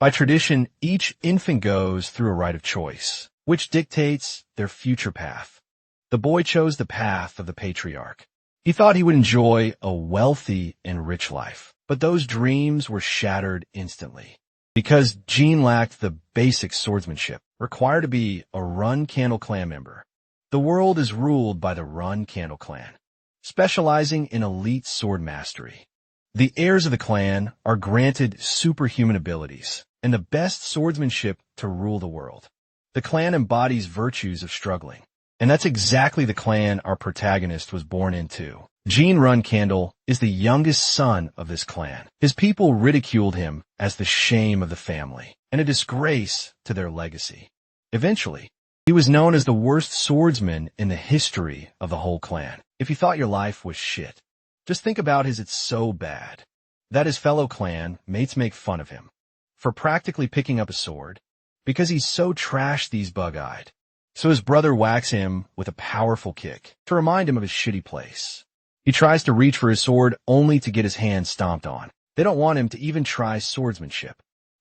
By tradition, each infant goes through a rite of choice, which dictates their future path. The boy chose the path of the patriarch. He thought he would enjoy a wealthy and rich life, but those dreams were shattered instantly. Because Jean lacked the basic swordsmanship required to be a Run Candle Clan member. The world is ruled by the Run Candle Clan, specializing in elite sword mastery. The heirs of the clan are granted superhuman abilities and the best swordsmanship to rule the world. The clan embodies virtues of struggling, and that's exactly the clan our protagonist was born into. Jean Runcandle is the youngest son of this clan. His people ridiculed him as the shame of the family and a disgrace to their legacy. Eventually, he was known as the worst swordsman in the history of the whole clan. If you thought your life was shit, just think about his it's so bad that his fellow clan mates make fun of him for practically picking up a sword because he's so trash these bug-eyed. So his brother whacks him with a powerful kick to remind him of his shitty place. He tries to reach for his sword only to get his hand stomped on. They don't want him to even try swordsmanship,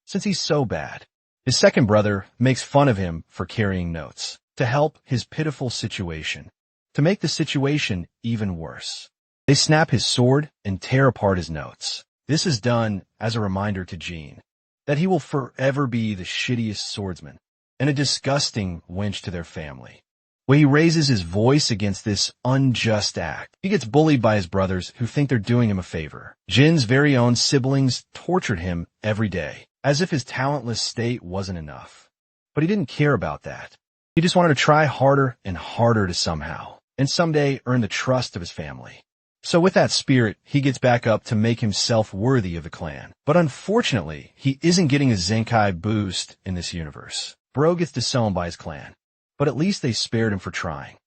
since he's so bad. His second brother makes fun of him for carrying notes to help his pitiful situation, to make the situation even worse. They snap his sword and tear apart his notes. This is done as a reminder to Jean that he will forever be the shittiest swordsman and a disgusting wench to their family. When he raises his voice against this unjust act, he gets bullied by his brothers who think they're doing him a favor. Jin's very own siblings tortured him every day, as if his talentless state wasn't enough. But he didn't care about that. He just wanted to try harder and harder to somehow, and someday earn the trust of his family. So with that spirit, he gets back up to make himself worthy of the clan. But unfortunately, he isn't getting a Zenkai boost in this universe. Bro gets disowned by his clan, but at least they spared him for trying.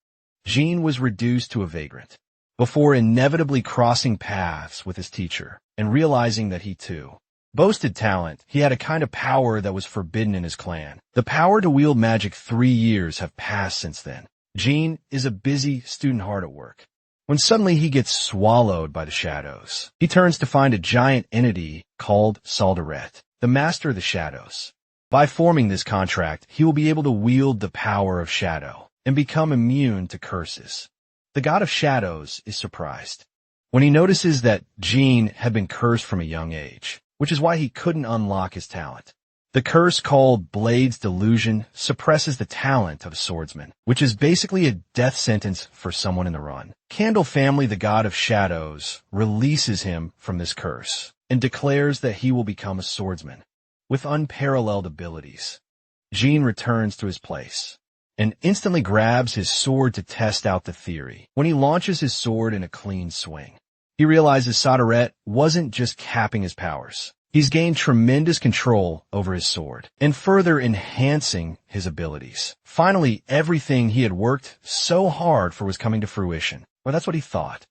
Jean was reduced to a vagrant, before inevitably crossing paths with his teacher and realizing that he too boasted talent. He had a kind of power that was forbidden in his clan. The power to wield magic. 3 years have passed since then. Jean is a busy student hard at work, when suddenly he gets swallowed by the shadows. He turns to find a giant entity called Saldaret, the master of the shadows. By forming this contract, he will be able to wield the power of shadow and become immune to curses. The god of shadows is surprised when he notices that Jean had been cursed from a young age, which is why he couldn't unlock his talent. The curse, called Blade's Delusion, suppresses the talent of a swordsman, which is basically a death sentence for someone in the run. Candle Family, the god of shadows, releases him from this curse and declares that he will become a swordsman with unparalleled abilities. Jean returns to his place and instantly grabs his sword to test out the theory. When he launches his sword in a clean swing, he realizes Saldaret wasn't just capping his powers. He's gained tremendous control over his sword and further enhancing his abilities. Finally, everything he had worked so hard for was coming to fruition. Well, that's what he thought.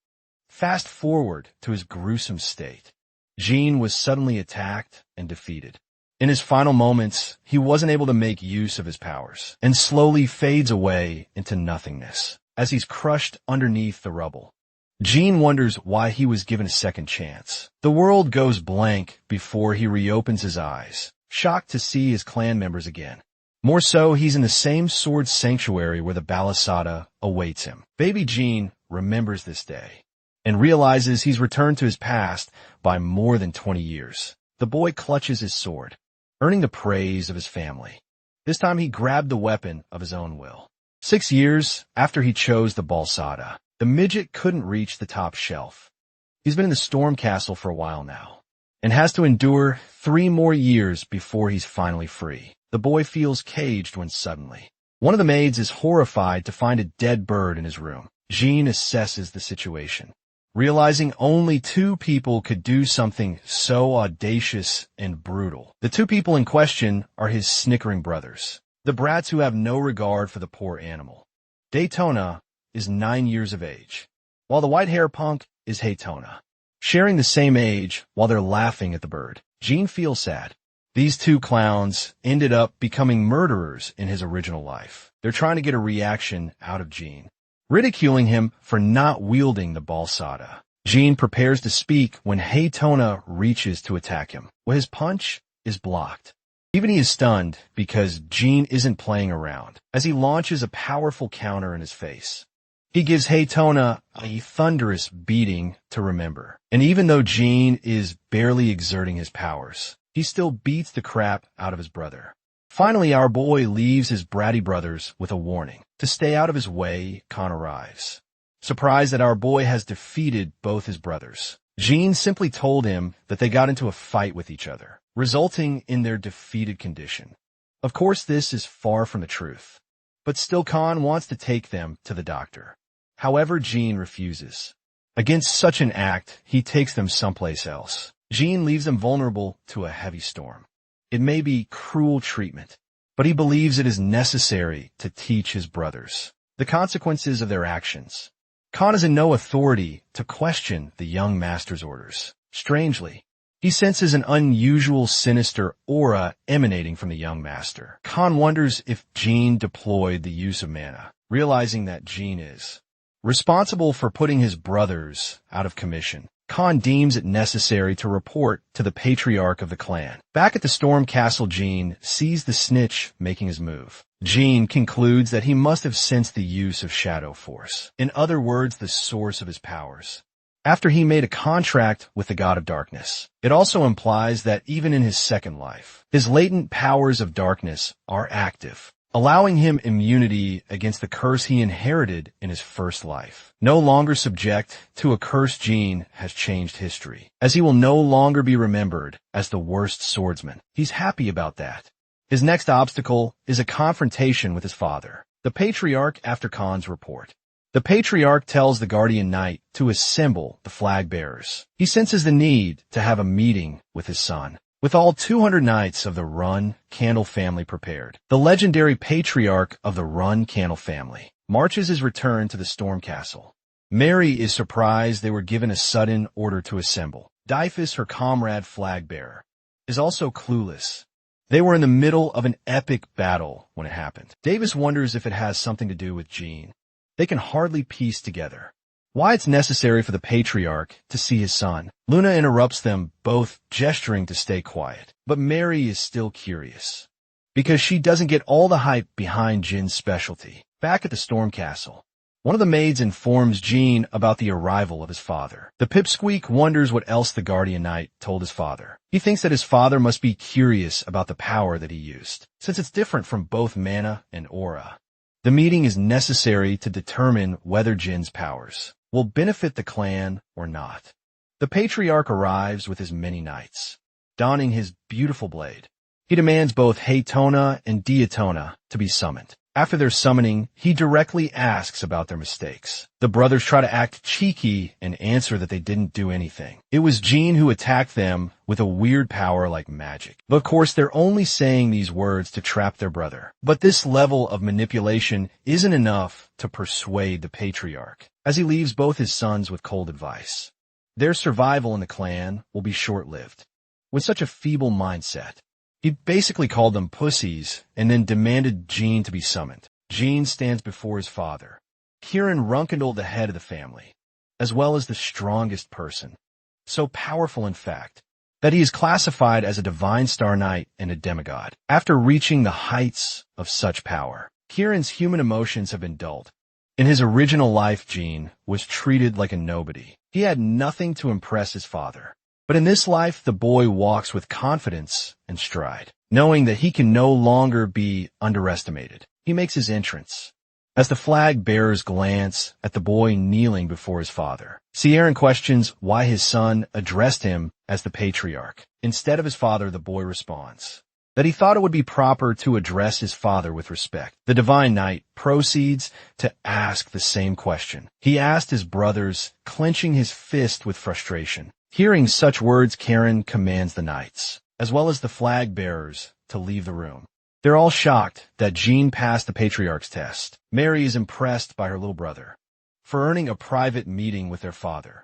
Fast forward to his gruesome state. Jean was suddenly attacked and defeated. In his final moments, he wasn't able to make use of his powers and slowly fades away into nothingness as he's crushed underneath the rubble. Jean wonders why he was given a second chance. The world goes blank before he reopens his eyes, shocked to see his clan members again. More so, he's in the same sword sanctuary where the Balisada awaits him. Baby Jean remembers this day and realizes he's returned to his past by more than 20 years. The boy clutches his sword, earning the praise of his family. This time he grabbed the weapon of his own will. 6 years after he chose the Balsada, the midget couldn't reach the top shelf. He's been in the Storm Castle for a while now, and has to endure 3 more years before he's finally free. The boy feels caged when suddenly one of the maids is horrified to find a dead bird in his room. Jean assesses the situation, realizing only 2 people could do something so audacious and brutal. The 2 people in question are his snickering brothers, the brats who have no regard for the poor animal. Daytona is 9 years of age, while the white-hair punk is Haytona, sharing the same age while they're laughing at the bird. Jean feels sad. These 2 clowns ended up becoming murderers in his original life. They're trying to get a reaction out of Jean, ridiculing him for not wielding the Balsada. Jean prepares to speak when Haytona reaches to attack him, but his punch is blocked. Even he is stunned because Jin isn't playing around, as he launches a powerful counter in his face. He gives Haytona a thunderous beating to remember, and even though Jin is barely exerting his powers, he still beats the crap out of his brother. Finally, our boy leaves his bratty brothers with a warning to stay out of his way. Khan arrives. Surprised that our boy has defeated both his brothers, Jin simply told him that they got into a fight with each other, resulting in their defeated condition. Of course, this is far from the truth, but still Khan wants to take them to the doctor. However, Jin refuses. Against such an act, he takes them someplace else. Jin leaves them vulnerable to a heavy storm. It may be cruel treatment, but he believes it is necessary to teach his brothers the consequences of their actions. Khan is in no authority to question the young master's orders. Strangely, he senses an unusual sinister aura emanating from the young master. Khan wonders if Jin deployed the use of mana, realizing that Jin is responsible for putting his brothers out of commission. Khan deems it necessary to report to the patriarch of the clan. Back at the storm castle, Jin sees the snitch making his move. Jin concludes that he must have sensed the use of shadow force, in other words, the source of his powers, after he made a contract with the god of darkness. It also implies that even in his second life, his latent powers of darkness are active, allowing him immunity against the curse he inherited in his first life. No longer subject to a curse, Jin has changed history, as he will no longer be remembered as the worst swordsman. He's happy about that. His next obstacle is a confrontation with his father, the patriarch. After Khan's report, the patriarch tells the guardian knight to assemble the flag bearers. He senses the need to have a meeting with his son. With all 200 knights of the Run Candle family prepared, the legendary patriarch of the Run Candle family marches his return to the Storm Castle. Mary is surprised they were given a sudden order to assemble. Dyphus, her comrade flag bearer, is also clueless. They were in the middle of an epic battle when it happened. Davis wonders if it has something to do with Jin. They can hardly piece together why it's necessary for the patriarch to see his son. Luna interrupts them, both gesturing to stay quiet. But Mary is still curious, because she doesn't get all the hype behind Jin's specialty. Back at the Storm Castle, one of the maids informs Jin about the arrival of his father. The pipsqueak wonders what else the guardian knight told his father. He thinks that his father must be curious about the power that he used, since it's different from both mana and aura. The meeting is necessary to determine whether Jin's powers will benefit the clan or not. The patriarch arrives with his many knights, donning his beautiful blade. He demands both Haytona and Diatona to be summoned. After their summoning, he directly asks about their mistakes. The brothers try to act cheeky and answer that they didn't do anything. It was Jin who attacked them with a weird power like magic. But of course, they're only saying these words to trap their brother. But this level of manipulation isn't enough to persuade the patriarch, as he leaves both his sons with cold advice. Their survival in the clan will be short-lived. With such a feeble mindset, he basically called them pussies and then demanded Jin to be summoned. Jin stands before his father, Kirin Runkendal, the head of the family, as well as the strongest person, so powerful in fact, that he is classified as a divine star knight and a demigod. After reaching the heights of such power, Kirin's human emotions have been dulled. In his original life, Jin was treated like a nobody. He had nothing to impress his father. But in this life, the boy walks with confidence and stride, knowing that he can no longer be underestimated. He makes his entrance. As the flag bearers glance at the boy kneeling before his father, Sierran questions why his son addressed him as the patriarch. Instead of his father, the boy responds that he thought it would be proper to address his father with respect. The divine knight proceeds to ask the same question. He asked his brothers, clenching his fist with frustration. Hearing such words, Kirin commands the knights, as well as the flag bearers, to leave the room. They're all shocked that Jin passed the patriarch's test. Mary is impressed by her little brother for earning a private meeting with their father.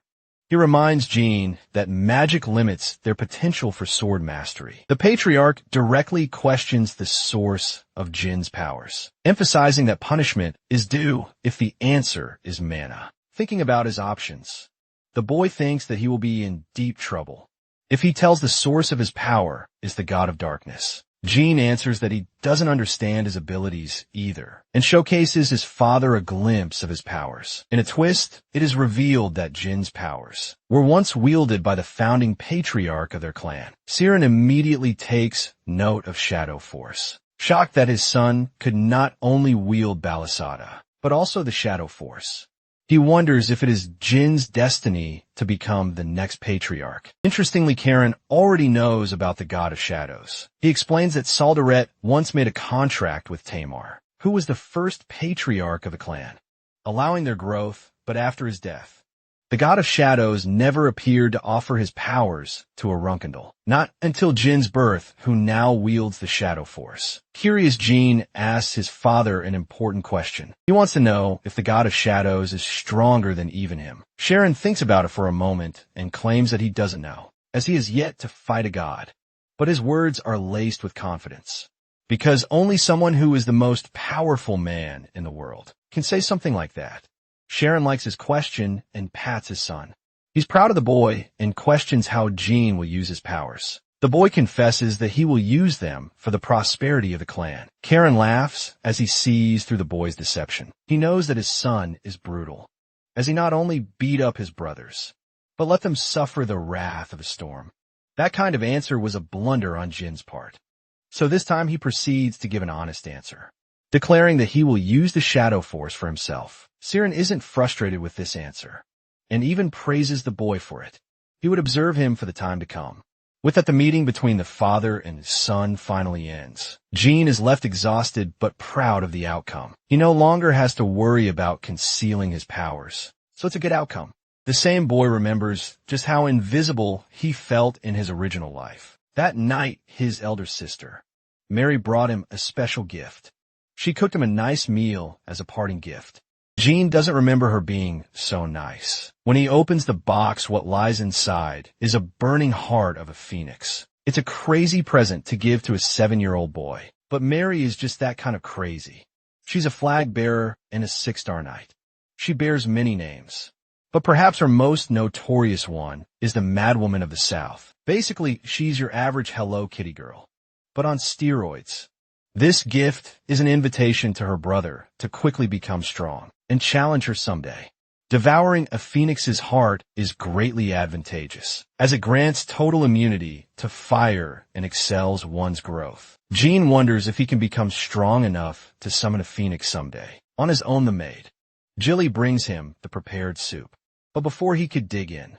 He reminds Jin that magic limits their potential for sword mastery. The patriarch directly questions the source of Jin's powers, emphasizing that punishment is due if the answer is mana. Thinking about his options, the boy thinks that he will be in deep trouble if he tells the source of his power is the god of darkness. Jin answers that he doesn't understand his abilities either, and showcases his father a glimpse of his powers. In a twist, it is revealed that Jin's powers were once wielded by the founding patriarch of their clan. Siren immediately takes note of Shadow Force, shocked that his son could not only wield Balisada, but also the Shadow Force. He wonders if it is Jin's destiny to become the next patriarch. Interestingly, Karen already knows about the God of Shadows. He explains that Saldaret once made a contract with Tamar, who was the first patriarch of the clan, allowing their growth, but after his death, the God of Shadows never appeared to offer his powers to a Runkendal, not until Jin's birth, who now wields the Shadow Force. Curious, Jin asks his father an important question. He wants to know if the God of Shadows is stronger than even him. Sharon thinks about it for a moment and claims that he doesn't know, as he has yet to fight a god. But his words are laced with confidence, because only someone who is the most powerful man in the world can say something like that. Sharon likes his question and pats his son. He's proud of the boy and questions how Jin will use his powers. The boy confesses that he will use them for the prosperity of the clan. Karen laughs as he sees through the boy's deception. He knows that his son is brutal, as he not only beat up his brothers, but let them suffer the wrath of a storm. That kind of answer was a blunder on Jin's part. So this time he proceeds to give an honest answer, declaring that he will use the Shadow Force for himself. Siren isn't frustrated with this answer, and even praises the boy for it. He would observe him for the time to come. With that, the meeting between the father and his son finally ends. Jin is left exhausted but proud of the outcome. He no longer has to worry about concealing his powers, so it's a good outcome. The same boy remembers just how invisible he felt in his original life. That night, his elder sister, Mary, brought him a special gift. She cooked him a nice meal as a parting gift. Jin doesn't remember her being so nice. When he opens the box, what lies inside is a burning heart of a phoenix. It's a crazy present to give to a 7-year-old boy. But Mary is just that kind of crazy. She's a flag bearer and a 6-star knight. She bears many names, but perhaps her most notorious one is the Madwoman of the South. Basically, she's your average Hello Kitty girl, but on steroids. This gift is an invitation to her brother to quickly become strong and challenge her someday. Devouring a phoenix's heart is greatly advantageous, as it grants total immunity to fire and excels one's growth. Jin wonders if he can become strong enough to summon a phoenix someday. On his own, the maid, Jilly, brings him the prepared soup. But before he could dig in,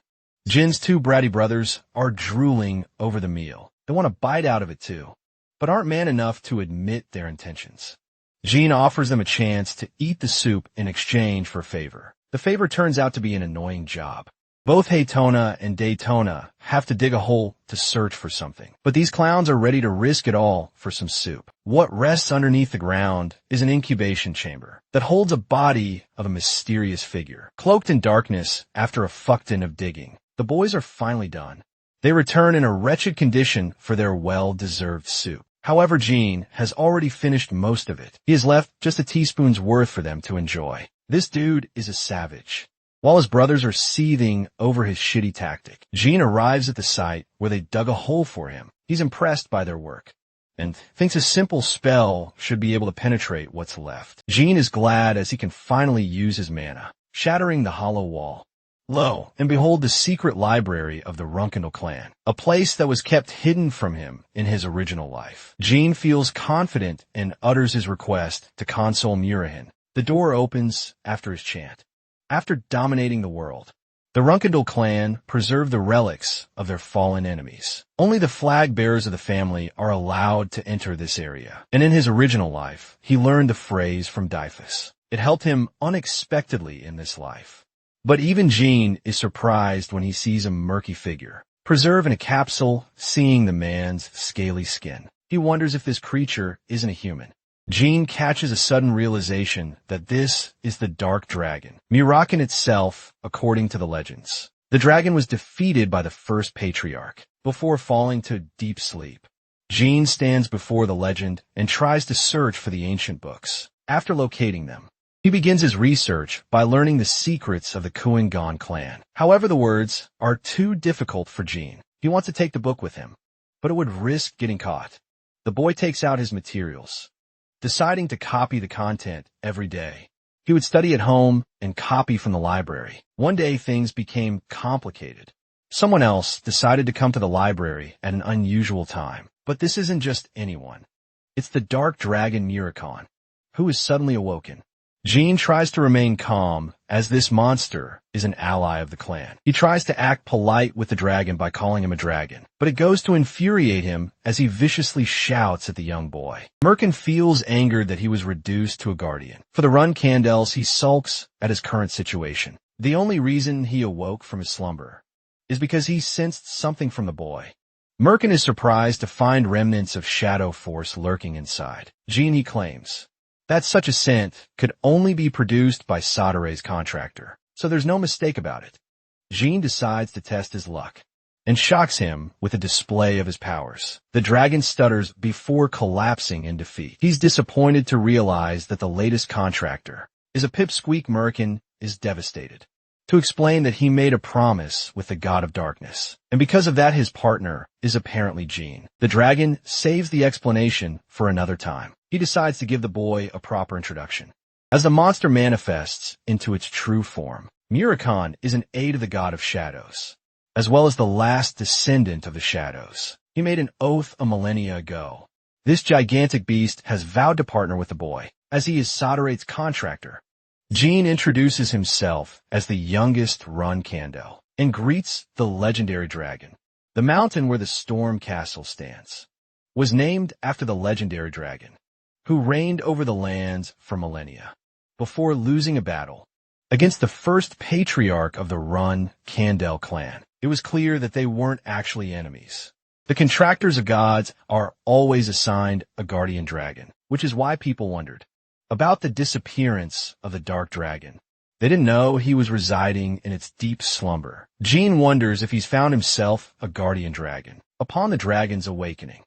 Jin's 2 bratty brothers are drooling over the meal. They want to bite out of it too, but aren't man enough to admit their intentions. Jin offers them a chance to eat the soup in exchange for a favor. The favor turns out to be an annoying job. Both Haytona and Daytona have to dig a hole to search for something, but these clowns are ready to risk it all for some soup. What rests underneath the ground is an incubation chamber that holds a body of a mysterious figure. Cloaked in darkness after a fuckton of digging, the boys are finally done. They return in a wretched condition for their well-deserved soup. However, Jin has already finished most of it. He has left just a teaspoon's worth for them to enjoy. This dude is a savage. While his brothers are seething over his shitty tactic, Jin arrives at the site where they dug a hole for him. He's impressed by their work and thinks a simple spell should be able to penetrate what's left. Jin is glad as he can finally use his mana, shattering the hollow wall. Lo, and behold the secret library of the Runkendal clan, a place that was kept hidden from him in his original life. Jin feels confident and utters his request to console Murahin. The door opens after his chant. After dominating the world, the Runkendal clan preserve the relics of their fallen enemies. Only the flag bearers of the family are allowed to enter this area. And in his original life, he learned the phrase from Dyphus. It helped him unexpectedly in this life. But even Jin is surprised when he sees a murky figure, preserved in a capsule, seeing the man's scaly skin. He wonders if this creature isn't a human. Jin catches a sudden realization that this is the Dark Dragon, Murakin itself, according to the legends. The dragon was defeated by the first patriarch, before falling to deep sleep. Jin stands before the legend and tries to search for the ancient books. After locating them, he begins his research by learning the secrets of the Kuingan clan. However, the words are too difficult for Jin. He wants to take the book with him, but it would risk getting caught. The boy takes out his materials, deciding to copy the content every day. He would study at home and copy from the library. One day, things became complicated. Someone else decided to come to the library at an unusual time. But this isn't just anyone. It's the dark dragon Muricon, who is suddenly awoken. Jean tries to remain calm, as this monster is an ally of the clan. He tries to act polite with the dragon by calling him a dragon, but it goes to infuriate him as he viciously shouts at the young boy. Merkin feels angered that he was reduced to a guardian. For the Run Candles, he sulks at his current situation. The only reason he awoke from his slumber is because he sensed something from the boy. Merkin is surprised to find remnants of shadow force lurking inside. Jean, he claims that such a scent could only be produced by Sodere's contractor, so there's no mistake about it. Jean decides to test his luck and shocks him with a display of his powers. The dragon stutters before collapsing in defeat. He's disappointed to realize that the latest contractor is a pipsqueak. Merkin is devastated to explain that he made a promise with the god of darkness, and because of that his partner is apparently Jean. The dragon saves the explanation for another time. He decides to give the boy a proper introduction. As the monster manifests into its true form, Muricon is an aide of the god of shadows, as well as the last descendant of the shadows. He made an oath a millennia ago. This gigantic beast has vowed to partner with the boy, as he is Sodere's contractor. Jean introduces himself as the youngest Run Candle and greets the legendary dragon. The mountain where the Storm Castle stands was named after the legendary dragon, who reigned over the lands for millennia, before losing a battle against the first patriarch of the Run Candle clan. It was clear that they weren't actually enemies. The contractors of gods are always assigned a guardian dragon, which is why people wondered about the disappearance of the dark dragon. They didn't know he was residing in its deep slumber. Jean wonders if he's found himself a guardian dragon upon the dragon's awakening.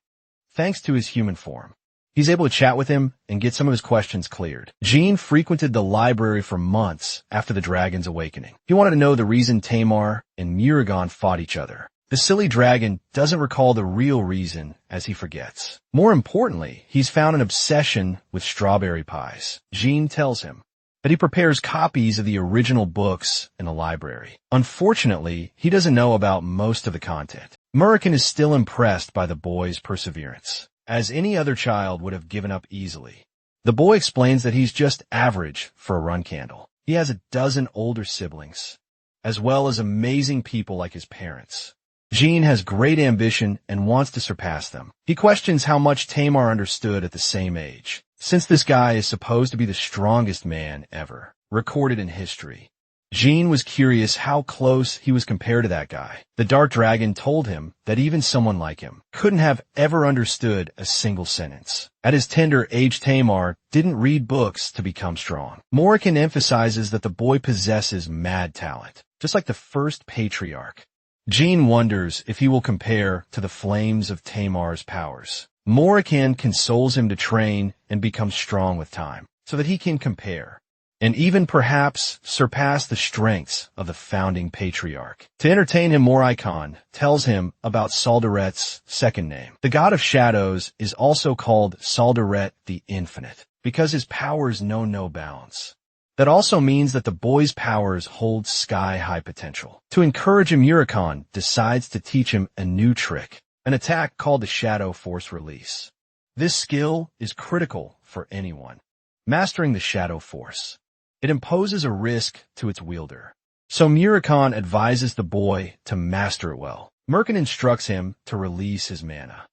Thanks to his human form, he's able to chat with him and get some of his questions cleared. Jean frequented the library for months after the dragon's awakening. He wanted to know the reason Tamar and Muragon fought each other. The silly dragon doesn't recall the real reason as he forgets. More importantly, he's found an obsession with strawberry pies. Jean tells him that he prepares copies of the original books in the library. Unfortunately, he doesn't know about most of the content. Murican is still impressed by the boy's perseverance, as any other child would have given up easily. The boy explains that he's just average for a Run Candle. He has a dozen older siblings, as well as amazing people like his parents. Jean has great ambition and wants to surpass them. He questions how much Tamar understood at the same age, since this guy is supposed to be the strongest man ever recorded in history. Jean was curious how close he was compared to that guy. The dark dragon told him that even someone like him couldn't have ever understood a single sentence. At his tender age, Tamar didn't read books to become strong. Morican emphasizes that the boy possesses mad talent, just like the first patriarch. Jean wonders if he will compare to the flames of Tamar's powers. Morican consoles him to train and become strong with time, so that he can compare, and even perhaps surpass the strengths of the founding patriarch. To entertain him, Morican tells him about Saldaret's second name. The god of shadows is also called Saldaret the Infinite, because his powers know no bounds. That also means that the boy's powers hold sky-high potential. To encourage him, Muricon decides to teach him a new trick, an attack called the Shadow Force Release. This skill is critical for anyone mastering the Shadow Force. It imposes a risk to its wielder, so Muricon advises the boy to master it well. Merkin instructs him to release his mana.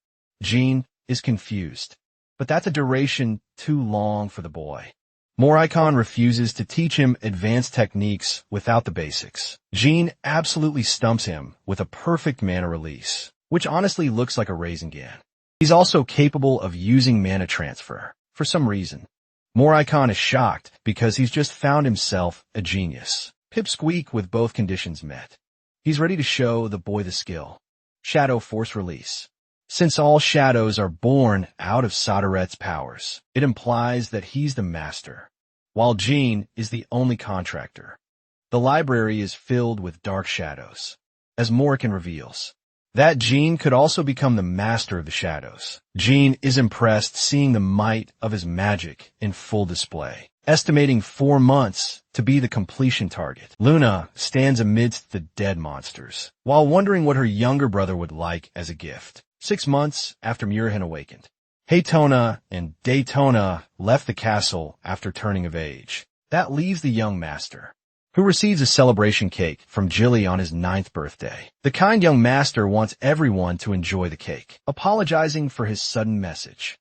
Jean is confused, but that's a duration too long for the boy. Moricon refuses to teach him advanced techniques without the basics. Jean absolutely stumps him with a perfect mana release, which honestly looks like a Rasengan. He's also capable of using mana transfer, for some reason. Moricon is shocked because he's just found himself a genius. Pipsqueak with both conditions met. He's ready to show the boy the skill. Shadow Force Release. Since all shadows are born out of Soderet's powers, it implies that he's the master, while Jean is the only contractor. The library is filled with dark shadows. As Morican reveals, that Jean could also become the master of the shadows. Jean is impressed seeing the might of his magic in full display. Estimating 4 months to be the completion target, Luna stands amidst the dead monsters, while wondering what her younger brother would like as a gift. 6 months after Murihan awakened, Haytona and Daytona left the castle after turning of age. That leaves the young master, who receives a celebration cake from Jilly on his 9th birthday. The kind young master wants everyone to enjoy the cake, apologizing for his sudden message.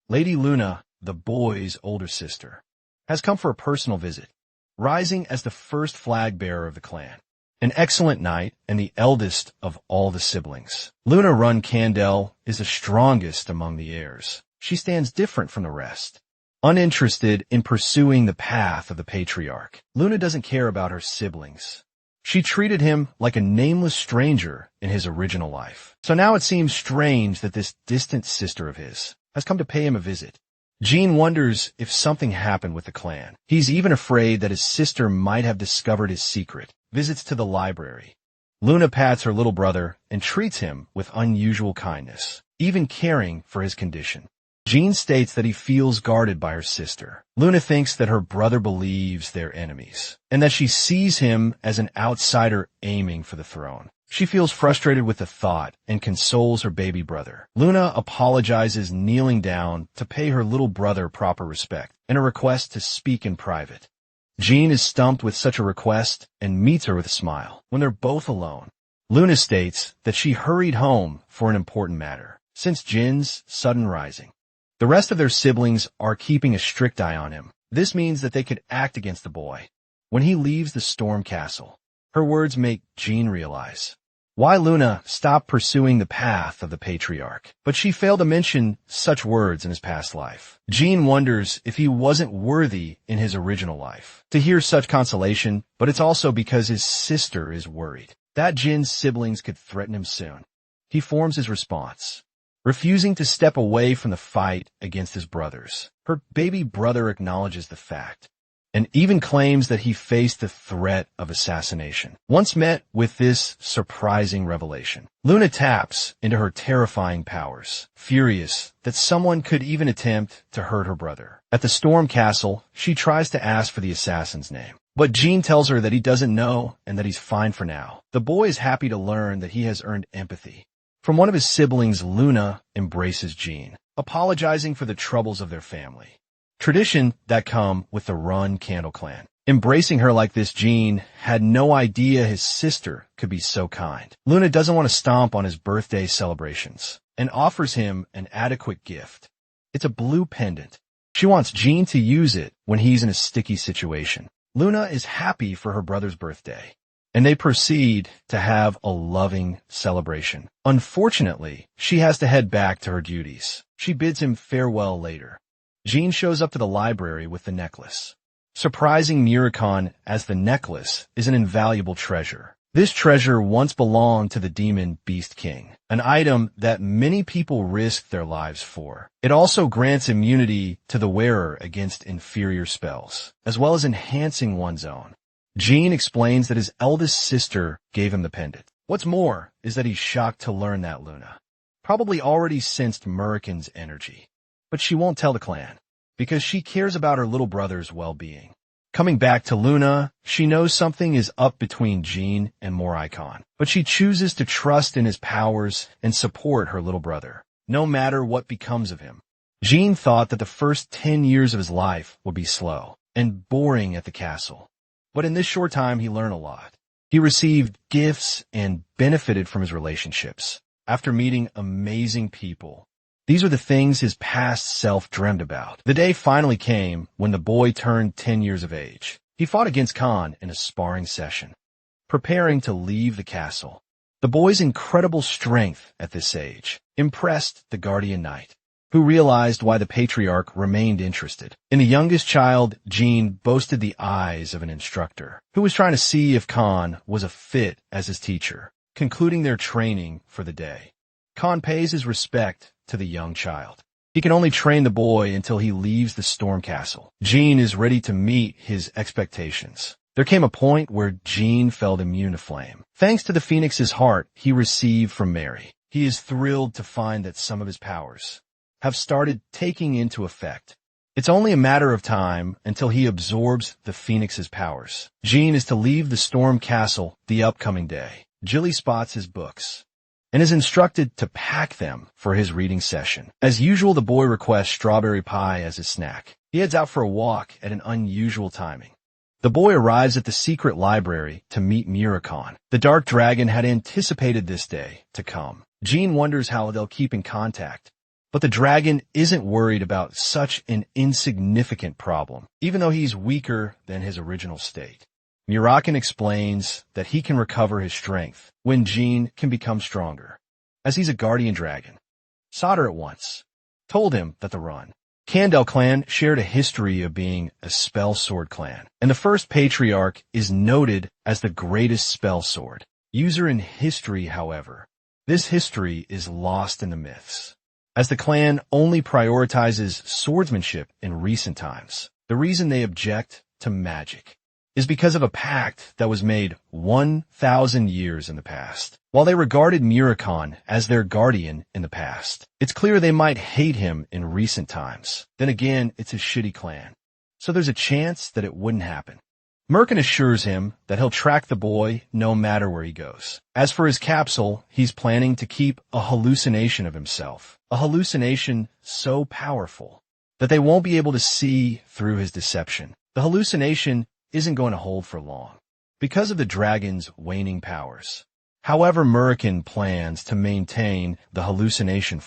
Lady Luna, the boy's older sister, has come for a personal visit, rising as the first flag bearer of the clan. An excellent knight and the eldest of all the siblings, Luna Run Candel is the strongest among the heirs. She stands different from the rest, uninterested in pursuing the path of the patriarch. Luna doesn't care about her siblings. She treated him like a nameless stranger in his original life. So now it seems strange that this distant sister of his has come to pay him a visit. Jean wonders if something happened with the clan. He's even afraid that his sister might have discovered his secret. Visits to the library. Luna pats her little brother and treats him with unusual kindness, even caring for his condition. Jean states that he feels guarded by her sister. Luna thinks that her brother believes they're enemies, and that she sees him as an outsider aiming for the throne. She feels frustrated with the thought and consoles her baby brother. Luna apologizes, kneeling down to pay her little brother proper respect and a request to speak in private. Jean is stumped with such a request and meets her with a smile. When they're both alone, Luna states that she hurried home for an important matter, since Jin's sudden rising. The rest of their siblings are keeping a strict eye on him. This means that they could act against the boy when he leaves the Storm Castle. Her words make Jean realize why Luna stopped pursuing the path of the patriarch, but she failed to mention such words in his past life. Jean wonders if he wasn't worthy in his original life to hear such consolation, but it's also because his sister is worried that Jin's siblings could threaten him soon. He forms his response, refusing to step away from the fight against his brothers. Her baby brother acknowledges the fact and even claims that he faced the threat of assassination. Once met with this surprising revelation, Luna taps into her terrifying powers, furious that someone could even attempt to hurt her brother. At the Storm Castle, she tries to ask for the assassin's name, but Jean tells her that he doesn't know and that he's fine for now. The boy is happy to learn that he has earned empathy from one of his siblings. Luna embraces Jean, apologizing for the troubles of their family, tradition that come with the Run Candle clan. Embracing her like this, Jean had no idea his sister could be so kind. Luna doesn't want to stomp on his birthday celebrations and offers him an adequate gift. It's a blue pendant. She wants Jean to use it when he's in a sticky situation. Luna is happy for her brother's birthday, and they proceed to have a loving celebration. Unfortunately, she has to head back to her duties. She bids him farewell later. Jean shows up to the library with the necklace, surprising Murikan as the necklace is an invaluable treasure. This treasure once belonged to the demon Beast King, an item that many people risked their lives for. It also grants immunity to the wearer against inferior spells, as well as enhancing one's own. Jean explains that his eldest sister gave him the pendant. What's more is that he's shocked to learn that Luna probably already sensed Murikan's energy. But she won't tell the clan, because she cares about her little brother's well-being. Coming back to Luna, she knows something is up between Jean and Morikon, but she chooses to trust in his powers and support her little brother, no matter what becomes of him. Jean thought that the first 10 years of his life would be slow and boring at the castle, but in this short time he learned a lot. He received gifts and benefited from his relationships. After meeting amazing people, these are the things his past self dreamed about. The day finally came when the boy turned 10 years of age. He fought against Khan in a sparring session, preparing to leave the castle. The boy's incredible strength at this age impressed the guardian knight, who realized why the patriarch remained interested. In the youngest child, Jean boasted the eyes of an instructor, who was trying to see if Khan was a fit as his teacher. Concluding their training for the day, Khan pays his respect to the young child. He can only train the boy until he leaves the Storm Castle. Jean is ready to meet his expectations. There came a point where Jean felt immune to flame. Thanks to the Phoenix's heart he received from Mary, he is thrilled to find that some of his powers have started taking into effect. It's only a matter of time until he absorbs the Phoenix's powers. Jean is to leave the Storm Castle the upcoming day. Jilly spots his books and is instructed to pack them for his reading session. As usual, the boy requests strawberry pie as his snack. He heads out for a walk at an unusual timing. The boy arrives at the secret library to meet Muricon. The dark dragon had anticipated this day to come. Jean wonders how they'll keep in contact, but the dragon isn't worried about such an insignificant problem, even though he's weaker than his original state. Muricon explains that he can recover his strength when Jean can become stronger, as he's a guardian dragon. Solder at once told him that the Kandel clan shared a history of being a spell sword clan, and the first patriarch is noted as the greatest spell sword user in history. However, this history is lost in the myths, as the clan only prioritizes swordsmanship in recent times. The reason they object to magic is because of a pact that was made 1,000 years in the past. While they regarded Muricon as their guardian in the past, it's clear they might hate him in recent times. Then again, it's a shitty clan, so there's a chance that it wouldn't happen. Merkin assures him that he'll track the boy no matter where he goes. As for his capsule, he's planning to keep a hallucination of himself. A hallucination so powerful that they won't be able to see through his deception. The hallucination isn't going to hold for long because of the dragon's waning powers. However, Murkin plans to maintain the hallucination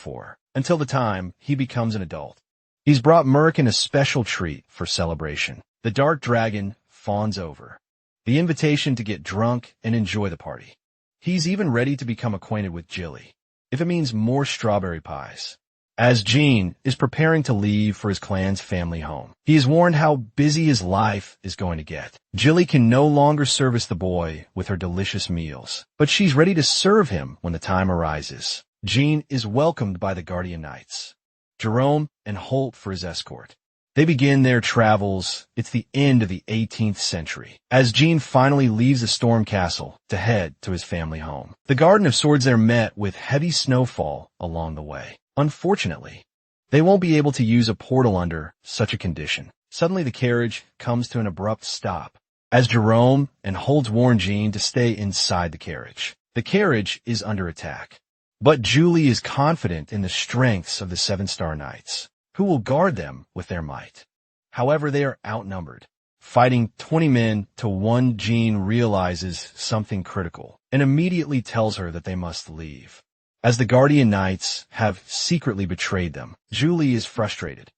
until the time he becomes an adult. He's brought Murkin a special treat for celebration. The dark dragon fawns over the invitation to get drunk and enjoy the party. He's even ready to become acquainted with Jilly, if it means more strawberry pies. As Jean is preparing to leave for his clan's family home, he is warned how busy his life is going to get. Jilly can no longer service the boy with her delicious meals, but she's ready to serve him when the time arises. Jean is welcomed by the Guardian Knights, Jerome and Holt, for his escort. They begin their travels. It's the end of the 18th century, as Jean finally leaves the Storm Castle to head to his family home. The Garden of Swords are met with heavy snowfall along the way. Unfortunately, they won't be able to use a portal under such a condition. Suddenly, the carriage comes to an abrupt stop, as Jerome and Holt warn Jean to stay inside the carriage. The carriage is under attack, but Julie is confident in the strengths of the Seven-Star Knights, who will guard them with their might. However, they are outnumbered. Fighting 20 men to 1, Jean realizes something critical and immediately tells her that they must leave, as the Guardian Knights have secretly betrayed them. Julie is frustrated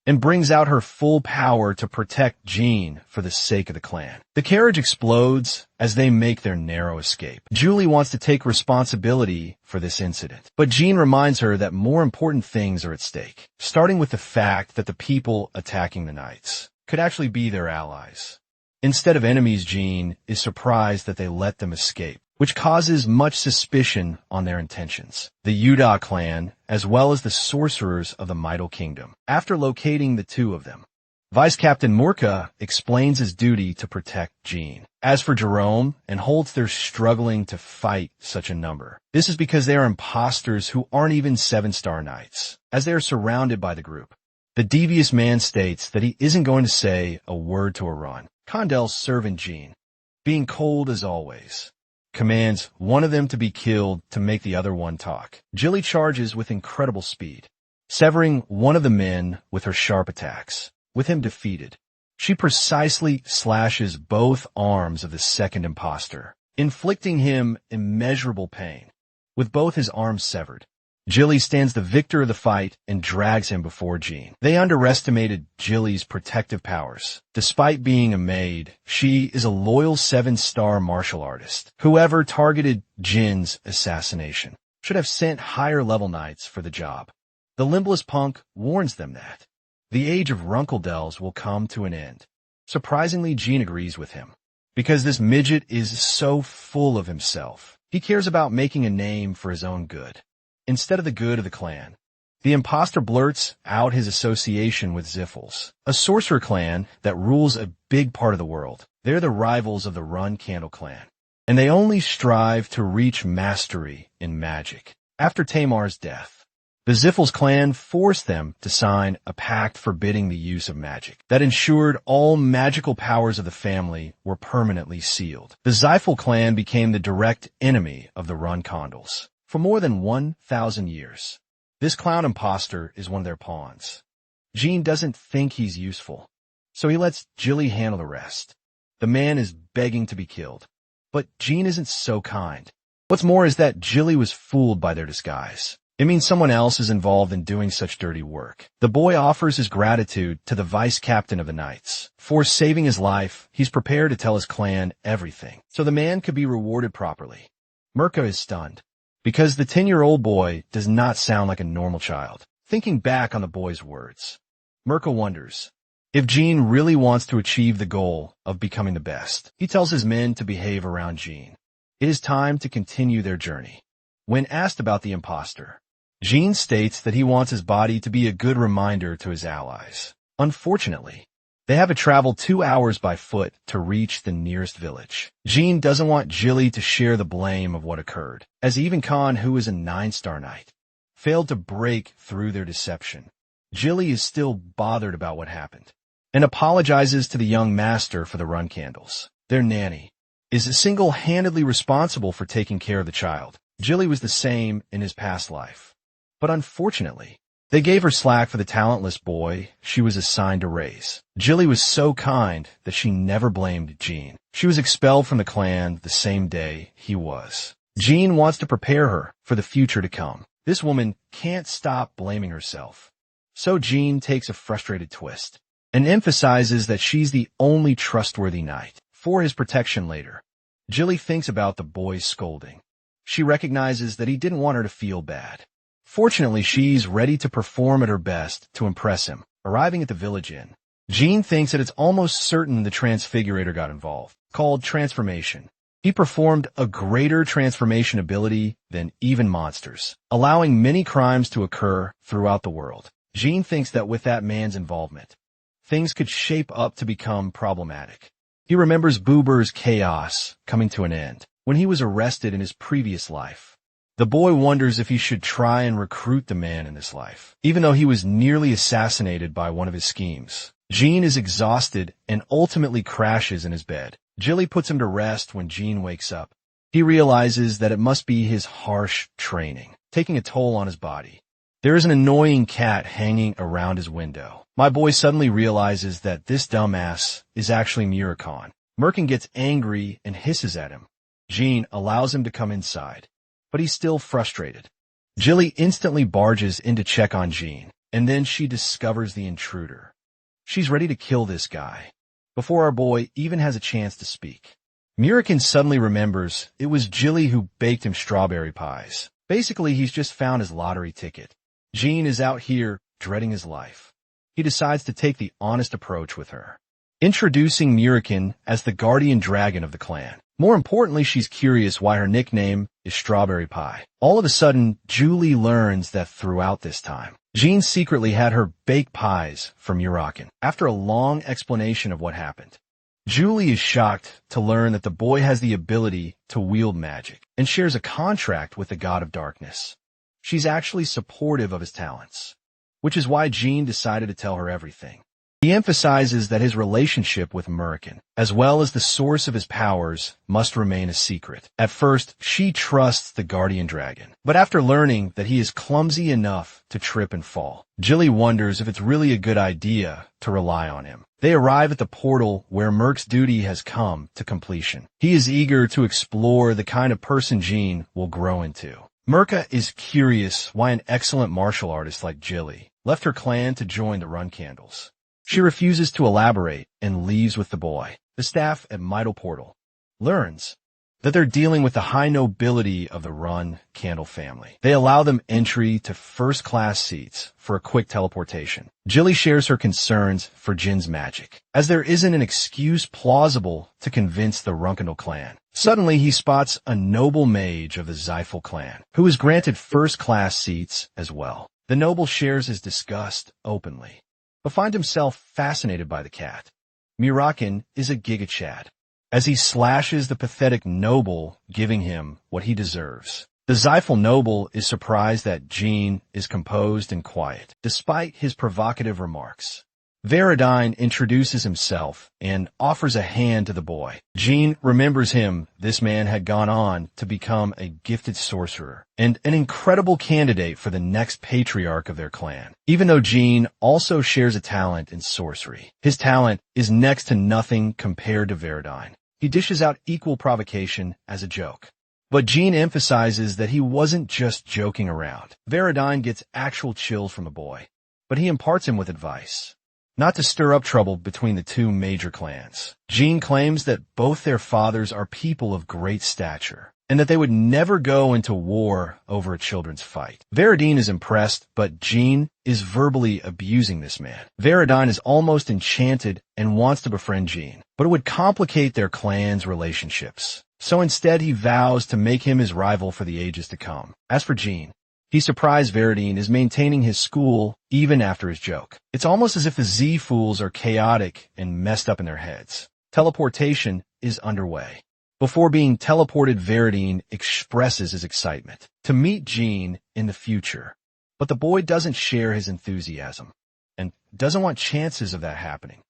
and brings out her full power to protect Jean for the sake of the clan. The carriage explodes as they make their narrow escape. Julie wants to take responsibility for this incident, but Jean reminds her that more important things are at stake, starting with the fact that the people attacking the Knights could actually be their allies. Instead of enemies, Jean is surprised that they let them escape, which causes much suspicion on their intentions. The Yuda clan, as well as the sorcerers of the Midal Kingdom. After locating the two of them, Vice Captain Murka explains his duty to protect Jean. As for Jerome and Holt, they're struggling to fight such a number. This is because they are imposters who aren't even Seven-Star Knights, as they are surrounded by the group. The devious man states that he isn't going to say a word to Aran. Condel's servant Jean, being cold as always, commands one of them to be killed to make the other one talk. Jilly charges with incredible speed, severing one of the men with her sharp attacks. With him defeated, she precisely slashes both arms of the second imposter, inflicting him immeasurable pain. With both his arms severed, Jilly stands the victor of the fight and drags him before Jean. They underestimated Jilly's protective powers. Despite being a maid, she is a loyal 7-star martial artist. Whoever targeted Jin's assassination should have sent higher-level knights for the job. The limbless punk warns them that the age of Runkeldels will come to an end. Surprisingly, Jean agrees with him, because this midget is so full of himself. He cares about making a name for his own good, instead of the good of the clan. The imposter blurts out his association with Ziffles, a sorcerer clan that rules a big part of the world. They're the rivals of the Run Candle clan, and they only strive to reach mastery in magic. After Tamar's death, the Ziffles clan forced them to sign a pact forbidding the use of magic that ensured all magical powers of the family were permanently sealed. The Zyphel clan became the direct enemy of the Run Condals. For more than 1,000 years, this clown imposter is one of their pawns. Jean doesn't think he's useful, so he lets Jilly handle the rest. The man is begging to be killed, but Jean isn't so kind. What's more is that Jilly was fooled by their disguise. It means someone else is involved in doing such dirty work. The boy offers his gratitude to the vice captain of the Knights. For saving his life, he's prepared to tell his clan everything, so the man could be rewarded properly. Mirka is stunned, because the 10-year-old boy does not sound like a normal child. Thinking back on the boy's words, Mirka wonders if Jean really wants to achieve the goal of becoming the best. He tells his men to behave around Jean. It is time to continue their journey. When asked about the imposter, Jean states that he wants his body to be a good reminder to his allies. Unfortunately, they have to travel 2 hours by foot to reach the nearest village. Jean doesn't want Jilly to share the blame of what occurred, as even Khan, who is a 9-star knight, failed to break through their deception. Jilly is still bothered about what happened, and apologizes to the young master for the Run Candles. Their nanny is single-handedly responsible for taking care of the child. Jilly was the same in his past life, but unfortunately, they gave her slack for the talentless boy she was assigned to raise. Jilly was so kind that she never blamed Jean. She was expelled from the clan the same day he was. Jean wants to prepare her for the future to come. This woman can't stop blaming herself. So Jean takes a frustrated twist and emphasizes that she's the only trustworthy knight for his protection later. Jilly thinks about the boy's scolding. She recognizes that he didn't want her to feel bad. Fortunately, she's ready to perform at her best to impress him. Arriving at the village inn, Jean thinks that it's almost certain the Transfigurator got involved, called Transformation. He performed a greater transformation ability than even monsters, allowing many crimes to occur throughout the world. Jean thinks that with that man's involvement, things could shape up to become problematic. He remembers Boober's chaos coming to an end when he was arrested in his previous life. The boy wonders if he should try and recruit the man in this life, even though he was nearly assassinated by one of his schemes. Jean is exhausted and ultimately crashes in his bed. Jilly puts him to rest when Jean wakes up. He realizes that it must be his harsh training, taking a toll on his body. There is an annoying cat hanging around his window. My boy suddenly realizes that this dumbass is actually Murakon. Merkin gets angry and hisses at him. Jean allows him to come inside, but he's still frustrated. Jilly instantly barges in to check on Jean, and then she discovers the intruder. She's ready to kill this guy before our boy even has a chance to speak. Murikin suddenly remembers it was Jilly who baked him strawberry pies. Basically, he's just found his lottery ticket. Jean is out here dreading his life. He decides to take the honest approach with her, introducing Murikin as the guardian dragon of the clan. More importantly, she's curious why her nickname is Strawberry Pie. All of a sudden, Julie learns that throughout this time, Jean secretly had her baked pies from Murakin. After a long explanation of what happened, Julie is shocked to learn that the boy has the ability to wield magic and shares a contract with the God of Darkness. She's actually supportive of his talents, which is why Jean decided to tell her everything. He emphasizes that his relationship with Murikin, as well as the source of his powers, must remain a secret. At first, she trusts the guardian dragon, but after learning that he is clumsy enough to trip and fall, Jilly wonders if it's really a good idea to rely on him. They arrive at the portal where Merc's duty has come to completion. He is eager to explore the kind of person Jean will grow into. Mirka is curious why an excellent martial artist like Jilly left her clan to join the Run Candles. She refuses to elaborate and leaves with the boy. The staff at Midal Portal learns that they're dealing with the high nobility of the Run Candle family. They allow them entry to first-class seats for a quick teleportation. Jilly shares her concerns for Jin's magic, as there isn't an excuse plausible to convince the Runkendal clan. Suddenly, he spots a noble mage of the Zyphel clan, who is granted first-class seats as well. The noble shares his disgust openly, but finds himself fascinated by the cat. Murakin is a giga-chad, as he slashes the pathetic noble, giving him what he deserves. The Zyphal noble is surprised that Jean is composed and quiet, despite his provocative remarks. Veridine introduces himself and offers a hand to the boy. Jean remembers him. This man had gone on to become a gifted sorcerer and an incredible candidate for the next patriarch of their clan. Even though Jean also shares a talent in sorcery, his talent is next to nothing compared to Veridine. He dishes out equal provocation as a joke. But Jean emphasizes that he wasn't just joking around. Veridine gets actual chills from the boy, but he imparts him with advice not to stir up trouble between the two major clans. Jean claims that both their fathers are people of great stature, and that they would never go into war over a children's fight. Veridine is impressed, but Jean is verbally abusing this man. Veridine is almost enchanted and wants to befriend Jean, but it would complicate their clan's relationships. So instead he vows to make him his rival for the ages to come. As for Jean, he's surprised Veridine is maintaining his school even after his joke. It's almost as if the Z-fools are chaotic and messed up in their heads. Teleportation is underway. Before being teleported, Veridine expresses his excitement to meet Jean in the future. But the boy doesn't share his enthusiasm and doesn't want chances of that happening.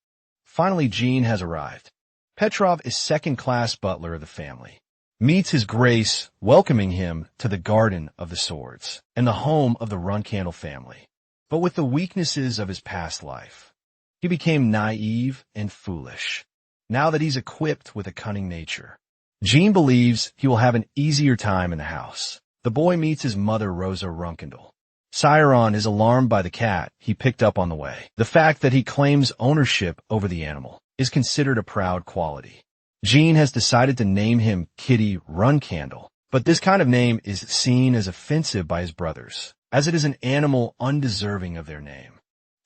Finally, Jean has arrived. Petrov is second-class butler of the family. Meets his grace, welcoming him to the Garden of the Swords and the home of the Runcandle family. But with the weaknesses of his past life, he became naive and foolish, now that he's equipped with a cunning nature. Jean believes he will have an easier time in the house. The boy meets his mother, Rosa Runcandle. Siron is alarmed by the cat he picked up on the way. The fact that he claims ownership over the animal is considered a proud quality. Jean has decided to name him Kitty Runcandle, but this kind of name is seen as offensive by his brothers, as it is an animal undeserving of their name.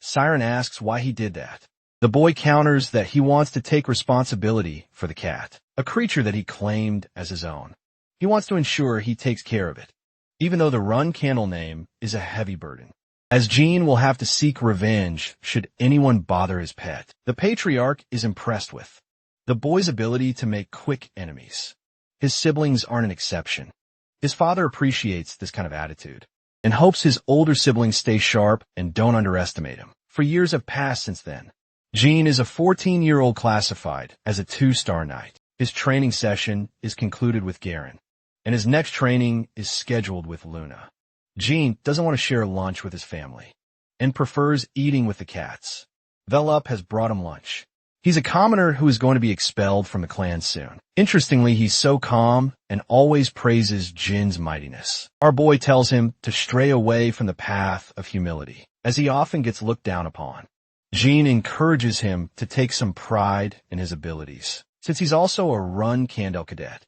Siren asks why he did that. The boy counters that he wants to take responsibility for the cat, a creature that he claimed as his own. He wants to ensure he takes care of it, even though the Runcandle name is a heavy burden, as Jean will have to seek revenge should anyone bother his pet. The patriarch is impressed with the boy's ability to make quick enemies. His siblings aren't an exception. His father appreciates this kind of attitude and hopes his older siblings stay sharp and don't underestimate him. For years have passed since then. Jean is a 14-year-old classified as a 2-star knight. His training session is concluded with Garen, and his next training is scheduled with Luna. Jean doesn't want to share lunch with his family and prefers eating with the cats. Velup has brought him lunch. He's a commoner who is going to be expelled from the clan soon. Interestingly, he's so calm and always praises Jin's mightiness. Our boy tells him to stray away from the path of humility, as he often gets looked down upon. Jean encourages him to take some pride in his abilities, since he's also a Runcandle cadet.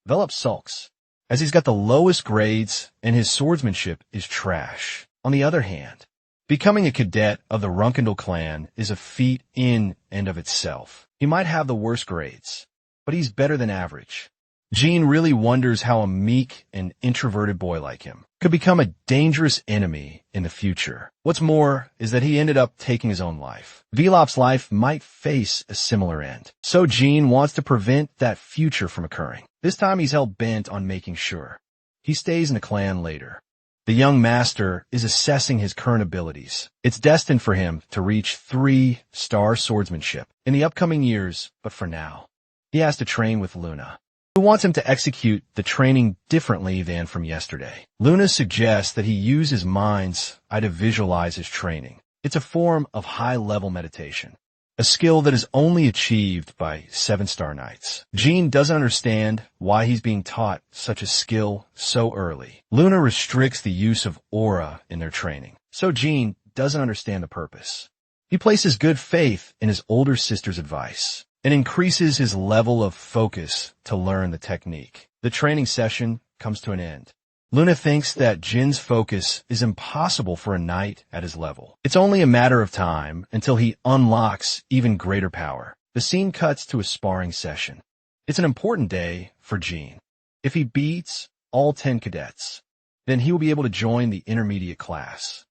Velup sulks, as he's got the lowest grades and his swordsmanship is trash. On the other hand, becoming a cadet of the Runcandle clan is a feat in and of itself. He might have the worst grades, but he's better than average. Jean really wonders how a meek and introverted boy like him could become a dangerous enemy in the future. What's more is that he ended up taking his own life. Velop's life might face a similar end, so Jean wants to prevent that future from occurring. This time he's hell-bent on making sure he stays in the clan later. The young master is assessing his current abilities. It's destined for him to reach 3-star swordsmanship in the upcoming years, but for now, he has to train with Luna, who wants him to execute the training differently than from yesterday. Luna suggests that he use his mind's eye to visualize his training. It's a form of high-level meditation, a skill that is only achieved by 7-star knights. Jean doesn't understand why he's being taught such a skill so early. Luna restricts the use of aura in their training, so Jean doesn't understand the purpose. He places good faith in his older sister's advice and increases his level of focus to learn the technique. The training session comes to an end. Luna thinks that Jin's focus is impossible for a knight at his level. It's only a matter of time until he unlocks even greater power. The scene cuts to a sparring session. It's an important day for Jean. If he beats all 10 cadets, then he will be able to join the intermediate class.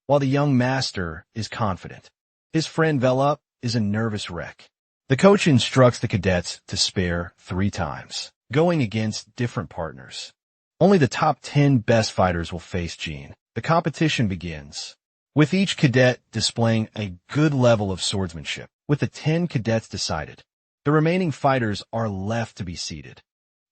while the young master is confident. His friend Velop is a nervous wreck. The coach instructs the cadets to spare 3 times, going against different partners. Only the top 10 best fighters will face Jean. The competition begins, with each cadet displaying a good level of swordsmanship. With the 10 cadets decided, the remaining fighters are left to be seated.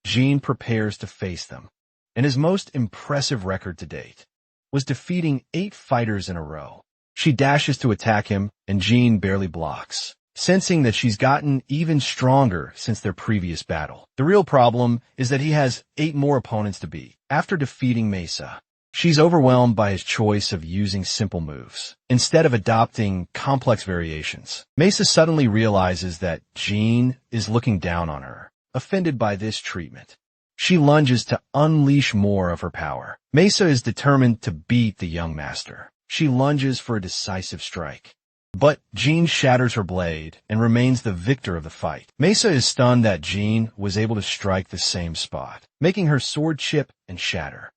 Jean prepares to face them, and his most impressive record to date was defeating 8 fighters in a row. She dashes to attack him, and Jean barely blocks, sensing that she's gotten even stronger since their previous battle. The real problem is that he has 8 more opponents to beat. After defeating Mesa, she's overwhelmed by his choice of using simple moves instead of adopting complex variations. Mesa suddenly realizes that Jean is looking down on her, offended by this treatment. She lunges to unleash more of her power. Mesa is determined to beat the young master. She lunges for a decisive strike, but Jean shatters her blade and remains the victor of the fight. Mesa is stunned that Jean was able to strike the same spot, making her sword chip and shatter.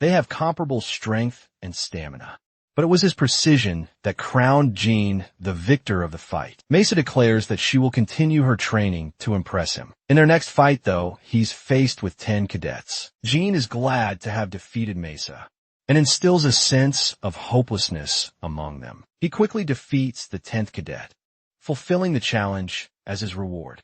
They have comparable strength and stamina, but it was his precision that crowned Jean the victor of the fight. Mesa declares that she will continue her training to impress him. In their next fight, though, he's faced with 10 cadets. Jean is glad to have defeated Mesa and instills a sense of hopelessness among them. He quickly defeats the 10th cadet, fulfilling the challenge as his reward.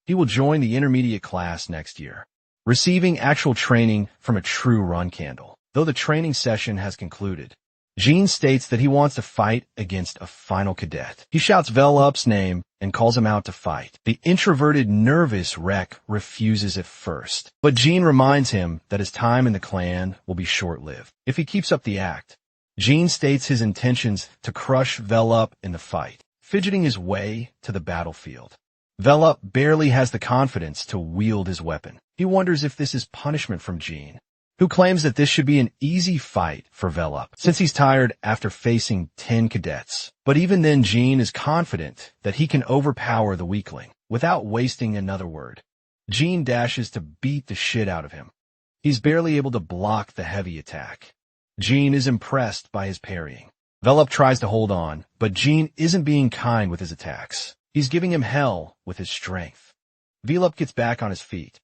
He will join the intermediate class next year, receiving actual training from a true run candle. Though the training session has concluded, Jean states that he wants to fight against a final cadet. He shouts Velop's name and calls him out to fight. The introverted, nervous wreck refuses at first, but Jean reminds him that his time in the clan will be short-lived if he keeps up the act. Jean states his intentions to crush Velop in the fight, fidgeting his way to the battlefield. Velop barely has the confidence to wield his weapon. He wonders if this is punishment from Jean, who claims that this should be an easy fight for Velop, since he's tired after facing 10 cadets. But even then, Jean is confident that he can overpower the weakling. Without wasting another word, Jean dashes to beat the shit out of him. He's barely able to block the heavy attack. Jean is impressed by his parrying. Velop tries to hold on, but Jean isn't being kind with his attacks. He's giving him hell with his strength. Velop gets back on his feet,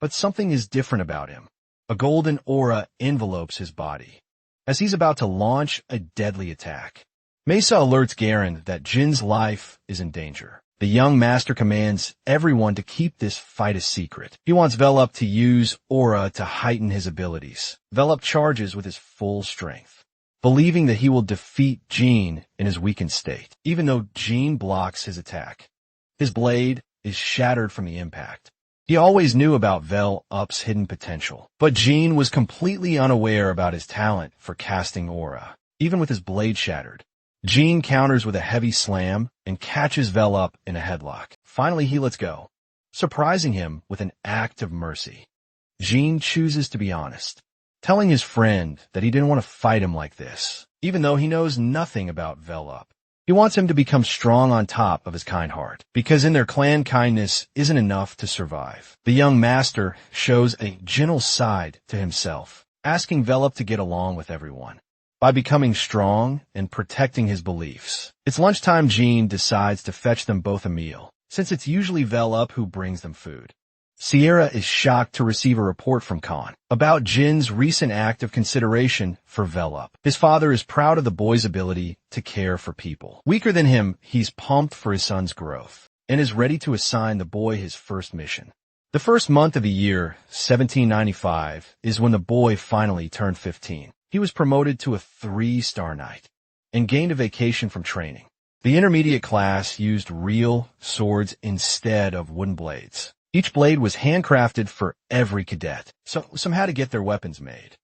but something is different about him. A golden aura envelopes his body as he's about to launch a deadly attack. Mesa alerts Garen that Jin's life is in danger. The young master commands everyone to keep this fight a secret. He wants Velop to use aura to heighten his abilities. Velop charges with his full strength, believing that he will defeat Jean in his weakened state. Even though Jean blocks his attack, his blade is shattered from the impact. He always knew about Velop's hidden potential, but Jean was completely unaware about his talent for casting aura. Even with his blade shattered, Jean counters with a heavy slam and catches Velop in a headlock. Finally, he lets go, surprising him with an act of mercy. Jean chooses to be honest, telling his friend that he didn't want to fight him like this, even though he knows nothing about Velop. He wants him to become strong on top of his kind heart, because in their clan, kindness isn't enough to survive. The young master shows a gentle side to himself, asking Velop to get along with everyone by becoming strong and protecting his beliefs. It's lunchtime. Jean decides to fetch them both a meal, since it's usually Velop who brings them food. Sierra is shocked to receive a report from Khan about Jin's recent act of consideration for Velop. His father is proud of the boy's ability to care for people. Weaker than him, he's pumped for his son's growth and is ready to assign the boy his first mission. The first month of the year, 1795, is when the boy finally turned 15. He was promoted to a 3-star knight and gained a vacation from training. The intermediate class used real swords instead of wooden blades. Each blade was handcrafted for every cadet, so some had to get their weapons made.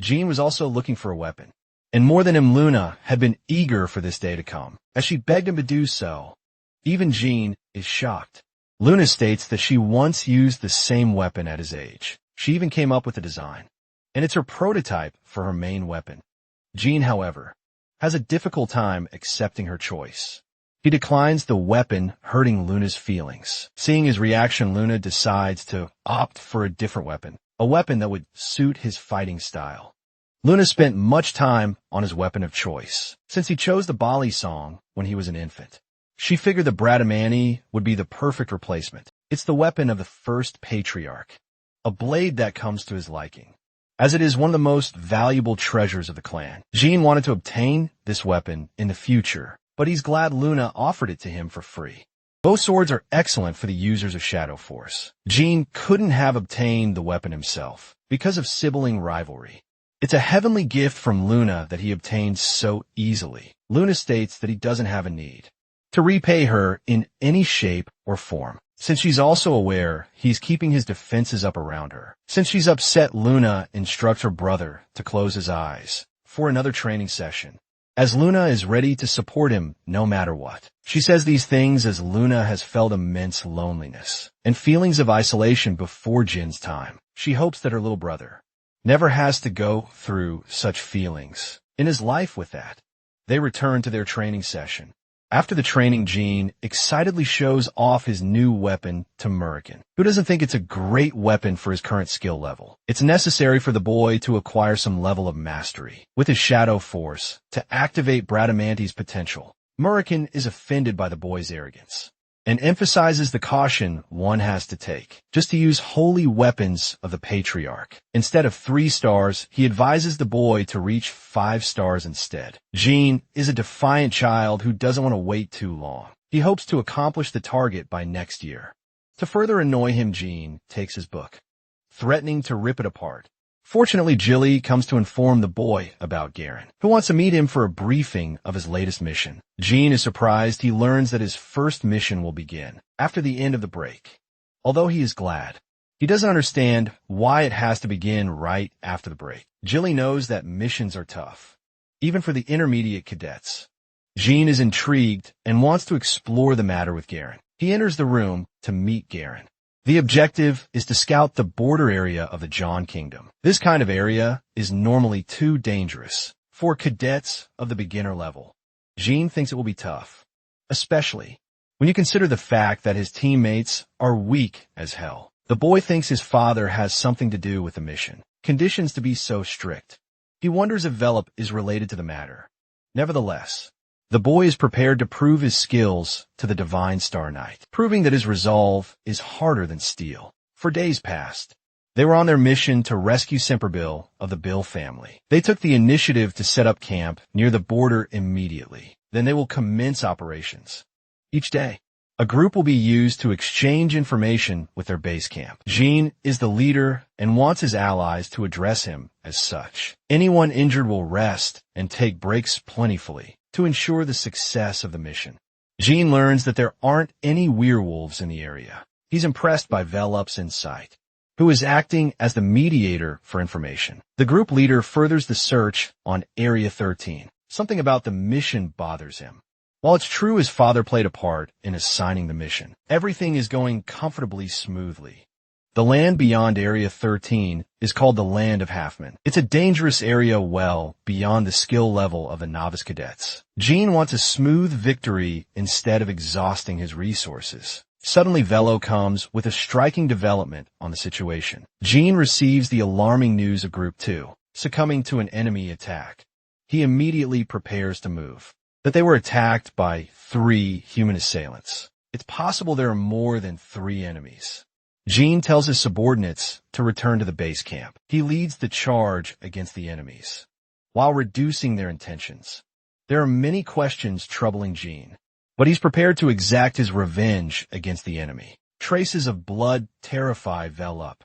Jean was also looking for a weapon, and more than him, Luna had been eager for this day to come. As she begged him to do so, even Jean is shocked. Luna states that she once used the same weapon at his age. She even came up with a design, and it's her prototype for her main weapon. Jean, however, has a difficult time accepting her choice. He declines the weapon, hurting Luna's feelings. Seeing his reaction, Luna decides to opt for a different weapon, a weapon that would suit his fighting style. Luna spent much time on his weapon of choice, since he chose the Bali song when he was an infant. She figured the Bradamani would be the perfect replacement. It's the weapon of the first patriarch, a blade that comes to his liking, as it is one of the most valuable treasures of the clan. Jean wanted to obtain this weapon in the future, but he's glad Luna offered it to him for free. Both swords are excellent for the users of Shadow Force. Jean couldn't have obtained the weapon himself because of sibling rivalry. It's a heavenly gift from Luna that he obtained so easily. Luna states that he doesn't have a need to repay her in any shape or form, since she's also aware he's keeping his defenses up around her. Since she's upset, Luna instructs her brother to close his eyes for another training session, as Luna is ready to support him no matter what. She says these things as Luna has felt immense loneliness and feelings of isolation before Jin's time. She hopes that her little brother never has to go through such feelings in his life with that. They return to their training session. After the training, Jean excitedly shows off his new weapon to Murican, who doesn't think it's a great weapon for his current skill level. It's necessary for the boy to acquire some level of mastery with his Shadow Force to activate Bradamanti's potential. Murican is offended by the boy's arrogance and emphasizes the caution one has to take just to use holy weapons of the Patriarch. Instead of 3 stars, he advises the boy to reach 5 stars instead. Jean is a defiant child who doesn't want to wait too long. He hopes to accomplish the target by next year. To further annoy him, Jean takes his book, threatening to rip it apart. Fortunately, Jilly comes to inform the boy about Garen, who wants to meet him for a briefing of his latest mission. Jean is surprised he learns that his first mission will begin after the end of the break. Although he is glad, he doesn't understand why it has to begin right after the break. Jilly knows that missions are tough, even for the intermediate cadets. Jean is intrigued and wants to explore the matter with Garen. He enters the room to meet Garen. The objective is to scout the border area of the John Kingdom. This kind of area is normally too dangerous for cadets of the beginner level. Jean thinks it will be tough, especially when you consider the fact that his teammates are weak as hell. The boy thinks his father has something to do with the mission, conditions to be so strict. He wonders if Velop is related to the matter. Nevertheless, the boy is prepared to prove his skills to the Divine Star Knight, proving that his resolve is harder than steel. For days past, they were on their mission to rescue Semperbill of the Bill family. They took the initiative to set up camp near the border immediately. Then they will commence operations. Each day, a group will be used to exchange information with their base camp. Jean is the leader and wants his allies to address him as such. Anyone injured will rest and take breaks plentifully to ensure the success of the mission. Jean learns that there aren't any werewolves in the area. He's impressed by Velop's insight, who is acting as the mediator for information. The group leader furthers the search on Area 13. Something about the mission bothers him. While it's true his father played a part in assigning the mission, everything is going comfortably smoothly. The land beyond Area 13 is called the Land of Halfman. It's a dangerous area well beyond the skill level of the novice cadets. Jean wants a smooth victory instead of exhausting his resources. Suddenly, Velo comes with a striking development on the situation. Jean receives the alarming news of Group 2 succumbing to an enemy attack. He immediately prepares to move. That they were attacked by 3 human assailants. It's possible there are more than 3 enemies. Jean tells his subordinates to return to the base camp. He leads the charge against the enemies, while reducing their intentions. There are many questions troubling Jean, but he's prepared to exact his revenge against the enemy. Traces of blood terrify Velop.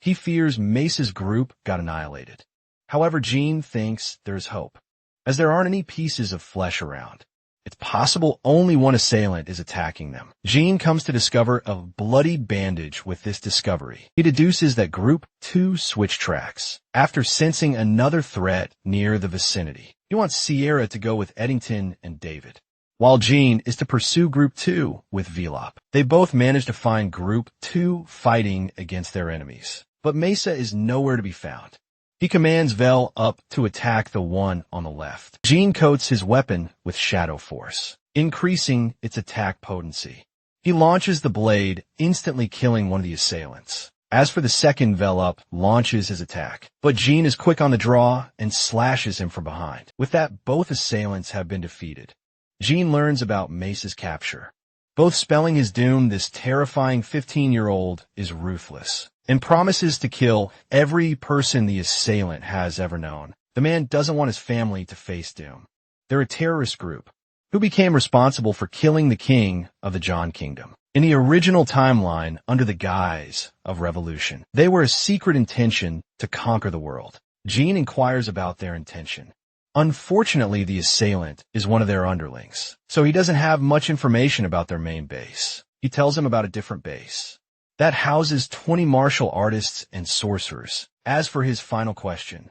He fears Mace's group got annihilated. However, Jean thinks there's hope, as there aren't any pieces of flesh around. It's possible only one assailant is attacking them. Jean comes to discover a bloody bandage with this discovery. He deduces that Group 2 switched tracks after sensing another threat near the vicinity. He wants Sierra to go with Eddington and David, while Jean is to pursue Group 2 with Velop. They both manage to find Group 2 fighting against their enemies, but Mesa is nowhere to be found. He commands Vel up to attack the one on the left. Jean coats his weapon with Shadow Force, increasing its attack potency. He launches the blade, instantly killing one of the assailants. As for the second, Velup launches his attack, but Jean is quick on the draw and slashes him from behind. With that, both assailants have been defeated. Jean learns about Mesa's capture. Both spelling his doom, this terrifying 15-year-old is ruthless and promises to kill every person the assailant has ever known. The man doesn't want his family to face doom. They're a terrorist group who became responsible for killing the king of the John Kingdom. In the original timeline, under the guise of revolution, they were a secret intention to conquer the world. Jean inquires about their intention. Unfortunately, the assailant is one of their underlings, so he doesn't have much information about their main base. He tells him about a different base that houses 20 martial artists and sorcerers. As for his final question,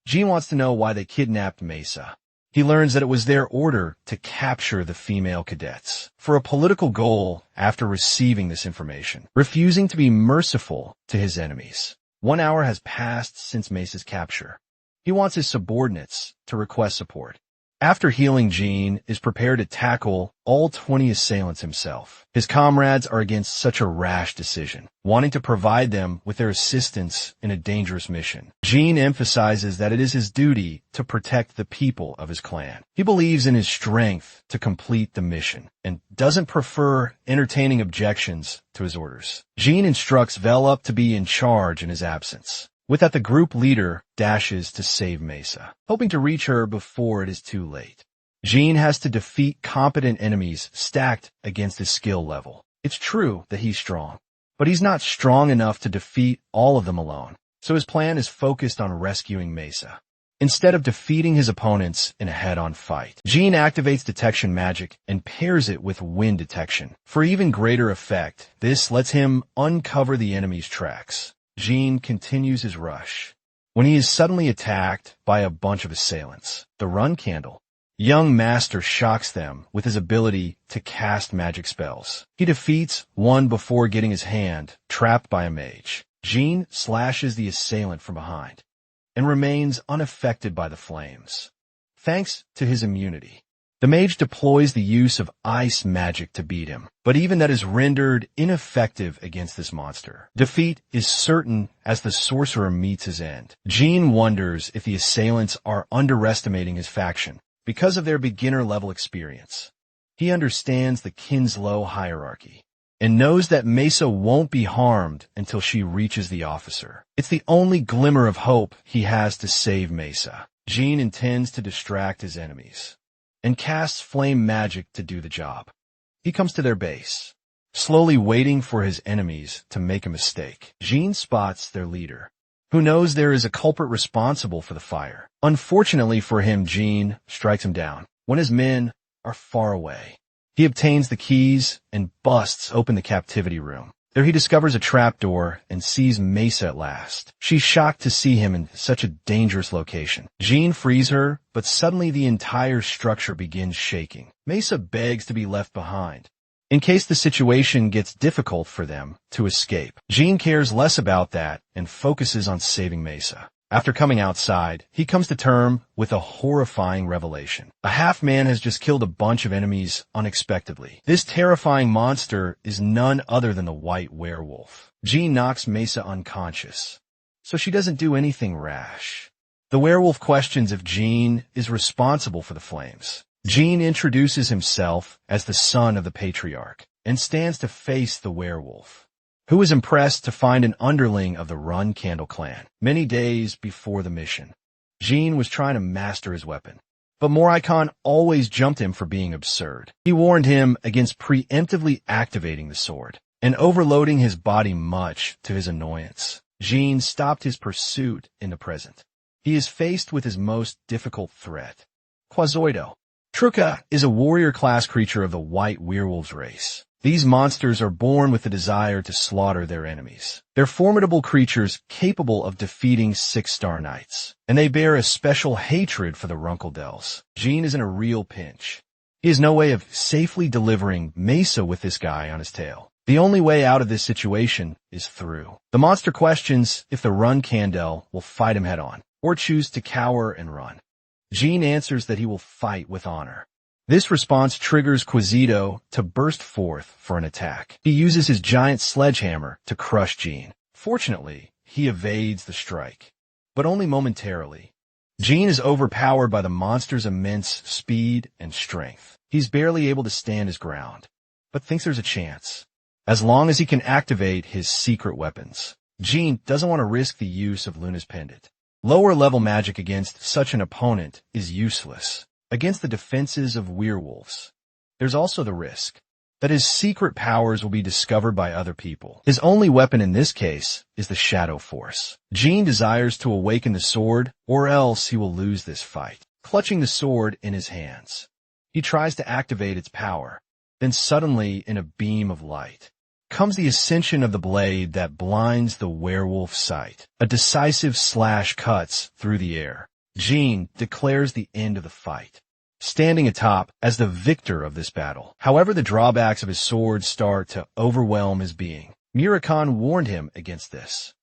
Jean wants to know why they kidnapped Mesa. He learns that it was their order to capture the female cadets for a political goal after receiving this information, refusing to be merciful to his enemies. 1 hour has passed since Mesa's capture. He wants his subordinates to request support. After healing, Jean is prepared to tackle all 20 assailants himself. His comrades are against such a rash decision, wanting to provide them with their assistance in a dangerous mission. Jean emphasizes that it is his duty to protect the people of his clan. He believes in his strength to complete the mission and doesn't prefer entertaining objections to his orders. Jean instructs Velup to be in charge in his absence. With that, the group leader dashes to save Mesa, hoping to reach her before it is too late. Jean has to defeat competent enemies stacked against his skill level. It's true that he's strong, but he's not strong enough to defeat all of them alone, so his plan is focused on rescuing Mesa. Instead of defeating his opponents in a head-on fight, Jean activates detection magic and pairs it with wind detection. For even greater effect, this lets him uncover the enemy's tracks. Jean continues his rush when he is suddenly attacked by a bunch of assailants. The run candle. Young Master shocks them with his ability to cast magic spells. He defeats one before getting his hand trapped by a mage. Jean slashes the assailant from behind and remains unaffected by the flames, thanks to his immunity. The mage deploys the use of ice magic to beat him, but even that is rendered ineffective against this monster. Defeat is certain as the sorcerer meets his end. Jean wonders if the assailants are underestimating his faction because of their beginner-level experience. He understands the Kinslow hierarchy and knows that Mesa won't be harmed until she reaches the officer. It's the only glimmer of hope he has to save Mesa. Jean intends to distract his enemies and casts flame magic to do the job. He comes to their base, slowly waiting for his enemies to make a mistake. Jean spots their leader, who knows there is a culprit responsible for the fire. Unfortunately for him, Jean strikes him down when his men are far away. He obtains the keys and busts open the captivity room. There he discovers a trapdoor and sees Mesa at last. She's shocked to see him in such a dangerous location. Jean frees her, but suddenly the entire structure begins shaking. Mesa begs to be left behind, in case the situation gets difficult for them to escape. Jean cares less about that and focuses on saving Mesa. After coming outside, he comes to terms with a horrifying revelation. A half-man has just killed a bunch of enemies unexpectedly. This terrifying monster is none other than the white werewolf. Jean knocks Mesa unconscious, so she doesn't do anything rash. The werewolf questions if Jean is responsible for the flames. Jean introduces himself as the son of the patriarch and stands to face the werewolf, who was impressed to find an underling of the Run Candle clan. Many days before the mission, Jean was trying to master his weapon, but Moricon always jumped him for being absurd. He warned him against preemptively activating the sword and overloading his body, much to his annoyance. Jean stopped his pursuit in the present. He is faced with his most difficult threat, Quazoido. Truca is a warrior-class creature of the white werewolves race. These monsters are born with the desire to slaughter their enemies. They're formidable creatures capable of defeating 6-star knights, and they bear a special hatred for the Runkeldels. Jean is in a real pinch. He has no way of safely delivering Mesa with this guy on his tail. The only way out of this situation is through. The monster questions if the Run Candle will fight him head-on, or choose to cower and run. Jean answers that he will fight with honor. This response triggers Quazido to burst forth for an attack. He uses his giant sledgehammer to crush Jean, Fortunately, he evades the strike, but only momentarily. Jin is overpowered by the monster's immense speed and strength. He's barely able to stand his ground, but thinks there's a chance, as long as he can activate his secret weapons. Jin doesn't want to risk the use of Luna's pendant. Lower-level magic against such an opponent is useless. Against the defenses of werewolves, there's also the risk that his secret powers will be discovered by other people. His only weapon in this case is the Shadow Force. Jin desires to awaken the sword, or else he will lose this fight. Clutching the sword in his hands, he tries to activate its power. Then suddenly, in a beam of light, comes the ascension of the blade that blinds the werewolf's sight. A decisive slash cuts through the air. Jin declares the end of the fight, standing atop as the victor of this battle. However, the drawbacks of his sword start to overwhelm his being. Murakon warned him against this.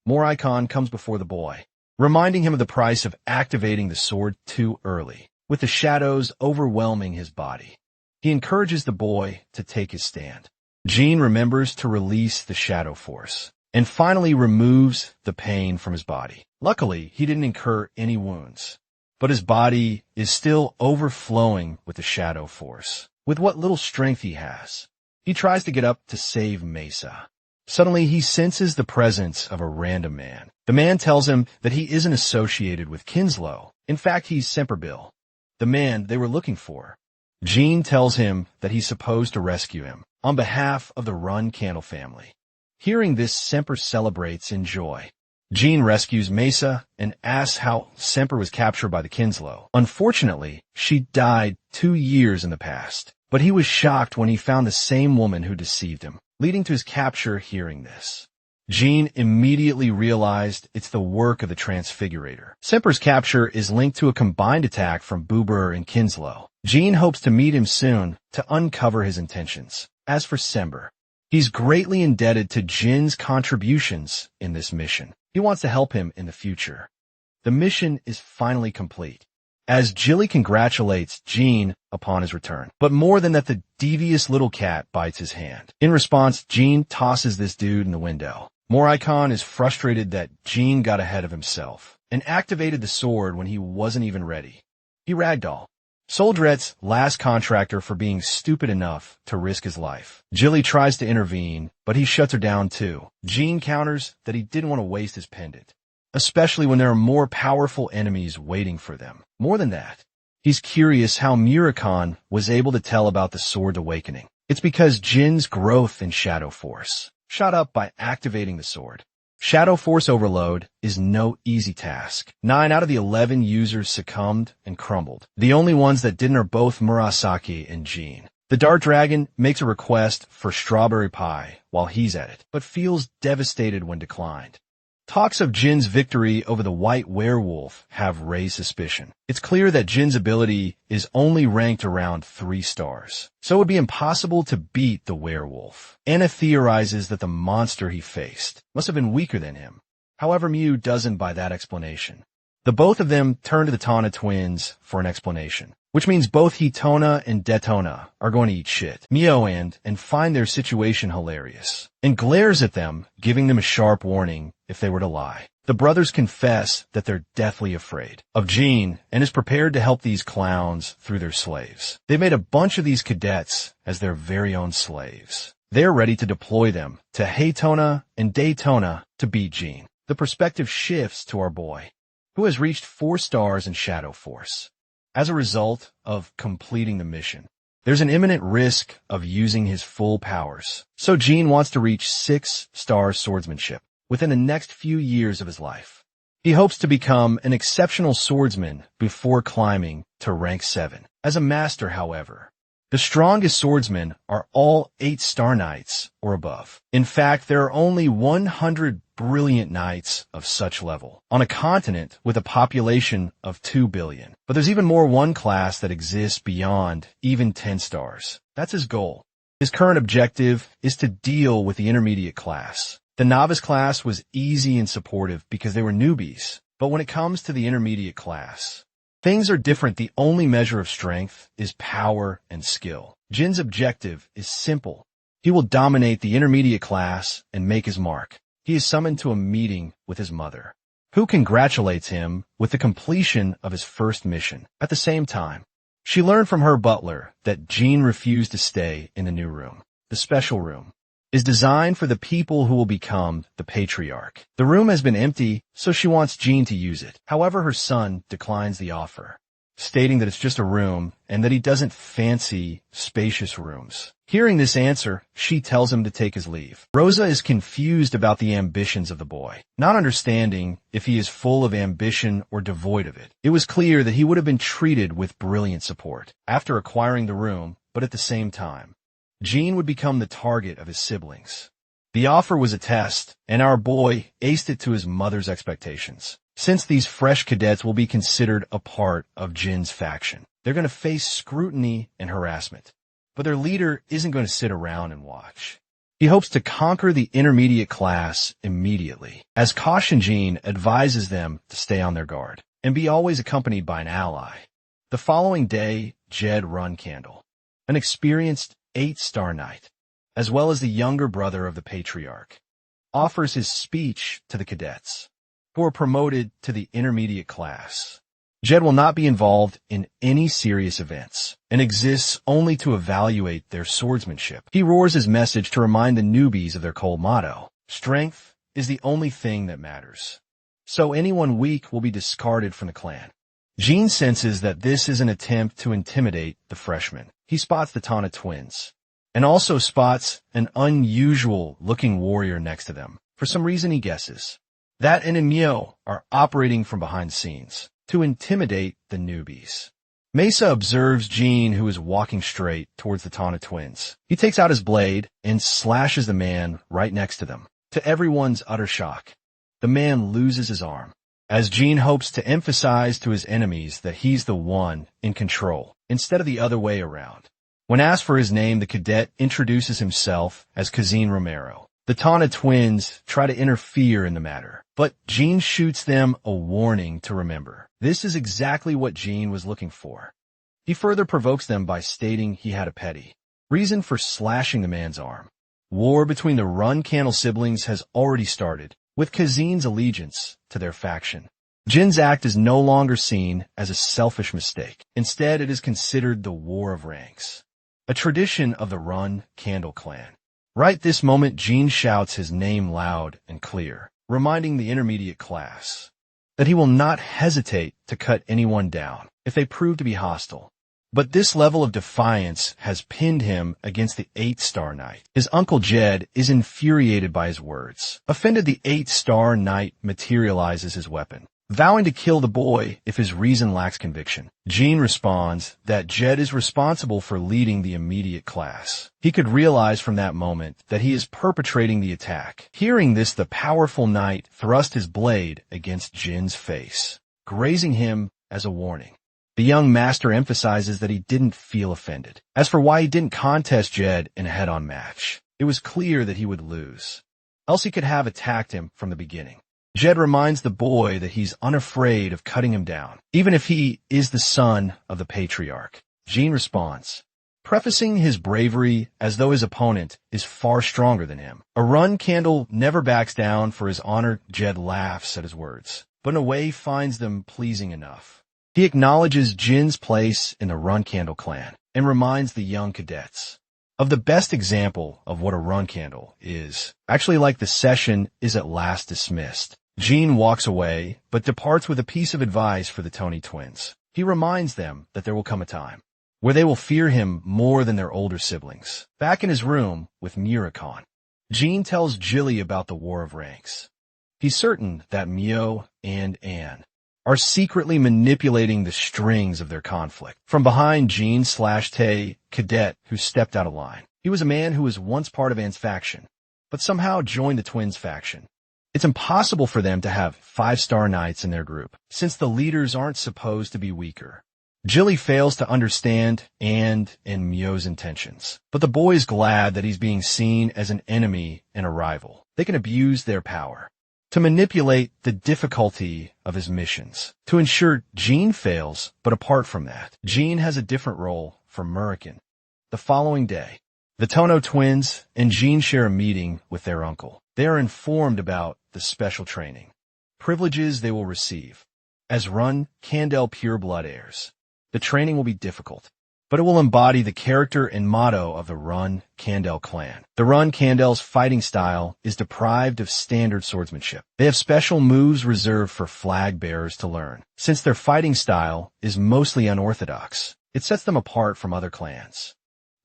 Morikon comes before the boy, reminding him of the price of activating the sword too early, with the shadows overwhelming his body. He encourages the boy to take his stand. Jin remembers to release the Shadow Force, and finally removes the pain from his body. Luckily, he didn't incur any wounds, but his body is still overflowing with the Shadow Force. With what little strength he has, he tries to get up to save Mesa. Suddenly, he senses the presence of a random man. The man tells him that he isn't associated with Kinslow. In fact, he's Semperbill, the man they were looking for. Jin tells him that he's supposed to rescue him on behalf of the Run Candle family. Hearing this, Semper celebrates in joy. Jin rescues Mesa and asks how Semper was captured by the Kinslow. Unfortunately, she died 2 years in the past, but he was shocked when he found the same woman who deceived him, leading to his capture. Hearing this, Jin immediately realized it's the work of the Transfigurator. Semper's capture is linked to a combined attack from Boober and Kinslow. Jin hopes to meet him soon to uncover his intentions. As for Semper, he's greatly indebted to Jin's contributions in this mission. He wants to help him in the future. The mission is finally complete, as Jilly congratulates Jin upon his return. But more than that, the devious little cat bites his hand. In response, Jin tosses this dude in the window. Morikon is frustrated that Jin got ahead of himself and activated the sword when he wasn't even ready. He ragdoll. Soldret's last contractor for being stupid enough to risk his life. Jilly tries to intervene, but he shuts her down too. Jin counters that he didn't want to waste his pendant, especially when there are more powerful enemies waiting for them. More than that, he's curious how Murakon was able to tell about the sword awakening. It's because Jin's growth in Shadow Force shot up by activating the sword. Shadow Force overload is no easy task. 9 out of the 11 users succumbed and crumbled. The only ones that didn't are both Murasaki and Jin. The Dart Dragon makes a request for strawberry pie while he's at it, but feels devastated when declined. Talks of Jin's victory over the White Werewolf have raised suspicion. It's clear that Jin's ability is only ranked around 3 stars, so it would be impossible to beat the werewolf. Anna theorizes that the monster he faced must have been weaker than him. However, Mew doesn't buy that explanation. The both of them turn to the Tana twins for an explanation, which means both Hitona and Detona are going to eat shit. Mio and find their situation hilarious, and glares at them, giving them a sharp warning if they were to lie. The brothers confess that they're deathly afraid of Jin and is prepared to help these clowns through their slaves. They made a bunch of these cadets as their very own slaves. They're ready to deploy them to Haytona and Daytona to beat Jin. The perspective shifts to our boy, who has reached 4 stars in Shadow Force. As a result of completing the mission, there's an imminent risk of using his full powers. So Jin wants to reach 6-star swordsmanship within the next few years of his life. He hopes to become an exceptional swordsman before climbing to rank 7. As a master, however, the strongest swordsmen are all 8-star knights or above. In fact, there are only 100 brilliant knights of such level on a continent with a population of 2 billion. But there's even more one class that exists beyond even 10 stars. That's his goal. His current objective is to deal with the intermediate class. The novice class was easy and supportive because they were newbies. But when it comes to the intermediate class, things are different. The only measure of strength is power and skill. Jin's objective is simple. He will dominate the intermediate class and make his mark. he is summoned to a meeting with his mother, who congratulates him with the completion of his first mission. At the same time, she learned from her butler that Jean refused to stay in the new room. The special room is designed for the people who will become the patriarch. The room has been empty, so she wants Jean to use it. However, her son declines the offer, stating that it's just a room and that he doesn't fancy spacious rooms. Hearing this answer, she tells him to take his leave. Rosa is confused about the ambitions of the boy, not understanding if he is full of ambition or devoid of it. It was clear that he would have been treated with brilliant support after acquiring the room, but at the same time, Jean would become the target of his siblings. The offer was a test, and our boy aced it to his mother's expectations. Since these fresh cadets will be considered a part of Jin's faction, they're going to face scrutiny and harassment. But their leader isn't going to sit around and watch. He hopes to conquer the intermediate class immediately, as Caution Jean advises them to stay on their guard and be always accompanied by an ally. The following day, Jed Runcandle, an experienced 8-star knight, as well as the younger brother of the patriarch, offers his speech to the cadets, who are promoted to the intermediate class. Jed will not be involved in any serious events and exists only to evaluate their swordsmanship. He roars his message to remind the newbies of their cold motto: strength is the only thing that matters. So anyone weak will be discarded from the clan. Jean senses that this is an attempt to intimidate the freshmen. He spots the Tana twins and also spots an unusual-looking warrior next to them. For some reason, he guesses that En and Myo are operating from behind the scenes to intimidate the newbies. Mesa observes Jean, who is walking straight towards the Tana twins. He takes out his blade and slashes the man right next to them. To everyone's utter shock, the man loses his arm, as Jean hopes to emphasize to his enemies that he's the one in control, instead of the other way around. When asked for his name, the cadet introduces himself as Kazin Romero. The Tana twins try to interfere in the matter, but Jean shoots them a warning to remember. This is exactly what Jean was looking for. He further provokes them by stating he had a petty reason for slashing the man's arm. War between the Runcandle siblings has already started, with Kazin's allegiance to their faction. Jin's act is no longer seen as a selfish mistake. Instead, it is considered the war of ranks, a tradition of the Runcandle clan. Right this moment, Jean shouts his name loud and clear, reminding the intermediate class that he will not hesitate to cut anyone down if they prove to be hostile. But this level of defiance has pinned him against the 8-star knight. His uncle Jed is infuriated by his words. Offended, the 8-star knight materializes his weapon, vowing to kill the boy if his reason lacks conviction. Jean responds that Jed is responsible for leading the immediate class. He could realize from that moment that he is perpetrating the attack. Hearing this, the powerful knight thrust his blade against Jin's face, grazing him as a warning. The young master emphasizes that he didn't feel offended. As for why he didn't contest Jed in a head-on match, it was clear that he would lose, else he could have attacked him from the beginning. Jed reminds the boy that he's unafraid of cutting him down, even if he is the son of the patriarch. Jean responds, prefacing his bravery as though his opponent is far stronger than him. A Runcandle never backs down for his honor. Jed laughs at his words, but in a way finds them pleasing enough. He acknowledges Jin's place in the Runcandle clan and reminds the young cadets of the best example of what a Runcandle is. Actually, like the session is at last dismissed. Jean walks away, but departs with a piece of advice for the Tony twins. He reminds them that there will come a time where they will fear him more than their older siblings. Back in his room with Murakan, Jean tells Jilly about the war of ranks. He's certain that Mio and Anne are secretly manipulating the strings of their conflict. From behind, Jean/Tay, cadet who stepped out of line. He was a man who was once part of Anne's faction, but somehow joined the twins' faction. It's impossible for them to have 5-star knights in their group, since the leaders aren't supposed to be weaker. Jilly fails to understand Anne and Mio's intentions, but the boy is glad that he's being seen as an enemy and a rival. They can abuse their power to manipulate the difficulty of his missions, to ensure Jean fails, but apart from that, Jean has a different role for Murakan. The following day, the Tono twins and Jean share a meeting with their uncle. They are informed about the special training, privileges they will receive. As Run Kandel pureblood heirs, the training will be difficult, but it will embody the character and motto of the Run Kandel clan. The Run Kandel's fighting style is deprived of standard swordsmanship. They have special moves reserved for flag bearers to learn. Since their fighting style is mostly unorthodox, it sets them apart from other clans.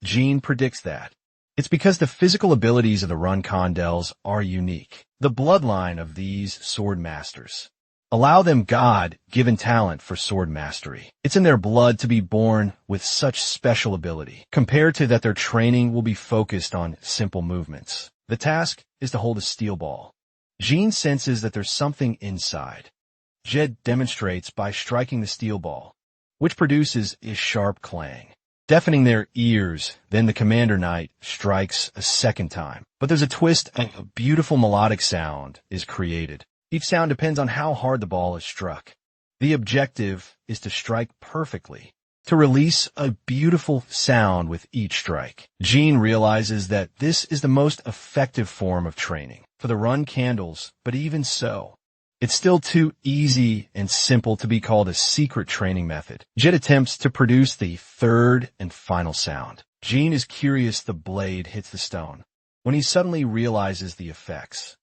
Jean predicts that it's because the physical abilities of the Run Kandels are unique. The bloodline of these sword masters allow them God-given talent for sword mastery. It's in their blood to be born with such special ability, compared to that their training will be focused on simple movements. The task is to hold a steel ball. Jean senses that there's something inside. Jed demonstrates by striking the steel ball, which produces a sharp clang, deafening their ears. Then the commander knight strikes a second time. But there's a twist, and a beautiful melodic sound is created. Each sound depends on how hard the ball is struck. The objective is to strike perfectly, to release a beautiful sound with each strike. Jean realizes that this is the most effective form of training for the Run Kandels, but even so, it's still too easy and simple to be called a secret training method. Jed attempts to produce the third and final sound. Jean is curious the blade hits the stone, when he suddenly realizes the effects.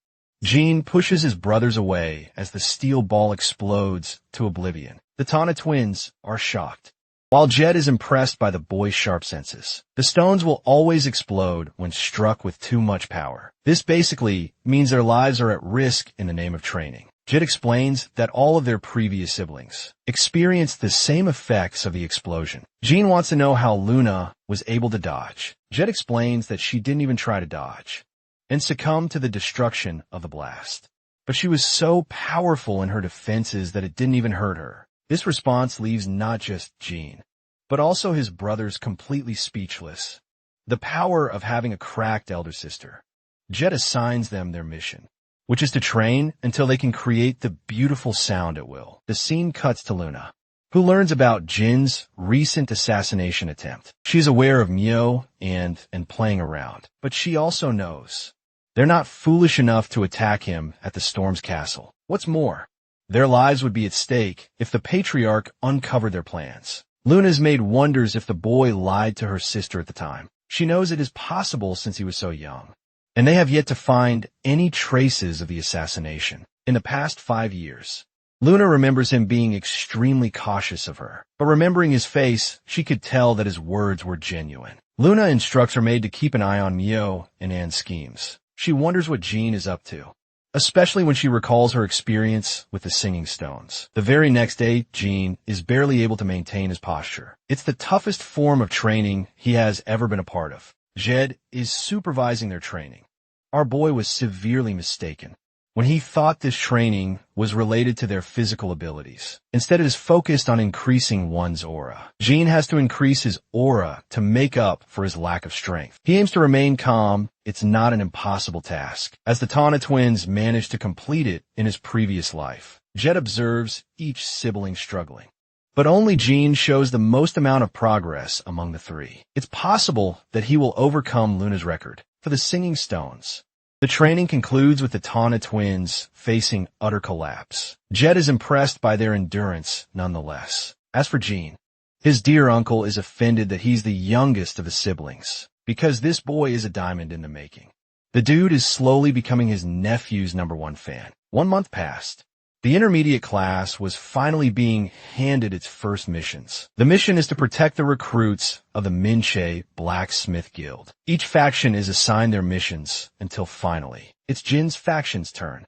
Jean pushes his brothers away as the steel ball explodes to oblivion. The Tana twins are shocked, while Jed is impressed by the boy's sharp senses. The stones will always explode when struck with too much power. This basically means their lives are at risk in the name of training. Jed explains that all of their previous siblings experienced the same effects of the explosion. Jean wants to know how Luna was able to dodge. Jed explains that she didn't even try to dodge and succumb to the destruction of the blast. But she was so powerful in her defenses that it didn't even hurt her. This response leaves not just Jean, but also his brothers completely speechless. The power of having a cracked elder sister. Jed assigns them their mission, which is to train until they can create the beautiful sound at will. The scene cuts to Luna, who learns about Jin's recent assassination attempt. She's aware of Mio and playing around, but she also knows they're not foolish enough to attack him at the Storm's castle. What's more, their lives would be at stake if the Patriarch uncovered their plans. Luna's made wonders if the boy lied to her sister at the time. She knows it is possible since he was so young, and they have yet to find any traces of the assassination. In the past 5 years, Luna remembers him being extremely cautious of her, but remembering his face, she could tell that his words were genuine. Luna instructs her maid to keep an eye on Mio and Anne's schemes. She wonders what Jean is up to, especially when she recalls her experience with the singing stones. The very next day, Jean is barely able to maintain his posture. It's the toughest form of training he has ever been a part of. Jed is supervising their training. Our boy was severely mistaken when he thought this training was related to their physical abilities. Instead, it is focused on increasing one's aura. Jean has to increase his aura to make up for his lack of strength. He aims to remain calm. It's not an impossible task, as the Tana twins managed to complete it in his previous life. Jed observes each sibling struggling, but only Jean shows the most amount of progress among the three. It's possible that he will overcome Luna's record for the singing stones. The training concludes with the Tana twins facing utter collapse. Jed is impressed by their endurance nonetheless. As for Jean, his dear uncle is offended that he's the youngest of the siblings, because this boy is a diamond in the making. The dude is slowly becoming his nephew's #1 fan. 1 month passed. The intermediate class was finally being handed its first missions. The mission is to protect the recruits of the Minche Blacksmith Guild. Each faction is assigned their missions until finally, it's Jin's faction's turn.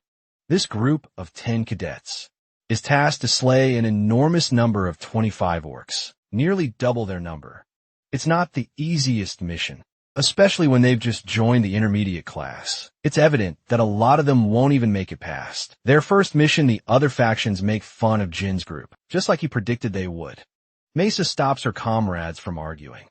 This group of 10 cadets is tasked to slay an enormous number of 25 orcs, nearly double their number. It's not the easiest mission, especially when they've just joined the intermediate class. It's evident that a lot of them won't even make it past. Their first mission, the other factions make fun of Jin's group, just like he predicted they would. Mesa stops her comrades from arguing,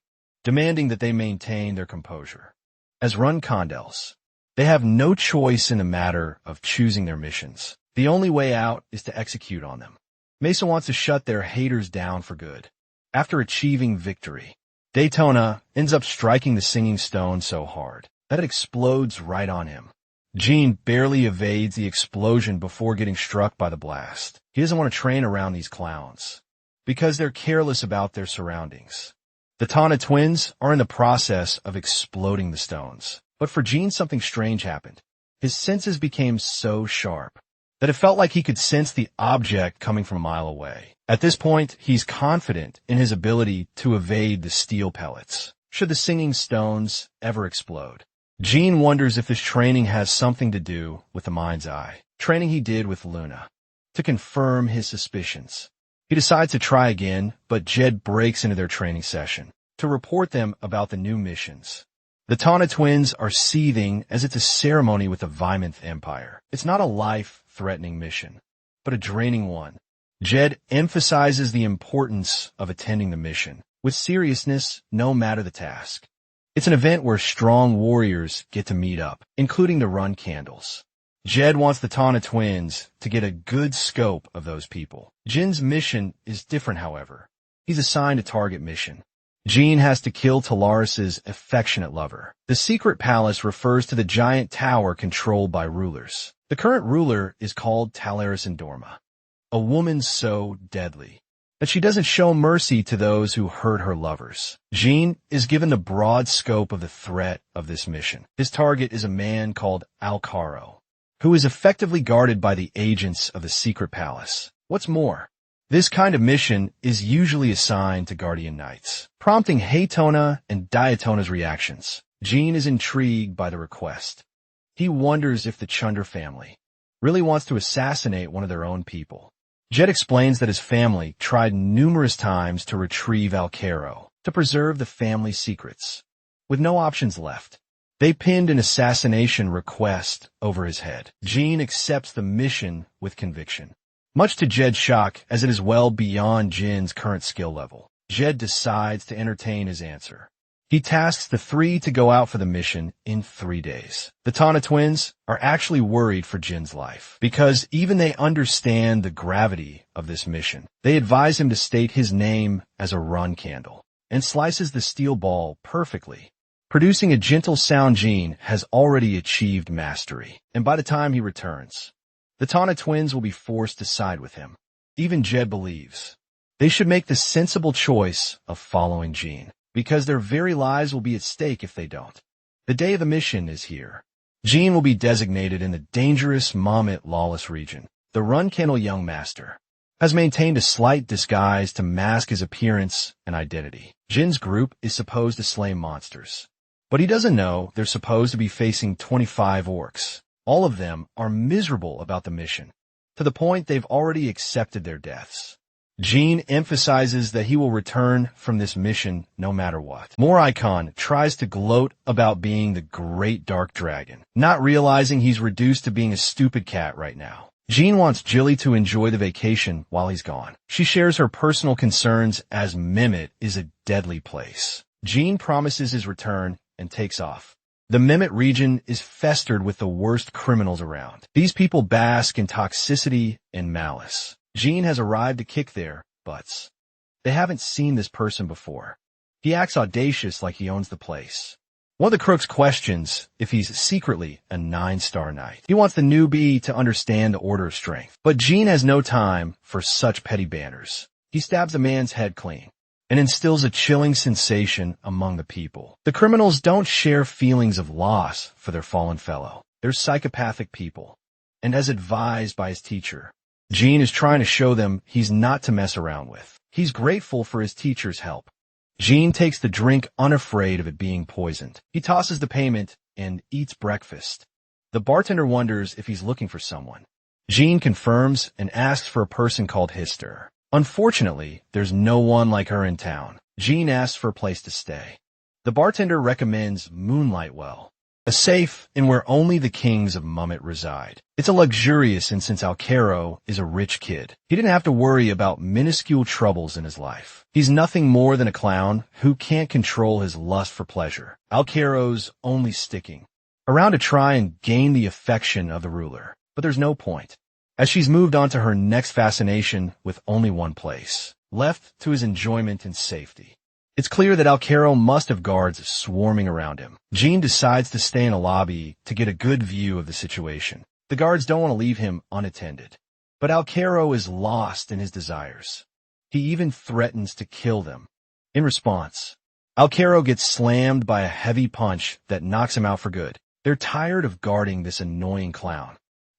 demanding that they maintain their composure. As Run Kandels, they have no choice in the matter of choosing their missions. The only way out is to execute on them. Mesa wants to shut their haters down for good. After achieving victory, Daytona ends up striking the singing stone so hard that it explodes right on him. Jean barely evades the explosion before getting struck by the blast. He doesn't want to train around these clowns because they're careless about their surroundings. The Tana twins are in the process of exploding the stones. But for Jean, something strange happened. His senses became so sharp that it felt like he could sense the object coming from a mile away. At this point, he's confident in his ability to evade the steel pellets should the singing stones ever explode. Jean wonders if this training has something to do with the mind's eye, training he did with Luna, to confirm his suspicions. He decides to try again, but Jed breaks into their training session to report them about the new missions. The Tana twins are seething as it's a ceremony with the Vymonth Empire. It's not a life-threatening mission, but a draining one. Jed emphasizes the importance of attending the mission with seriousness, no matter the task. It's an event where strong warriors get to meet up, including the Run Candles. Jed wants the Tana twins to get a good scope of those people. Jin's mission is different, however. He's assigned a target mission. Jean has to kill Talaris's affectionate lover. The secret palace refers to the giant tower controlled by rulers. The current ruler is called Talaris Endorma, a woman so deadly that she doesn't show mercy to those who hurt her lovers. Jean is given the broad scope of the threat of this mission. His target is a man called Alcaro, who is effectively guarded by the agents of the secret palace. What's more, this kind of mission is usually assigned to Guardian Knights, prompting Haytona and Diatona's reactions. Jean is intrigued by the request. He wonders if the Chunder family really wants to assassinate one of their own people. Jed explains that his family tried numerous times to retrieve Alcaro to preserve the family's secrets. With no options left, they pinned an assassination request over his head. Jean accepts the mission with conviction, much to Jed's shock, as it is well beyond Jin's current skill level. Jed decides to entertain his answer. He tasks the three to go out for the mission in 3 days. The Tana twins are actually worried for Jin's life, because even they understand the gravity of this mission. They advise him to state his name as a run candle, and slices the steel ball perfectly. Producing a gentle sound, Jean has already achieved mastery, and by the time he returns, the Tana twins will be forced to side with him. Even Jed believes they should make the sensible choice of following Jean, because their very lives will be at stake if they don't. The day of the mission is here. Jean will be designated in the dangerous Mammoth lawless region. The Run Candle young master has maintained a slight disguise to mask his appearance and identity. Jin's group is supposed to slay monsters, but he doesn't know they're supposed to be facing 25 orcs. All of them are miserable about the mission, to the point they've already accepted their deaths. Jean emphasizes that he will return from this mission no matter what. Moricon tries to gloat about being the great dark dragon, not realizing he's reduced to being a stupid cat right now. Jean wants Jilly to enjoy the vacation while he's gone. She shares her personal concerns as Mimit is a deadly place. Jean promises his return and takes off. The Mimit region is festered with the worst criminals around. These people bask in toxicity and malice. Jean has arrived to kick their butts. They haven't seen this person before. He acts audacious like he owns the place. One of the crooks questions if he's secretly a 9-star knight. He wants the newbie to understand the order of strength. But Jean has no time for such petty banners. He stabs the man's head clean and instills a chilling sensation among the people. The criminals don't share feelings of loss for their fallen fellow. They're psychopathic people, and as advised by his teacher, Jean is trying to show them he's not to mess around with. He's grateful for his teacher's help. Jean takes the drink unafraid of it being poisoned. He tosses the payment and eats breakfast. The bartender wonders if he's looking for someone. Jean confirms and asks for a person called Hister. Unfortunately, there's no one like her in town. Jean asks for a place to stay. The bartender recommends Moonlight Well, a safe inn where only the kings of Mummet reside. It's a luxurious inn since Alcaro is a rich kid. He didn't have to worry about minuscule troubles in his life. He's nothing more than a clown who can't control his lust for pleasure. Alcaro's only sticking around to try and gain the affection of the ruler. But there's no point, as she's moved on to her next fascination with only one place left to his enjoyment and safety. It's clear that Alcaro must have guards swarming around him. Jean decides to stay in a lobby to get a good view of the situation. The guards don't want to leave him unattended. But Alcaro is lost in his desires. He even threatens to kill them. In response, Alcaro gets slammed by a heavy punch that knocks him out for good. They're tired of guarding this annoying clown,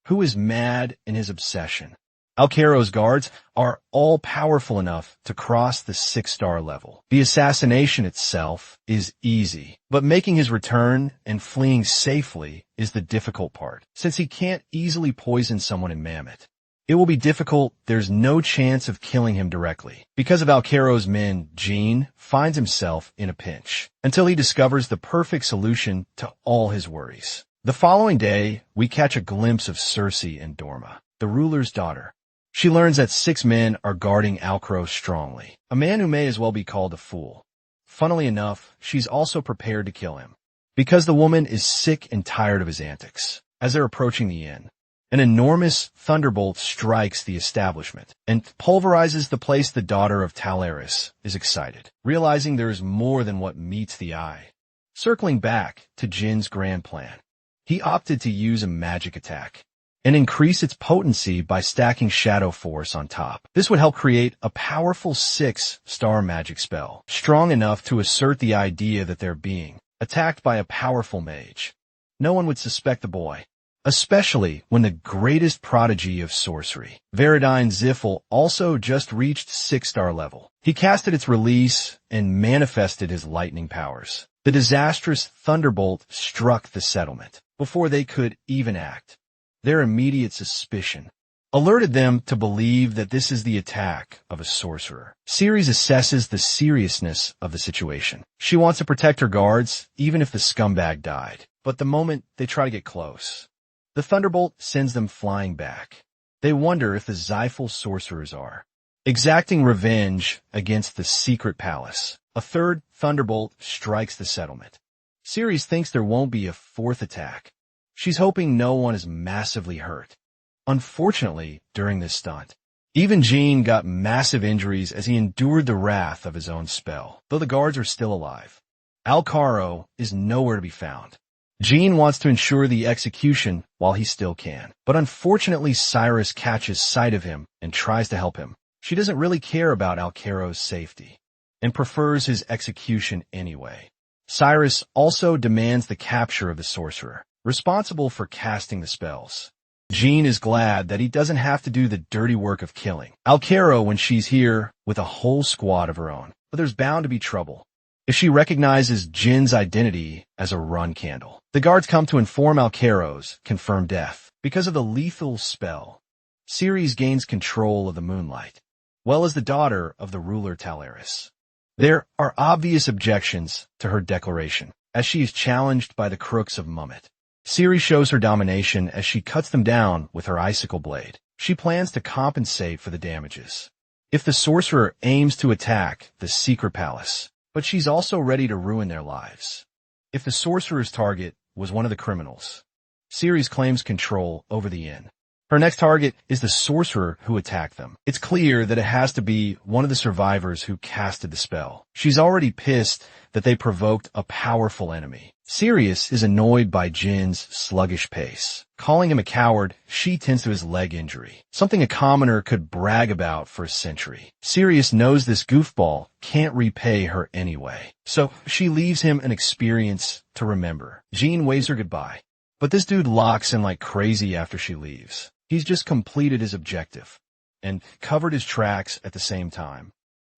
who is mad in his obsession. Alcaro's guards are all powerful enough to cross the 6-star level. The assassination itself is easy, but making his return and fleeing safely is the difficult part, since he can't easily poison someone in Mammoth. It will be difficult. There's no chance of killing him directly. Because of Alcaro's men, Jean finds himself in a pinch until he discovers the perfect solution to all his worries. The following day, we catch a glimpse of Circe and Dorma, the ruler's daughter. She learns that 6 men are guarding Alcaro strongly, a man who may as well be called a fool. Funnily enough, she's also prepared to kill him, because the woman is sick and tired of his antics. As they're approaching the inn, an enormous thunderbolt strikes the establishment and pulverizes the place. The daughter of Talaris is excited, realizing there is more than what meets the eye. Circling back to Jin's grand plan, he opted to use a magic attack and increase its potency by stacking Shadow Force on top. This would help create a powerful 6-star magic spell, strong enough to assert the idea that they're being attacked by a powerful mage. No one would suspect the boy, especially when the greatest prodigy of sorcery, Veridine Ziffel, also just reached 6-star level. He casted its release and manifested his lightning powers. The disastrous thunderbolt struck the settlement before they could even act. Their immediate suspicion alerted them to believe that this is the attack of a sorcerer. Ceres assesses the seriousness of the situation. She wants to protect her guards, even if the scumbag died. But the moment they try to get close, the thunderbolt sends them flying back. They wonder if the Zyphal sorcerers are exacting revenge against the secret palace. A third thunderbolt strikes the settlement. Ceres thinks there won't be a 4th attack. She's hoping no one is massively hurt. Unfortunately, during this stunt, even Jean got massive injuries as he endured the wrath of his own spell, though the guards are still alive. Alcaro is nowhere to be found. Jean wants to ensure the execution while he still can, but unfortunately Cyrus catches sight of him and tries to help him. She doesn't really care about Alcaro's safety and prefers his execution anyway. Cyrus also demands the capture of the sorcerer, responsible for casting the spells. Jean is glad that he doesn't have to do the dirty work of killing Alcaro when she's here with a whole squad of her own, but there's bound to be trouble if she recognizes Jin's identity as a run candle. The guards come to inform Alcaro's confirmed death. Because of the lethal spell, Ceres gains control of the moonlight, well as the daughter of the ruler Talaris. There are obvious objections to her declaration, as she is challenged by the crooks of Mummet. Ceres shows her domination as she cuts them down with her icicle blade. She plans to compensate for the damages if the sorcerer aims to attack the secret palace, but she's also ready to ruin their lives if the sorcerer's target was one of the criminals. Ceres claims control over the inn. Her next target is the sorcerer who attacked them. It's clear that it has to be one of the survivors who casted the spell. She's already pissed that they provoked a powerful enemy. Ceres is annoyed by Jin's sluggish pace. Calling him a coward, she tends to his leg injury, something a commoner could brag about for a century. Ceres knows this goofball can't repay her anyway, so she leaves him an experience to remember. Jean waves her goodbye, but this dude locks in like crazy after she leaves. He's just completed his objective and covered his tracks at the same time.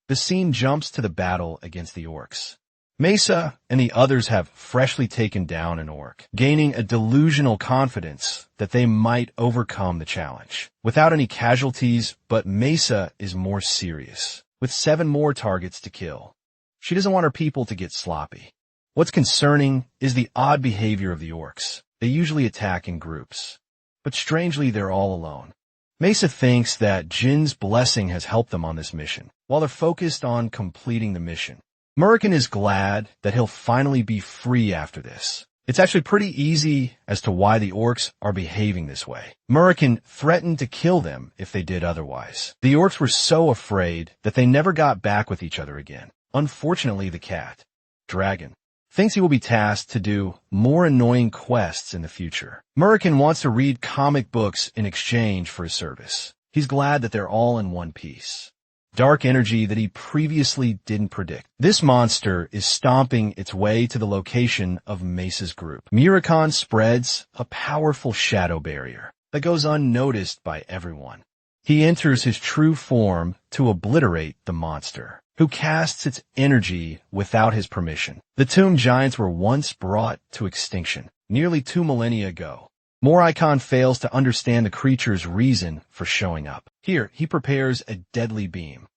The scene jumps to the battle against the orcs. Mesa and the others have freshly taken down an orc, gaining a delusional confidence that they might overcome the challenge without any casualties, but Mesa is more serious, with 7 more targets to kill. She doesn't want her people to get sloppy. What's concerning is the odd behavior of the orcs. They usually attack in groups, but strangely they're all alone. Mesa thinks that Jin's blessing has helped them on this mission, while they're focused on completing the mission. Murican is glad that he'll finally be free after this. It's actually pretty easy as to why the orcs are behaving this way. Murican threatened to kill them if they did otherwise. The orcs were so afraid that they never got back with each other again. Unfortunately, the cat, Dragon, thinks he will be tasked to do more annoying quests in the future. Murican wants to read comic books in exchange for his service. He's glad that they're all in one piece. Dark energy that he previously didn't predict. This monster is stomping its way to the location of Mesa's group. Murican spreads a powerful shadow barrier that goes unnoticed by everyone. He enters his true form to obliterate the monster, who casts its energy without his permission. The tomb giants were once brought to extinction, nearly 2 millennia ago. Moricon fails to understand the creature's reason for showing up. Here, he prepares a deadly beam.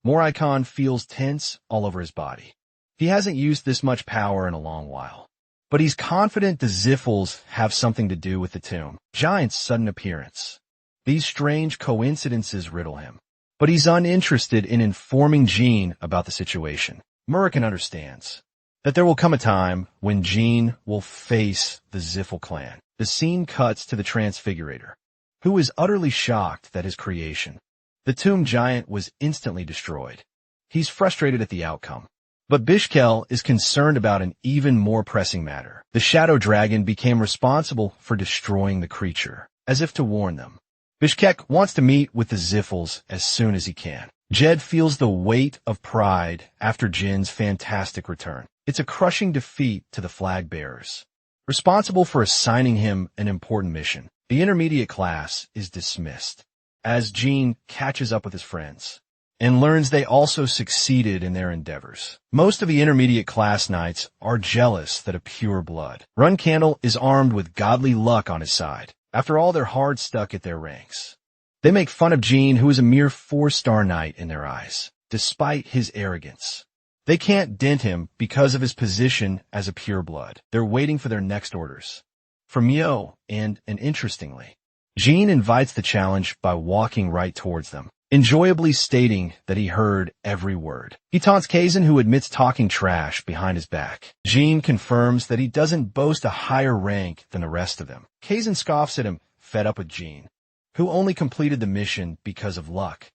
Moricon feels tense all over his body. He hasn't used this much power in a long while. But he's confident the Ziffles have something to do with the tomb giant's sudden appearance. These strange coincidences riddle him. But he's uninterested in informing Jean about the situation. Murican understands that there will come a time when Jean will face the Ziffle clan. The scene cuts to the Transfigurator, who is utterly shocked that his creation, the tomb giant, was instantly destroyed. He's frustrated at the outcome. But Bishkel is concerned about an even more pressing matter. The Shadow Dragon became responsible for destroying the creature, as if to warn them. Bishkek wants to meet with the Ziffles as soon as he can. Jed feels the weight of pride after Jin's fantastic return. It's a crushing defeat to the flag bearers, responsible for assigning him an important mission. The intermediate class is dismissed as Jin catches up with his friends and learns they also succeeded in their endeavors. Most of the intermediate class knights are jealous that a pure blood. Run Candle is armed with godly luck on his side. After all, they're hard stuck at their ranks. They make fun of Jean, who is a mere 4-star knight in their eyes, despite his arrogance. They can't dent him because of his position as a pureblood. They're waiting for their next orders from Yo, and interestingly, Jean invites the challenge by walking right towards them, enjoyably stating that he heard every word. He taunts Kazan, who admits talking trash behind his back. Jean confirms that he doesn't boast a higher rank than the rest of them. Kazan scoffs at him, fed up with Jean, who only completed the mission because of luck.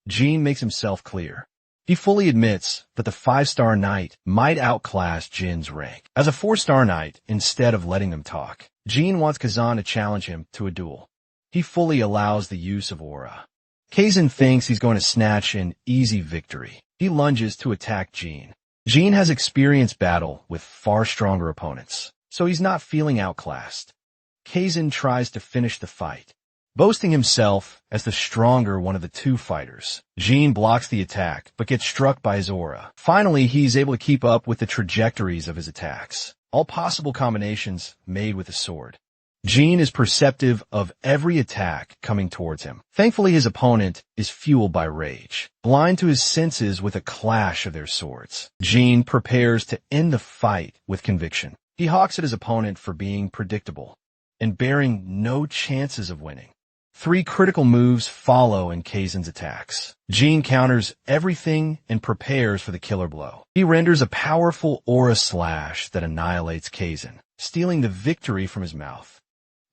Jean makes himself clear. He fully admits that the 5-star knight might outclass Jin's rank. As a 4-star knight, instead of letting them talk, Jean wants Kazan to challenge him to a duel. He fully allows the use of aura. Kazan thinks he's going to snatch an easy victory. He lunges to attack Jean. Jean has experienced battle with far stronger opponents, so he's not feeling outclassed. Kazan tries to finish the fight, boasting himself as the stronger one of the 2 fighters. Jean blocks the attack, but gets struck by his aura. Finally, he's able to keep up with the trajectories of his attacks, all possible combinations made with a sword. Jean is perceptive of every attack coming towards him. Thankfully, his opponent is fueled by rage, blind to his senses with a clash of their swords. Jean prepares to end the fight with conviction. He hawks at his opponent for being predictable and bearing no chances of winning. 3 critical moves follow in Kazan's attacks. Jean counters everything and prepares for the killer blow. He renders a powerful aura slash that annihilates Kazan, stealing the victory from his mouth.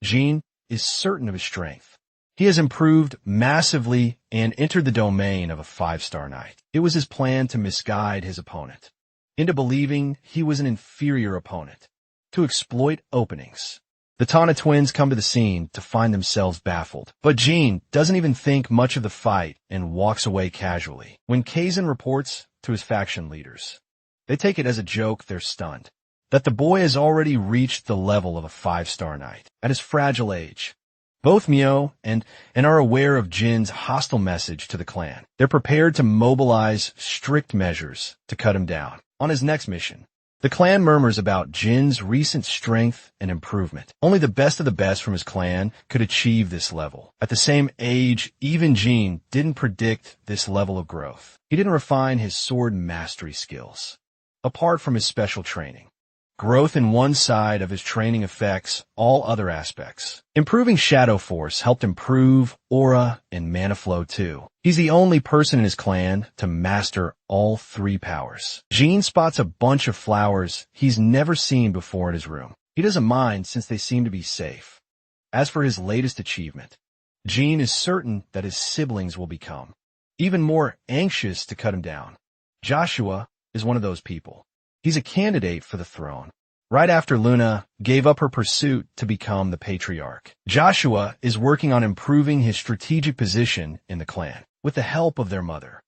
Jean is certain of his strength. He has improved massively and entered the domain of a 5-star knight. It was his plan to misguide his opponent into believing he was an inferior opponent, to exploit openings. The Tana twins come to the scene to find themselves baffled, but Jean doesn't even think much of the fight and walks away casually. When Kazan reports to his faction leaders, they take it as a joke. They're stunned that the boy has already reached the level of a 5-star knight at his fragile age. Both Mio and are aware of Jin's hostile message to the clan. They're prepared to mobilize strict measures to cut him down. On his next mission, the clan murmurs about Jin's recent strength and improvement. Only the best of the best from his clan could achieve this level. At the same age, even Jin didn't predict this level of growth. He didn't refine his sword mastery skills. Apart from his special training, growth in one side of his training affects all other aspects. Improving Shadow Force helped improve Aura and Mana Flow too. He's the only person in his clan to master all 3 powers. Jean spots a bunch of flowers he's never seen before in his room. He doesn't mind since they seem to be safe. As for his latest achievement, Jean is certain that his siblings will become even more anxious to cut him down. Joshua is one of those people. He's a candidate for the throne. Right after Luna gave up her pursuit to become the patriarch, Joshua is working on improving his strategic position in the clan with the help of their mother.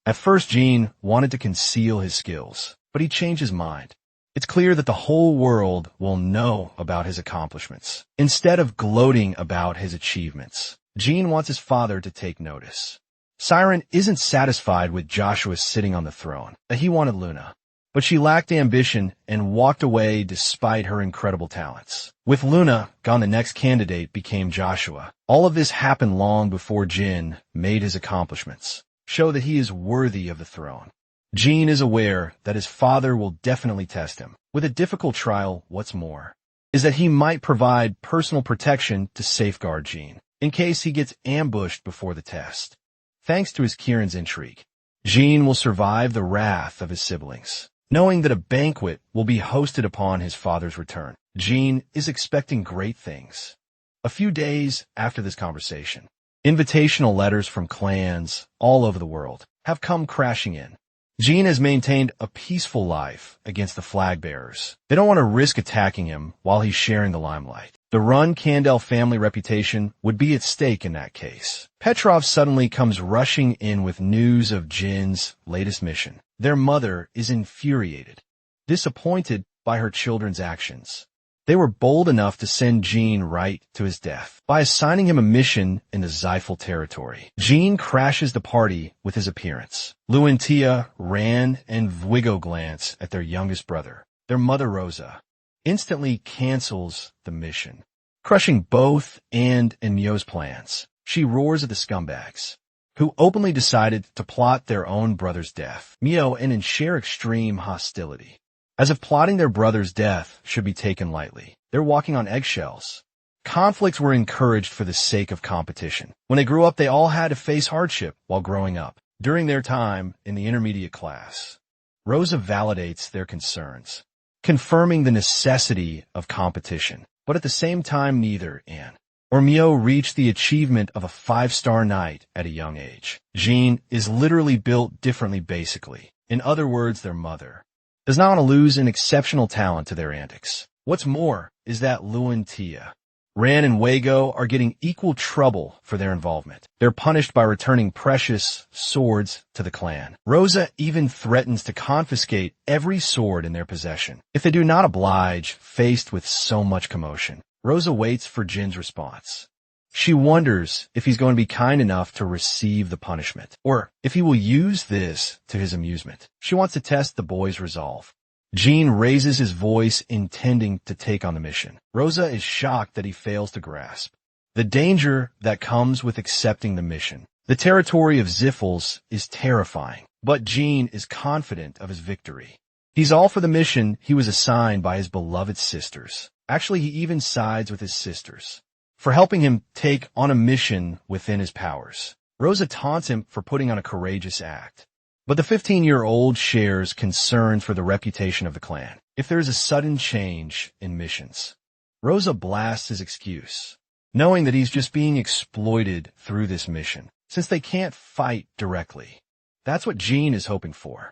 At first, Jean wanted to conceal his skills, but he changed his mind. It's clear that the whole world will know about his accomplishments, instead of gloating about his achievements. Jean wants his father to take notice. Siren isn't satisfied with Joshua sitting on the throne. He wanted Luna. But she lacked ambition and walked away despite her incredible talents. With Luna gone, the next candidate became Joshua. All of this happened long before Jin made his accomplishments show that he is worthy of the throne. Jean is aware that his father will definitely test him. With a difficult trial, what's more, is that he might provide personal protection to safeguard Jean, in case he gets ambushed before the test. Thanks to his Kieran's intrigue, Jean will survive the wrath of his siblings. Knowing that a banquet will be hosted upon his father's return, Jean is expecting great things. A few days after this conversation, invitational letters from clans all over the world have come crashing in. Jean has maintained a peaceful life against the flag bearers. They don't want to risk attacking him while he's sharing the limelight. The Run Kandel family reputation would be at stake in that case. Petrov suddenly comes rushing in with news of Jin's latest mission. Their mother is infuriated, disappointed by her children's actions. They were bold enough to send Jean right to his death by assigning him a mission in the Zyphal territory. Jean crashes the party with his appearance. Luentia, Ran, and Vwigo glance at their youngest brother. Their mother, Rosa, instantly cancels the mission, crushing both and Mio's plans. She roars at the scumbags, who openly decided to plot their own brother's death. Mio and share extreme hostility, as if plotting their brother's death should be taken lightly. They're walking on eggshells. Conflicts were encouraged for the sake of competition. When they grew up, they all had to face hardship while growing up. During their time in the intermediate class, Rosa validates their concerns, confirming the necessity of competition. But at the same time, neither Anne or Mio reached the achievement of a 5-star knight at a young age. Jean is literally built differently basically. In other words, their mother does not want to lose an exceptional talent to their antics. What's more is that Luentia, Ran, and Wago are getting equal trouble for their involvement. They're punished by returning precious swords to the clan. Rosa even threatens to confiscate every sword in their possession if they do not oblige. Faced with so much commotion, Rosa waits for Jin's response. She wonders if he's going to be kind enough to receive the punishment, or if he will use this to his amusement. She wants to test the boy's resolve. Jean raises his voice, intending to take on the mission. Rosa is shocked that he fails to grasp the danger that comes with accepting the mission. The territory of Zyphals is terrifying, but Jean is confident of his victory. He's all for the mission he was assigned by his beloved sisters. Actually, he even sides with his sisters for helping him take on a mission within his powers. Rosa taunts him for putting on a courageous act. But the 15-year-old shares concerns for the reputation of the clan. If there is a sudden change in missions, Rosa blasts his excuse, knowing that he's just being exploited through this mission, since they can't fight directly. That's what Jean is hoping for.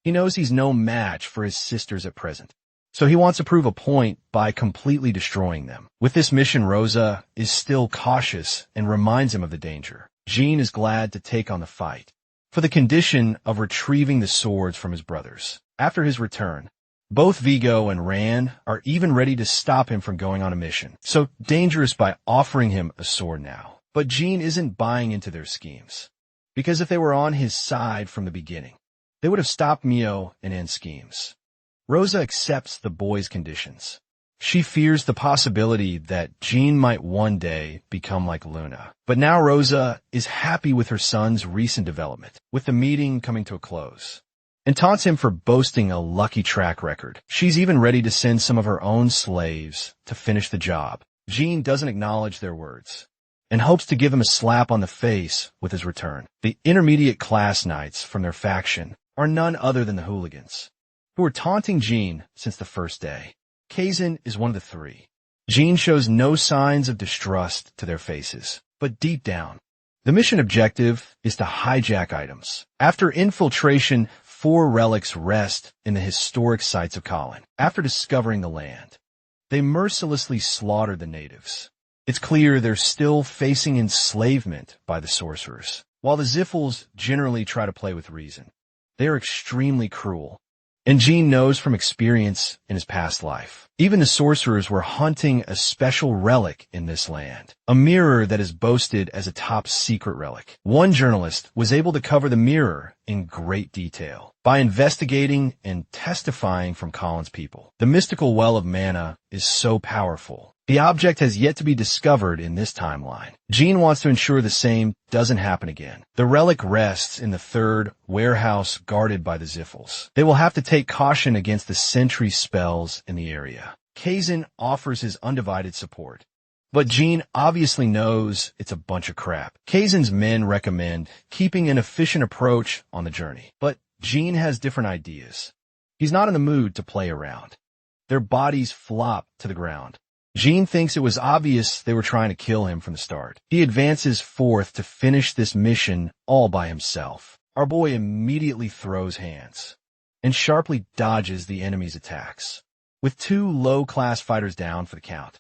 He knows he's no match for his sisters at present, so he wants to prove a point by completely destroying them. With this mission, Rosa is still cautious and reminds him of the danger. Jean is glad to take on the fight, for the condition of retrieving the swords from his brothers. After his return, both Vigo and Ran are even ready to stop him from going on a mission so dangerous by offering him a sword now. But Jean isn't buying into their schemes, because if they were on his side from the beginning, they would have stopped Mio and Anne's schemes. Rosa accepts the boy's conditions. She fears the possibility that Jean might one day become like Luna. But now Rosa is happy with her son's recent development, with the meeting coming to a close, and taunts him for boasting a lucky track record. She's even ready to send some of her own slaves to finish the job. Jean doesn't acknowledge their words and hopes to give him a slap on the face with his return. The intermediate class knights from their faction are none other than the hooligans, who are taunting Jean since the first day. Kazin is one of the three. Jean shows no signs of distrust to their faces, but deep down, the mission objective is to hijack items. After infiltration 4 relics rest in the historic sites of Colin. After discovering the land, they mercilessly slaughter the natives. It's clear they're still facing enslavement by the sorcerers. While the Ziffles generally try to play with reason, they are extremely cruel. And Jean knows from experience in his past life. Even the sorcerers were hunting a special relic in this land, a mirror that is boasted as a top secret relic. One journalist was able to cover the mirror in great detail by investigating and testifying from Colin's people. The mystical well of mana is so powerful. The object has yet to be discovered in this timeline. Jean wants to ensure the same doesn't happen again. The relic rests in the 3rd warehouse guarded by the Ziffles. They will have to take caution against the sentry spells in the area. Kazan offers his undivided support, but Jean obviously knows it's a bunch of crap. Kazan's men recommend keeping an efficient approach on the journey, but Jean has different ideas. He's not in the mood to play around. Their bodies flop to the ground. Jean thinks it was obvious they were trying to kill him from the start. He advances forth to finish this mission all by himself. Our boy immediately throws hands and sharply dodges the enemy's attacks. With 2 low-class fighters down for the count,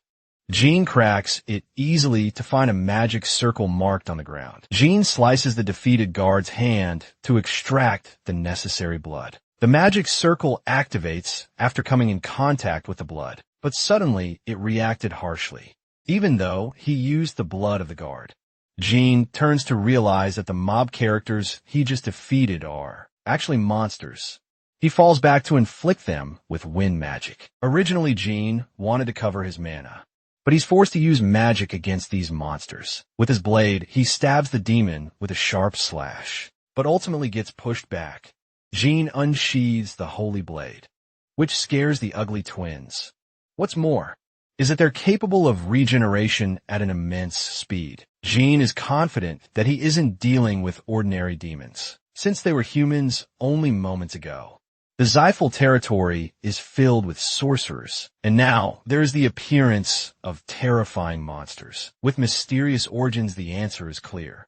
Jean cracks it easily to find a magic circle marked on the ground. Jean slices the defeated guard's hand to extract the necessary blood. The magic circle activates after coming in contact with the blood, but suddenly it reacted harshly, even though he used the blood of the guard. Jean turns to realize that the mob characters he just defeated are actually monsters. He falls back to inflict them with wind magic. Originally, Jean wanted to cover his mana, but he's forced to use magic against these monsters. With his blade, he stabs the demon with a sharp slash, but ultimately gets pushed back. Jean unsheathes the holy blade, which scares the ugly twins. What's more is that they're capable of regeneration at an immense speed. Jean is confident that he isn't dealing with ordinary demons, since they were humans only moments ago. The Zyphal territory is filled with sorcerers, and now there is the appearance of terrifying monsters. With mysterious origins, the answer is clear,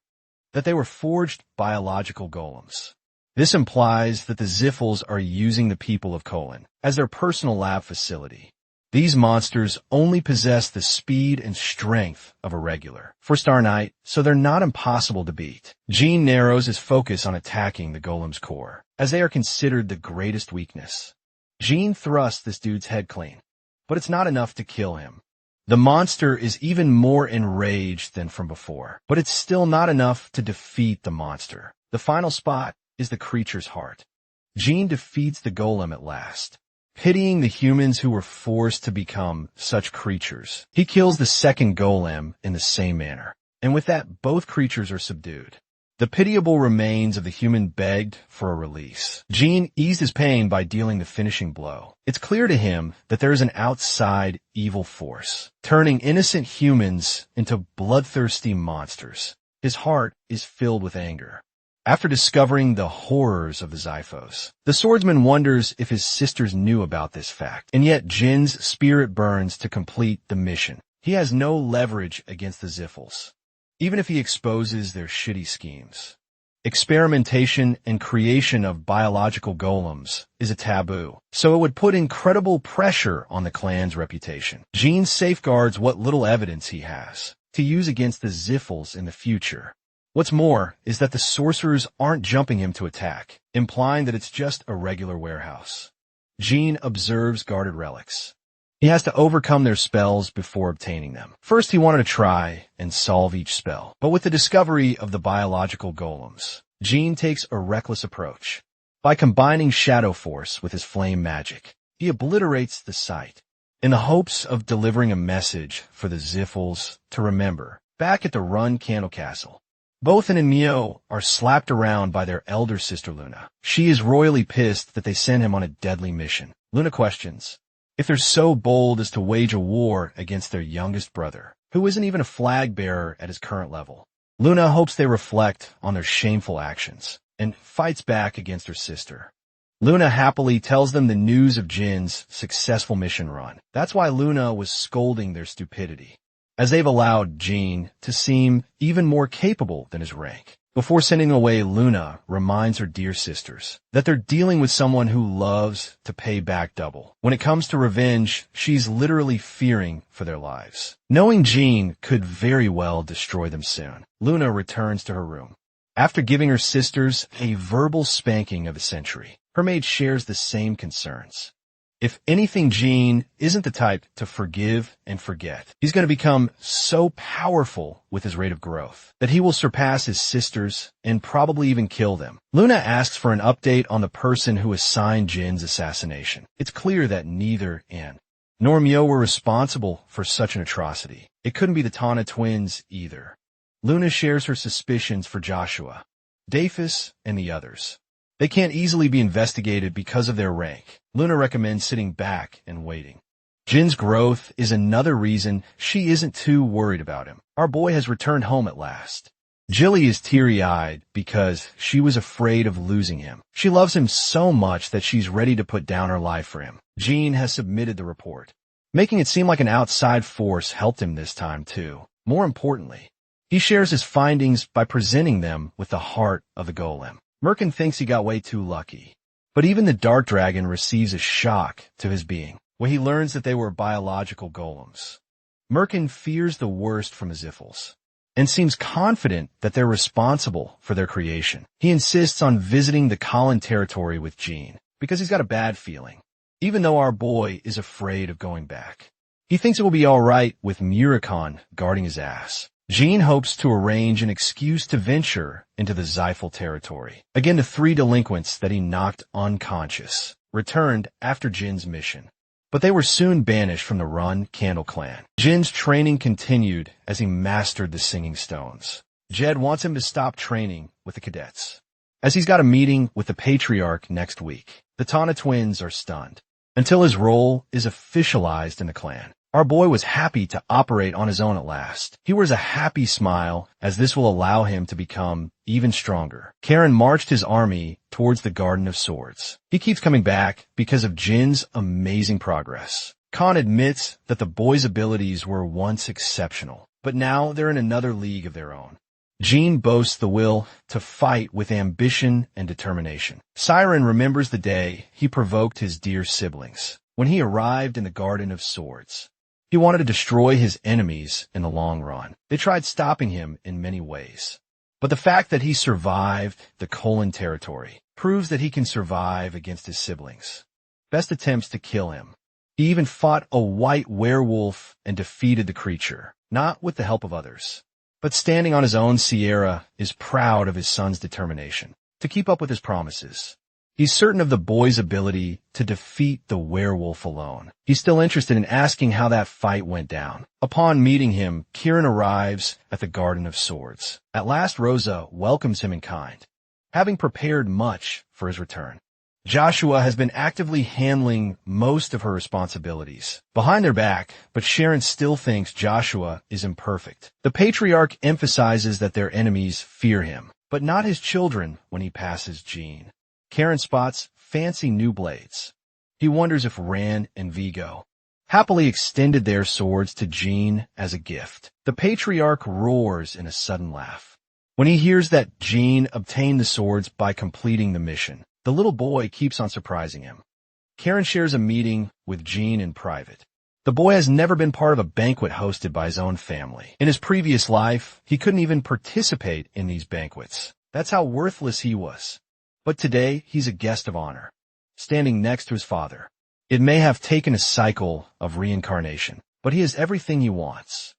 that they were forged biological golems. This implies that the Ziffles are using the people of Colin as their personal lab facility. These monsters only possess the speed and strength of a regular four-star knight, so they're not impossible to beat. Jean narrows his focus on attacking the golem's core, as they are considered the greatest weakness. Jean thrusts this dude's head clean, but it's not enough to kill him. The monster is even more enraged than from before, but it's still not enough to defeat the monster. The final spot is the creature's heart. Jean defeats the golem at last, pitying the humans who were forced to become such creatures. He kills the second golem in the same manner, and with that, both creatures are subdued. The pitiable remains of the human begged for a release. Jean eased his pain by dealing the finishing blow. It's clear to him that there is an outside evil force, turning innocent humans into bloodthirsty monsters. His heart is filled with anger. After discovering the horrors of the Zyphos, the swordsman wonders if his sisters knew about this fact, and yet Jin's spirit burns to complete the mission. He has no leverage against the Ziffles, even if he exposes their shitty schemes. Experimentation and creation of biological golems is a taboo, so it would put incredible pressure on the clan's reputation. Jean safeguards what little evidence he has to use against the Ziffles in the future. What's more is that the sorcerers aren't jumping him to attack, implying that it's just a regular warehouse. Jean observes guarded relics. He has to overcome their spells before obtaining them. First, he wanted to try and solve each spell, but with the discovery of the biological golems, Jean takes a reckless approach. By combining Shadow Force with his flame magic, he obliterates the site, in the hopes of delivering a message for the Ziffles to remember. Back at the Run Candle Castle, both and Mio are slapped around by their elder sister Luna. She is royally pissed that they send him on a deadly mission. Luna questions if they're so bold as to wage a war against their youngest brother, who isn't even a flag bearer at his current level. Luna hopes they reflect on their shameful actions and fights back against her sister. Luna happily tells them the news of Jin's successful mission run. That's why Luna was scolding their stupidity, as they've allowed Jean to seem even more capable than his rank. Before sending away, Luna reminds her dear sisters that they're dealing with someone who loves to pay back double. When it comes to revenge, she's literally fearing for their lives. Knowing Jean could very well destroy them soon, Luna returns to her room. After giving her sisters a verbal spanking of the century, her maid shares the same concerns. If anything, Jean isn't the type to forgive and forget. He's going to become so powerful with his rate of growth that he will surpass his sisters and probably even kill them. Luna asks for an update on the person who assigned Jin's assassination. It's clear that neither Anne nor Myo were responsible for such an atrocity. It couldn't be the Tana twins either. Luna shares her suspicions for Joshua, Dafis, and the others. They can't easily be investigated because of their rank. Luna recommends sitting back and waiting. Jin's growth is another reason she isn't too worried about him. Our boy has returned home at last. Jilly is teary-eyed because she was afraid of losing him. She loves him so much that she's ready to put down her life for him. Jean has submitted the report, making it seem like an outside force helped him this time too. More importantly, he shares his findings by presenting them with the heart of the golem. Merkin thinks he got way too lucky. But even the Dark Dragon receives a shock to his being when he learns that they were biological golems. Merkin fears the worst from his Iffles and seems confident that they're responsible for their creation. He insists on visiting the Colin territory with Jean because he's got a bad feeling, even though our boy is afraid of going back. He thinks it will be all right with Muricon guarding his ass. Jean hopes to arrange an excuse to venture into the Zyphel territory. Again, the 3 delinquents that he knocked unconscious returned after Jin's mission, but they were soon banished from the Run Candle clan. Jin's training continued as he mastered the singing stones. Jed wants him to stop training with the cadets, as he's got a meeting with the Patriarch next week. The Tana twins are stunned until his role is officialized in the clan. Our boy was happy to operate on his own at last. He wears a happy smile as this will allow him to become even stronger. Karen marched his army towards the Garden of Swords. He keeps coming back because of Jin's amazing progress. Khan admits that the boy's abilities were once exceptional, but now they're in another league of their own. Jean boasts the will to fight with ambition and determination. Siren remembers the day he provoked his dear siblings when he arrived in the Garden of Swords. He wanted to destroy his enemies in the long run. They tried stopping him in many ways. But the fact that he survived the Colon territory proves that he can survive against his siblings. Best attempts to kill him. He even fought a white werewolf and defeated the creature, not with the help of others. But standing on his own, Sierra is proud of his son's determination to keep up with his promises. He's certain of the boy's ability to defeat the werewolf alone. He's still interested in asking how that fight went down. Upon meeting him, Kieran arrives at the Garden of Swords. At last, Rosa welcomes him in kind, having prepared much for his return. Joshua has been actively handling most of her responsibilities behind their back, but Sharon still thinks Joshua is imperfect. The Patriarch emphasizes that their enemies fear him, but not his children when he passes Jean. Karen spots fancy new blades. He wonders if Ran and Vigo happily extended their swords to Jean as a gift. The Patriarch roars in a sudden laugh when he hears that Jean obtained the swords by completing the mission. The little boy keeps on surprising him. Karen shares a meeting with Jean in private. The boy has never been part of a banquet hosted by his own family. In his previous life, he couldn't even participate in these banquets. That's how worthless he was. But today, he's a guest of honor, standing next to his father. It may have taken a cycle of reincarnation, but he has everything he wants.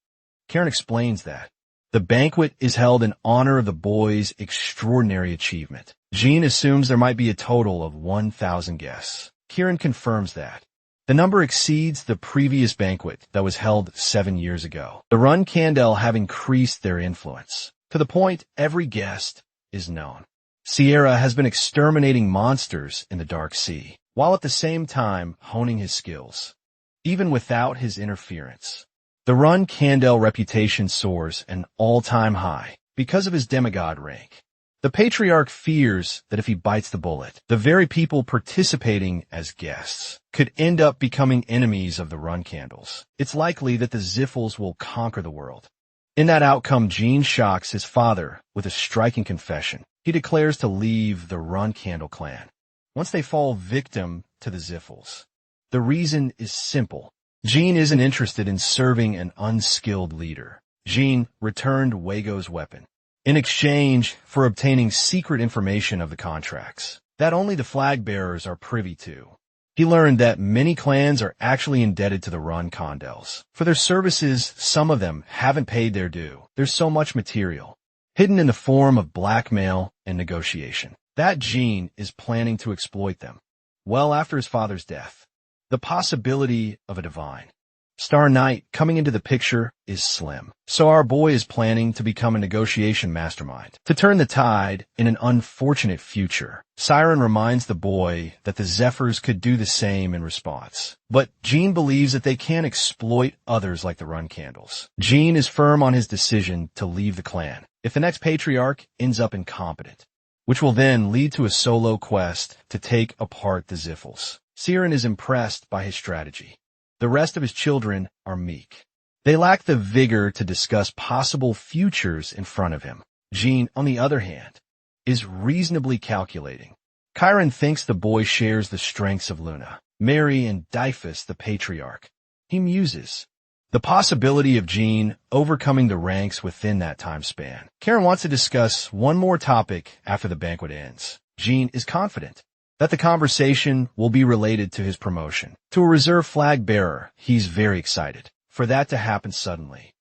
Karen explains that the banquet is held in honor of the boy's extraordinary achievement. Jean assumes there might be a total of 1,000 guests. Kieran confirms that. The number exceeds the previous banquet that was held 7 years ago. The Run Candle have increased their influence, to the point every guest is known. Sierra has been exterminating monsters in the Dark Sea, while at the same time honing his skills, even without his interference. The Run Candle reputation soars an all-time high because of his demigod rank. The Patriarch fears that if he bites the bullet, the very people participating as guests could end up becoming enemies of the Run Candles. It's likely that the Ziffles will conquer the world, In that outcome, Jean shocks his father with a striking confession. He declares to leave the Run Candle clan once they fall victim to the Ziffles. The reason is simple. Jean isn't interested in serving an unskilled leader. Jean returned Wago's weapon in exchange for obtaining secret information of the contracts that only the flag bearers are privy to. He learned that many clans are actually indebted to the Run Condels. For their services, some of them haven't paid their due. There's so much material, hidden in the form of blackmail and negotiation, that Jean is planning to exploit them. Well after his father's death, the possibility of a divine Star Knight coming into the picture is slim. So our boy is planning to become a negotiation mastermind to turn the tide in an unfortunate future. Siren reminds the boy that the Zephyrs could do the same in response. But Jean believes that they can't exploit others like the Run Candles. Jean is firm on his decision to leave the clan if the next patriarch ends up incompetent, which will then lead to a solo quest to take apart the Ziffles. Siren is impressed by his strategy. The rest of his children are meek. They lack the vigor to discuss possible futures in front of him. Jean, on the other hand, is reasonably calculating. Chiron thinks the boy shares the strengths of Luna, Mary, and Dyphus, the patriarch. He muses the possibility of Jean overcoming the ranks within that time span. Karen wants to discuss one more topic after the banquet ends. Jean is confident that the conversation will be related to his promotion to a reserve flag bearer. He's very excited for that to happen suddenly.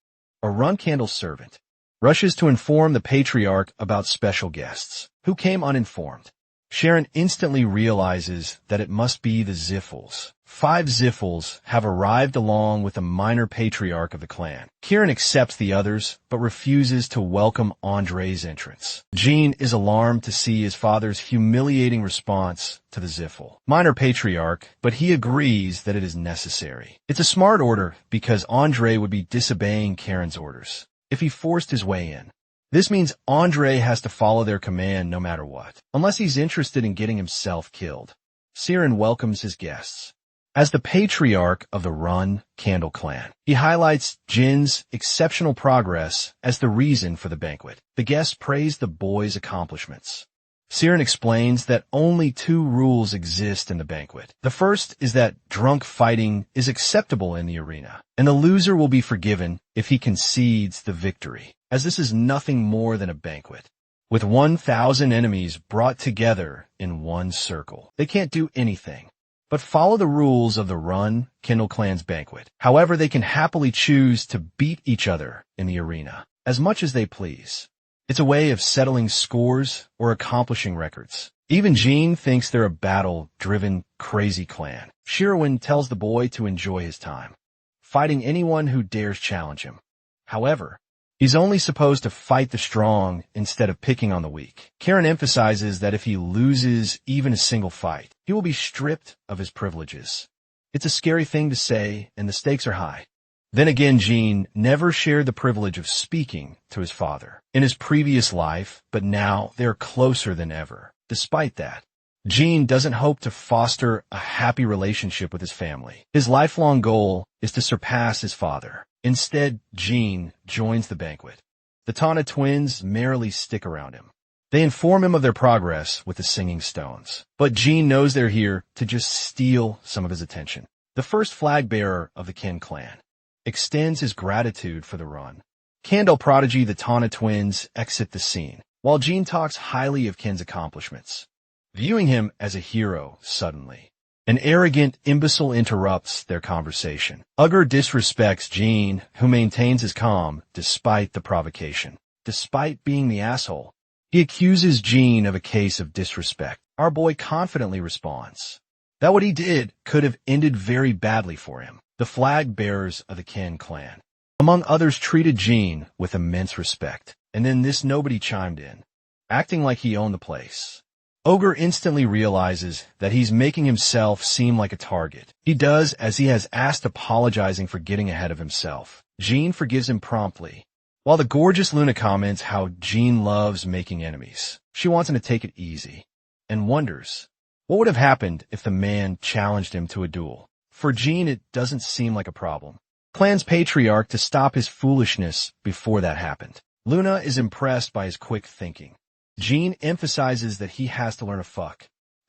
A Run Candle servant rushes to inform the patriarch about special guests who came uninformed. Sharon instantly realizes that it must be the Ziffles. 5 Ziffles have arrived along with a minor patriarch of the clan. Kieran accepts the others, but refuses to welcome Andre's entrance. Jean is alarmed to see his father's humiliating response to the Ziffle minor patriarch, but he agrees that it is necessary. It's a smart order because Andre would be disobeying Karen's orders if he forced his way in. This means Andre has to follow their command no matter what, unless he's interested in getting himself killed. Siren welcomes his guests as the patriarch of the Run Candle clan. He highlights Jin's exceptional progress as the reason for the banquet. The guests praise the boy's accomplishments. Siren explains that only 2 rules exist in the banquet. The first is that drunk fighting is acceptable in the arena, and the loser will be forgiven if he concedes the victory, as this is nothing more than a banquet. With 1,000 enemies brought together in one circle, they can't do anything but follow the rules of the Run Candle clan's banquet. However, they can happily choose to beat each other in the arena as much as they please. It's a way of settling scores or accomplishing records. Even Jean thinks they're a battle-driven, crazy clan. Shirwin tells the boy to enjoy his time, fighting anyone who dares challenge him. However, he's only supposed to fight the strong instead of picking on the weak. Karen emphasizes that if he loses even a single fight, he will be stripped of his privileges. It's a scary thing to say, and the stakes are high. Then again, Jean never shared the privilege of speaking to his father in his previous life, but now they're closer than ever. Despite that, Jean doesn't hope to foster a happy relationship with his family. His lifelong goal is to surpass his father. Instead, Jean joins the banquet. The Tana twins merrily stick around him. They inform him of their progress with the singing stones, but Jean knows they're here to just steal some of his attention. The first flag bearer of the Kin clan extends his gratitude for the run. Candle prodigy the Tana twins exit the scene, while Jean talks highly of Kin's accomplishments, viewing him as a hero suddenly. An arrogant imbecile interrupts their conversation. Ugger disrespects Jean, who maintains his calm despite the provocation. Despite being the asshole, he accuses Jean of a case of disrespect. Our boy confidently responds that what he did could have ended very badly for him. The flag bearers of the Kin clan, among others, treated Jean with immense respect. And then this nobody chimed in, acting like he owned the place. Ogre instantly realizes that he's making himself seem like a target. He does, as he has asked, apologizing for getting ahead of himself. Jean forgives him promptly, while the gorgeous Luna comments how Jean loves making enemies. She wants him to take it easy, and wonders what would have happened if the man challenged him to a duel. For Jean, it doesn't seem like a problem. Clan's patriarch to stop his foolishness before that happened. Luna is impressed by his quick thinking. Jean emphasizes that he has to learn a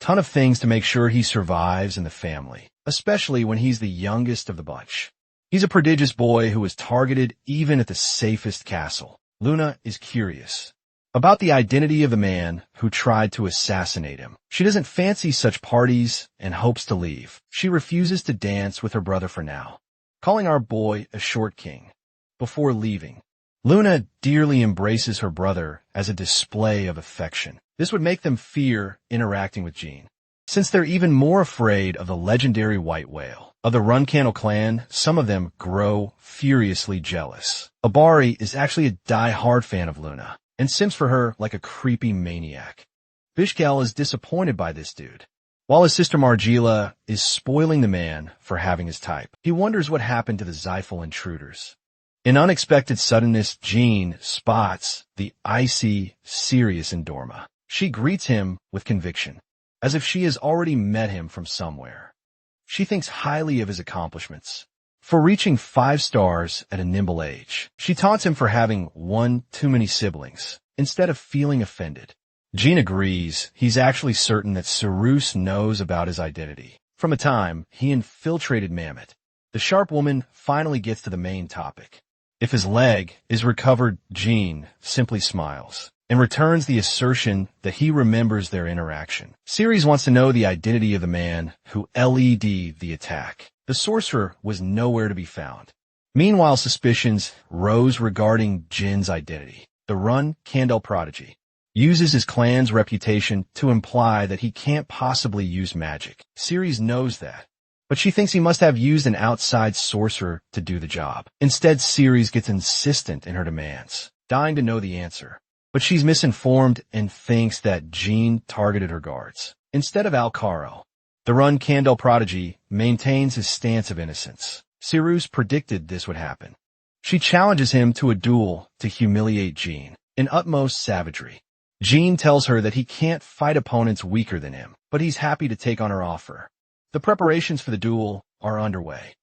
ton of things to make sure he survives in the family, especially when he's the youngest of the bunch. He's a prodigious boy who is targeted even at the safest castle. Luna is curious about the identity of the man who tried to assassinate him. She doesn't fancy such parties and hopes to leave. She refuses to dance with her brother for now, calling our boy a short king. Before leaving, Luna dearly embraces her brother as a display of affection. This would make them fear interacting with Jean, since they're even more afraid of the legendary white whale. Of the Runcandle clan, some of them grow furiously jealous. Abari is actually a die-hard fan of Luna, and simps for her like a creepy maniac. Bishkel is disappointed by this dude, while his sister Margila is spoiling the man for having his type. He wonders what happened to the Zyphal intruders. In unexpected suddenness, Jean spots the icy, serious Endorma. She greets him with conviction, as if she has already met him from somewhere. She thinks highly of his accomplishments for reaching 5 stars at a nimble age. She taunts him for having one too many siblings, instead of feeling offended. Jean agrees. He's actually certain that Cyrus knows about his identity from the time he infiltrated Mammoth. The sharp woman finally gets to the main topic. If his leg is recovered, Jean simply smiles and returns the assertion that he remembers their interaction. Ceres wants to know the identity of the man who LED'd the attack. The sorcerer was nowhere to be found. Meanwhile, suspicions rose regarding Jin's identity. The Runcandle prodigy uses his clan's reputation to imply that he can't possibly use magic. Ceres knows that, but she thinks he must have used an outside sorcerer to do the job. Instead, Ceres gets insistent in her demands, dying to know the answer. But she's misinformed and thinks that Jean targeted her guards instead of Alcaro. The Runcandle prodigy maintains his stance of innocence. Cyrus predicted this would happen. She challenges him to a duel to humiliate Jean in utmost savagery. Jean tells her that he can't fight opponents weaker than him, but he's happy to take on her offer. The preparations for the duel are underway.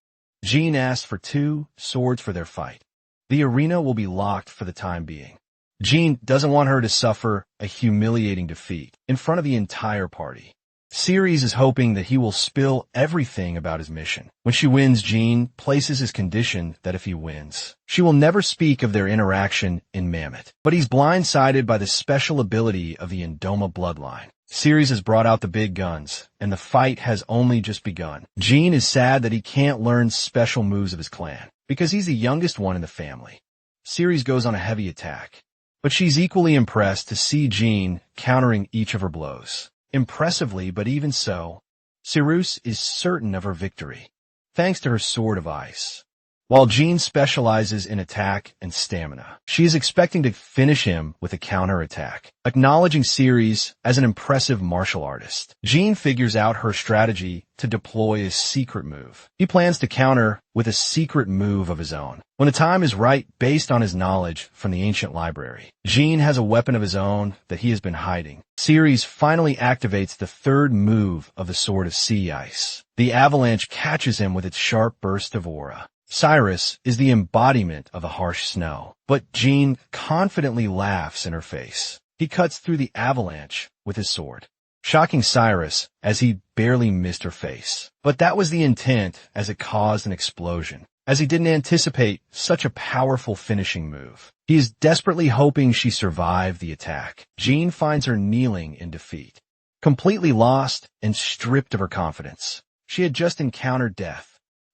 Jean asks for 2 swords for their fight. The arena will be locked for the time being. Jean doesn't want her to suffer a humiliating defeat in front of the entire party. Ceres is hoping that he will spill everything about his mission. When she wins, Jean places his condition that if he wins, she will never speak of their interaction in Mammoth. But he's blindsided by the special ability of the Endoma bloodline. Ceres has brought out the big guns, and the fight has only just begun. Jean is sad that he can't learn special moves of his clan, because he's the youngest one in the family. Ceres goes on a heavy attack, but she's equally impressed to see Jean countering each of her blows. Impressively, but even so, Cyrus is certain of her victory, thanks to her sword of ice. While Jean specializes in attack and stamina, she is expecting to finish him with a counter-attack, acknowledging Ceres as an impressive martial artist. Jean figures out her strategy to deploy a secret move. He plans to counter with a secret move of his own when the time is right based on his knowledge from the ancient library. Jean has a weapon of his own that he has been hiding. Ceres finally activates the 3rd move of the Sword of Sea Ice. The avalanche catches him with its sharp burst of aura. Cyrus is the embodiment of the harsh snow, but Jean confidently laughs in her face. He cuts through the avalanche with his sword, shocking Cyrus as he barely missed her face. But that was the intent, as it caused an explosion, as he didn't anticipate such a powerful finishing move. He is desperately hoping she survived the attack. Jean finds her kneeling in defeat, completely lost and stripped of her confidence. She had just encountered death.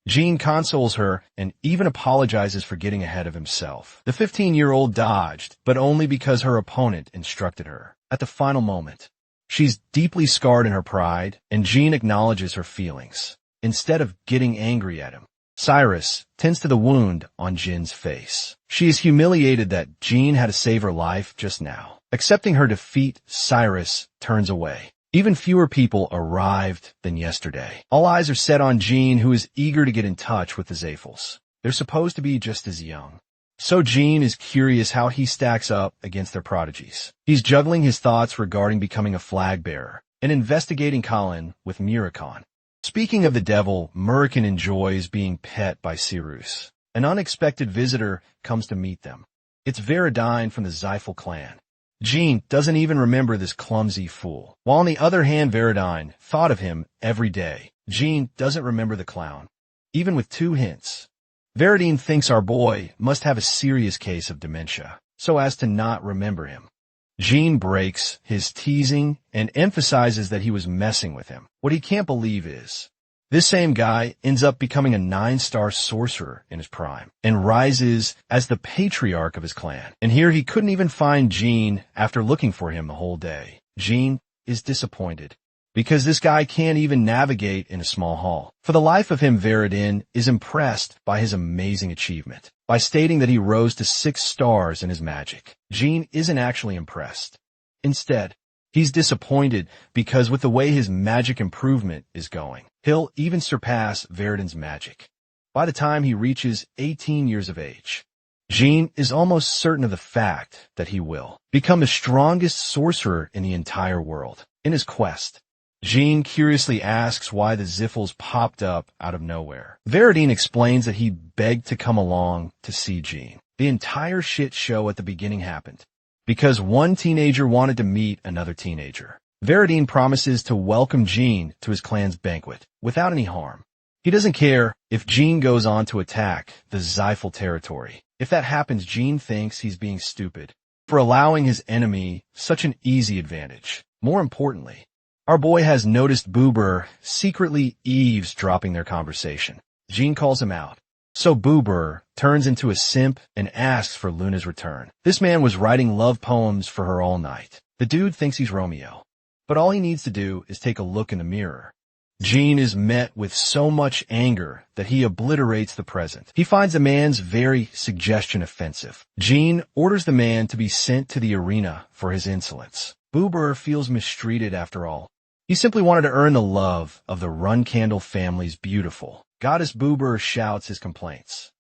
Jean consoles her and even apologizes for getting ahead of himself. The 15-year-old dodged, but only because her opponent instructed her. At the final moment, she's deeply scarred in her pride, and Jean acknowledges her feelings, instead of getting angry at him. Cyrus tends to the wound on Jin's face. She is humiliated that Jean had to save her life just now. Accepting her defeat, Cyrus turns away. Even fewer people arrived than yesterday. All eyes are set on Jean, who is eager to get in touch with the Zyphals. They're supposed to be just as young. So Jean is curious how he stacks up against their prodigies. He's juggling his thoughts regarding becoming a flag bearer and investigating Colin with Muricon. Speaking of the devil, Murican enjoys being pet by Cyrus. An unexpected visitor comes to meet them. It's Veridine from the Zyphal clan. Jean doesn't even remember this clumsy fool. While on the other hand, Veridine thought of him every day. Jean doesn't remember the clown, even with 2 hints. Veridine thinks our boy must have a serious case of dementia, so as to not remember him. Jean breaks his teasing and emphasizes that he was messing with him. What he can't believe is, this same guy ends up becoming a 9-star sorcerer in his prime and rises as the patriarch of his clan. And here he couldn't even find Jean after looking for him the whole day. Jean is disappointed because this guy can't even navigate in a small hall. For the life of him, Veridine is impressed by his amazing achievement. By stating that he rose to 6 stars in his magic, Jean isn't actually impressed. Instead, he's disappointed because with the way his magic improvement is going, he'll even surpass Veridine's magic by the time he reaches 18 years of age. Jean is almost certain of the fact that he will become the strongest sorcerer in the entire world. In his quest, Jean curiously asks why the Zyphals popped up out of nowhere. Veridine explains that he begged to come along to see Jean. The entire shit show at the beginning happened because one teenager wanted to meet another teenager. Veridine promises to welcome Jean to his clan's banquet without any harm. He doesn't care if Jean goes on to attack the Zyphal territory. If that happens, Jean thinks he's being stupid for allowing his enemy such an easy advantage. More importantly, our boy has noticed Boober secretly eavesdropping their conversation. Jean calls him out, so Boober turns into a simp and asks for Luna's return. This man was writing love poems for her all night. The dude thinks he's Romeo, but all he needs to do is take a look in the mirror. Jean is met with so much anger that he obliterates the present. He finds the man's very suggestion offensive. Jean orders the man to be sent to the arena for his insolence. Boober feels mistreated after all. He simply wanted to earn the love of the Runcandle family's beautiful. Goddess Boober shouts his complaints.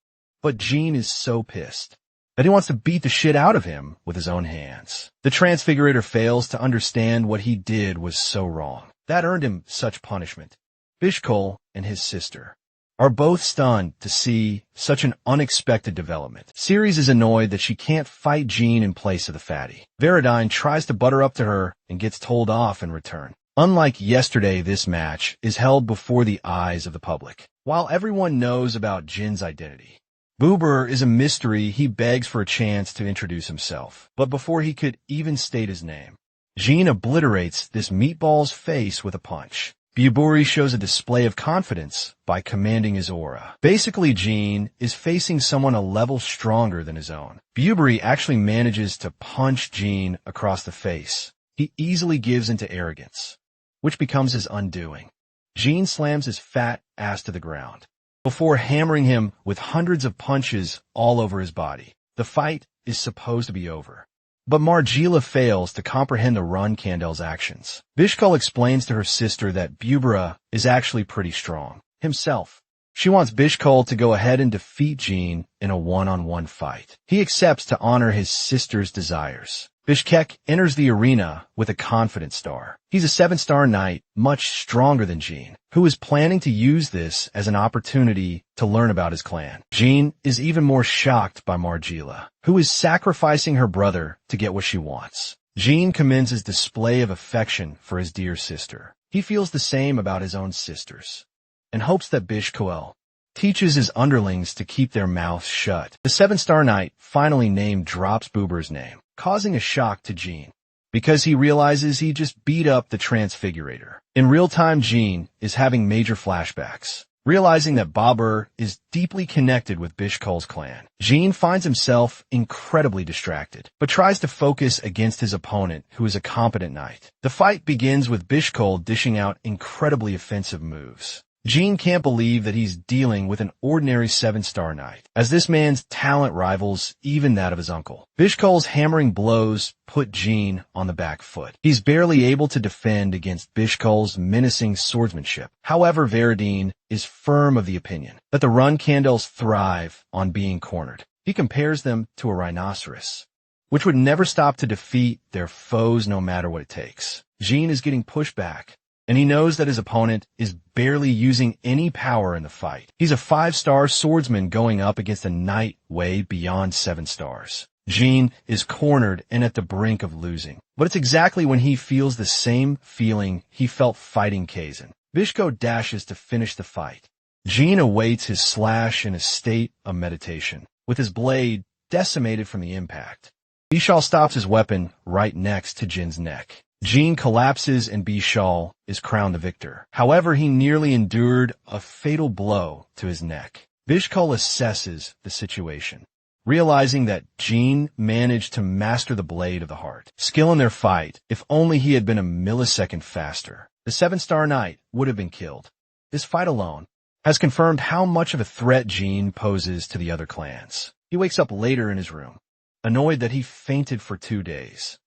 But Jean is so pissed that he wants to beat the shit out of him with his own hands. The Transfigurator fails to understand what he did was so wrong. That earned him such punishment. Bishkol and his sister are both stunned to see such an unexpected development. Ceres is annoyed that she can't fight Jean in place of the fatty. Veridine tries to butter up to her and gets told off in return. Unlike yesterday, this match is held before the eyes of the public. While everyone knows about Jin's identity, Boober is a mystery. He begs for a chance to introduce himself. But before he could even state his name, Jean obliterates this meatball's face with a punch. Buburi shows a display of confidence by commanding his aura. Basically, Jean is facing someone a level stronger than his own. Buburi actually manages to punch Jean across the face. He easily gives into arrogance, which becomes his undoing. Jean slams his fat ass to the ground before hammering him with hundreds of punches all over his body. The fight is supposed to be over, but Margila fails to comprehend the Runcandel's actions. Bishkul explains to her sister that Bubura is actually pretty strong himself. She wants Bishkul to go ahead and defeat Jean in a one-on-one fight. He accepts to honor his sister's desires. Bishkek enters the arena with a confident star. He's a 7-star knight, much stronger than Jean, who is planning to use this as an opportunity to learn about his clan. Jean is even more shocked by Margila, who is sacrificing her brother to get what she wants. Jean commends his display of affection for his dear sister. He feels the same about his own sisters and hopes that Bishkoel teaches his underlings to keep their mouths shut. The 7-star knight finally drops Boober's name, causing a shock to Jean, because he realizes he just beat up the Transfigurator. In real time, Jean is having major flashbacks, realizing that Babur is deeply connected with Bishkul's clan. Jean finds himself incredibly distracted, but tries to focus against his opponent, who is a competent knight. The fight begins with Bishkul dishing out incredibly offensive moves. Jean can't believe that he's dealing with an ordinary 7-star knight, as this man's talent rivals even that of his uncle. Bishkul's hammering blows put Jean on the back foot. He's barely able to defend against Bishkul's menacing swordsmanship. However, Veridine is firm of the opinion that the Runcandels thrive on being cornered. He compares them to a rhinoceros, which would never stop to defeat their foes no matter what it takes. Jean is getting pushed back and he knows that his opponent is barely using any power in the fight. He's a 5-star swordsman going up against a knight way beyond 7 stars. Jean is cornered and at the brink of losing, but it's exactly when he feels the same feeling he felt fighting Kazan. Bishko dashes to finish the fight. Jean awaits his slash in a state of meditation, with his blade decimated from the impact. Bishal stops his weapon right next to Jin's neck. Jean collapses and Bishal is crowned the victor. However, he nearly endured a fatal blow to his neck. Bishkal assesses the situation, realizing that Jean managed to master the blade of the heart. Skill in their fight, if only he had been a millisecond faster, the 7-star knight would have been killed. This fight alone has confirmed how much of a threat Jean poses to the other clans. He wakes up later in his room, annoyed that he fainted for 2 days.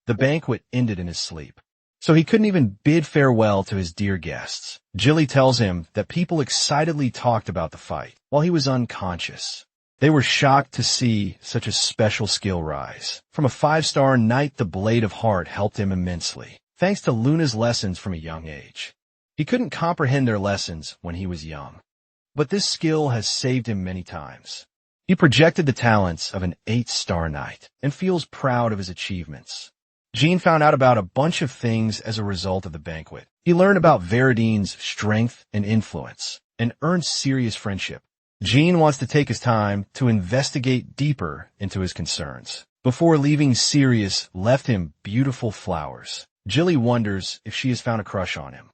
The banquet ended in his sleep, so he couldn't even bid farewell to his dear guests. Jilly tells him that people excitedly talked about the fight while he was unconscious. They were shocked to see such a special skill rise. From a 5-star knight, the Blade of Heart helped him immensely, thanks to Luna's lessons from a young age. He couldn't comprehend their lessons when he was young, but this skill has saved him many times. He projected the talents of an 8-star knight and feels proud of his achievements. Jean found out about a bunch of things as a result of the banquet. He learned about Veridine's strength and influence and earned serious friendship. Jean wants to take his time to investigate deeper into his concerns. Before leaving, Sirius left him beautiful flowers. Jilly wonders if she has found a crush on him,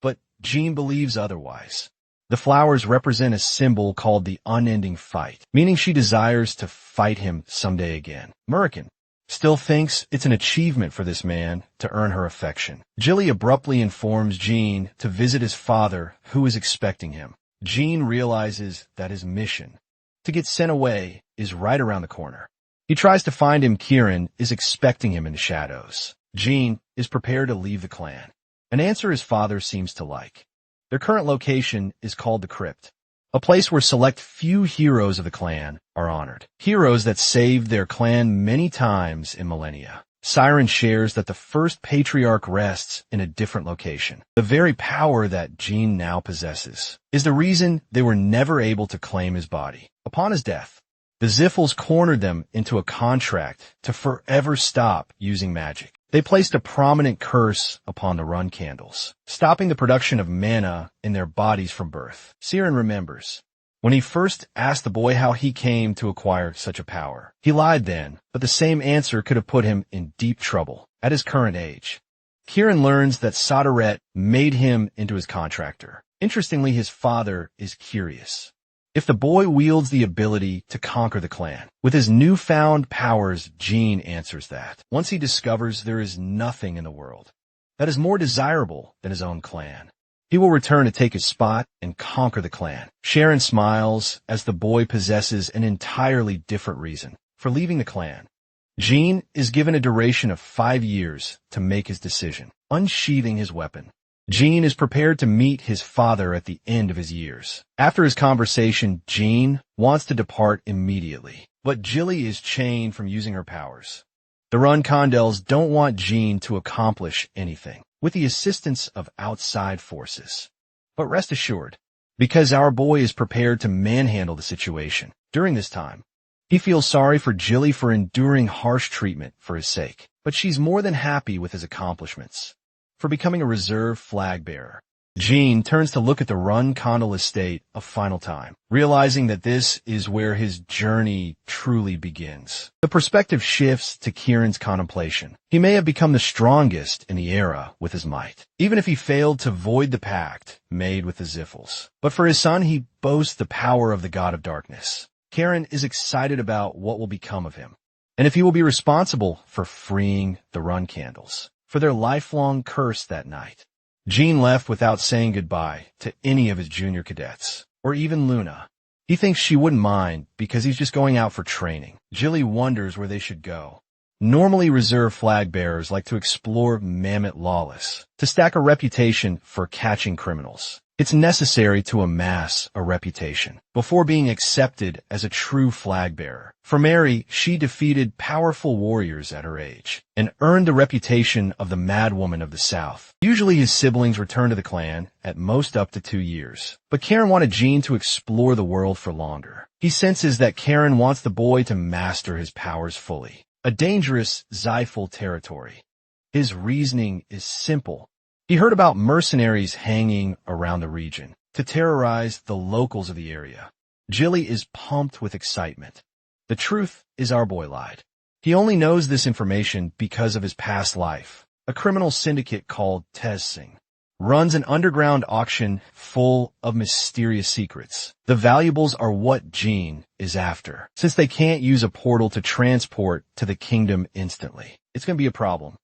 but Jean believes otherwise. The flowers represent a symbol called the unending fight, meaning she desires to fight him someday again. Murican still thinks it's an achievement for this man to earn her affection. Jilly abruptly informs Jean to visit his father, who is expecting him. Jean realizes that his mission to get sent away is right around the corner. He tries to find him. Kieran is expecting him in the shadows. Jean is prepared to leave the clan, an answer his father seems to like. Their current location is called the Crypt, a place where select few heroes of the clan are honored. Heroes that saved their clan many times in millennia. Siren shares that the first patriarch rests in a different location. The very power that Jean now possesses is the reason they were never able to claim his body. Upon his death, the Ziffles cornered them into a contract to forever stop using magic. They placed a prominent curse upon the run candles, stopping the production of mana in their bodies from birth. Siren remembers when he first asked the boy how he came to acquire such a power. He lied then, but the same answer could have put him in deep trouble at his current age. Kieran learns that Sodaret made him into his contractor. Interestingly, his father is curious if the boy wields the ability to conquer the clan. With his newfound powers, Jean answers that. Once he discovers there is nothing in the world that is more desirable than his own clan, he will return to take his spot and conquer the clan. Sharon smiles as the boy possesses an entirely different reason for leaving the clan. Jean is given a duration of 5 years to make his decision. Unsheathing his weapon, Jean is prepared to meet his father at the end of his years. After his conversation, Jean wants to depart immediately, but Jilly is chained from using her powers. The Run Condels don't want Jean to accomplish anything with the assistance of outside forces. But rest assured, because our boy is prepared to manhandle the situation during this time, he feels sorry for Jilly for enduring harsh treatment for his sake. But she's more than happy with his accomplishments for becoming a reserve flag bearer. Jean turns to look at the Run Condel estate a final time, realizing that this is where his journey truly begins. The perspective shifts to Kieran's contemplation. He may have become the strongest in the era with his might, even if he failed to void the pact made with the Ziffles. But for his son, he boasts the power of the God of Darkness. Kieran is excited about what will become of him, and if he will be responsible for freeing the Run Candles for their lifelong curse that night. Jean left without saying goodbye to any of his junior cadets, or even Luna. He thinks she wouldn't mind because he's just going out for training. Jilly wonders where they should go. Normally reserve flag bearers like to explore Mammoth Lawless to stack a reputation for catching criminals. It's necessary to amass a reputation before being accepted as a true flag bearer. For Mary, she defeated powerful warriors at her age and earned the reputation of the mad woman of the South. Usually his siblings returned to the clan, at most up to 2 years. But Karen wanted Jean to explore the world for longer. He senses that Karen wants the boy to master his powers fully. A dangerous, Zyphal territory. His reasoning is simple. He heard about mercenaries hanging around the region to terrorize the locals of the area. Jilly is pumped with excitement. The truth is our boy lied. He only knows this information because of his past life. A criminal syndicate called Tezsing runs an underground auction full of mysterious secrets. The valuables are what Jean is after, since they can't use a portal to transport to the kingdom instantly. It's going to be a problem.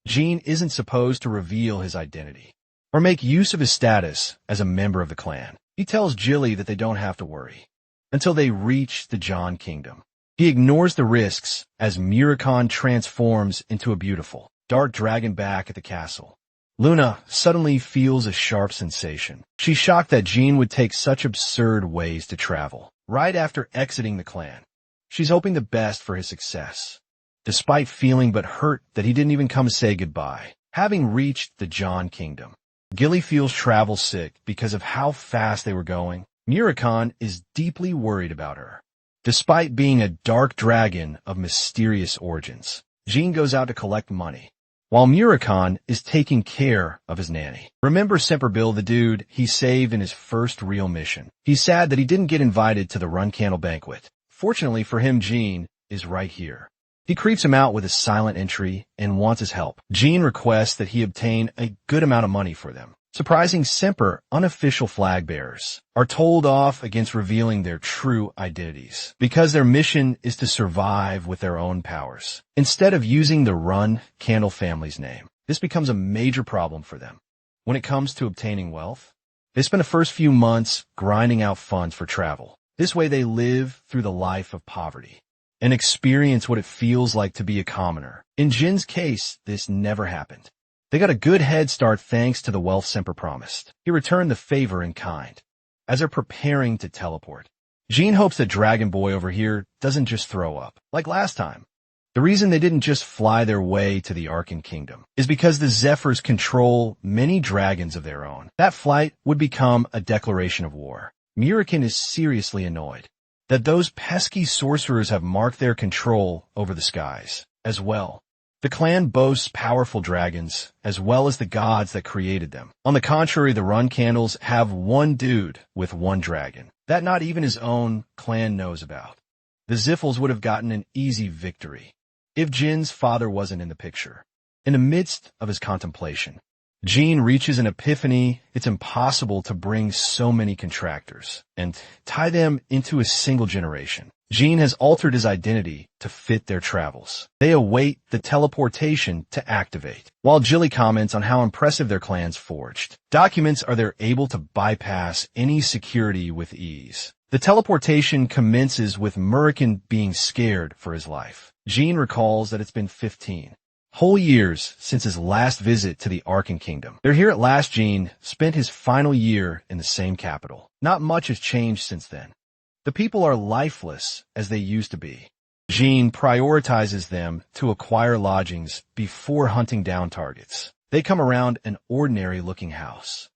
Jean isn't supposed to reveal his identity or make use of his status as a member of the clan. He tells Jilly that they don't have to worry until they reach the John Kingdom. He ignores the risks as Muricon transforms into a beautiful, dark dragon back at the castle. Luna suddenly feels a sharp sensation. She's shocked that Jean would take such absurd ways to travel right after exiting the clan. She's hoping the best for his success, despite feeling but hurt that he didn't even come say goodbye. Having reached the John Kingdom, Gilly feels travel sick because of how fast they were going. Muricon is deeply worried about her. Despite being a dark dragon of mysterious origins, Jean goes out to collect money, while Muricon is taking care of his nanny. Remember Semperbill, the dude he saved in his first real mission? He's sad that he didn't get invited to the Run Candle banquet. Fortunately for him, Jean is right here. He creeps him out with a silent entry and wants his help. Jean requests that he obtain a good amount of money for them. Surprising Semper, unofficial flag bearers are told off against revealing their true identities because their mission is to survive with their own powers. Instead of using the Run Candle family's name, this becomes a major problem for them. When it comes to obtaining wealth, they spend the first few months grinding out funds for travel. This way they live through the life of poverty and experience what it feels like to be a commoner. In Jin's case, this never happened. They got a good head start thanks to the wealth Semper promised. He returned the favor in kind. As they're preparing to teleport, Jean hopes that Dragon Boy over here doesn't just throw up, like last time. The reason they didn't just fly their way to the Arkan Kingdom is because the Zephyrs control many dragons of their own. That flight would become a declaration of war. Murikin is seriously annoyed that those pesky sorcerers have marked their control over the skies as well. The clan boasts powerful dragons, as well as the gods that created them. On the contrary, the Run Candles have one dude with one dragon that not even his own clan knows about. The Ziffles would have gotten an easy victory if Jin's father wasn't in the picture. In the midst of his contemplation, Jean reaches an epiphany. It's impossible to bring so many contractors and tie them into a single generation. Jean has altered his identity to fit their travels. They await the teleportation to activate, while Jilly comments on how impressive their clans forged. Documents are they're able to bypass any security with ease. The teleportation commences with Murikin being scared for his life. Jean recalls that it's been 15 whole years since his last visit to the Arkan Kingdom. They're here at last. Jean spent his final year in the same capital. Not much has changed since then. The people are lifeless as they used to be. Jean prioritizes them to acquire lodgings before hunting down targets. They come around an ordinary-looking house.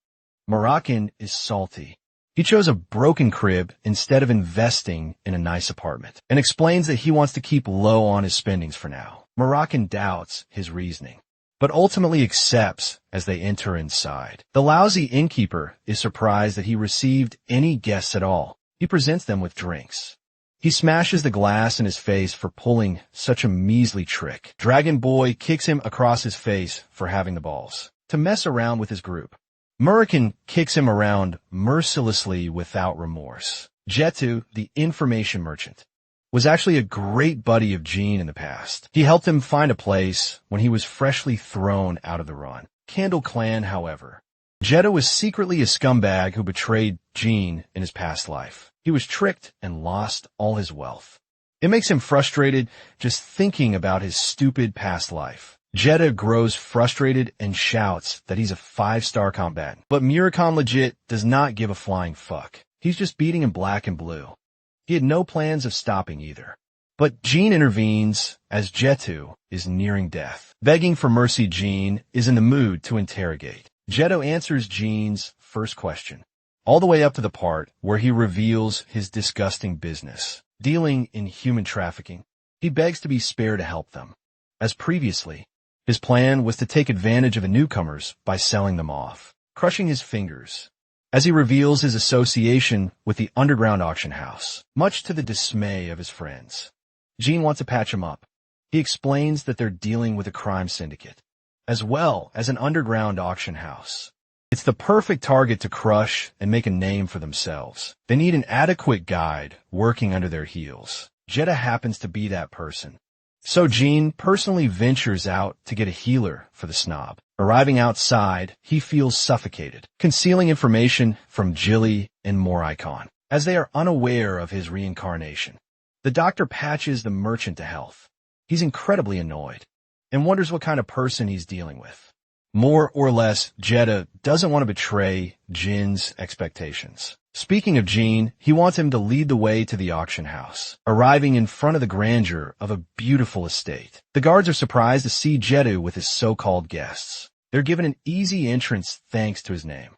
Moroccan is salty. He chose a broken crib instead of investing in a nice apartment and explains that he wants to keep low on his spendings for now. Moroccan doubts his reasoning, but ultimately accepts as they enter inside. The lousy innkeeper is surprised that he received any guests at all. He presents them with drinks. He smashes the glass in his face for pulling such a measly trick. Dragon Boy kicks him across his face for having the balls to mess around with his group. Murikin kicks him around mercilessly without remorse. Jetu, the information merchant, was actually a great buddy of Jean in the past. He helped him find a place when he was freshly thrown out of the run. Candle Clan, however. Jetu was secretly a scumbag who betrayed Jean in his past life. He was tricked and lost all his wealth. It makes him frustrated just thinking about his stupid past life. Jetta grows frustrated and shouts that he's a 5-star combatant. But Murakami legit does not give a flying fuck. He's just beating in black and blue. He had no plans of stopping either. But Jean intervenes as Jetto is nearing death. Begging for mercy, Jean is in the mood to interrogate. Jetto answers Jean's first question, all the way up to the part where he reveals his disgusting business, dealing in human trafficking. He begs to be spared to help them. As previously, his plan was to take advantage of the newcomers by selling them off, crushing his fingers, as he reveals his association with the underground auction house, much to the dismay of his friends. Jean wants to patch him up. He explains that they're dealing with a crime syndicate, as well as an underground auction house. It's the perfect target to crush and make a name for themselves. They need an adequate guide working under their heels. Jetta happens to be that person. So Jean personally ventures out to get a healer for the snob. Arriving outside, he feels suffocated, concealing information from Jilly and Moricon, as they are unaware of his reincarnation. The doctor patches the merchant to health. He's incredibly annoyed and wonders what kind of person he's dealing with. More or less, Jetta doesn't want to betray Jin's expectations. Speaking of Jean, he wants him to lead the way to the auction house, arriving in front of the grandeur of a beautiful estate. The guards are surprised to see Jetto with his so-called guests. They're given an easy entrance thanks to his name.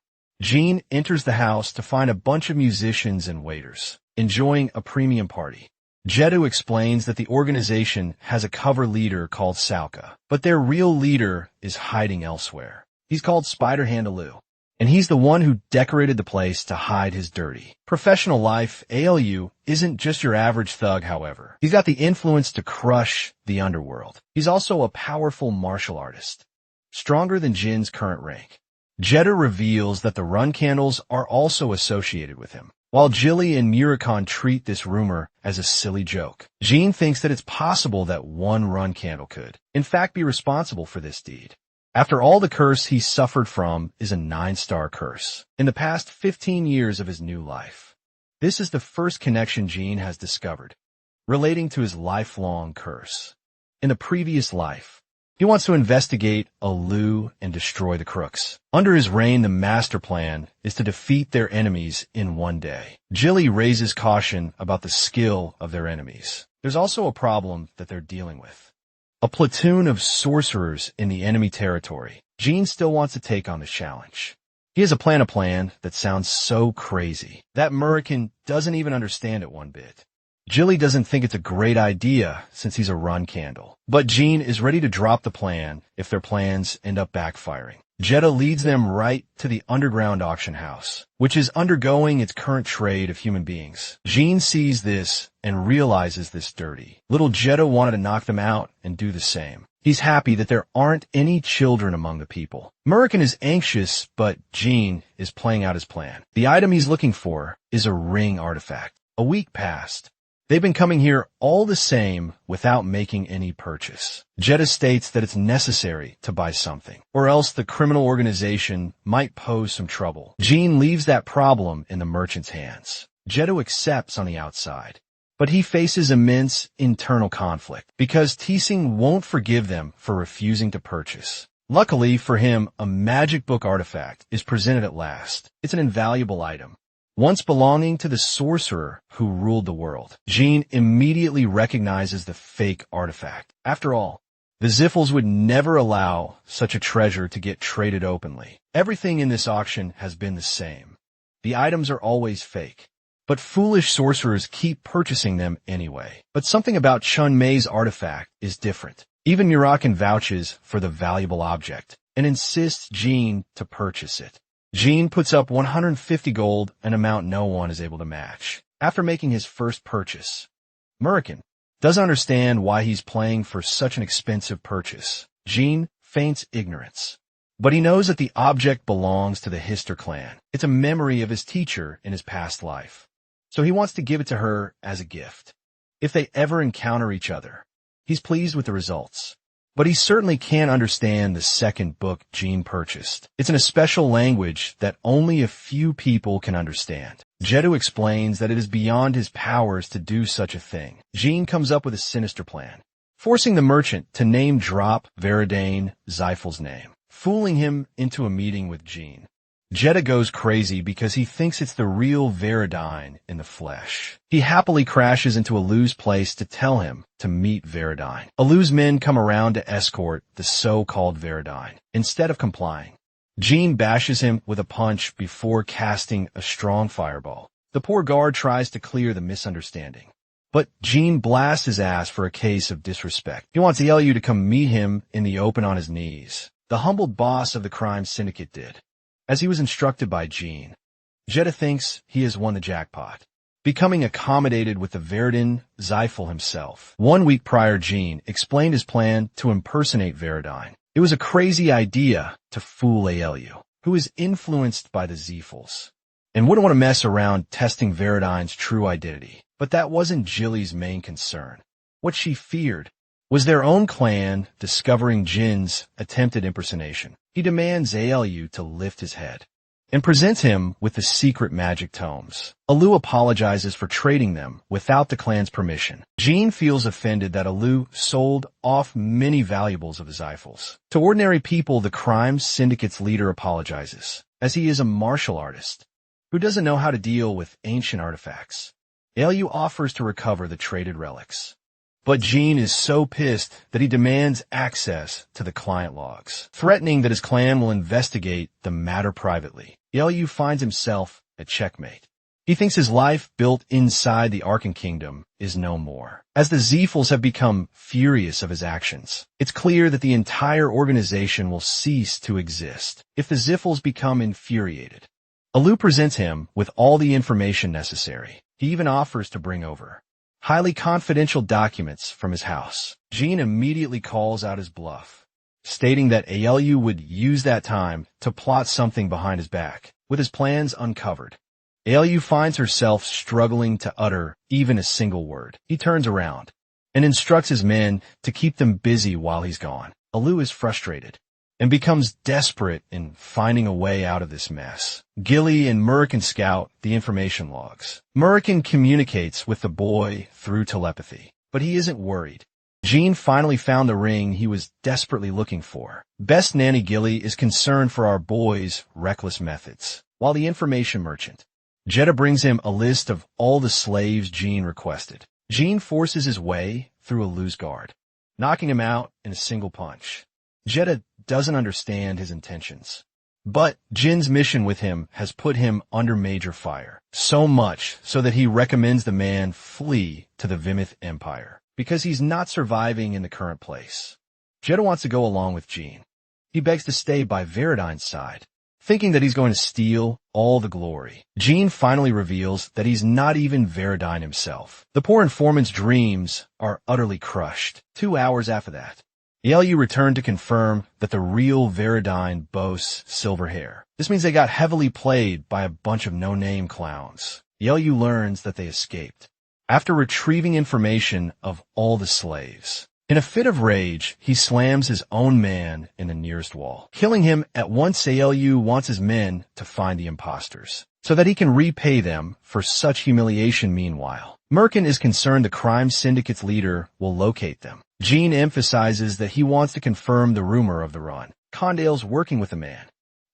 Jean enters the house to find a bunch of musicians and waiters, enjoying a premium party. Jetto explains that the organization has a cover leader called Salka, but their real leader is hiding elsewhere. He's called Spider Handaloo, and he's the one who decorated the place to hide his dirty professional life. ALU isn't just your average thug, however. He's got the influence to crush the underworld. He's also a powerful martial artist, stronger than Jin's current rank. Jetta reveals that the run candles are also associated with him. While Jilly and Murakon treat this rumor as a silly joke, Jean thinks that it's possible that one run candle could, in fact, be responsible for this deed. After all, the curse he suffered from is a 9-star curse in the past 15 years of his new life. This is the first connection Jean has discovered, relating to his lifelong curse. In the previous life, he wants to investigate Alu and destroy the crooks. Under his reign, the master plan is to defeat their enemies in one day. Jilly raises caution about the skill of their enemies. There's also a problem that they're dealing with: a platoon of sorcerers in the enemy territory. Jean still wants to take on the challenge. He has a plan that sounds so crazy that Murican doesn't even understand it one bit. Jilly doesn't think it's a great idea since he's a run candle, but Jean is ready to drop the plan if their plans end up backfiring. Jetta leads them right to the underground auction house, which is undergoing its current trade of human beings. Jean sees this and realizes this dirty. Little Jetta wanted to knock them out and do the same. He's happy that there aren't any children among the people. Murican is anxious, but Jean is playing out his plan. The item he's looking for is a ring artifact. A week passed. They've been coming here all the same without making any purchase. Jetta states that it's necessary to buy something, or else the criminal organization might pose some trouble. Jean leaves that problem in the merchant's hands. Jetta accepts on the outside, but he faces immense internal conflict because Teesing won't forgive them for refusing to purchase. Luckily for him, a magic book artifact is presented at last. It's an invaluable item, once belonging to the sorcerer who ruled the world. Jean immediately recognizes the fake artifact. After all, the Ziffles would never allow such a treasure to get traded openly. Everything in this auction has been the same. The items are always fake, but foolish sorcerers keep purchasing them anyway. But something about Chun Mei's artifact is different. Even Murakan vouches for the valuable object and insists Jean to purchase it. Jean puts up 150 gold, an amount no one is able to match. After making his first purchase, Murican doesn't understand why he's playing for such an expensive purchase. Jean feigns ignorance, but he knows that the object belongs to the Hister clan. It's a memory of his teacher in his past life, so he wants to give it to her as a gift. If they ever encounter each other, he's pleased with the results. But he certainly can't understand the second book Jean purchased. It's in a special language that only a few people can understand. Jetto explains that it is beyond his powers to do such a thing. Jean comes up with a sinister plan. forcing the merchant to name-drop Veridane Zyfel's name, fooling him into a meeting with Jean. Jeddah goes crazy because he thinks it's the real Veridine in the flesh. He happily crashes into Alu's place to tell him to meet Veridine. Alu's men come around to escort the so-called Veridine. Instead of complying, Jean bashes him with a punch before casting a strong fireball. The poor guard tries to clear the misunderstanding, but Jean blasts his ass for a case of disrespect. He wants Yahello to come meet him in the open on his knees. The humbled boss of the crime syndicate did, as he was instructed by Jean. Jeddah thinks he has won the jackpot, becoming accommodated with the Veridine Zyfel himself. 1 week prior, Jean explained his plan to impersonate Veridine. It was a crazy idea to fool Yahello, who is influenced by the Zyfels, and wouldn't want to mess around testing Veridine's true identity. But that wasn't Jilly's main concern. What she feared was their own clan discovering Jin's attempted impersonation. He demands Yahello to lift his head and presents him with the secret magic tomes. Alu apologizes for trading them without the clan's permission. Jean feels offended that Alu sold off many valuables of the Zyfels. To ordinary people, the crime syndicate's leader apologizes, as he is a martial artist who doesn't know how to deal with ancient artifacts. Yahello offers to recover the traded relics, but Jean is so pissed that he demands access to the client logs, threatening that his clan will investigate the matter privately. Yahello finds himself at checkmate. He thinks his life built inside the Arkan Kingdom is no more. As the Zyfels have become furious of his actions, it's clear that the entire organization will cease to exist if the Zyfels become infuriated. Alu presents him with all the information necessary. He even offers to bring over highly confidential documents from his house. Jean immediately calls out his bluff, stating that Yahello would use that time to plot something behind his back. With his plans uncovered, Yahello finds herself struggling to utter even a single word. He turns around and instructs his men to keep them busy while he's gone. Alu is frustrated and becomes desperate in finding a way out of this mess. Gilly and Murican scout the information logs. Murican communicates with the boy through telepathy, but he isn't worried. Jean finally found the ring he was desperately looking for. Best Nanny Gilly is concerned for our boy's reckless methods, while the information merchant, Jeddah, brings him a list of all the slaves Jean requested. Jean forces his way through Alu's guard, knocking him out in a single punch. Jeddah doesn't understand his intentions, but Jin's mission with him has put him under major fire, so much so that he recommends the man flee to the Vimith Empire, because he's not surviving in the current place. Jeddah wants to go along with Jean. He begs to stay by Veridine's side, thinking that he's going to steal all the glory. Jean finally reveals that he's not even Veridine himself. The poor informant's dreams are utterly crushed. 2 hours after that, Yahello returned to confirm that the real Veridine boasts silver hair. This means they got heavily played by a bunch of no-name clowns. Yahello learns that they escaped after retrieving information of all the slaves. In a fit of rage, he slams his own man in the nearest wall, killing him at once. Yahello wants his men to find the imposters, so that he can repay them for such humiliation. Meanwhile, Merkin is concerned the crime syndicate's leader will locate them. Jean emphasizes that he wants to confirm the rumor of the run. Condale's working with the man.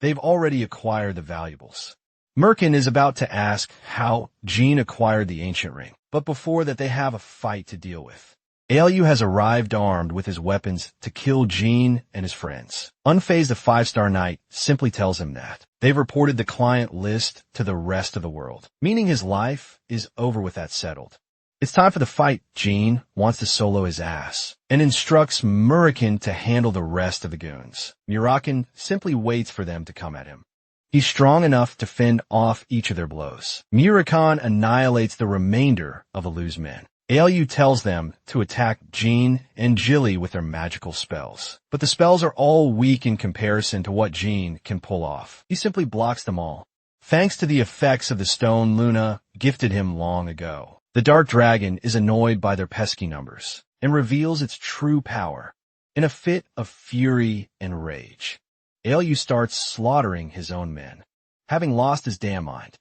They've already acquired the valuables. Merkin is about to ask how Jean acquired the ancient ring, but before that they have a fight to deal with. Yahello has arrived armed with his weapons to kill Jean and his friends. Unfazed, the 5-star knight simply tells him that they've reported the client list to the rest of the world, meaning his life is over with that settled. It's time for the fight. Jean wants to solo his ass and instructs Murican to handle the rest of the goons. Murakan simply waits for them to come at him. He's strong enough to fend off each of their blows. Murakan annihilates the remainder of Alu's men. Yahello tells them to attack Jean and Jilly with their magical spells, but the spells are all weak in comparison to what Jean can pull off. He simply blocks them all, thanks to the effects of the stone Luna gifted him long ago. The Dark Dragon is annoyed by their pesky numbers and reveals its true power. In a fit of fury and rage, Yahello starts slaughtering his own men, having lost his damn mind.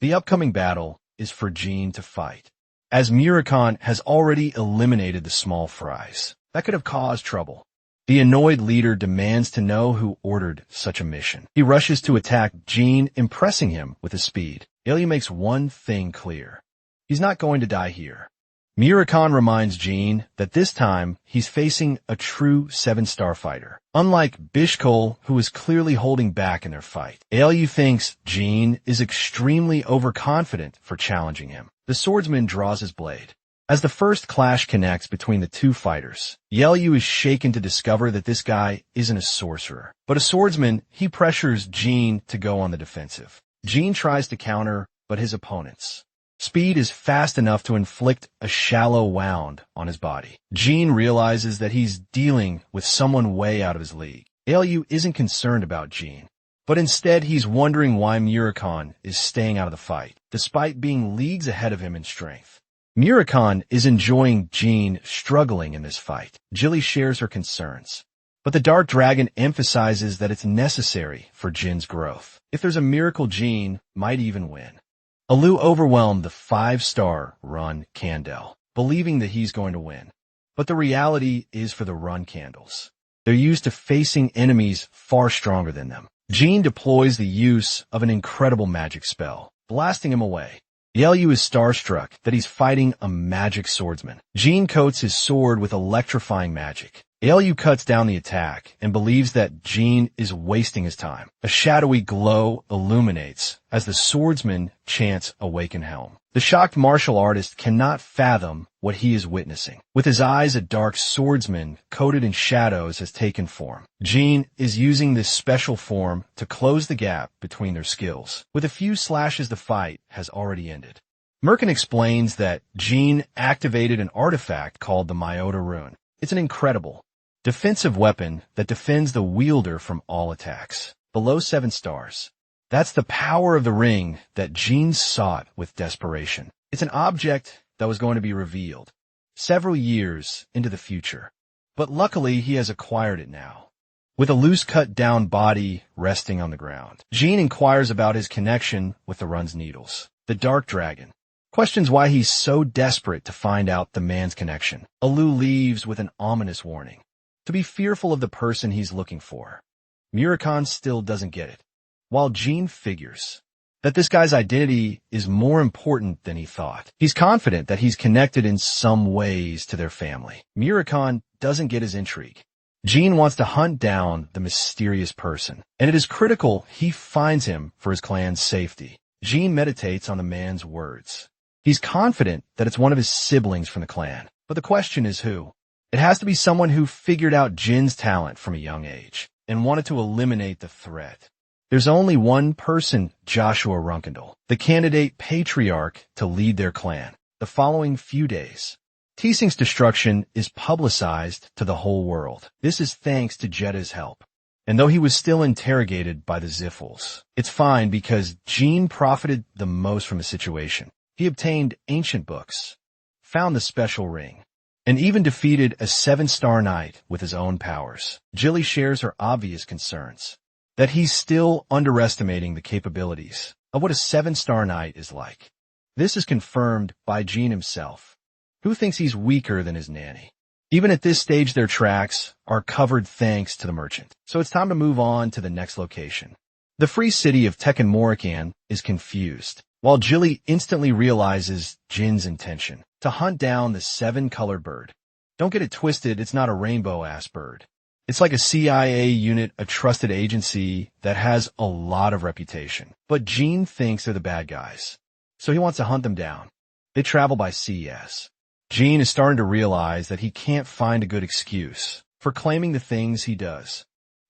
The upcoming battle is for Jean to fight, as Murakan has already eliminated the small fries. That could have caused trouble. The annoyed leader demands to know who ordered such a mission. He rushes to attack Jean, impressing him with his speed. Yahello makes one thing clear. He's not going to die here. Murakami reminds Jean that this time he's facing a true 7-star fighter. Unlike Bishkol, who is clearly holding back in their fight, Yahello thinks Jean is extremely overconfident for challenging him. The swordsman draws his blade. As the first clash connects between the two fighters, Yahello is shaken to discover that this guy isn't a sorcerer, but a swordsman. He pressures Jean to go on the defensive. Jean tries to counter, but his opponent's speed is fast enough to inflict a shallow wound on his body. Jean realizes that he's dealing with someone way out of his league. Yahello isn't concerned about Jean, but instead he's wondering why Murakami is staying out of the fight, despite being leagues ahead of him in strength. Murakami is enjoying Jean struggling in this fight. Jilly shares her concerns, but the Dark Dragon emphasizes that it's necessary for Jin's growth. If there's a miracle, Jean might even win. Alu overwhelmed the 5-star run Candle, believing that he's going to win. But the reality is for the run candles, they're used to facing enemies far stronger than them. Jean deploys the use of an incredible magic spell, blasting him away. Yahello is starstruck that he's fighting a magic swordsman. Jean coats his sword with electrifying magic. Yahello cuts down the attack and believes that Jean is wasting his time. A shadowy glow illuminates as the swordsman chants Awaken Helm. The shocked martial artist cannot fathom what he is witnessing. With his eyes, a dark swordsman coated in shadows has taken form. Jean is using this special form to close the gap between their skills. With a few slashes, the fight has already ended. Merkin explains that Jean activated an artifact called the Myota Rune. It's an incredible defensive weapon that defends the wielder from all attacks. Below 7 stars. That's the power of the ring that Jean sought with desperation. It's an object that was going to be revealed several years into the future, but luckily he has acquired it now. With a loose cut-down body resting on the ground, Jean inquires about his connection with the run's needles. The Dark Dragon questions why he's so desperate to find out the man's connection. Alu leaves with an ominous warning to be fearful of the person he's looking for. Murakami still doesn't get it, while Jean figures that this guy's identity is more important than he thought. He's confident that he's connected in some ways to their family. Murakami doesn't get his intrigue. Jean wants to hunt down the mysterious person, and it is critical he finds him for his clan's safety. Jean meditates on the man's words. He's confident that it's one of his siblings from the clan, but the question is who? It has to be someone who figured out Jin's talent from a young age and wanted to eliminate the threat. There's only one person, Joshua Runkendall, the candidate patriarch to lead their clan. The following few days, Teesing's destruction is publicized to the whole world. This is thanks to Jetta's help. And though he was still interrogated by the Ziffles, it's fine because Jean profited the most from the situation. He obtained ancient books, found the special ring, and even defeated a 7-star knight with his own powers. Jilly shares her obvious concerns that he's still underestimating the capabilities of what a 7-star knight is like. This is confirmed by Jean himself, who thinks he's weaker than his nanny. Even at this stage, their tracks are covered thanks to the merchant. So it's time to move on to the next location. The free city of Tekken is confused, while Jilly instantly realizes Jin's intention to hunt down the 7-colored bird. Don't get it twisted, it's not a rainbow-ass bird. It's like a CIA unit, a trusted agency that has a lot of reputation. But Jean thinks they're the bad guys, so he wants to hunt them down. They travel by CES. Jean is starting to realize that he can't find a good excuse for claiming the things he does.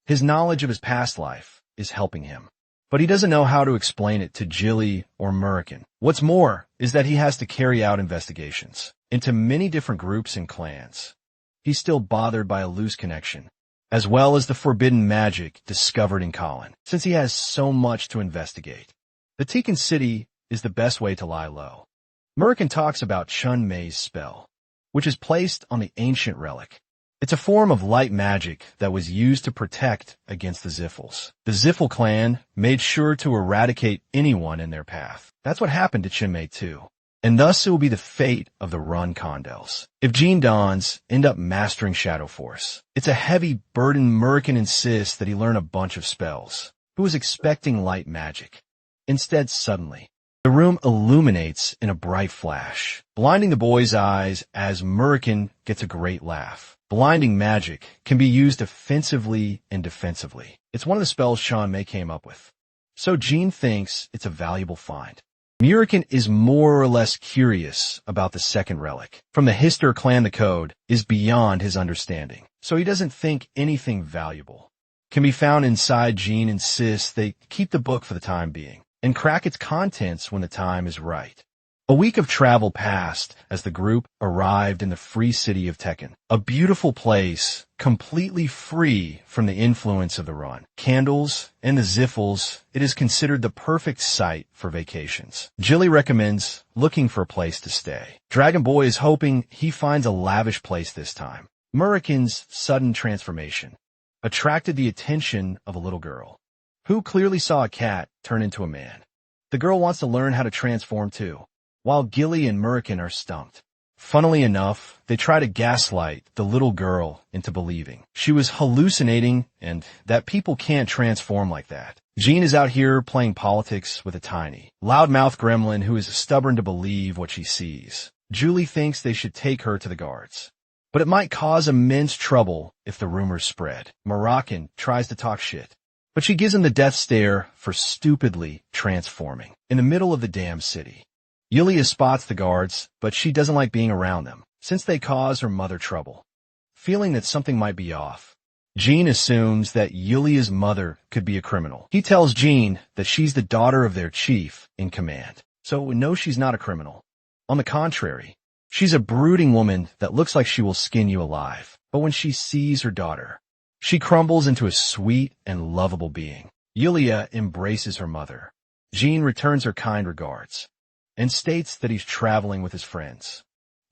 His knowledge of his past life is helping him, but he doesn't know how to explain it to Jilly or Murican. What's more is that he has to carry out investigations into many different groups and clans. He's still bothered by a loose connection, as well as the forbidden magic discovered in Colin, since he has so much to investigate. The Tekken City is the best way to lie low. Murican talks about Chun Mei's spell, which is placed on the ancient relic. It's a form of light magic that was used to protect against the Ziffles. The Ziffle clan made sure to eradicate anyone in their path. That's what happened to Chun Mei too. and thus it will be the fate of the run condos. If Jean dons end up mastering Shadow Force, it's a heavy burden. Murican insists that he learn a bunch of spells. Who was expecting light magic? Instead, suddenly, the room illuminates in a bright flash, blinding the boy's eyes as Murican gets a great laugh. Blinding magic can be used offensively and defensively. It's one of the spells Sean May came up with. So Jean thinks it's a valuable find. Murican is more or less curious about the second relic. From the Hister clan, the code is beyond his understanding, so he doesn't think anything valuable can be found inside. Jean insists they keep the book for the time being and crack its contents when the time is right. A week of travel passed as the group arrived in the free city of Tekken, a beautiful place completely free from the influence of the run. Candles and the ziffles, it is considered the perfect site for vacations. Jilly recommends looking for a place to stay. Dragon Boy is hoping he finds a lavish place this time. Murican's sudden transformation attracted the attention of a little girl, who clearly saw a cat turn into a man. The girl wants to learn how to transform too, while Gilly and Murican are stumped. Funnily enough, they try to gaslight the little girl into believing she was hallucinating and that people can't transform like that. Jean is out here playing politics with a tiny, loudmouth gremlin who is stubborn to believe what she sees. Julie thinks they should take her to the guards, but it might cause immense trouble if the rumors spread. Murican tries to talk shit, but she gives him the death stare for stupidly transforming in the middle of the damn city. Yulia spots the guards, but she doesn't like being around them, since they cause her mother trouble. Feeling that something might be off, Jean assumes that Yulia's mother could be a criminal. He tells Jean that she's the daughter of their chief in command, so no, she's not a criminal. On the contrary, she's a brooding woman that looks like she will skin you alive. But when she sees her daughter, she crumbles into a sweet and lovable being. Yulia embraces her mother. Jean returns her kind regards and states that he's traveling with his friends.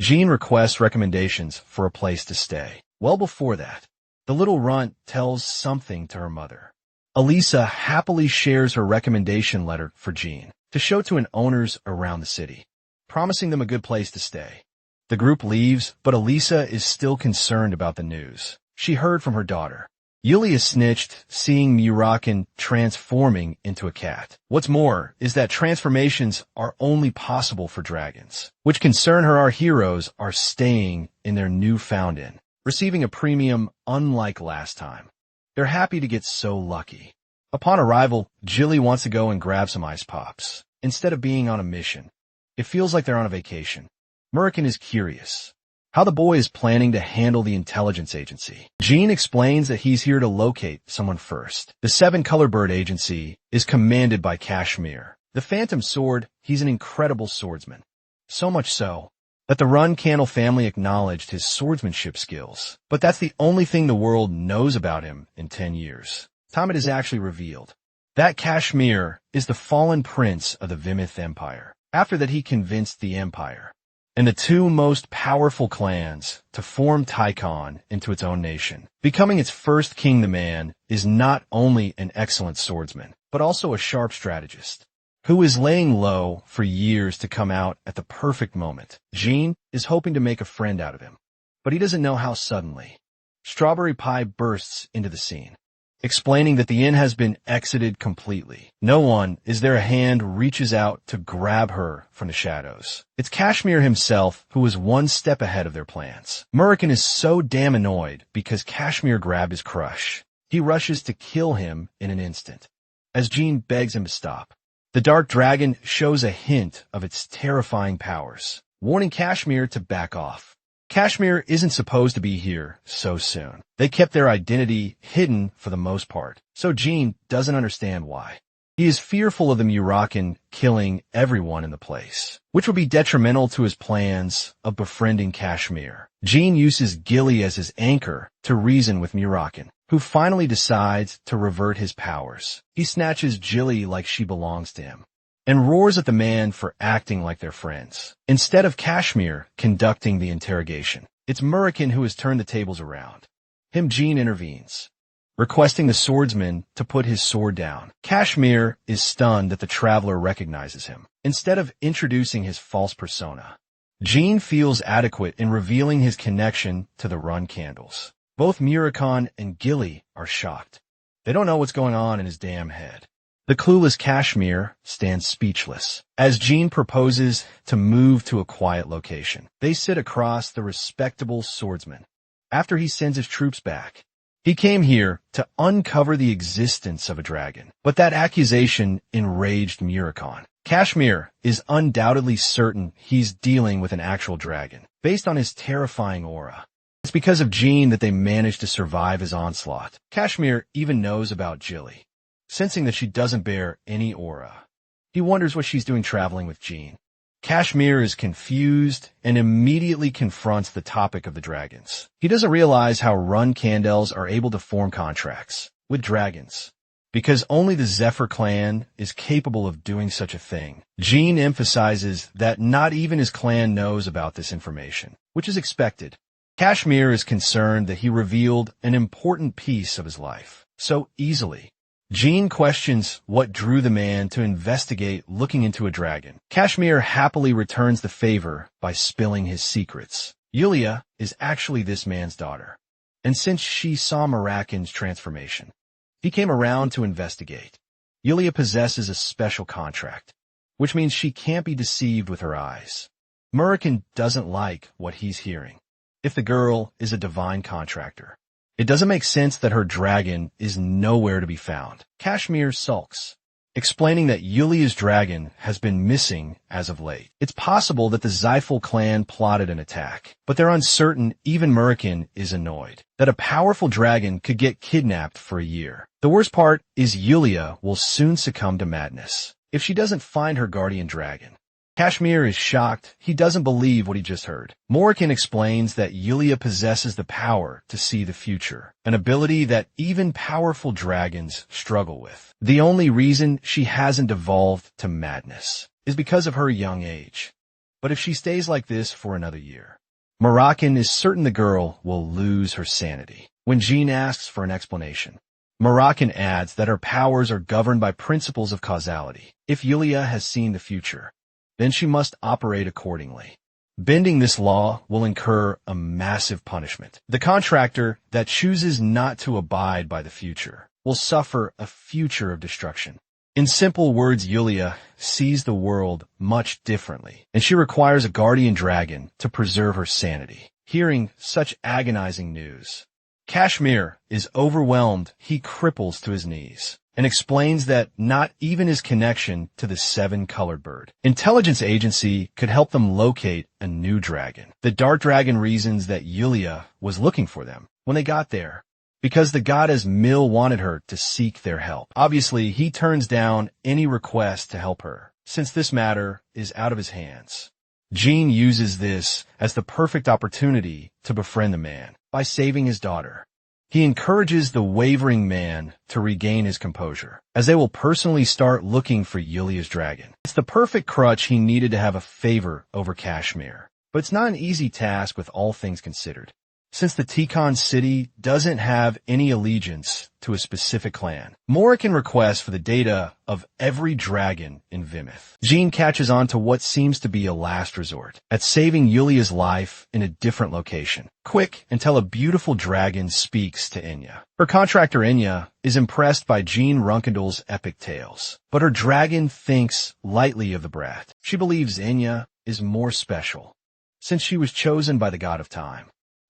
Jean requests recommendations for a place to stay. Well before that, the little runt tells something to her mother. Elisa happily shares her recommendation letter for Jean to show to an owners around the city, promising them a good place to stay. The group leaves, but Elisa is still concerned about the news she heard from her daughter. Yulia snitched, seeing Murican transforming into a cat. What's more is that transformations are only possible for dragons, which concern her. Our heroes are staying in their newfound inn, receiving a premium unlike last time. They're happy to get so lucky. Upon arrival, Jilly wants to go and grab some ice pops, instead of being on a mission. It feels like they're on a vacation. Murican is curious how the boy is planning to handle the intelligence agency. Jean explains that he's here to locate someone first. The Seven Color Bird Agency is commanded by Kashmir. The Phantom Sword, he's an incredible swordsman. So much so that the Run Candle family acknowledged his swordsmanship skills. But that's the only thing the world knows about him in 10 years. Time it is actually revealed that Kashmir is the fallen prince of the Vimith Empire. After that, he convinced the Empire and the two most powerful clans to form Tycon into its own nation. Becoming its first king, the man is not only an excellent swordsman, but also a sharp strategist, who is laying low for years to come out at the perfect moment. Jean is hoping to make a friend out of him, but he doesn't know how. Suddenly, Strawberry Pie bursts into the scene, explaining that the inn has been exited completely. No one is there. A hand reaches out to grab her from the shadows. It's Kashmir himself, who is one step ahead of their plans. Murican is so damn annoyed because Kashmir grabbed his crush. He rushes to kill him in an instant, as Jean begs him to stop. The Dark Dragon shows a hint of its terrifying powers, warning Kashmir to back off. Kashmir isn't supposed to be here so soon. They kept their identity hidden for the most part, so Jean doesn't understand why. He is fearful of the Murican killing everyone in the place, which would be detrimental to his plans of befriending Kashmir. Jean uses Gilly as his anchor to reason with Murican, who finally decides to revert his powers. He snatches Jilly like she belongs to him, and roars at the man for acting like they're friends, instead of Kashmir conducting the interrogation. It's Murican who has turned the tables around. Jean intervenes, requesting the swordsman to put his sword down. Kashmir is stunned that the traveler recognizes him, instead of introducing his false persona. Jean feels adequate in revealing his connection to the run candles. Both Murakami and Gilly are shocked. They don't know what's going on in his damn head. The clueless Kashmir stands speechless as Jean proposes to move to a quiet location. They sit across the respectable swordsman. After he sends his troops back, he came here to uncover the existence of a dragon. But that accusation enraged Murakami. Kashmir is undoubtedly certain he's dealing with an actual dragon, based on his terrifying aura. It's because of Jean that they managed to survive his onslaught. Kashmir even knows about Gilly. Sensing that she doesn't bear any aura, he wonders what she's doing traveling with Jean. Kashmir is confused and immediately confronts the topic of the dragons. He doesn't realize how run candles are able to form contracts with dragons, because only the Zephyr clan is capable of doing such a thing. Jean emphasizes that not even his clan knows about this information, which is expected. Kashmir is concerned that he revealed an important piece of his life so easily. Jean questions what drew the man to investigate looking into a dragon. Kashmir happily returns the favor by spilling his secrets. Yulia is actually this man's daughter, and since she saw Murakin's transformation, he came around to investigate. Yulia possesses a special contract, which means she can't be deceived with her eyes. Murakin doesn't like what he's hearing. If the girl is a divine contractor, it doesn't make sense that her dragon is nowhere to be found. Kashmir sulks, explaining that Yulia's dragon has been missing as of late. It's possible that the Zyphal clan plotted an attack, but they're uncertain. Even Murakin is annoyed that a powerful dragon could get kidnapped for a year. The worst part is Yulia will soon succumb to madness if she doesn't find her guardian dragon. Kashmir is shocked. He doesn't believe what he just heard. Murakin explains that Yulia possesses the power to see the future, an ability that even powerful dragons struggle with. The only reason she hasn't evolved to madness is because of her young age. But if she stays like this for another year, Murakin is certain the girl will lose her sanity. When Jean asks for an explanation, Murakin adds that her powers are governed by principles of causality. If Yulia has seen the future, then she must operate accordingly. Bending this law will incur a massive punishment. The contractor that chooses not to abide by the future will suffer a future of destruction. In simple words, Yulia sees the world much differently, and she requires a guardian dragon to preserve her sanity. Hearing such agonizing news, Kashmir is overwhelmed. He cripples to his knees and explains that not even his connection to the seven-colored bird intelligence agency could help them locate a new dragon. The dark dragon reasons that Yulia was looking for them when they got there, because the goddess Mill wanted her to seek their help. Obviously, he turns down any request to help her, since this matter is out of his hands. Jean uses this as the perfect opportunity to befriend the man by saving his daughter. He encourages the wavering man to regain his composure, as they will personally start looking for Yulia's dragon. It's the perfect crutch he needed to have a favor over Kashmir. But it's not an easy task with all things considered, since the Tikhon city doesn't have any allegiance to a specific clan. Murakin requests for the data of every dragon in Vimith. Jean catches on to what seems to be a last resort at saving Yulia's life in a different location. Quick, until a beautiful dragon speaks to Enya. Her contractor Enya is impressed by Jean Runkendel's epic tales, but her dragon thinks lightly of the brat. She believes Enya is more special, since she was chosen by the god of time.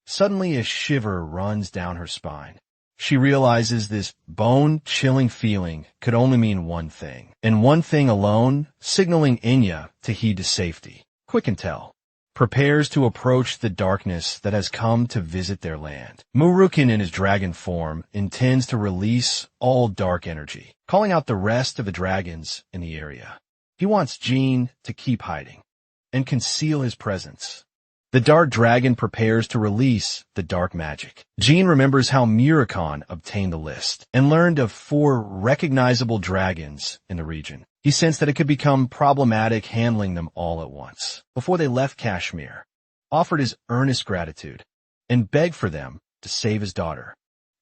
Suddenly a shiver runs down her spine. She realizes this bone-chilling feeling could only mean one thing, and one thing alone, signaling Enya to heed to safety. Quick and Tell prepares to approach the darkness that has come to visit their land. Murukin in his dragon form intends to release all dark energy, calling out the rest of the dragons in the area. He wants Jean to keep hiding and conceal his presence. The dark dragon prepares to release the dark magic. Jean remembers how Murakami obtained the list and learned of 4 recognizable dragons in the region. He sensed that it could become problematic handling them all at once. Before they left Kashmir, offered his earnest gratitude and begged for them to save his daughter.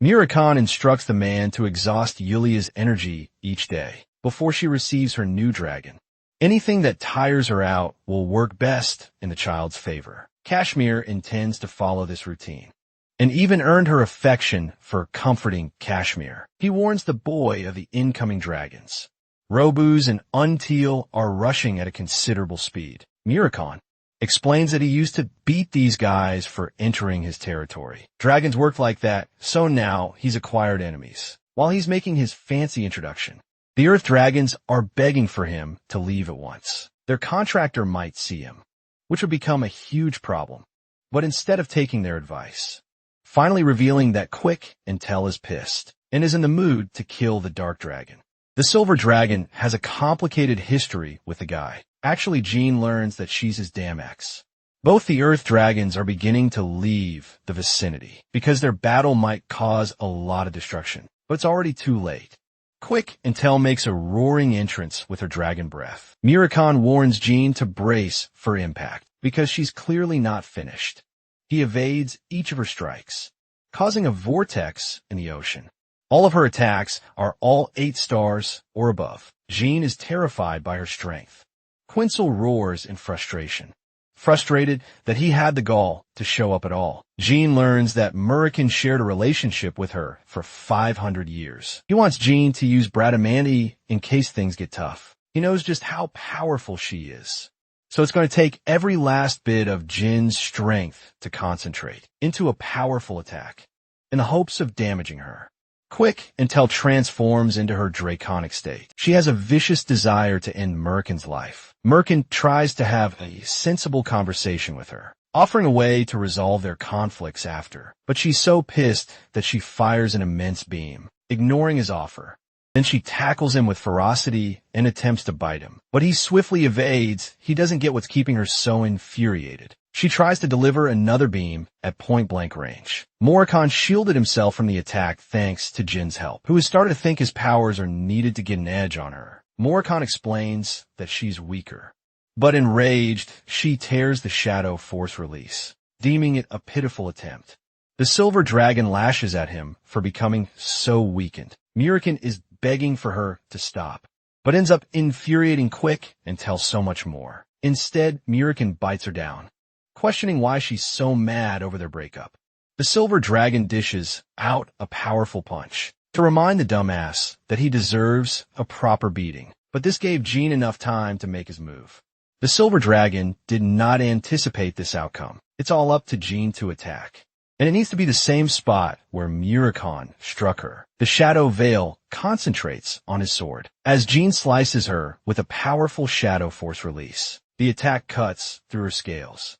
Murakami instructs the man to exhaust Yulia's energy each day before she receives her new dragon. Anything that tires her out will work best in the child's favor. Kashmir intends to follow this routine, and even earned her affection for comforting Kashmir. He warns the boy of the incoming dragons. Robuz and Unteal are rushing at a considerable speed. Muricon explains that he used to beat these guys for entering his territory. Dragons work like that, so now he's acquired enemies. While he's making his fancy introduction, the Earth Dragons are begging for him to leave at once. Their contractor might see him, which would become a huge problem. But instead of taking their advice, finally revealing that Quick and Tell is pissed and is in the mood to kill the Dark Dragon. The Silver Dragon has a complicated history with the guy. Actually, Jean learns that she's his damn ex. Both the Earth Dragons are beginning to leave the vicinity because their battle might cause a lot of destruction, but it's already too late. Quick and Tell makes a roaring entrance with her dragon breath. Muricon warns Jean to brace for impact because she's clearly not finished. He evades each of her strikes, causing a vortex in the ocean. All of her attacks are all 8 stars or above. Jean is terrified by her strength. Quinzel roars in frustration. Frustrated that he had the gall to show up at all, Jean learns that Murican shared a relationship with her for 500 years. He wants Jean to use Bradamante in case things get tough. He knows just how powerful she is. So it's going to take every last bit of Jin's strength to concentrate into a powerful attack in the hopes of damaging her. Quick until transforms into her draconic state. She has a vicious desire to end Murican's life. Murican tries to have a sensible conversation with her, offering a way to resolve their conflicts after. But she's so pissed that she fires an immense beam, ignoring his offer. Then she tackles him with ferocity and attempts to bite him. But he swiftly evades. He doesn't get what's keeping her so infuriated. She tries to deliver another beam at point-blank range. Moricon shielded himself from the attack thanks to Jin's help, who has started to think his powers are needed to get an edge on her. Moricon explains that she's weaker. But enraged, she tears the Shadow Force release, deeming it a pitiful attempt. The Silver Dragon lashes at him for becoming so weakened. Murican is begging for her to stop, but ends up infuriating Quick and tells so much more. Instead, Murican bites her down, questioning why she's so mad over their breakup. The Silver Dragon dishes out a powerful punch to remind the dumbass that he deserves a proper beating, but this gave Jean enough time to make his move. The Silver Dragon did not anticipate this outcome. It's all up to Jean to attack, and it needs to be the same spot where Muricon struck her. The Shadow Veil concentrates on his sword as Jean slices her with a powerful Shadow Force release. The attack cuts through her scales.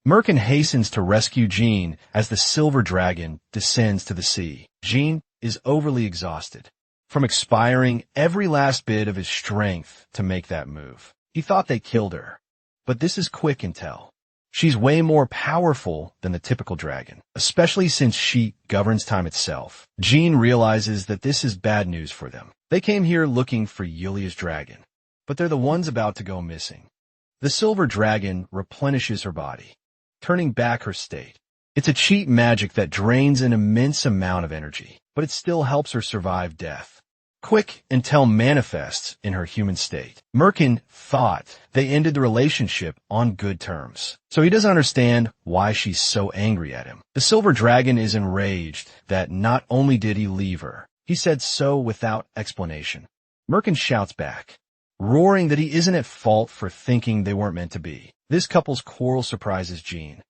Murican hastens to rescue Jean as the Silver Dragon descends to the sea. Jean is overly exhausted from expiring every last bit of his strength to make that move. He thought they killed her, but this is Quick and Tell. She's way more powerful than the typical dragon, especially since she governs time itself. Jean realizes that this is bad news for them. They came here looking for Yulia's dragon, but they're the ones about to go missing. The Silver Dragon replenishes her body, turning back her state. It's a cheap magic that drains an immense amount of energy, but it still helps her survive death. Quick and Tell manifests in her human state. Murican thought they ended the relationship on good terms, so he doesn't understand why she's so angry at him. The Silver Dragon is enraged that not only did he leave her, he said so without explanation. Murican shouts back, roaring that he isn't at fault for thinking they weren't meant to be. This couple's quarrel surprises Jean.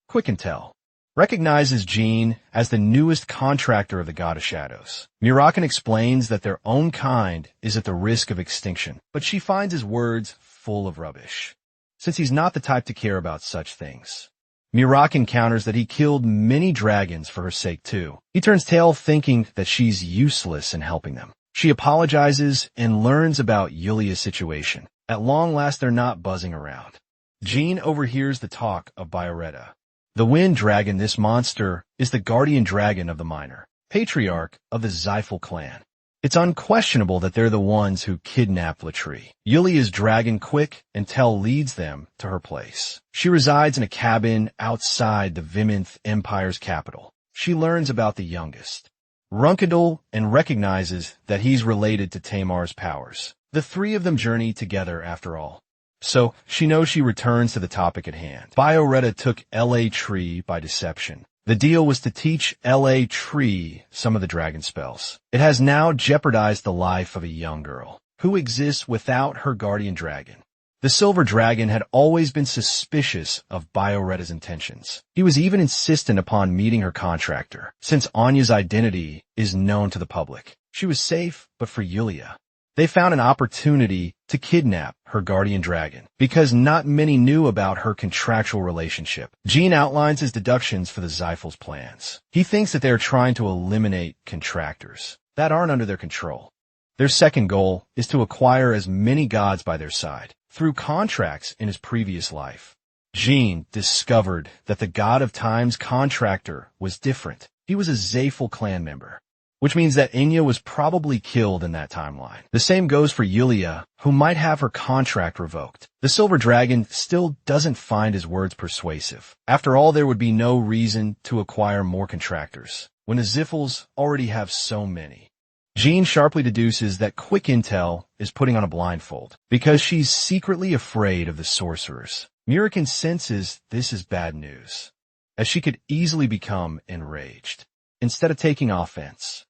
Quick and Tell recognizes Jean as the newest contractor of the God of Shadows. Murakan explains that their own kind is at the risk of extinction, but she finds his words full of rubbish, since he's not the type to care about such things. Murakan counters that he killed many dragons for her sake too. He turns tail thinking that she's useless in helping them. She apologizes and learns about Yulia's situation. At long last they're not buzzing around. Jean overhears the talk of Bioretta. The Wind Dragon, this monster, is the guardian dragon of the Minor, patriarch of the Zyphal clan. It's unquestionable that they're the ones who kidnapped Latrie. Yulia's dragon Quick and Tell leads them to her place. She resides in a cabin outside the Viminth Empire's capital. She learns about the youngest, Runkadal, and recognizes that he's related to Tamar's powers. The three of them journey together after all. So, she knows she returns to the topic at hand. Bioretta took L.A. Tree by deception. The deal was to teach L.A. Tree some of the dragon spells. It has now jeopardized the life of a young girl who exists without her guardian dragon. The silver dragon had always been suspicious of Bioretta's intentions. He was even insistent upon meeting her contractor, since Anya's identity is known to the public. She was safe, but for Yulia, they found an opportunity to kidnap her guardian dragon, because not many knew about her contractual relationship. Jean outlines his deductions for the Zyphil's plans. He thinks that they are trying to eliminate contractors that aren't under their control. Their second goal is to acquire as many gods by their side through contracts in his previous life. Jean discovered that the god of time's contractor was different. He was a Zyphil clan member, which means that Enya was probably killed in that timeline. The same goes for Yulia, who might have her contract revoked. The silver dragon still doesn't find his words persuasive. After all, there would be no reason to acquire more contractors when the Zyphils already have so many. Jean sharply deduces that Quick Intel is putting on a blindfold because she's secretly afraid of the sorcerers. Murican senses this is bad news, as she could easily become enraged. Instead of taking offense,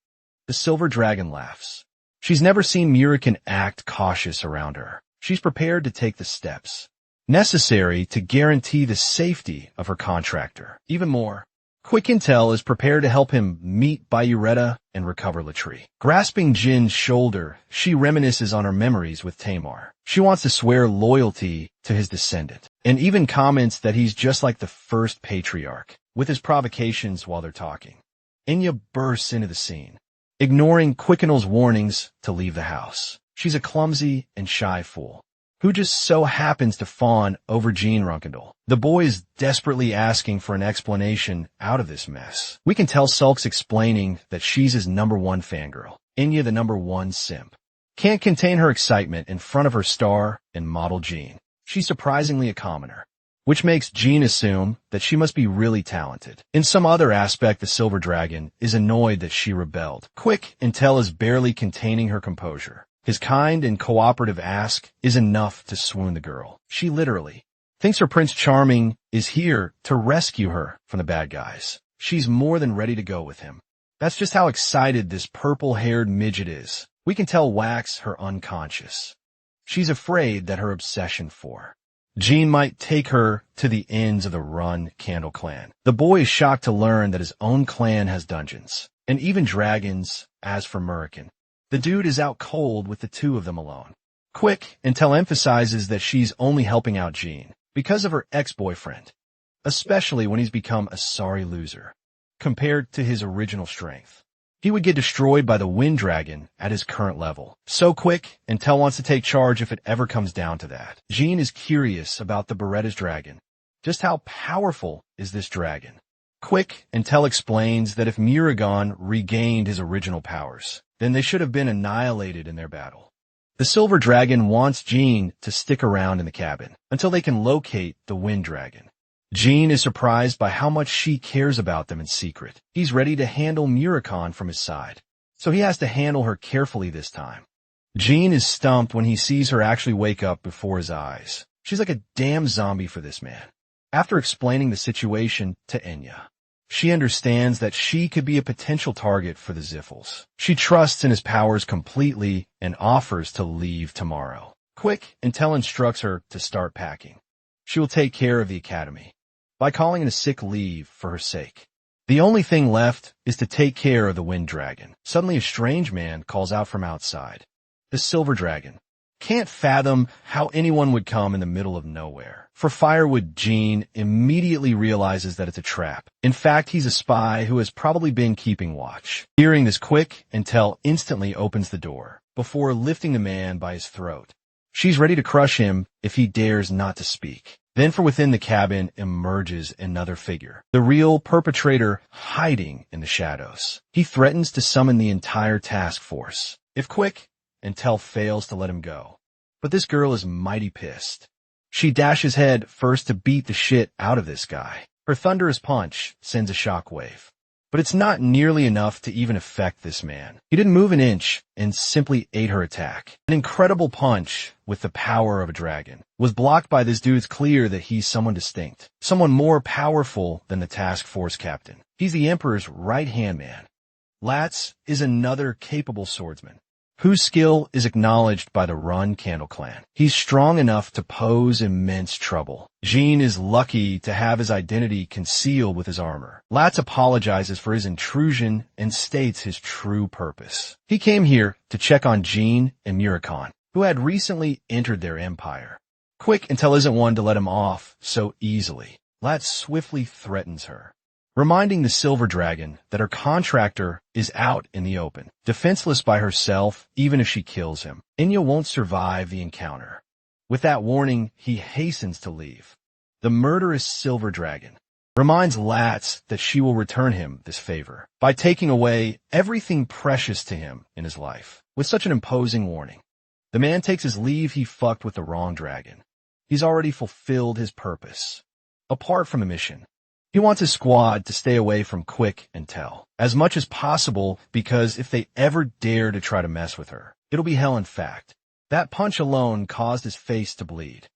the silver dragon laughs. She's never seen Murican act cautious around her. She's prepared to take the steps necessary to guarantee the safety of her contractor. Even more, Quick Intel is prepared to help him meet Bioretta and recover Latrie. Grasping Jin's shoulder, she reminisces on her memories with Tamar. She wants to swear loyalty to his descendant, and even comments that he's just like the first patriarch, with his provocations while they're talking. Enya bursts into the scene, ignoring Quickenel's warnings to leave the house. She's a clumsy and shy fool who just so happens to fawn over Jean Runkendal. The boy is desperately asking for an explanation out of this mess. We can tell Sulk's explaining that she's his #1 fangirl, Enya the #1 simp. Can't contain her excitement in front of her star and model Jean. She's surprisingly a commoner, which makes Jean assume that she must be really talented. In some other aspect, the silver dragon is annoyed that she rebelled. Quick Intel is barely containing her composure. His kind and cooperative ask is enough to swoon the girl. She literally thinks her Prince Charming is here to rescue her from the bad guys. She's more than ready to go with him. That's just how excited this purple-haired midget is. We can tell Wax her unconscious. She's afraid that her obsession for Jean might take her to the ends of the Run Candle clan. The boy is shocked to learn that his own clan has dungeons, and even dragons. As for Murican, the dude is out cold with the two of them alone. Quick Intel emphasizes that she's only helping out Jean because of her ex-boyfriend, especially when he's become a sorry loser compared to his original strength. He would get destroyed by the Wind Dragon at his current level. So Quick Intel wants to take charge if it ever comes down to that. Jean is curious about the Beretta's dragon. Just how powerful is this dragon? Quick Intel explains that if Muragon regained his original powers, then they should have been annihilated in their battle. The silver dragon wants Jean to stick around in the cabin until they can locate the Wind Dragon. Jean is surprised by how much she cares about them in secret. He's ready to handle Muricon from his side, so he has to handle her carefully this time. Jean is stumped when he sees her actually wake up before his eyes. She's like a damn zombie for this man. After explaining the situation to Enya, she understands that she could be a potential target for the Zyphils. She trusts in his powers completely and offers to leave tomorrow. Quick Intel instructs her to start packing. She will take care of the academy by calling in a sick leave for her sake. The only thing left is to take care of the Wind Dragon. Suddenly a strange man calls out from outside. The silver dragon can't fathom how anyone would come in the middle of nowhere. For Firewood, Jean immediately realizes that it's a trap. In fact, he's a spy who has probably been keeping watch. Hearing this, Quick Intel instantly opens the door before lifting the man by his throat. She's ready to crush him if he dares not to speak. Then from within the cabin emerges another figure, the real perpetrator hiding in the shadows. He threatens to summon the entire task force if Quick Intel fails to let him go. But this girl is mighty pissed. She dashes head first to beat the shit out of this guy. Her thunderous punch sends a shockwave, But it's not nearly enough to even affect this man. He didn't move an inch and simply ate her attack. An incredible punch with the power of a dragon was blocked by this dude. It's clear that he's someone distinct, someone more powerful than the task force captain. He's the Emperor's right-hand man. Latz is another capable swordsman, whose skill is acknowledged by the Run Candle clan. He's strong enough to pose immense trouble. Jean is lucky to have his identity concealed with his armor. Latz apologizes for his intrusion and states his true purpose. He came here to check on Jean and Murakan, who had recently entered their empire. Quick Intel isn't one to let him off so easily. Latz swiftly threatens her, reminding the Silver Dragon that her contractor is out in the open, defenseless by herself even if she kills him. Enya won't survive the encounter. With that warning, he hastens to leave. The murderous Silver Dragon reminds Latz that she will return him this favor by taking away everything precious to him in his life. With such an imposing warning, the man takes his leave. He fucked with the wrong dragon. He's already fulfilled his purpose. Apart from the mission, he wants his squad to stay away from Quick and Tell as much as possible, because if they ever dare to try to mess with her, it'll be hell. In fact, that punch alone caused his face to bleed.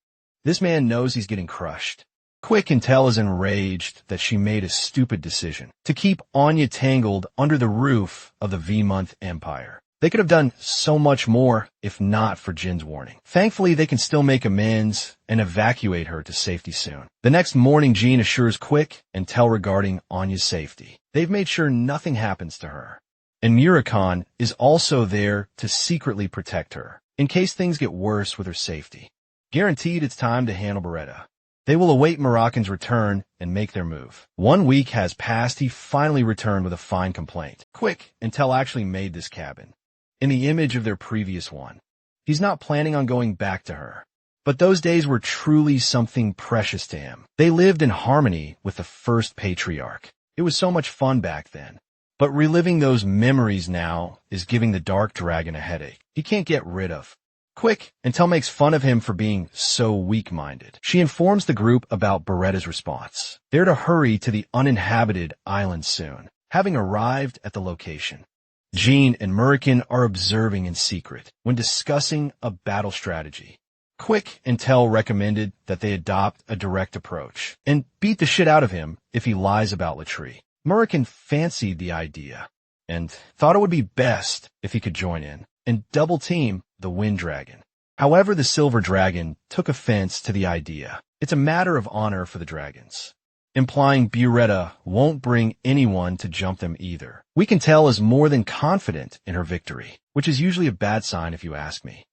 This man knows he's getting crushed. Quick and Tell is enraged that she made a stupid decision to keep Anya tangled under the roof of the V-Month Empire. They could have done so much more if not for Jin's warning. Thankfully, they can still make amends and evacuate her to safety soon. The next morning, Jin assures Quick and Tell regarding Anya's safety. They've made sure nothing happens to her. And Murakan is also there to secretly protect her, in case things get worse with her safety. Guaranteed it's time to handle Beretta. They will await Murakan's return and make their move. 1 week has passed. He finally returned with a fine complaint. Quick and Tell actually made this cabin in the image of their previous one. He's not planning on going back to her, but those days were truly something precious to him. They lived in harmony with the first patriarch. It was so much fun back then. But reliving those memories now is giving the Dark Dragon a headache he can't get rid of. Quick and Tell makes fun of him for being so weak-minded. She informs the group about Beretta's response. They're to hurry to the uninhabited island soon, having arrived at the location. Jean and Murikan are observing in secret when discussing a battle strategy. Quick and Tell recommended that they adopt a direct approach and beat the shit out of him if he lies about Latrie. Murikan fancied the idea and thought it would be best if he could join in and double-team the Wind Dragon. However, the Silver Dragon took offense to the idea. It's a matter of honor for the dragons, implying Beretta won't bring anyone to jump them either. We can tell is more than confident in her victory, which is usually a bad sign if you ask me.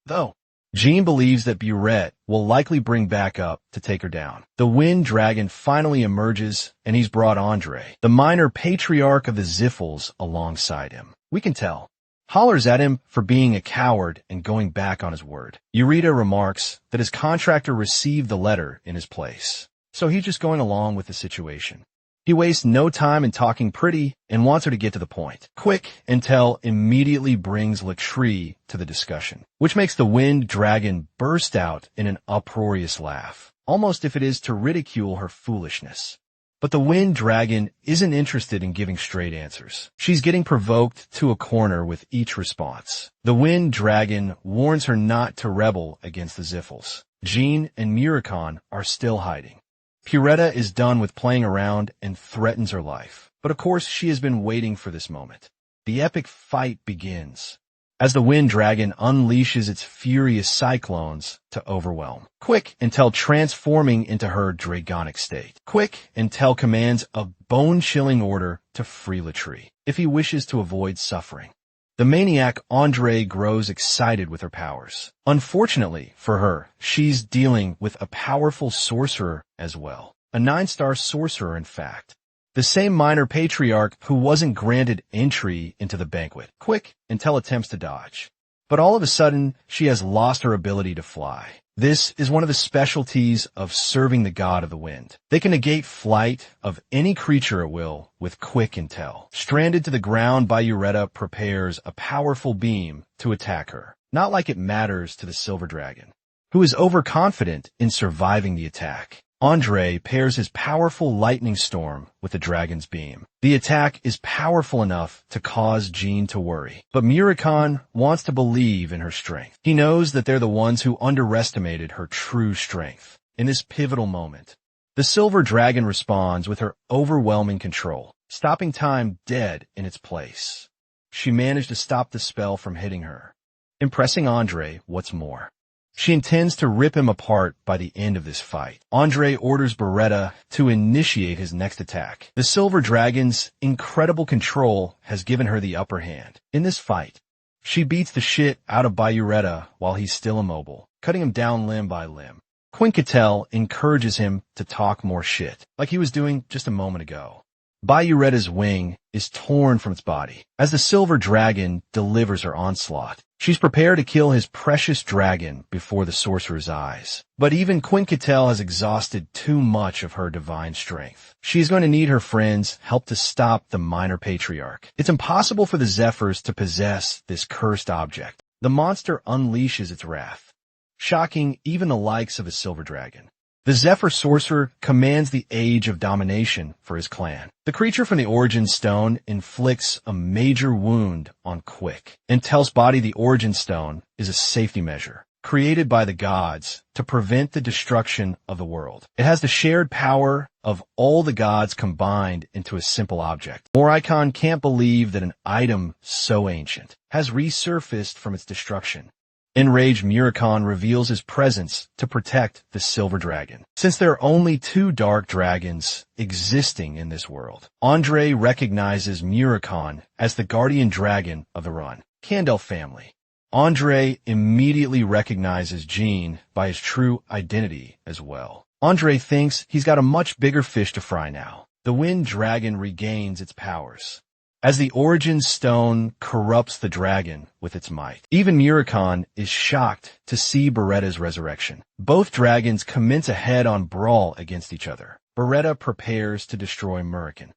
Though, Jean believes that Beretta will likely bring back up to take her down. The Wind Dragon finally emerges, and he's brought Andre, the minor patriarch of the Ziffles, alongside him. We can tell hollers at him for being a coward and going back on his word. Eureka remarks that his contractor received the letter in his place, so he's just going along with the situation. He wastes no time in talking pretty and wants her to get to the point. Quick and Tell immediately brings Latrie to the discussion, which makes the Wind Dragon burst out in an uproarious laugh, almost if it is to ridicule her foolishness. But the Wind Dragon isn't interested in giving straight answers. She's getting provoked to a corner with each response. The Wind Dragon warns her not to rebel against the Ziffles. Jean and Murakan are still hiding. Beretta is done with playing around and threatens her life. But of course, she has been waiting for this moment. The epic fight begins as the Wind Dragon unleashes its furious cyclones to overwhelm Quick and Tell, transforming into her dragonic state. Quick and Tell commands a bone-chilling order to free Latrie if he wishes to avoid suffering. The maniac Andre grows excited with her powers. Unfortunately for her, she's dealing with a powerful sorcerer as well. A 9-star sorcerer, in fact. The same minor patriarch who wasn't granted entry into the banquet. Quick and Tell attempts to dodge, but all of a sudden, she has lost her ability to fly. This is one of the specialties of serving the god of the wind. They can negate flight of any creature at will with Quick and Tell. Stranded to the ground by Beretta prepares a powerful beam to attack her. Not like it matters to the Silver Dragon, who is overconfident in surviving the attack. Andre pairs his powerful lightning storm with the dragon's beam. The attack is powerful enough to cause Jean to worry, but Muricon wants to believe in her strength. He knows that they're the ones who underestimated her true strength. In this pivotal moment, the silver dragon responds with her overwhelming control, stopping time dead in its place. She managed to stop the spell from hitting her, impressing Andre what's more. She intends to rip him apart by the end of this fight. Andre orders Beretta to initiate his next attack. The silver dragon's incredible control has given her the upper hand. In this fight, she beats the shit out of Bayuretta while he's still immobile, cutting him down limb by limb. Quinquetel encourages him to talk more shit, like he was doing just a moment ago. Bayuretta's wing is torn from its body as the silver dragon delivers her onslaught. She's prepared to kill his precious dragon before the sorcerer's eyes. But even Quinquetel has exhausted too much of her divine strength. She's going to need her friends' help to stop the minor patriarch. It's impossible for the Zephyrs to possess this cursed object. The monster unleashes its wrath, shocking even the likes of a silver dragon. The Zephyr sorcerer commands the Age of Domination for his clan. The creature from the Origin Stone inflicts a major wound on Quick and tells Body the Origin Stone is a safety measure created by the gods to prevent the destruction of the world. It has the shared power of all the gods combined into a simple object. Moricon can't believe that an item so ancient has resurfaced from its destruction. Enraged Muricon reveals his presence to protect the silver dragon. Since there are only 2 dark dragons existing in this world, Andre recognizes Muricon as the guardian dragon of the run. Candle family. Andre immediately recognizes Jean by his true identity as well. Andre thinks he's got a much bigger fish to fry now. The wind dragon regains its powers as the Origin Stone corrupts the dragon with its might. Even Muricon is shocked to see Beretta's resurrection. Both dragons commence a head-on brawl against each other. Beretta prepares to destroy Muricon,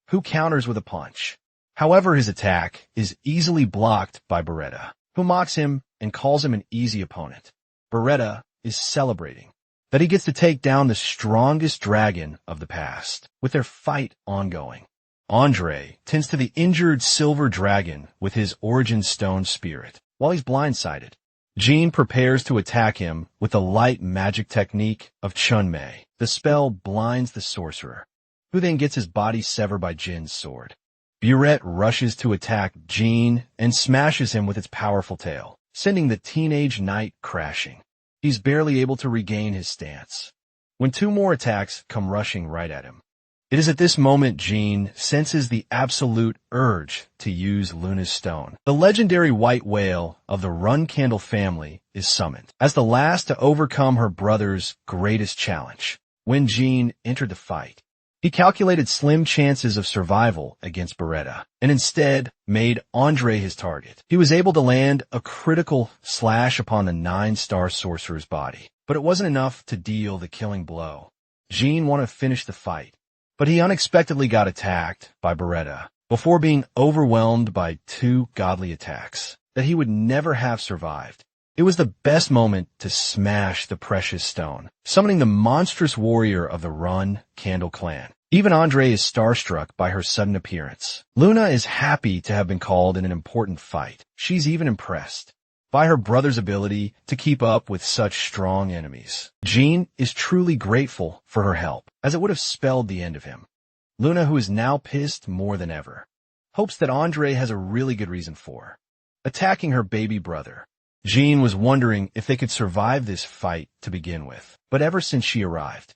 who counters with a punch. However, his attack is easily blocked by Beretta, who mocks him and calls him an easy opponent. Beretta is celebrating that he gets to take down the strongest dragon of the past, with their fight ongoing. Andre tends to the injured silver dragon with his Origin Stone spirit, while he's blindsided. Jean prepares to attack him with the light magic technique of Chunmei. The spell blinds the sorcerer, who then gets his body severed by Jin's sword. Burette rushes to attack Jean and smashes him with its powerful tail, sending the teenage knight crashing. He's barely able to regain his stance when 2 more attacks come rushing right at him. It is at this moment Jean senses the absolute urge to use Luna's stone. The legendary white whale of the Run Candle family is summoned as the last to overcome her brother's greatest challenge. When Jean entered the fight, he calculated slim chances of survival against Beretta and instead made Andre his target. He was able to land a critical slash upon the 9-star sorcerer's body, but it wasn't enough to deal the killing blow. Jean wanted to finish the fight, but he unexpectedly got attacked by Beretta before being overwhelmed by 2 godly attacks that he would never have survived. It was the best moment to smash the precious stone, summoning the monstrous warrior of the Run Candle clan. Even Andre is starstruck by her sudden appearance. Luna is happy to have been called in an important fight. She's even impressed by her brother's ability to keep up with such strong enemies. Jean is truly grateful for her help, as it would have spelled the end of him. Luna, who is now pissed more than ever, hopes that Andre has a really good reason for attacking her baby brother. Jean was wondering if they could survive this fight to begin with, but ever since she arrived,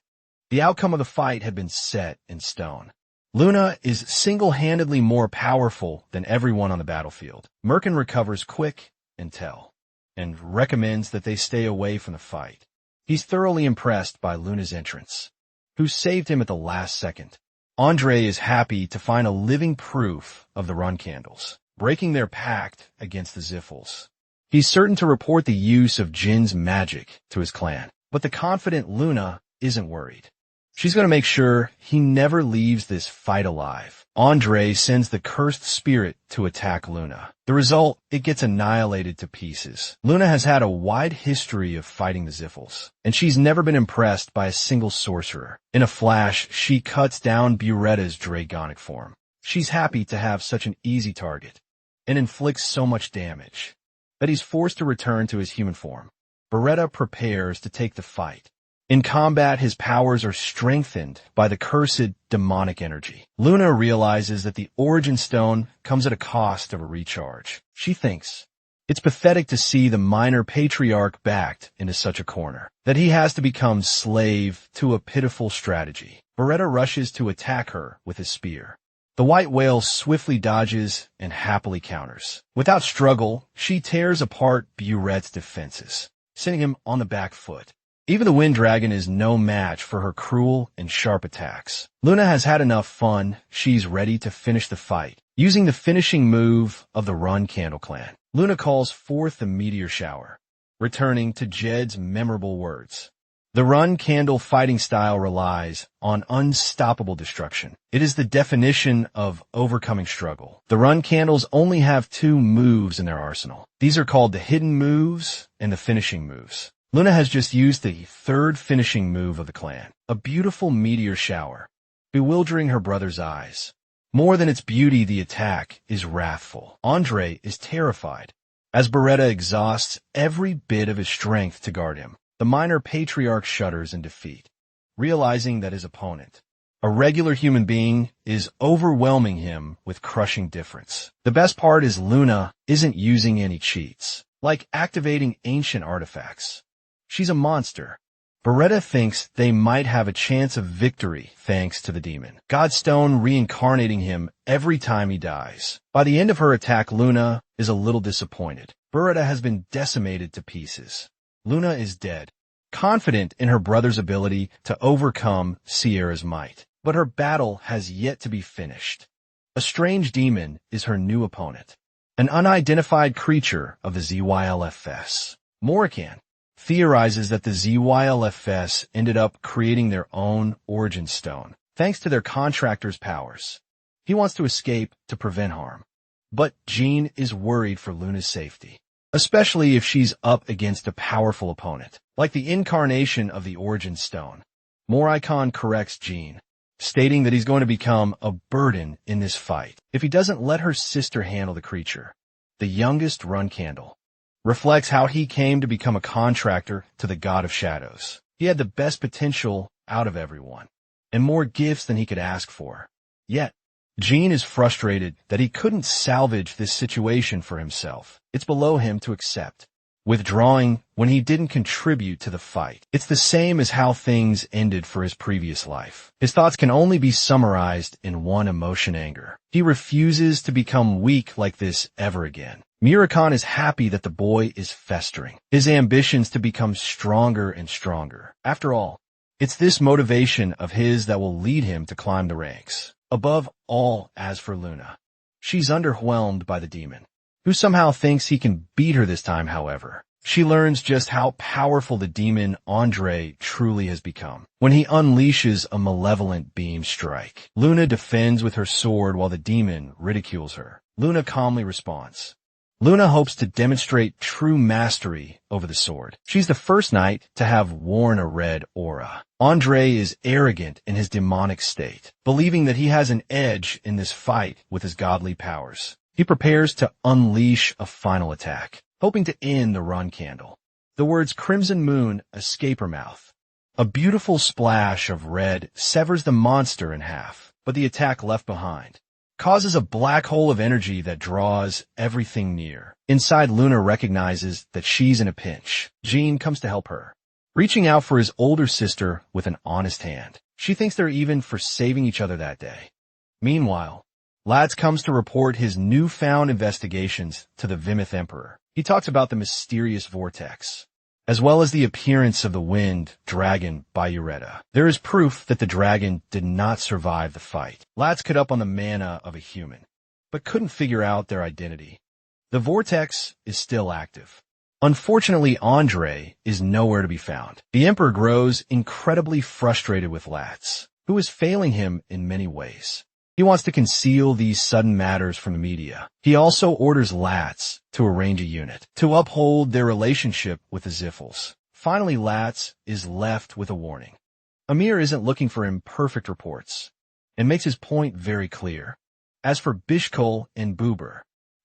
the outcome of the fight had been set in stone. Luna is single-handedly more powerful than everyone on the battlefield. Merkin recovers quick and tell, and recommends that they stay away from the fight. He's thoroughly impressed by Luna's entrance, who saved him at the last second. Andre is happy to find a living proof of the Run Candles, breaking their pact against the Ziffles. He's certain to report the use of Jin's magic to his clan, but the confident Luna isn't worried. She's going to make sure he never leaves this fight alive. Andre sends the cursed spirit to attack Luna. The result, it gets annihilated to pieces. Luna has had a wide history of fighting the Ziffles, and she's never been impressed by a single sorcerer. In a flash, she cuts down Buretta's dragonic form. She's happy to have such an easy target, and inflicts so much damage that he's forced to return to his human form. Beretta prepares to take the fight. In combat, his powers are strengthened by the cursed demonic energy. Luna realizes that the Origin Stone comes at a cost of a recharge. She thinks it's pathetic to see the minor patriarch backed into such a corner, that he has to become slave to a pitiful strategy. Beretta rushes to attack her with his spear. The white whale swiftly dodges and happily counters. Without struggle, she tears apart Burette's defenses, sending him on the back foot. Even the Wind Dragon is no match for her cruel and sharp attacks. Luna has had enough fun. She's ready to finish the fight. Using the finishing move of the Run Candle clan, Luna calls forth the meteor shower, returning to Jed's memorable words. The Run Candle fighting style relies on unstoppable destruction. It is the definition of overcoming struggle. The Run Candles only have 2 moves in their arsenal. These are called the hidden moves and the finishing moves. Luna has just used the 3rd finishing move of the clan, a beautiful meteor shower, bewildering her brother's eyes. More than its beauty, the attack is wrathful. Andre is terrified, as Beretta exhausts every bit of his strength to guard him. The minor patriarch shudders in defeat, realizing that his opponent, a regular human being, is overwhelming him with crushing difference. The best part is Luna isn't using any cheats, like activating ancient artifacts. She's a monster. Beretta thinks they might have a chance of victory thanks to the demon Godstone reincarnating him every time he dies. By the end of her attack, Luna is a little disappointed. Beretta has been decimated to pieces. Luna is dead, confident in her brother's ability to overcome Sierra's might. But her battle has yet to be finished. A strange demon is her new opponent, an unidentified creature of the ZYLFS. Morrican theorizes that the ZYLFS ended up creating their own Origin Stone, thanks to their contractor's powers. He wants to escape to prevent harm. But Jean is worried for Luna's safety, especially if she's up against a powerful opponent, like the incarnation of the Origin Stone. Moricon corrects Jean, stating that he's going to become a burden in this fight if he doesn't let her sister handle the creature. The youngest Run Candle reflects how he came to become a contractor to the God of Shadows. He had the best potential out of everyone, and more gifts than he could ask for. Yet, Jean is frustrated that he couldn't salvage this situation for himself. It's below him to accept, withdrawing when he didn't contribute to the fight. It's the same as how things ended for his previous life. His thoughts can only be summarized in one emotion: anger. He refuses to become weak like this ever again. Murakon is happy that the boy is festering, his ambitions to become stronger and stronger. After all, it's this motivation of his that will lead him to climb the ranks. Above all, as for Luna, she's underwhelmed by the demon, who somehow thinks he can beat her this time. However, she learns just how powerful the demon Andre truly has become when he unleashes a malevolent beam strike. Luna defends with her sword while the demon ridicules her. Luna calmly responds. Luna hopes to demonstrate true mastery over the sword. She's the first knight to have worn a red aura. Andre is arrogant in his demonic state, believing that he has an edge in this fight with his godly powers. He prepares to unleash a final attack, hoping to end the Run Candle. The words Crimson Moon escape her mouth. A beautiful splash of red severs the monster in half, but the attack left behind causes a black hole of energy that draws everything near. Inside, Luna recognizes that she's in a pinch. Jean comes to help her, reaching out for his older sister with an honest hand. She thinks they're even for saving each other that day. Meanwhile, Lads comes to report his newfound investigations to the Vimith Emperor. He talks about the mysterious vortex, as well as the appearance of the wind dragon by Ureta. There is proof that the dragon did not survive the fight. Lads could up on the mana of a human, but couldn't figure out their identity. The vortex is still active. Unfortunately, Andre is nowhere to be found. The Emperor grows incredibly frustrated with Lads, who is failing him in many ways. He wants to conceal these sudden matters from the media. He also orders Latz to arrange a unit to uphold their relationship with the Ziffles. Finally, Latz is left with a warning. Amir isn't looking for imperfect reports and makes his point very clear. As for Bishkul and Boober,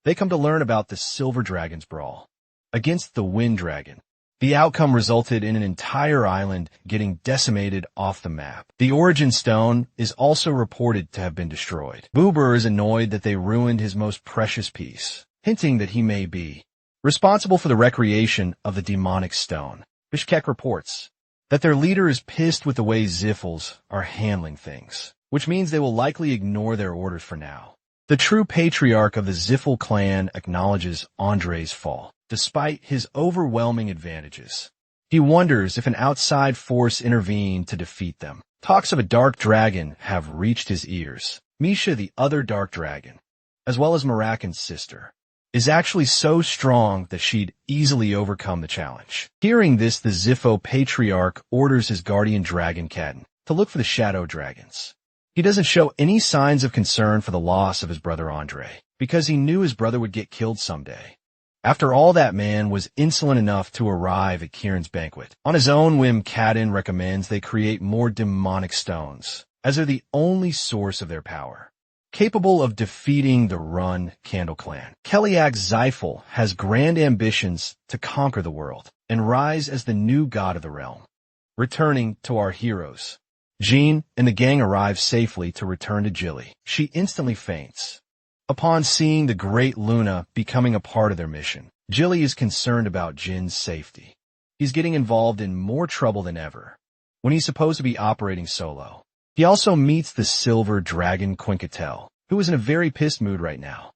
they come to learn about the Silver Dragon's brawl against the Wind Dragon. The outcome resulted in an entire island getting decimated off the map. The Origin Stone is also reported to have been destroyed. Boober is annoyed that they ruined his most precious piece, hinting that he may be responsible for the recreation of the demonic stone. Bishkek reports that their leader is pissed with the way Ziffles are handling things, which means they will likely ignore their orders for now. The true patriarch of the Ziffel clan acknowledges Andre's fall, despite his overwhelming advantages. He wonders if an outside force intervened to defeat them. Talks of a dark dragon have reached his ears. Misha, the other dark dragon, as well as Marakan's sister, is actually so strong that she'd easily overcome the challenge. Hearing this, the Ziffo patriarch orders his guardian dragon Kaden to look for the shadow dragons. He doesn't show any signs of concern for the loss of his brother Andre, because he knew his brother would get killed someday. After all, that man was insolent enough to arrive at Kieran's banquet. On his own whim, Kaden recommends they create more demonic stones, as they're the only source of their power, capable of defeating the Run Candle Clan. Keliak Zyphel has grand ambitions to conquer the world and rise as the new god of the realm. Returning to our heroes, Jean and the gang arrive safely to return to Jilly. She instantly faints upon seeing the great Luna becoming a part of their mission. Jilly is concerned about Jin's safety. He's getting involved in more trouble than ever when he's supposed to be operating solo. He also meets the Silver Dragon Quincatel, who is in a very pissed mood right now.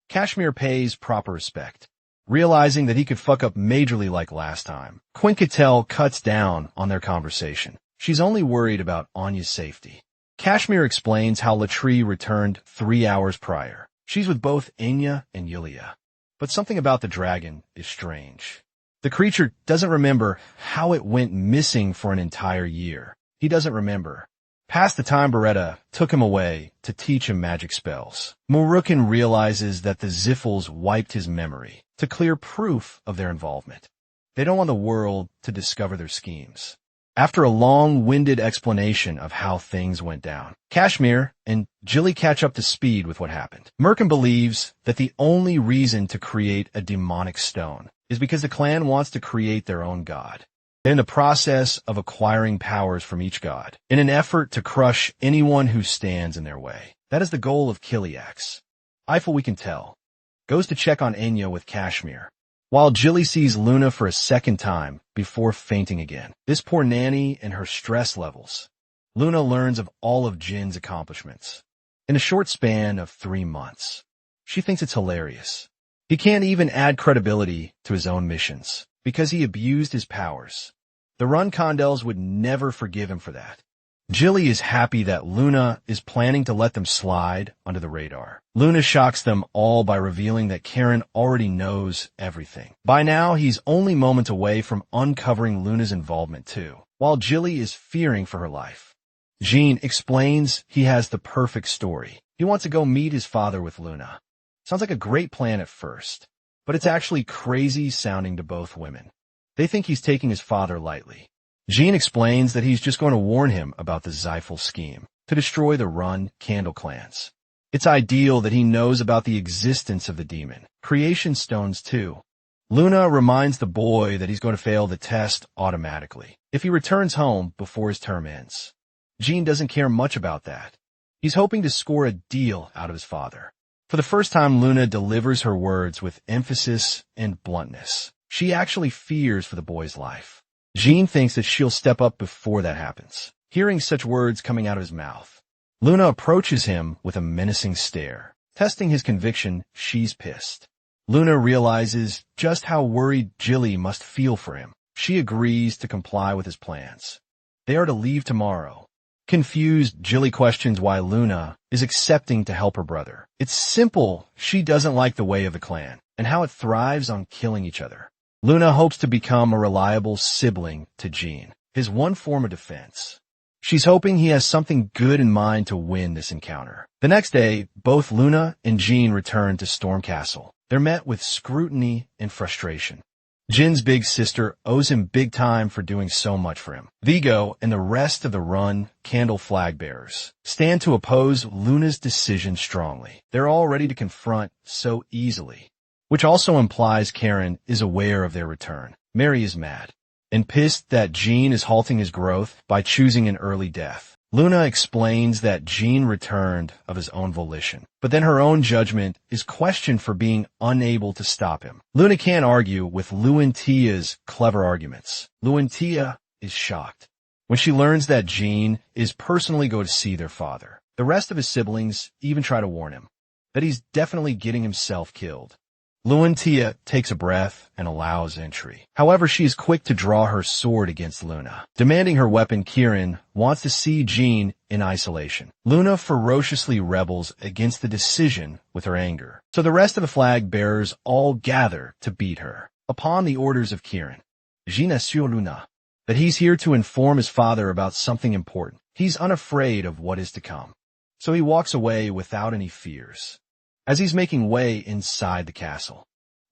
Kashmir pays proper respect, realizing that he could fuck up majorly like last time. Quincatel cuts down on their conversation. She's only worried about Anya's safety. Kashmir explains how Latree returned 3 hours prior. She's with both Anya and Yulia. But something about the dragon is strange. The creature doesn't remember how it went missing for an entire year. He doesn't remember past the time Beretta took him away to teach him magic spells. Murukin realizes that the Ziffles wiped his memory to clear proof of their involvement. They don't want the world to discover their schemes. After a long-winded explanation of how things went down, Kashmir and Jilly catch up to speed with what happened. Merkin believes that the only reason to create a demonic stone is because the clan wants to create their own god. They're in the process of acquiring powers from each god in an effort to crush anyone who stands in their way. That is the goal of Kiliax. Eiffel, we can tell, goes to check on Enya with Kashmir, while Jilly sees Luna for a second time before fainting again. This poor nanny and her stress levels. Luna learns of all of Jin's accomplishments in a short span of 3 months. She thinks it's hilarious. He can't even add credibility to his own missions because he abused his powers. The Run Condels would never forgive him for that. Jilly is happy that Luna is planning to let them slide under the radar. Luna shocks them all by revealing that Karen already knows everything. By now, he's only moments away from uncovering Luna's involvement too, while Jilly is fearing for her life. Jean explains he has the perfect story. He wants to go meet his father with Luna. Sounds like a great plan at first, but it's actually crazy sounding to both women. They think he's taking his father lightly. Jean explains that he's just going to warn him about the Zyphel scheme to destroy the Run Candle clans. It's ideal that he knows about the existence of the demon creation stones too. Luna reminds the boy that he's going to fail the test automatically if he returns home before his term ends. Jean doesn't care much about that. He's hoping to score a deal out of his father. For the first time, Luna delivers her words with emphasis and bluntness. She actually fears for the boy's life. Jean thinks that she'll step up before that happens. Hearing such words coming out of his mouth, Luna approaches him with a menacing stare. Testing his conviction, she's pissed. Luna realizes just how worried Jilly must feel for him. She agrees to comply with his plans. They are to leave tomorrow. Confused, Jilly questions why Luna is accepting to help her brother. It's simple. She doesn't like the way of the clan and how it thrives on killing each other. Luna hopes to become a reliable sibling to Jean, his one form of defense. She's hoping he has something good in mind to win this encounter. The next day, both Luna and Jean return to Storm Castle. They're met with scrutiny and frustration. Jin's big sister owes him big time for doing so much for him. Vigo and the rest of the Run Candle flag bearers stand to oppose Luna's decision strongly. They're all ready to confront so easily, which also implies Karen is aware of their return. Mary is mad and pissed that Jean is halting his growth by choosing an early death. Luna explains that Jean returned of his own volition, but then her own judgment is questioned for being unable to stop him. Luna can't argue with Luantia's clever arguments. Luantia is shocked when she learns that Jean is personally going to see their father. The rest of his siblings even try to warn him that he's definitely getting himself killed. Luantia takes a breath and allows entry. However, she is quick to draw her sword against Luna. Demanding her weapon, Kieran wants to see Jean in isolation. Luna ferociously rebels against the decision with her anger, so the rest of the flag bearers all gather to beat her. Upon the orders of Kieran, Jean assures Luna that he's here to inform his father about something important. He's unafraid of what is to come, so he walks away without any fears. As he's making way inside the castle,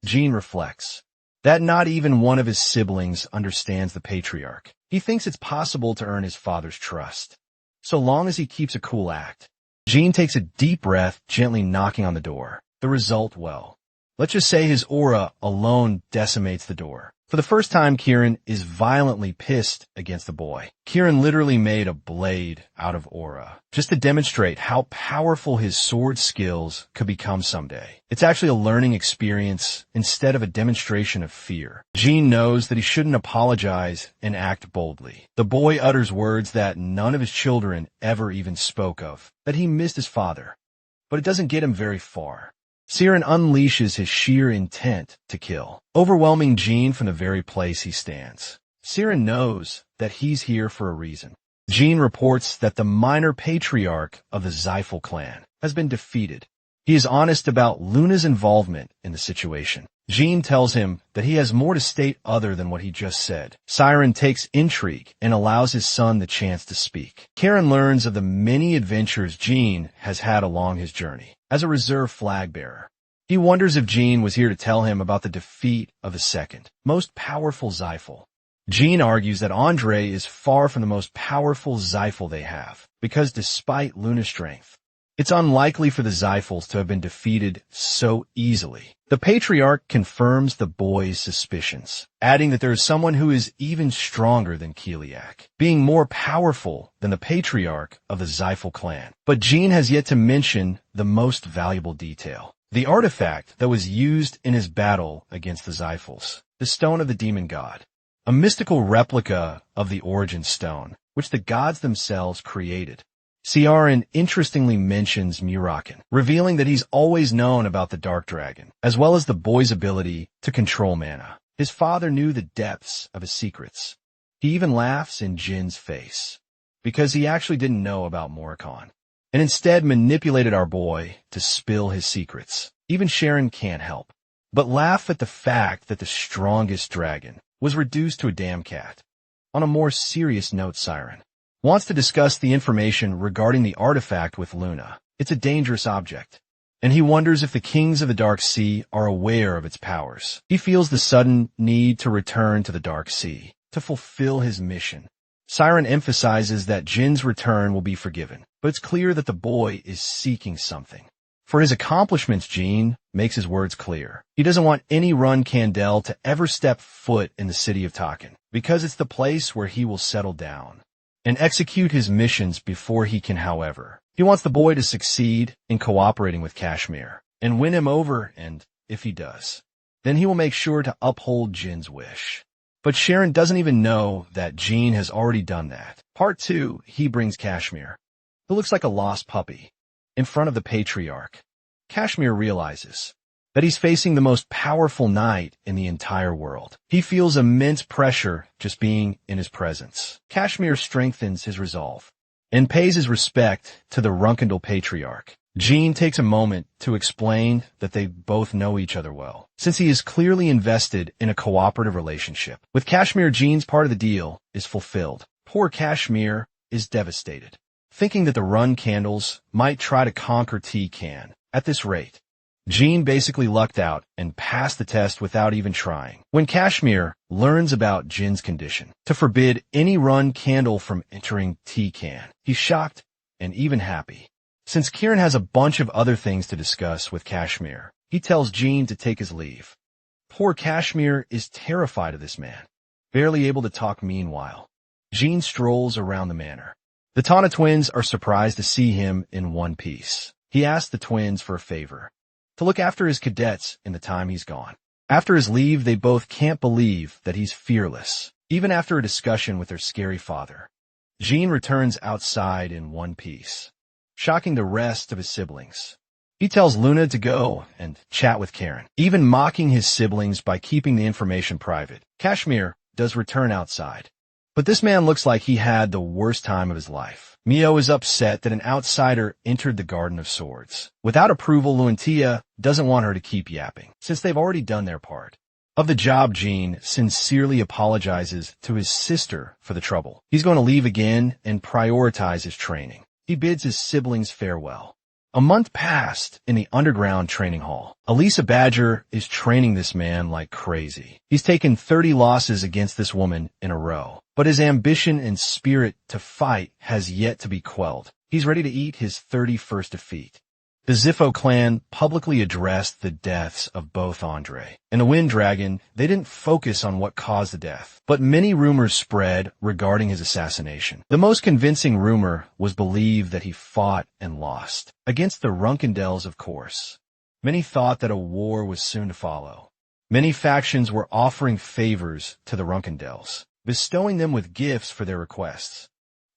Jean reflects that not even one of his siblings understands the patriarch. He thinks it's possible to earn his father's trust, so long as he keeps a cool act. Jean takes a deep breath, gently knocking on the door. The result, well, let's just say his aura alone decimates the door. For the first time, Kieran is violently pissed against the boy. Kieran literally made a blade out of aura, just to demonstrate how powerful his sword skills could become someday. It's actually a learning experience instead of a demonstration of fear. Jean knows that he shouldn't apologize and act boldly. The boy utters words that none of his children ever even spoke of, that he missed his father. But it doesn't get him very far. Siren unleashes his sheer intent to kill, overwhelming Jean from the very place he stands. Siren knows that he's here for a reason. Jean reports that the minor patriarch of the Zyphel clan has been defeated. He is honest about Luna's involvement in the situation. Jean tells him that he has more to state other than what he just said. Siren takes intrigue and allows his son the chance to speak. Karen learns of the many adventures Jean has had along his journey as a reserve flag bearer. He wonders if Jean was here to tell him about the defeat of the second, most powerful Zyphel. Jean argues that Andre is far from the most powerful Zyphel they have, because despite Luna's strength, it's unlikely for the Zyphels to have been defeated so easily. The patriarch confirms the boy's suspicions, adding that there is someone who is even stronger than Kiliak, being more powerful than the patriarch of the Zyphel clan. But Jean has yet to mention the most valuable detail, the artifact that was used in his battle against the Zyphels, the Stone of the Demon God, a mystical replica of the Origin Stone, which the gods themselves created. Ciaran interestingly mentions Murakan, revealing that he's always known about the Dark Dragon, as well as the boy's ability to control mana. His father knew the depths of his secrets. He even laughs in Jin's face, because he actually didn't know about Morikon, and instead manipulated our boy to spill his secrets. Even Sharon can't help but laugh at the fact that the strongest dragon was reduced to a damn cat. On a more serious note, Siren wants to discuss the information regarding the artifact with Luna. It's a dangerous object, and he wonders if the kings of the Dark Sea are aware of its powers. He feels the sudden need to return to the Dark Sea to fulfill his mission. Siren emphasizes that Jin's return will be forgiven, but it's clear that the boy is seeking something. For his accomplishments, Jean makes his words clear. He doesn't want any Run Candle to ever step foot in the city of Taken, because it's the place where he will settle down and execute his missions before he can, however. He wants the boy to succeed in cooperating with Kashmir and win him over, and if he does, then he will make sure to uphold Jin's wish. But Sharon doesn't even know that Jean has already done that. Part 2, he brings Kashmir, who looks like a lost puppy, in front of the patriarch. Kashmir realizes that he's facing the most powerful knight in the entire world. He feels immense pressure just being in his presence. Kashmir strengthens his resolve and pays his respect to the Runkendal patriarch. Jean takes a moment to explain that they both know each other well, since he is clearly invested in a cooperative relationship. With Kashmir, Jean's part of the deal is fulfilled. Poor Kashmir is devastated, thinking that the run candles might try to conquer T-Can. At this rate, Jean basically lucked out and passed the test without even trying. When Kashmir learns about Jin's condition to forbid any run candle from entering T-Can, he's shocked and even happy. Since Kieran has a bunch of other things to discuss with Kashmir, he tells Jean to take his leave. Poor Kashmir is terrified of this man, barely able to talk meanwhile. Jean strolls around the manor. The Tana twins are surprised to see him in one piece. He asks the twins for a favor, to look after his cadets in the time he's gone. After his leave, they both can't believe that he's fearless, even after a discussion with their scary father. Jean returns outside in one piece, shocking the rest of his siblings. He tells Luna to go and chat with Karen, even mocking his siblings by keeping the information private. Kashmir does return outside, but this man looks like he had the worst time of his life. Mio is upset that an outsider entered the Garden of Swords. Without approval, Luantia doesn't want her to keep yapping, since they've already done their part of the job. Jean sincerely apologizes to his sister for the trouble. He's going to leave again and prioritize his training. He bids his siblings farewell. A month passed in the underground training hall. Elisa Badger is training this man like crazy. He's taken 30 losses against this woman in a row, but his ambition and spirit to fight has yet to be quelled. He's ready to eat his 31st defeat. The Ziffo clan publicly addressed the deaths of both Andre and the Wind Dragon. They didn't focus on what caused the death, but many rumors spread regarding his assassination. The most convincing rumor was believed that he fought and lost against the Runkendels, of course. Many thought that a war was soon to follow. Many factions were offering favors to the Runkendels, bestowing them with gifts for their requests.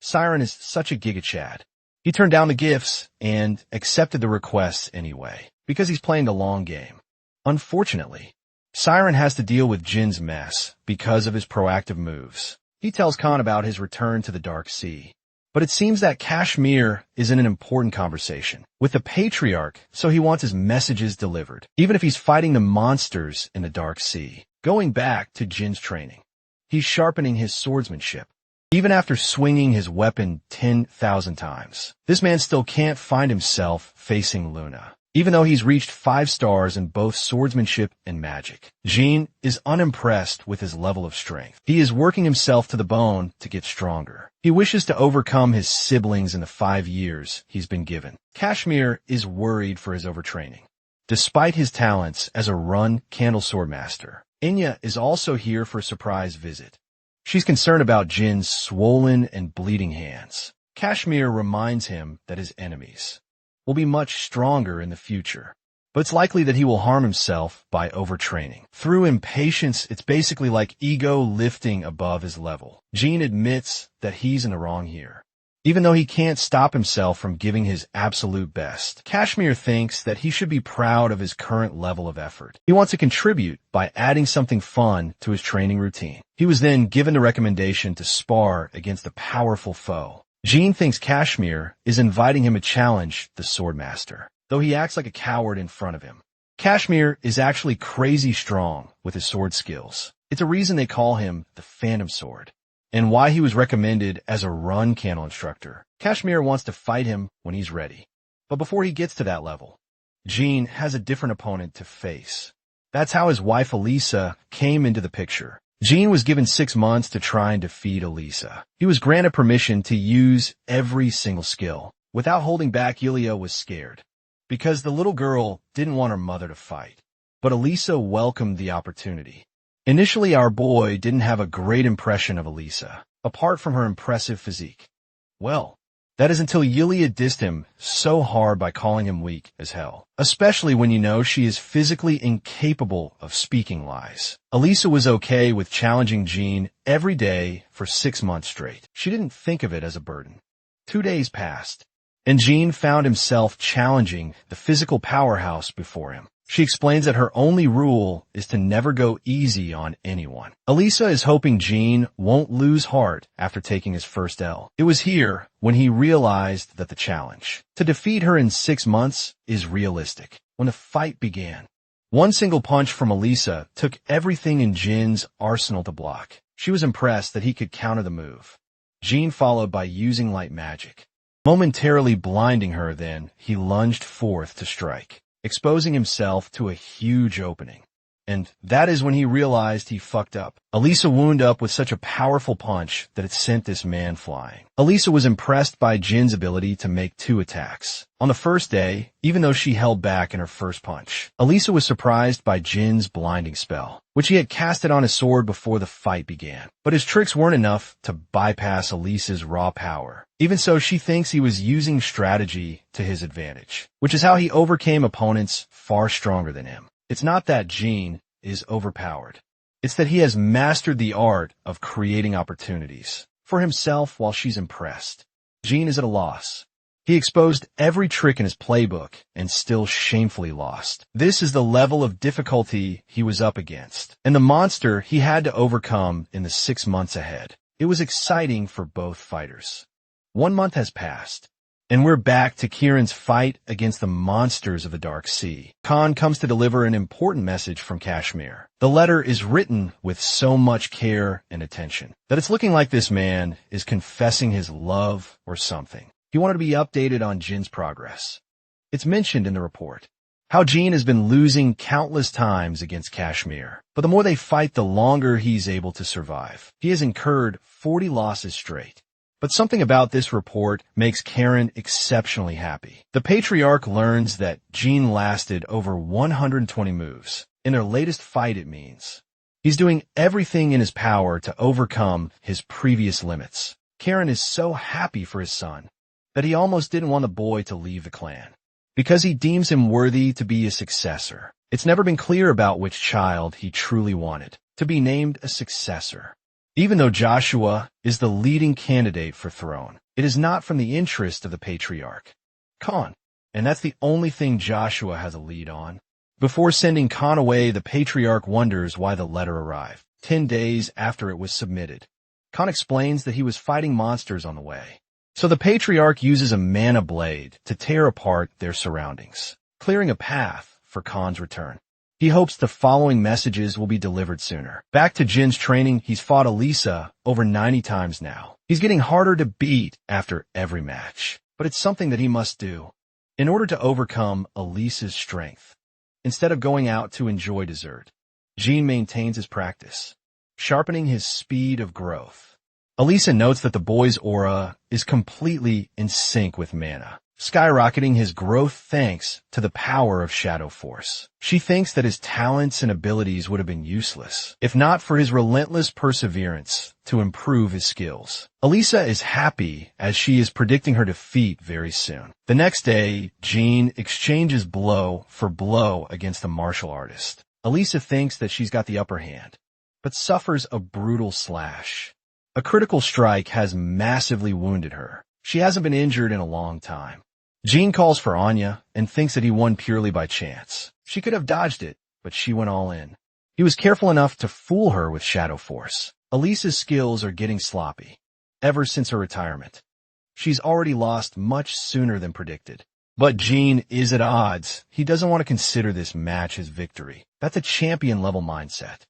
Siren is such a gigachad. He turned down the gifts and accepted the requests anyway, because he's playing the long game. Unfortunately, Siren has to deal with Jin's mess because of his proactive moves. He tells Khan about his return to the Dark Sea, but it seems that Kashmir is in an important conversation with the Patriarch, so he wants his messages delivered, even if he's fighting the monsters in the Dark Sea. Going back to Jin's training, he's sharpening his swordsmanship. Even after swinging his weapon 10,000 times, this man still can't find himself facing Luna, even though he's reached 5 stars in both swordsmanship and magic. Jean is unimpressed with his level of strength. He is working himself to the bone to get stronger. He wishes to overcome his siblings in the 5 years he's been given. Kashmir is worried for his overtraining. Despite his talents as a run candle sword master, Enya is also here for a surprise visit. She's concerned about Jin's swollen and bleeding hands. Kashmir reminds him that his enemies will be much stronger in the future, but it's likely that he will harm himself by overtraining. Through impatience, it's basically like ego lifting above his level. Jin admits that he's in the wrong here, even though he can't stop himself from giving his absolute best. Kashmir thinks that he should be proud of his current level of effort. He wants to contribute by adding something fun to his training routine. He was then given the recommendation to spar against a powerful foe. Jean thinks Kashmir is inviting him to challenge the Swordmaster, though he acts like a coward in front of him. Kashmir is actually crazy strong with his sword skills. It's a reason they call him the Phantom Sword, and why he was recommended as a run candle instructor. Kashmir wants to fight him when he's ready, but before he gets to that level, Jean has a different opponent to face. That's how his wife Elisa came into the picture. Jean was given 6 months to try and defeat Elisa. He was granted permission to use every single skill. Without holding back, Yulia was scared, because the little girl didn't want her mother to fight. But Elisa welcomed the opportunity. Initially, our boy didn't have a great impression of Elisa, apart from her impressive physique. Well, that is until Yulia dissed him so hard by calling him weak as hell, especially when you know she is physically incapable of speaking lies. Elisa was okay with challenging Jean every day for 6 months straight. She didn't think of it as a burden. 2 days passed, and Jean found himself challenging the physical powerhouse before him. She explains that her only rule is to never go easy on anyone. Elisa is hoping Jean won't lose heart after taking his first L. It was here when he realized that the challenge to defeat her in 6 months is realistic. When the fight began, one single punch from Elisa took everything in Jin's arsenal to block. She was impressed that he could counter the move, Jean followed by using light magic. Momentarily blinding her, then, he lunged forth to strike, exposing himself to a huge opening. And that is when he realized he fucked up. Elisa wound up with such a powerful punch that it sent this man flying. Elisa was impressed by Jin's ability to make 2 attacks. On the first day, even though she held back in her first punch, Elisa was surprised by Jin's blinding spell, which he had casted on his sword before the fight began. But his tricks weren't enough to bypass Elisa's raw power. Even so, she thinks he was using strategy to his advantage, which is how he overcame opponents far stronger than him. It's not that Jean is overpowered. It's that he has mastered the art of creating opportunities for himself while she's impressed. Jean is at a loss. He exposed every trick in his playbook and still shamefully lost. This is the level of difficulty he was up against, and the monster he had to overcome in the 6 months ahead. It was exciting for both fighters. 1 month has passed, and we're back to Kieran's fight against the monsters of the Dark Sea. Khan comes to deliver an important message from Kashmir. The letter is written with so much care and attention that it's looking like this man is confessing his love or something. He wanted to be updated on Jin's progress. It's mentioned in the report how Jin has been losing countless times against Kashmir, but the more they fight, the longer he's able to survive. He has incurred 40 losses straight. But something about this report makes Karen exceptionally happy. The Patriarch learns that Jin lasted over 120 moves. In their latest fight, it means. He's doing everything in his power to overcome his previous limits. Karen is so happy for his son that he almost didn't want the boy to leave the clan, because he deems him worthy to be a successor. It's never been clear about which child he truly wanted to be named a successor. Even though Joshua is the leading candidate for throne, it is not from the interest of the Patriarch, Khan, and that's the only thing Joshua has a lead on. Before sending Khan away, the Patriarch wonders why the letter arrived 10 days after it was submitted. Khan explains that he was fighting monsters on the way. So the Patriarch uses a mana blade to tear apart their surroundings, clearing a path for Khan's return. He hopes the following messages will be delivered sooner. Back to Jin's training, he's fought Elisa over 90 times now. He's getting harder to beat after every match, but it's something that he must do in order to overcome Elisa's strength. Instead of going out to enjoy dessert, Jin maintains his practice, sharpening his speed of growth. Elisa notes that the boy's aura is completely in sync with mana, skyrocketing his growth thanks to the power of Shadow Force. She thinks that his talents and abilities would have been useless if not for his relentless perseverance to improve his skills. Elisa is happy as she is predicting her defeat very soon. The next day, Jin exchanges blow for blow against the martial artist. Elisa thinks that she's got the upper hand, but suffers a brutal slash. A critical strike has massively wounded her. She hasn't been injured in a long time. Jin calls for Anya and thinks that he won purely by chance. She could have dodged it, but she went all in. He was careful enough to fool her with Shadow Force. Elisa's skills are getting sloppy ever since her retirement. She's already lost much sooner than predicted. But Jin is at odds. He doesn't want to consider this match his victory. That's a champion-level mindset,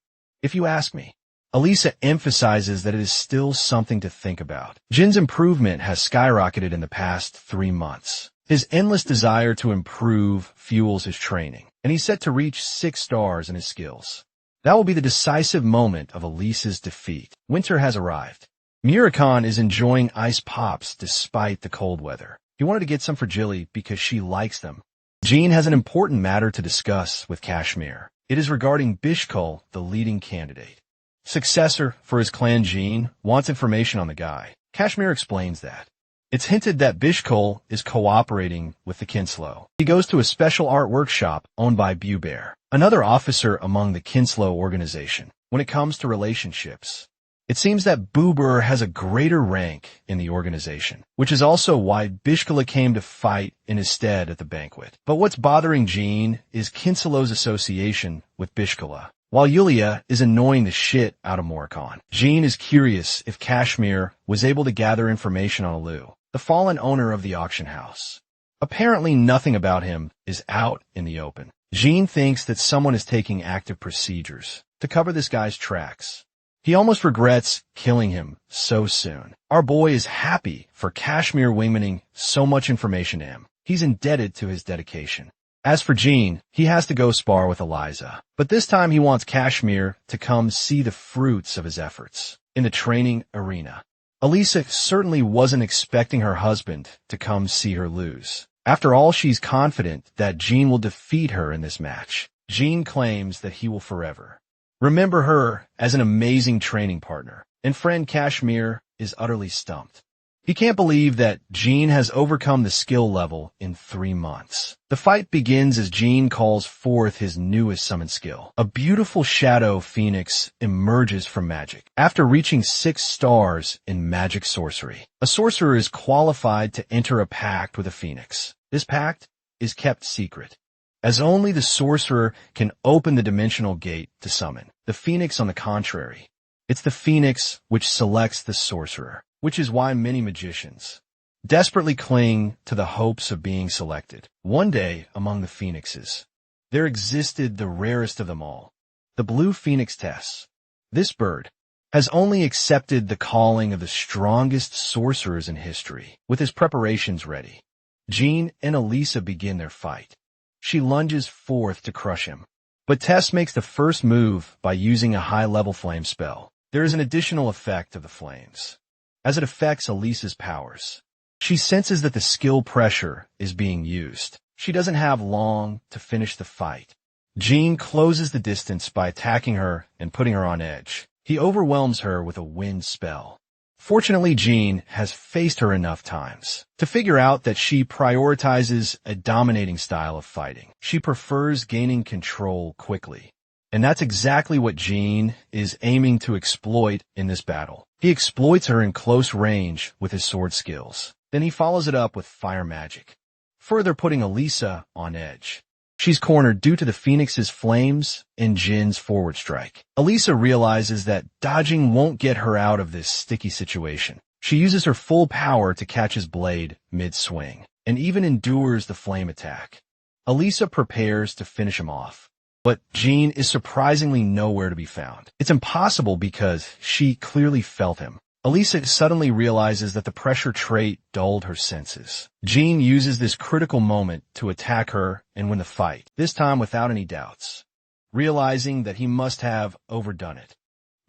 if you ask me. Elisa emphasizes that it is still something to think about. Jin's improvement has skyrocketed in the past 3 months. His endless desire to improve fuels his training, and he's set to reach 6 stars in his skills. That will be the decisive moment of Elisa's defeat. Winter has arrived. Murakan is enjoying ice pops despite the cold weather. He wanted to get some for Jilly because she likes them. Jin has an important matter to discuss with Kashmir. It is regarding Bishkul, the leading candidate. Successor for his clan. Jin wants information on the guy. Kashmir explains that it's hinted that Bishkul is cooperating with the Kinslow. He goes to a special art workshop owned by Bubear, another officer among the Kinslow organization. When it comes to relationships, it seems that Buber has a greater rank in the organization, which is also why Bishkula came to fight in his stead at the banquet. But what's bothering Jin is Kinslow's association with Bishkula, while Yulia is annoying the shit out of Morikon. Jin is curious if Kashmir was able to gather information on Alu, the fallen owner of the auction house. Apparently nothing about him is out in the open. Jin thinks that someone is taking active procedures to cover this guy's tracks. He almost regrets killing him so soon. Our boy is happy for Kashmir wingmaning so much information to him. He's indebted to his dedication. As for Jean, he has to go spar with Eliza. But this time he wants Kashmir to come see the fruits of his efforts in the training arena. Elisa certainly wasn't expecting her husband to come see her lose. After all, she's confident that Jean will defeat her in this match. Jean claims that he will forever remember her as an amazing training partner, and friend Kashmir is utterly stumped. He can't believe that Jean has overcome the skill level in 3 months. The fight begins as Jean calls forth his newest summon skill. A beautiful shadow phoenix emerges from magic. After reaching 6 stars in magic sorcery, a sorcerer is qualified to enter a pact with a phoenix. This pact is kept secret, as only the sorcerer can open the dimensional gate to summon. The phoenix, on the contrary, it's the phoenix which selects the sorcerer, which is why many magicians desperately cling to the hopes of being selected. One day, among the phoenixes, there existed the rarest of them all, the blue phoenix Tess. This bird has only accepted the calling of the strongest sorcerers in history. With his preparations ready, Jean and Elisa begin their fight. She lunges forth to crush him, but Tess makes the first move by using a high-level flame spell. There is an additional effect of the flames, as it affects Elisa's powers. She senses that the skill pressure is being used. She doesn't have long to finish the fight. Jean closes the distance by attacking her and putting her on edge. He overwhelms her with a wind spell. Fortunately, Jean has faced her enough times to figure out that she prioritizes a dominating style of fighting. She prefers gaining control quickly. And that's exactly what Jean is aiming to exploit in this battle. He exploits her in close range with his sword skills. Then he follows it up with fire magic, further putting Elisa on edge. She's cornered due to the Phoenix's flames and Jin's forward strike. Elisa realizes that dodging won't get her out of this sticky situation. She uses her full power to catch his blade mid-swing, and even endures the flame attack. Elisa prepares to finish him off, but Jean is surprisingly nowhere to be found. It's impossible because she clearly felt him. Elisa suddenly realizes that the pressure trait dulled her senses. Jean uses this critical moment to attack her and win the fight, this time without any doubts, realizing that he must have overdone it.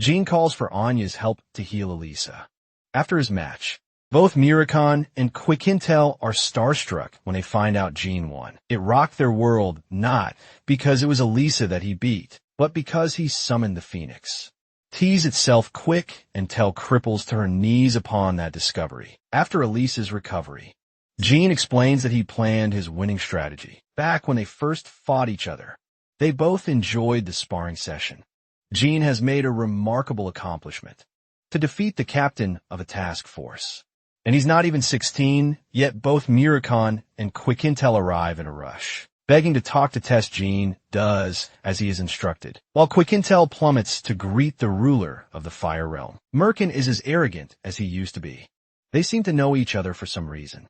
Jean calls for Anya's help to heal Elisa. After his match, both Mirakan and Quick-Intel are starstruck when they find out Jean won. It rocked their world, not because it was Elisa that he beat, but because he summoned the Phoenix. Tease itself, Quick-Intel cripples to her knees upon that discovery. After Elisa's recovery, Jean explains that he planned his winning strategy. Back when they first fought each other, they both enjoyed the sparring session. Jean has made a remarkable accomplishment to defeat the captain of a task force. And he's not even 16, yet both Mirakan and Quick-Intel arrive in a rush. Begging to talk to Tess, Jean does as he is instructed, while Quick-Intel plummets to greet the ruler of the Fire Realm. Merkin is as arrogant as he used to be. They seem to know each other for some reason,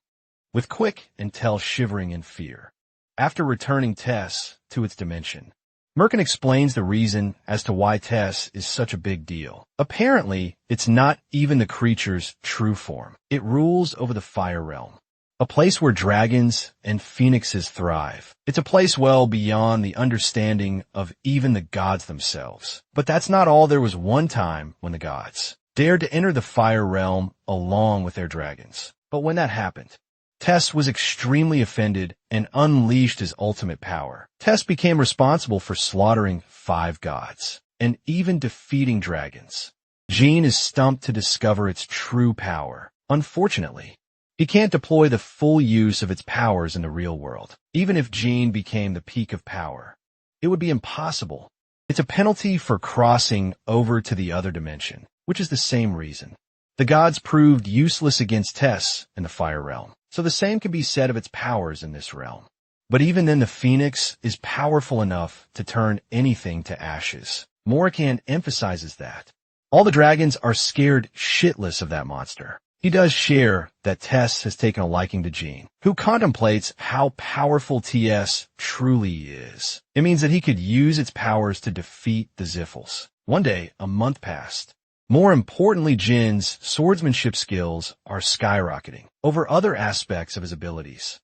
with Quick-Intel shivering in fear. After returning Tess to its dimension, Merkin explains the reason as to why Tess is such a big deal. Apparently, it's not even the creature's true form. It rules over the Fire Realm, a place where dragons and phoenixes thrive. It's a place well beyond the understanding of even the gods themselves. But that's not all. There was one time when the gods dared to enter the Fire Realm along with their dragons. But when that happened, Tess was extremely offended and unleashed his ultimate power. Tess became responsible for slaughtering 5 gods and even defeating dragons. Jean is stumped to discover its true power. Unfortunately, he can't deploy the full use of its powers in the real world. Even if Jean became the peak of power, it would be impossible. It's a penalty for crossing over to the other dimension, which is the same reason the gods proved useless against Tess in the Fire Realm. So the same can be said of its powers in this realm. But even then, the Phoenix is powerful enough to turn anything to ashes. Morrican emphasizes that all the dragons are scared shitless of that monster. He does share that Tess has taken a liking to Jean, who contemplates how powerful TS truly is. It means that he could use its powers to defeat the Ziffles. One day, a month passed. More importantly, Jin's swordsmanship skills are skyrocketing over other aspects of his abilities.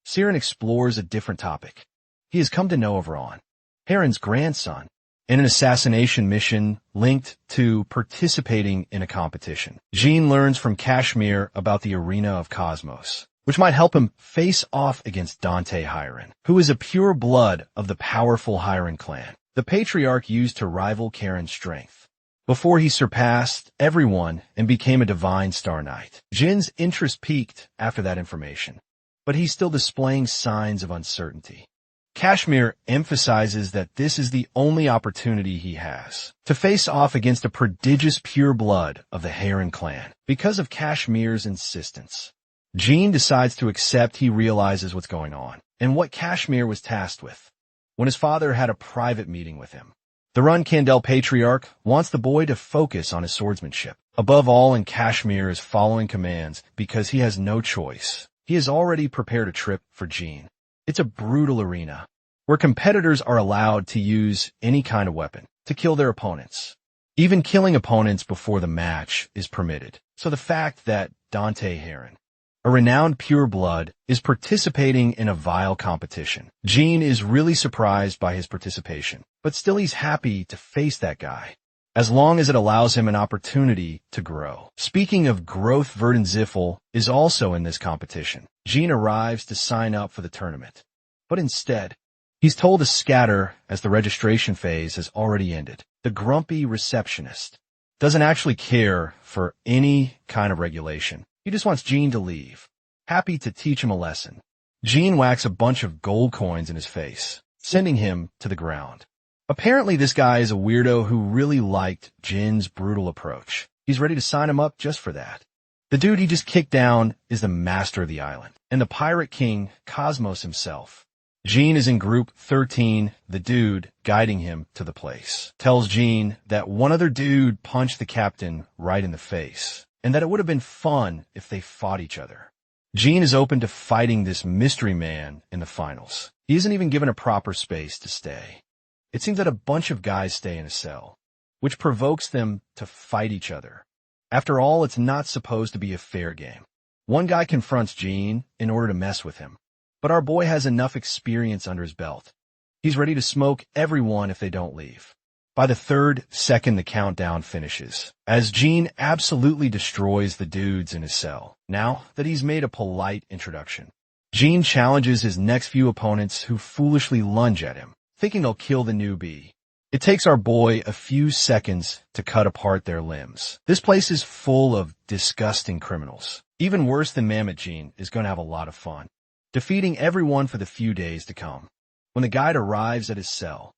Siren explores a different topic. He has come to know of Ron, Heron's grandson, in an assassination mission linked to participating in a competition. Jean learns from Kashmir about the arena of Cosmos, which might help him face off against Dante Hiron, who is a pure blood of the powerful Hiron clan, the patriarch used to rival Karen's strength. Before he surpassed everyone and became a divine Star Knight, Jin's interest peaked after that information, but he's still displaying signs of uncertainty. Kashmir emphasizes that this is the only opportunity he has to face off against a prodigious pure blood of the Heron clan. Because of Kashmir's insistence, Jean decides to accept. He realizes what's going on and what Kashmir was tasked with when his father had a private meeting with him. The Run Kandel patriarch wants the boy to focus on his swordsmanship above all, and Kashmir is following commands because he has no choice. He has already prepared a trip for Jean. It's a brutal arena where competitors are allowed to use any kind of weapon to kill their opponents. Even killing opponents before the match is permitted. So the fact that Dante Heron, a renowned pureblood, is participating in a vile competition, Jean is really surprised by his participation, but still he's happy to face that guy, as long as it allows him an opportunity to grow. Speaking of growth, Verdun Ziffel is also in this competition. Jean arrives to sign up for the tournament, but instead, he's told to scatter as the registration phase has already ended. The grumpy receptionist doesn't actually care for any kind of regulation. He just wants Jean to leave, happy to teach him a lesson. Jean whacks a bunch of gold coins in his face, sending him to the ground. Apparently, this guy is a weirdo who really liked Jin's brutal approach. He's ready to sign him up just for that. The dude he just kicked down is the master of the island, and the pirate king, Cosmos himself. Jean is in group 13. The dude guiding him to the place tells Jean that one other dude punched the captain right in the face, and that it would have been fun if they fought each other. Jean is open to fighting this mystery man in the finals. He isn't even given a proper space to stay. It seems that a bunch of guys stay in a cell, which provokes them to fight each other. After all, it's not supposed to be a fair game. One guy confronts Jean in order to mess with him, but our boy has enough experience under his belt. He's ready to smoke everyone if they don't leave. By the third second, the countdown finishes, as Jean absolutely destroys the dudes in his cell. Now that he's made a polite introduction, Jean challenges his next few opponents, who foolishly lunge at him, thinking they'll kill the newbie. It takes our boy a few seconds to cut apart their limbs. This place is full of disgusting criminals. Even worse than Mammoth, Jean is going to have a lot of fun, defeating everyone for the few days to come. When the guide arrives at his cell,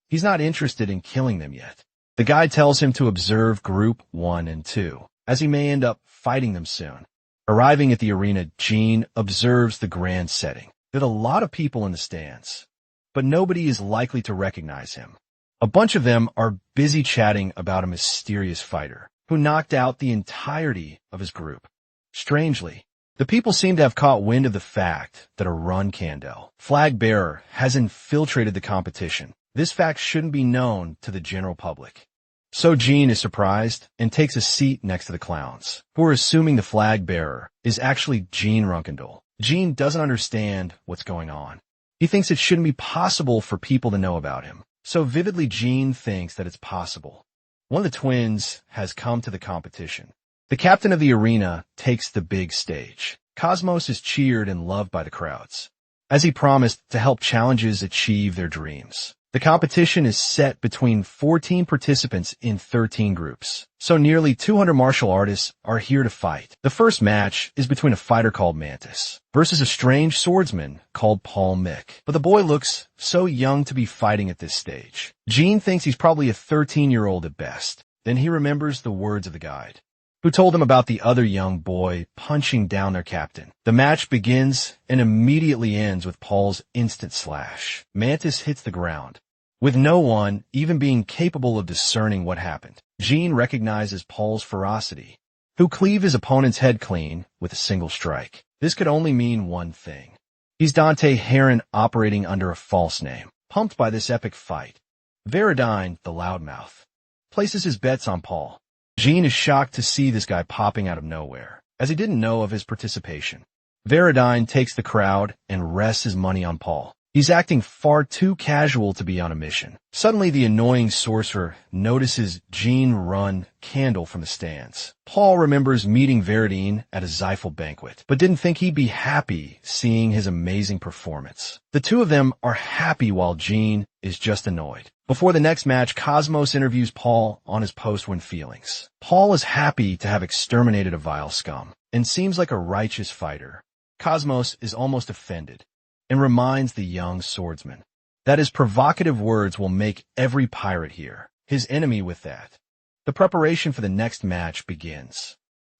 he's not interested in killing them yet. The guide tells him to observe Group 1 and 2, as he may end up fighting them soon. Arriving at the arena, Jean observes the grand setting. There are a lot of people in the stands, but nobody is likely to recognize him. A bunch of them are busy chatting about a mysterious fighter who knocked out the entirety of his group. Strangely, the people seem to have caught wind of the fact that a Run Kandel flag bearer has infiltrated the competition. This fact shouldn't be known to the general public. So Jean is surprised and takes a seat next to the clowns, who are assuming the flag bearer is actually Jean Runkendal. Jean doesn't understand what's going on. He thinks it shouldn't be possible for people to know about him. So vividly, Jean thinks that it's possible. One of the twins has come to the competition. The captain of the arena takes the big stage. Cosmos is cheered and loved by the crowds, as he promised to help challenges achieve their dreams. The competition is set between 14 participants in 13 groups, so nearly 200 martial artists are here to fight. The first match is between a fighter called Mantis versus a strange swordsman called Paul Mick. But the boy looks so young to be fighting at this stage. Jean thinks he's probably a 13-year-old at best. Then he remembers the words of the guide, who told him about the other young boy punching down their captain. The match begins and immediately ends with Paul's instant slash. Mantis hits the ground, with no one even being capable of discerning what happened. Jean recognizes Paul's ferocity, who cleave his opponent's head clean with a single strike. This could only mean one thing. He's Dante Heron operating under a false name. Pumped by this epic fight, Veridine, the loudmouth, places his bets on Paul. Jean is shocked to see this guy popping out of nowhere, as he didn't know of his participation. Veridine takes the crowd and rests his money on Paul. He's acting far too casual to be on a mission. Suddenly, the annoying sorcerer notices Jean run Candle from the stands. Paul remembers meeting Veridine at a Zyphal banquet, but didn't think he'd be happy seeing his amazing performance. The two of them are happy while Jean is just annoyed. Before the next match, Cosmos interviews Paul on his post-win feelings. Paul is happy to have exterminated a vile scum and seems like a righteous fighter. Cosmos is almost offended and reminds the young swordsman that his provocative words will make every pirate here his enemy with that. The preparation for the next match begins.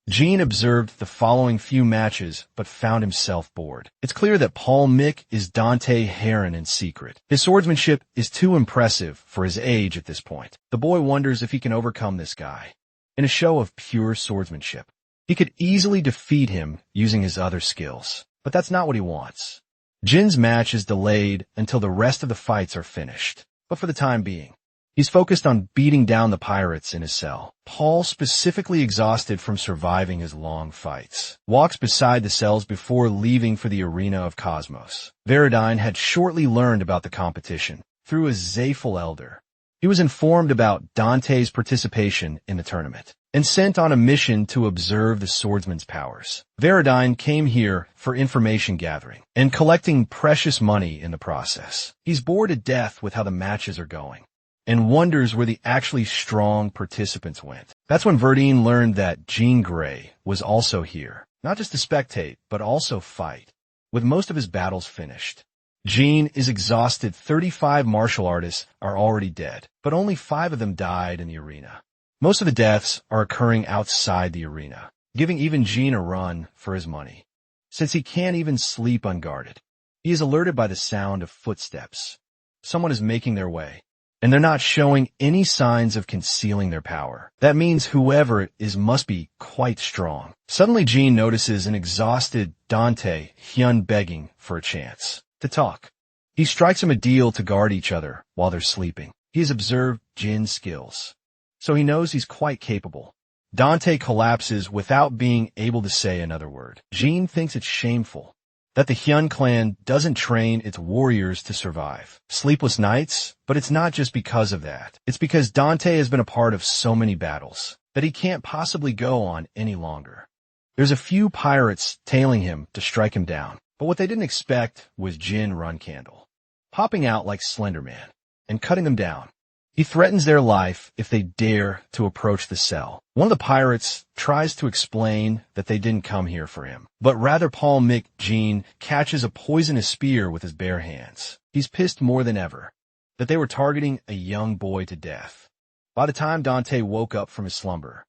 Jean observed the following few matches, but found himself bored. It's clear that Paul Mick is Dante Heron in secret. His swordsmanship is too impressive for his age at this point. The boy wonders if he can overcome this guy. In a show of pure swordsmanship, he could easily defeat him using his other skills, but that's not what he wants. Jin's match is delayed until the rest of the fights are finished, but for the time being, he's focused on beating down the pirates in his cell. Paul, specifically exhausted from surviving his long fights, walks beside the cells before leaving for the arena of Cosmos. Veridine had shortly learned about the competition through a Zyphal elder. He was informed about Dante's participation in the tournament and sent on a mission to observe the swordsman's powers. Veridine came here for information gathering and collecting precious money in the process. He's bored to death with how the matches are going and wonders where the actually strong participants went. That's when Veridine learned that Jean Grey was also here, not just to spectate, but also fight. With most of his battles finished, Jean is exhausted. 35 martial artists are already dead, but only 5 of them died in the arena. Most of the deaths are occurring outside the arena, giving even Jean a run for his money, since he can't even sleep unguarded. He is alerted by the sound of footsteps. Someone is making their way, and they're not showing any signs of concealing their power. That means whoever it is must be quite strong. Suddenly, Jean notices an exhausted Dante Hyun begging for a chance to talk. He strikes him a deal to guard each other while they're sleeping. He has observed Jin's skills, so he knows he's quite capable. Dante collapses without being able to say another word. Jean thinks it's shameful that the Hyun clan doesn't train its warriors to survive sleepless nights, but it's not just because of that. It's because Dante has been a part of so many battles that he can't possibly go on any longer. There's a few pirates tailing him to strike him down, but what they didn't expect was Jin Run Candle, popping out like Slender Man and cutting them down. He threatens their life if they dare to approach the cell. One of the pirates tries to explain that they didn't come here for him, but rather Paul Mick Jean catches a poisonous spear with his bare hands. He's pissed more than ever that they were targeting a young boy to death. By the time Dante woke up from his slumber,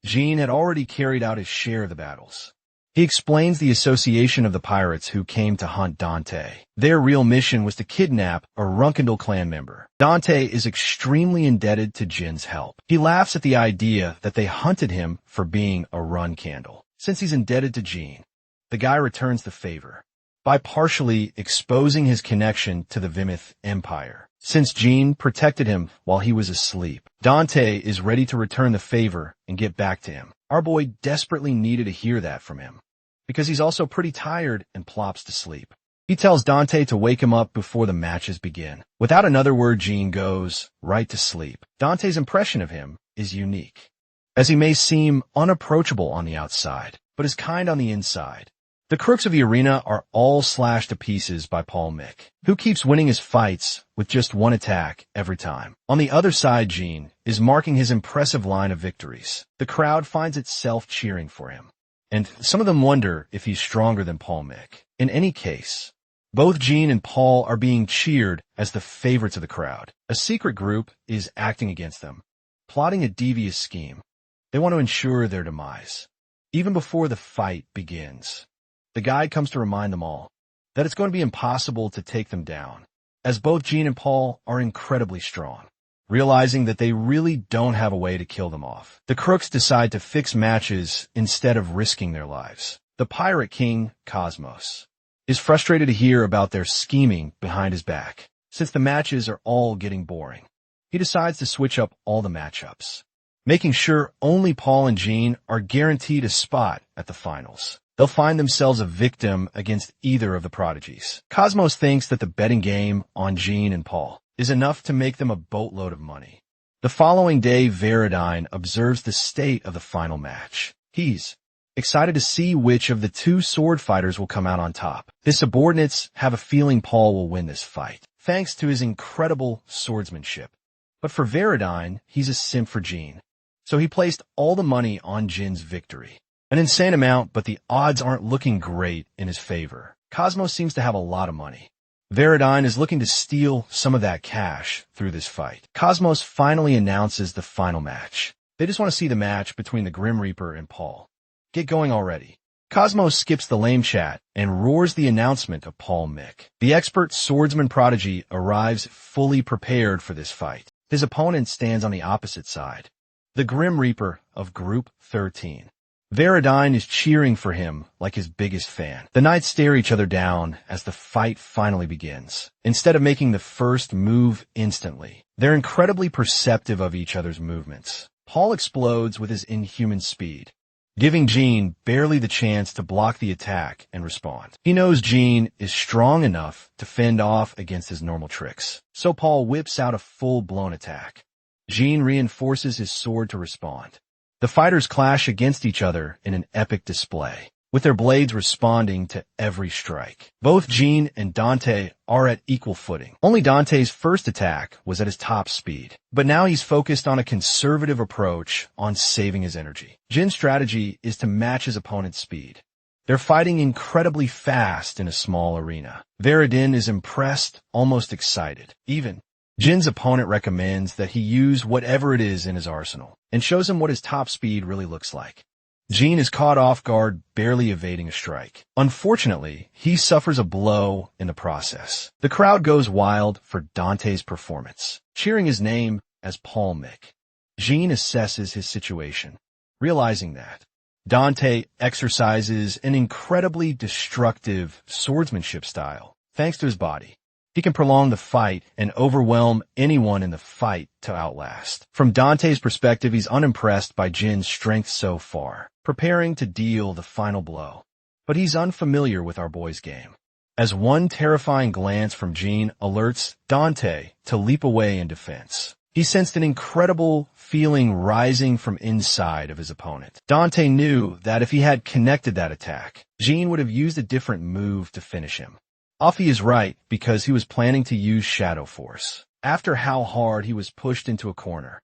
Jean had already carried out his share of the battles. He explains the association of the pirates who came to hunt Dante. Their real mission was to kidnap a Runkendal clan member. Dante is extremely indebted to Jin's help. He laughs at the idea that they hunted him for being a run candle. Since he's indebted to Jean, the guy returns the favor by partially exposing his connection to the Vimith Empire. Since Jean protected him while he was asleep, Dante is ready to return the favor and get back to him. Our boy desperately needed to hear that from him, because he's also pretty tired and plops to sleep. He tells Dante to wake him up before the matches begin. Without another word, Jean goes right to sleep. Dante's impression of him is unique, as he may seem unapproachable on the outside, but is kind on the inside. The crooks of the arena are all slashed to pieces by Paul Mick, who keeps winning his fights with just one attack every time. On the other side, Jean is marking his impressive line of victories. The crowd finds itself cheering for him, and some of them wonder if he's stronger than Paul Mick. In any case, both Jean and Paul are being cheered as the favorites of the crowd. A secret group is acting against them, plotting a devious scheme. They want to ensure their demise, even before the fight begins. The guide comes to remind them all that it's going to be impossible to take them down, as both Jean and Paul are incredibly strong. realizing that they really don't have a way to kill them off. The crooks decide to fix matches instead of risking their lives. The pirate king, Cosmos, is frustrated to hear about their scheming behind his back. Since the matches are all getting boring, he decides to switch up all the matchups, making sure only Paul and Jean are guaranteed a spot at the finals. They'll find themselves a victim against either of the prodigies. Cosmos thinks that the betting game on Jean and Paul is enough to make them a boatload of money. The following day, Veridine observes the state of the final match. He's excited to see which of the two sword fighters will come out on top. His subordinates have a feeling Paul will win this fight, thanks to his incredible swordsmanship. But for Veridine, he's a simp for Jean, so he placed all the money on Jin's victory. An insane amount, but the odds aren't looking great in his favor. Cosmos seems to have a lot of money. Veridine is looking to steal some of that cash through this fight. Cosmos finally announces the final match. They just want to see the match between the Grim Reaper and Paul. Get going already. Cosmos skips the lame chat and roars the announcement of Paul Mick. The expert swordsman prodigy arrives fully prepared for this fight. His opponent stands on the opposite side, the Grim Reaper of Group 13. Veridine is cheering for him like his biggest fan. The knights stare each other down as the fight finally begins. Instead of making the first move instantly, they're incredibly perceptive of each other's movements. Paul explodes with his inhuman speed, giving Jean barely the chance to block the attack and respond. He knows Jean is strong enough to fend off against his normal tricks, so Paul whips out a full-blown attack. Jean reinforces his sword to respond. The fighters clash against each other in an epic display, with their blades responding to every strike. Both Jean and Dante are at equal footing. Only Dante's first attack was at his top speed, but now he's focused on a conservative approach on saving his energy. Jin's strategy is to match his opponent's speed. They're fighting incredibly fast in a small arena. Veridine is impressed, almost excited. Even Jin's opponent recommends that he use whatever it is in his arsenal and shows him what his top speed really looks like. Jean is caught off guard, barely evading a strike. Unfortunately, he suffers a blow in the process. The crowd goes wild for Dante's performance, cheering his name as Paul Mick. Jean assesses his situation, realizing that Dante exercises an incredibly destructive swordsmanship style. Thanks to his body, he can prolong the fight and overwhelm anyone in the fight to outlast. From Dante's perspective, he's unimpressed by Jin's strength so far, preparing to deal the final blow. But he's unfamiliar with our boy's game, as one terrifying glance from Jean alerts Dante to leap away in defense. He sensed an incredible feeling rising from inside of his opponent. Dante knew that if he had connected that attack, Jean would have used a different move to finish him. Offie is right because he was planning to use Shadow Force. After how hard he was pushed into a corner,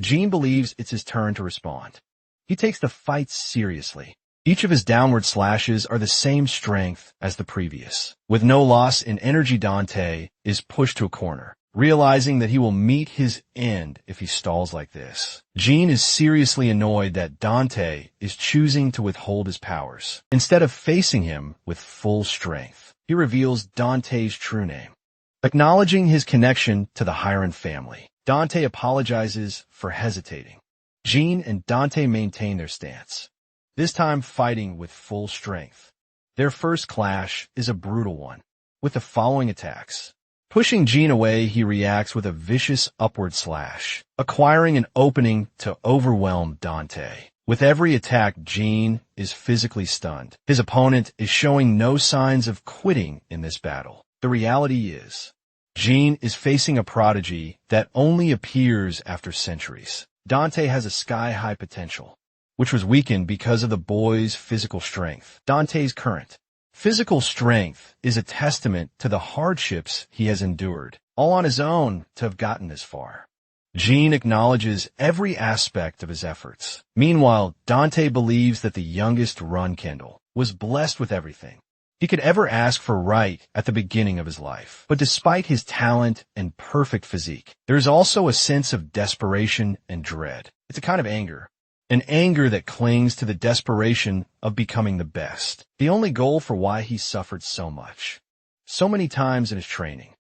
Jean believes it's his turn to respond. He takes the fight seriously. Each of his downward slashes are the same strength as the previous. With no loss in energy, Dante is pushed to a corner, realizing that he will meet his end if he stalls like this. Jean is seriously annoyed that Dante is choosing to withhold his powers, instead of facing him with full strength. He reveals Dante's true name. Acknowledging his connection to the Hiron family, Dante apologizes for hesitating. Jean and Dante maintain their stance, this time fighting with full strength. Their first clash is a brutal one, with the following attacks. Pushing Jean away, he reacts with a vicious upward slash, acquiring an opening to overwhelm Dante. With every attack, Jean is physically stunned. His opponent is showing no signs of quitting in this battle. The reality is, Jean is facing a prodigy that only appears after centuries. Dante has a sky-high potential, which was weakened because of the boy's physical strength. Dante's current physical strength is a testament to the hardships he has endured, all on his own to have gotten this far. Jean acknowledges every aspect of his efforts. Meanwhile, Dante believes that the youngest Runkindle was blessed with everything he could ever ask for right at the beginning of his life. But despite his talent and perfect physique, there is also a sense of desperation and dread. It's a kind of anger. An anger that clings to the desperation of becoming the best. The only goal for why he suffered so much, so many times in his training.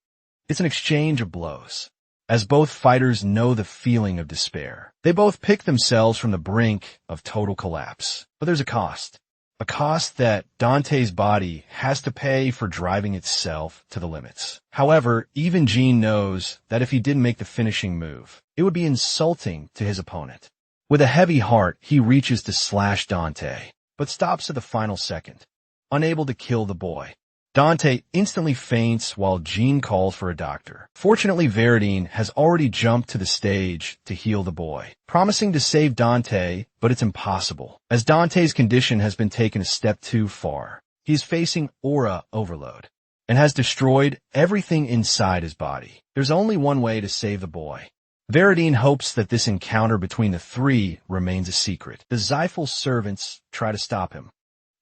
It's an exchange of blows. as both fighters know the feeling of despair. They both pick themselves from the brink of total collapse. But there's a cost. A cost that Dante's body has to pay for driving itself to the limits. However, even Jean knows that if he didn't make the finishing move, it would be insulting to his opponent. With a heavy heart, he reaches to slash Dante, but stops at the final second, unable to kill the boy. Dante instantly faints while Jean calls for a doctor. Fortunately, Veridine has already jumped to the stage to heal the boy, promising to save Dante, but it's impossible, as Dante's condition has been taken a step too far. He is facing aura overload and has destroyed everything inside his body. There's only one way to save the boy. Veridine hopes that this encounter between the three remains a secret. The Zyphal servants try to stop him,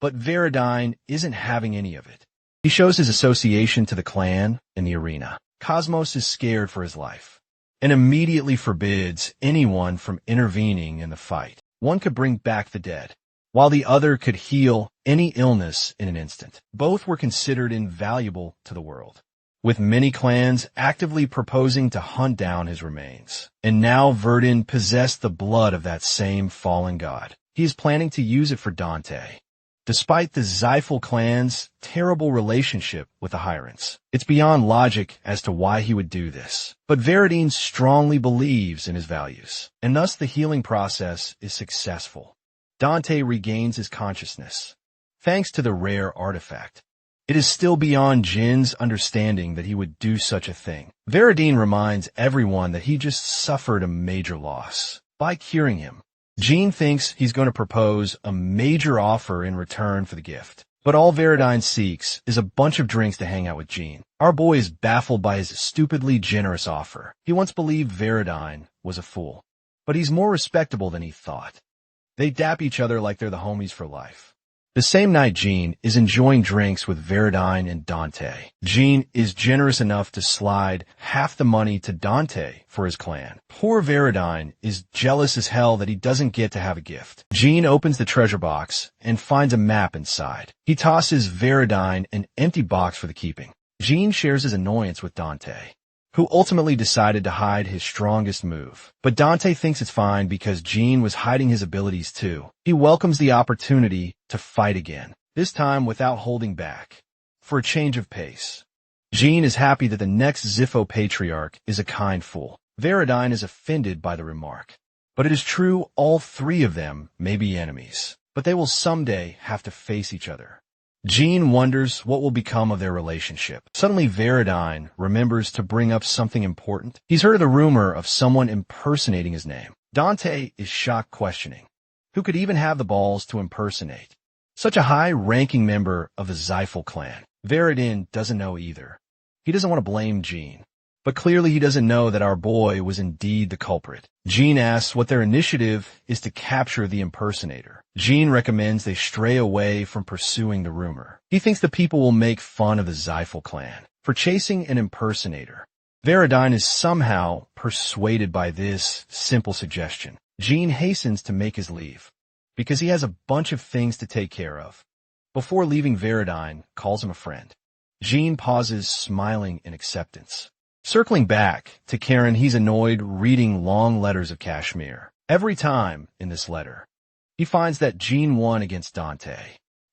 but Veridine isn't having any of it. He shows his association to the clan in the arena. Cosmos is scared for his life and immediately forbids anyone from intervening in the fight. One could bring back the dead, while the other could heal any illness in an instant. Both were considered invaluable to the world, with many clans actively proposing to hunt down his remains. And now Verdin possessed the blood of that same fallen god. He is planning to use it for Dante. Despite the Zyphal clan's terrible relationship with the Hyrants, it's beyond logic as to why he would do this. But Veridine strongly believes in his values, and thus the healing process is successful. Dante regains his consciousness, thanks to the rare artifact. It is still beyond Jin's understanding that he would do such a thing. Veridine reminds everyone that he just suffered a major loss by curing him. Jean thinks he's going to propose a major offer in return for the gift. But all Veridine seeks is a bunch of drinks to hang out with Jean. Our boy is baffled by his stupidly generous offer. He once believed Veridine was a fool, but he's more respectable than he thought. They dap each other like they're the homies for life. The same night, Jean is enjoying drinks with Veridine and Dante. Jean is generous enough to slide half the money to Dante for his clan. Poor Veridine is jealous as hell that he doesn't get to have a gift. Jean opens the treasure box and finds a map inside. He tosses Veridine an empty box for the keeping. Jean shares his annoyance with Dante, who ultimately decided to hide his strongest move. But Dante thinks it's fine because Jean was hiding his abilities too. He welcomes the opportunity to fight again, this time without holding back. For a change of pace, Jean is happy that the next Zypho patriarch is a kind fool. Veridine is offended by the remark. But it is true all three of them may be enemies, but they will someday have to face each other. Jean wonders what will become of their relationship. Suddenly, Veridine remembers to bring up something important. He's heard of the rumor of someone impersonating his name. Dante is shocked, questioning who could even have the balls to impersonate such a high-ranking member of the Zyphal clan. Veridine doesn't know either. He doesn't want to blame Jean, but clearly he doesn't know that our boy was indeed the culprit. Jean asks what their initiative is to capture the impersonator. Jean recommends they stray away from pursuing the rumor. He thinks the people will make fun of the Zyphal clan for chasing an impersonator. Veridine is somehow persuaded by this simple suggestion. Jean hastens to make his leave, because he has a bunch of things to take care of. Before leaving, Veridine calls him a friend. Jean pauses, smiling in acceptance. Circling back to Karen, he's annoyed reading long letters of Kashmir. Every time in this letter, he finds that Jean won against Dante,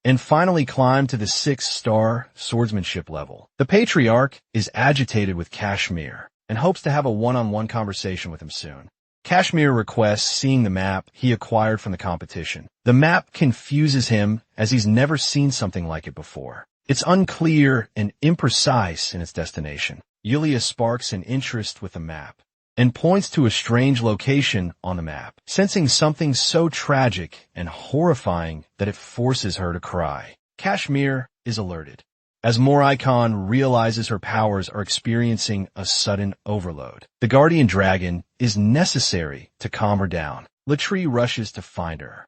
and finally climbed to the 6-star swordsmanship level. The Patriarch is agitated with Kashmir and hopes to have a one-on-one conversation with him soon. Kashmir requests seeing the map he acquired from the competition. The map confuses him as he's never seen something like it before. It's unclear and imprecise in its destination. Yulia sparks an interest with the map and points to a strange location on the map, sensing something so tragic and horrifying that it forces her to cry. Kashmir is alerted, as Moricon realizes her powers are experiencing a sudden overload. The guardian dragon is necessary to calm her down. Latree rushes to find her.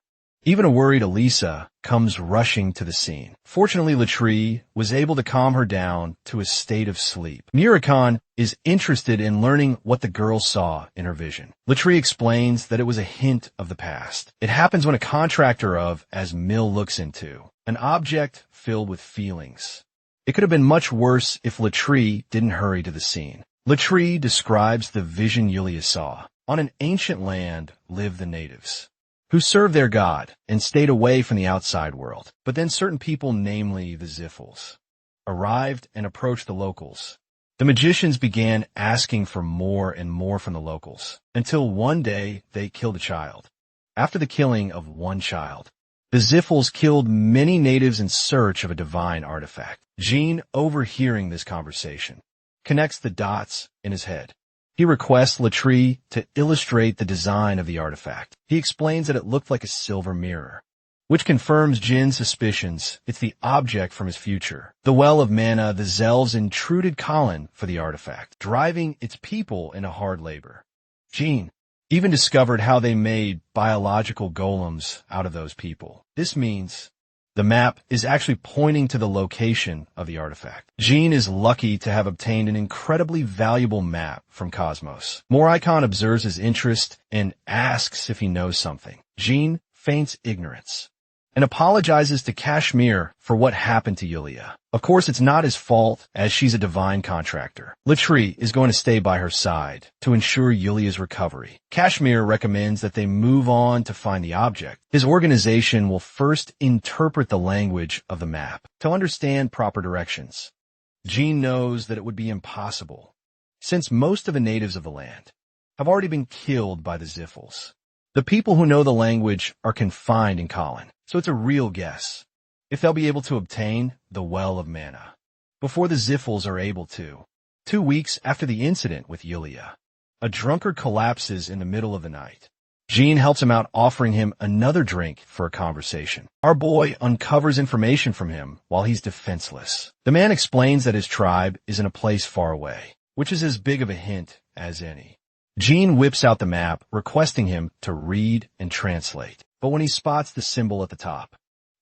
Even a worried Elisa comes rushing to the scene. Fortunately, Latree was able to calm her down to a state of sleep. Moricon is interested in learning what the girl saw in her vision. Latree explains that it was a hint of the past. It happens when a contractor of, as Mill looks into, an object filled with feelings. It could have been much worse if Latree didn't hurry to the scene. Latrie describes the vision Yulia saw. On an ancient land lived the natives, who served their god and stayed away from the outside world. But then certain people, namely the Ziffles, arrived and approached the locals. The magicians began asking for more and more from the locals, until one day they killed a child. After the killing of one child, the Ziffles killed many natives in search of a divine artifact. Jean, overhearing this conversation, connects the dots in his head. He requests Latrie to illustrate the design of the artifact. He explains that it looked like a silver mirror, which confirms Jin's suspicions. It's the object from his future. The Well of Mana, the Zelves intruded Colin for the artifact, driving its people into hard labor. Jean even discovered how they made biological golems out of those people. This means the map is actually pointing to the location of the artifact. Jean is lucky to have obtained an incredibly valuable map from Cosmos. Moricon observes his interest and asks if he knows something. Jean feigns ignorance and apologizes to Kashmir for what happened to Yulia. Of course, it's not his fault, as she's a divine contractor. Latrie is going to stay by her side to ensure Yulia's recovery. Kashmir recommends that they move on to find the object. His organization will first interpret the language of the map to understand proper directions. Jean knows that it would be impossible, since most of the natives of the land have already been killed by the Ziffles. The people who know the language are confined in Colin, so it's a real guess if they'll be able to obtain the Well of Mana before the Ziffles are able to. 2 weeks after the incident with Yulia, a drunkard collapses in the middle of the night. Jean helps him out, offering him another drink for a conversation. Our boy uncovers information from him while he's defenseless. The man explains that his tribe is in a place far away, which is as big of a hint as any. Jean whips out the map, requesting him to read and translate. But when he spots the symbol at the top,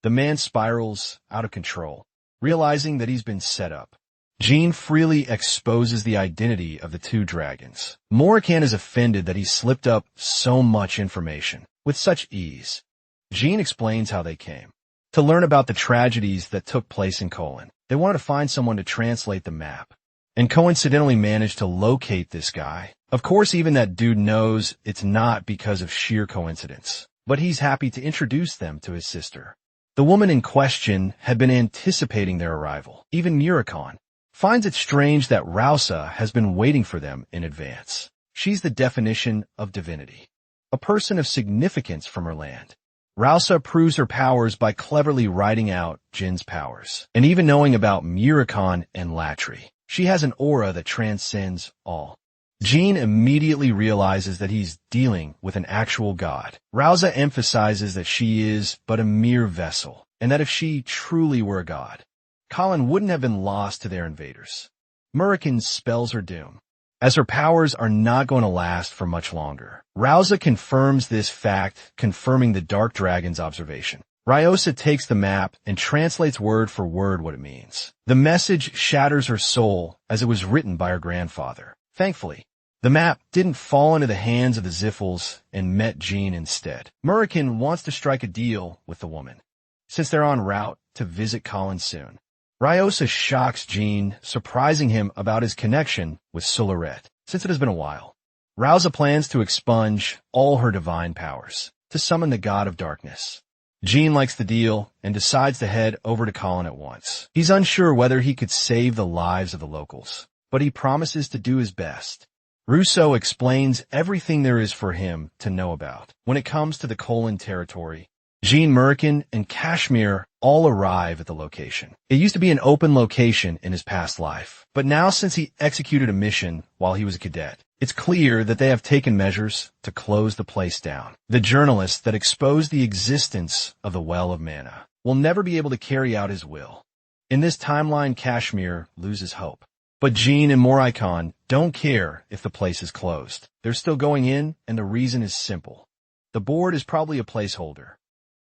the man spirals out of control, realizing that he's been set up. Jean freely exposes the identity of the 2 dragons. Moricon is offended that he slipped up so much information with such ease. Jean explains how they came to learn about the tragedies that took place in Colin. They wanted to find someone to translate the map, and coincidentally managed to locate this guy. Of course, even that dude knows it's not because of sheer coincidence, but he's happy to introduce them to his sister. The woman in question had been anticipating their arrival. Even Muricon finds it strange that Rausa has been waiting for them in advance. She's the definition of divinity, a person of significance from her land. Rausa proves her powers by cleverly writing out Jin's powers, and even knowing about Muricon and Latrie. She has an aura that transcends all. Jean immediately realizes that he's dealing with an actual god. Rausa emphasizes that she is but a mere vessel, and that if she truly were a god, Colin wouldn't have been lost to their invaders. Muricon spells her doom, as her powers are not going to last for much longer. Rausa confirms this fact, confirming the Dark Dragon's observation. Ryosa takes the map and translates word for word what it means. The message shatters her soul as it was written by her grandfather. Thankfully, the map didn't fall into the hands of the Ziffles and met Jean instead. Muricon wants to strike a deal with the woman, since they're en route to visit Colin soon. Ryosa shocks Jean, surprising him about his connection with Solaret, since it has been a while. Rausa plans to expunge all her divine powers to summon the god of darkness. Jean likes the deal and decides to head over to Colin at once. He's unsure whether he could save the lives of the locals, but he promises to do his best. Rousseau explains everything there is for him to know about. When it comes to the Colin territory, Jean, Muricon, and Kashmir all arrive at the location. It used to be an open location in his past life, but now since he executed a mission while he was a cadet, it's clear that they have taken measures to close the place down. The journalist that exposed the existence of the Well of Mana will never be able to carry out his will. In this timeline, Kashmir loses hope. But Jean and Moricon don't care if the place is closed. They're still going in, and the reason is simple. The board is probably a placeholder.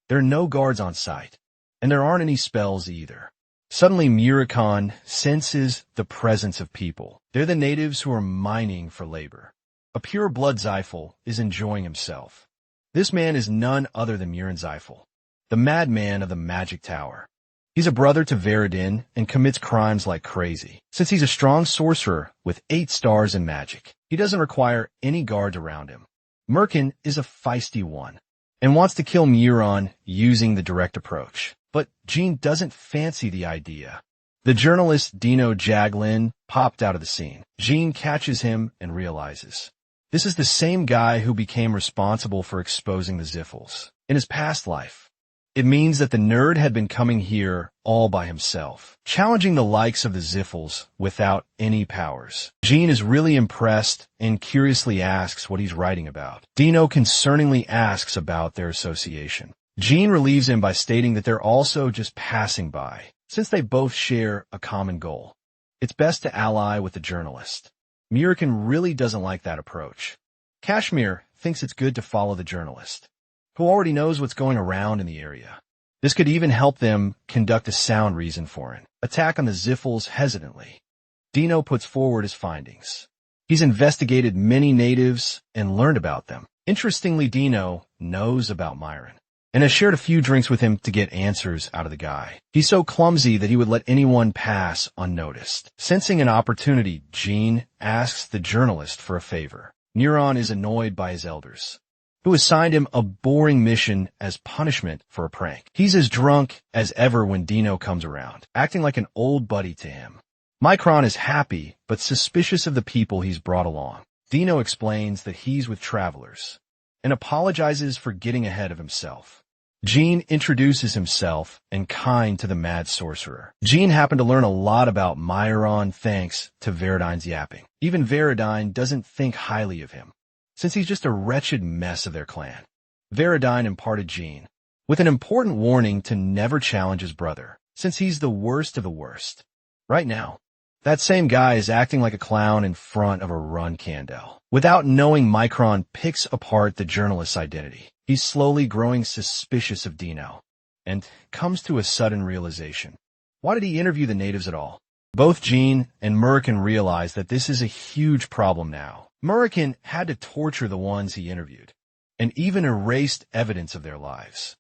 There are no guards on site, and there aren't any spells either. Suddenly, Muricon senses the presence of people. They're the natives who are mining for labor. A pure-blood Zyphel is enjoying himself. This man is none other than Murin Zyphel, the madman of the Magic Tower. He's a brother to Veridin and commits crimes like crazy. Since he's a strong sorcerer with 8 stars in magic, he doesn't require any guards around him. Merkin is a feisty one and wants to kill Muron using the direct approach. But Jean doesn't fancy the idea. The journalist Dino Jaglin popped out of the scene. Jean catches him and realizes this is the same guy who became responsible for exposing the Ziffles in his past life. It means that the nerd had been coming here all by himself, challenging the likes of the Ziffles without any powers. Jean is really impressed and curiously asks what he's writing about. Dino concerningly asks about their association. Jean relieves him by stating that they're also just passing by, since they both share a common goal. It's best to ally with the journalist. Murican really doesn't like that approach. Kashmir thinks it's good to follow the journalist, who already knows what's going around in the area. This could even help them conduct a sound reason for an attack on the Ziffles hesitantly. Dino puts forward his findings. He's investigated many natives and learned about them. Interestingly, Dino knows about Myron and has shared a few drinks with him to get answers out of the guy. He's so clumsy that he would let anyone pass unnoticed. Sensing an opportunity, Jean asks the journalist for a favor. Neuron is annoyed by his elders, who assigned him a boring mission as punishment for a prank. He's as drunk as ever when Dino comes around, acting like an old buddy to him. Micron is happy, but suspicious of the people he's brought along. Dino explains that he's with travelers and apologizes for getting ahead of himself. Jean introduces himself and kind to the mad sorcerer. Jean happened to learn a lot about Myron thanks to Veridine's yapping. Even Veridine doesn't think highly of him, since he's just a wretched mess of their clan. Veridine imparted Jean with an important warning to never challenge his brother, since he's the worst of the worst. Right now, that same guy is acting like a clown in front of a run candle. Without knowing, Micron picks apart the journalist's identity. He's slowly growing suspicious of Dino and comes to a sudden realization. Why did he interview the natives at all? Both Jean and Murican realize that this is a huge problem now. Murican had to torture the ones he interviewed and even erased evidence of their lives.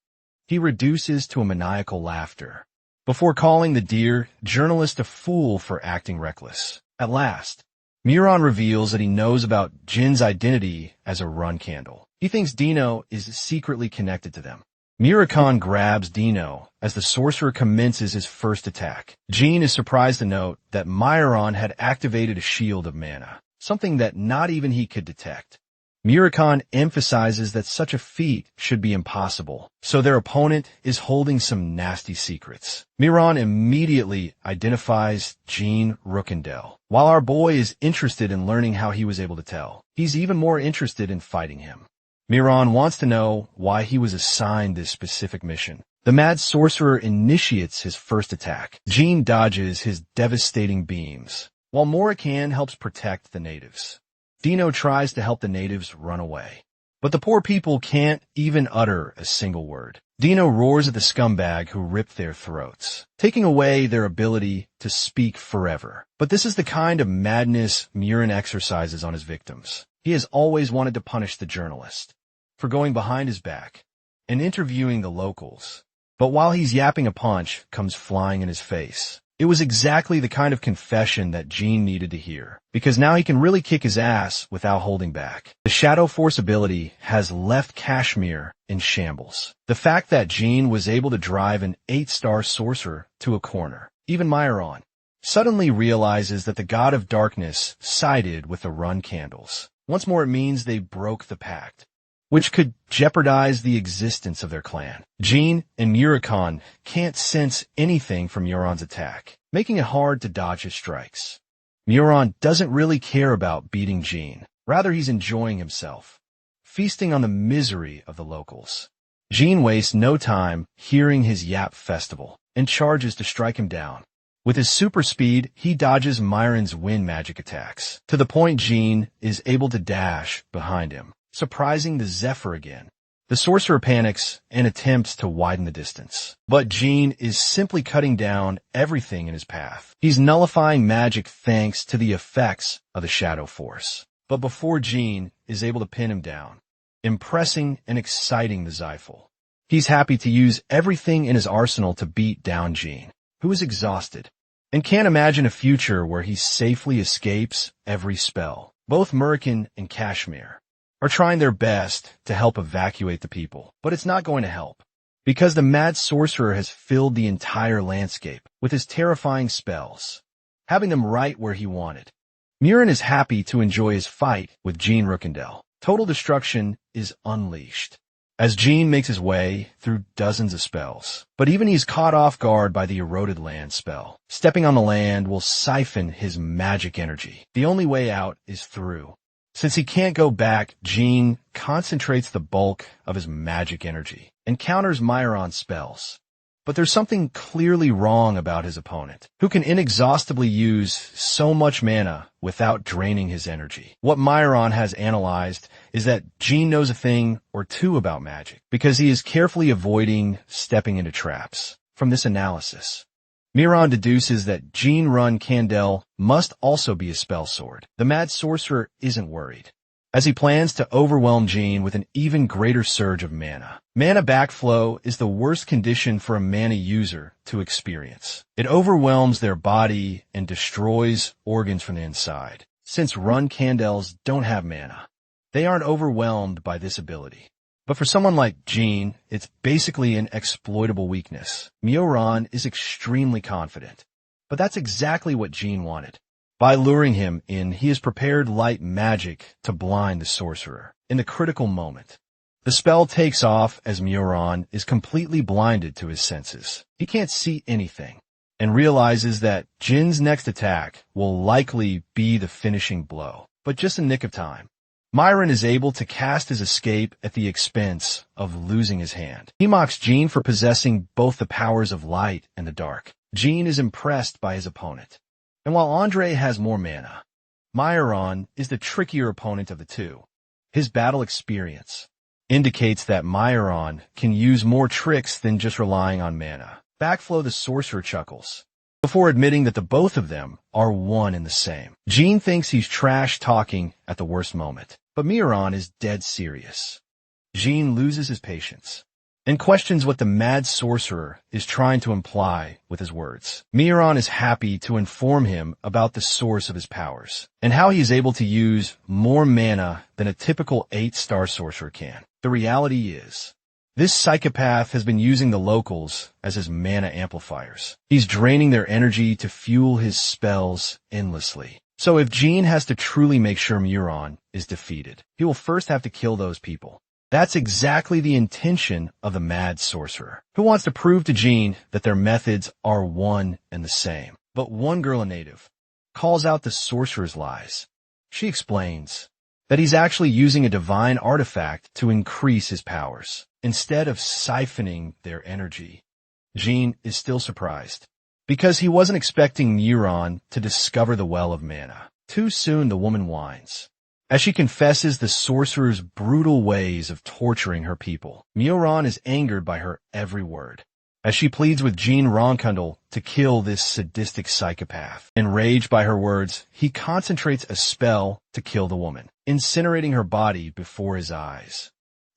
He reduces to a maniacal laughter before calling the dear journalist a fool for acting reckless. At last, Muron reveals that he knows about Jin's identity as a run candle. He thinks Dino is secretly connected to them. Murican grabs Dino as the sorcerer commences his first attack. Jean is surprised to note that Myron had activated a shield of mana, something that not even he could detect. Murican emphasizes that such a feat should be impossible, so their opponent is holding some nasty secrets. Miron immediately identifies Jean Rookendale. While our boy is interested in learning how he was able to tell, he's even more interested in fighting him. Miron wants to know why he was assigned this specific mission. The mad sorcerer initiates his first attack. Jean dodges his devastating beams, while Morican helps protect the natives. Dino tries to help the natives run away, but the poor people can't even utter a single word. Dino roars at the scumbag who ripped their throats, taking away their ability to speak forever. But this is the kind of madness Murin exercises on his victims. He has always wanted to punish the journalist for going behind his back and interviewing the locals. But while he's yapping, a punch comes flying in his face. It was exactly the kind of confession that Jean needed to hear, because now he can really kick his ass without holding back. The Shadow Force ability has left Kashmir in shambles. The fact that Jean was able to drive an 8-star sorcerer to a corner, even Myron, suddenly realizes that the God of Darkness sided with the Run Candles. Once more, it means they broke the pact, which could jeopardize the existence of their clan. Jean and Murican can't sense anything from Muron's attack, making it hard to dodge his strikes. Muron doesn't really care about beating Jean. Rather, he's enjoying himself, feasting on the misery of the locals. Jean wastes no time hearing his yap festival and charges to strike him down. With his super speed, he dodges Myron's wind magic attacks, to the point Jean is able to dash behind him, surprising the Zephyr again. The sorcerer panics and attempts to widen the distance, but Jean is simply cutting down everything in his path. He's nullifying magic thanks to the effects of the Shadow Force. But before Jean is able to pin him down, impressing and exciting the Zyphal, He's happy to use everything in his arsenal to beat down Jean, who is exhausted, and can't imagine a future where he safely escapes every spell. Both Murican and Kashmir are trying their best to help evacuate the people, but it's not going to help, because the mad sorcerer has filled the entire landscape with his terrifying spells, having them right where he wanted. Murin is happy to enjoy his fight with Jean Rookendale. Total destruction is unleashed as Jean makes his way through dozens of spells. But even he's caught off guard by the eroded land spell. Stepping on the land will siphon his magic energy. The only way out is through. Since he can't go back, Jean concentrates the bulk of his magic energy and counters Myron's spells. But there's something clearly wrong about his opponent, who can inexhaustibly use so much mana without draining his energy. What Myron has analyzed is that Jean knows a thing or two about magic, because he is carefully avoiding stepping into traps. From this analysis, Myron deduces that Jean Run Candel must also be a spell sword. The mad sorcerer isn't worried, as he plans to overwhelm Jean with an even greater surge of mana. Mana backflow is the worst condition for a mana user to experience. It overwhelms their body and destroys organs from the inside. Since Run Candels don't have mana, they aren't overwhelmed by this ability. But for someone like Jean, it's basically an exploitable weakness. Myoran is extremely confident, but that's exactly what Jean wanted. By luring him in, he has prepared light magic to blind the sorcerer. In the critical moment, the spell takes off as Myoran is completely blinded to his senses. He can't see anything, and realizes that Jin's next attack will likely be the finishing blow. But just in the nick of time, Myron is able to cast his escape at the expense of losing his hand. He mocks Jean for possessing both the powers of light and the dark. Jean is impressed by his opponent. And while Andre has more mana, Myron is the trickier opponent of the two. His battle experience indicates that Myron can use more tricks than just relying on mana. Backflow the sorcerer chuckles, before admitting that the both of them are one and the same. Jean thinks he's trash-talking at the worst moment, but Myron is dead serious. Jean loses his patience and questions what the mad sorcerer is trying to imply with his words. Myron is happy to inform him about the source of his powers, and how he is able to use more mana than a typical 8-star sorcerer can. The reality is, this psychopath has been using the locals as his mana amplifiers. He's draining their energy to fuel his spells endlessly. So if Jean has to truly make sure Myron is defeated, he will first have to kill those people. That's exactly the intention of the mad sorcerer, who wants to prove to Jean that their methods are one and the same. But one girl, a native, calls out the sorcerer's lies. She explains that he's actually using a divine artifact to increase his powers, instead of siphoning their energy. Jean is still surprised, because he wasn't expecting Myron to discover the well of mana. Too soon the woman whines, as she confesses the sorcerer's brutal ways of torturing her people. Myron is angered by her every word, as she pleads with Jean Ronkundle to kill this sadistic psychopath. Enraged by her words, he concentrates a spell to kill the woman, incinerating her body before his eyes.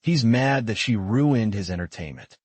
He's mad that she ruined his entertainment.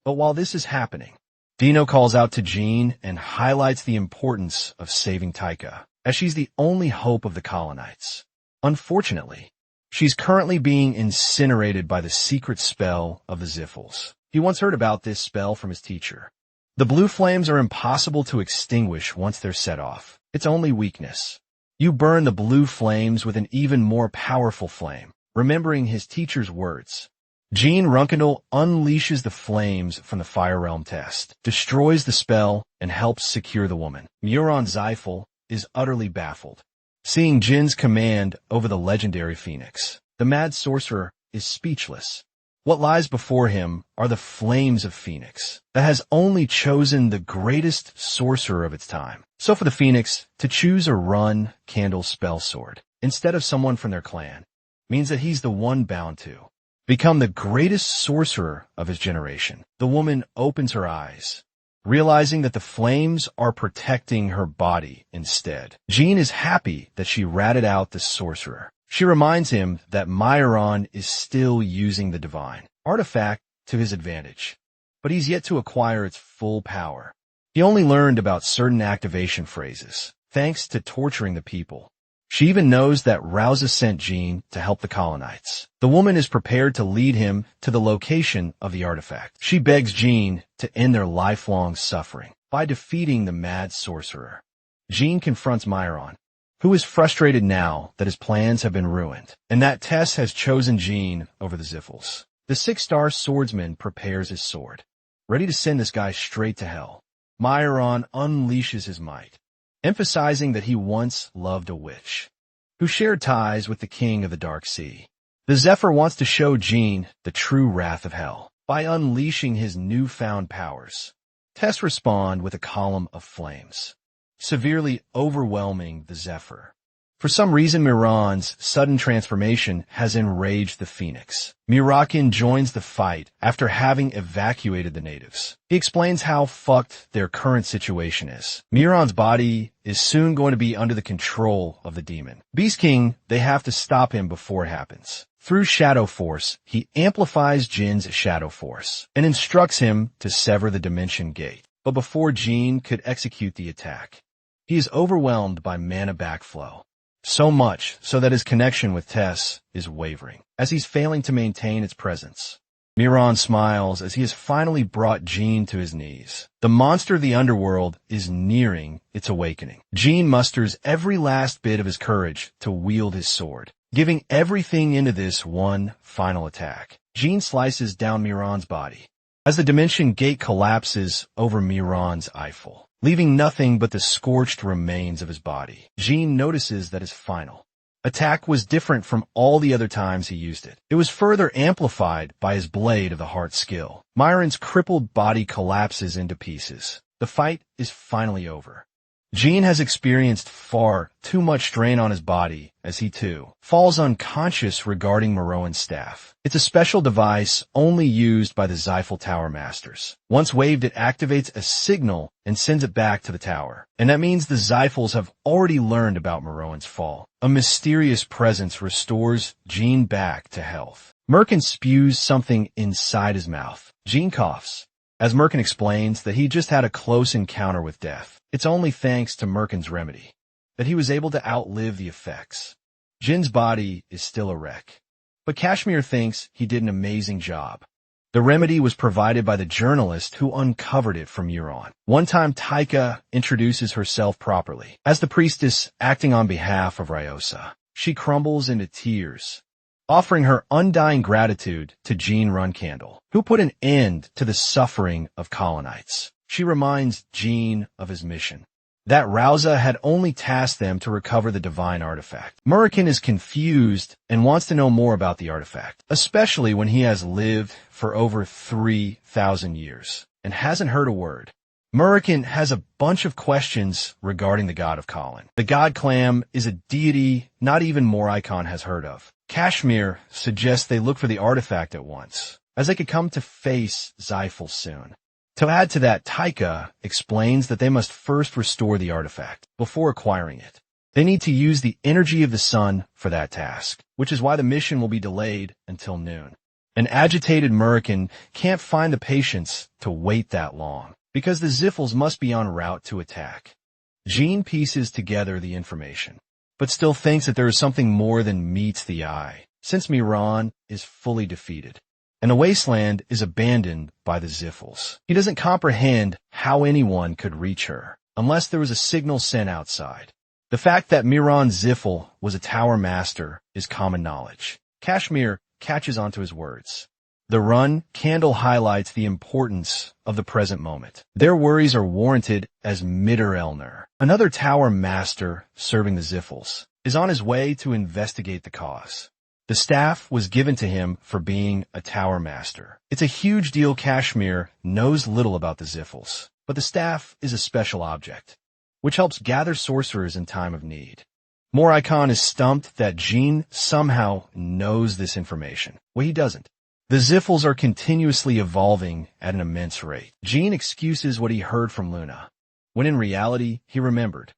But while this is happening, Dino calls out to Jean and highlights the importance of saving Taika, as she's the only hope of the colonites. Unfortunately, she's currently being incinerated by the secret spell of the Ziffles. He once heard about this spell from his teacher. The blue flames are impossible to extinguish once they're set off. Its only weakness: you burn the blue flames with an even more powerful flame. Remembering his teacher's words, Jean Runkendal unleashes the flames from the Fire Realm test, destroys the spell, and helps secure the woman. Myron Zyphel is utterly baffled, seeing Jin's command over the legendary Phoenix. The mad sorcerer is speechless. What lies before him are the flames of Phoenix, that has only chosen the greatest sorcerer of its time. So for the Phoenix to choose a Run Candle spell sword instead of someone from their clan means that he's the one bound to become the greatest sorcerer of his generation. The woman opens her eyes, realizing that the flames are protecting her body instead. Jean is happy that she ratted out the sorcerer. She reminds him that Myron is still using the divine artifact to his advantage, but he's yet to acquire its full power. He only learned about certain activation phrases, thanks to torturing the people. She even knows that Rouza sent Jean to help the colonites. The woman is prepared to lead him to the location of the artifact. She begs Jean to end their lifelong suffering by defeating the mad sorcerer. Jean confronts Myron, who is frustrated now that his plans have been ruined, and that Tess has chosen Jean over the Ziffles. The 6-star swordsman prepares his sword, ready to send this guy straight to hell. Myron unleashes his might, emphasizing that he once loved a witch, who shared ties with the king of the Dark Sea. The Zephyr wants to show Jean the true wrath of hell by unleashing his newfound powers. Tess responds with a column of flames, severely overwhelming the Zephyr. For some reason, Miran's sudden transformation has enraged the Phoenix. Mirakin joins the fight after having evacuated the natives. He explains how fucked their current situation is. Miran's body is soon going to be under the control of the demon. Beast King, they have to stop him before it happens. Through Shadow Force, he amplifies Jin's Shadow Force and instructs him to sever the Dimension Gate. But before Jin could execute the attack, he is overwhelmed by mana backflow. So much so that his connection with Tess is wavering, as he's failing to maintain its presence. Miran smiles as he has finally brought Jean to his knees. The monster of the underworld is nearing its awakening. Jean musters every last bit of his courage to wield his sword, giving everything into this one final attack. Jean slices down Miran's body as the Dimension Gate collapses over Miran's Eiffel, leaving nothing but the scorched remains of his body. Jean notices that his final attack was different from all the other times he used it. It was further amplified by his Blade of the Heart skill. Myron's crippled body collapses into pieces. The fight is finally over. Jean has experienced far too much strain on his body as he, too, falls unconscious regarding Morrowan's staff. It's a special device only used by the Zyphel Tower Masters. Once waved, it activates a signal and sends it back to the tower. And that means the Zyphels have already learned about Morrowan's fall. A mysterious presence restores Jean back to health. Merkin spews something inside his mouth. Jean coughs, as Merkin explains that he just had a close encounter with death. It's only thanks to Merkin's remedy that he was able to outlive the effects. Jin's body is still a wreck, but Kashmir thinks he did an amazing job. The remedy was provided by the journalist who uncovered it from Euron. One time Taika introduces herself properly as the priestess acting on behalf of Ryosa. She crumbles into tears, offering her undying gratitude to Jean Runcandle, who put an end to the suffering of colonites. She reminds Jean of his mission, that Rouza had only tasked them to recover the divine artifact. Murikin is confused and wants to know more about the artifact, especially when he has lived for over 3,000 years and hasn't heard a word. Murikin has a bunch of questions regarding the god of Colin. The god Clam is a deity not even Morikon has heard of. Kashmir suggests they look for the artifact at once, as they could come to face Zyphel soon. To add to that, Taika explains that they must first restore the artifact before acquiring it. They need to use the energy of the sun for that task, which is why the mission will be delayed until noon. An agitated Murikin can't find the patience to wait that long, because the Zyphels must be en route to attack. Jean pieces together the information, but still thinks that there is something more than meets the eye, since Miran is fully defeated, and the wasteland is abandoned by the Zyphels. He doesn't comprehend how anyone could reach her, unless there was a signal sent outside. The fact that Miran Zyphel was a tower master is common knowledge. Kashmir catches onto his words. The run candle highlights the importance of the present moment. Their worries are warranted as Midder Elner, another tower master serving the Zyphels, is on his way to investigate the cause. The staff was given to him for being a tower master. It's a huge deal. Kashmir knows little about the Zyphels, but the staff is a special object, which helps gather sorcerers in time of need. Morikon is stumped that Jean somehow knows this information. Well, he doesn't. The Zyphels are continuously evolving at an immense rate. Jean excuses what he heard from Luna, when in reality he remembered,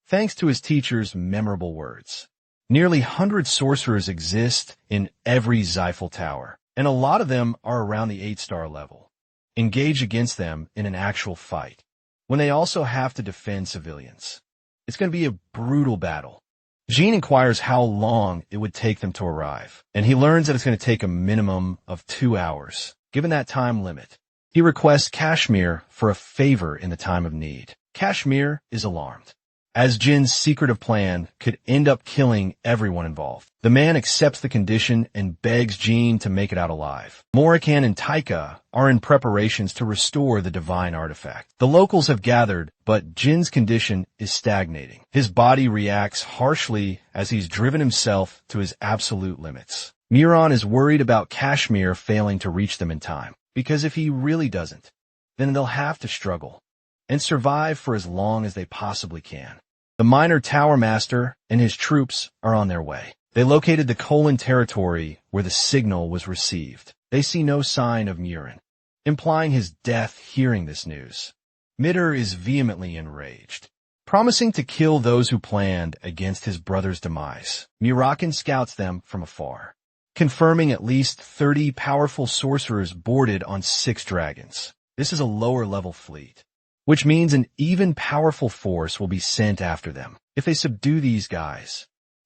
thanks to his teacher's memorable words. Nearly 100 sorcerers exist in every Zyphel tower, and a lot of them are around the 8-star level. Engage against them in an actual fight, when they also have to defend civilians. It's going to be a brutal battle. Jean inquires how long it would take them to arrive, and he learns that it's going to take a minimum of 2 hours. Given that time limit, he requests Kashmir for a favor in the time of need. Kashmir is alarmed, as Jin's secretive plan could end up killing everyone involved. The man accepts the condition and begs Jean to make it out alive. Morrican and Taika are in preparations to restore the divine artifact. The locals have gathered, but Jin's condition is stagnating. His body reacts harshly as he's driven himself to his absolute limits. Muron is worried about Kashmir failing to reach them in time, because if he really doesn't, then they'll have to struggle and survive for as long as they possibly can. The minor tower master and his troops are on their way. They located the Colon territory where the signal was received. They see no sign of Muron, implying his death hearing this news. Mitter is vehemently enraged, promising to kill those who planned against his brother's demise. Murakin scouts them from afar, confirming at least 30 powerful sorcerers boarded on 6 dragons. This is a lower-level fleet, which means an even powerful force will be sent after them. If they subdue these guys,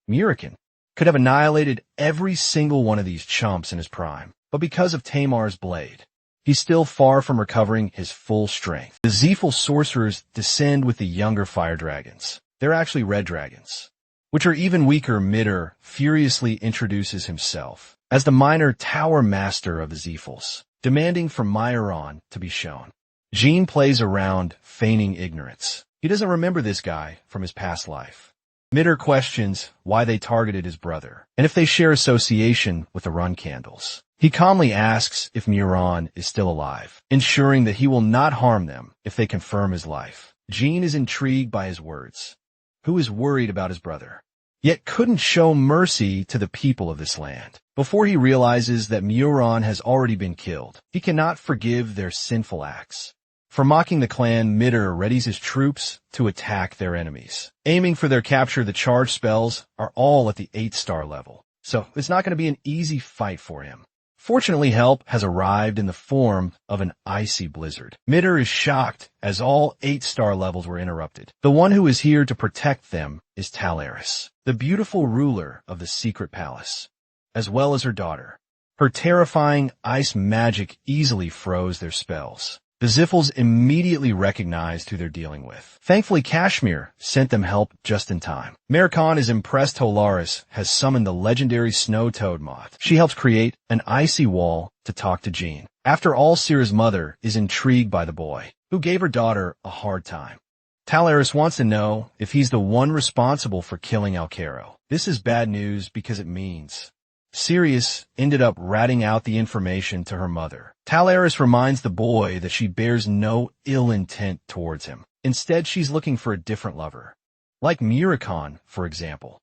Murakin could have annihilated every single one of these chumps in his prime. But because of Tamar's blade, he's still far from recovering his full strength. The Zephal sorcerers descend with the younger fire dragons. They're actually red dragons, which are even weaker. Mitter furiously introduces himself as the minor tower master of the Zephals, demanding for Myron to be shown. Jean plays around, feigning ignorance. He doesn't remember this guy from his past life. Mitter questions why they targeted his brother, and if they share association with the Run Candles. He calmly asks if Muron is still alive, ensuring that he will not harm them if they confirm his life. Jean is intrigued by his words. Who is worried about his brother, yet couldn't show mercy to the people of this land? Before he realizes that Muron has already been killed, he cannot forgive their sinful acts. For mocking the clan, Mitter readies his troops to attack their enemies. Aiming for their capture, the charge spells are all at the 8-star level, so it's not going to be an easy fight for him. Fortunately, help has arrived in the form of an icy blizzard. Mitter is shocked as all 8-star levels were interrupted. The one who is here to protect them is Talaris, the beautiful ruler of the secret palace, as well as her daughter. Her terrifying ice magic easily froze their spells. The Zephals immediately recognized who they're dealing with. Thankfully, Kashmir sent them help just in time. Mericon is impressed Talaris has summoned the legendary snow toad moth. She helps create an icy wall to talk to Jean. After all, Sira's mother is intrigued by the boy, who gave her daughter a hard time. Talaris wants to know if he's the one responsible for killing Alcaro. This is bad news because it means Sirius ended up ratting out the information to her mother. Talaris reminds the boy that she bears no ill intent towards him. Instead, she's looking for a different lover. Like Muricon, for example.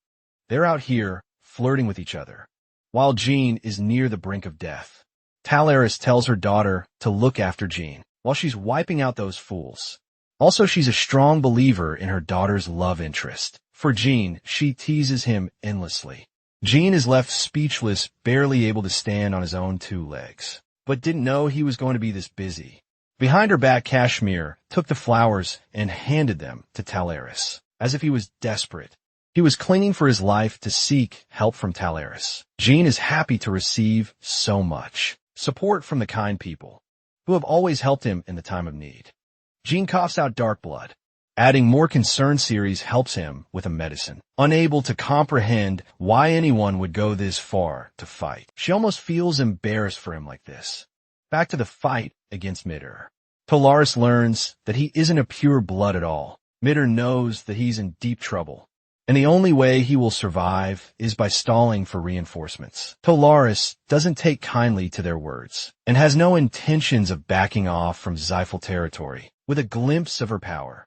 They're out here flirting with each other, while Jean is near the brink of death. Talaris tells her daughter to look after Jean while she's wiping out those fools. Also, she's a strong believer in her daughter's love interest. For Jean, she teases him endlessly. Jean is left speechless, barely able to stand on his own 2 legs, but didn't know he was going to be this busy. Behind her back, Kashmir took the flowers and handed them to Talaris, as if he was desperate. He was clinging for his life to seek help from Talaris. Jean is happy to receive so much support from the kind people who have always helped him in the time of need. Jean coughs out dark blood. Adding more concern, Ceres helps him with a medicine. Unable to comprehend why anyone would go this far to fight, she almost feels embarrassed for him like this. Back to the fight against Mitter. Talaris learns that he isn't a pure blood at all. Mitter knows that he's in deep trouble, and the only way he will survive is by stalling for reinforcements. Talaris doesn't take kindly to their words, and has no intentions of backing off from Zephal territory. With a glimpse of her power,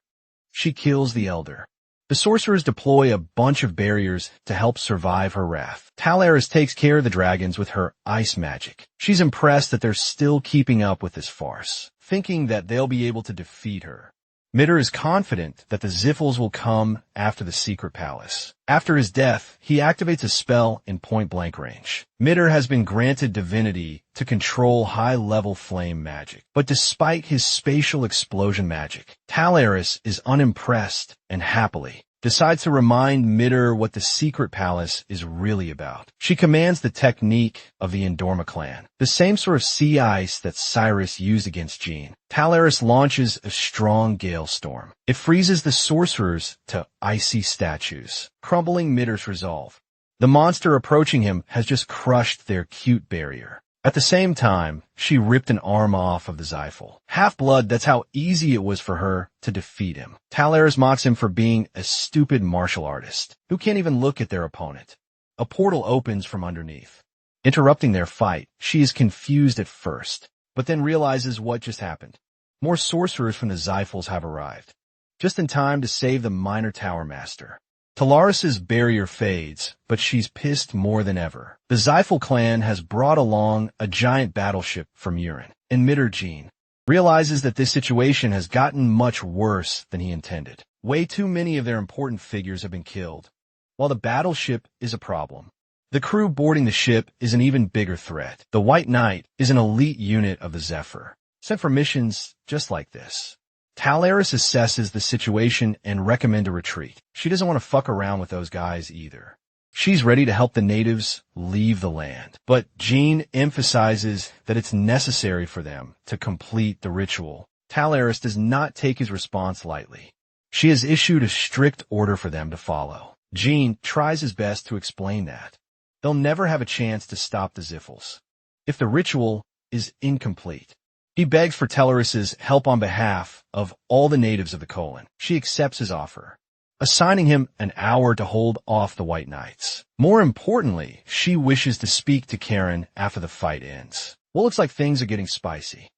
she kills the elder. The sorcerers deploy a bunch of barriers to help survive her wrath. Talaris takes care of the dragons with her ice magic. She's impressed that they're still keeping up with this farce, thinking that they'll be able to defeat her. Mitter is confident that the Zephals will come after the secret palace. After his death, he activates a spell in point-blank range. Mitter has been granted divinity to control high-level flame magic. But despite his spatial explosion magic, Talaris is unimpressed and happily decides to remind Mitter what the secret palace is really about. She commands the technique of the Endorma clan, the same sort of sea ice that Cyrus used against Jean. Talaris launches a strong gale storm. It freezes the sorcerers to icy statues, crumbling Mitter's resolve. The monster approaching him has just crushed their cute barrier. At the same time, she ripped an arm off of the Zyphal. Half-blood, that's how easy it was for her to defeat him. Talaris mocks him for being a stupid martial artist who can't even look at their opponent. A portal opens from underneath, interrupting their fight. She is confused at first, but then realizes what just happened. More sorcerers from the Zyphals have arrived, just in time to save the minor tower master. Talaris's barrier fades, but she's pissed more than ever. The Zyphal clan has brought along a giant battleship from Urin, and Mitter Jean realizes that this situation has gotten much worse than he intended. Way too many of their important figures have been killed, while the battleship is a problem. The crew boarding the ship is an even bigger threat. The White Knight is an elite unit of the Zephyr, sent for missions just like this. Talaris assesses the situation and recommends a retreat. She doesn't want to fuck around with those guys either. She's ready to help the natives leave the land. But Jean emphasizes that it's necessary for them to complete the ritual. Talaris does not take his response lightly. She has issued a strict order for them to follow. Jean tries his best to explain that they'll never have a chance to stop the Zyphals if the ritual is incomplete. He begs for Talaris's help on behalf of all the natives of the colon. She accepts his offer, assigning him an hour to hold off the White Knights. More importantly, she wishes to speak to Karen after the fight ends. Well, looks like things are getting spicy.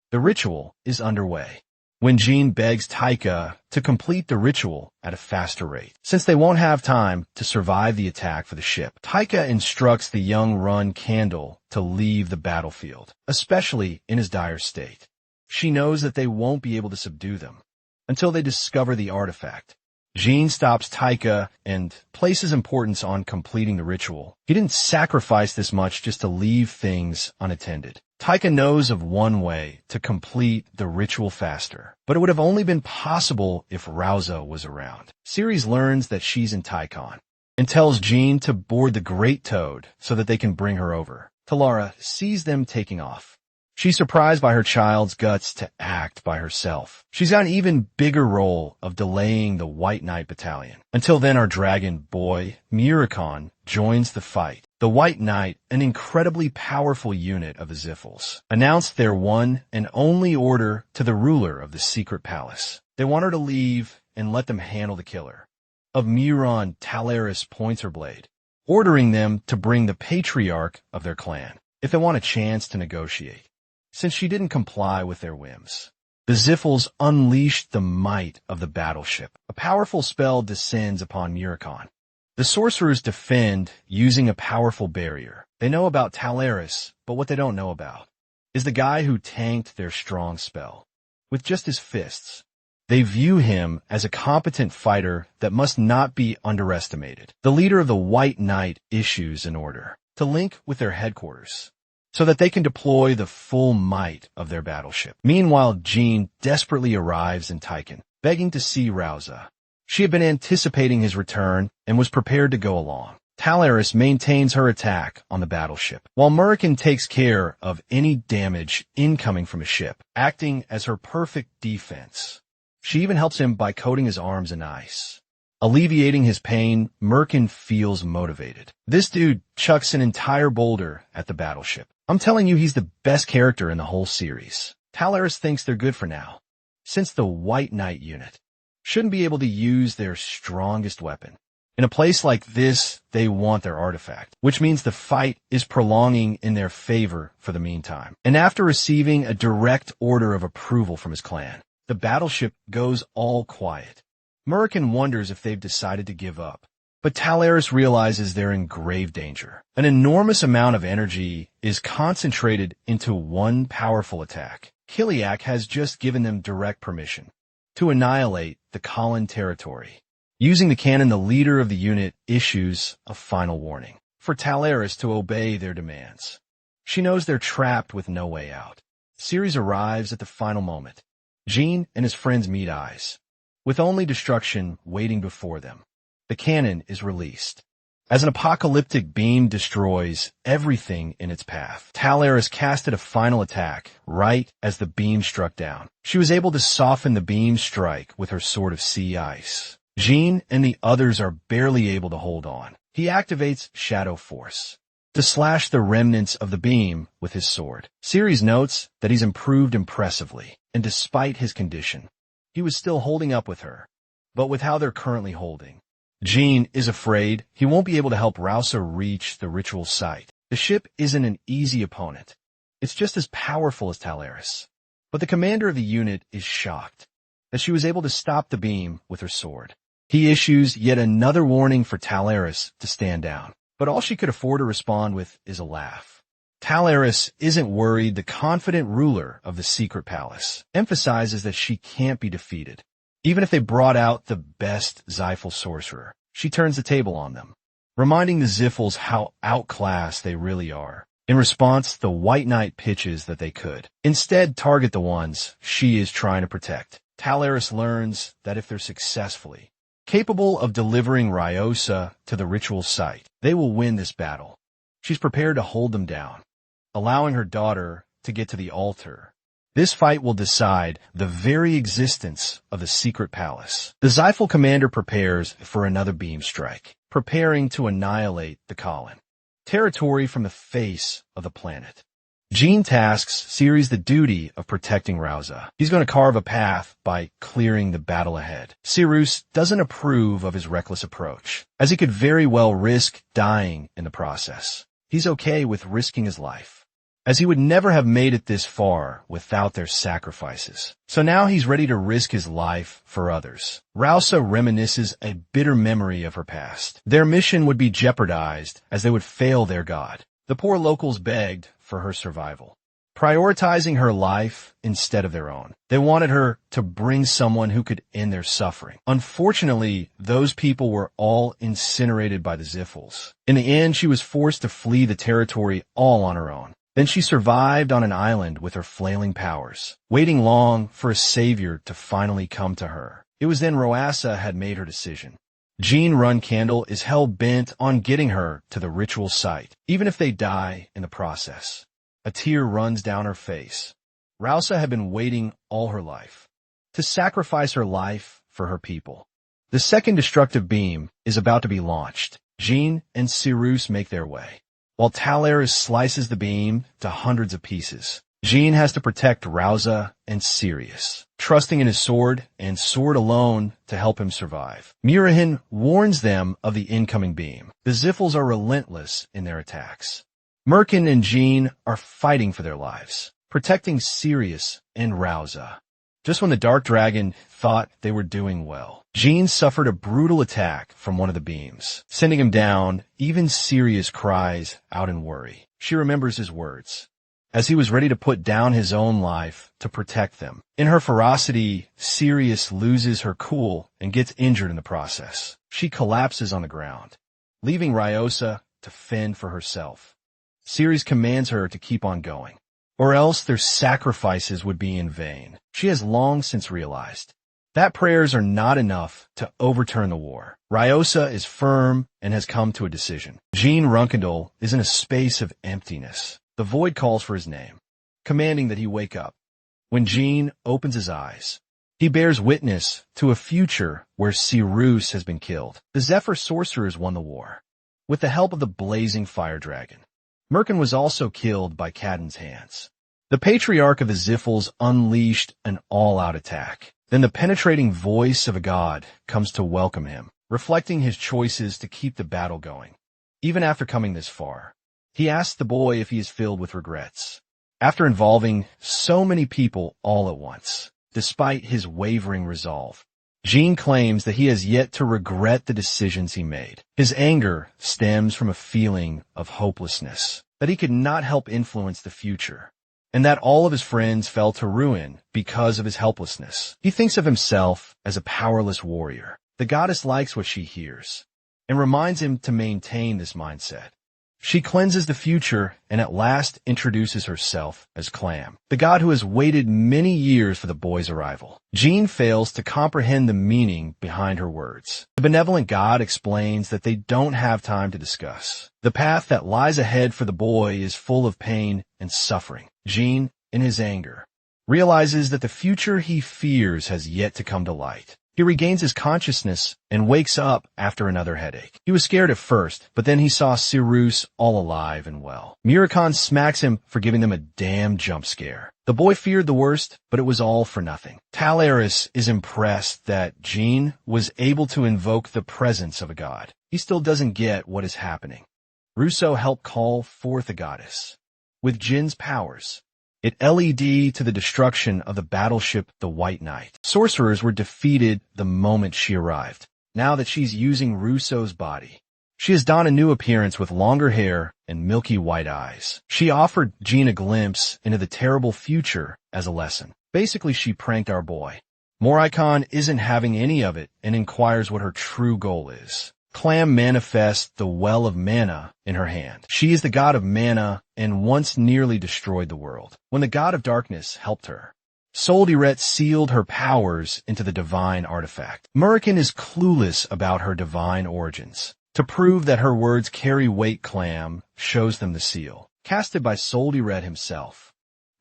The ritual is underway when Jean begs Taika to complete the ritual at a faster rate. Since they won't have time to survive the attack for the ship, Taika instructs the young Run Candle to leave the battlefield, especially in his dire state. She knows that they won't be able to subdue them until they discover the artifact. Jean stops Taika and places importance on completing the ritual. He didn't sacrifice this much just to leave things unattended. Taika knows of one way to complete the ritual faster, but it would have only been possible if Rauza was around. Ceres learns that she's in Tychon and tells Jean to board the Great Toad so that they can bring her over. Talara sees them taking off. She's surprised by her child's guts to act by herself. She's got an even bigger role of delaying the White Knight battalion. Until then, our dragon boy, Muricon, joins the fight. The White Knight, an incredibly powerful unit of the Zyphals, announced their one and only order to the ruler of the secret palace. They want her to leave and let them handle the killer. Of Muron, Talaris points her blade, ordering them to bring the patriarch of their clan if they want a chance to negotiate. Since she didn't comply with their whims, the Zyphals unleashed the might of the battleship. A powerful spell descends upon Muricon. The sorcerers defend using a powerful barrier. They know about Talaris, but what they don't know about is the guy who tanked their strong spell with just his fists. They view him as a competent fighter that must not be underestimated. The leader of the White Knight issues an order to link with their headquarters so that they can deploy the full might of their battleship. Meanwhile, Jean desperately arrives in Tychon, begging to see Rauza. She had been anticipating his return and was prepared to go along. Talaris maintains her attack on the battleship, while Murican takes care of any damage incoming from a ship, acting as her perfect defense. She even helps him by coating his arms in ice. Alleviating his pain, Murkin feels motivated. This dude chucks an entire boulder at the battleship. I'm telling you, he's the best character in the whole series. Talaris thinks they're good for now, since the White Knight unit shouldn't be able to use their strongest weapon. In a place like this, they want their artifact, which means the fight is prolonging in their favor for the meantime. And after receiving a direct order of approval from his clan, the battleship goes all quiet. Murican wonders if they've decided to give up, but Talaris realizes they're in grave danger. An enormous amount of energy is concentrated into one powerful attack. Kiliak has just given them direct permission to annihilate the Colin territory Using the cannon, the leader of the unit issues a final warning for Talaris to obey their demands. She knows they're trapped with no way out. Ceres arrives at the final moment. Jean and his friends meet eyes, with only destruction waiting before them. The cannon is released. As an apocalyptic beam destroys everything in its path, Talaris casted a final attack right as the beam struck down. She was able to soften the beam's strike with her sword of sea ice. Jean and the others are barely able to hold on. He activates Shadow Force to slash the remnants of the beam with his sword. Ceres notes that he's improved impressively, and despite his condition, he was still holding up with her. But with how they're currently holding, Jean is afraid he won't be able to help Rausa reach the ritual site. The ship isn't an easy opponent. It's just as powerful as Talaris. But the commander of the unit is shocked that she was able to stop the beam with her sword. He issues yet another warning for Talaris to stand down, but all she could afford to respond with is a laugh. Talaris isn't worried. The confident ruler of the secret palace emphasizes that she can't be defeated. Even if they brought out the best Zyphal sorcerer, she turns the table on them, reminding the Zyphals how outclassed they really are. In response, the White Knight pitches that they could instead target the ones she is trying to protect. Talaris learns that if they're successfully capable of delivering Rausa to the ritual site, they will win this battle. She's prepared to hold them down, allowing her daughter to get to the altar. This fight will decide the very existence of the secret palace. The Zyphal commander prepares for another beam strike, preparing to annihilate the Colin territory from the face of the planet. Jean tasks Ceres the duty of protecting Rausa. He's going to carve a path by clearing the battle ahead. Ceres doesn't approve of his reckless approach, as he could very well risk dying in the process. He's okay with risking his life, as he would never have made it this far without their sacrifices. So now he's ready to risk his life for others. Rausa reminisces a bitter memory of her past. Their mission would be jeopardized as they would fail their god. The poor locals begged for her survival, prioritizing her life instead of their own. They wanted her to bring someone who could end their suffering. Unfortunately, those people were all incinerated by the Zyphals. In the end, she was forced to flee the territory all on her own. Then she survived on an island with her flailing powers, waiting long for a savior to finally come to her. It was then Rausa had made her decision. Jean Runcandle is hell-bent on getting her to the ritual site, even if they die in the process. A tear runs down her face. Rausa had been waiting all her life to sacrifice her life for her people. The second destructive beam is about to be launched. Jean and Ceres make their way, while Talaris slices the beam to hundreds of pieces. Jean has to protect Rausa and Ceres, trusting in his sword and sword alone to help him survive. Murahin warns them of the incoming beam. The Zyphals are relentless in their attacks. Merkin and Jean are fighting for their lives, protecting Ceres and Rausa. Just when the Dark Dragon thought they were doing well, Jean suffered a brutal attack from one of the beams, sending him down. Even Ceres cries out in worry. She remembers his words, as he was ready to put down his own life to protect them. In her ferocity, Ceres loses her cool and gets injured in the process. She collapses on the ground, leaving Rausa to fend for herself. Ceres commands her to keep on going, or else their sacrifices would be in vain. She has long since realized that prayers are not enough to overturn the war. Rausa is firm and has come to a decision. Jean Runkendal is in a space of emptiness. The void calls for his name, commanding that he wake up. When Jean opens his eyes, he bears witness to a future where Ceres has been killed. The Zephyr sorcerers won the war, with the help of the blazing fire dragon. Merkin was also killed by Cadden's hands. The patriarch of the Zyphals unleashed an all-out attack. Then the penetrating voice of a god comes to welcome him, reflecting his choices to keep the battle going. Even after coming this far, he asks the boy if he is filled with regrets. After involving so many people all at once, despite his wavering resolve, Jean claims that he has yet to regret the decisions he made. His anger stems from a feeling of hopelessness, that he could not help influence the future, and that all of his friends fell to ruin because of his helplessness. He thinks of himself as a powerless warrior, The goddess likes what she hears and reminds him to maintain this mindset. She cleanses the future and at last introduces herself as Clam, the god who has waited many years for the boy's arrival. Jean fails to comprehend the meaning behind her words. The benevolent god explains that they don't have time to discuss. The path that lies ahead for the boy is full of pain and suffering. Jean, in his anger, realizes that the future he fears has yet to come to light. He regains his consciousness and wakes up after another headache. He was scared at first, but then he saw Cyrus all alive and well. Muricon smacks him for giving them a damn jump scare. The boy feared the worst, but it was all for nothing. Talaris is impressed that Jean was able to invoke the presence of a god. He still doesn't get what is happening. Russo helped call forth a goddess. With Jin's powers, it led to the destruction of the battleship the White Knight. Sorcerers were defeated the moment she arrived. Now that she's using Russo's body, she has donned a new appearance with longer hair and milky white eyes. She offered Jean a glimpse into the terrible future as a lesson. Basically, she pranked our boy. Moricon isn't having any of it and inquires what her true goal is. Clam manifests the well of mana in her hand. She is the god of mana and once nearly destroyed the world. When the god of darkness helped her, Soldiret sealed her powers into the divine artifact. Murican is clueless about her divine origins. To prove that her words carry weight, Clam shows them the seal, casted by Soldiret himself.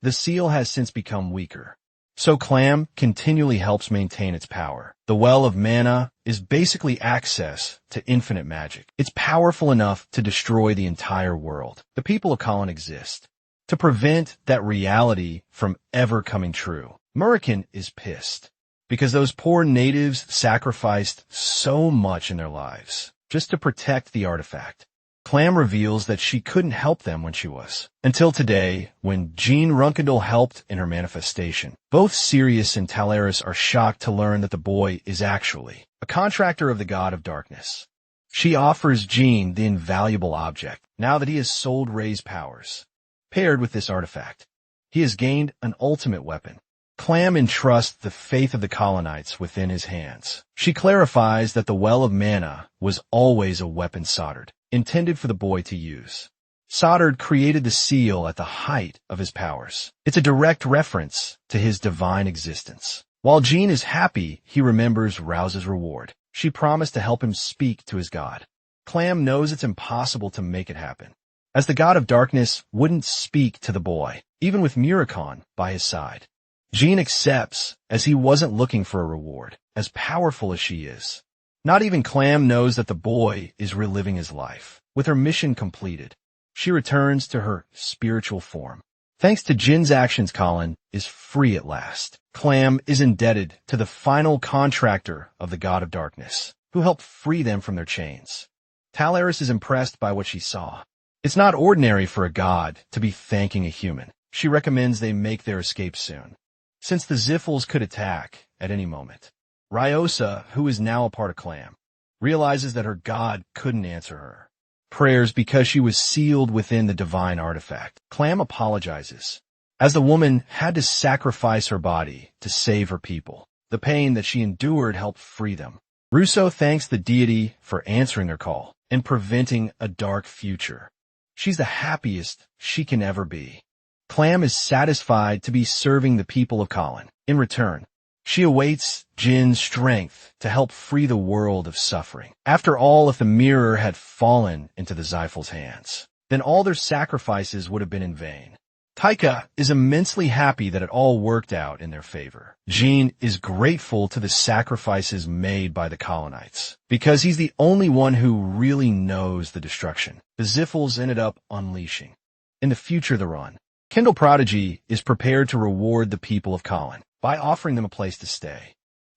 The seal has since become weaker, so Clam continually helps maintain its power. The well of mana is basically access to infinite magic. It's powerful enough to destroy the entire world. The people of Colin exist to prevent that reality from ever coming true. Murican is pissed because those poor natives sacrificed so much in their lives just to protect the artifact. Clam reveals that she couldn't help them when she was. Until today, when Jean Runkendal helped in her manifestation. Both Sirius and Talaris are shocked to learn that the boy is actually a contractor of the god of darkness. She offers Jean the invaluable object. Now that he has sold Ray's powers, paired with this artifact, he has gained an ultimate weapon. Clam entrusts the faith of the colonites within his hands. She clarifies that the well of mana was always a weapon soldered, intended for the boy to use. Soldered created the seal at the height of his powers. It's a direct reference to his divine existence. While Jean is happy, he remembers Rouse's reward. She promised to help him speak to his god. Clam knows it's impossible to make it happen, as the god of darkness wouldn't speak to the boy, even with Muricon by his side. Jean accepts, as he wasn't looking for a reward, as powerful as she is. Not even Clam knows that the boy is reliving his life. With her mission completed, she returns to her spiritual form. Thanks to Jin's actions, Colin is free at last. Clam is indebted to the final contractor of the god of darkness, who helped free them from their chains. Talaris is impressed by what she saw. It's not ordinary for a god to be thanking a human. She recommends they make their escape soon, since the Ziffles could attack at any moment. Ryosa, who is now a part of Clam, realizes that her god couldn't answer her prayers because she was sealed within the divine artifact. Clam apologizes, as the woman had to sacrifice her body to save her people. The pain that she endured helped free them. Russo thanks the deity for answering their call and preventing a dark future. She's the happiest she can ever be. Clam is satisfied to be serving the people of Colin. In return, she awaits Jin's strength to help free the world of suffering. After all, if the mirror had fallen into the Zyphals' hands, then all their sacrifices would have been in vain. Taika is immensely happy that it all worked out in their favor. Jean is grateful to the sacrifices made by the colonites, because he's the only one who really knows the destruction the Zyphals ended up unleashing. In the future they're on, Kendall Prodigy is prepared to reward the people of Colin by offering them a place to stay,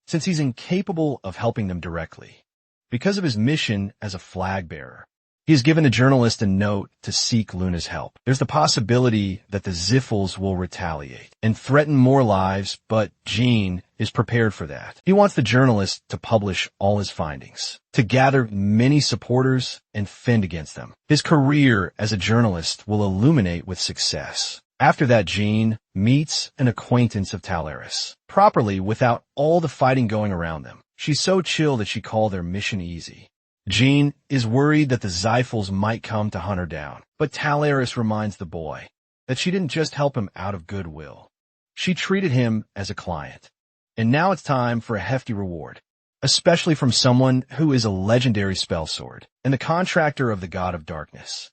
since he's incapable of helping them directly. Because of his mission as a flag bearer, he has given the journalist a note to seek Luna's help. There's the possibility that the Zyphals will retaliate and threaten more lives, but Jean is prepared for that. He wants the journalist to publish all his findings, to gather many supporters and fend against them. His career as a journalist will illuminate with success. After that, Jean meets an acquaintance of Talaris, properly without all the fighting going around them. She's so chill that she called their mission easy. Jean is worried that the Zyphals might come to hunt her down, but Talaris reminds the boy that she didn't just help him out of goodwill. She treated him as a client. And now it's time for a hefty reward, especially from someone who is a legendary spell sword and the contractor of the God of Darkness.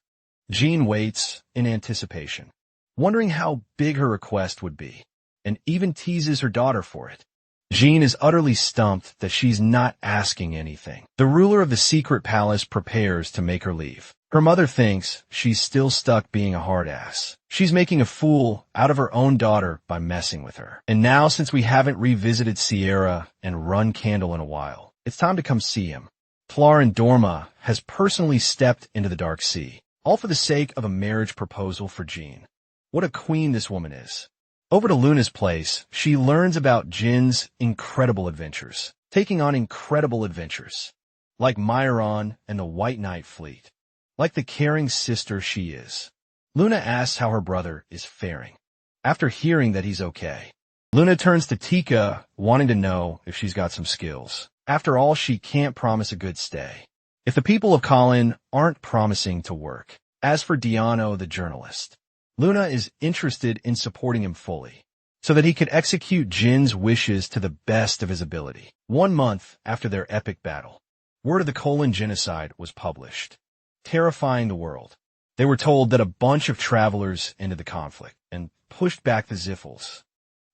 Jean waits in anticipation, wondering how big her request would be, and even teases her daughter for it. Jean is utterly stumped that she's not asking anything. The ruler of the secret palace prepares to make her leave. Her mother thinks she's still stuck being a hard ass. She's making a fool out of her own daughter by messing with her. And now, since we haven't revisited Sierra and Run Candle in a while, it's time to come see him. Tlar Dorma has personally stepped into the Dark Sea, all for the sake of a marriage proposal for Jean. What a queen this woman is. Over to Luna's place, she learns about Jin's incredible adventures, taking on incredible adventures, like Myron and the White Knight fleet, like the caring sister she is. Luna asks how her brother is faring. After hearing that he's okay, Luna turns to Tika, wanting to know if she's got some skills. After all, she can't promise a good stay if the people of Colin aren't promising to work. As for Diano, the journalist, Luna is interested in supporting him fully, so that he could execute Jin's wishes to the best of his ability. 1 month after their epic battle, word of the Colon genocide was published, terrifying the world. They were told that a bunch of travelers ended the conflict and pushed back the Zyphals.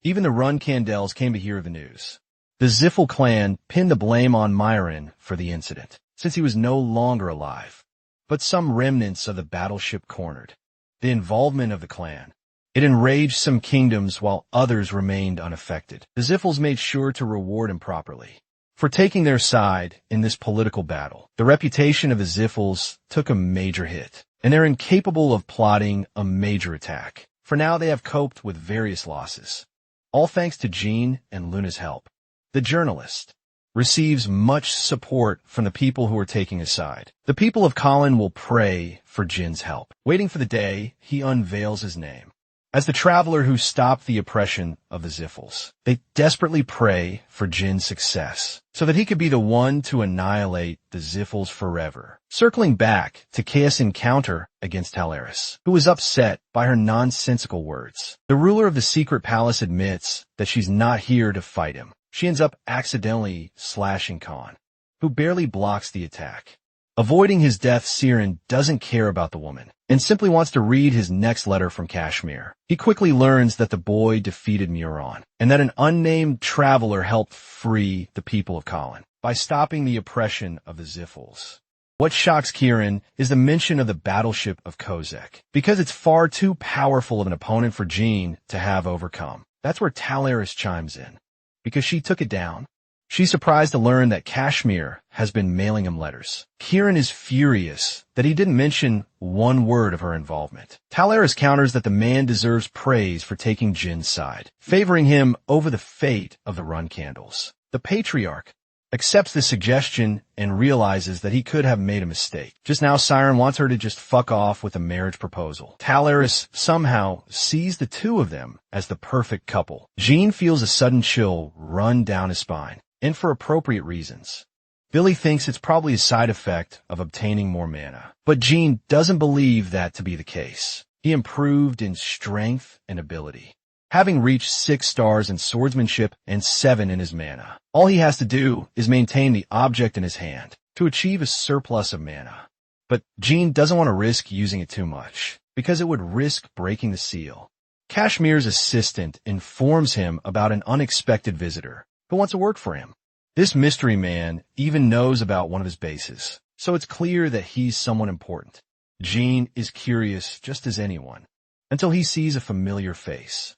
Even the Run Candles came to hear the news. The Zyphal clan pinned the blame on Myron for the incident, since he was no longer alive. But some remnants of the battleship cornered the involvement of the clan. It enraged some kingdoms while others remained unaffected. The Zyphals made sure to reward him properly for taking their side in this political battle. The reputation of the Zyphals took a major hit, and they're incapable of plotting a major attack. For now, they have coped with various losses, all thanks to Jean and Luna's help. The journalist receives much support from the people who are taking his side. The people of Colin will pray for Jin's help, waiting for the day he unveils his name. As the traveler who stopped the oppression of the Zyphals, they desperately pray for Jin's success, so that he could be the one to annihilate the Zyphals forever. Circling back to Chaos' encounter against Talaris, who was upset by her nonsensical words, the ruler of the secret palace admits that she's not here to fight him. She ends up accidentally slashing Khan, who barely blocks the attack. Avoiding his death, Siren doesn't care about the woman and simply wants to read his next letter from Kashmir. He quickly learns that the boy defeated Muron and that an unnamed traveler helped free the people of Colin by stopping the oppression of the Zyphals. What shocks Kieran is the mention of the battleship of Kozek, because it's far too powerful of an opponent for Jean to have overcome. That's where Talaris chimes in, because she took it down. She's surprised to learn that Kashmir has been mailing him letters. Kieran is furious that he didn't mention one word of her involvement. Talaris counters that the man deserves praise for taking Jin's side, favoring him over the fate of the Run Candles. The Patriarch accepts the suggestion and realizes that he could have made a mistake. Just now, Siren wants her to just fuck off with a marriage proposal. Talaris somehow sees the two of them as the perfect couple. Jean feels a sudden chill run down his spine, and for appropriate reasons. Billy thinks it's probably a side effect of obtaining more mana, but Jean doesn't believe that to be the case. He improved in strength and ability, having reached 6 stars in swordsmanship and 7 in his mana. All he has to do is maintain the object in his hand to achieve a surplus of mana. But Jean doesn't want to risk using it too much, because it would risk breaking the seal. Kashmir's assistant informs him about an unexpected visitor who wants to work for him. This mystery man even knows about one of his bases, so it's clear that he's someone important. Jean is curious just as anyone, until he sees a familiar face.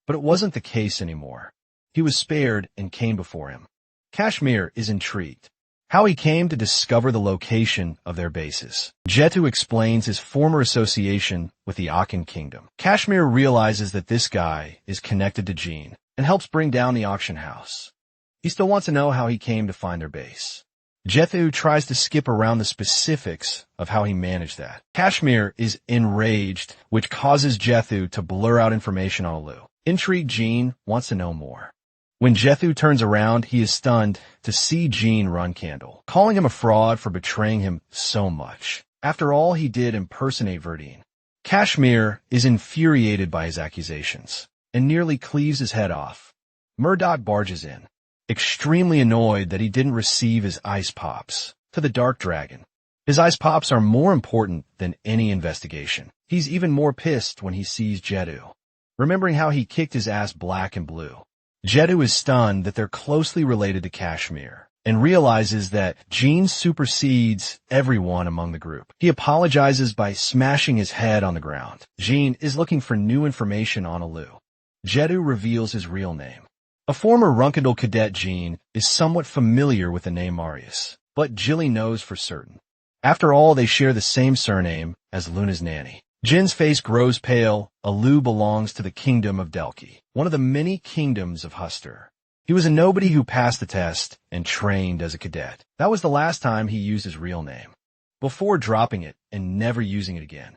But it wasn't the case anymore. He was spared and came before him. Kashmir is intrigued how he came to discover the location of their bases. Jetu explains his former association with the Akan kingdom. Kashmir realizes that this guy is connected to Jean and helps bring down the auction house. He still wants to know how he came to find their base. Jethu tries to skip around the specifics of how he managed that. Kashmir is enraged, which causes Jethu to blur out information on Alu. Intrigued Jean wants to know more. When Jethu turns around, he is stunned to see Jean run Candle, calling him a fraud for betraying him so much. After all, he did impersonate Verdine. Kashmir is infuriated by his accusations and nearly cleaves his head off. Murdoch barges in, extremely annoyed that he didn't receive his ice pops to the Dark Dragon. His ice pops are more important than any investigation. He's even more pissed when he sees Jethu, remembering how he kicked his ass black and blue. Jethu is stunned that they're closely related to Kashmir and realizes that Jean supersedes everyone among the group. He apologizes by smashing his head on the ground. Jean is looking for new information on Alu. Jethu reveals his real name. A former Runkadal cadet, Jean is somewhat familiar with the name Marius, but Jilly knows for certain. After all, they share the same surname as Luna's nanny. Jin's face grows pale. Alu belongs to the kingdom of Delki, one of the many kingdoms of Huster. He was a nobody who passed the test and trained as a cadet. That was the last time he used his real name, before dropping it and never using it again.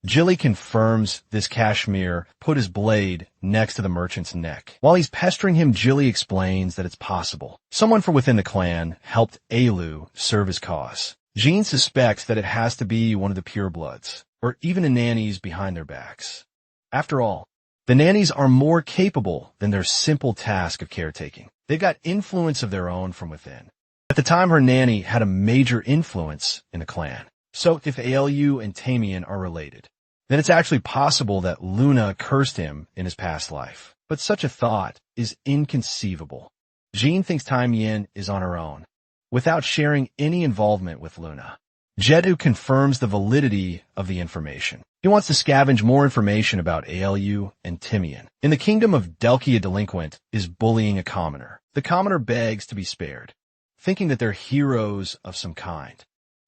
Jilly confirms this Kashmir put his blade next to the merchant's neck. While he's pestering him, Jilly explains that it's possible someone from within the clan helped Alu serve his cause. Jean suspects that it has to be one of the purebloods, or even the nannies behind their backs. After all, the nannies are more capable than their simple task of caretaking. They've got influence of their own from within. At the time, her nanny had a major influence in the clan. So if Aelu and Tamian are related, then it's actually possible that Luna cursed him in his past life. But such a thought is inconceivable. Jean thinks Tamian is on her own, without sharing any involvement with Luna. Jethu confirms the validity of the information. He wants to scavenge more information about Aelu and Timian. In the kingdom of Delki, a delinquent is bullying a commoner. The commoner begs to be spared, thinking that they're heroes of some kind.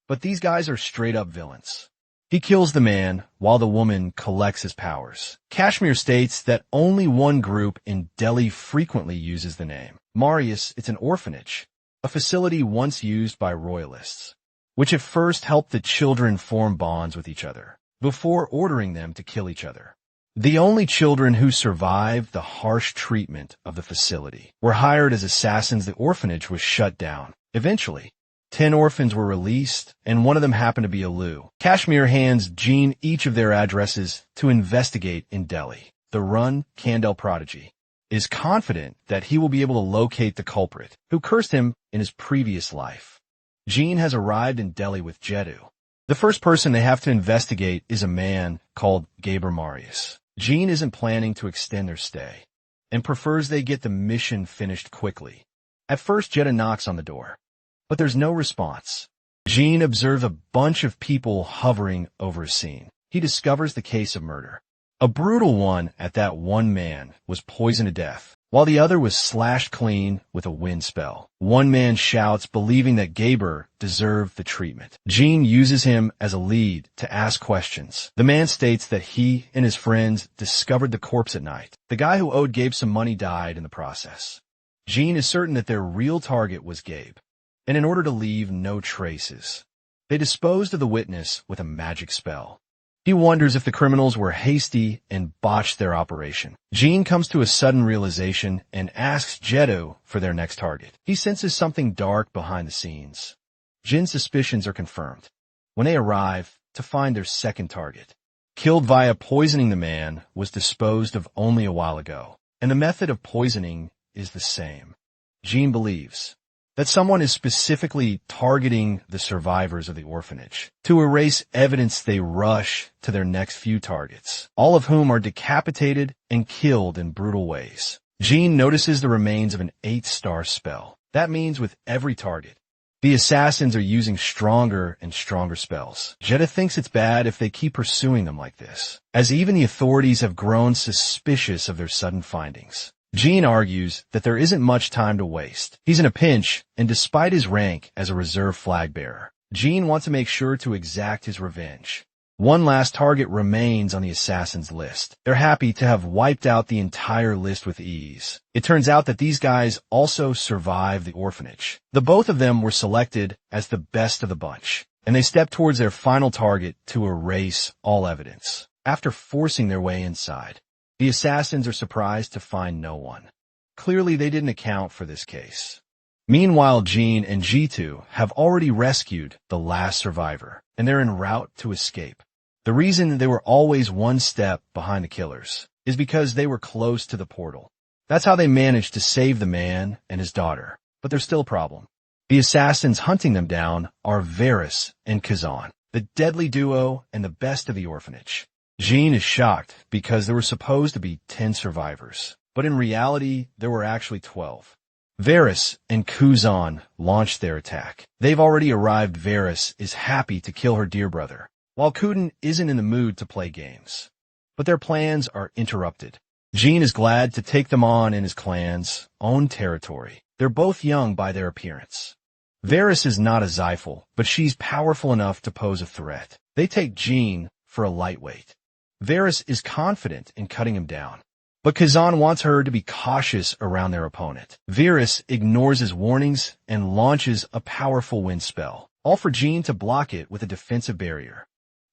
But these guys are straight-up villains. He kills the man while the woman collects his powers. Kashmir states that only one group in Delhi frequently uses the name. Marius, it's an orphanage, a facility once used by royalists, which at first helped the children form bonds with each other, before ordering them to kill each other. The only children who survived the harsh treatment of the facility were hired as assassins. The orphanage was shut down. Eventually, 10 orphans were released, and one of them happened to be Alu. Kashmir hands Jean each of their addresses to investigate in Delhi. The Run Kandel prodigy is confident that he will be able to locate the culprit who cursed him in his previous life. Jean has arrived in Delhi with Jethu. The first person they have to investigate is a man called Gaber Marius. Jean isn't planning to extend their stay and prefers they get the mission finished quickly. At first, Jethu knocks on the door, but there's no response. Jean observes a bunch of people hovering over a scene. He discovers the case of murder. A brutal one at that. One man was poisoned to death, while the other was slashed clean with a wind spell. One man shouts, believing that Gaber deserved the treatment. Jean uses him as a lead to ask questions. The man states that he and his friends discovered the corpse at night. The guy who owed Gabe some money died in the process. Jean is certain that their real target was Gabe, and in order to leave no traces, they disposed of the witness with a magic spell. He wonders if the criminals were hasty and botched their operation. Jean comes to a sudden realization and asks Jethu for their next target. He senses something dark behind the scenes. Jin's suspicions are confirmed when they arrive to find their second target. Killed via poisoning, the man was disposed of only a while ago, and the method of poisoning is the same. Jean believes that someone is specifically targeting the survivors of the orphanage. To erase evidence, they rush to their next few targets, all of whom are decapitated and killed in brutal ways. Jean notices the remains of an 8-star spell. That means with every target, the assassins are using stronger and stronger spells. Jethu thinks it's bad if they keep pursuing them like this, as even the authorities have grown suspicious of their sudden findings. Jean argues that there isn't much time to waste. He's in a pinch, and despite his rank as a reserve flag bearer, Jean wants to make sure to exact his revenge. One last target remains on the assassin's list. They're happy to have wiped out the entire list with ease. It turns out that these guys also survived the orphanage. The both of them were selected as the best of the bunch, and they step towards their final target to erase all evidence. After forcing their way inside, the assassins are surprised to find no one. Clearly, they didn't account for this case. Meanwhile, Jean and Jitu have already rescued the last survivor, and they're en route to escape. The reason they were always one step behind the killers is because they were close to the portal. That's how they managed to save the man and his daughter. But there's still a problem. The assassins hunting them down are Varys and Kazan, the deadly duo and the best of the orphanage. Jean is shocked because there were supposed to be 10 survivors, but in reality, there were actually 12. Varys and Kazan launched their attack. They've already arrived. Varys is happy to kill her dear brother, while Kuden isn't in the mood to play games. But their plans are interrupted. Jean is glad to take them on in his clan's own territory. They're both young by their appearance. Varys is not a Zyphal, but she's powerful enough to pose a threat. They take Jean for a lightweight. Varys is confident in cutting him down, but Kazan wants her to be cautious around their opponent. Varys ignores his warnings and launches a powerful wind spell, all for Jean to block it with a defensive barrier.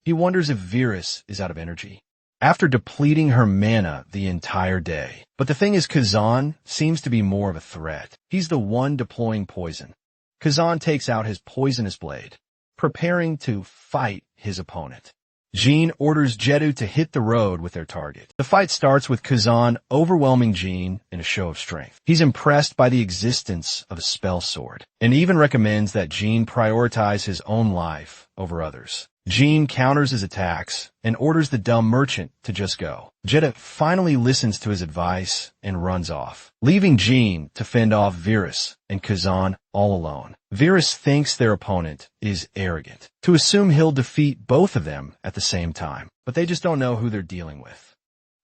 He wonders if Varys is out of energy after depleting her mana the entire day. But the thing is, Kazan seems to be more of a threat. He's the one deploying poison. Kazan takes out his poisonous blade, preparing to fight his opponent. Jean orders Jetu to hit the road with their target. The fight starts with Kazan overwhelming Jean in a show of strength. He's impressed by the existence of a spell sword, and even recommends that Jean prioritize his own life over others. Jean counters his attacks and orders the dumb merchant to just go. Jetu finally listens to his advice and runs off, leaving Jean to fend off Varys and Kazan all alone. Varys thinks their opponent is arrogant to assume he'll defeat both of them at the same time, but they just don't know who they're dealing with.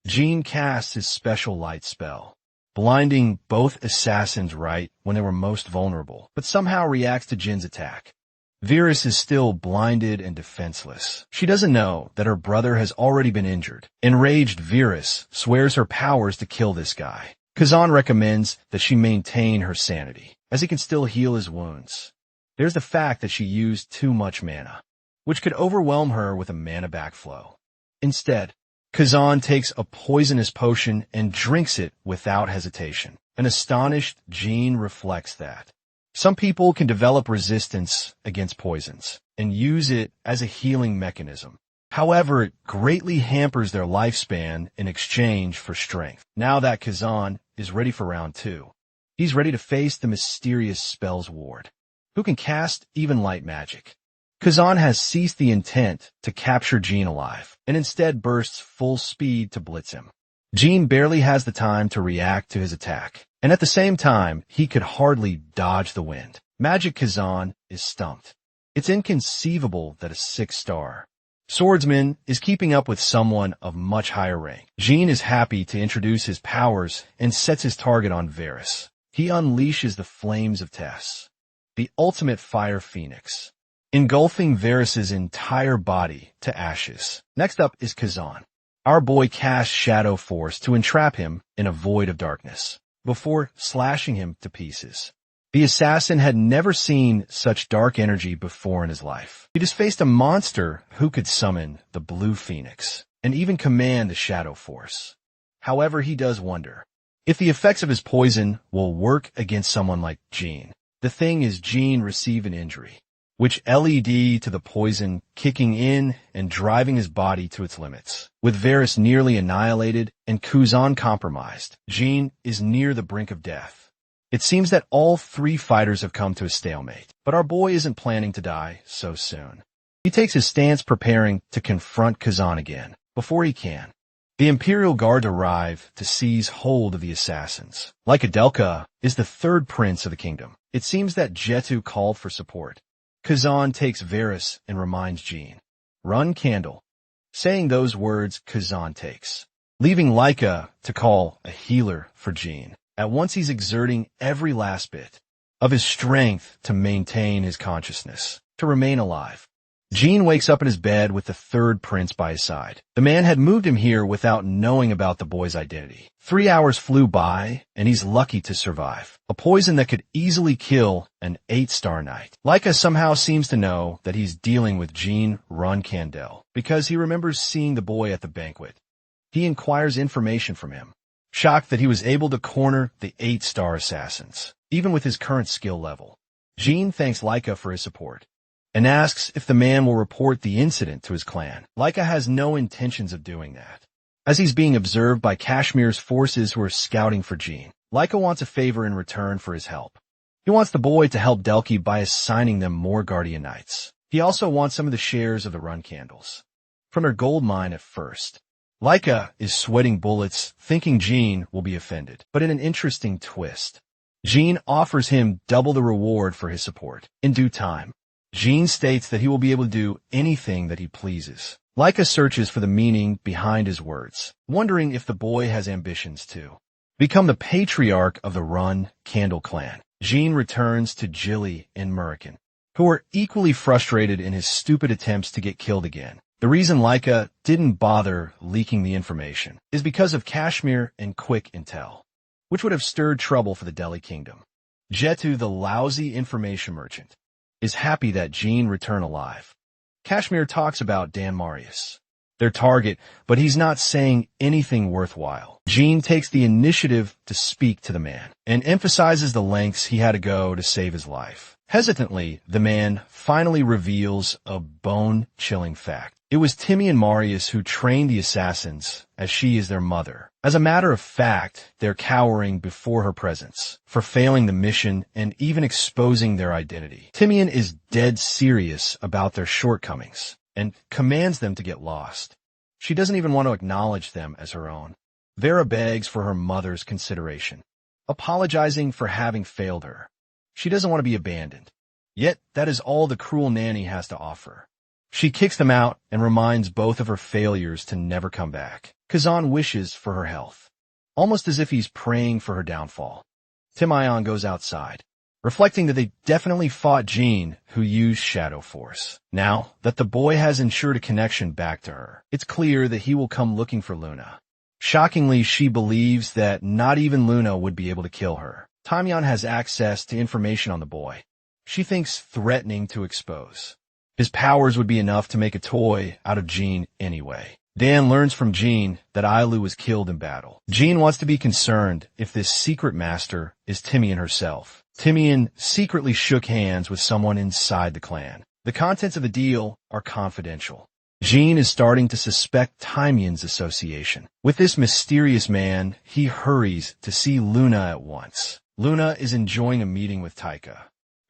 Jean casts his special light spell, blinding both assassins right when they were most vulnerable, but somehow reacts to Jin's attack. Varys is still blinded and defenseless. She doesn't know that her brother has already been injured. Enraged, Varys swears her powers to kill this guy. Kazan recommends that she maintain her sanity, as he can still heal his wounds. There's the fact that she used too much mana, which could overwhelm her with a mana backflow. Instead, Kazan takes a poisonous potion and drinks it without hesitation. An astonished Jean reflects that some people can develop resistance against poisons and use it as a healing mechanism. However, it greatly hampers their lifespan in exchange for strength. Now that Kazan is ready for round 2, he's ready to face the mysterious spells ward, who can cast even light magic. Kazan has ceased the intent to capture Jean alive, and instead bursts full speed to blitz him. Jean barely has the time to react to his attack, and at the same time, he could hardly dodge the wind. Magic Kazan is stumped. It's inconceivable that a 6-star swordsman is keeping up with someone of much higher rank. Jean is happy to introduce his powers and sets his target on Varys. He unleashes the flames of Tess, the ultimate fire phoenix, engulfing Varys' entire body to ashes. Next up is Kazan. Our boy casts Shadow Force to entrap him in a void of darkness, before slashing him to pieces. The assassin had never seen such dark energy before in his life. He just faced a monster who could summon the Blue Phoenix, and even command the Shadow Force. However, he does wonder if the effects of his poison will work against someone like Jean. The thing is, Jean received an injury, which led to the poison kicking in and driving his body to its limits. With Varys nearly annihilated and Kazan compromised, Jean is near the brink of death. It seems that all 3 fighters have come to a stalemate, but our boy isn't planning to die so soon. He takes his stance, preparing to confront Kazan again. Before he can, the Imperial Guard arrive to seize hold of the assassins. Lycadelka is the 3rd prince of the kingdom. It seems that Jetu called for support. Kazan takes Varys and reminds Jean, "Run, candle." Saying those words, Kazan takes, leaving Lyca to call a healer for Jean. At once he's exerting every last bit of his strength to maintain his consciousness, to remain alive. Jean wakes up in his bed with the 3rd prince by his side. The man had moved him here without knowing about the boy's identity. 3 hours flew by, and he's lucky to survive. A poison that could easily kill an 8-star knight. Lyca somehow seems to know that he's dealing with Jean Run Candel, because he remembers seeing the boy at the banquet. He inquires information from him, shocked that he was able to corner the 8-star assassins, even with his current skill level. Jean thanks Laika for his support and asks if the man will report the incident to his clan. Laika has no intentions of doing that, as he's being observed by Kashmir's forces who are scouting for Jean. Laika wants a favor in return for his help. He wants the boy to help Delki by assigning them more Guardian Knights. He also wants some of the shares of the run candles from their gold mine at first. Laika is sweating bullets, thinking Jean will be offended, but in an interesting twist, Jean offers him double the reward for his support. In due time, Jean states that he will be able to do anything that he pleases. Laika searches for the meaning behind his words, wondering if the boy has ambitions to become the patriarch of the Run Candle clan. Jean returns to Jilly and Murican, who are equally frustrated in his stupid attempts to get killed again. The reason Laika didn't bother leaking the information is because of Kashmir and quick intel, which would have stirred trouble for the Delhi Kingdom. Jetu, the lousy information merchant, is happy that Jean returned alive. Kashmir talks about Dan Marius, their target, but he's not saying anything worthwhile. Jean takes the initiative to speak to the man and emphasizes the lengths he had to go to save his life. Hesitantly, the man finally reveals a bone-chilling fact. It was Timmy and Marius who trained the assassins, as she is their mother. As a matter of fact, they're cowering before her presence, for failing the mission and even exposing their identity. Timian is dead serious about their shortcomings and commands them to get lost. She doesn't even want to acknowledge them as her own. Vera begs for her mother's consideration, apologizing for having failed her. She doesn't want to be abandoned. Yet, that is all the cruel nanny has to offer. She kicks them out and reminds both of her failures to never come back. Kazan wishes for her health, almost as if he's praying for her downfall. Timian goes outside, reflecting that they definitely fought Jean, who used Shadow Force. Now that the boy has ensured a connection back to her, it's clear that he will come looking for Luna. Shockingly, she believes that not even Luna would be able to kill her. Timian has access to information on the boy. She thinks threatening to expose. His powers would be enough to make a toy out of Jean anyway. Dan learns from Jean that Ailu was killed in battle. Jean wants to be concerned if this secret master is Timian herself. Timian secretly shook hands with someone inside the clan. The contents of the deal are confidential. Jean is starting to suspect Timian's association with this mysterious man. He hurries to see Luna at once. Luna is enjoying a meeting with Taika,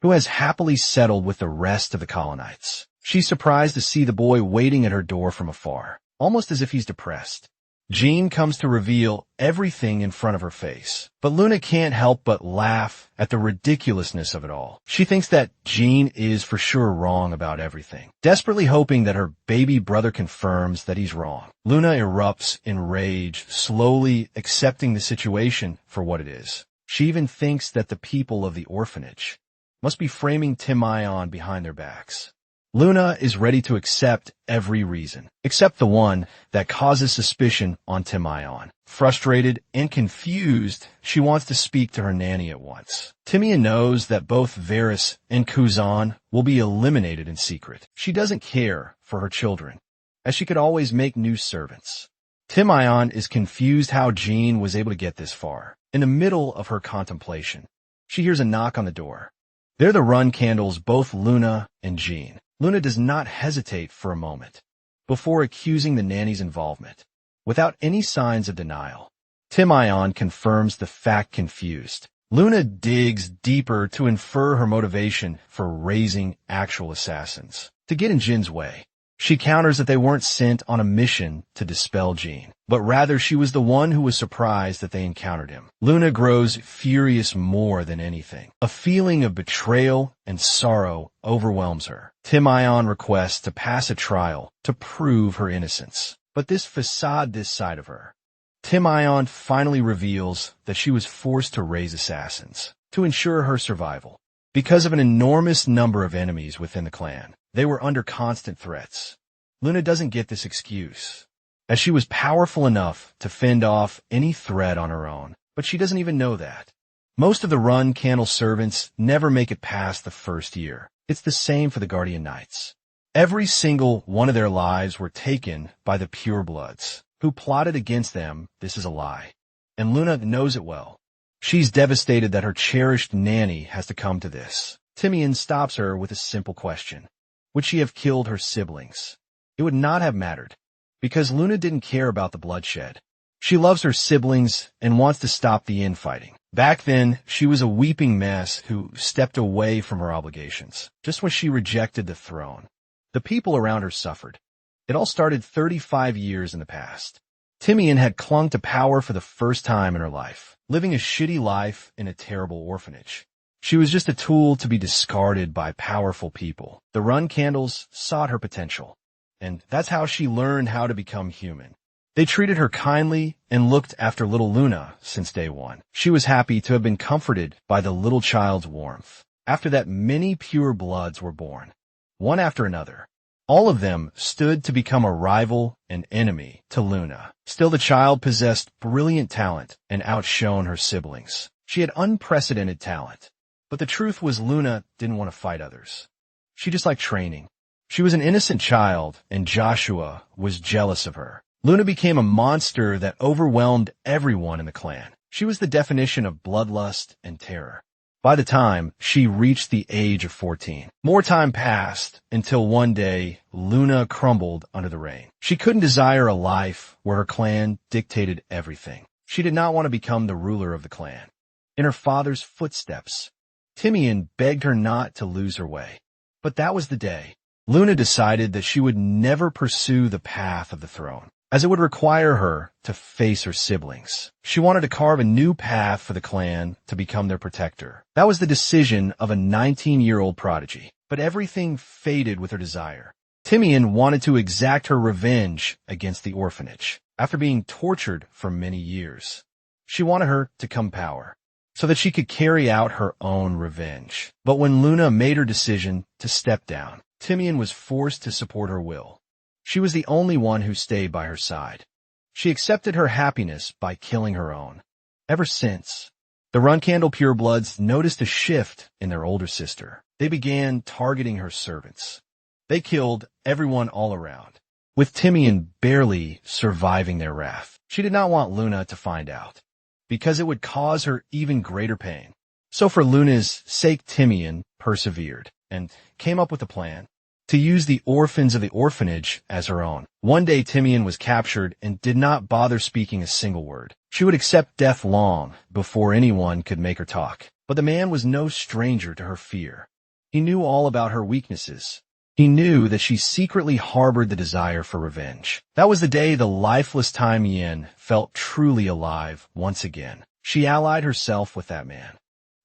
who has happily settled with the rest of the colonites. She's surprised to see the boy waiting at her door from afar, almost as if he's depressed. Jean comes to reveal everything in front of her face, but Luna can't help but laugh at the ridiculousness of it all. She thinks that Jean is for sure wrong about everything, desperately hoping that her baby brother confirms that he's wrong. Luna erupts in rage, slowly accepting the situation for what it is. She even thinks that the people of the orphanage must be framing Timian behind their backs. Luna is ready to accept every reason, except the one that causes suspicion on Timian. Frustrated and confused, she wants to speak to her nanny at once. Timian knows that both Varys and Kuzan will be eliminated in secret. She doesn't care for her children, as she could always make new servants. Timian is confused how Jean was able to get this far. In the middle of her contemplation, she hears a knock on the door. They're the Run Candles, both Luna and Jean. Luna does not hesitate for a moment before accusing the nanny's involvement, without any signs of denial. Timian confirms the fact, confused. Luna digs deeper to infer her motivation for raising actual assassins to get in Jin's way. She counters that they weren't sent on a mission to dispel Jean, but rather she was the one who was surprised that they encountered him. Luna grows furious more than anything. A feeling of betrayal and sorrow overwhelms her. Timian requests to pass a trial to prove her innocence, but this facade this side of her. Timian finally reveals that she was forced to raise assassins to ensure her survival. Because of an enormous number of enemies within the clan, they were under constant threats. Luna doesn't get this excuse, as she was powerful enough to fend off any threat on her own, but she doesn't even know that. Most of the Run Candle servants never make it past the first year. It's the same for the Guardian Knights. Every single one of their lives were taken by the purebloods, who plotted against them. This is a lie. and Luna knows it well. She's devastated that her cherished nanny has to come to this. Timian stops her with a simple question. Would she have killed her siblings? It would not have mattered, because Luna didn't care about the bloodshed. She loves her siblings and wants to stop the infighting. Back then, she was a weeping mess who stepped away from her obligations, just when she rejected the throne. The people around her suffered. It all started 35 years in the past. Timian had clung to power for the first time in her life, living a shitty life in a terrible orphanage. She was just a tool to be discarded by powerful people. The Run Candles sought her potential, and that's how she learned how to become human. They treated her kindly and looked after little Luna since day one. She was happy to have been comforted by the little child's warmth. After that, many pure bloods were born, one after another. All of them stood to become a rival and enemy to Luna. Still, the child possessed brilliant talent and outshone her siblings. She had unprecedented talent. But the truth was Luna didn't want to fight others. She just liked training. She was an innocent child, and Joshua was jealous of her. Luna became a monster that overwhelmed everyone in the clan. She was the definition of bloodlust and terror. By the time she reached the age of 14, more time passed until one day Luna crumbled under the rain. She couldn't desire a life where her clan dictated everything. She did not want to become the ruler of the clan. In her father's footsteps, Timian begged her not to lose her way. But that was the day. Luna decided that she would never pursue the path of the throne, as it would require her to face her siblings. She wanted to carve a new path for the clan to become their protector. That was the decision of a 19-year-old prodigy. But everything faded with her desire. Timian wanted to exact her revenge against the orphanage, after being tortured for many years. She wanted her to come power, so that she could carry out her own revenge. But when Luna made her decision to step down, Timian was forced to support her will. She was the only one who stayed by her side. She accepted her happiness by killing her own. Ever since, the Runcandle purebloods noticed a shift in their older sister. They began targeting her servants. They killed everyone all around, with Timian barely surviving their wrath. She did not want Luna to find out, because it would cause her even greater pain. So for Luna's sake, Timian persevered and came up with a plan to use the orphans of the orphanage as her own. One day, Timian was captured and did not bother speaking a single word. She would accept death long before anyone could make her talk. But the man was no stranger to her fear. He knew all about her weaknesses. He knew that she secretly harbored the desire for revenge. That was the day the lifeless Time Yin felt truly alive once again. She allied herself with that man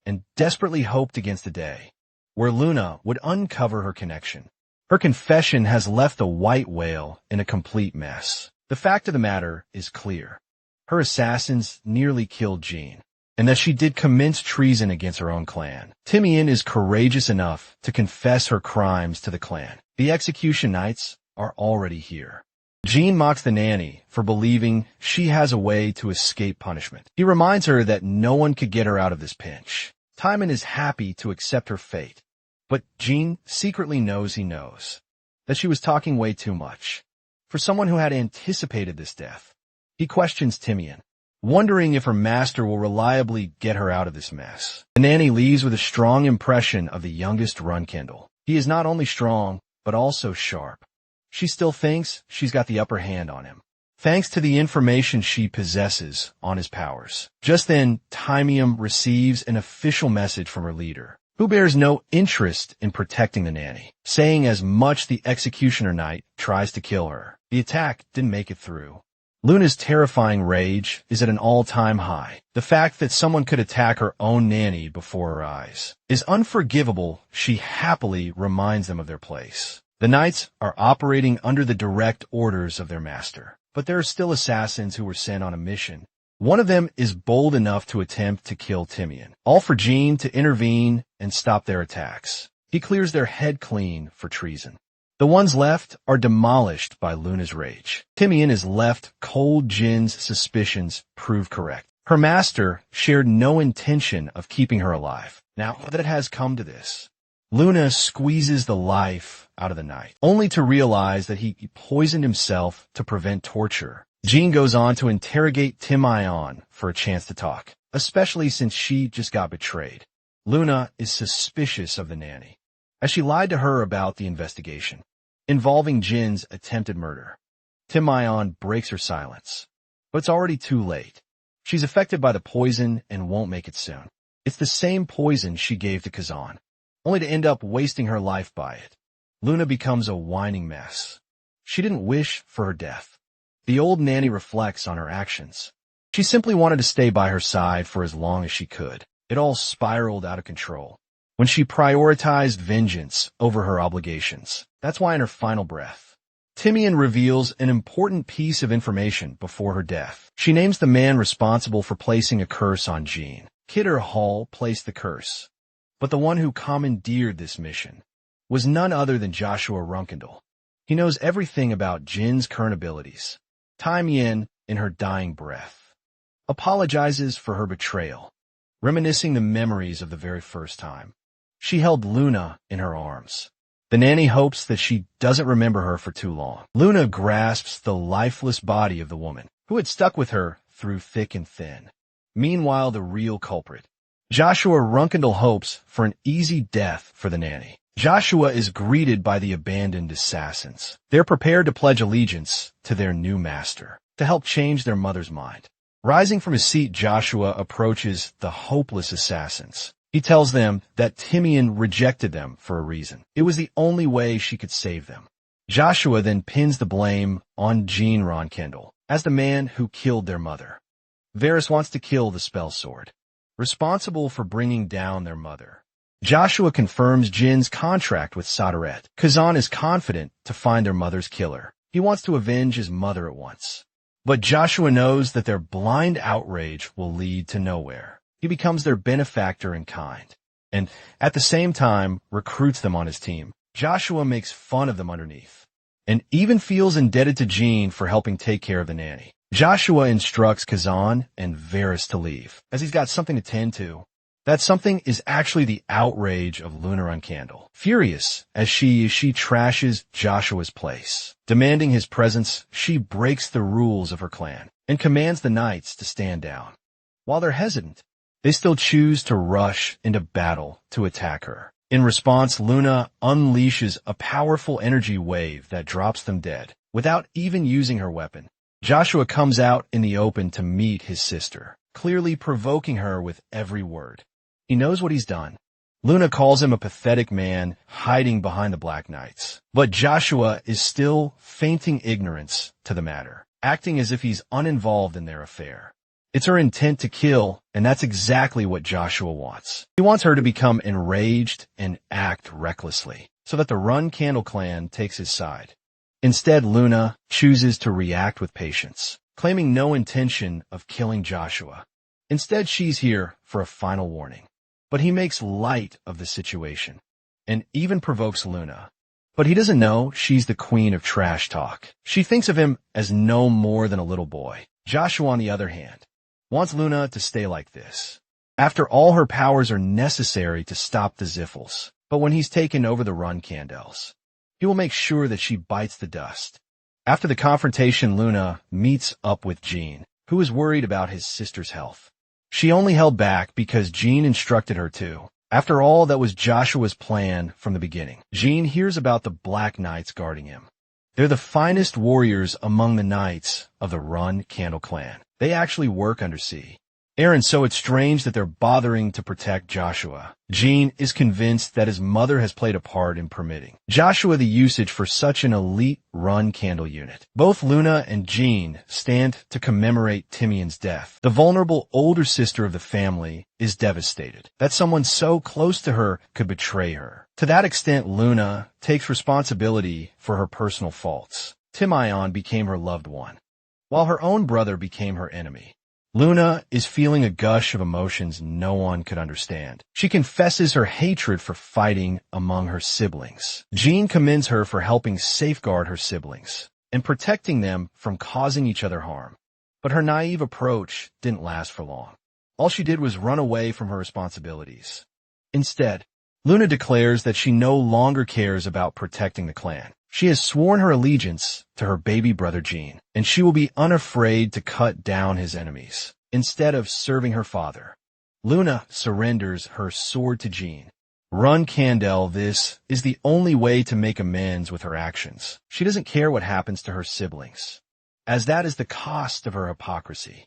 and desperately hoped against the day where Luna would uncover her connection. Her confession has left the white whale in a complete mess. The fact of the matter is clear. Her assassins nearly killed Jean, and that she did commence treason against her own clan. Timian is courageous enough to confess her crimes to the clan. The execution nights are already here. Jean mocks the nanny for believing she has a way to escape punishment. He reminds her that no one could get her out of this pinch. Timon is happy to accept her fate, but Jean secretly knows he knows that she was talking way too much. For someone who had anticipated this death, he questions Timian, wondering if her master will reliably get her out of this mess. The nanny leaves with a strong impression of the youngest Runkindle. He is not only strong, but also sharp. She still thinks she's got the upper hand on him, thanks to the information she possesses on his powers. Just then, Timium receives an official message from her leader, who bears no interest in protecting the nanny, saying as much the executioner knight tries to kill her. The attack didn't make it through. Luna's terrifying rage is at an all-time high. The fact that someone could attack her own nanny before her eyes is unforgivable. She happily reminds them of their place. The knights are operating under the direct orders of their master, but there are still assassins who were sent on a mission. One of them is bold enough to attempt to kill Timian, all for Jean to intervene and stop their attacks. He clears their head clean for treason. The ones left are demolished by Luna's rage. Timian is left cold. Jin's suspicions prove correct. Her master shared no intention of keeping her alive. Now that it has come to this, Luna squeezes the life out of the knight, only to realize that he poisoned himself to prevent torture. Jean goes on to interrogate Timion for a chance to talk, especially since she just got betrayed. Luna is suspicious of the nanny, as she lied to her about the investigation involving Jin's attempted murder. Timion breaks her silence, but it's already too late. She's affected by the poison and won't make it soon. It's the same poison she gave to Kazan, only to end up wasting her life by it. Luna becomes a whining mess. She didn't wish for her death. The old nanny reflects on her actions. She simply wanted to stay by her side for as long as she could. It all spiraled out of control when she prioritized vengeance over her obligations. That's why in her final breath, Timion reveals an important piece of information before her death. She names the man responsible for placing a curse on Jean. Kidder Hall placed the curse, but the one who commandeered this mission was none other than Joshua Runkendall. He knows everything about Jin's current abilities. Timion, in her dying breath, apologizes for her betrayal, reminiscing the memories of the very first time she held Luna in her arms. The nanny hopes that she doesn't remember her for too long. Luna grasps the lifeless body of the woman who had stuck with her through thick and thin. Meanwhile, the real culprit, Joshua Runkendall, hopes for an easy death for the nanny. Joshua is greeted by the abandoned assassins. They're prepared to pledge allegiance to their new master, to help change their mother's mind. Rising from his seat, Joshua approaches the hopeless assassins. He tells them that Timion rejected them for a reason. It was the only way she could save them. Joshua then pins the blame on Jean Runkendall as the man who killed their mother. Varys wants to kill the spell sword, responsible for bringing down their mother. Joshua confirms Jin's contract with Soderette. Kazan is confident to find their mother's killer. He wants to avenge his mother at once. But Joshua knows that their blind outrage will lead to nowhere. He becomes their benefactor in kind, and at the same time recruits them on his team. Joshua makes fun of them underneath, and even feels indebted to Jean for helping take care of the nanny. Joshua instructs Kazan and Varys to leave, as he's got something to tend to. That something is actually the outrage of Luna Runkendall. Furious as she trashes Joshua's place. Demanding his presence, she breaks the rules of her clan and commands the knights to stand down. While they're hesitant, they still choose to rush into battle to attack her. In response, Luna unleashes a powerful energy wave that drops them dead without even using her weapon. Joshua comes out in the open to meet his sister, clearly provoking her with every word. He knows what he's done. Luna calls him a pathetic man hiding behind the Black Knights. But Joshua is still feigning ignorance to the matter, acting as if he's uninvolved in their affair. It's her intent to kill, and that's exactly what Joshua wants. He wants her to become enraged and act recklessly, so that the Runkendall clan takes his side. Instead, Luna chooses to react with patience, claiming no intention of killing Joshua. Instead, she's here for a final warning. But he makes light of the situation, and even provokes Luna. But he doesn't know she's the queen of trash talk. She thinks of him as no more than a little boy. Joshua, on the other hand, wants Luna to stay like this. After all, her powers are necessary to stop the Ziffles. But when he's taken over the Runkendells, he will make sure that she bites the dust. After the confrontation, Luna meets up with Jean, who is worried about his sister's health. She only held back because Jean instructed her to. After all, that was Joshua's plan from the beginning. Jean hears about the Black Knights guarding him. They're the finest warriors among the knights of the Runkendall clan. They actually work undersea. Aaron, so it's strange that they're bothering to protect Joshua. Jean is convinced that his mother has played a part in permitting Joshua the usage for such an elite Runkendall unit. Both Luna and Jean stand to commemorate Timion's death. The vulnerable older sister of the family is devastated that someone so close to her could betray her. To that extent, Luna takes responsibility for her personal faults. Timion became her loved one, while her own brother became her enemy. Luna is feeling a gush of emotions no one could understand. She confesses her hatred for fighting among her siblings. Jean commends her for helping safeguard her siblings and protecting them from causing each other harm. But her naive approach didn't last for long. All she did was run away from her responsibilities. Instead, Luna declares that she no longer cares about protecting the clan. She has sworn her allegiance to her baby brother Jean, and she will be unafraid to cut down his enemies, instead of serving her father. Luna surrenders her sword to Jean. Run, Candle, this is the only way to make amends with her actions. She doesn't care what happens to her siblings, as that is the cost of her hypocrisy.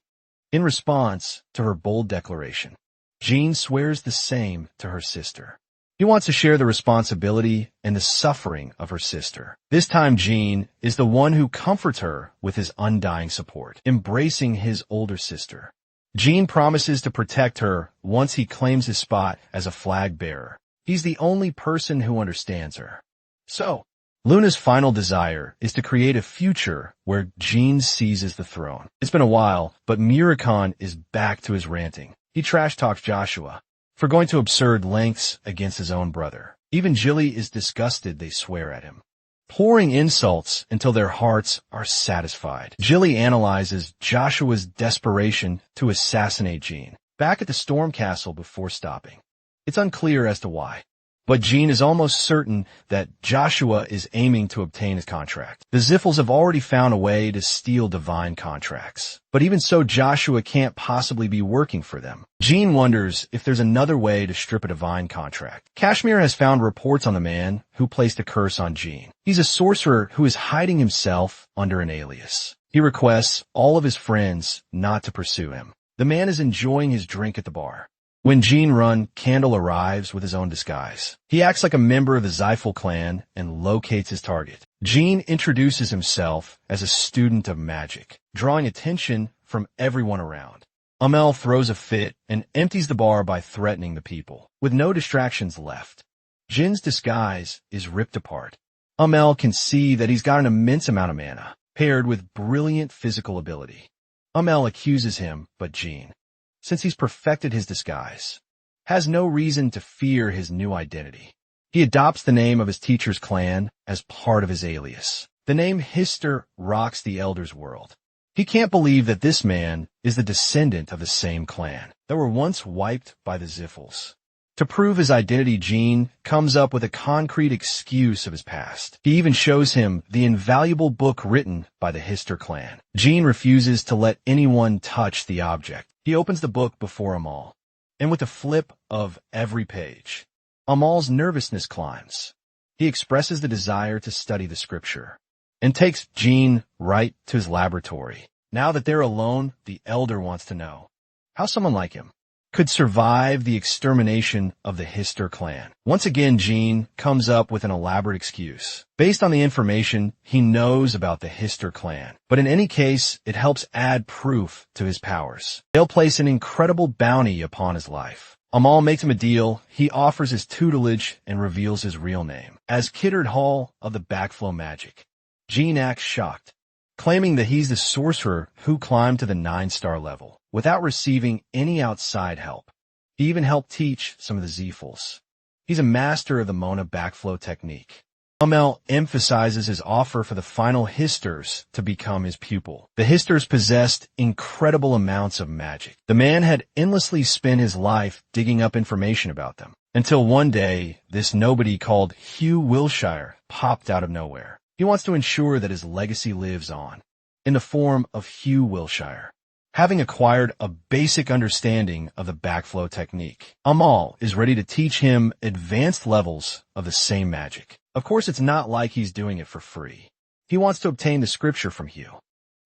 In response to her bold declaration, Jean swears the same to her sister. He wants to share the responsibility and the suffering of her sister. This time Jean is the one who comforts her with his undying support, embracing his older sister. Jean promises to protect her once he claims his spot as a flag bearer. He's the only person who understands her. So, Luna's final desire is to create a future where Jean seizes the throne. It's been a while, but Muricon is back to his ranting. He trash-talks Joshua for going to absurd lengths against his own brother. Even Jilly is disgusted they swear at him, pouring insults until their hearts are satisfied. Jilly analyzes Joshua's desperation to assassinate Jean back at the Storm Castle before stopping. It's unclear as to why, but Jean is almost certain that Joshua is aiming to obtain his contract. The Ziffles have already found a way to steal divine contracts, but even so, Joshua can't possibly be working for them. Jean wonders if there's another way to strip a divine contract. Kashmir has found reports on the man who placed a curse on Jean. He's a sorcerer who is hiding himself under an alias. He requests all of his friends not to pursue him. The man is enjoying his drink at the bar when Jean Run Candle arrives with his own disguise. He acts like a member of the Zyphel clan and locates his target. Jean introduces himself as a student of magic, drawing attention from everyone around. Amel throws a fit and empties the bar by threatening the people. With no distractions left, Jin's disguise is ripped apart. Amel can see that he's got an immense amount of mana, paired with brilliant physical ability. Amel accuses him, but Jean, since he's perfected his disguise, has no reason to fear his new identity. He adopts the name of his teacher's clan as part of his alias. The name Hister rocks the Elder's world. He can't believe that this man is the descendant of the same clan that were once wiped by the Ziffles. To prove his identity, Jean comes up with a concrete excuse of his past. He even shows him the invaluable book written by the Hister clan. Jean refuses to let anyone touch the object. He opens the book before Amal, and with a flip of every page, Amal's nervousness climbs. He expresses the desire to study the scripture and takes Jean right to his laboratory. Now that they're alone, the Elder wants to know how someone like him could survive the extermination of the Hister clan. Once again, Jean comes up with an elaborate excuse based on the information he knows about the Hister clan. But in any case, it helps add proof to his powers. They'll place an incredible bounty upon his life. Amal makes him a deal. He offers his tutelage and reveals his real name as Kiddard Hall of the Backflow Magic. Jean acts shocked, claiming that he's the sorcerer who climbed to the 9-star level without receiving any outside help. He even helped teach some of the Ziffles. He's a master of the Mona backflow technique. Amel emphasizes his offer for the final Histers to become his pupil. The Histers possessed incredible amounts of magic. The man had endlessly spent his life digging up information about them, until one day, this nobody called Hugh Wilshire popped out of nowhere. He wants to ensure that his legacy lives on, in the form of Hugh Wilshire. Having acquired a basic understanding of the backflow technique, Amal is ready to teach him advanced levels of the same magic. Of course, it's not like he's doing it for free. He wants to obtain the scripture from Hugh.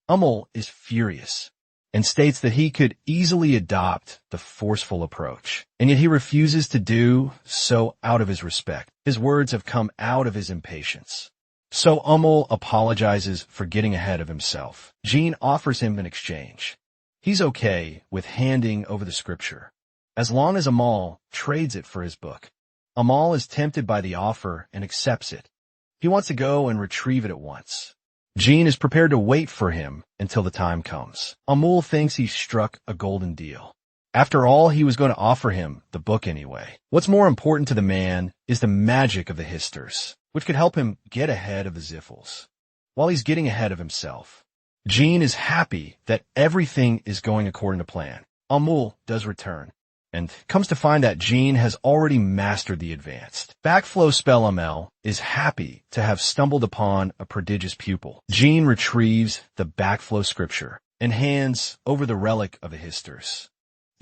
Amal is furious and states that he could easily adopt the forceful approach, and yet he refuses to do so out of his respect. His words have come out of his impatience. So Amal apologizes for getting ahead of himself. Jean offers him an exchange. He's okay with handing over the scripture, as long as Amal trades it for his book. Amal is tempted by the offer and accepts it. He wants to go and retrieve it at once. Jean is prepared to wait for him until the time comes. Amal thinks he's struck a golden deal. After all, he was going to offer him the book anyway. What's more important to the man is the magic of the Histers, which could help him get ahead of the Ziffles. While he's getting ahead of himself, Jean is happy that everything is going according to plan. Amal does return, and comes to find that Jean has already mastered the advanced backflow spell. ML is happy to have stumbled upon a prodigious pupil. Jean retrieves the backflow scripture and hands over the relic of the Histers.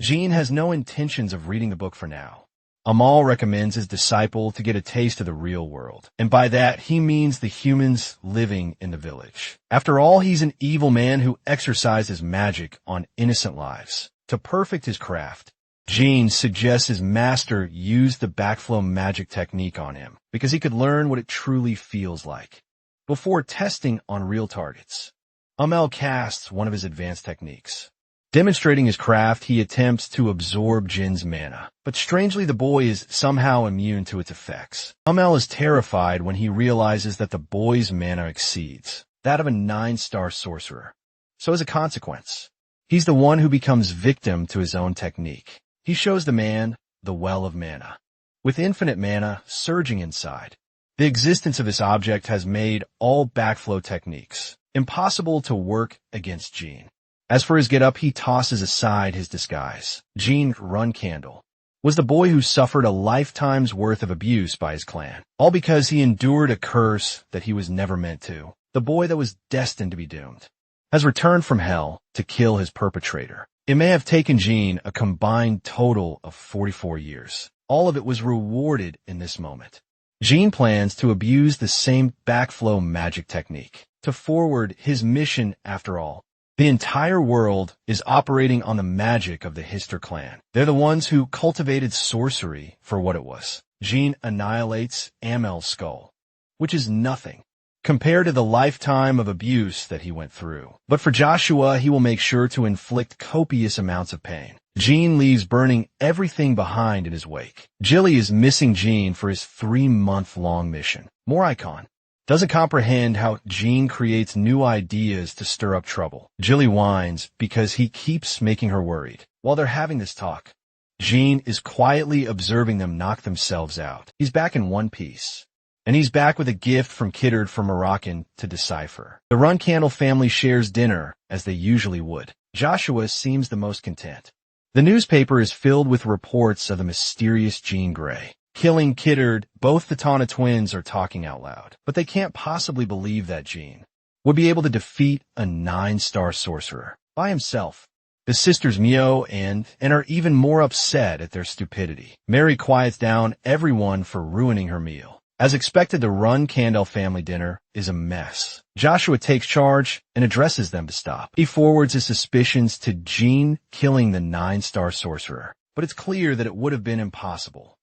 Jean has no intentions of reading the book for now. Amal recommends his disciple to get a taste of the real world, and by that he means the humans living in the village. After all, he's an evil man who exercises magic on innocent lives. To perfect his craft, Jean suggests his master use the backflow magic technique on him, because he could learn what it truly feels like, before testing on real targets. Amal casts one of his advanced techniques. Demonstrating his craft, he attempts to absorb Jin's mana, but strangely the boy is somehow immune to its effects. Amal is terrified when he realizes that the boy's mana exceeds that of a 9-star sorcerer. So as a consequence, he's the one who becomes victim to his own technique. He shows the man the well of mana, with infinite mana surging inside. The existence of this object has made all backflow techniques impossible to work against Jean. As for his get-up, he tosses aside his disguise. Jean Run Candle was the boy who suffered a lifetime's worth of abuse by his clan, all because he endured a curse that he was never meant to. The boy that was destined to be doomed has returned from hell to kill his perpetrator. It may have taken Jean a combined total of 44 years. All of it was rewarded in this moment. Jean plans to abuse the same backflow magic technique to forward his mission. After all, the entire world is operating on the magic of the Hister clan. They're the ones who cultivated sorcery for what it was. Jean annihilates Amel's skull, which is nothing compared to the lifetime of abuse that he went through. But for Joshua, he will make sure to inflict copious amounts of pain. Jean leaves burning everything behind in his wake. Jilly is missing Jean for his 3-month-long mission. More icon doesn't comprehend how Jean creates new ideas to stir up trouble. Jilly whines because he keeps making her worried. While they're having this talk, Jean is quietly observing them knock themselves out. He's back in one piece, and he's back with a gift from Kiddard for Moroccan to decipher. The Run Candle family shares dinner as they usually would. Joshua seems the most content. The newspaper is filled with reports of the mysterious Jean Grey killing Kiddard. Both the Tana twins are talking out loud, but they can't possibly believe that Jean would be able to defeat a 9-star sorcerer by himself. The sisters Mio and are even more upset at their stupidity. Mary quiets down everyone for ruining her meal. As expected, the Run Candle family dinner is a mess. Joshua takes charge and addresses them to stop. He forwards his suspicions to Jean killing the 9-star sorcerer, but it's clear that it would have been impossible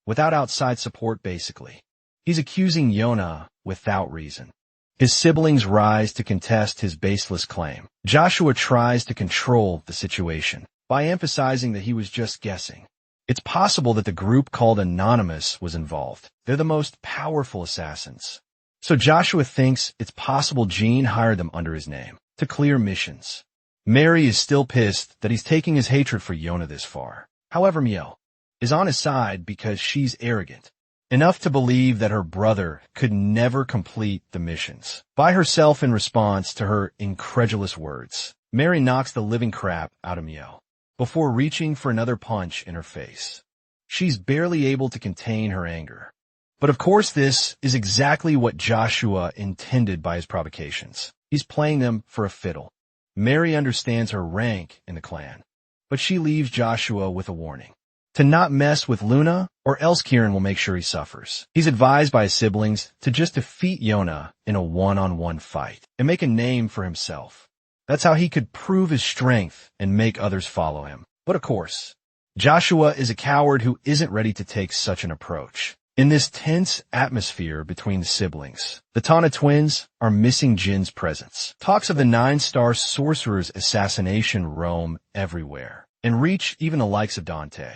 without outside support. Basically, he's accusing Yona without reason. His siblings rise to contest his baseless claim. Joshua tries to control the situation by emphasizing that he was just guessing. It's possible that the group called Anonymous was involved. They're the most powerful assassins. So Joshua thinks it's possible Jean hired them under his name to clear missions. Mary is still pissed that he's taking his hatred for Yona this far. However, Mio is on his side because she's arrogant enough to believe that her brother could never complete the missions by herself. In response to her incredulous words, Mary knocks the living crap out of Mio before reaching for another punch in her face. She's barely able to contain her anger. But of course, this is exactly what Joshua intended by his provocations. He's playing them for a fiddle. Mary understands her rank in the clan, but she leaves Joshua with a warning to not mess with Luna, or else Kieran will make sure he suffers. He's advised by his siblings to just defeat Yona in a one-on-one fight and make a name for himself. That's how he could prove his strength and make others follow him. But of course, Joshua is a coward who isn't ready to take such an approach. In this tense atmosphere between the siblings, the Tana twins are missing Jin's presence. Talks of the 9-star sorcerer's assassination roam everywhere and reach even the likes of Dante.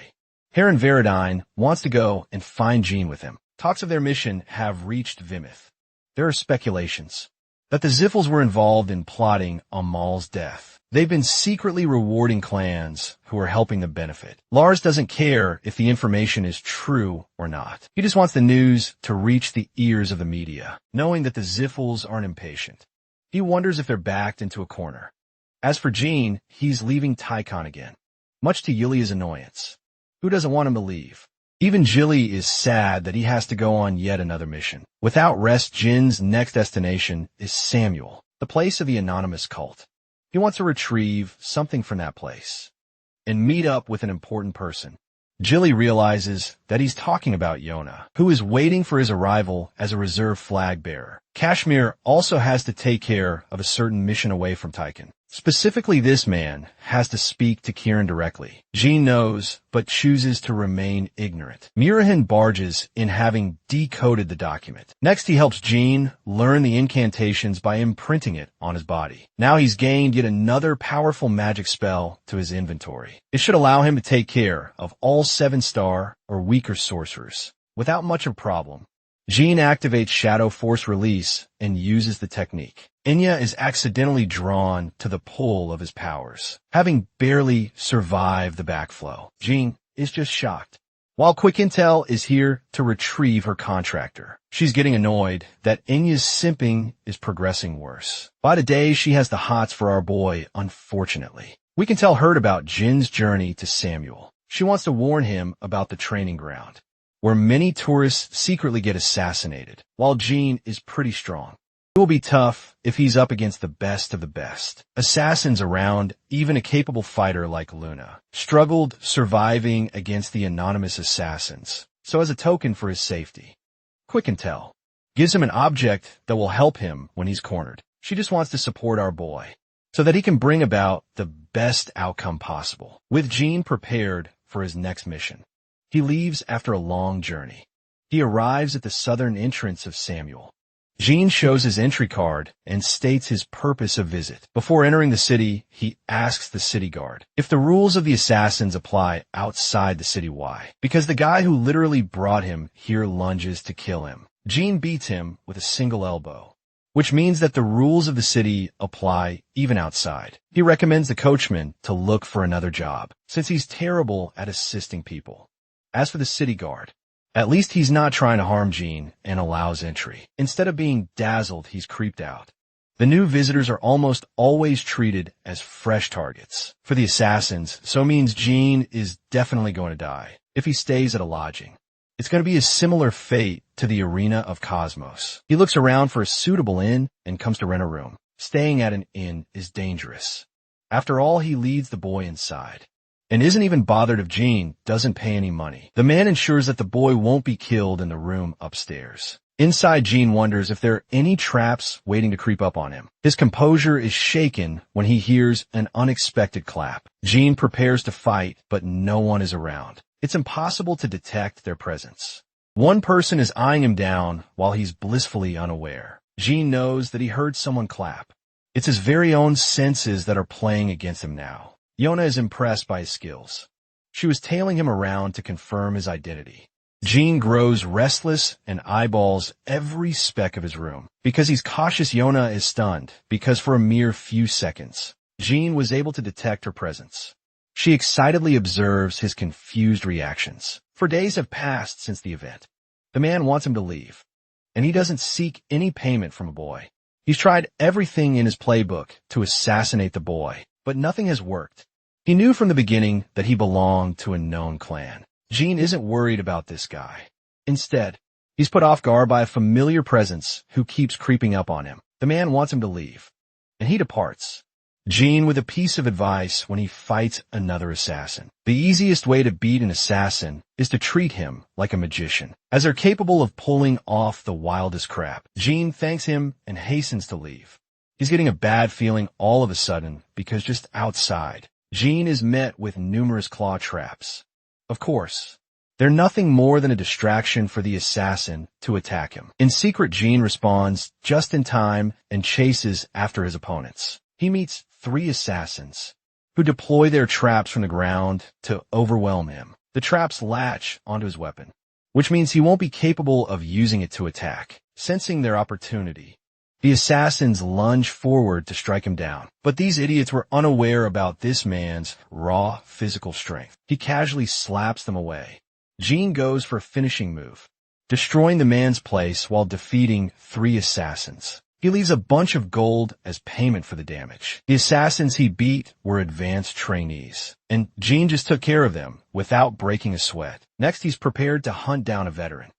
Heron Veridine wants to go and find Jean with him. Talks of their mission have reached Vimith. There are speculations that the Ziffles were involved in plotting Amal's death. They've been secretly rewarding clans who are helping them benefit. Lars doesn't care if the information is true or not. He just wants the news to reach the ears of the media, knowing that the Ziffles aren't impatient. He wonders if they're backed into a corner. As for Jean, he's leaving Tycon again, much to Yulia's annoyance. Who doesn't want him to leave? Even Jilly is sad that he has to go on yet another mission. Without rest, Jin's next destination is Samuel, the place of the anonymous cult. He wants to retrieve something from that place and meet up with an important person. Jilly realizes that he's talking about Yona, who is waiting for his arrival as a reserve flag bearer. Kashmir also has to take care of a certain mission away from Tychon. Specifically, this man has to speak to Kieran directly. Jean knows, but chooses to remain ignorant. Murahan barges in, having decoded the document. Next, he helps Jean learn the incantations by imprinting it on his body. Now he's gained yet another powerful magic spell to his inventory. It should allow him to take care of all 7-star or weaker sorcerers without much of a problem. Jean activates Shadow Force Release and uses the technique. Enya is accidentally drawn to the pull of his powers, having barely survived the backflow. Jean is just shocked. While Quick Intel is here to retrieve her contractor, she's getting annoyed that Enya's simping is progressing worse. By the day, she has the hots for our boy, unfortunately. We can tell her about Jin's journey to Samuel. She wants to warn him about the training ground, where many tourists secretly get assassinated, while Jean is pretty strong. It will be tough if he's up against the best of the best. Assassins around, even a capable fighter like Luna, struggled surviving against the anonymous assassins. So as a token for his safety, Quick Intel gives him an object that will help him when he's cornered. She just wants to support our boy so that he can bring about the best outcome possible. With Jean prepared for his next mission, he leaves after a long journey. He arrives at the southern entrance of Samuel. Jean shows his entry card and states his purpose of visit. Before entering the city, he asks the city guard if the rules of the assassins apply outside the city. Why? Because the guy who literally brought him here lunges to kill him. Jean beats him with a single elbow, which means that the rules of the city apply even outside. He recommends the coachman to look for another job, since he's terrible at assisting people. As for the city guard, at least he's not trying to harm Jean and allows entry. Instead of being dazzled, he's creeped out. The new visitors are almost always treated as fresh targets for the assassins, so means Jean is definitely going to die if he stays at a lodging. It's going to be a similar fate to the Arena of Cosmos. He looks around for a suitable inn and comes to rent a room. Staying at an inn is dangerous. After all, he leads the boy inside and isn't even bothered if Jean doesn't pay any money. The man ensures that the boy won't be killed in the room upstairs. Inside, Jean wonders if there are any traps waiting to creep up on him. His composure is shaken when he hears an unexpected clap. Jean prepares to fight, but no one is around. It's impossible to detect their presence. One person is eyeing him down while he's blissfully unaware. Jean knows that he heard someone clap. It's his very own senses that are playing against him now. Yona is impressed by his skills. She was tailing him around to confirm his identity. Jean grows restless and eyeballs every speck of his room. Because he's cautious, Yona is stunned, because for a mere few seconds, Jean was able to detect her presence. She excitedly observes his confused reactions. For days have passed since the event. The man wants him to leave, and he doesn't seek any payment from a boy. He's tried everything in his playbook to assassinate the boy, but nothing has worked. He knew from the beginning that he belonged to a known clan. Jean isn't worried about this guy. Instead, he's put off guard by a familiar presence who keeps creeping up on him. The man wants him to leave, and he departs. Jean with a piece of advice when he fights another assassin. The easiest way to beat an assassin is to treat him like a magician, as they're capable of pulling off the wildest crap. Jean thanks him and hastens to leave. He's getting a bad feeling all of a sudden because just outside, Jean is met with numerous claw traps. Of course, they're nothing more than a distraction for the assassin to attack him. In secret, Jean responds just in time and chases after his opponents. He meets 3 assassins who deploy their traps from the ground to overwhelm him. The traps latch onto his weapon, which means he won't be capable of using it to attack. Sensing their opportunity, the assassins lunge forward to strike him down. But these idiots were unaware about this man's raw physical strength. He casually slaps them away. Jean goes for a finishing move, destroying the man's place while defeating 3 assassins. He leaves a bunch of gold as payment for the damage. The assassins he beat were advanced trainees, and Jean just took care of them without breaking a sweat. Next, he's prepared to hunt down a veteran.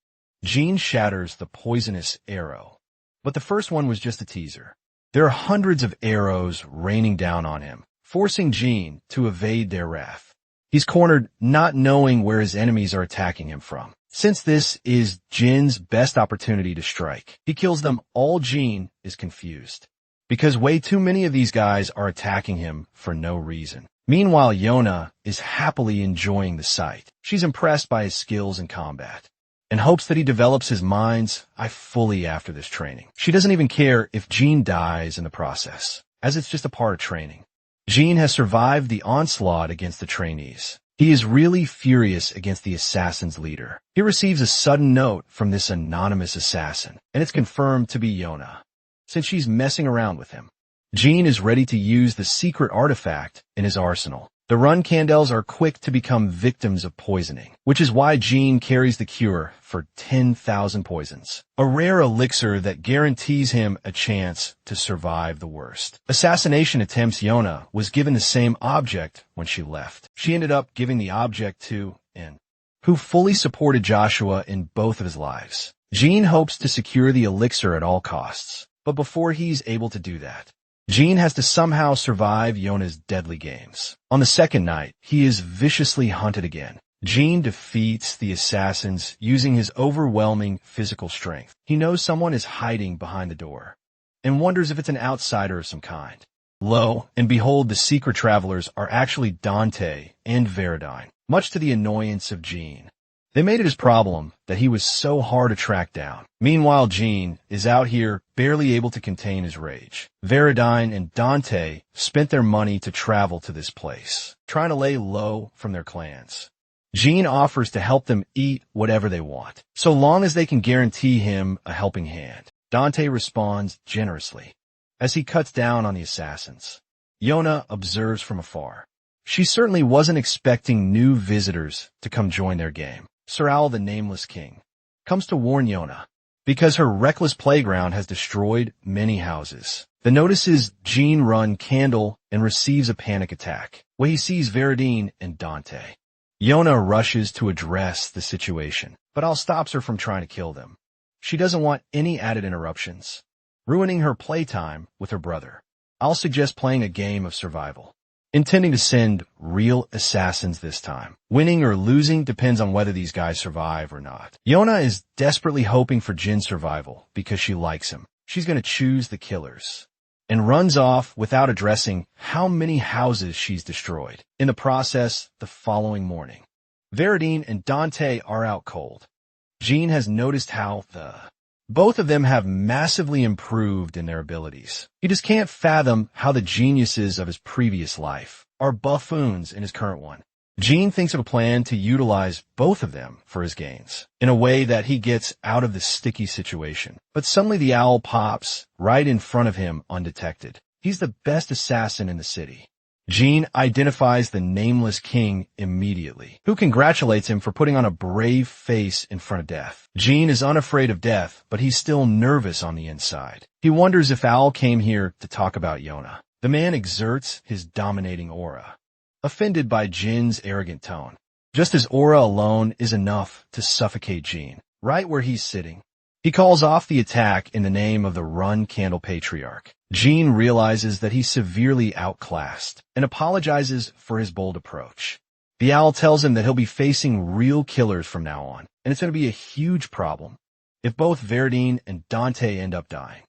Jean shatters the poisonous arrow. But the first one was just a teaser. There are hundreds of arrows raining down on him, forcing Jean to evade their wrath. He's cornered, not knowing where his enemies are attacking him from. Since this is Jin's best opportunity to strike, he kills them all. Jean is confused, because way too many of these guys are attacking him for no reason. Meanwhile, Yona is happily enjoying the sight. She's impressed by his skills in combat, and hopes that he develops his mind's eye fully after this training. She doesn't even care if Jean dies in the process, as it's just a part of training. Jean has survived the onslaught against the trainees. He is really furious against the assassin's leader. He receives a sudden note from this anonymous assassin, and it's confirmed to be Yona, since she's messing around with him. Jean is ready to use the secret artifact in his arsenal. The run candles are quick to become victims of poisoning, which is why Jean carries the cure for 10,000 poisons, a rare elixir that guarantees him a chance to survive the worst. Assassination attempts. Yona was given the same object when she left. She ended up giving the object to En, who fully supported Joshua in both of his lives. Jean hopes to secure the elixir at all costs, but before he's able to do that, Jean has to somehow survive Yona's deadly games. On the second night, he is viciously hunted again. Jean defeats the assassins using his overwhelming physical strength. He knows someone is hiding behind the door, and wonders if it's an outsider of some kind. Lo and behold, the secret travelers are actually Dante and Veridine, much to the annoyance of Jean. They made it his problem that he was so hard to track down. Meanwhile, Jean is out here barely able to contain his rage. Veridine and Dante spent their money to travel to this place, trying to lay low from their clans. Jean offers to help them eat whatever they want, so long as they can guarantee him a helping hand. Dante responds generously as he cuts down on the assassins. Yona observes from afar. She certainly wasn't expecting new visitors to come join their game. Sir Owl, the Nameless King, comes to warn Yona because her reckless playground has destroyed many houses. The notice is Jean run candle and receives a panic attack when he sees Veridine and Dante. Yona rushes to address the situation, but Owl stops her from trying to kill them. She doesn't want any added interruptions, ruining her playtime with her brother. Owl suggests playing a game of survival, intending to send real assassins this time. Winning or losing depends on whether these guys survive or not. Yona is desperately hoping for Jin's survival because she likes him. She's going to choose the killers, and runs off without addressing how many houses she's destroyed. In the process, the following morning, Veridine and Dante are out cold. Jean has noticed how both of them have massively improved in their abilities. He just can't fathom how the geniuses of his previous life are buffoons in his current one. Jean thinks of a plan to utilize both of them for his gains, in a way that he gets out of the sticky situation. But suddenly the owl pops right in front of him undetected. He's the best assassin in the city. Jean identifies the Nameless King immediately, who congratulates him for putting on a brave face in front of death. Jean is unafraid of death, but he's still nervous on the inside. He wonders if Owl came here to talk about Yona. The man exerts his dominating aura, offended by Jin's arrogant tone. Just his aura alone is enough to suffocate Jean, right where he's sitting. He calls off the attack in the name of the Run Candle Patriarch. Jean realizes that he's severely outclassed and apologizes for his bold approach. The owl tells him that he'll be facing real killers from now on, and it's going to be a huge problem if both Veridine and Dante end up dying.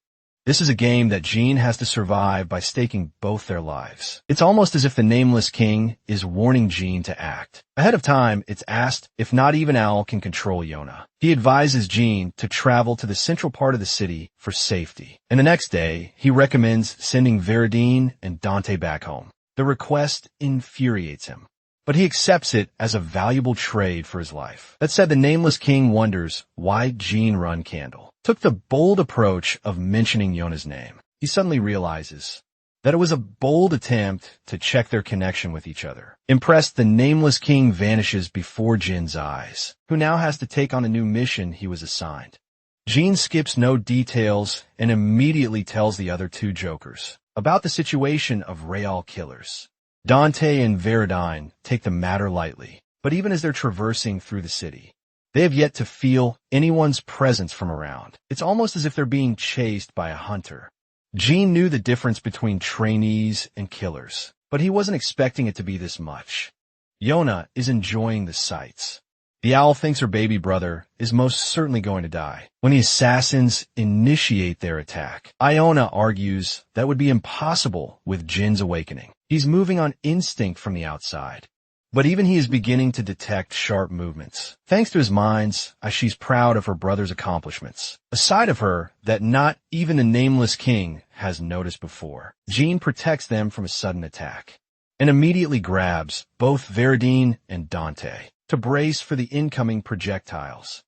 This is a game that Jean has to survive by staking both their lives. It's almost as if the Nameless King is warning Jean to act. Ahead of time, it's asked if not even Owl can control Yona. He advises Jean to travel to the central part of the city for safety. And the next day, he recommends sending Veridine and Dante back home. The request infuriates him, but he accepts it as a valuable trade for his life. That said, the Nameless King wonders why Jean Run Candle took the bold approach of mentioning Yona's name. He suddenly realizes that it was a bold attempt to check their connection with each other. Impressed, the Nameless King vanishes before Jin's eyes, who now has to take on a new mission he was assigned. Jean skips no details and immediately tells the other two jokers about the situation of real killers. Dante and Veridine take the matter lightly, but even as they're traversing through the city, they have yet to feel anyone's presence from around. It's almost as if they're being chased by a hunter. Jean knew the difference between trainees and killers, but he wasn't expecting it to be this much. Yona is enjoying the sights. The owl thinks her baby brother is most certainly going to die when the assassins initiate their attack. Iona argues that would be impossible with Jin's awakening. He's moving on instinct from the outside, but even he is beginning to detect sharp movements, thanks to his minds, as she's proud of her brother's accomplishments, a side of her that not even the Nameless King has noticed before. Jean protects them from a sudden attack, and immediately grabs both Veridine and Dante to brace for the incoming projectiles.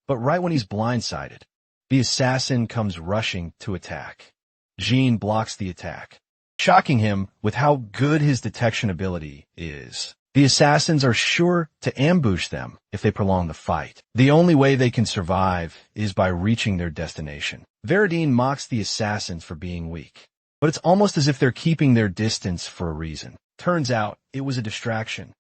But right when he's blindsided, the assassin comes rushing to attack. Jean blocks the attack, shocking him with how good his detection ability is. The assassins are sure to ambush them if they prolong the fight. The only way they can survive is by reaching their destination. Veridine mocks the assassins for being weak, but it's almost as if they're keeping their distance for a reason. Turns out it was a distraction.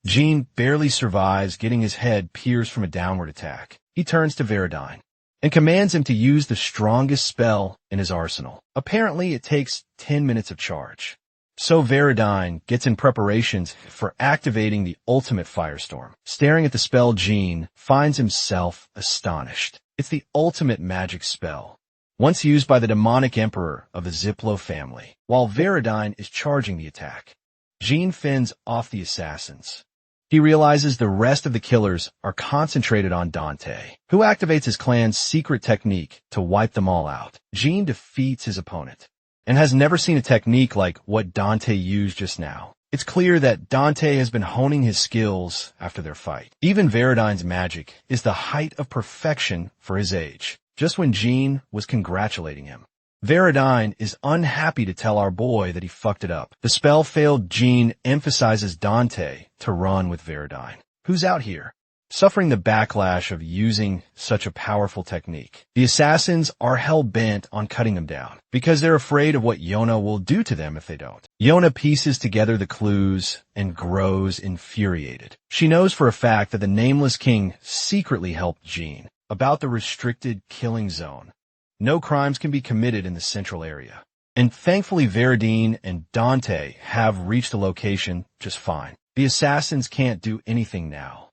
Jean barely survives getting his head pierced from a downward attack. He turns to Veridine and commands him to use the strongest spell in his arsenal. Apparently, it takes 10 minutes of charge. So Veridine gets in preparations for activating the ultimate firestorm. Staring at the spell, Jean finds himself astonished. It's the ultimate magic spell, once used by the demonic emperor of the Ziplo family, while Veridine is charging the attack. Jean fends off the assassins. He realizes the rest of the killers are concentrated on Dante, who activates his clan's secret technique to wipe them all out. Jean defeats his opponent and has never seen a technique like what Dante used just now. It's clear that Dante has been honing his skills after their fight. Even Veridine's magic is the height of perfection for his age, just when Jean was congratulating him. Veridine is unhappy to tell our boy that he fucked it up. The spell-failed Jean emphasizes Dante to run with Veridine, who's out here, suffering the backlash of using such a powerful technique. The assassins are hell-bent on cutting them down, because they're afraid of what Yona will do to them if they don't. Yona pieces together the clues and grows infuriated. She knows for a fact that the Nameless King secretly helped Jean about the restricted killing zone. No crimes can be committed in the central area. And thankfully Veridine and Dante have reached the location just fine. The assassins can't do anything now.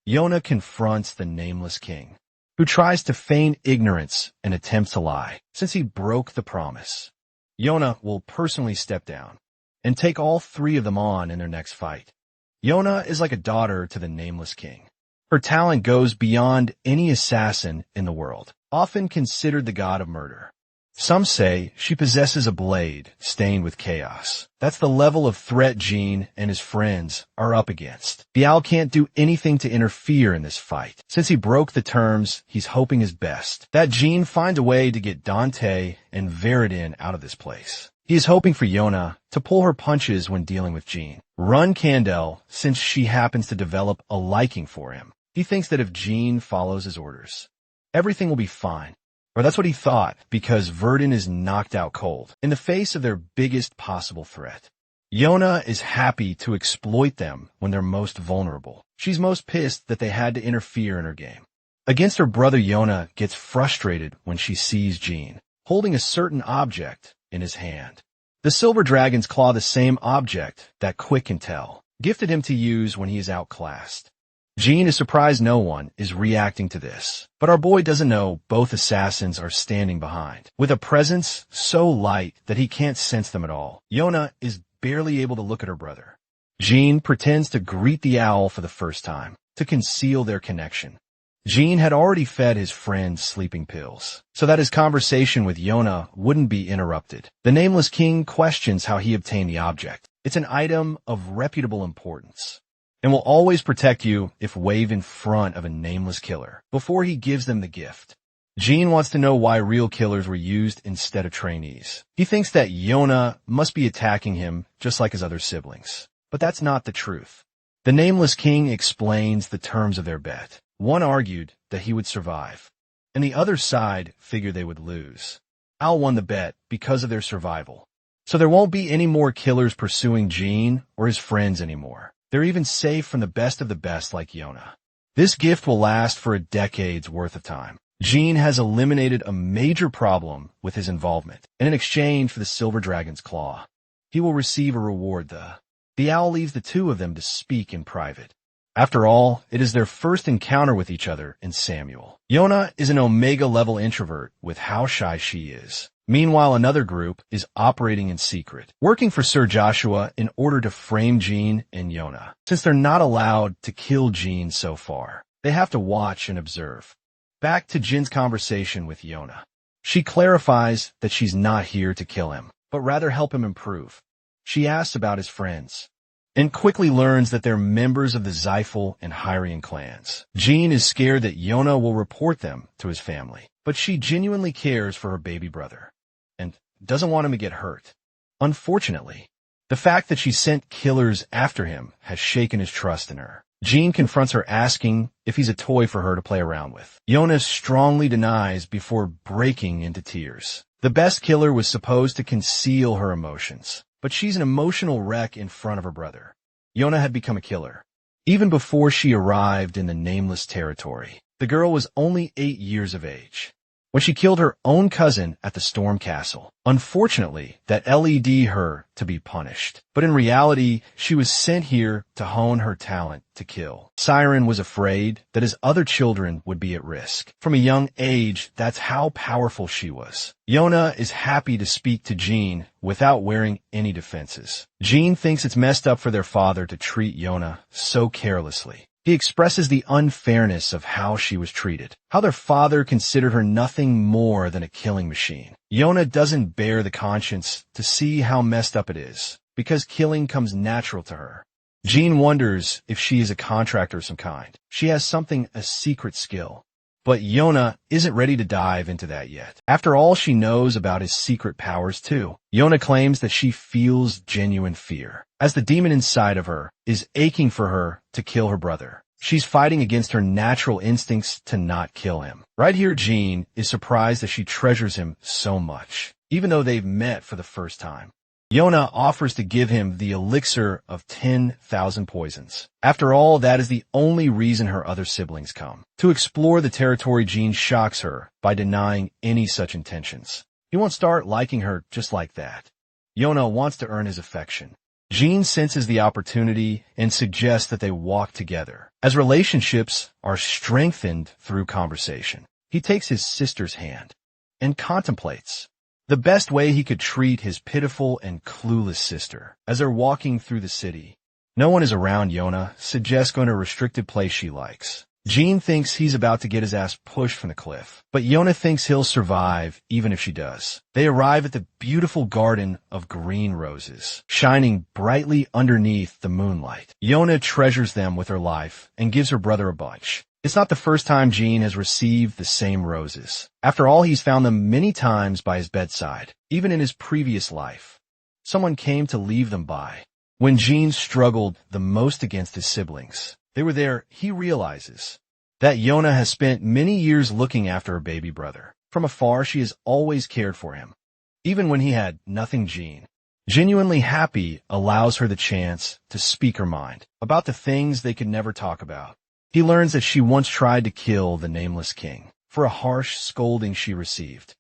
Yona confronts the Nameless King, who tries to feign ignorance and attempts to lie, since he broke the promise. Yona will personally step down and take all three of them on in their next fight. Yona is like a daughter to the Nameless King. Her talent goes beyond any assassin in the world, often considered the god of murder. Some say she possesses a blade stained with chaos. That's the level of threat Jean and his friends are up against. The owl can't do anything to interfere in this fight. Since he broke the terms, he's hoping his best that Jean finds a way to get Dante and Veridine out of this place. He is hoping for Yona to pull her punches when dealing with Jean. Run Candle, since she happens to develop a liking for him. He thinks that if Jean follows his orders, everything will be fine. Or that's what he thought, because Verdun is knocked out cold in the face of their biggest possible threat. Yona is happy to exploit them when they're most vulnerable. She's most pissed that they had to interfere in her game. Against her brother, Yona gets frustrated when she sees Jean holding a certain object in his hand. The silver dragons claw the same object that Quick can tell, gifted him to use when he is outclassed. Jean is surprised no one is reacting to this, but our boy doesn't know both assassins are standing behind, with a presence so light that he can't sense them at all. Yona is barely able to look at her brother. Jean pretends to greet the owl for the first time, to conceal their connection. Jean had already fed his friend sleeping pills, so that his conversation with Yona wouldn't be interrupted. The Nameless King questions how he obtained the object. It's an item of reputable importance, and will always protect you if waved in front of a nameless killer before he gives them the gift. Jean wants to know why real killers were used instead of trainees. He thinks that Yona must be attacking him just like his other siblings, but that's not the truth. The Nameless King explains the terms of their bet. One argued that he would survive, and the other side figured they would lose. Al won the bet because of their survival. So there won't be any more killers pursuing Gene or his friends anymore. They're even safe from the best of the best like Yona. This gift will last for a decade's worth of time. Gene has eliminated a major problem with his involvement, and in exchange for the Silver Dragon's Claw, he will receive a reward. The owl leaves the two of them to speak in private. After all, it is their first encounter with each other in Samuel. Yona is an Omega-level introvert with how shy she is. Meanwhile, another group is operating in secret, working for Sir Joshua in order to frame Gene and Yona. Since they're not allowed to kill Gene so far, they have to watch and observe. Back to Jin's conversation with Yona. She clarifies that she's not here to kill him, but rather help him improve. She asks about his friends, and quickly learns that they're members of the Zyphal and Hyrian clans. Gene is scared that Yona will report them to his family, but she genuinely cares for her baby brother, and doesn't want him to get hurt. Unfortunately, the fact that she sent killers after him has shaken his trust in her. Gene confronts her asking if he's a toy for her to play around with. Yona strongly denies before breaking into tears. The best killer was supposed to conceal her emotions, but she's an emotional wreck in front of her brother. Yona had become a killer. Even before she arrived in the nameless territory, the girl was only 8 years of age when she killed her own cousin at the Storm Castle. Unfortunately, that led her to be punished. But in reality, she was sent here to hone her talent to kill. Siren was afraid that his other children would be at risk. From a young age, that's how powerful she was. Yona is happy to speak to Gene without wearing any defenses. Gene thinks it's messed up for their father to treat Yona so carelessly. He expresses the unfairness of how she was treated, how their father considered her nothing more than a killing machine. Yona doesn't bear the conscience to see how messed up it is, because killing comes natural to her. Gene wonders if she is a contractor of some kind. She has a secret skill. But Yona isn't ready to dive into that yet. After all, she knows about his secret powers too. Yona claims that she feels genuine fear, as the demon inside of her is aching for her to kill her brother. She's fighting against her natural instincts to not kill him. Right here, Gene is surprised that she treasures him so much, even though they've met for the first time. Yona offers to give him the elixir of 10,000 poisons. After all, that is the only reason her other siblings come. To explore the territory, Gene shocks her by denying any such intentions. He won't start liking her just like that. Yona wants to earn his affection. Gene senses the opportunity and suggests that they walk together, as relationships are strengthened through conversation. He takes his sister's hand and contemplates the best way he could treat his pitiful and clueless sister. As they're walking through the city, no one is around. Yona suggests going to a restricted place she likes. Gene thinks he's about to get his ass pushed from the cliff, but Yona thinks he'll survive even if she does. They arrive at the beautiful garden of green roses, shining brightly underneath the moonlight. Yona treasures them with her life and gives her brother a bunch. It's not the first time Gene has received the same roses. After all, he's found them many times by his bedside. Even in his previous life, someone came to leave them by. When Gene struggled the most against his siblings, they were there. He realizes that Yona has spent many years looking after her baby brother. From afar, she has always cared for him, even when he had nothing. Gene, genuinely happy, allows her the chance to speak her mind about the things they could never talk about. He learns that she once tried to kill the nameless king for a harsh scolding she received.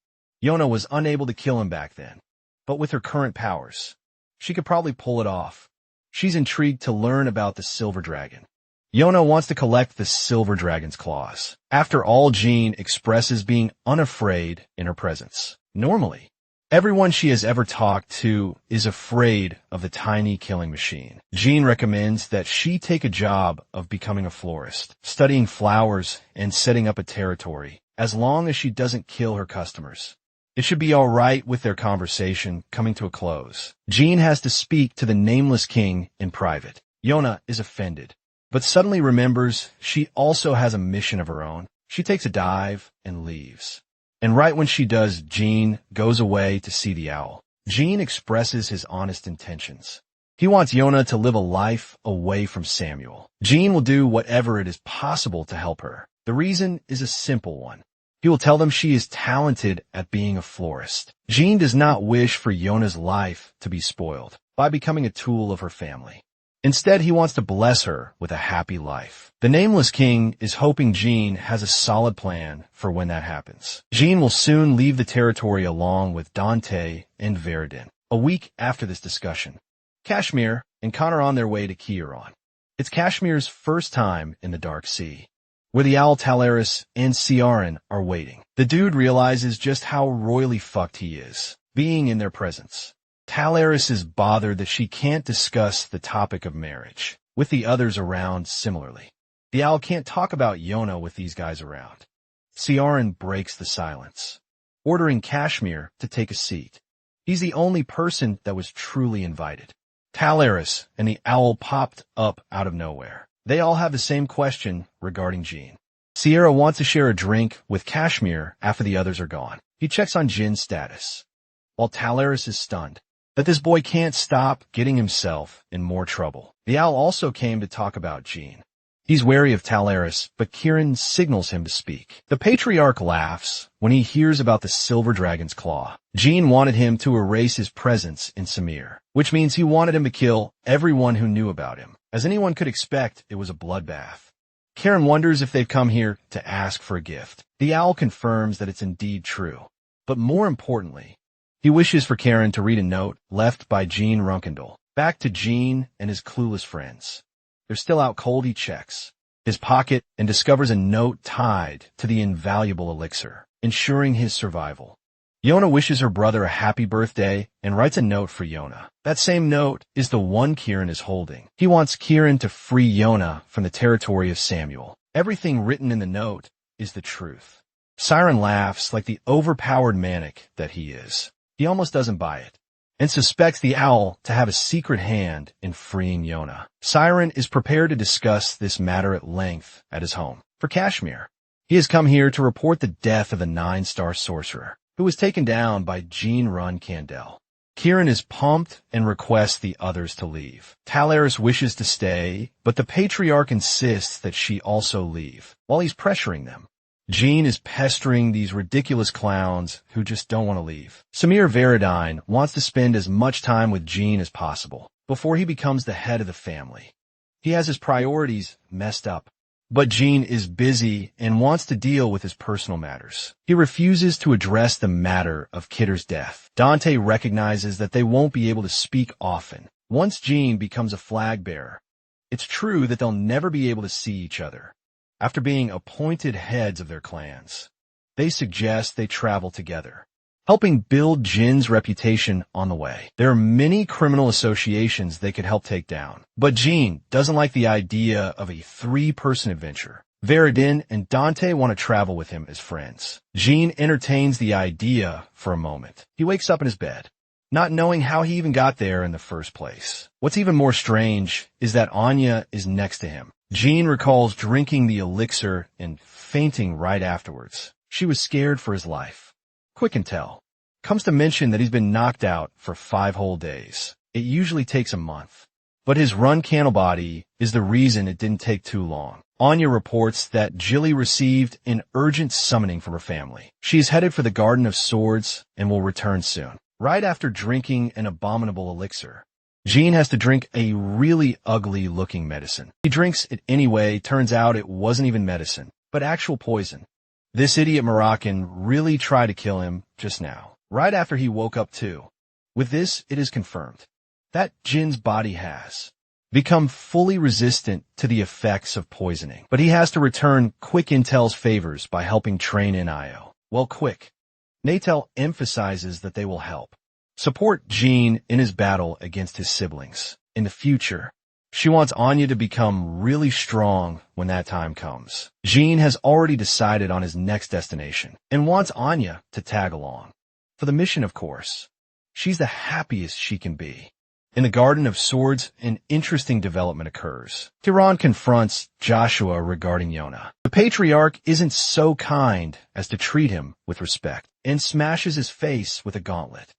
Yona was unable to kill him back then, but with her current powers, she could probably pull it off. She's intrigued to learn about the Silver Dragon. Yona wants to collect the Silver Dragon's claws. After all, Gene expresses being unafraid in her presence. Normally, everyone she has ever talked to is afraid of the tiny killing machine. Gene recommends that she take a job of becoming a florist, studying flowers and setting up a territory, as long as she doesn't kill her customers. It should be all right with their conversation coming to a close. Gene has to speak to the nameless king in private. Yona is offended, but suddenly remembers she also has a mission of her own. She takes a dive and leaves. And right when she does, Gene goes away to see the owl. Gene expresses his honest intentions. He wants Yona to live a life away from Samuel. Gene will do whatever it is possible to help her. The reason is a simple one. He will tell them she is talented at being a florist. Jean does not wish for Yona's life to be spoiled by becoming a tool of her family. Instead, he wants to bless her with a happy life. The Nameless King is hoping Jean has a solid plan for when that happens. Jean will soon leave the territory along with Dante and Veridin. A week after this discussion, Kashmir and Khan are on their way to Kieran. It's Kashmir's first time in the Dark Sea, where the owl Talaris and Ciaran are waiting. The dude realizes just how royally fucked he is, being in their presence. Talaris is bothered that she can't discuss the topic of marriage with the others around similarly. The owl can't talk about Yona with these guys around. Ciaran breaks the silence, ordering Kashmir to take a seat. He's the only person that was truly invited. Talaris and the owl popped up out of nowhere. They all have the same question regarding Jean. Sierra wants to share a drink with Kashmir after the others are gone. He checks on Jin's status, while Talaris is stunned that this boy can't stop getting himself in more trouble. The owl also came to talk about Jean. He's wary of Talaris, but Kieran signals him to speak. The patriarch laughs when he hears about the silver dragon's claw. Jean wanted him to erase his presence in Samir, which means he wanted him to kill everyone who knew about him. As anyone could expect, it was a bloodbath. Kieran wonders if they've come here to ask for a gift. The owl confirms that it's indeed true. But more importantly, he wishes for Kieran to read a note left by Jean Runkendal back to Jean and his clueless friends. They're still out cold. He checks his pocket and discovers a note tied to the invaluable elixir, ensuring his survival. Yona wishes her brother a happy birthday and writes a note for Yona. That same note is the one Kieran is holding. He wants Kieran to free Yona from the territory of Samuel. Everything written in the note is the truth. Siren laughs like the overpowered manic that he is. He almost doesn't buy it, and suspects the owl to have a secret hand in freeing Yona. Siren is prepared to discuss this matter at length at his home. For Kashmir, he has come here to report the death of a 9-star sorcerer who was taken down by Jean Run Candel. Kieran is pumped and requests the others to leave. Talaris wishes to stay, but the patriarch insists that she also leave, while he's pressuring them. Jean is pestering these ridiculous clowns who just don't want to leave. Samir Veridine wants to spend as much time with Jean as possible before he becomes the head of the family. He has his priorities messed up, but Jean is busy and wants to deal with his personal matters. He refuses to address the matter of Kidder's death. Dante recognizes that they won't be able to speak often. Once Jean becomes a flag bearer, it's true that they'll never be able to see each other. After being appointed heads of their clans, they suggest they travel together, helping build Jin's reputation on the way. There are many criminal associations they could help take down, but Jin doesn't like the idea of a 3-person adventure. Veridin and Dante want to travel with him as friends. Jin entertains the idea for a moment. He wakes up in his bed, not knowing how he even got there in the first place. What's even more strange is that Anya is next to him. Jean recalls drinking the elixir and fainting right afterwards. She was scared for his life. Quick and Tell comes to mention that he's been knocked out for 5 whole days. It usually takes a month, but his run candle body is the reason it didn't take too long. Anya reports that Jilly received an urgent summoning from her family. She is headed for the Garden of Swords and will return soon. Right after drinking an abominable elixir, Jean has to drink a really ugly-looking medicine. He drinks it anyway. Turns out it wasn't even medicine, but actual poison. This idiot Moroccan really tried to kill him just now, right after he woke up too. With this, it is confirmed that Jin's body has become fully resistant to the effects of poisoning, but he has to return Quick Intel's favors by helping train in Io. Well, Quick Natel emphasizes that they will help support Jean in his battle against his siblings. In the future, she wants Anya to become really strong when that time comes. Jean has already decided on his next destination and wants Anya to tag along. For the mission, of course, she's the happiest she can be. In the Garden of Swords, an interesting development occurs. Tiran confronts Joshua regarding Yona. The patriarch isn't so kind as to treat him with respect and smashes his face with a gauntlet.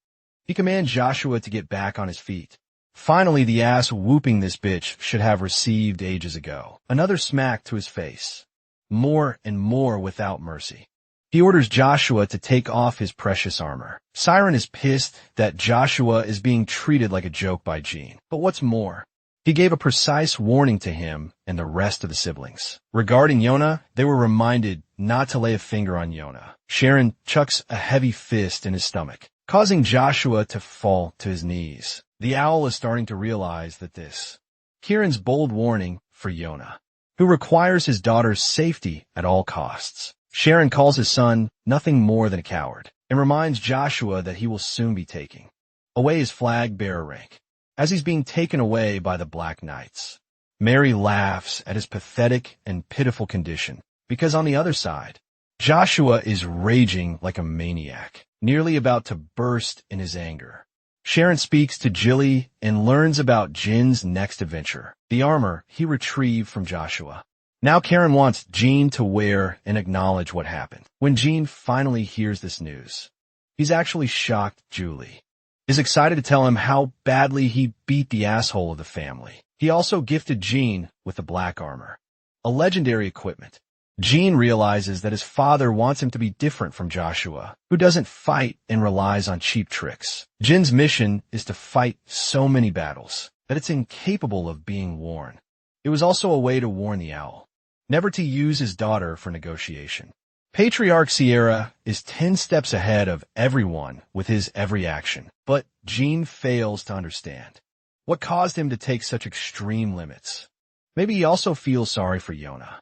He commands Joshua to get back on his feet. Finally, the ass whooping this bitch should have received ages ago. Another smack to his face. More and more without mercy. He orders Joshua to take off his precious armor. Siren is pissed that Joshua is being treated like a joke by Jean. But what's more, he gave a precise warning to him and the rest of the siblings. Regarding Yona, they were reminded not to lay a finger on Yona. Sharon chucks a heavy fist in his stomach, causing Joshua to fall to his knees. The owl is starting to realize that this Kieran's bold warning for Yona, who requires his daughter's safety at all costs. Sharon calls his son nothing more than a coward and reminds Joshua that he will soon be taking away his flag bearer rank as he's being taken away by the Black Knights. Mary laughs at his pathetic and pitiful condition because on the other side, Joshua is raging like a maniac, nearly about to burst in his anger. Sharon speaks to Jilly and learns about Jin's next adventure, the armor he retrieved from Joshua. Now Karen wants Jean to wear and acknowledge what happened. When Jean finally hears this news, he's actually shocked. Julie is excited to tell him how badly he beat the asshole of the family. He also gifted Jean with the black armor, a legendary equipment. Jean realizes that his father wants him to be different from Joshua, who doesn't fight and relies on cheap tricks. Jin's mission is to fight so many battles that it's incapable of being worn. It was also a way to warn the owl never to use his daughter for negotiation. Patriarch Sierra is 10 steps ahead of everyone with his every action, but Jean fails to understand what caused him to take such extreme limits. Maybe he also feels sorry for Yona.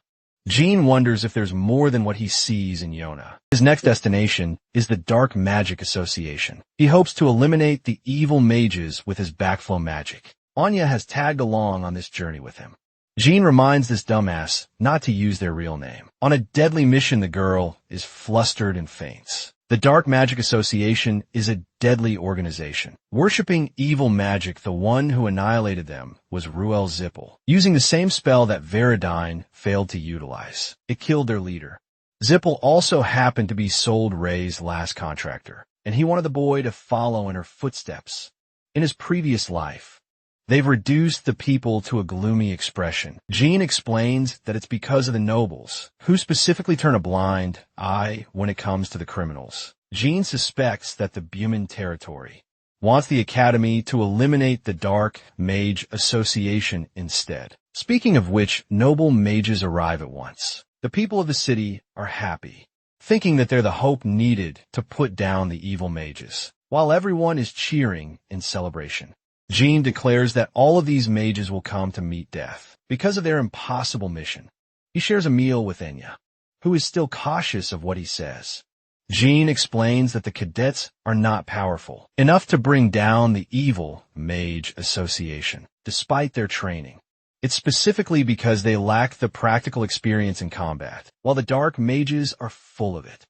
Jean wonders if there's more than what he sees in Yona. His next destination is the Dark Magic Association. He hopes to eliminate the evil mages with his backflow magic. Anya has tagged along on this journey with him. Jean reminds this dumbass not to use their real name. On a deadly mission, the girl is flustered and faints. The Dark Magic Association is a deadly organization. Worshipping evil magic, the one who annihilated them was Ruel Zippel, using the same spell that Veridine failed to utilize. It killed their leader. Zippel also happened to be Sold Ray's last contractor, and he wanted the boy to follow in her footsteps. In his previous life, they've reduced the people to a gloomy expression. Jean explains that it's because of the nobles, who specifically turn a blind eye when it comes to the criminals. Jean suspects that the Buman territory wants the Academy to eliminate the Dark Mage Association instead. Speaking of which, noble mages arrive at once. The people of the city are happy, thinking that they're the hope needed to put down the evil mages, while everyone is cheering in celebration. Jean declares that all of these mages will come to meet death because of their impossible mission. He shares a meal with Enya, who is still cautious of what he says. Jean explains that the cadets are not powerful enough to bring down the evil Mage Association, despite their training. It's specifically because they lack the practical experience in combat, while the Dark Mages are full of it.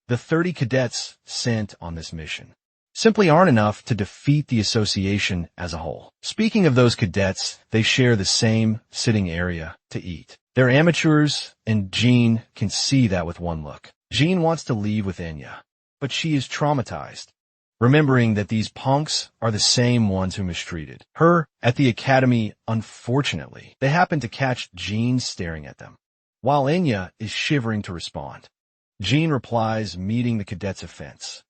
The 30 cadets sent on this mission simply aren't enough to defeat the association as a whole. Speaking of those cadets, they share the same sitting area to eat. They're amateurs, and Jean can see that with one look. Jean wants to leave with Enya, but she is traumatized, remembering that these punks are the same ones who mistreated her at the academy. Unfortunately, they happen to catch Jean staring at them, while Enya is shivering to respond. Jean replies, meeting the cadet's offense.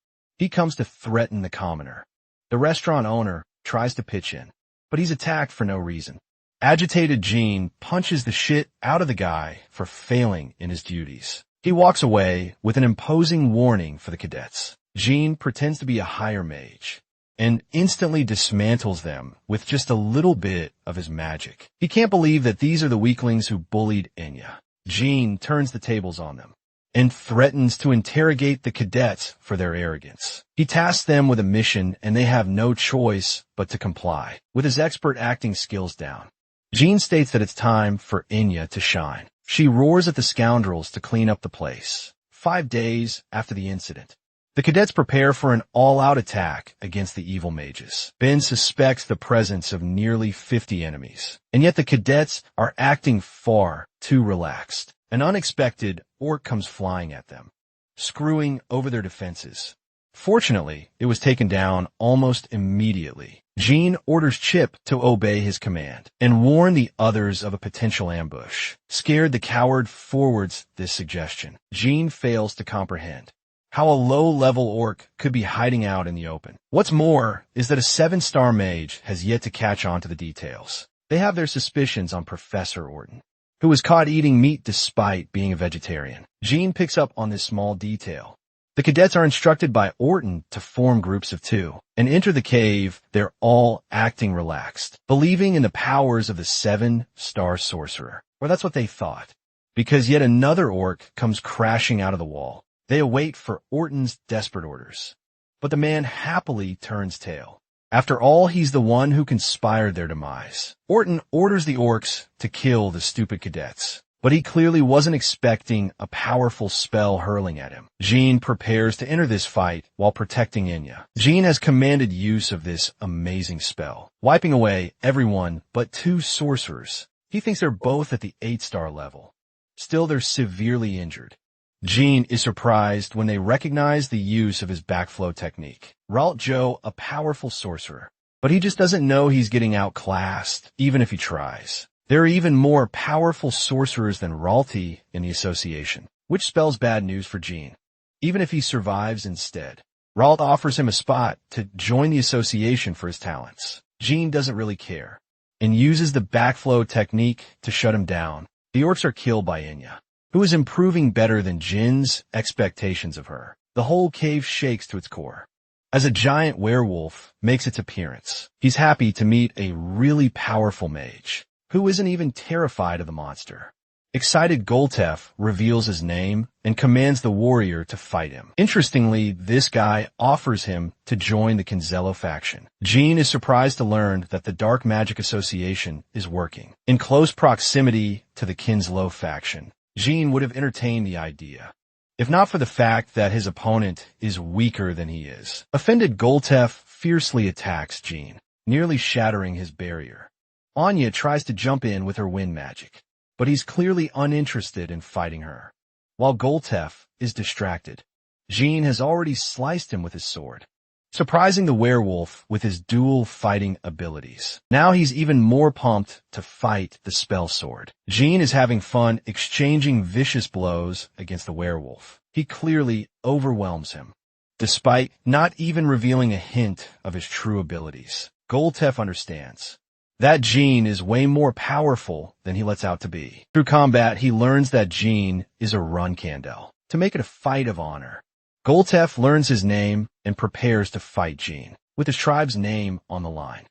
He comes to threaten the commoner. The restaurant owner tries to pitch in, but he's attacked for no reason. Agitated Jean punches the shit out of the guy for failing in his duties. He walks away with an imposing warning for the cadets. Jean pretends to be a higher mage and instantly dismantles them with just a little bit of his magic. He can't believe that these are the weaklings who bullied Enya. Jean turns the tables on them and threatens to interrogate the cadets for their arrogance. He tasks them with a mission, and they have no choice but to comply. With his expert acting skills down, Jean states that it's time for Enya to shine. She roars at the scoundrels to clean up the place. 5 days after the incident, the cadets prepare for an all-out attack against the evil mages. Ben suspects the presence of nearly 50 enemies, and yet the cadets are acting far too relaxed. An unexpected orc comes flying at them, screwing over their defenses. Fortunately, it was taken down almost immediately. Jean orders Chip to obey his command and warn the others of a potential ambush. Scared, the coward forwards this suggestion. Jean fails to comprehend how a low-level orc could be hiding out in the open. What's more is that a 7-star mage has yet to catch on to the details. They have their suspicions on Professor Orton, who was caught eating meat despite being a vegetarian. Jean picks up on this small detail. The cadets are instructed by Orton to form groups of 2 and enter the cave. They're all acting relaxed, believing in the powers of the 7-star sorcerer. Or that's what they thought. Because yet another orc comes crashing out of the wall. They await for Orton's desperate orders. But the man happily turns tail. After all, he's the one who conspired their demise. Orton orders the orcs to kill the stupid cadets, but he clearly wasn't expecting a powerful spell hurling at him. Jean prepares to enter this fight while protecting Enya. Jean has commanded use of this amazing spell, wiping away everyone but 2 sorcerers. He thinks they're both at the 8-star level. Still, they're severely injured. Jean is surprised when they recognize the use of his backflow technique. Ralt Joe, a powerful sorcerer, but he just doesn't know he's getting outclassed, even if he tries. There are even more powerful sorcerers than Ralti in the association, which spells bad news for Jean, even if he survives instead. Ralt offers him a spot to join the association for his talents. Jean doesn't really care, and uses the backflow technique to shut him down. The orcs are killed by Enya, who is improving better than Jin's expectations of her. The whole cave shakes to its core as a giant werewolf makes its appearance. He's happy to meet a really powerful mage, who isn't even terrified of the monster. Excited, Goltef reveals his name and commands the warrior to fight him. Interestingly, this guy offers him to join the Kinzello faction. Jean is surprised to learn that the Dark Magic Association is working in close proximity to the Kinslow faction. Jean would have entertained the idea, if not for the fact that his opponent is weaker than he is. Offended, Goltef fiercely attacks Jean, nearly shattering his barrier. Anya tries to jump in with her wind magic, but he's clearly uninterested in fighting her. While Goltef is distracted, Jean has already sliced him with his sword, surprising the werewolf with his dual fighting abilities. Now he's even more pumped to fight the spell sword. Jean is having fun exchanging vicious blows against the werewolf. He clearly overwhelms him, despite not even revealing a hint of his true abilities. Goltef understands that Jean is way more powerful than he lets out to be. Through combat, he learns that Jean is a run candle, to make it a fight of honor. Goltef learns his name and prepares to fight Jean, with his tribe's name on the line.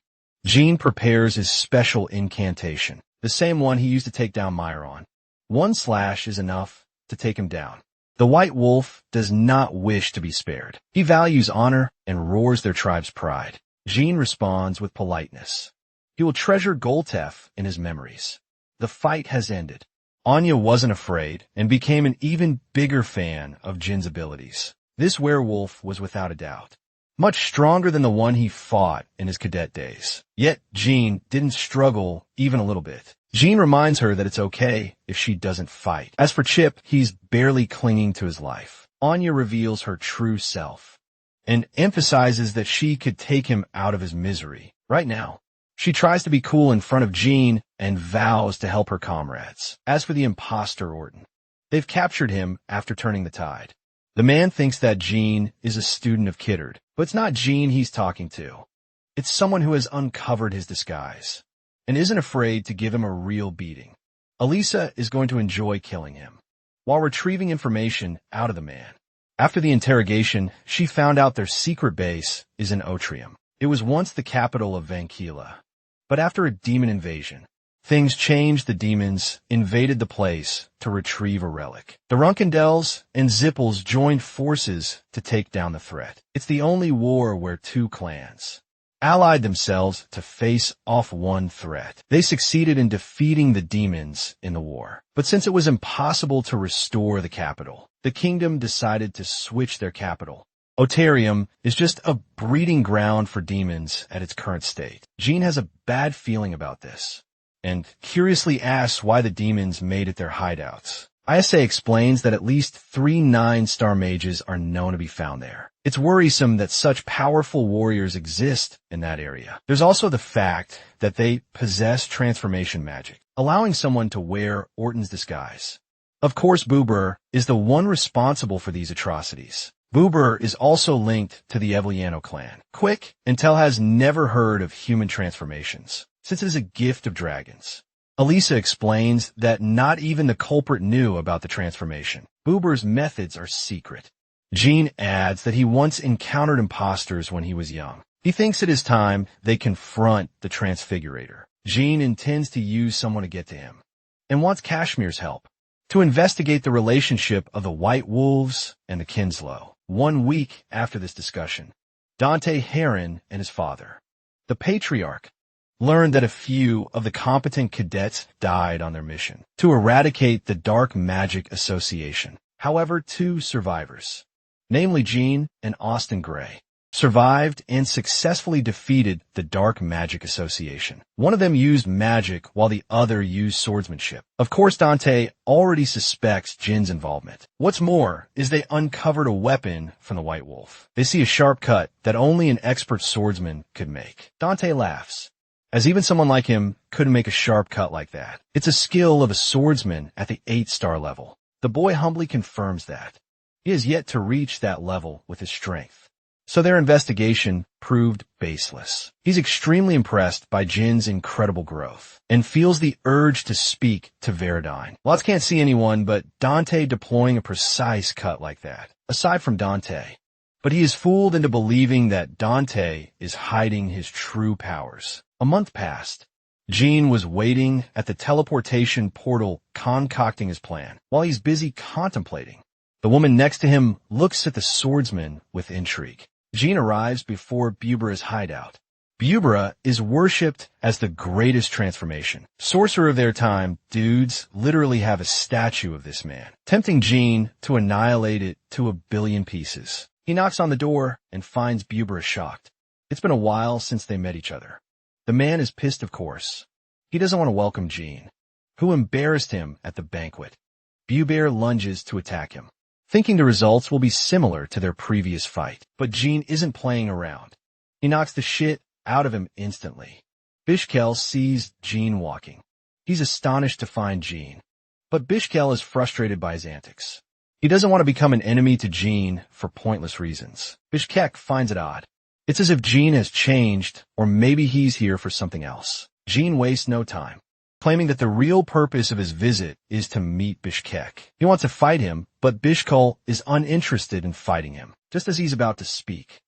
Jean prepares his special incantation, the same one he used to take down Myron. 1 slash is enough to take him down. The White Wolf does not wish to be spared. He values honor and roars their tribe's pride. Jean responds with politeness. He will treasure Goltef in his memories. The fight has ended. Anya wasn't afraid and became an even bigger fan of Jin's abilities. This werewolf was without a doubt much stronger than the one he fought in his cadet days. Yet Jean didn't struggle even a little bit. Jean reminds her that it's okay if she doesn't fight. As for Chip, he's barely clinging to his life. Anya reveals her true self and emphasizes that she could take him out of his misery right now. She tries to be cool in front of Jean and vows to help her comrades. As for the imposter Orton, they've captured him after turning the tide. The man thinks that Jean is a student of Kiddard, but it's not Jean he's talking to. It's someone who has uncovered his disguise and isn't afraid to give him a real beating. Elisa is going to enjoy killing him while retrieving information out of the man. After the interrogation, she found out their secret base is in Otrium. It was once the capital of Vankila, but after a demon invasion, things changed. The demons invaded the place to retrieve a relic. The Runkendels and Zippels joined forces to take down the threat. It's the only war where 2 clans allied themselves to face off one threat. They succeeded in defeating the demons in the war. But since it was impossible to restore the capital, the kingdom decided to switch their capital. Oterium is just a breeding ground for demons at its current state. Jean has a bad feeling about this, and curiously asks why the demons made it their hideouts. ISA explains that at least 3 9-star mages are known to be found there. It's worrisome that such powerful warriors exist in that area. There's also the fact that they possess transformation magic, allowing someone to wear Orton's disguise. Of course, Boober is the one responsible for these atrocities. Boober is also linked to the Evliano clan. Quick, Intel has never heard of human transformations, since it is a gift of dragons. Elisa explains that not even the culprit knew about the transformation. Boober's methods are secret. Jean adds that he once encountered imposters when he was young. He thinks it is time they confront the Transfigurator. Jean intends to use someone to get to him, and wants Kashmir's help to investigate the relationship of the White Wolves and the Kinslow. 1 week after this discussion, Dante Heron and his father, the Patriarch, learned that a few of the competent cadets died on their mission to eradicate the Dark Magic Association. However, 2 survivors, namely Jean and Austin Gray, survived and successfully defeated the Dark Magic Association. One of them used magic while the other used swordsmanship. Of course, Dante already suspects Jin's involvement. What's more is they uncovered a weapon from the White Wolf. They see a sharp cut that only an expert swordsman could make. Dante laughs, as even someone like him couldn't make a sharp cut like that. It's a skill of a swordsman at the 8-star level. The boy humbly confirms that. He has yet to reach that level with his strength. So their investigation proved baseless. He's extremely impressed by Jin's incredible growth and feels the urge to speak to Verdine. Lots can't see anyone but Dante deploying a precise cut like that, aside from Dante. But he is fooled into believing that Dante is hiding his true powers. A month passed. Jean was waiting at the teleportation portal concocting his plan. While he's busy contemplating, the woman next to him looks at the swordsman with intrigue. Jean arrives before Bubera's hideout. Bubera is worshipped as the greatest transformation. Sorcerer of their time, dudes literally have a statue of this man, tempting Jean to annihilate it to a billion pieces. He knocks on the door and finds Bubera shocked. It's been a while since they met each other. The man is pissed, of course. He doesn't want to welcome Jean, who embarrassed him at the banquet. Bubera lunges to attack him, thinking the results will be similar to their previous fight. But Jean isn't playing around. He knocks the shit out of him instantly. Bishkel sees Jean walking. He's astonished to find Jean, but Bishkel is frustrated by his antics. He doesn't want to become an enemy to Jean for pointless reasons. Bishkek finds it odd. It's as if Jean has changed, or maybe he's here for something else. Jean wastes no time, claiming that the real purpose of his visit is to meet Bishkek. He wants to fight him, but Bishkol is uninterested in fighting him, just as he's about to speak.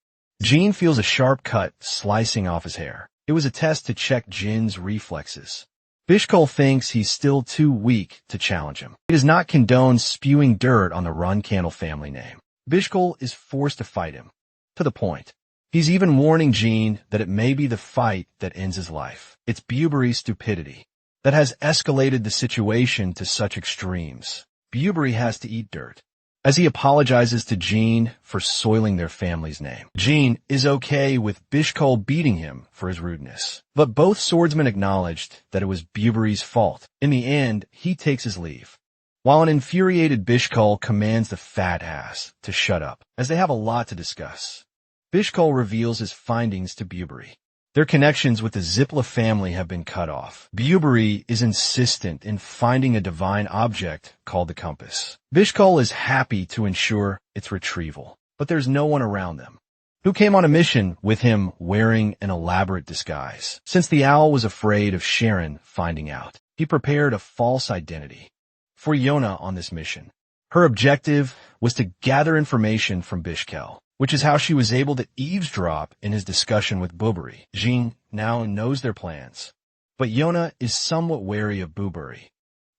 Jean feels a sharp cut slicing off his hair. It was a test to check Jin's reflexes. Bishkol thinks he's still too weak to challenge him. He does not condone spewing dirt on the Runcandle family name. Bishkol is forced to fight him, to the point. He's even warning Jean that it may be the fight that ends his life. It's Bubery's stupidity that has escalated the situation to such extremes. Bubery has to eat dirt, as he apologizes to Jean for soiling their family's name. Jean is okay with Bishkol beating him for his rudeness, but both swordsmen acknowledged that it was Bubery's fault. In the end, he takes his leave, while an infuriated Bishkol commands the fat ass to shut up, as they have a lot to discuss. Bishkol reveals his findings to Bubery. Their connections with the Zipla family have been cut off. Bubery is insistent in finding a divine object called the compass. Bishkol is happy to ensure its retrieval, but there's no one around them, who came on a mission with him wearing an elaborate disguise. Since the owl was afraid of Sharon finding out, he prepared a false identity for Yona on this mission. Her objective was to gather information from Bishkel, which is how she was able to eavesdrop in his discussion with Bubery. Jean now knows their plans, but Yona is somewhat wary of Bubery,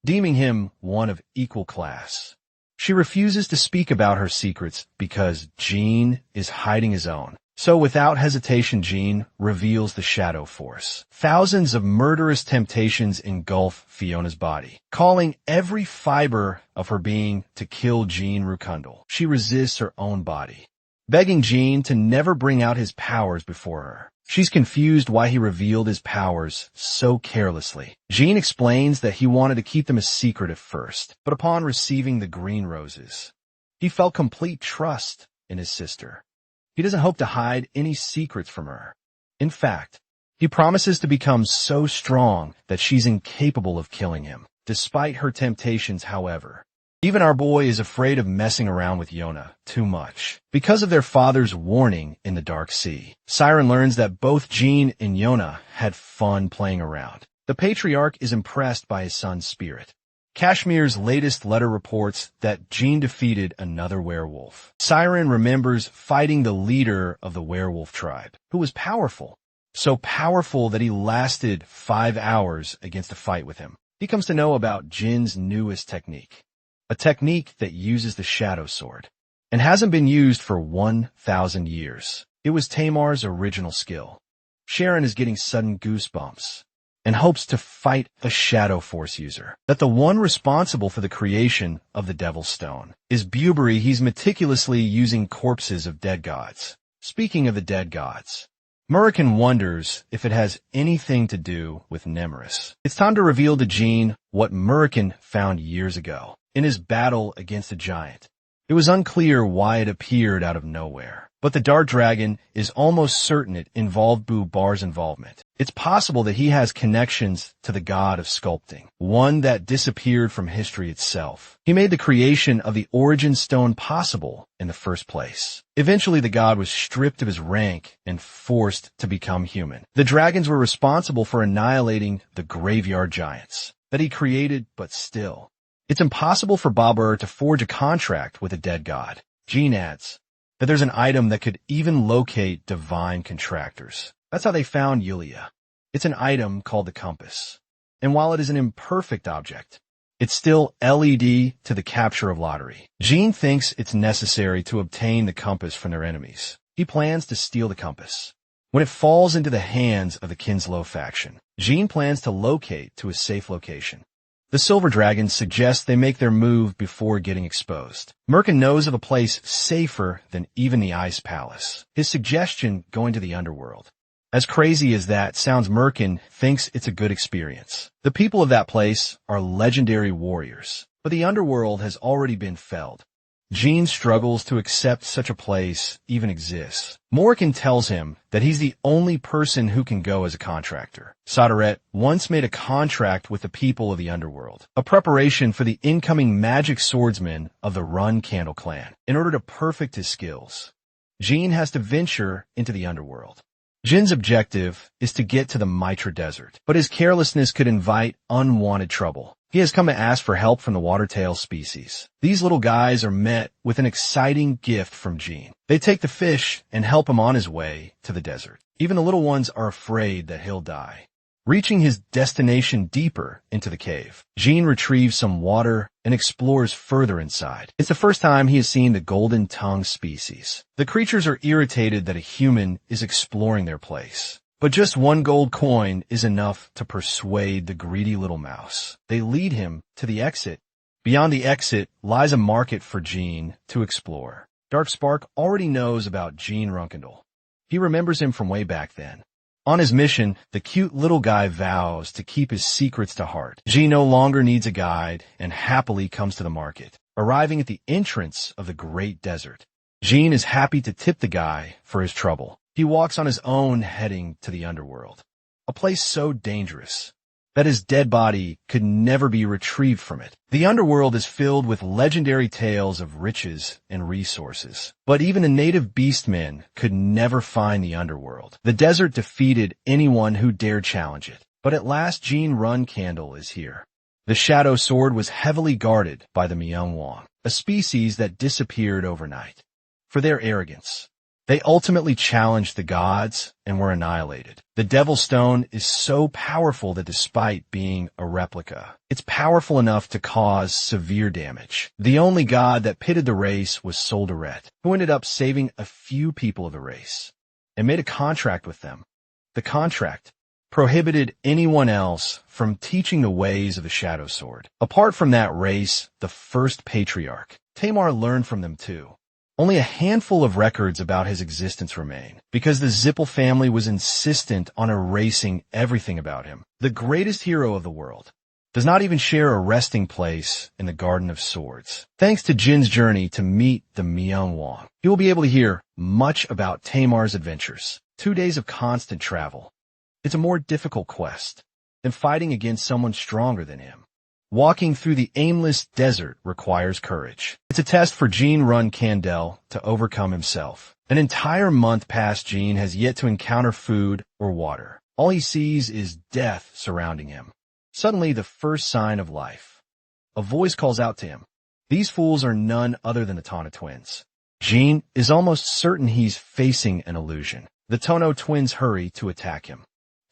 deeming him one of equal class. She refuses to speak about her secrets because Jean is hiding his own. So without hesitation, Jean reveals the Shadow Force. Thousands of murderous temptations engulf Fiona's body, calling every fiber of her being to kill Jean Rukundle. She resists her own body, begging Jean to never bring out his powers before her. She's confused why he revealed his powers so carelessly. Jean explains that he wanted to keep them a secret at first, but upon receiving the green roses, he felt complete trust in his sister. He doesn't hope to hide any secrets from her. In fact, he promises to become so strong that she's incapable of killing him. Despite her temptations, however, even our boy is afraid of messing around with Yona too much. Because of their father's warning in the Dark Sea, Siren learns that both Jean and Yona had fun playing around. The patriarch is impressed by his son's spirit. Kashmir's latest letter reports that Jean defeated another werewolf. Siren remembers fighting the leader of the werewolf tribe, who was powerful. So powerful that he lasted 5 hours against a fight with him. He comes to know about Jin's newest technique, a technique that uses the shadow sword, and hasn't been used for 1,000 years. It was Tamar's original skill. Sharon is getting sudden goosebumps and hopes to fight a shadow force user. That the one responsible for the creation of the Devil's Stone is Bubery. He's meticulously using corpses of dead gods. Speaking of the dead gods, Murican wonders if it has anything to do with Nemeris. It's time to reveal to Jean what Murican found years ago in his battle against a giant. It was unclear why it appeared out of nowhere, but the Dark Dragon is almost certain it involved Bar's involvement. It's possible that he has connections to the god of sculpting, one that disappeared from history itself. He made the creation of the Origin Stone possible in the first place. Eventually, the god was stripped of his rank and forced to become human. The dragons were responsible for annihilating the graveyard giants that he created, but still, it's impossible for Babur to forge a contract with a dead god. Jean adds that there's an item that could even locate divine contractors. That's how they found Yulia. It's an item called the compass. And while it is an imperfect object, it's still LED to the capture of lottery. Jean thinks it's necessary to obtain the compass from their enemies. He plans to steal the compass. When it falls into the hands of the Kinslow faction, Jean plans to locate to a safe location. The Silver Dragons suggest they make their move before getting exposed. Merkin knows of a place safer than even the Ice Palace. His suggestion, going to the underworld. As crazy as that sounds, Merkin thinks it's a good experience. The people of that place are legendary warriors, but the underworld has already been felled. Jean struggles to accept such a place even exists. Morgan tells him that he's the only person who can go as a contractor. Soderette once made a contract with the people of the underworld, a preparation for the incoming magic swordsman of the Run Candle clan. In order to perfect his skills, Jean has to venture into the underworld. Jin's objective is to get to the Mitra Desert, but his carelessness could invite unwanted trouble. He has come to ask for help from the watertail species. These little guys are met with an exciting gift from Jean. They take the fish and help him on his way to the desert. Even the little ones are afraid that he'll die. Reaching his destination deeper into the cave, Jean retrieves some water and explores further inside. It's the first time he has seen the golden tongue species. The creatures are irritated that a human is exploring their place. But just one gold coin is enough to persuade the greedy little mouse. They lead him to the exit. Beyond the exit lies a market for Jean to explore. Darkspark already knows about Jean Runkendall. He remembers him from way back then. On his mission, the cute little guy vows to keep his secrets to heart. Jean no longer needs a guide and happily comes to the market. Arriving at the entrance of the great desert, Jean is happy to tip the guy for his trouble. He walks on his own, heading to the underworld, a place so dangerous that his dead body could never be retrieved from it. The underworld is filled with legendary tales of riches and resources, but even the native beastmen could never find the underworld. The desert defeated anyone who dared challenge it, but at last Jean Run Candle is here. The shadow sword was heavily guarded by the Myungwang, a species that disappeared overnight. For their arrogance, they ultimately challenged the gods and were annihilated. The Devil's Stone is so powerful that despite being a replica, it's powerful enough to cause severe damage. The only god that pitted the race was Solderet, who ended up saving a few people of the race and made a contract with them. The contract prohibited anyone else from teaching the ways of the Shadow Sword. Apart from that race, the first patriarch, Tamar learned from them too. Only a handful of records about his existence remain, because the Zippel family was insistent on erasing everything about him. The greatest hero of the world, does not even share a resting place in the Garden of Swords. Thanks to Jin's journey to meet the Myungwon, he will be able to hear much about Tamar's adventures. 2 days of constant travel. It's a more difficult quest than fighting against someone stronger than him. Walking through the aimless desert requires courage. It's a test for Jin Run Kandel to overcome himself. An entire month past, Jin has yet to encounter food or water. All he sees is death surrounding him. Suddenly, the first sign of life. A voice calls out to him. These fools are none other than the Tana twins. Jin is almost certain he's facing an illusion. The Tono twins hurry to attack him.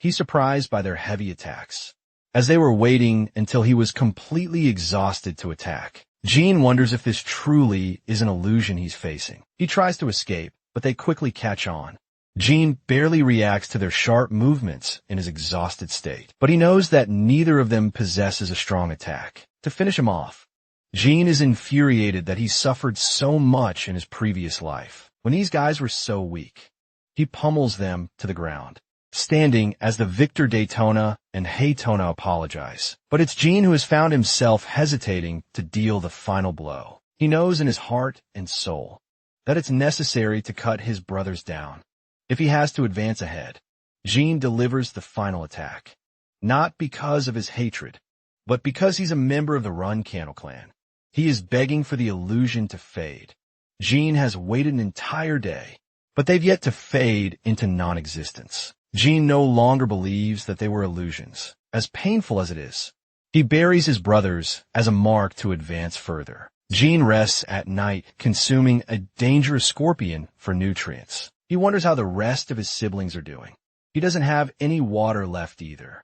He's surprised by their heavy attacks. As they were waiting until he was completely exhausted to attack, Jin wonders if this truly is an illusion he's facing. He tries to escape, but they quickly catch on. Jin barely reacts to their sharp movements in his exhausted state, but he knows that neither of them possesses a strong attack. To finish him off, Jin is infuriated that he suffered so much in his previous life. When these guys were so weak, he pummels them to the ground, standing as the Victor Daytona and Haytona apologize. But it's Jin who has found himself hesitating to deal the final blow. He knows in his heart and soul that it's necessary to cut his brothers down if he has to advance ahead. Jin delivers the final attack, not because of his hatred, but because he's a member of the Run Candle clan. He is begging for the illusion to fade. Jin has waited an entire day, but they've yet to fade into non-existence. Jin no longer believes that they were illusions, as painful as it is. He buries his brothers as a mark to advance further. Jin rests at night, consuming a dangerous scorpion for nutrients. He wonders how the rest of his siblings are doing. He doesn't have any water left either.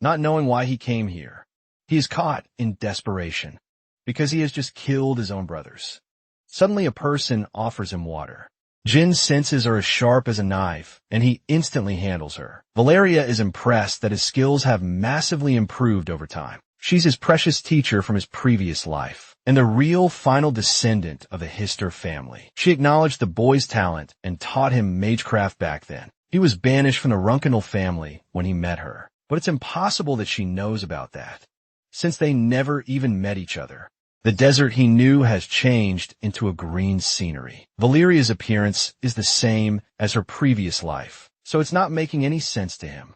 Not knowing why he came here, he is caught in desperation because he has just killed his own brothers. Suddenly a person offers him water. Jin's senses are as sharp as a knife, and he instantly handles her. Valeria is impressed that his skills have massively improved over time. She's his precious teacher from his previous life, and the real final descendant of the Hister family. She acknowledged the boy's talent and taught him magecraft back then. He was banished from the Runkenel family when he met her, but it's impossible that she knows about that, since they never even met each other. The desert he knew has changed into a green scenery. Valeria's appearance is the same as her previous life, so it's not making any sense to him.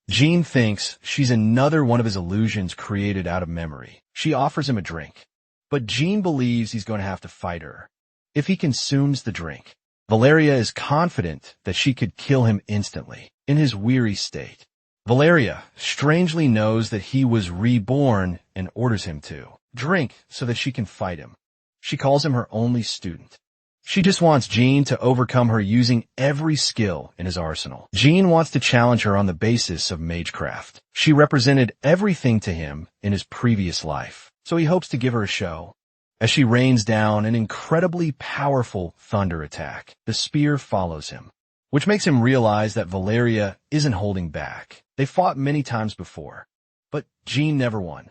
Jin thinks she's another one of his illusions created out of memory. She offers him a drink, but Jin believes he's going to have to fight her if he consumes the drink. Valeria is confident that she could kill him instantly in his weary state. Valeria strangely knows that he was reborn and orders him to drink so that she can fight him. She calls him her only student. She just wants Jin to overcome her using every skill in his arsenal. Jin wants to challenge her on the basis of magecraft. She represented everything to him in his previous life, so he hopes to give her a show. As she rains down an incredibly powerful thunder attack, the spear follows him, which makes him realize that Valeria isn't holding back. They fought many times before, but Jin never won.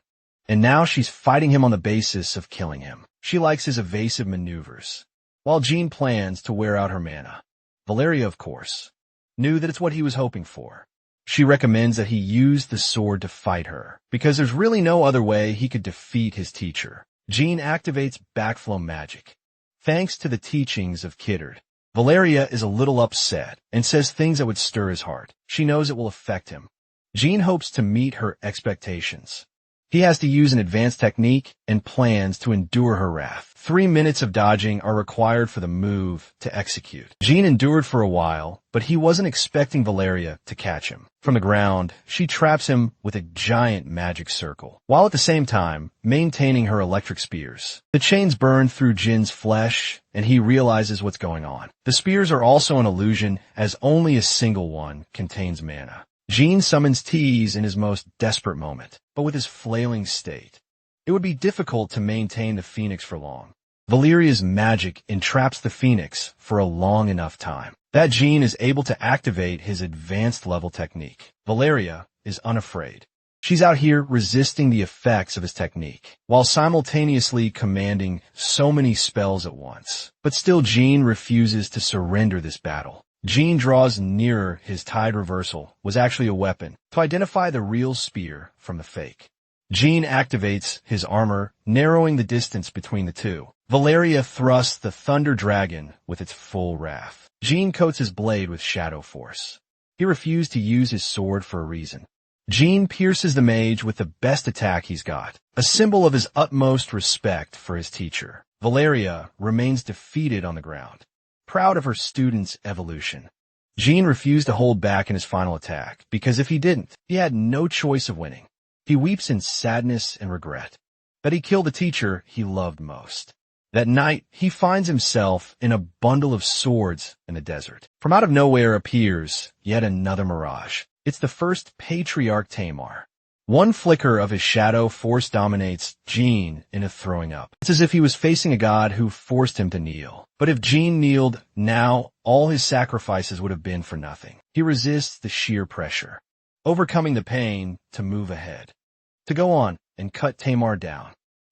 And now she's fighting him on the basis of killing him. She likes his evasive maneuvers, while Jin plans to wear out her mana. Valeria, of course, knew that it's what he was hoping for. She recommends that he use the sword to fight her, because there's really no other way he could defeat his teacher. Jin activates backflow magic, thanks to the teachings of Kiddard. Valeria is a little upset and says things that would stir his heart. She knows it will affect him. Jin hopes to meet her expectations. He has to use an advanced technique and plans to endure her wrath. 3 minutes of dodging are required for the move to execute. Jin endured for a while, but he wasn't expecting Valeria to catch him. From the ground, she traps him with a giant magic circle, while at the same time maintaining her electric spears. The chains burn through Jin's flesh, and he realizes what's going on. The spears are also an illusion, as only a single one contains mana. Jin summons Tease in his most desperate moment, but with his flailing state, it would be difficult to maintain the Phoenix for long. Valeria's magic entraps the Phoenix for a long enough time that Jin is able to activate his advanced level technique. Valeria is unafraid. She's out here resisting the effects of his technique, while simultaneously commanding so many spells at once. But still Jin refuses to surrender this battle. Jin draws nearer his tide reversal was actually a weapon to identify the real spear from the fake. Jean activates his armor, narrowing the distance between the two. Valeria thrusts the Thunder Dragon with its full wrath. Jean coats his blade with shadow force. He refused to use his sword for a reason. Jean pierces the mage with the best attack he's got, a symbol of his utmost respect for his teacher. Valeria remains defeated on the ground, proud of her student's evolution. Jean refused to hold back in his final attack, because if he didn't, he had no choice of winning. He weeps in sadness and regret that he killed the teacher he loved most. That night, he finds himself in a bundle of swords in the desert. From out of nowhere appears yet another mirage. It's the first patriarch Tamar. One flicker of his shadow force dominates Jean into throwing up. It's as if he was facing a god who forced him to kneel. But if Jean kneeled now, all his sacrifices would have been for nothing. He resists the sheer pressure, overcoming the pain to move ahead, to go on and cut Tamar down,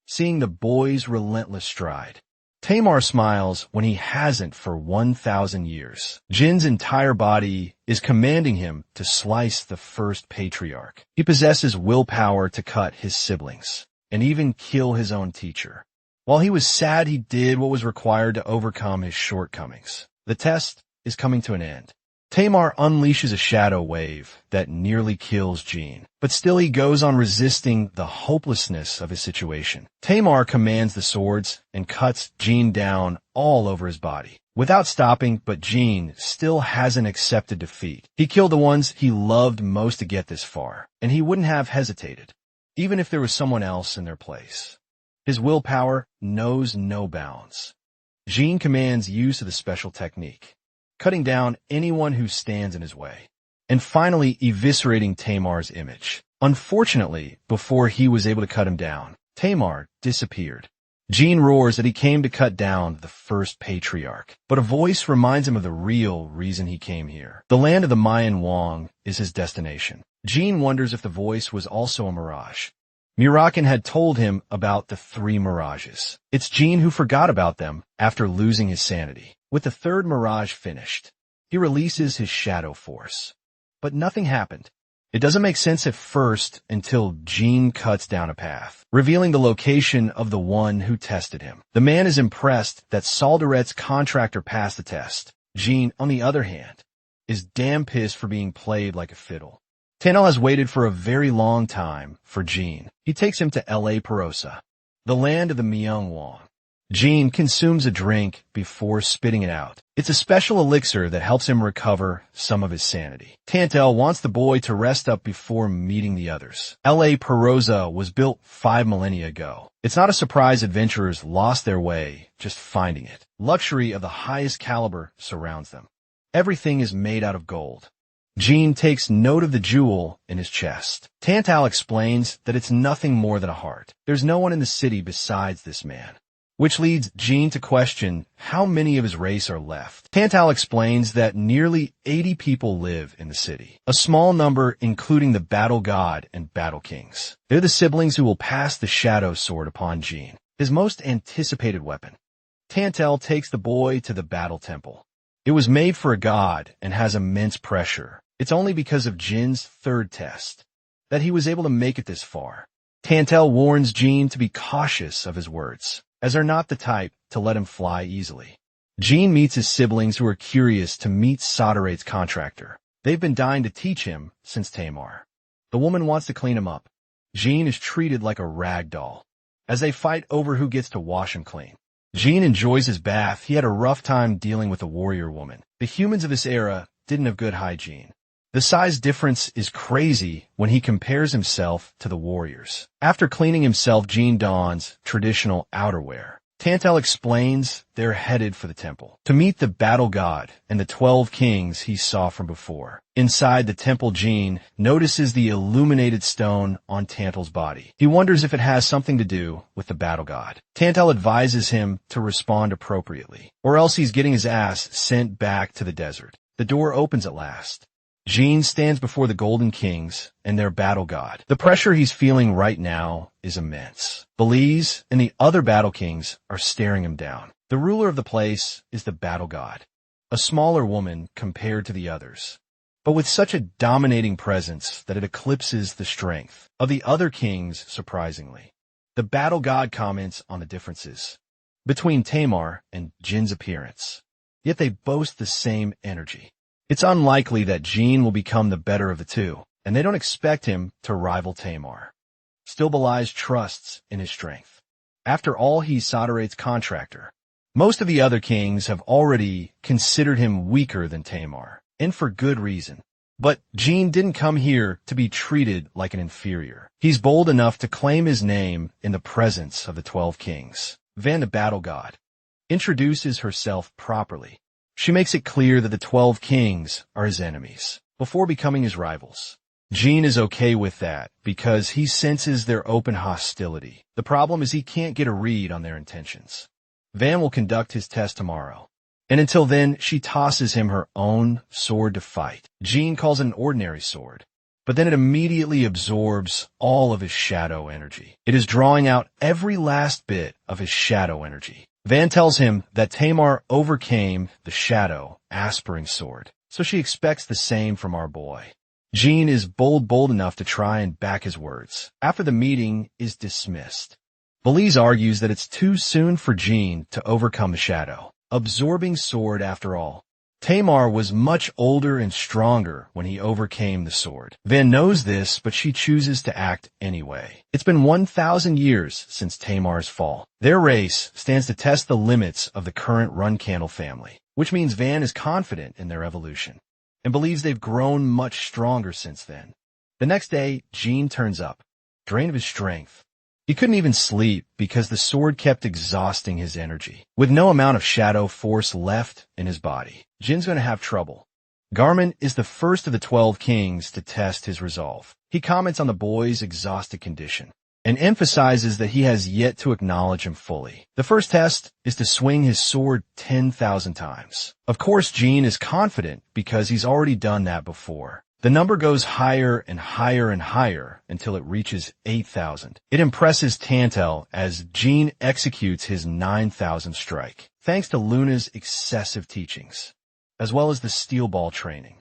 seeing the boy's relentless stride. Tamar smiles when he hasn't for 1,000 years. Jin's entire body is commanding him to slice the first patriarch. He possesses willpower to cut his siblings, and even kill his own teacher. While he was sad, he did what was required to overcome his shortcomings. The test is coming to an end. Tamar unleashes a shadow wave that nearly kills Jean, but still he goes on resisting the hopelessness of his situation. Tamar commands the swords and cuts Jean down all over his body. Without stopping, but Jean still hasn't accepted defeat. He killed the ones he loved most to get this far, and he wouldn't have hesitated, even if there was someone else in their place. His willpower knows no bounds. Jean commands use of the special technique, cutting down anyone who stands in his way, and finally eviscerating Tamar's image. Unfortunately, before he was able to cut him down, Tamar disappeared. Jean roars that he came to cut down the first patriarch, but a voice reminds him of the real reason he came here. The land of the Mayan Wong is his destination. Jean wonders if the voice was also a mirage. Murakan had told him about the 3 mirages. It's Jean who forgot about them after losing his sanity. With the 3rd mirage finished, he releases his shadow force. But nothing happened. It doesn't make sense at first until Jean cuts down a path, revealing the location of the one who tested him. The man is impressed that Saldaret's contractor passed the test. Jean, on the other hand, is damn pissed for being played like a fiddle. Tanel has waited for a very long time for Jean. He takes him to L.A. Perosa, the land of the Myung Wong. Jean consumes a drink before spitting it out. It's a special elixir that helps him recover some of his sanity. Tantel wants the boy to rest up before meeting the others. L.A. Perosa was built 5 millennia ago. It's not a surprise adventurers lost their way just finding it. Luxury of the highest caliber surrounds them. Everything is made out of gold. Jean takes note of the jewel in his chest. Tantal explains that it's nothing more than a heart. There's no one in the city besides this man, which leads Jean to question how many of his race are left. Tantal explains that nearly 80 people live in the city, a small number including the Battle God and Battle Kings. They're the siblings who will pass the Shadow Sword upon Jean, his most anticipated weapon. Tantal takes the boy to the Battle Temple. It was made for a god and has immense pressure. It's only because of Jin's 3rd test that he was able to make it this far. Tantal warns Jean to be cautious of his words, as they're not the type to let him fly easily. Jean meets his siblings who are curious to meet Saldaret's contractor. They've been dying to teach him since Tamar. The woman wants to clean him up. Jean is treated like a rag doll, as they fight over who gets to wash him clean. Jean enjoys his bath. He had a rough time dealing with a warrior woman. The humans of this era didn't have good hygiene. The size difference is crazy when he compares himself to the warriors. After cleaning himself, Jean dons traditional outerwear. Tantal explains they're headed for the temple to meet the battle god and the 12 kings he saw from before. Inside the temple, Jean notices the illuminated stone on Tantal's body. He wonders if it has something to do with the battle god. Tantal advises him to respond appropriately, or else he's getting his ass sent back to the desert. The door opens at last. Jean stands before the Golden Kings and their battle god. The pressure he's feeling right now is immense. Belize and the other battle kings are staring him down. The ruler of the place is the battle god, a smaller woman compared to the others. but with such a dominating presence that it eclipses the strength of the other kings, surprisingly. The battle god comments on the differences between Tamar and Jin's appearance, yet they boast the same energy. It's unlikely that Jin will become the better of the two, and they don't expect him to rival Tamar. Still belies trusts in his strength. After all, he's Sadarate's contractor. Most of the other kings have already considered him weaker than Tamar, and for good reason. But Jin didn't come here to be treated like an inferior. He's bold enough to claim his name in the presence of the 12 kings. Van, the battle god, introduces herself properly. She makes it clear that the 12 kings are his enemies before becoming his rivals. Jin is okay with that because he senses their open hostility. The problem is he can't get a read on their intentions. Van will conduct his test tomorrow, and until then, she tosses him her own sword to fight. Jin calls it an ordinary sword, but then it immediately absorbs all of his shadow energy. It is drawing out every last bit of his shadow energy. Van tells him that Tamar overcame the shadow aspiring sword, so she expects the same from our boy. Jin is bold enough to try and back his words. After the meeting is dismissed, Belize argues that it's too soon for Jin to overcome the shadow absorbing sword after all. Tamar was much older and stronger when he overcame the sword. Van knows this, but she chooses to act anyway. It's been 1,000 years since Tamar's fall. Their race stands to test the limits of the current Run-Candle family, which means Van is confident in their evolution and believes they've grown much stronger since then. The next day, Jin turns up, drained of his strength. He couldn't even sleep because the sword kept exhausting his energy. With no amount of shadow force left in his body, Jin's going to have trouble. Garmin is the first of the 12 kings to test his resolve. He comments on the boy's exhausted condition and emphasizes that he has yet to acknowledge him fully. The first test is to swing his sword 10,000 times. Of course, Jin is confident because he's already done that before. The number goes higher and higher and higher until it reaches 8,000. It impresses Tantel as Jin executes his 9,000 strike, thanks to Luna's excessive teachings, as well as the steel ball training.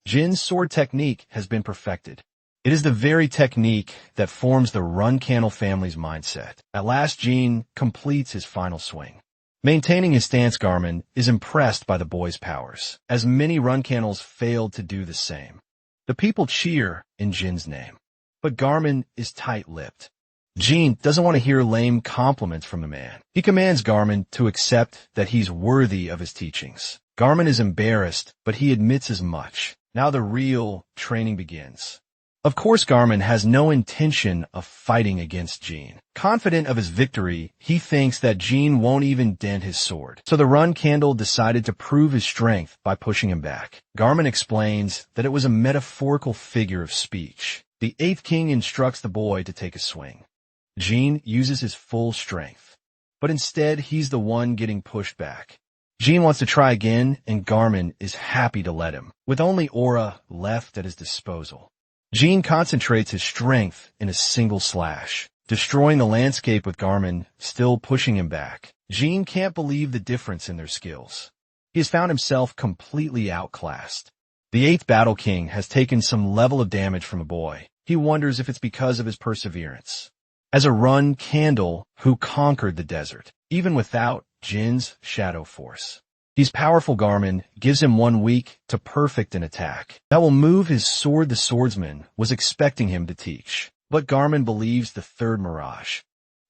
Jin's sword technique has been perfected. It is the very technique that forms the Run-Candle family's mindset. At last, Jin completes his final swing. Maintaining his stance, Garmin is impressed by the boy's powers, as many Run-Candles failed to do the same. The people cheer in Jin's name, but Garmin is tight-lipped. Jin doesn't want to hear lame compliments from the man. He commands Garmin to accept that he's worthy of his teachings. Garmin is embarrassed, but he admits as much. Now the real training begins. Of course, Garmin has no intention of fighting against Jin. Confident of his victory, he thinks that Jin won't even dent his sword. So the Run-Candle decided to prove his strength by pushing him back. Garmin explains that it was a metaphorical figure of speech. The 8th king instructs the boy to take a swing. Jin uses his full strength, but instead he's the one getting pushed back. Jin wants to try again, and Garmin is happy to let him, with only aura left at his disposal. Jin concentrates his strength in a single slash, destroying the landscape with Garmin still pushing him back. Jin can't believe the difference in their skills. He has found himself completely outclassed. The 8th Battle King has taken some level of damage from the boy. He wonders if it's because of his perseverance. As a Run-Candle who conquered the desert, even without Jin's shadow force. He's powerful. Garmin gives him 1 week to perfect an attack that will move his sword the swordsman was expecting him to teach. But Garmin believes the 3rd mirage,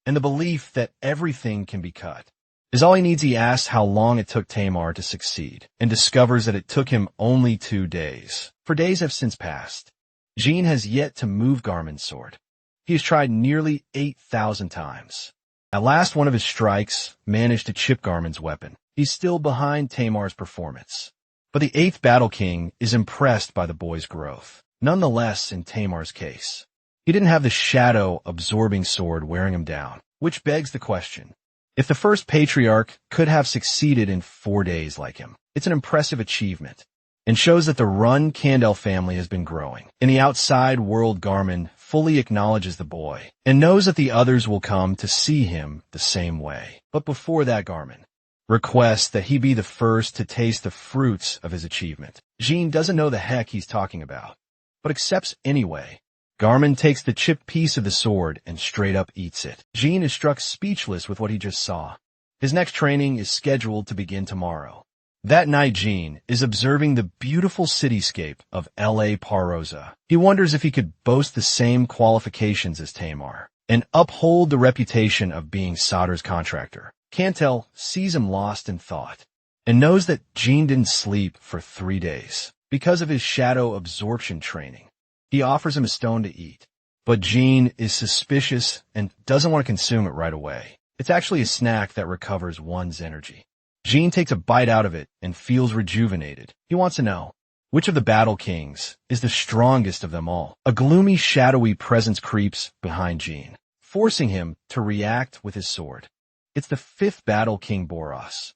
and the belief that everything can be cut is all he needs. He asks how long it took Tamar to succeed, and discovers that it took him only 2 days. For days have since passed. Jin has yet to move Garmin's sword. He has tried nearly 8,000 times. At last, one of his strikes managed to chip Garmin's weapon. He's still behind Tamar's performance. But the 8th Battle King is impressed by the boy's growth. Nonetheless, in Tamar's case, he didn't have the shadow-absorbing sword wearing him down, which begs the question. If the first patriarch could have succeeded in 4 days like him, it's an impressive achievement, and shows that the Run-Candle family has been growing. In the outside world, Garmin fully acknowledges the boy, and knows that the others will come to see him the same way. But before that, Garmin requests that he be the first to taste the fruits of his achievement. Jean doesn't know the heck he's talking about, but accepts anyway. Garmin takes the chipped piece of the sword and straight up eats it. Jean is struck speechless with what he just saw. His next training is scheduled to begin tomorrow. That night, Jean is observing the beautiful cityscape of L.A. Parosa. He wonders if he could boast the same qualifications as Tamar and uphold the reputation of being Soder's contractor. Cantel sees him lost in thought and knows that Jean didn't sleep for 3 days because of his shadow absorption training. He offers him a stone to eat, but Jean is suspicious and doesn't want to consume it right away. It's actually a snack that recovers one's energy. Jean takes a bite out of it and feels rejuvenated. He wants to know, which of the Battle Kings is the strongest of them all? A gloomy, shadowy presence creeps behind Jean, forcing him to react with his sword. It's the 5th Battle King Boros,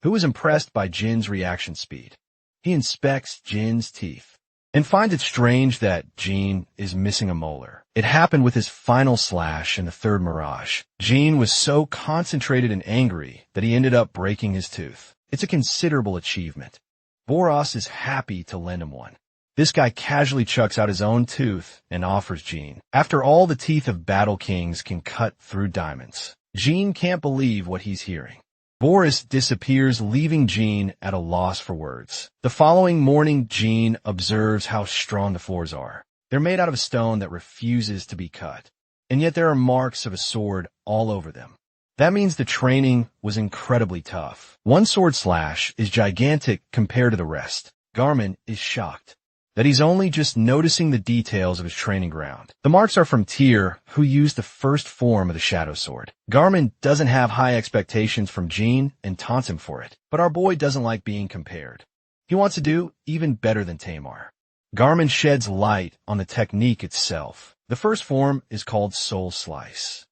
who is impressed by Jin's reaction speed. He inspects Jin's teeth and finds it strange that Jean is missing a molar. It happened with his final slash in the 3rd Mirage. Jean was so concentrated and angry that he ended up breaking his tooth. It's a considerable achievement. Boros is happy to lend him one. This guy casually chucks out his own tooth and offers Jean. After all, the teeth of Battle Kings can cut through diamonds. Jean can't believe what he's hearing. Boris disappears, leaving Jean at a loss for words. The following morning, Jean observes how strong the floors are. They're made out of a stone that refuses to be cut, and yet there are marks of a sword all over them. That means the training was incredibly tough. One sword slash is gigantic compared to the rest. Garmin is shocked that he's only just noticing the details of his training ground. The marks are from Tyr, who used the first form of the Shadow Sword. Garmin doesn't have high expectations from Jean and taunts him for it, but our boy doesn't like being compared. He wants to do even better than Tamar. Garmin sheds light on the technique itself. The first form is called Soul Slice,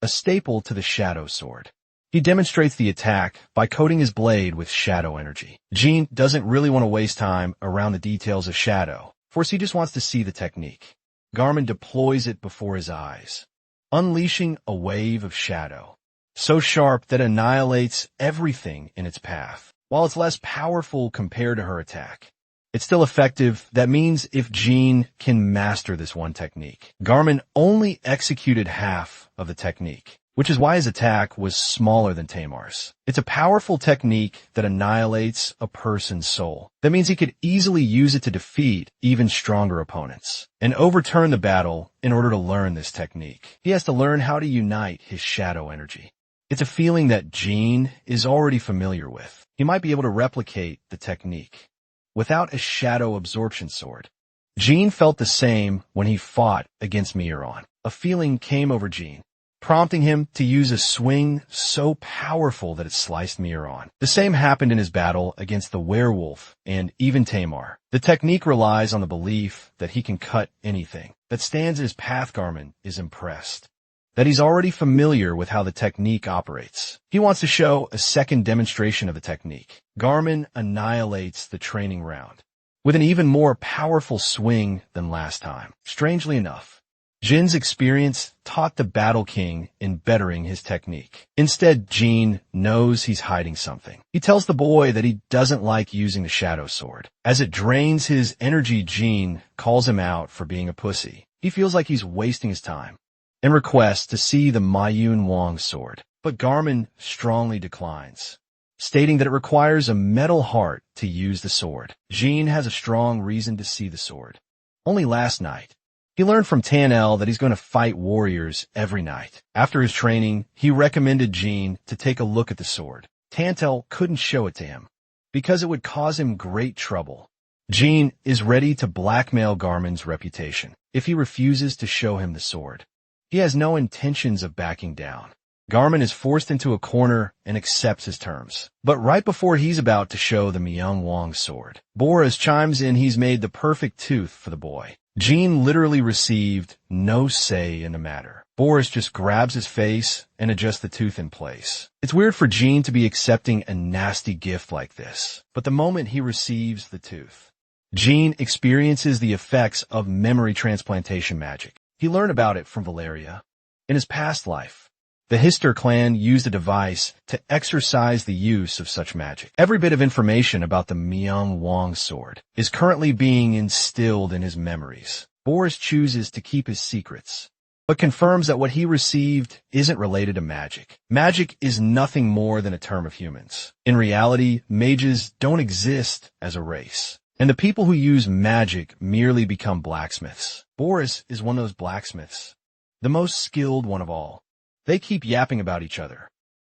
a staple to the Shadow Sword. He demonstrates the attack by coating his blade with shadow energy. Jean doesn't really want to waste time around the details of shadow, for he just wants to see the technique. Garmin deploys it before his eyes, unleashing a wave of shadow, so sharp that it annihilates everything in its path. While it's less powerful compared to her attack, it's still effective. That means if Jean can master this one technique. Garmin only executed half of the technique, which is why his attack was smaller than Tamar's. It's a powerful technique that annihilates a person's soul. That means he could easily use it to defeat even stronger opponents and overturn the battle. In order to learn this technique, he has to learn how to unite his shadow energy. It's a feeling that Jean is already familiar with. He might be able to replicate the technique without a shadow absorption sword. Jean felt the same when he fought against Miron. A feeling came over Jean, prompting him to use a swing so powerful that it sliced Miron. The same happened in his battle against the werewolf and even Tamar. The technique relies on the belief that he can cut anything that stands in his path. Garmin is impressed that he's already familiar with how the technique operates. He wants to show a second demonstration of the technique. Garmin annihilates the training round with an even more powerful swing than last time. Strangely enough, Jin's experience taught the Battle King in bettering his technique. Instead, Jean knows he's hiding something. He tells the boy that he doesn't like using the Shadow Sword. As it drains his energy, Jean calls him out for being a pussy. He feels like he's wasting his time and requests to see the Mayun Wong sword. But Garmin strongly declines, stating that it requires a metal heart to use the sword. Jean has a strong reason to see the sword. Only last night, he learned from Tanel that he's going to fight warriors every night. After his training, he recommended Jean to take a look at the sword. Tantel couldn't show it to him because it would cause him great trouble. Jean is ready to blackmail Garmin's reputation if he refuses to show him the sword. He has no intentions of backing down. Garmin is forced into a corner and accepts his terms. But right before he's about to show the Myung Wong sword, Boris chimes in. He's made the perfect tooth for the boy. Jean literally received no say in the matter. Boris just grabs his face and adjusts the tooth in place. It's weird for Jean to be accepting a nasty gift like this, but the moment he receives the tooth, Jean experiences the effects of memory transplantation magic. He learned about it from Valeria. In his past life, The Hister clan used a device to exercise the use of such magic. Every bit of information about the Wang sword is currently being instilled in his memories. Boris chooses to keep his secrets, but confirms that what he received isn't related to magic. Magic is nothing more than a term of humans. In reality, mages don't exist as a race, and the people who use magic merely become blacksmiths. Boris is one of those blacksmiths, the most skilled one of all. They keep yapping about each other,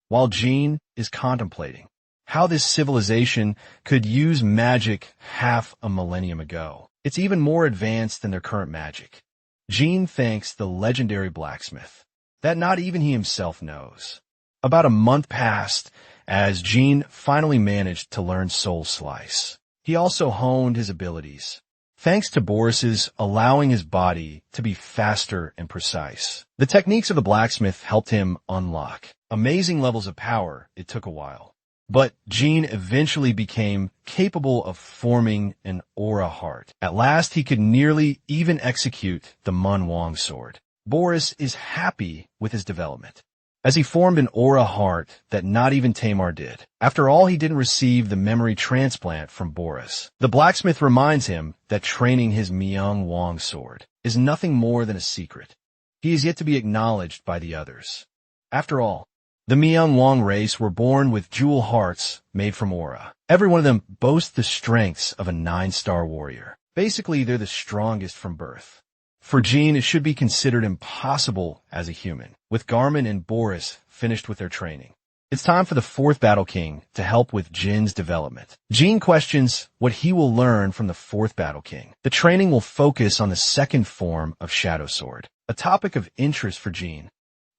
while Jean is contemplating how this civilization could use magic half a millennium ago. It's even more advanced than their current magic. Jean thanks the legendary blacksmith that not even he himself knows. About a month passed as Jean finally managed to learn Soul Slice. He also honed his abilities, thanks to Boris's allowing his body to be faster and precise. The techniques of the blacksmith helped him unlock amazing levels of power. It took a while, but Jean eventually became capable of forming an aura heart. At last, he could nearly even execute the Wang sword. Boris is happy with his development, as he formed an aura heart that not even Tamar did. After all, he didn't receive the memory transplant from Boris. The blacksmith reminds him that training his Wang sword is nothing more than a secret. He is yet to be acknowledged by the others. After all, the Wang race were born with jewel hearts made from aura. Every one of them boasts the strengths of a 9-star warrior. Basically, they're the strongest from birth. For Jean, it should be considered impossible as a human, with Garmin and Boris finished with their training. It's time for the 4th Battle King to help with Jin's development. Jean questions what he will learn from the 4th Battle King. The training will focus on the 2nd form of Shadow Sword, a topic of interest for Jean.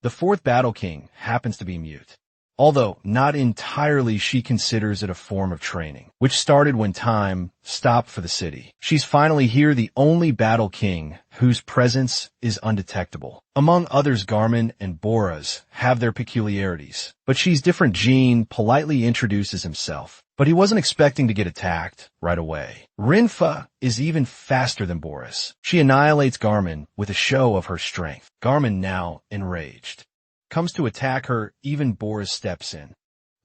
The 4th Battle King happens to be mute, although not entirely. She considers it a form of training, which started when time stopped for the city. She's finally here, the only Battle King whose presence is undetectable. Among others, Garmin and Boras have their peculiarities, but she's different. Jean politely introduces himself, but he wasn't expecting to get attacked right away. Rinfa is even faster than Boris. She annihilates Garmin with a show of her strength. Garmin, now enraged, comes to attack her. Even Boris steps in,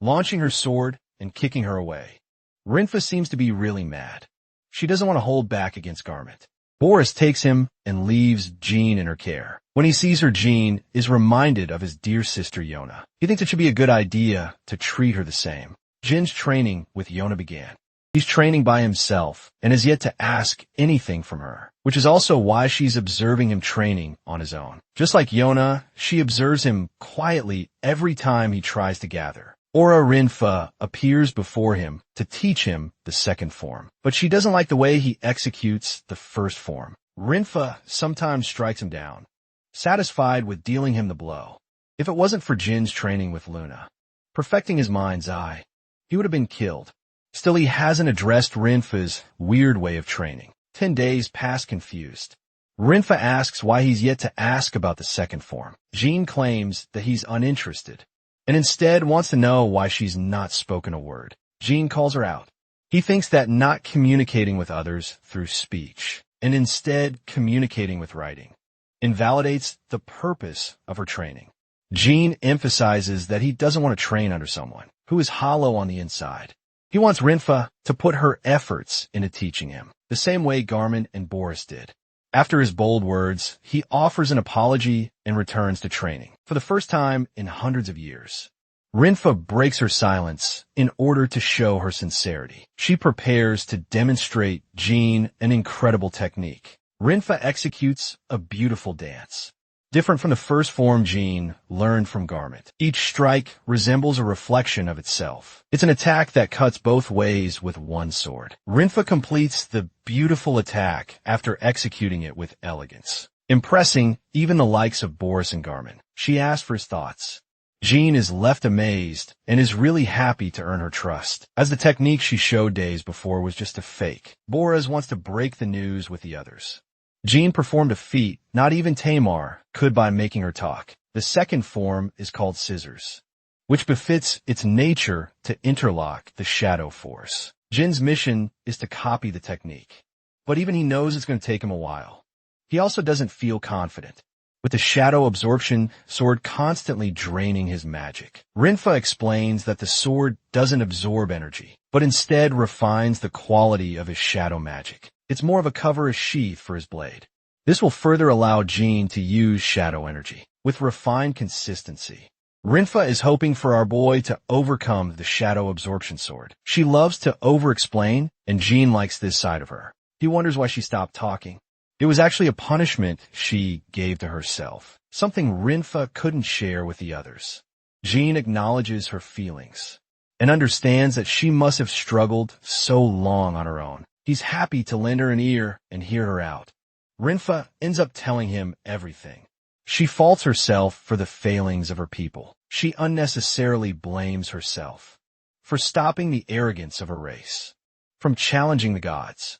launching her sword and kicking her away. Rinfa seems to be really mad. She doesn't want to hold back against Garmin. Boris takes him and leaves Jean in her care. When he sees her, Jean is reminded of his dear sister Yona. He thinks it should be a good idea to treat her the same. Jin's training with Yona began. He's training by himself and has yet to ask anything from her, which is also why she's observing him training on his own. Just like Yona, she observes him quietly every time he tries to gather. Aura Rinfa appears before him to teach him the 2nd form, but she doesn't like the way he executes the 1st form. Rinfa sometimes strikes him down, satisfied with dealing him the blow. If it wasn't for Jin's training with Luna, perfecting his mind's eye, he would have been killed. Still, he hasn't addressed Rinfa's weird way of training. 10 days pass confused. Rinfa asks why he's yet to ask about the 2nd form. Jean claims that he's uninterested, and instead wants to know why she's not spoken a word. Jean calls her out. He thinks that not communicating with others through speech, and instead communicating with writing, invalidates the purpose of her training. Jean emphasizes that he doesn't want to train under someone who is hollow on the inside. He wants Rinfa to put her efforts into teaching him, the same way Garmin and Boris did. After his bold words, he offers an apology and returns to training. For the first time in hundreds of years, Rinfa breaks her silence in order to show her sincerity. She prepares to demonstrate Jean an incredible technique. Rinfa executes a beautiful dance, different from the 1st form Jean learned from Garment. Each strike resembles a reflection of itself. It's an attack that cuts both ways with one sword. Rinfa completes the beautiful attack after executing it with elegance, impressing even the likes of Boris and Garmin. She asks for his thoughts. Jean is left amazed and is really happy to earn her trust, as the technique she showed days before was just a fake. Boris wants to break the news with the others. Jean performed a feat not even Tamar could by making her talk. The 2nd form is called Scissors, which befits its nature to interlock the shadow force. Jin's mission is to copy the technique, but even he knows it's going to take him a while. He also doesn't feel confident. with the shadow absorption sword constantly draining his magic. Rinfa explains that the sword doesn't absorb energy, but instead refines the quality of his shadow magic. It's more of a cover sheath for his blade. This will further allow Jean to use shadow energy with refined consistency. Rinfa is hoping for our boy to overcome the shadow absorption sword. She loves to over-explain, and Jean likes this side of her. He wonders why she stopped talking. It was actually a punishment she gave to herself, something Rinfa couldn't share with the others. Jean acknowledges her feelings and understands that she must have struggled so long on her own. He's happy to lend her an ear and hear her out. Rinfa ends up telling him everything. She faults herself for the failings of her people. She unnecessarily blames herself for stopping the arrogance of her race from challenging the gods.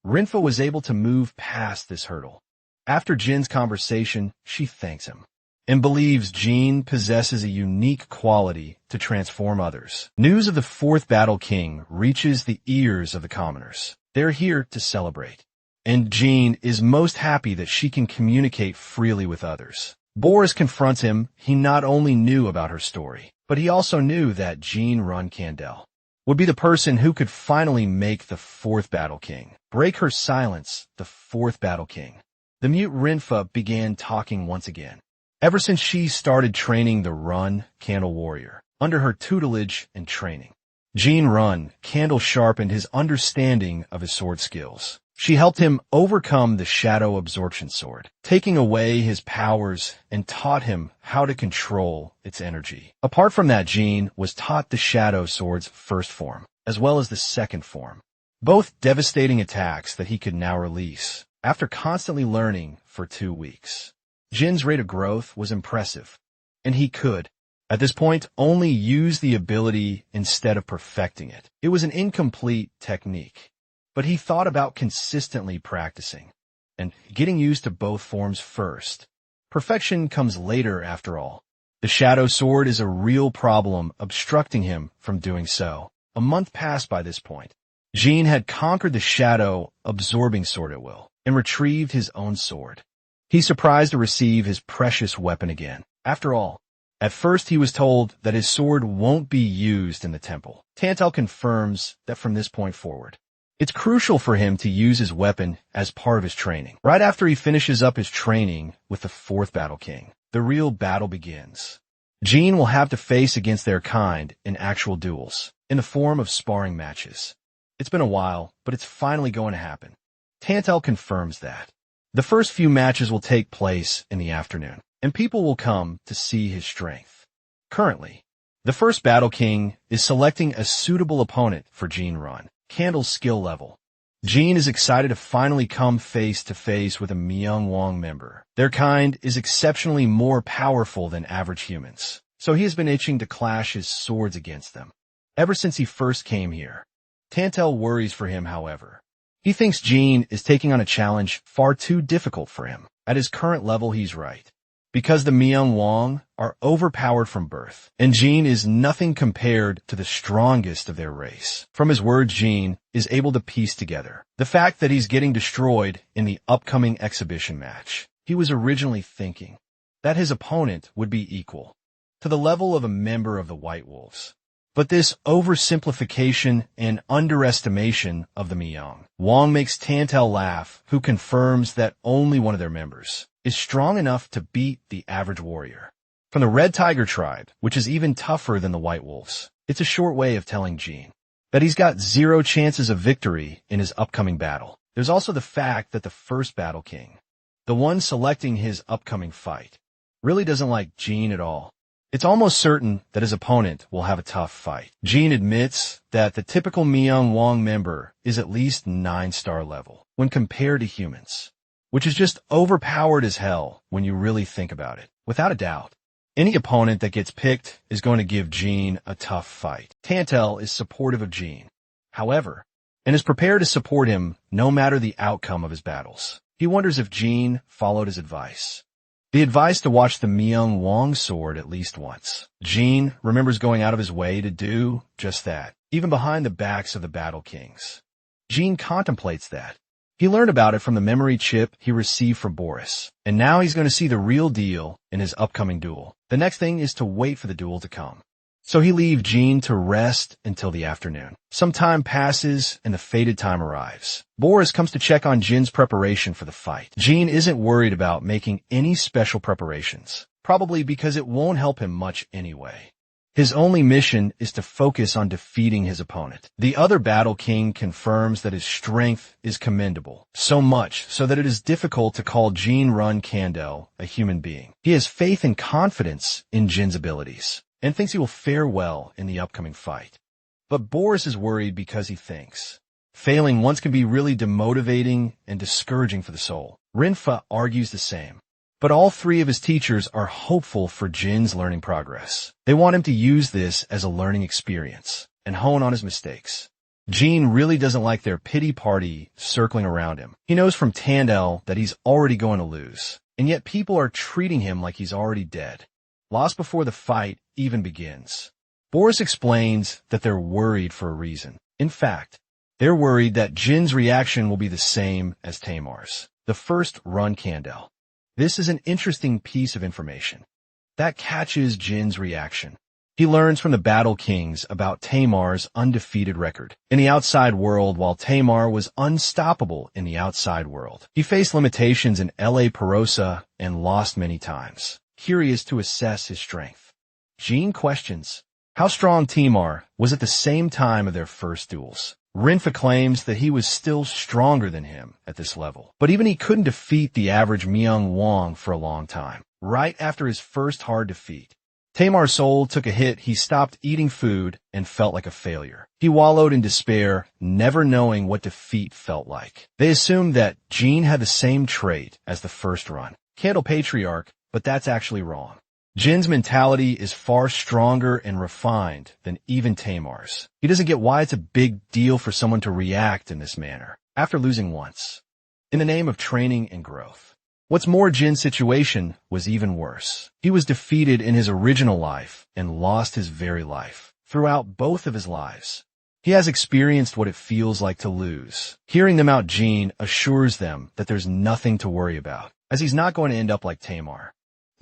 Rinfa was able to move past this hurdle. After Jin's conversation, she thanks him and believes Jin possesses a unique quality to transform others. News of the fourth Battle King reaches the ears of the commoners. They're here to celebrate, and Jin is most happy that she can communicate freely with others. Boris confronts him. He not only knew about her story, but he also knew that Jean Run Candel would be the person who could finally make the fourth Battle King break her silence. The fourth Battle King. The mute Rinfa began talking once again. Ever since she started training the Run Candle Warrior under her tutelage and training, Jean Run Candle sharpened his understanding of his sword skills. She helped him overcome the shadow absorption sword, taking away his powers and taught him how to control its energy. Apart from that, Jean was taught the shadow sword's first form, as well as the second form, both devastating attacks that he could now release after constantly learning for 2 weeks. Jin's rate of growth was impressive, and he could, at this point, only use the ability instead of perfecting it. It was an incomplete technique, but he thought about consistently practicing and getting used to both forms first. Perfection comes later, after all. The shadow sword is a real problem obstructing him from doing so. A month passed by this point. Jean had conquered the shadow absorbing sword at will and retrieved his own sword. He's surprised to receive his precious weapon again. After all, at first he was told that his sword won't be used in the temple. Tantal confirms that from this point forward, it's crucial for him to use his weapon as part of his training. Right after he finishes up his training with the fourth Battle King, the real battle begins. Jean will have to face against their kind in actual duels, in the form of sparring matches. It's been a while, but it's finally going to happen. Tantal confirms that. The first few matches will take place in the afternoon, and people will come to see his strength. Currently, the first Battle King is selecting a suitable opponent for Jean Run Candle's skill level. Jean is excited to finally come face to face with a Myung Wong member. Their kind is exceptionally more powerful than average humans, so he has been itching to clash his swords against them ever since he first came here. Tantal worries for him, however. He thinks Jean is taking on a challenge far too difficult for him. At his current level, he's right, because the Myung Wong are overpowered from birth, and Jean is nothing compared to the strongest of their race. From his words, Jean is able to piece together the fact that he's getting destroyed in the upcoming exhibition match. He was originally thinking that his opponent would be equal to the level of a member of the White Wolves. But this oversimplification and underestimation of the Myung Wong makes Tantal laugh, who confirms that only one of their members is strong enough to beat the average warrior from the Red Tiger tribe, which is even tougher than the White Wolves. It's a short way of telling Jean that he's got 0 chances of victory in his upcoming battle. There's also the fact that the first Battle King, the one selecting his upcoming fight, really doesn't like Jean at all. It's almost certain that his opponent will have a tough fight. Jean admits that the typical Myung Wong member is at least 9-star level when compared to humans, which is just overpowered as hell when you really think about it. Without a doubt, any opponent that gets picked is going to give Jean a tough fight. Tantal is supportive of Jean, however, and is prepared to support him no matter the outcome of his battles. He wonders if Jean followed his advice. The advice to watch the Myung Wong sword at least once. Jean remembers going out of his way to do just that, even behind the backs of the Battle Kings. Jean contemplates that, He learned about it from the memory chip he received from Boris, and now he's going to see the real deal in his upcoming duel. The next thing is to wait for the duel to come. So he leaves Jean to rest until the afternoon. Some time passes and the fated time arrives. Boris comes to check on Jin's preparation for the fight. Jean isn't worried about making any special preparations, probably because it won't help him much anyway. His only mission is to focus on defeating his opponent. The other Battle King confirms that his strength is commendable, so much so that it is difficult to call Jean Run Kandel a human being. He has faith and confidence in Jin's abilities, and thinks he will fare well in the upcoming fight. But Boris is worried because he thinks failing once can be really demotivating and discouraging for the soul. Rinfa argues the same. But all three of his teachers are hopeful for Jin's learning progress. They want him to use this as a learning experience and hone on his mistakes. Jin really doesn't like their pity party circling around him. He knows from Tandel that he's already going to lose, and yet people are treating him like he's already dead. Lost before the fight even begins. Boris explains that they're worried for a reason. In fact, they're worried that Jin's reaction will be the same as Tamar's, the first run Kandel. This is an interesting piece of information that catches Jin's reaction. He learns from the Battle Kings about Tamar's undefeated record in the outside world, while Tamar was unstoppable in the outside world. He faced limitations in La Perosa and lost many times. Curious to assess his strength, Jean questions how strong Tamar was at the same time of their first duels. Rinfa claims that he was still stronger than him at this level, but even he couldn't defeat the average Myung Wong for a long time. Right after his first hard defeat, Tamar's soul took a hit. He stopped eating food and felt like a failure. He wallowed in despair, never knowing what defeat felt like. They assumed that Jean had the same trait as the first run, Candle Patriarch, but that's actually wrong. Jin's mentality is far stronger and refined than even Tamar's. He doesn't get why it's a big deal for someone to react in this manner after losing once, in the name of training and growth. What's more, Jin's situation was even worse. He was defeated in his original life and lost his very life throughout both of his lives. He has experienced what it feels like to lose. Hearing them out, Jean assures them that there's nothing to worry about, as he's not going to end up like Tamar.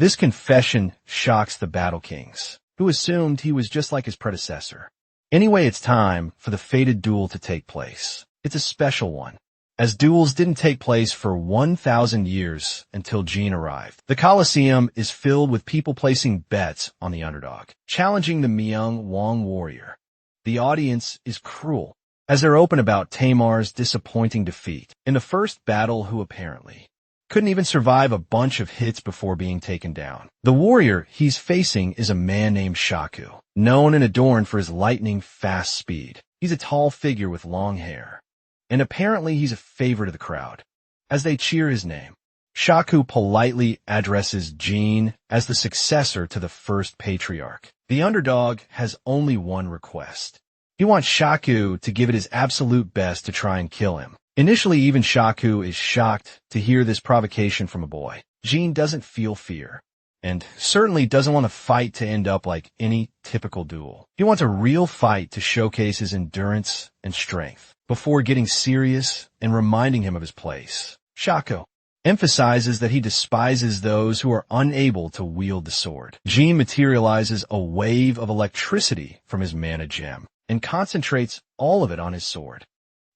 This confession shocks the Battle Kings, who assumed he was just like his predecessor. Anyway, it's time for the fated duel to take place. It's a special one, as duels didn't take place for 1,000 years until Jean arrived. The Colosseum is filled with people placing bets on the underdog, challenging the Myung Wong warrior. The audience is cruel, as they're open about Tamar's disappointing defeat in the first battle, who apparently couldn't even survive a bunch of hits before being taken down. The warrior he's facing is a man named Shaku, known and adorned for his lightning-fast speed. He's a tall figure with long hair, and apparently he's a favorite of the crowd, as they cheer his name. Shaku politely addresses Jean as the successor to the first patriarch. The underdog has only one request. He wants Shaku to give it his absolute best to try and kill him. Initially, even Shaku is shocked to hear this provocation from a boy. Jean doesn't feel fear, and certainly doesn't want to fight to end up like any typical duel. He wants a real fight to showcase his endurance and strength before getting serious and reminding him of his place. Shaku emphasizes that he despises those who are unable to wield the sword. Jean materializes a wave of electricity from his mana gem and concentrates all of it on his sword.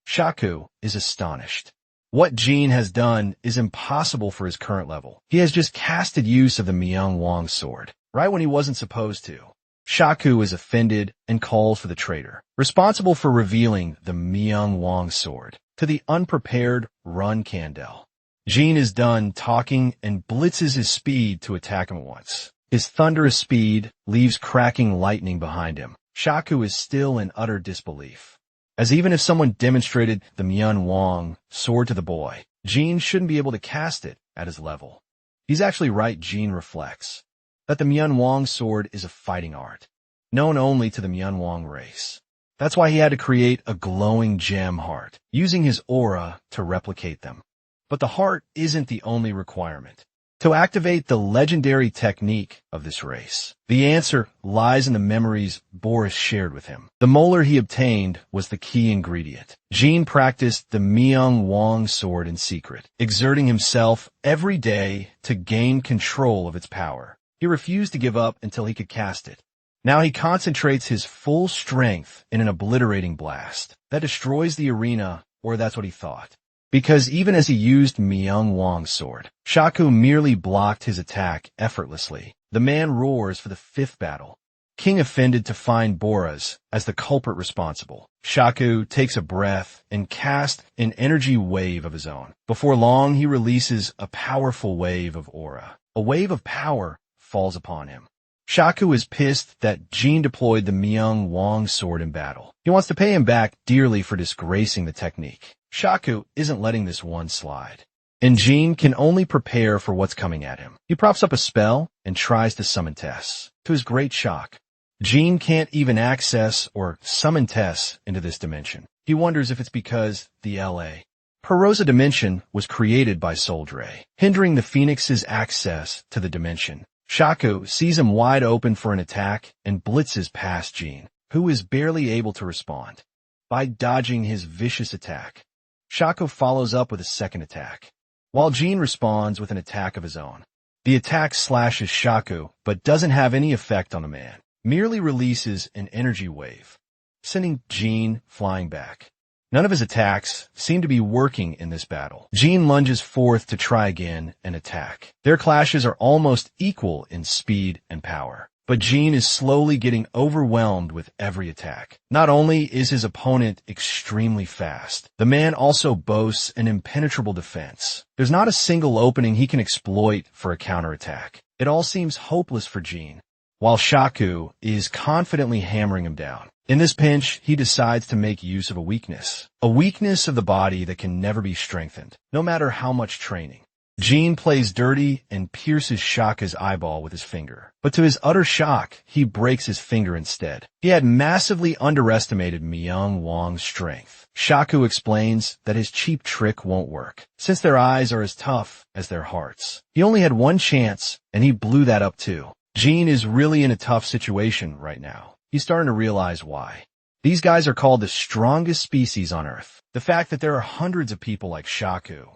Shaku is astonished. What Jean has done is impossible for his current level. He has just casted use of the Myung Wong sword, right when he wasn't supposed to. Shaku is offended and calls for the traitor, responsible for revealing the Myung Wong sword to the unprepared Run Kandel. Jean is done talking and blitzes his speed to attack him at once. His thunderous speed leaves cracking lightning behind him. Shaku is still in utter disbelief, as even if someone demonstrated the Myung Wong sword to the boy, Jean shouldn't be able to cast it at his level. He's actually right. Jean reflects that the Myung Wong sword is a fighting art, known only to the Myung Wong race. That's why he had to create a glowing gem heart, using his aura to replicate them. But the heart isn't the only requirement. to activate the legendary technique of this race? The answer lies in the memories Boris shared with him. The molar he obtained was the key ingredient. Jin practiced the Myung Wong sword in secret, exerting himself every day to gain control of its power. He refused to give up until he could cast it. Now he concentrates his full strength in an obliterating blast that destroys the arena, or that's what he thought. Because even as he used Myung Wong's sword, Shaku merely blocked his attack effortlessly. The man roars for the fifth battle. King offended to find Boris as the culprit responsible. Shaku takes a breath and casts an energy wave of his own. Before long, he releases a powerful wave of aura. A wave of power falls upon him. Shaku is pissed that Jin deployed the Myung Wong sword in battle. He wants to pay him back dearly for disgracing the technique. Shaku isn't letting this one slide. And Jin can only prepare for what's coming at him. He props up a spell and tries to summon Tess. To his great shock, Jin can't even access or summon Tess into this dimension. He wonders if it's because the L.A. Perosa dimension was created by Soldray, hindering the Phoenix's access to the dimension. Shaku sees him wide open for an attack and blitzes past Jin, who is barely able to respond. By dodging his vicious attack, Shaku follows up with a second attack, while Jin responds with an attack of his own. The attack slashes Shaku, but doesn't have any effect on the man, merely releases an energy wave, sending Jin flying back. None of his attacks seem to be working in this battle. Jin lunges forth to try again and attack. Their clashes are almost equal in speed and power. But Jin is slowly getting overwhelmed with every attack. Not only is his opponent extremely fast, the man also boasts an impenetrable defense. There's not a single opening he can exploit for a counterattack. It all seems hopeless for Jin, while Shaku is confidently hammering him down. In this pinch, he decides to make use of a weakness of the body that can never be strengthened, no matter how much training. Jin plays dirty and pierces Shaku's eyeball with his finger. But to his utter shock, he breaks his finger instead. He had massively underestimated Myung Wong's strength. Shaku explains that his cheap trick won't work, since their eyes are as tough as their hearts. He only had one chance, and he blew that up too. Jin is really in a tough situation right now. He's starting to realize why. These guys are called the strongest species on Earth. The fact that there are hundreds of people like Shaku,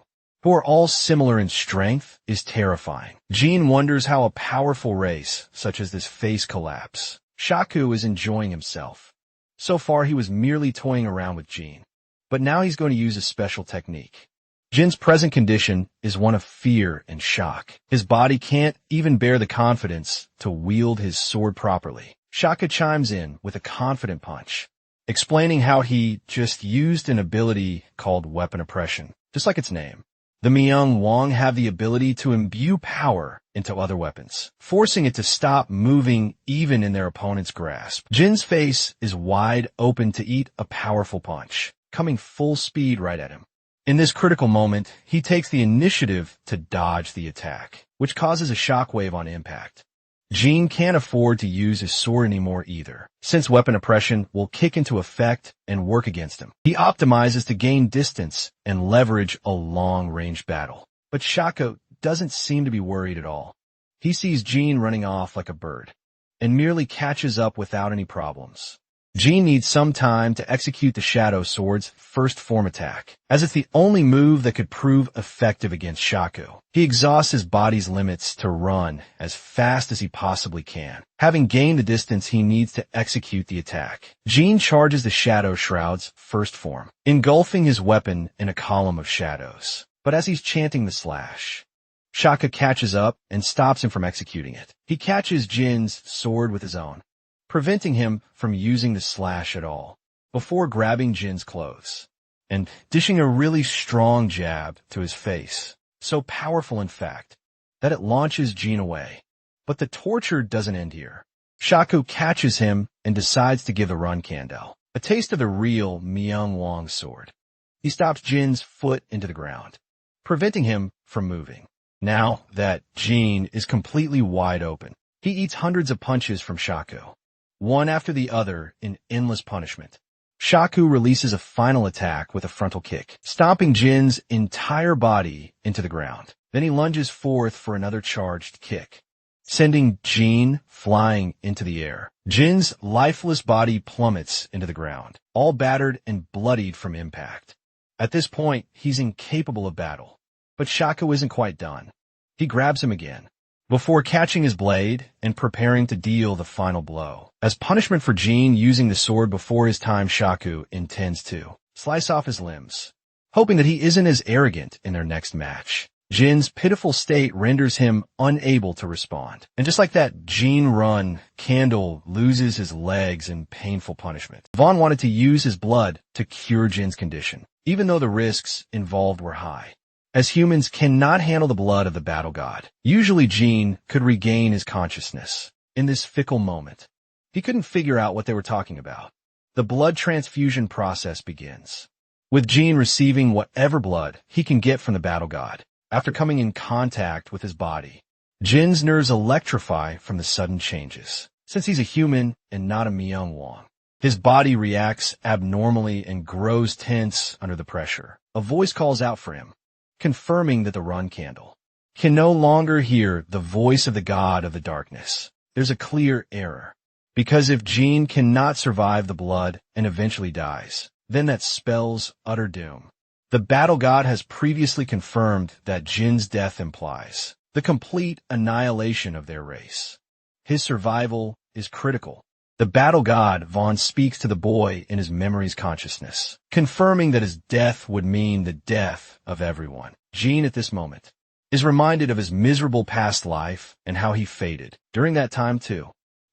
who are all similar in strength, is terrifying. Jin wonders how a powerful race, such as this face collapse. Shaku is enjoying himself. So far he was merely toying around with Jin, but now he's going to use a special technique. Jin's present condition is one of fear and shock. His body can't even bear the confidence to wield his sword properly. Shaku chimes in with a confident punch, explaining how he just used an ability called weapon oppression, just like its name. The Myung Wong have the ability to imbue power into other weapons, forcing it to stop moving even in their opponent's grasp. Jin's face is wide open to eat a powerful punch, coming full speed right at him. In this critical moment, he takes the initiative to dodge the attack, which causes a shockwave on impact. Jin can't afford to use his sword anymore either, since weapon oppression will kick into effect and work against him. He optimizes to gain distance and leverage a long-range battle. But Shaku doesn't seem to be worried at all. He sees Jin running off like a bird, and merely catches up without any problems. Jin needs some time to execute the Shadow Sword's first form attack, as it's the only move that could prove effective against Shaku. He exhausts his body's limits to run as fast as he possibly can. Having gained the distance he needs to execute the attack, Jin charges the Shadow Shroud's first form, engulfing his weapon in a column of shadows. But as he's chanting the slash, Shaku catches up and stops him from executing it. He catches Jin's sword with his own, preventing him from using the slash at all, before grabbing Jin's clothes and dishing a really strong jab to his face, so powerful in fact that it launches Jin away. But the torture doesn't end here. Shaku catches him and decides to give the run Candle, a taste of the real Myung Wong sword. He stops Jin's foot into the ground, preventing him from moving. Now that Jin is completely wide open, he eats hundreds of punches from Shaku, one after the other in endless punishment. Shaku releases a final attack with a frontal kick, stomping Jin's entire body into the ground. Then he lunges forth for another charged kick, sending Jin flying into the air. Jin's lifeless body plummets into the ground, all battered and bloodied from impact. At this point, he's incapable of battle. But Shaku isn't quite done. He grabs him again, before catching his blade and preparing to deal the final blow. As punishment for Jin using the sword before his time, Shaku intends to slice off his limbs, hoping that he isn't as arrogant in their next match. Jin's pitiful state renders him unable to respond. And just like that, Jin run, Candle loses his legs in painful punishment. Vaughn wanted to use his blood to cure Jin's condition, even though the risks involved were high, as humans cannot handle the blood of the battle god. Usually Jin could regain his consciousness. In this fickle moment, he couldn't figure out what they were talking about. The blood transfusion process begins, with Jin receiving whatever blood he can get from the battle god. After coming in contact with his body, Jin's nerves electrify from the sudden changes. Since he's a human and not a Myung-Wong, his body reacts abnormally and grows tense under the pressure. A voice calls out for him, confirming that the run candle can no longer hear the voice of the god of the darkness. There's a clear error, because if Jin cannot survive the blood and eventually dies, then that spells utter doom. The battle god has previously confirmed that Jin's death implies the complete annihilation of their race. His survival is critical. The battle god Vaughn speaks to the boy in his memory's consciousness, confirming that his death would mean the death of everyone. Jin, at this moment, is reminded of his miserable past life and how he faded during that time too.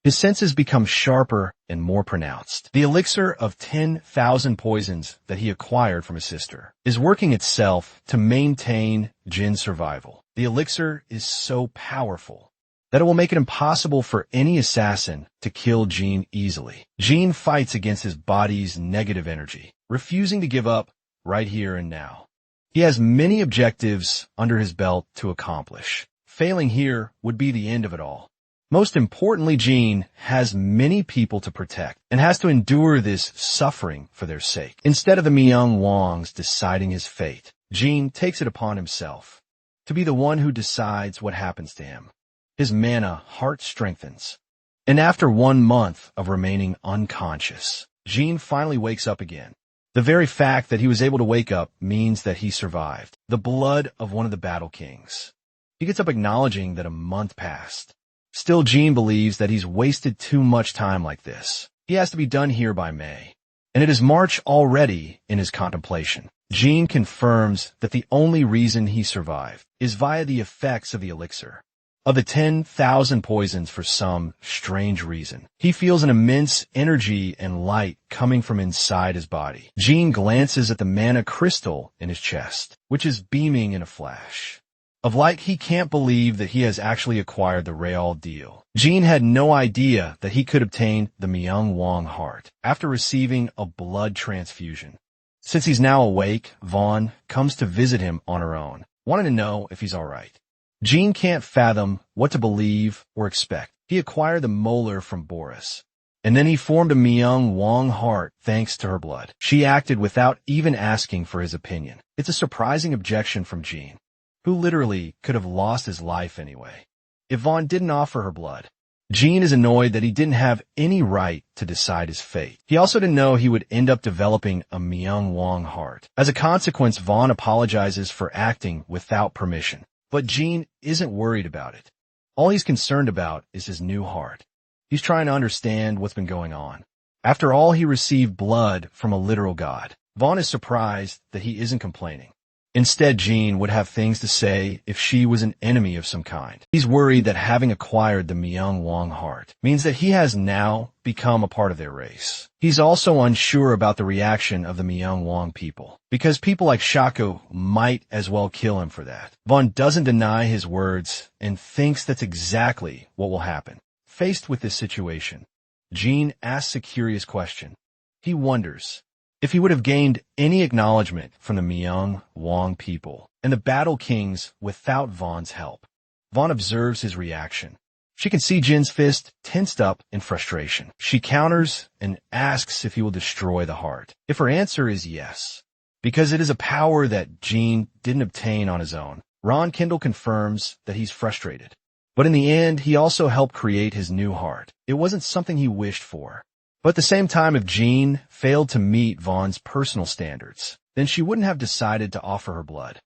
His senses become sharper and more pronounced. The elixir of 10,000 poisons that he acquired from his sister is working itself to maintain Jin's survival. The elixir is so powerful that it will make it impossible for any assassin to kill Jin easily. Jin fights against his body's negative energy, refusing to give up right here and now. He has many objectives under his belt to accomplish. Failing here would be the end of it all. Most importantly, Jin has many people to protect and has to endure this suffering for their sake. Instead of the Myung-Wongs deciding his fate, Jin takes it upon himself to be the one who decides what happens to him. His mana heart strengthens, and after 1 month of remaining unconscious, Jin finally wakes up again. The very fact that he was able to wake up means that he survived the blood of one of the battle kings. He gets up acknowledging that a month passed. Still, Jin believes that he's wasted too much time like this. He has to be done here by May. And it is March already in his contemplation. Jin confirms that the only reason he survived is via the effects of the elixir. Of the 10,000 poisons for some strange reason, he feels an immense energy and light coming from inside his body. Jin glances at the mana crystal in his chest, which is beaming in a flash of light. He can't believe that he has actually acquired the real deal. Jin had no idea that he could obtain the Myung-Wong heart after receiving a blood transfusion. Since he's now awake, Vaughn comes to visit him on her own, wanting to know if he's alright. Jin can't fathom what to believe or expect. He acquired the molar from Boris, and then he formed a Myung-Wong heart thanks to her blood. She acted without even asking for his opinion. It's a surprising objection from Jin, who literally could have lost his life anyway if Vaughn didn't offer her blood. Jin is annoyed that he didn't have any right to decide his fate. He also didn't know he would end up developing a Myung-Wong heart. As a consequence, Vaughn apologizes for acting without permission. But Jin isn't worried about it. All he's concerned about is his new heart. He's trying to understand what's been going on. After all, he received blood from a literal god. Vaughn is surprised that he isn't complaining. Instead, Jin would have things to say if she was an enemy of some kind. He's worried that having acquired the Myung-Wong heart means that he has now become a part of their race. He's also unsure about the reaction of the Myung-Wong people, because people like Shaku might as well kill him for that. Vaughn doesn't deny his words and thinks that's exactly what will happen. Faced with this situation, Jin asks a curious question. He wonders if he would have gained any acknowledgement from the Myung-Wong people and the battle kings without Vaughn's help. Vaughn observes his reaction, She can see Jin's fist tensed up in frustration. She counters and asks if he will destroy the heart. If her answer is yes, because it is a power that Jin didn't obtain on his own, Ron Kendall confirms that he's frustrated. But in the end, he also helped create his new heart. It wasn't something he wished for. But at the same time, if Jin failed to meet Vaughn's personal standards, then she wouldn't have decided to offer her blood.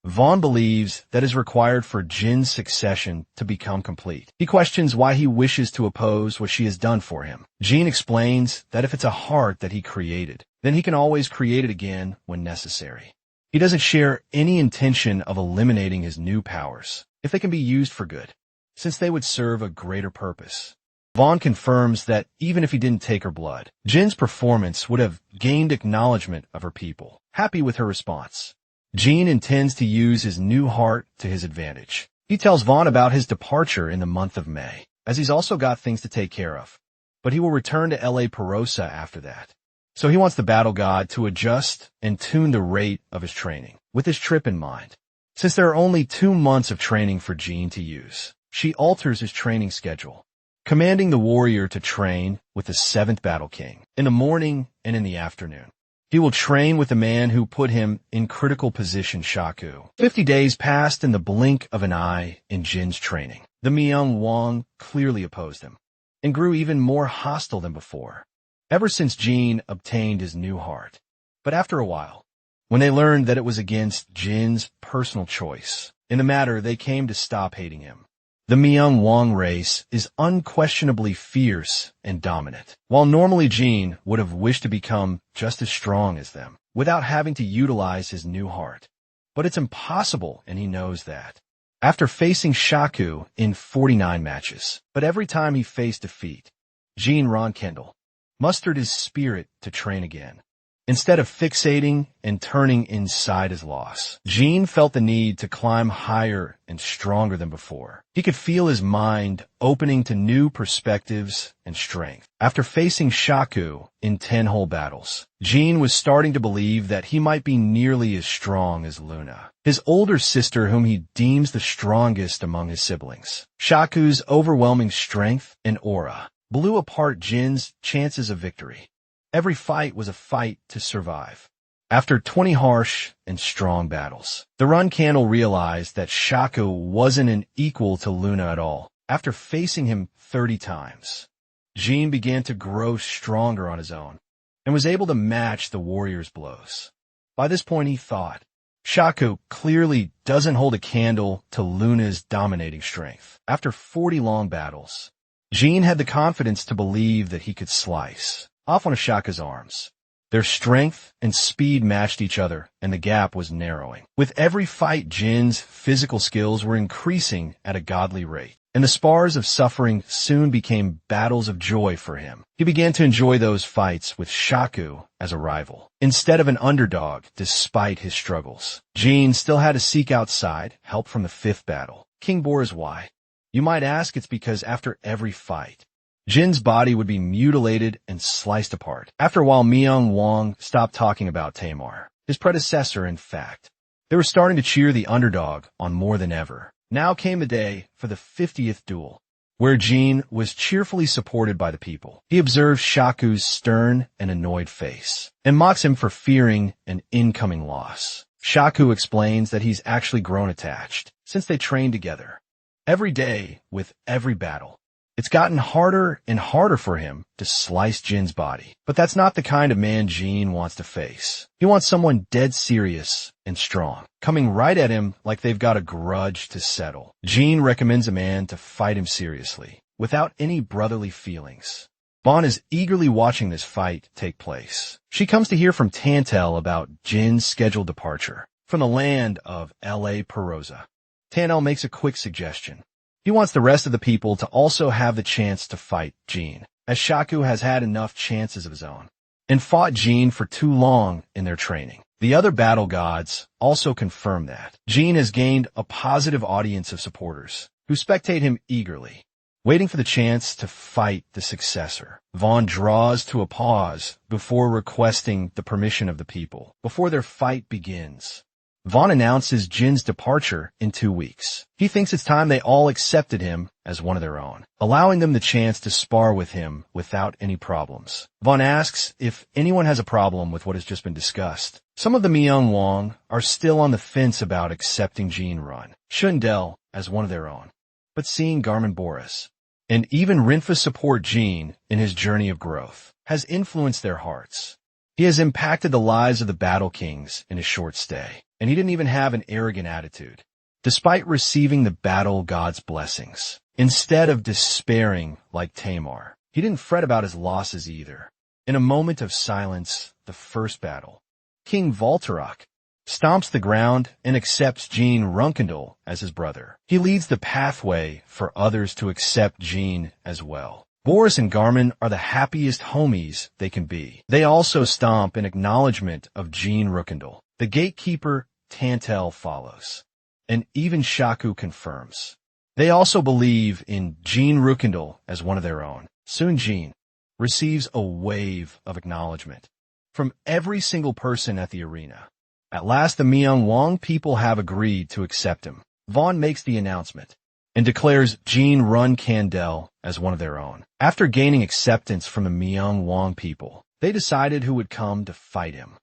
Vaughn believes that is required for Jin's succession to become complete. He questions why he wishes to oppose what she has done for him. Jin explains that if it's a heart that he created, then he can always create it again when necessary. He doesn't share any intention of eliminating his new powers, if they can be used for good, since they would serve a greater purpose. Vaughn confirms that even if he didn't take her blood, Jin's performance would have gained acknowledgement of her people, happy with her response. Jin intends to use his new heart to his advantage. He tells Vaughn about his departure in the month of May, as he's also got things to take care of. But he will return to La Perosa after that. So he wants the battle god to adjust and tune the rate of his training, with his trip in mind. Since there are only 2 months of training for Jin to use, she alters his training schedule, commanding the warrior to train with the 7th Battle King in the morning and in the afternoon. He will train with the man who put him in critical position, Shaku. 50 days passed in the blink of an eye in Jin's training. The Myung Wang clearly opposed him, and grew even more hostile than before, ever since Jin obtained his new heart. But after a while, when they learned that it was against Jin's personal choice in the matter, they came to stop hating him. The Myung Wang race is unquestionably fierce and dominant, while normally Jin would have wished to become just as strong as them, without having to utilize his new heart. But it's impossible, and he knows that. After facing Shaku in 49 matches, but every time he faced defeat, Jin Ron Kendall mustered his spirit to train again. Instead of fixating and turning inside his loss, Jin felt the need to climb higher and stronger than before. He could feel his mind opening to new perspectives and strength. After facing Shaku in 10 whole battles, Jin was starting to believe that he might be nearly as strong as Luna, his older sister whom he deems the strongest among his siblings. Shaku's overwhelming strength and aura blew apart Jin's chances of victory. Every fight was a fight to survive. After 20 harsh and strong battles, the Run Candle realized that Shaku wasn't an equal to Luna at all. After facing him 30 times, Jin began to grow stronger on his own and was able to match the warrior's blows. By this point, he thought, Shaku clearly doesn't hold a candle to Luna's dominating strength. After 40 long battles, Jin had the confidence to believe that he could slice off one of Shaku's arms. Their strength and speed matched each other, and the gap was narrowing. With every fight, Jin's physical skills were increasing at a godly rate, and the spars of suffering soon became battles of joy for him. He began to enjoy those fights with Shaku as a rival, instead of an underdog despite his struggles. Jin still had to seek outside help from the 5th battle. King Bora's why? You might ask, it's because after every fight, Jin's body would be mutilated and sliced apart. After a while, Myung Wang stopped talking about Tamar, his predecessor in fact. They were starting to cheer the underdog on more than ever. Now came the day for the 50th duel, where Jin was cheerfully supported by the people. He observes Shaku's stern and annoyed face, and mocks him for fearing an incoming loss. Shaku explains that he's actually grown attached, since they trained together. Every day, with every battle, it's gotten harder and harder for him to slice Jin's body. But that's not the kind of man Jin wants to face. He wants someone dead serious and strong, coming right at him like they've got a grudge to settle. Jin recommends a man to fight him seriously, without any brotherly feelings. Vaughn is eagerly watching this fight take place. She comes to hear from Tantel about Jin's scheduled departure from the land of La Perosa. Tantel makes a quick suggestion. He wants the rest of the people to also have the chance to fight Jin, as Shaku has had enough chances of his own, and fought Jin for too long in their training. The other battle gods also confirm that. Jin has gained a positive audience of supporters, who spectate him eagerly, waiting for the chance to fight the successor. Vaughn draws to a pause before requesting the permission of the people, before their fight begins. Vaughn announces Jin's departure in 2 weeks. He thinks it's time they all accepted him as one of their own, allowing them the chance to spar with him without any problems. Vaughn asks if anyone has a problem with what has just been discussed. Some of the Wong are still on the fence about accepting Jin Run, Shundell as one of their own, but seeing Garmin Boris and even Rinfa support Jin in his journey of growth has influenced their hearts. He has impacted the lives of the Battle Kings in his short stay, and he didn't even have an arrogant attitude. Despite receiving the battle god's blessings, instead of despairing like Tamar, he didn't fret about his losses either. In a moment of silence, the first battle, King Volturok stomps the ground and accepts Jin Runkendal as his brother. He leads the pathway for others to accept Jin as well. Boris and Garmin are the happiest homies they can be. They also stomp in acknowledgement of Jin Runkendal. The gatekeeper, Tantel, follows, and even Shaku confirms. They also believe in Jin Runkendal as one of their own. Soon Jin receives a wave of acknowledgement from every single person at the arena. At last, the Wong people have agreed to accept him. Vaughn makes the announcement and declares Jin Run Kandel as one of their own. After gaining acceptance from the Wong people, they decided who would come to fight him.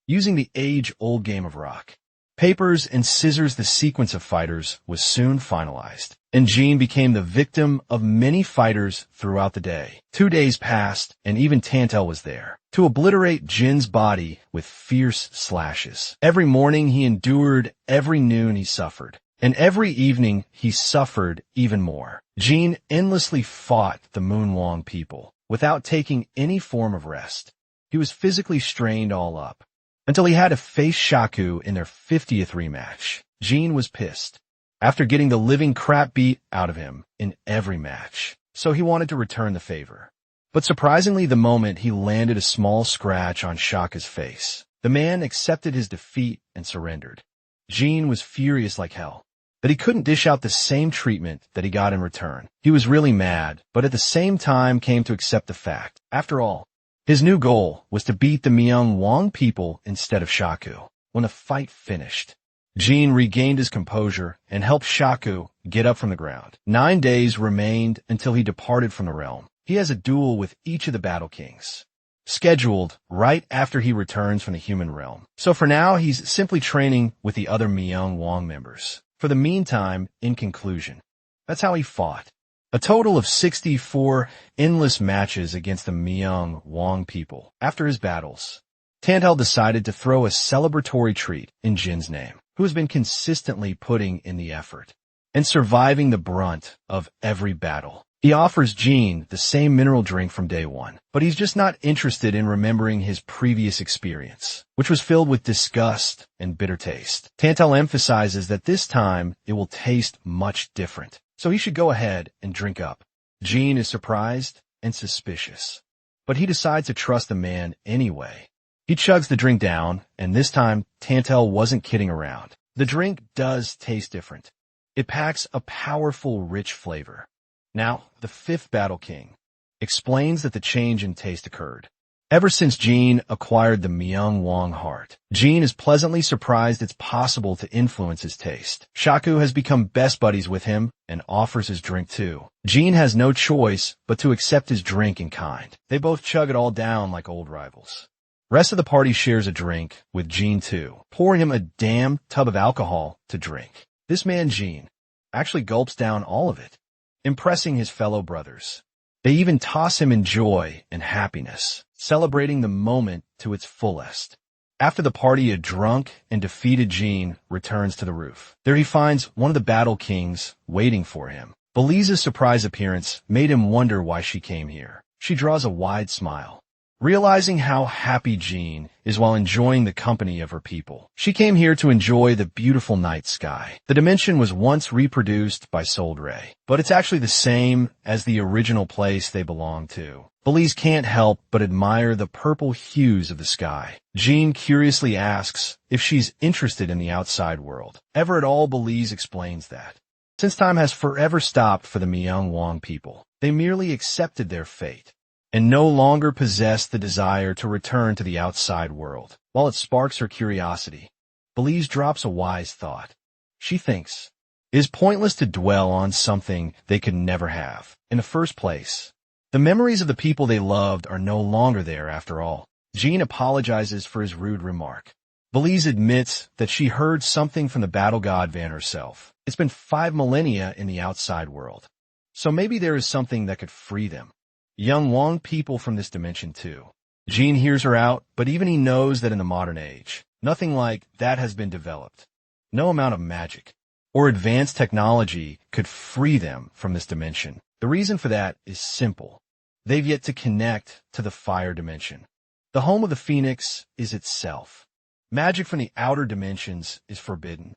Using the age-old game of rock, papers, and scissors, the sequence of fighters was soon finalized, and Jin became the victim of many fighters throughout the day. 2 days passed, and even Tantel was there to obliterate Jin's body with fierce slashes. Every morning he endured, every noon he suffered, and every evening he suffered even more. Jin endlessly fought the Wong people without taking any form of rest. He was physically strained all up, until he had to face Shaku in their 50th rematch. Jin was pissed after getting the living crap beat out of him in every match, so he wanted to return the favor. But surprisingly, the moment he landed a small scratch on Shaku's face, the man accepted his defeat and surrendered. Jin was furious like hell that he couldn't dish out the same treatment that he got in return. He was really mad, but at the same time came to accept the fact. After all, his new goal was to beat the Wong people instead of Shaku. When the fight finished, Jin regained his composure and helped Shaku get up from the ground. 9 days remained until he departed from the realm. He has a duel with each of the Battle Kings, scheduled right after he returns from the human realm. So for now, he's simply training with the other Wong members. For the meantime, in conclusion, that's how he fought. A total of 64 endless matches against the Wong people. After his battles, Tantel decided to throw a celebratory treat in Jin's name, who has been consistently putting in the effort and surviving the brunt of every battle. He offers Jin the same mineral drink from day one, but he's just not interested in remembering his previous experience, which was filled with disgust and bitter taste. Tantel emphasizes that this time it will taste much different, so he should go ahead and drink up. Jin is surprised and suspicious, but he decides to trust the man anyway. He chugs the drink down, and this time Tantel wasn't kidding around. The drink does taste different. It packs a powerful, rich flavor. Now, the 5th Battle King explains that the change in taste occurred ever since Jin acquired the Wong heart. Jin is pleasantly surprised it's possible to influence his taste. Shaku has become best buddies with him and offers his drink too. Jin has no choice but to accept his drink in kind. They both chug it all down like old rivals. Rest of the party shares a drink with Jin too, pouring him a damn tub of alcohol to drink. This man Jin actually gulps down all of it, impressing his fellow brothers. They even toss him in joy and happiness, celebrating the moment to its fullest. After the party, a drunk and defeated Jin returns to the roof. There he finds one of the Battle Kings waiting for him. Beliza's surprise appearance made him wonder why she came here. She draws a wide smile, realizing how happy Jin is while enjoying the company of her people. She came here to enjoy the beautiful night sky. The dimension was once reproduced by Sold Ray, but it's actually the same as the original place they belong to. Belize can't help but admire the purple hues of the sky. Jin curiously asks if she's interested in the outside world. Ever at all, Belize explains that since time has forever stopped for the Wong people, they merely accepted their fate and no longer possess the desire to return to the outside world. While it sparks her curiosity, Belize drops a wise thought. She thinks, it is pointless to dwell on something they could never have. In the first place, the memories of the people they loved are no longer there after all. Jean apologizes for his rude remark. Belize admits that she heard something from the battle god Van herself. It's been 5 millennia in the outside world. So maybe there is something that could free them. Young Wong people from this dimension too. Jean hears her out, but even he knows that in the modern age, nothing like that has been developed. No amount of magic or advanced technology could free them from this dimension. The reason for that is simple. They've yet to connect to the fire dimension. The home of the Phoenix is itself. Magic from the outer dimensions is forbidden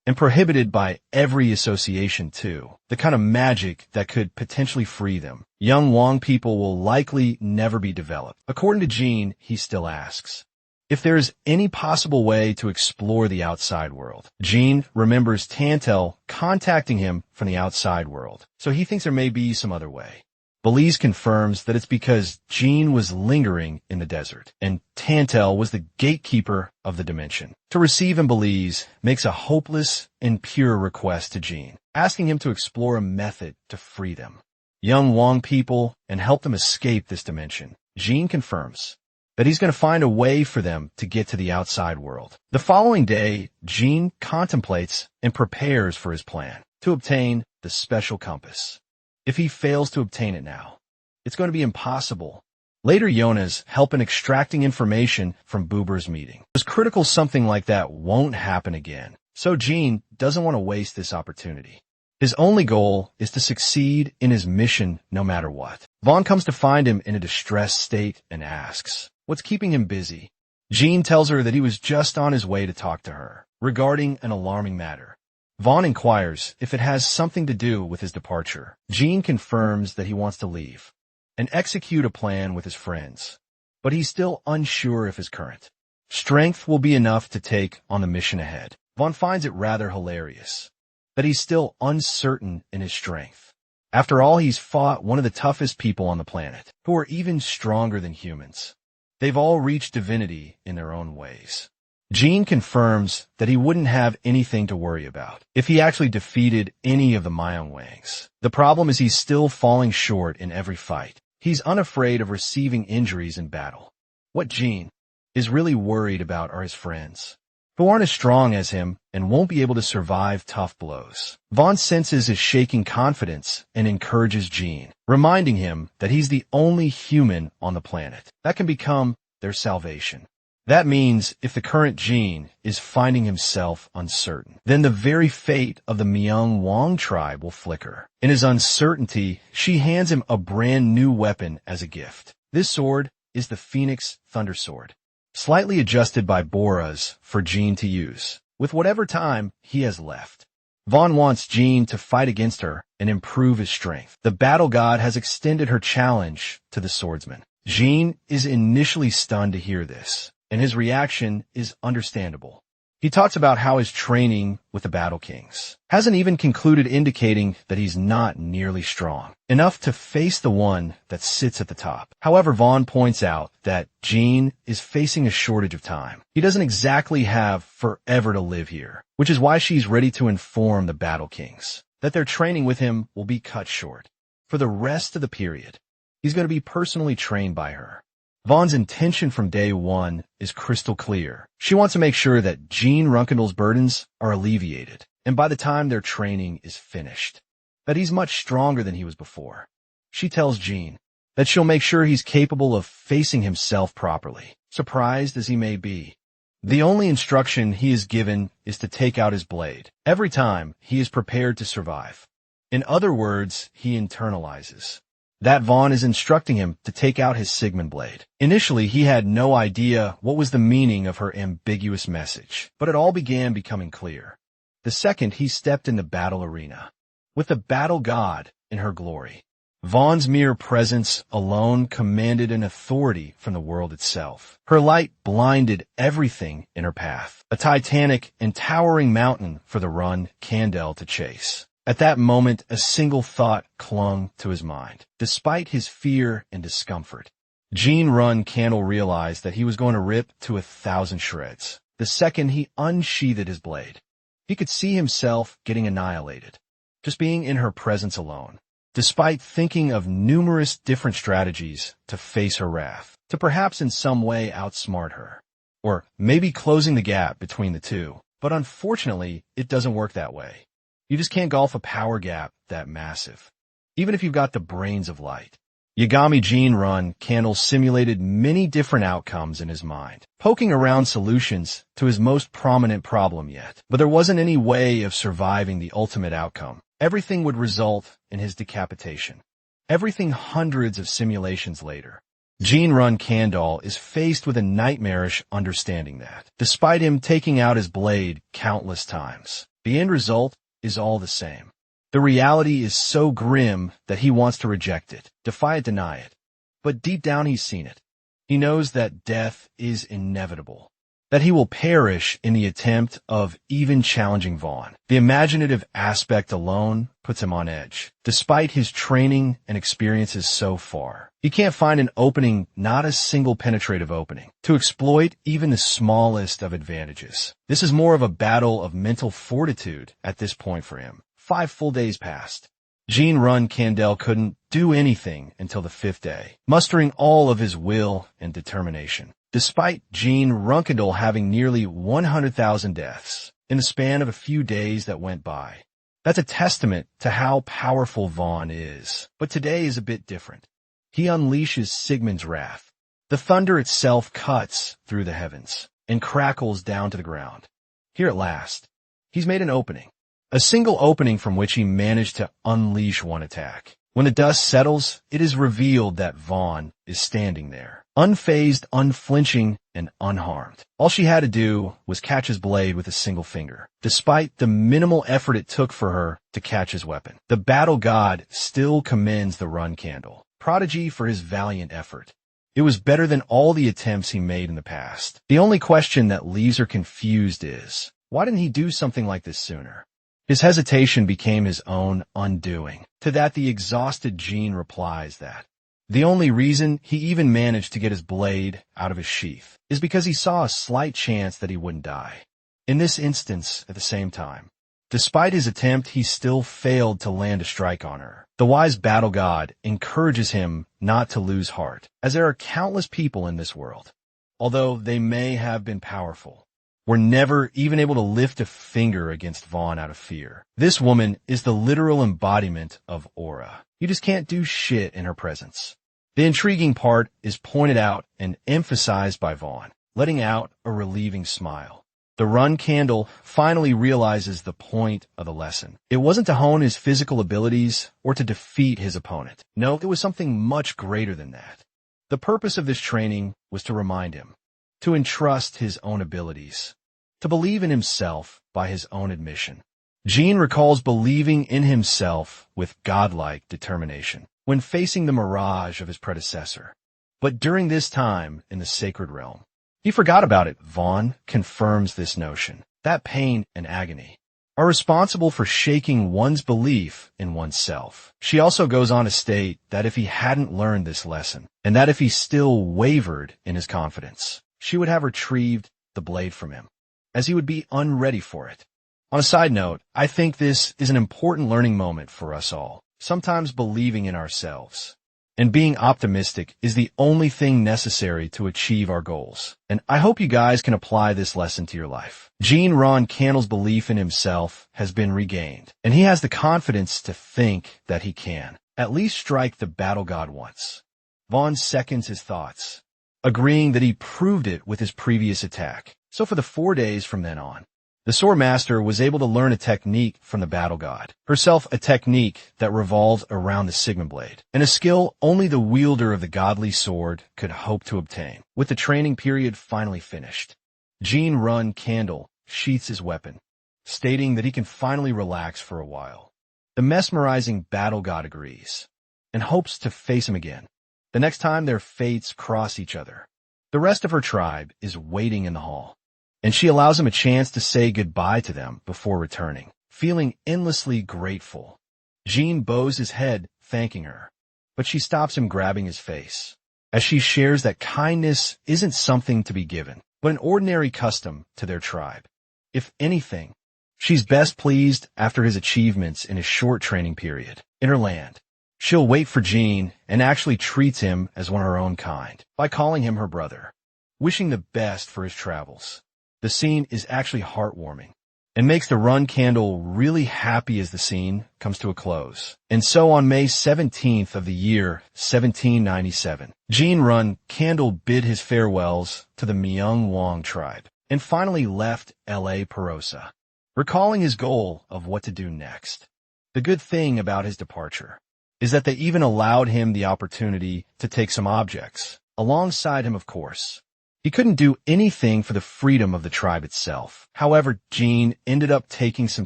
and prohibited by every association too. The kind of magic that could potentially free them. Young Wong people will likely never be developed. According to Jean, he still asks if there is any possible way to explore the outside world. Jean remembers Tantel contacting him from the outside world, so he thinks there may be some other way. Belize confirms that it's because Jean was lingering in the desert, and Tantel was the gatekeeper of the dimension. To receive him, Belize makes a hopeless and pure request to Jean, asking him to explore a method to free them. Young Wong people and help them escape this dimension. Jean confirms that he's going to find a way for them to get to the outside world. The following day, Jean contemplates and prepares for his plan to obtain the special compass. If he fails to obtain it now, it's going to be impossible. Later, Yona's help in extracting information from Boober's meeting. It was critical something like that won't happen again. So Jean doesn't want to waste this opportunity. His only goal is to succeed in his mission no matter what. Vaughn comes to find him in a distressed state and asks what's keeping him busy. Jean tells her that he was just on his way to talk to her regarding an alarming matter. Vaughn inquires if it has something to do with his departure. Jean confirms that he wants to leave and execute a plan with his friends, but he's still unsure if his current strength will be enough to take on the mission ahead. Vaughn finds it rather hilarious that he's still uncertain in his strength. After all, he's fought one of the toughest people on the planet, who are even stronger than humans. They've all reached divinity in their own ways. Jean confirms that he wouldn't have anything to worry about if he actually defeated any of the Myongwangs. The problem is he's still falling short in every fight. He's unafraid of receiving injuries in battle. What Jean is really worried about are his friends, who aren't as strong as him and won't be able to survive tough blows. Vaughn senses his shaking confidence and encourages Jean, reminding him that he's the only human on the planet that can become their salvation. That means if the current Jean is finding himself uncertain, then the very fate of the Myung Wong tribe will flicker. In his uncertainty, she hands him a brand new weapon as a gift. This sword is the Phoenix Thunder Sword, slightly adjusted by Boras for Jean to use, with whatever time he has left. Vaughn wants Jean to fight against her and improve his strength. The battle god has extended her challenge to the swordsman. Jean is initially stunned to hear this, and his reaction is understandable. He talks about how his training with the Battle Kings hasn't even concluded, indicating that he's not nearly strong enough to face the one that sits at the top. However, Vaughn points out that Jean is facing a shortage of time. He doesn't exactly have forever to live here, which is why she's ready to inform the Battle Kings that their training with him will be cut short. For the rest of the period, he's going to be personally trained by her. Vaughn's intention from day one is crystal clear. She wants to make sure that Jean Runkendel's burdens are alleviated, and by the time their training is finished, that he's much stronger than he was before. She tells Jean that she'll make sure he's capable of facing himself properly, surprised as he may be. The only instruction he is given is to take out his blade every time he is prepared to survive. In other words, he internalizes that Vaughn is instructing him to take out his Sigmund blade. Initially, he had no idea what was the meaning of her ambiguous message, but it all began becoming clear the second he stepped in the battle arena, with the battle god in her glory. Vaughn's mere presence alone commanded an authority from the world itself. Her light blinded everything in her path, a titanic and towering mountain for the run Kandel to chase. At that moment, a single thought clung to his mind. Despite his fear and discomfort, Jean Run Candle realized that he was going to rip to 1,000 shreds. the second he unsheathed his blade. He could see himself getting annihilated, just being in her presence alone, despite thinking of numerous different strategies to face her wrath, to perhaps in some way outsmart her, or maybe closing the gap between the two. But unfortunately, it doesn't work that way. You just can't golf a power gap that massive, even if you've got the brains of light. Yagami Jinrun Candle simulated many different outcomes in his mind, poking around solutions to his most prominent problem yet. But there wasn't any way of surviving the ultimate outcome. Everything would result in his decapitation. Everything hundreds of simulations later. Jinrun Candle is faced with a nightmarish understanding that, despite him taking out his blade countless times, the end result is all the same. The reality is so grim that he wants to reject it, defy it, deny it. But deep down he's seen it. He knows that death is inevitable, that he will perish in the attempt of even challenging Vaughn. The imaginative aspect alone puts him on edge. Despite his training and experiences so far, he can't find an opening, not a single penetrative opening, to exploit even the smallest of advantages. This is more of a battle of mental fortitude at this point for him. 5 full days passed. Jinrun Candle couldn't do anything until the 5th day, mustering all of his will and determination. Despite Jinrun Candle having nearly 100,000 deaths in the span of a few days that went by. That's a testament to how powerful Vaughn is. But today is a bit different. He unleashes Sigmund's wrath. The thunder itself cuts through the heavens and crackles down to the ground. Here at last, he's made an opening. A single opening from which he managed to unleash one attack. When the dust settles, it is revealed that Vaughn is standing there, unfazed, unflinching, and unharmed. All she had to do was catch his blade with a single finger, despite the minimal effort it took for her to catch his weapon. The battle god still commends the Run Candle prodigy for his valiant effort. It was better than all the attempts he made in the past. The only question that leaves her confused is, why didn't he do something like this sooner? His hesitation became his own undoing. To that, the exhausted Jean replies that the only reason he even managed to get his blade out of his sheath is because he saw a slight chance that he wouldn't die. In this instance, at the same time, despite his attempt, he still failed to land a strike on her. The wise battle god encourages him not to lose heart, as there are countless people in this world, although they may have been powerful, were never even able to lift a finger against Vaughn out of fear. This woman is the literal embodiment of aura. You just can't do shit in her presence. The intriguing part is pointed out and emphasized by Vaughn, letting out a relieving smile. The Run Candle finally realizes the point of the lesson. It wasn't to hone his physical abilities or to defeat his opponent. No, it was something much greater than that. The purpose of this training was to remind him, to entrust his own abilities, to believe in himself by his own admission. Jean recalls believing in himself with godlike determination when facing the mirage of his predecessor. But during this time in the sacred realm, he forgot about it. Vaughn confirms this notion. That pain and agony are responsible for shaking one's belief in oneself. She also goes on to state that if he hadn't learned this lesson, and that if he still wavered in his confidence, she would have retrieved the blade from him, as he would be unready for it. On a side note, I think this is an important learning moment for us all. Sometimes believing in ourselves and being optimistic is the only thing necessary to achieve our goals. And I hope you guys can apply this lesson to your life. Jinrun Candle's belief in himself has been regained, and he has the confidence to think that he can at least strike the battle god once. Vaughn seconds his thoughts, agreeing that he proved it with his previous attack. So for the 4 days from then on, the sword master was able to learn a technique from the battle god, herself a technique that revolved around the Sigmund blade, and a skill only the wielder of the godly sword could hope to obtain. With the training period finally finished, Jinrun Candle sheaths his weapon, stating that he can finally relax for a while. The mesmerizing battle god agrees, and hopes to face him again, the next time their fates cross each other. The rest of her tribe is waiting in the hall, and she allows him a chance to say goodbye to them before returning, feeling endlessly grateful. Jean bows his head, thanking her, but she stops him, grabbing his face, as she shares that kindness isn't something to be given, but an ordinary custom to their tribe. If anything, she's best pleased after his achievements in his short training period. In her land, she'll wait for Jean and actually treats him as one of her own kind by calling him her brother, wishing the best for his travels. The scene is actually heartwarming and makes the run candle really happy as the scene comes to a close. And so on May 17th of the year 1797, Jean Run Candle bid his farewells to the Myung Wong tribe and finally left L.A. Perosa, recalling his goal of what to do next. The good thing about his departure is that they even allowed him the opportunity to take some objects, alongside him of course. He couldn't do anything for the freedom of the tribe itself. However, Jean ended up taking some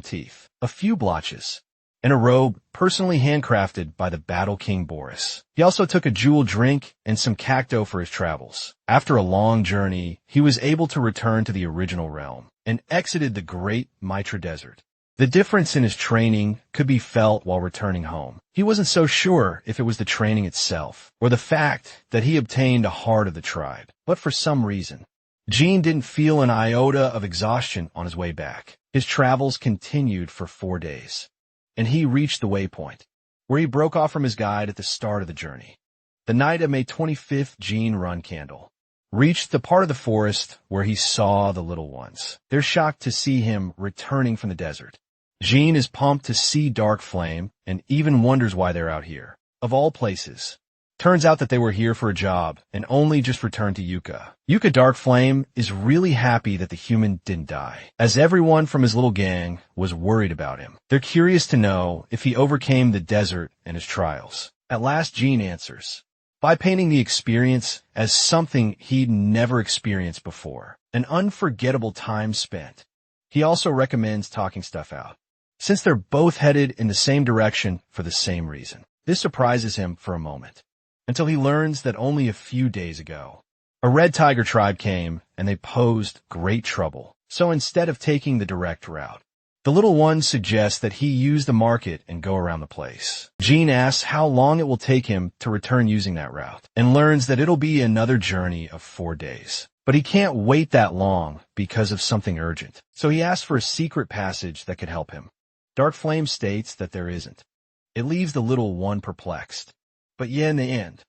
teeth, a few blotches, and a robe personally handcrafted by the Battle King Boris. He also took a jewel drink and some cacto for his travels. After a long journey, he was able to return to the original realm and exited the Great Mitra Desert. The difference in his training could be felt while returning home. He wasn't so sure if it was the training itself or the fact that he obtained a heart of the tribe. But for some reason, Jean didn't feel an iota of exhaustion on his way back. His travels continued for 4 days, and he reached the waypoint, where he broke off from his guide at the start of the journey. The night of May 25th, Jean Run Candle reached the part of the forest where he saw the little ones. They're shocked to see him returning from the desert. Jean is pumped to see Dark Flame and even wonders why they're out here. Of all places, turns out that they were here for a job and only just returned to Yucca. Yucca Dark Flame is really happy that the human didn't die, as everyone from his little gang was worried about him. They're curious to know if he overcame the desert and his trials. At last, Jean answers by painting the experience as something he'd never experienced before, an unforgettable time spent. He also recommends talking stuff out, since they're both headed in the same direction for the same reason. This surprises him for a moment, until he learns that only a few days ago, a red tiger tribe came and they posed great trouble. So instead of taking the direct route, the little one suggests that he use the market and go around the place. Jean asks how long it will take him to return using that route, and learns that it'll be another journey of 4 days. But he can't wait that long because of something urgent, so he asks for a secret passage that could help him. Dark Flame states that there isn't. It leaves the little one perplexed. But yeah, in the end,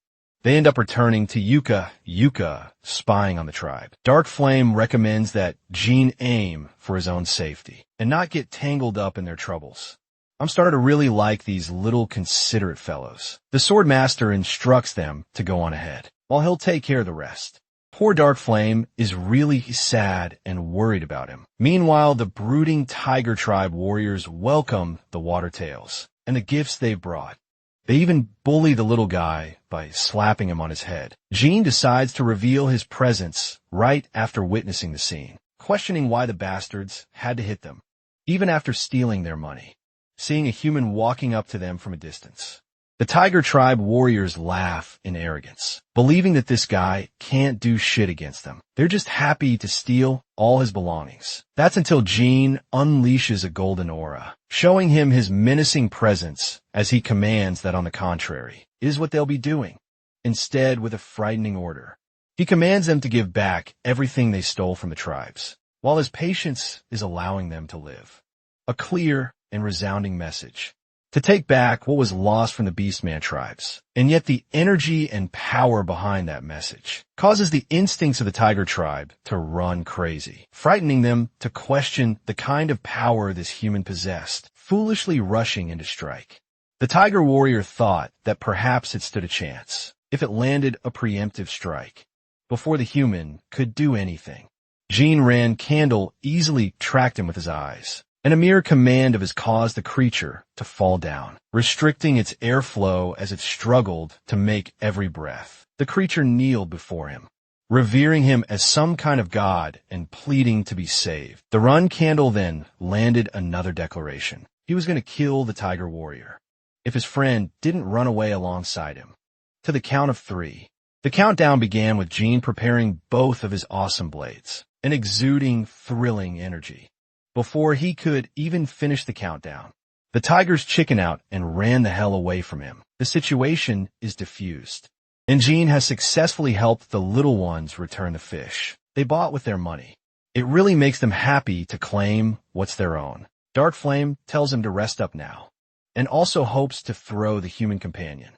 they end up returning to Yucca, spying on the tribe. Dark Flame recommends that Jean aim for his own safety and not get tangled up in their troubles. I'm starting to really like these little considerate fellows. The Sword Master instructs them to go on ahead, while he'll take care of the rest. Poor Dark Flame is really sad and worried about him. Meanwhile, the brooding Tiger Tribe warriors welcome the Watertails and the gifts they've brought. They even bully the little guy by slapping him on his head. Jean decides to reveal his presence right after witnessing the scene, questioning why the bastards had to hit them, even after stealing their money, seeing a human walking up to them from a distance. The Tiger Tribe warriors laugh in arrogance, believing that this guy can't do shit against them. They're just happy to steal all his belongings. That's until Jean unleashes a golden aura, showing him his menacing presence as he commands that on the contrary is what they'll be doing. Instead, with a frightening order, he commands them to give back everything they stole from the tribes, while his patience is allowing them to live. A clear and resounding message. To take back what was lost from the Beastman tribes. And yet the energy and power behind that message causes the instincts of the Tiger Tribe to run crazy, frightening them to question the kind of power this human possessed, foolishly rushing in to strike. The Tiger Warrior thought that perhaps it stood a chance if it landed a preemptive strike before the human could do anything. Jean Run Candle easily tracked him with his eyes, and a mere command of his caused the creature to fall down, restricting its airflow as it struggled to make every breath. The creature kneeled before him, revering him as some kind of god and pleading to be saved. The Run Candle then landed another declaration. He was going to kill the Tiger Warrior if his friend didn't run away alongside him. To the count of 3. The countdown began with Jean preparing both of his awesome blades and exuding thrilling energy. Before he could even finish the countdown, the tigers chicken out and ran the hell away from him. The situation is diffused, and Jean has successfully helped the little ones return the fish. they bought with their money. It really makes them happy to claim what's their own. Dark Flame tells him to rest up now, and also hopes to throw the human companion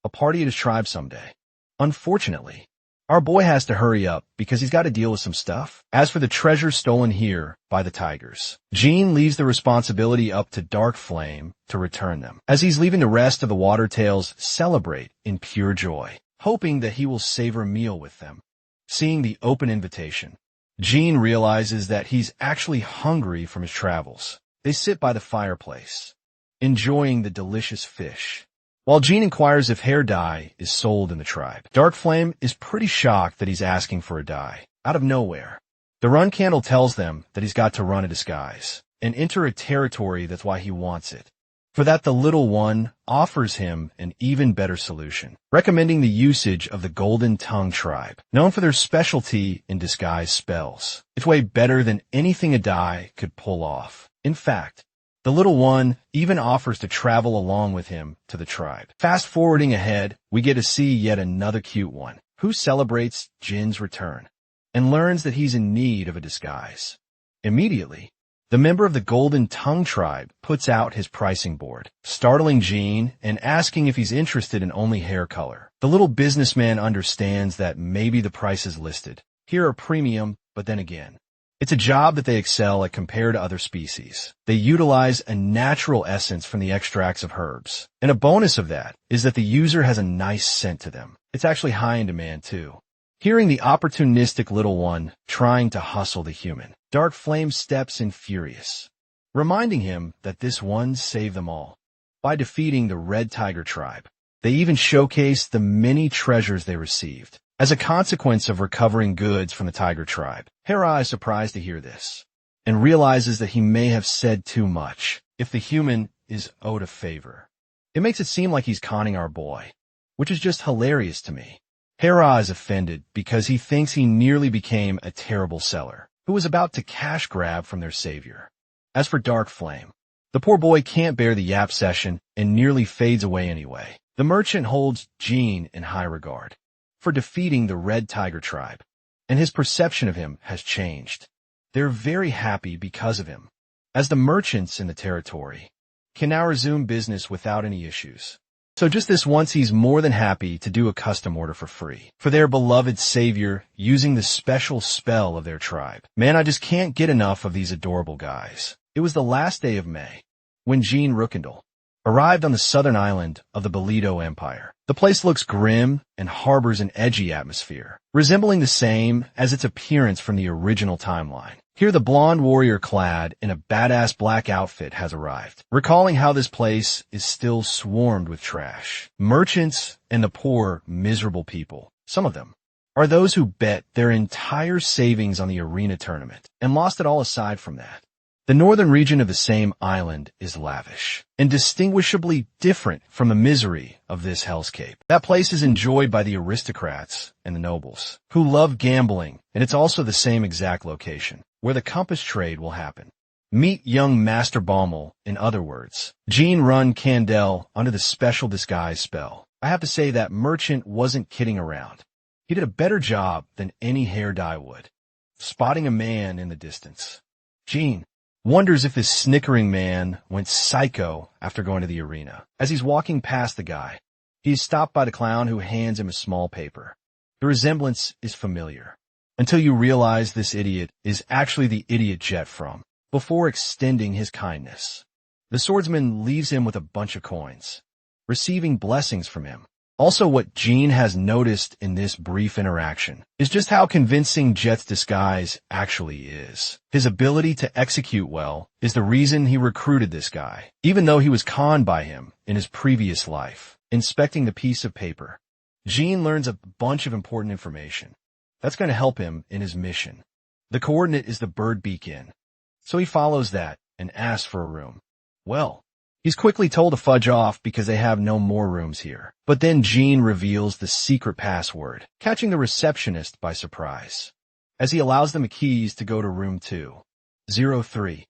a party at his tribe someday. Unfortunately, our boy has to hurry up because he's got to deal with some stuff. As for the treasure stolen here by the tigers, Jean leaves the responsibility up to Dark Flame to return them. As he's leaving, the rest of the Water Tails celebrate in pure joy, hoping that he will savor a meal with them. Seeing the open invitation, Jean realizes that he's actually hungry from his travels. They sit by the fireplace, enjoying the delicious fish, while Jean inquires if hair dye is sold in the tribe. Dark Flame is pretty shocked that he's asking for a dye out of nowhere. The run candle tells them that he's got to run a disguise and enter a territory that's why he wants it. For that, the little one offers him an even better solution, recommending the usage of the Golden Tongue tribe, known for their specialty in disguise spells. It's way better than anything a dye could pull off. In fact, the little one even offers to travel along with him to the tribe. Fast forwarding ahead, we get to see yet another cute one, who celebrates Jin's return and learns that he's in need of a disguise. Immediately, the member of the Golden Tongue tribe puts out his pricing board, startling Jean and asking if he's interested in only hair color. The little businessman understands that maybe the prices listed here are premium, but then again, it's a job that they excel at compared to other species. They utilize a natural essence from the extracts of herbs. And a bonus of that is that the user has a nice scent to them. It's actually high in demand too. Hearing the opportunistic little one trying to hustle the human, Dark Flame steps in furious, reminding him that this one saved them all by defeating the Red Tiger tribe. They even showcase the many treasures they received as a consequence of recovering goods from the Tiger tribe. Hera is surprised to hear this and realizes that he may have said too much if the human is owed a favor. It makes it seem like he's conning our boy, which is just hilarious to me. Hera is offended because he thinks he nearly became a terrible seller who was about to cash grab from their savior. As for Dark Flame, the poor boy can't bear the yap session and nearly fades away anyway. The merchant holds Jean in high regard for defeating the Red Tiger tribe, and his perception of him has changed. They're very happy because of him, as the merchants in the territory can now resume business without any issues. So just this once, he's more than happy to do a custom order for free for their beloved savior using the special spell of their tribe. Man, I just can't get enough of these adorable guys. It was the last day of May when Jean Rookendal arrived on the southern island of the Belido Empire. The place looks grim and harbors an edgy atmosphere, resembling the same as its appearance from the original timeline. Here, the blonde warrior clad in a badass black outfit has arrived, recalling how this place is still swarmed with trash. Merchants and the poor, miserable people, some of them, are those who bet their entire savings on the arena tournament and lost it all aside from that. The northern region of the same island is lavish and distinguishably different from the misery of this hellscape. That place is enjoyed by the aristocrats and the nobles, who love gambling, and it's also the same exact location where the compass trade will happen. Meet young Master Baumel, in other words. Jean run Candel under the special disguise spell. I have to say that merchant wasn't kidding around. He did a better job than any hair dye would, spotting a man in the distance. Jean wonders if this snickering man went psycho after going to the arena. As he's walking past the guy, he's stopped by the clown who hands him a small paper. The resemblance is familiar, until you realize this idiot is actually the idiot Jet from, before extending his kindness. The swordsman leaves him with a bunch of coins, receiving blessings from him. Also, what Jean has noticed in this brief interaction is just how convincing Jet's disguise actually is. His ability to execute well is the reason he recruited this guy, even though he was conned by him in his previous life. Inspecting the piece of paper, Jean learns a bunch of important information that's going to help him in his mission. The coordinate is the Bird Beak Inn, so he follows that and asks for a room. Well, he's quickly told to fudge off because they have no more rooms here. But then Jean reveals the secret password, catching the receptionist by surprise, as he allows them the keys to go to room 203,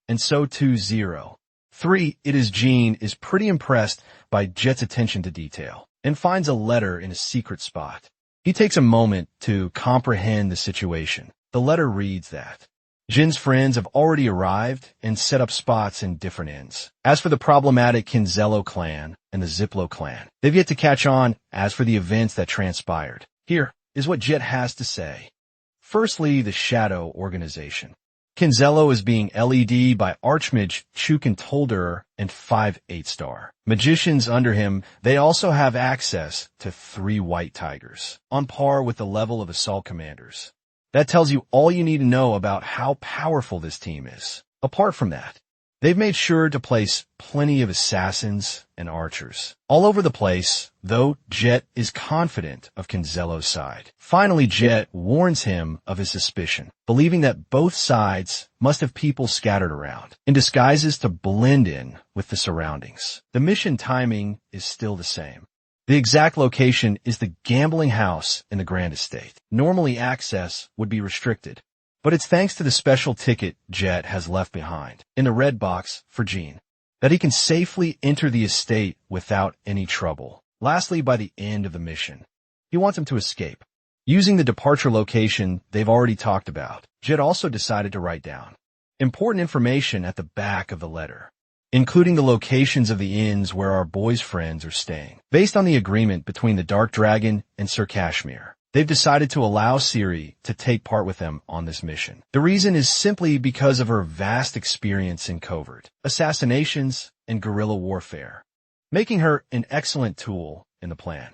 and so 203. It is Jean is pretty impressed by Jet's attention to detail and finds a letter in a secret spot. He takes a moment to comprehend the situation. The letter reads that Jin's friends have already arrived and set up spots in different inns. As for the problematic Kinzello clan and the Ziplo clan, they've yet to catch on as for the events that transpired. Here is what Jet has to say. Firstly, the Shadow Organization. Kinzello is being LED'd by Archmage Chukin Tolderer and 5 8-star magicians under him. They also have access to 3 white tigers, on par with the level of assault commanders. That tells you all you need to know about how powerful this team is. Apart from that, they've made sure to place plenty of assassins and archers all over the place, though Jet is confident of Kinzello's side. Finally, Jet warns him of his suspicion, believing that both sides must have people scattered around in disguises to blend in with the surroundings. The mission timing is still the same. The exact location is the gambling house in the Grand Estate. Normally access would be restricted, but it's thanks to the special ticket Jet has left behind in the red box for Jean that he can safely enter the estate without any trouble. Lastly, by the end of the mission, he wants him to escape. Using the departure location they've already talked about, Jet also decided to write down important information at the back of the letter, including the locations of the inns where our boys' friends are staying. Based on the agreement between the Dark Dragon and Sir Kashmir, they've decided to allow Siri to take part with them on this mission. The reason is simply because of her vast experience in covert assassinations and guerrilla warfare, making her an excellent tool in the plan.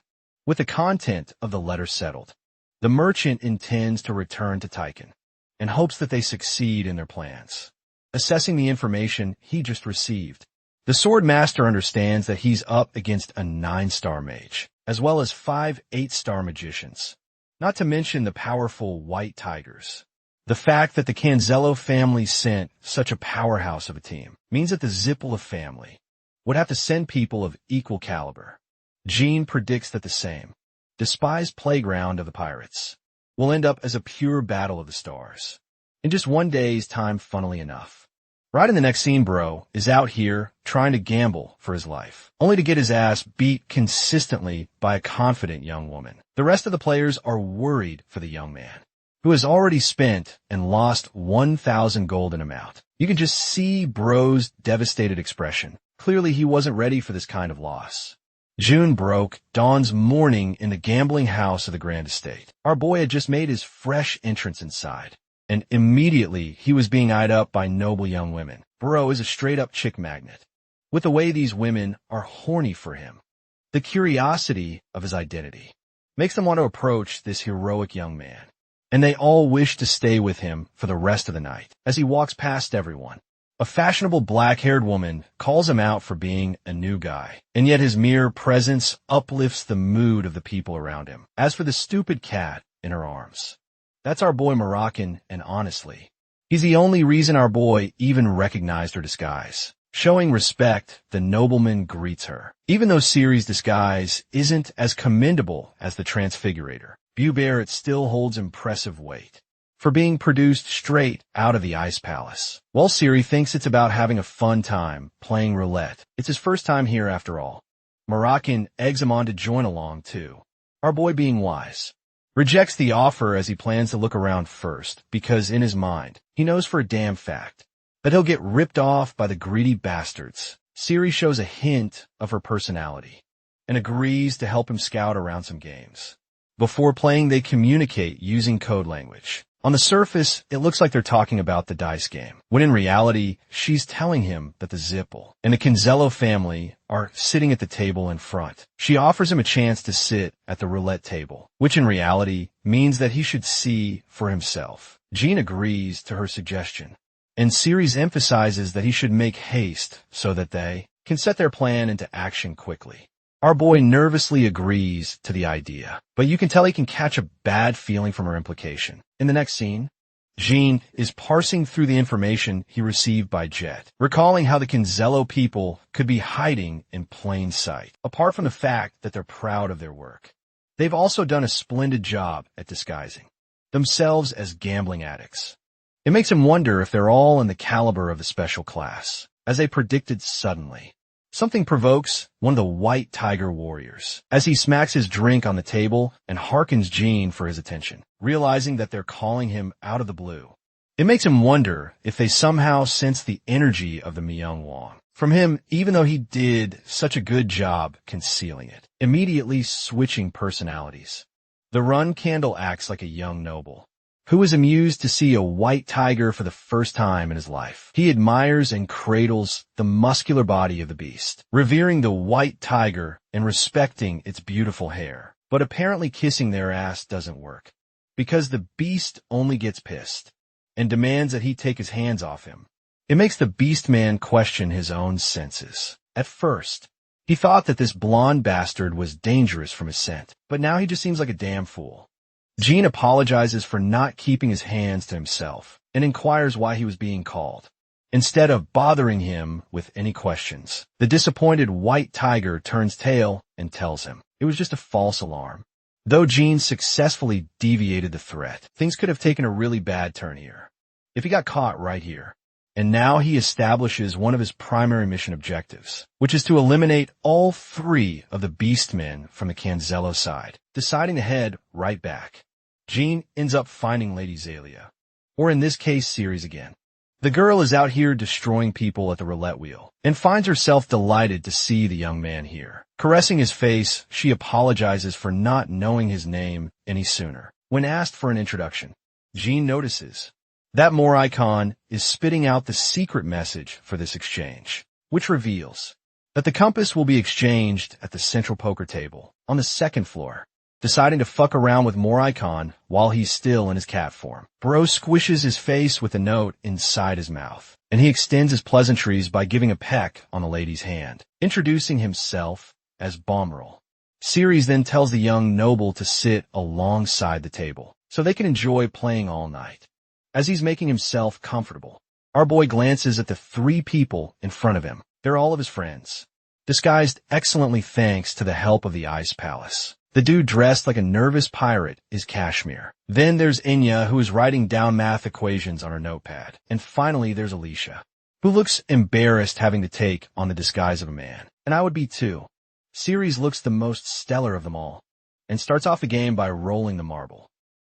With the content of the letter settled, the merchant intends to return to Tychon and hopes that they succeed in their plans. Assessing the information he just received, the Sword Master understands that he's up against a 9-star mage, as well as 5 8-star magicians, not to mention the powerful white tigers. The fact that the Kinzello family sent such a powerhouse of a team means that the Ziplo family would have to send people of equal caliber. Jean predicts that the same despised playground of the pirates will end up as a pure battle of the stars in just one day's time, funnily enough. Right in the next scene, Bro is out here trying to gamble for his life, only to get his ass beat consistently by a confident young woman. The rest of the players are worried for the young man, who has already spent and lost 1,000 gold in amount. You can just see Bro's devastated expression. Clearly he wasn't ready for this kind of loss. June broke Dawn's morning in the gambling house of the Grand Estate. Our boy had just made his fresh entrance inside, and immediately he was being eyed up by noble young women. Bro is a straight-up chick magnet, with the way these women are horny for him. The curiosity of his identity makes them want to approach this heroic young man, and they all wish to stay with him for the rest of the night. As he walks past everyone, a fashionable black-haired woman calls him out for being a new guy, and yet his mere presence uplifts the mood of the people around him. As for the stupid cat in her arms, that's our boy Moroccan, and honestly, he's the only reason our boy even recognized her disguise. Showing respect, the nobleman greets her. Even though Siri's disguise isn't as commendable as the Transfigurator, Bear, it still holds impressive weight for being produced straight out of the Ice Palace. While Siri thinks it's about having a fun time playing roulette, it's his first time here after all. Moroccan eggs him on to join along too. Our boy, being wise, rejects the offer as he plans to look around first, because in his mind, he knows for a damn fact that he'll get ripped off by the greedy bastards. Siri shows a hint of her personality and agrees to help him scout around some games. Before playing, they communicate using code language. On the surface, it looks like they're talking about the dice game, when in reality, she's telling him that the Zipple and the Kinzello family are sitting at the table in front. She offers him a chance to sit at the roulette table, which in reality means that he should see for himself. Jean agrees to her suggestion, and Ceres emphasizes that he should make haste so that they can set their plan into action quickly. Our boy nervously agrees to the idea, but you can tell he can catch a bad feeling from her implication. In the next scene, Jean is parsing through the information he received by Jet, recalling how the Kinzello people could be hiding in plain sight. Apart from the fact that they're proud of their work, they've also done a splendid job at disguising themselves as gambling addicts. It makes him wonder if they're all in the caliber of the special class, as they predicted suddenly. Something provokes one of the white tiger warriors as he smacks his drink on the table and hearkens Jean for his attention, realizing that they're calling him out of the blue. It makes him wonder if they somehow sense the energy of the Myung-won from him, even though he did such a good job concealing it, immediately switching personalities. The run candle acts like a young noble who is amused to see a white tiger for the first time in his life. He admires and cradles the muscular body of the beast, revering the white tiger and respecting its beautiful hair. But apparently kissing their ass doesn't work, because the beast only gets pissed and demands that he take his hands off him. It makes the beast man question his own senses. At first, he thought that this blonde bastard was dangerous from his scent, but now he just seems like a damn fool. Jean apologizes for not keeping his hands to himself and inquires why he was being called. Instead of bothering him with any questions, the disappointed white tiger turns tail and tells him it was just a false alarm. Though Jean successfully deviated the threat, things could have taken a really bad turn here if he got caught right here. And now he establishes one of his primary mission objectives, which is to eliminate all 3 of the beastmen from the Canzello side, deciding to head right back. Jean ends up finding Lady Zalia, or in this case, Ceres again. The girl is out here destroying people at the roulette wheel, and finds herself delighted to see the young man here. Caressing his face, she apologizes for not knowing his name any sooner. When asked for an introduction, Jean notices that Moricon is spitting out the secret message for this exchange, which reveals that the compass will be exchanged at the central poker table on the 2nd floor. Deciding to fuck around with Moricon while he's still in his cat form, Bro squishes his face with a note inside his mouth, and he extends his pleasantries by giving a peck on the lady's hand, introducing himself as Bomrel. Ceres then tells the young noble to sit alongside the table so they can enjoy playing all night. As he's making himself comfortable, our boy glances at the 3 people in front of him. They're all of his friends, disguised excellently thanks to the help of the Ice Palace. The dude dressed like a nervous pirate is Kashmir. Then there's Inya, who is writing down math equations on her notepad. And finally, there's Alicia, who looks embarrassed having to take on the disguise of a man. And I would be too. Ceres looks the most stellar of them all, and starts off the game by rolling the marble.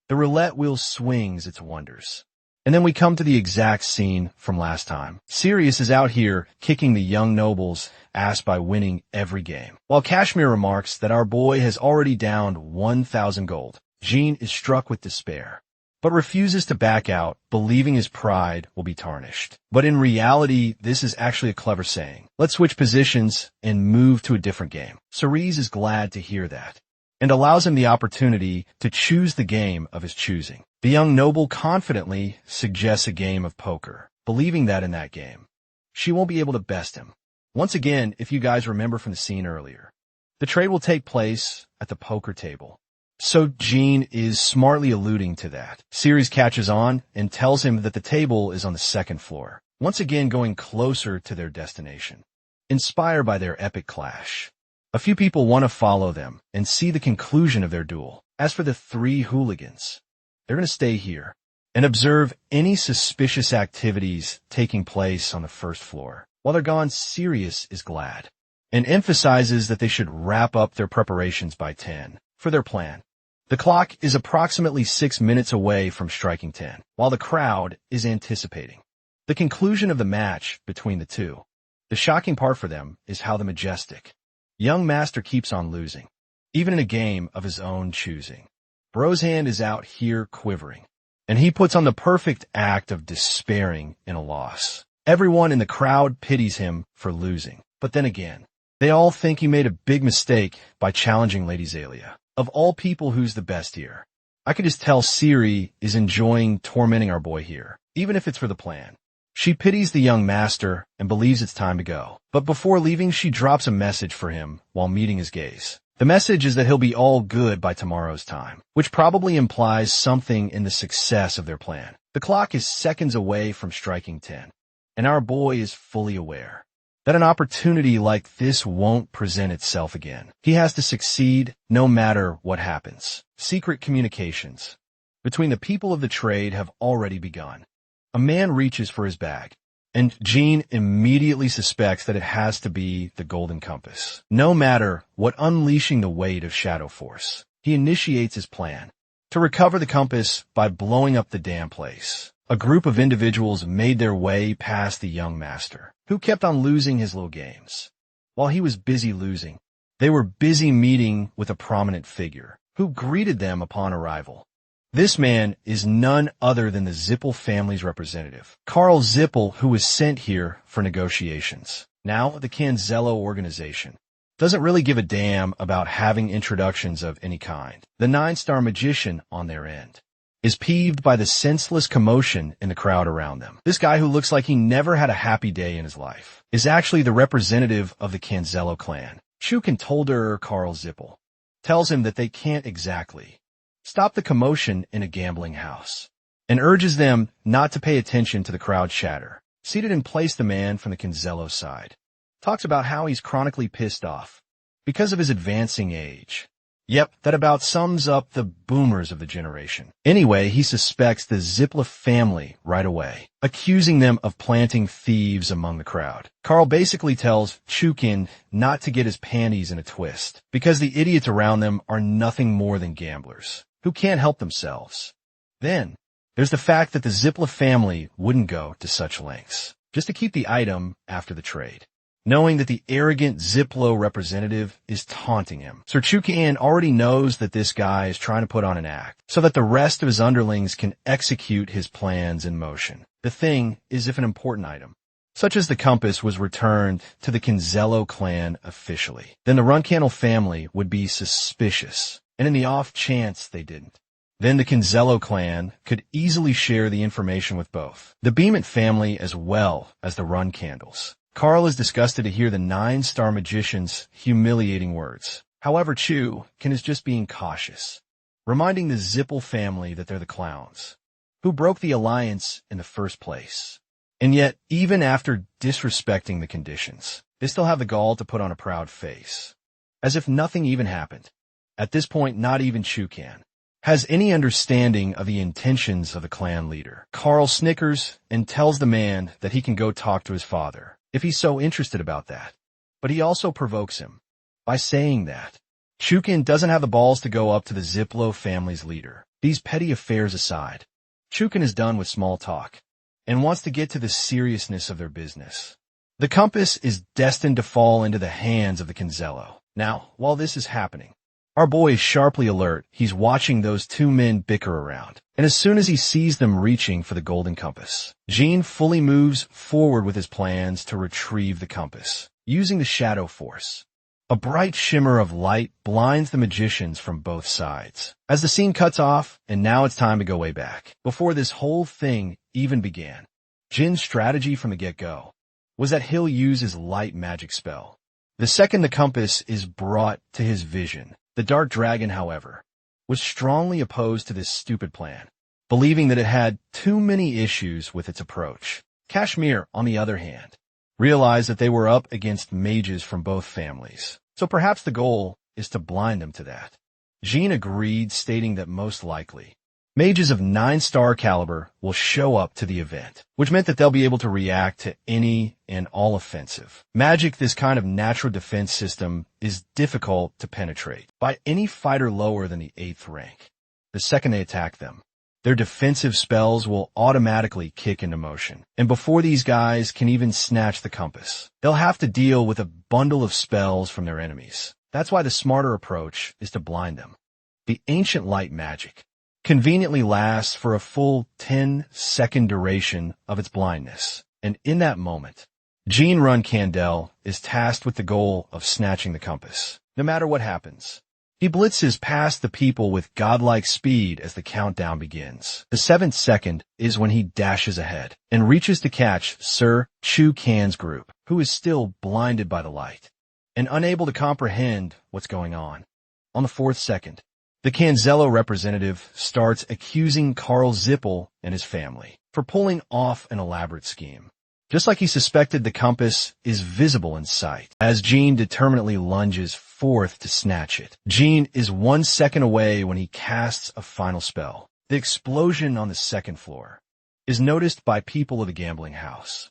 The roulette wheel swings its wonders. And then we come to the exact scene from last time. Sirius is out here kicking the young noble's ass by winning every game, while Kashmir remarks that our boy has already downed 1,000 gold. Jean is struck with despair, but refuses to back out, believing his pride will be tarnished. But in reality, this is actually a clever saying. Let's switch positions and move to a different game. Cerise is glad to hear that, and allows him the opportunity to choose the game of his choosing. The young noble confidently suggests a game of poker, believing that in that game, she won't be able to best him. Once again, if you guys remember from the scene earlier, the trade will take place at the poker table. So Jean is smartly alluding to that. Ceres catches on and tells him that the table is on the 2nd floor, once again going closer to their destination. Inspired by their epic clash, a few people want to follow them and see the conclusion of their duel. As for the 3 hooligans, they're going to stay here and observe any suspicious activities taking place on the 1st floor. While they're gone, Sirius is glad and emphasizes that they should wrap up their preparations by 10 for their plan. The clock is approximately 6 minutes away from striking 10, while the crowd is anticipating the conclusion of the match between the 2. The shocking part for them is how the majestic young master keeps on losing, even in a game of his own choosing. Bro's hand is out here quivering, and he puts on the perfect act of despairing in a loss. Everyone in the crowd pities him for losing, but then again, they all think he made a big mistake by challenging Lady Zalia. Of all people, who's the best here? I could just tell Siri is enjoying tormenting our boy here, even if it's for the plan. She pities the young master and believes it's time to go. But before leaving, she drops a message for him while meeting his gaze. The message is that he'll be all good by tomorrow's time, which probably implies something in the success of their plan. The clock is seconds away from striking 10, and our boy is fully aware that an opportunity like this won't present itself again. He has to succeed no matter what happens. Secret communications between the people of the trade have already begun. A man reaches for his bag and Jean immediately suspects that it has to be the golden compass. No matter what unleashing the weight of Shadow Force, he initiates his plan to recover the compass by blowing up the damn place. A group of individuals made their way past the young master, who kept on losing his little games. While he was busy losing, they were busy meeting with a prominent figure, who greeted them upon arrival. This man is none other than the Zippel family's representative, Karl Zippel, who was sent here for negotiations. Now, the Canzello organization doesn't really give a damn about having introductions of any kind. The 9-star magician, on their end, is peeved by the senseless commotion in the crowd around them. This guy, who looks like he never had a happy day in his life, is actually the representative of the Canzello clan. Chukin told her Karl Zippel tells him that they can't exactly stop the commotion in a gambling house, and urges them not to pay attention to the crowd chatter. Seated in place, the man from the Canzello side talks about how he's chronically pissed off because of his advancing age. Yep, that about sums up the boomers of the generation. Anyway, he suspects the Zippel family right away, accusing them of planting thieves among the crowd. Karl basically tells Chukin not to get his panties in a twist, because the idiots around them are nothing more than gamblers who can't help themselves. Then, there's the fact that the Zippel family wouldn't go to such lengths just to keep the item after the trade, knowing that the arrogant Zipplo representative is taunting him. Sir Chukin already knows that this guy is trying to put on an act so that the rest of his underlings can execute his plans in motion. The thing is, if an important item, such as the compass, was returned to the Canzello clan officially, then the Runcannel family would be suspicious. And in the off chance they didn't, then the Canzello clan could easily share the information with both the Beemont family as well as the Runcandles. Karl is disgusted to hear the 9-star magician's humiliating words. However, Chukin is just being cautious, reminding the Zippel family that they're the clowns who broke the alliance in the first place. And yet, even after disrespecting the conditions, they still have the gall to put on a proud face, as if nothing even happened. At this point, not even Chukin has any understanding of the intentions of the clan leader. Karl snickers and tells the man that he can go talk to his father if he's so interested about that. But he also provokes him by saying that Chukin doesn't have the balls to go up to the Zipplo family's leader. These petty affairs aside, Chukin is done with small talk and wants to get to the seriousness of their business. The compass is destined to fall into the hands of the Canzello. Now, while this is happening, our boy is sharply alert. He's watching those two men bicker around, and as soon as he sees them reaching for the golden compass, Jean fully moves forward with his plans to retrieve the compass, using the Shadow Force. A bright shimmer of light blinds the magicians from both sides, as the scene cuts off, and now it's time to go way back. Before this whole thing even began, Jin's strategy from the get-go was that he'll use his light magic spell the second the compass is brought to his vision. The Dark Dragon, however, was strongly opposed to this stupid plan, believing that it had too many issues with its approach. Kashmir, on the other hand, realized that they were up against mages from both families, so perhaps the goal is to blind them to that. Jean agreed, stating that most likely, mages of 9-star caliber will show up to the event, which meant that they'll be able to react to any and all offensive magic. This kind of natural defense system is difficult to penetrate by any fighter lower than the 8th rank. The second they attack them, their defensive spells will automatically kick into motion, and before these guys can even snatch the compass, they'll have to deal with a bundle of spells from their enemies. That's why the smarter approach is to blind them. The ancient light magic conveniently lasts for a full 10-second duration of its blindness, and in that moment, Jean Runcandel is tasked with the goal of snatching the compass. No matter what happens, he blitzes past the people with godlike speed as the countdown begins. The 7th second is when he dashes ahead and reaches to catch Sir Chukin's group, who is still blinded by the light and unable to comprehend what's going on. On the 4th second, the Canzello representative starts accusing Karl Zippel and his family for pulling off an elaborate scheme. Just like he suspected, the compass is visible in sight as Jean determinedly lunges forth to snatch it. Jean is 1 second away when he casts a final spell. The explosion on the 2nd floor is noticed by people of the gambling house,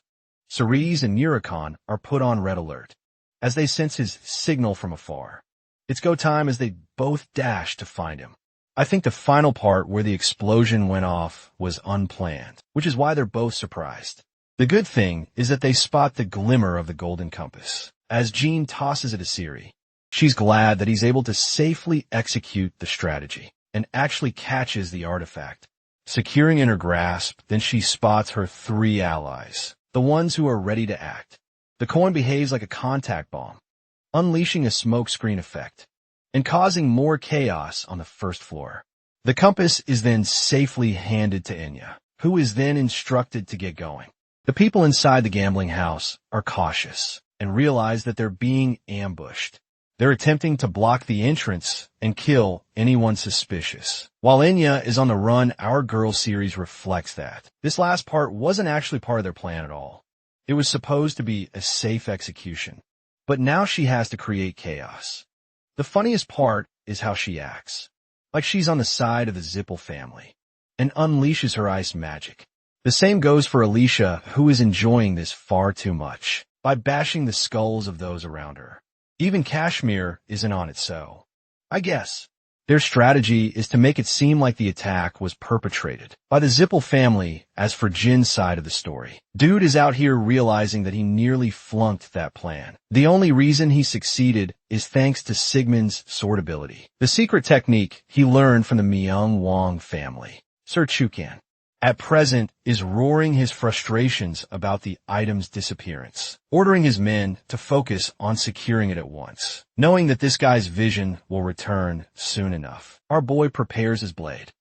Cerise and Nuricon are put on red alert as they sense his signal from afar. It's go time as they both dash to find him. I think the final part where the explosion went off was unplanned, which is why they're both surprised. The good thing is that they spot the glimmer of the golden compass as Jean tosses it to Siri. She's glad that he's able to safely execute the strategy and actually catches the artifact. Securing in her grasp, then she spots her 3 allies, the ones who are ready to act. The coin behaves like a contact bomb, unleashing a smokescreen effect and causing more chaos on the first floor. The compass is then safely handed to Enya, who is then instructed to get going. The people inside the gambling house are cautious and realize that they're being ambushed. They're attempting to block the entrance and kill anyone suspicious. While Enya is on the run, Our Girl series reflects that. This last part wasn't actually part of their plan at all. It was supposed to be a safe execution. But now she has to create chaos. The funniest part is how she acts, like she's on the side of the Zippel family, and unleashes her ice magic. The same goes for Alicia, who is enjoying this far too much, by bashing the skulls of those around her. Even Kashmir isn't on it, so I guess their strategy is to make it seem like the attack was perpetrated by the Zippel family. As for Jin's side of the story, dude is out here realizing that he nearly flunked that plan. The only reason he succeeded is thanks to Sigmund's sword ability, the secret technique he learned from the Myung Wong family. Sir Chukan, at present, is roaring his frustrations about the item's disappearance, ordering his men to focus on securing it at once, knowing that this guy's vision will return soon enough. Our boy prepares his blade,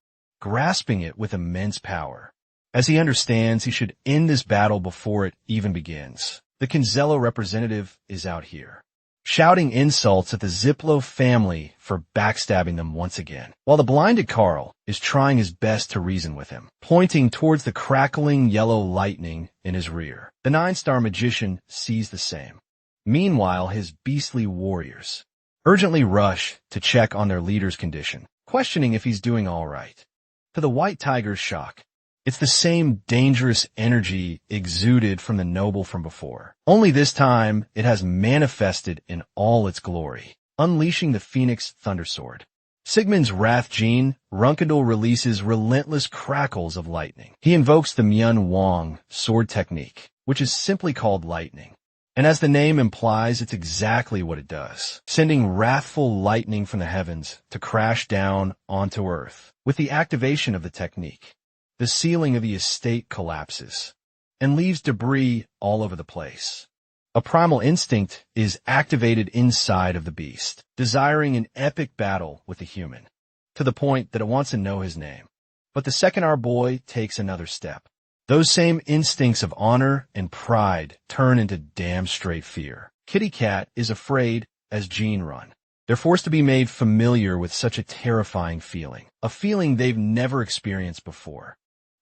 grasping it with immense power, as he understands he should end this battle before it even begins. The Kinzello representative is out here, shouting insults at the Ziplo family for backstabbing them once again, while the blinded Carl is trying his best to reason with him, pointing towards the crackling yellow lightning in his rear. The 9-star magician sees the same. Meanwhile, his beastly warriors urgently rush to check on their leader's condition, questioning if he's doing all right. To the White Tiger's shock, it's the same dangerous energy exuded from the noble from before. Only this time, it has manifested in all its glory, unleashing the Phoenix Thundersword. Sigmund's Wrath gene, Runkadal releases relentless crackles of lightning. He invokes the Myung Wong sword technique, which is simply called lightning. And as the name implies, it's exactly what it does, sending wrathful lightning from the heavens to crash down onto Earth. With the activation of the technique, the ceiling of the estate collapses and leaves debris all over the place. A primal instinct is activated inside of the beast, desiring an epic battle with the human, to the point that it wants to know his name. But the second our boy takes another step, those same instincts of honor and pride turn into damn straight fear. Kitty Cat is afraid as Jean run. They're forced to be made familiar with such a terrifying feeling, a feeling they've never experienced before.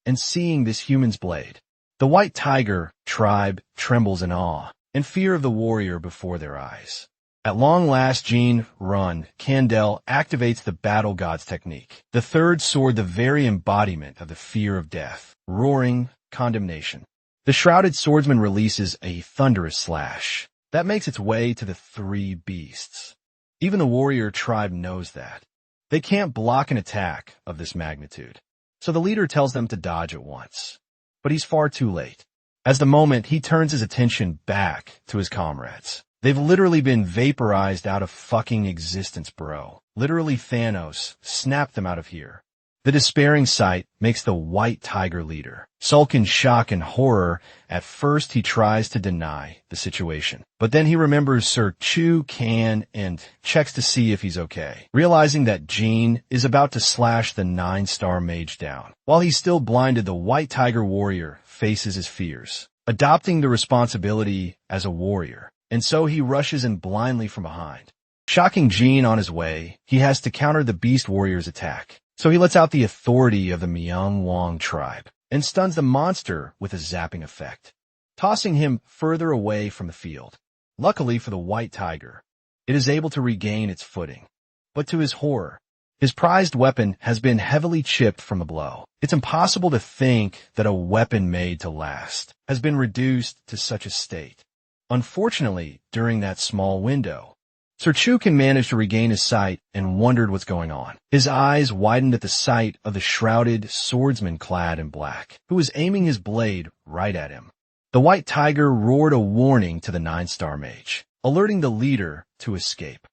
And seeing this human's blade, the White Tiger tribe trembles in awe and fear of the warrior before their eyes. At long last, Jean Run Candel activates the Battle God's technique, the third sword, the very embodiment of the fear of death, roaring condemnation. The shrouded swordsman releases a thunderous slash that makes its way to the 3 beasts. Even the warrior tribe knows that. They can't block an attack of this magnitude. So the leader tells them to dodge at once. But he's far too late. As the moment, he turns his attention back to his comrades. They've literally been vaporized out of fucking existence, bro. Literally Thanos snapped them out of here. The despairing sight makes the White Tiger leader sulk in shock and horror. At first, he tries to deny the situation, but then he remembers Sir Chu Kan and checks to see if he's okay, realizing that Jean is about to slash the 9-star mage down. While he's still blinded, the White Tiger warrior faces his fears, adopting the responsibility as a warrior, and so he rushes in blindly from behind. Shocking Jean on his way, he has to counter the beast warrior's attack. So he lets out the authority of the Myung Wong tribe and stuns the monster with a zapping effect, tossing him further away from the field. Luckily for the White Tiger, it is able to regain its footing. But to his horror, His prized weapon has been heavily chipped from the blow. It's impossible to think that a weapon made to last has been reduced to such a state. Unfortunately, during that small window, Sir Chukin managed to regain his sight and wondered what's going on. His eyes widened at the sight of the shrouded swordsman clad in black, who was aiming his blade right at him. The white tiger roared a warning to the 9-star mage, alerting the leader to escape.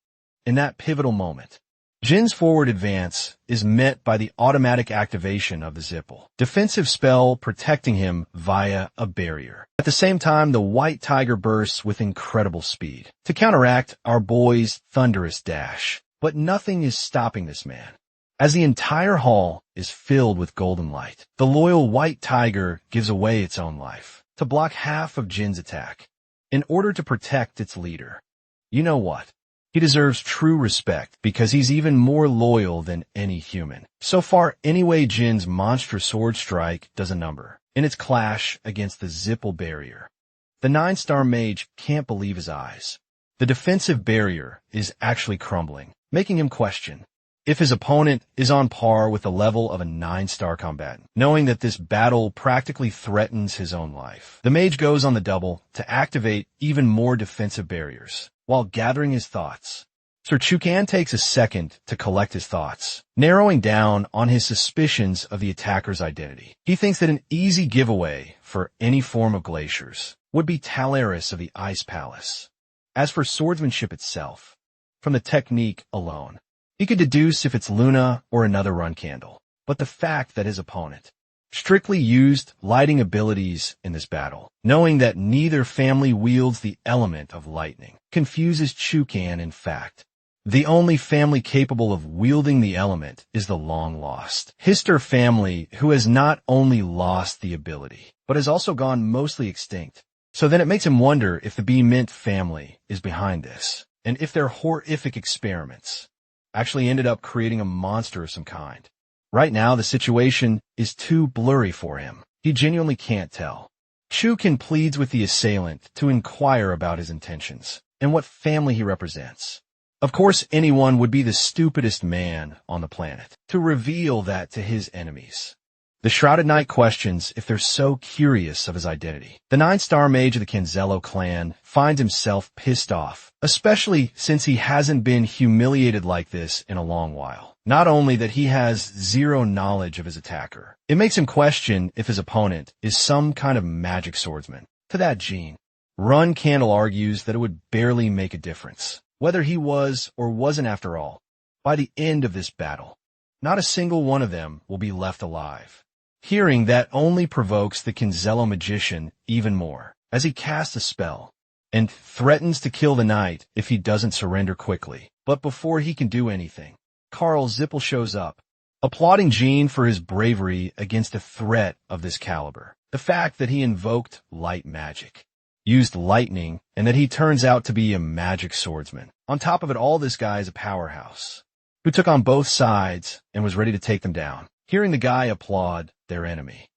In that pivotal moment, Jin's forward advance is met by the automatic activation of the Zipple, defensive spell protecting him via a barrier. At the same time, the white tiger bursts with incredible speed to counteract our boy's thunderous dash. But nothing is stopping this man. As the entire hall is filled with golden light, the loyal white tiger gives away its own life to block half of Jin's attack in order to protect its leader. You know what? He deserves true respect because he's even more loyal than any human. So far, anyway, Jin's monstrous sword strike does a number in its clash against the Zipple barrier. The 9-star mage can't believe his eyes. The defensive barrier is actually crumbling, making him question if his opponent is on par with the level of a 9-star combatant, knowing that this battle practically threatens his own life. The mage goes on the double to activate even more defensive barriers. While gathering his thoughts, Sir Chukan takes a second to collect his thoughts, narrowing down on his suspicions of the attacker's identity. He thinks that an easy giveaway for any form of glaciers would be Talaris of the Ice Palace. As for swordsmanship itself, from the technique alone, he could deduce if it's Luna or another run candle. But the fact that his opponent strictly used lighting abilities in this battle, knowing that neither family wields the element of lightning, confuses Chukan. In fact, the only family capable of wielding the element is the long-lost Hister family, who has not only lost the ability, but has also gone mostly extinct. So then it makes him wonder if the B-Mint family is behind this, and if their horrific experiments actually ended up creating a monster of some kind. Right now, the situation is too blurry for him. He genuinely can't tell. Chukin pleads with the assailant to inquire about his intentions and what family he represents. Of course, anyone would be the stupidest man on the planet to reveal that to his enemies. The Shrouded Knight questions if they're so curious of his identity. The 9-star mage of the Canzello clan finds himself pissed off, especially since he hasn't been humiliated like this in a long while. Not only that he has zero knowledge of his attacker, it makes him question if his opponent is some kind of magic swordsman. To that Jean, Run Candle argues that it would barely make a difference, whether he was or wasn't after all. By the end of this battle, not a single one of them will be left alive. Hearing that only provokes the Canzello magician even more, as he casts a spell, and threatens to kill the knight if he doesn't surrender quickly. But before he can do anything, Carl Zippel shows up, applauding Jean for his bravery against a threat of this caliber. The fact that he invoked light magic, used lightning, and that he turns out to be a magic swordsman. On top of it all, this guy is a powerhouse, who took on both sides and was ready to take them down. Hearing the guy applaud their enemy,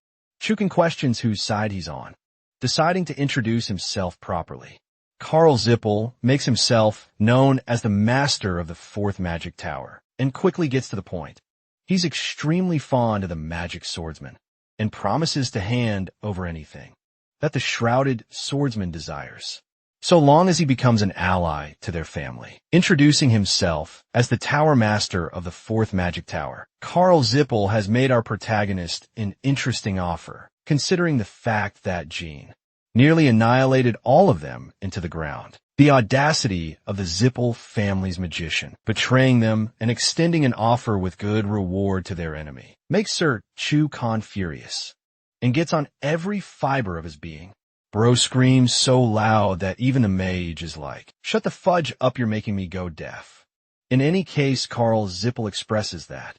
Chukin questions whose side he's on, deciding to introduce himself properly. Carl Zippel makes himself known as the master of the 4th magic tower, and quickly gets to the point. He's extremely fond of the magic swordsman, and promises to hand over anything that the shrouded swordsman desires, so long as he becomes an ally to their family. Introducing himself as the tower master of the 4th magic tower, Carl Zippel has made our protagonist an interesting offer, considering the fact that Jean nearly annihilated all of them into the ground. The audacity of the Zippel family's magician, betraying them and extending an offer with good reward to their enemy, makes Sir Chu Kan furious, and gets on every fiber of his being. Bro screams so loud that even the mage is like, "Shut the fudge up, you're making me go deaf." In any case, Carl Zippel expresses that,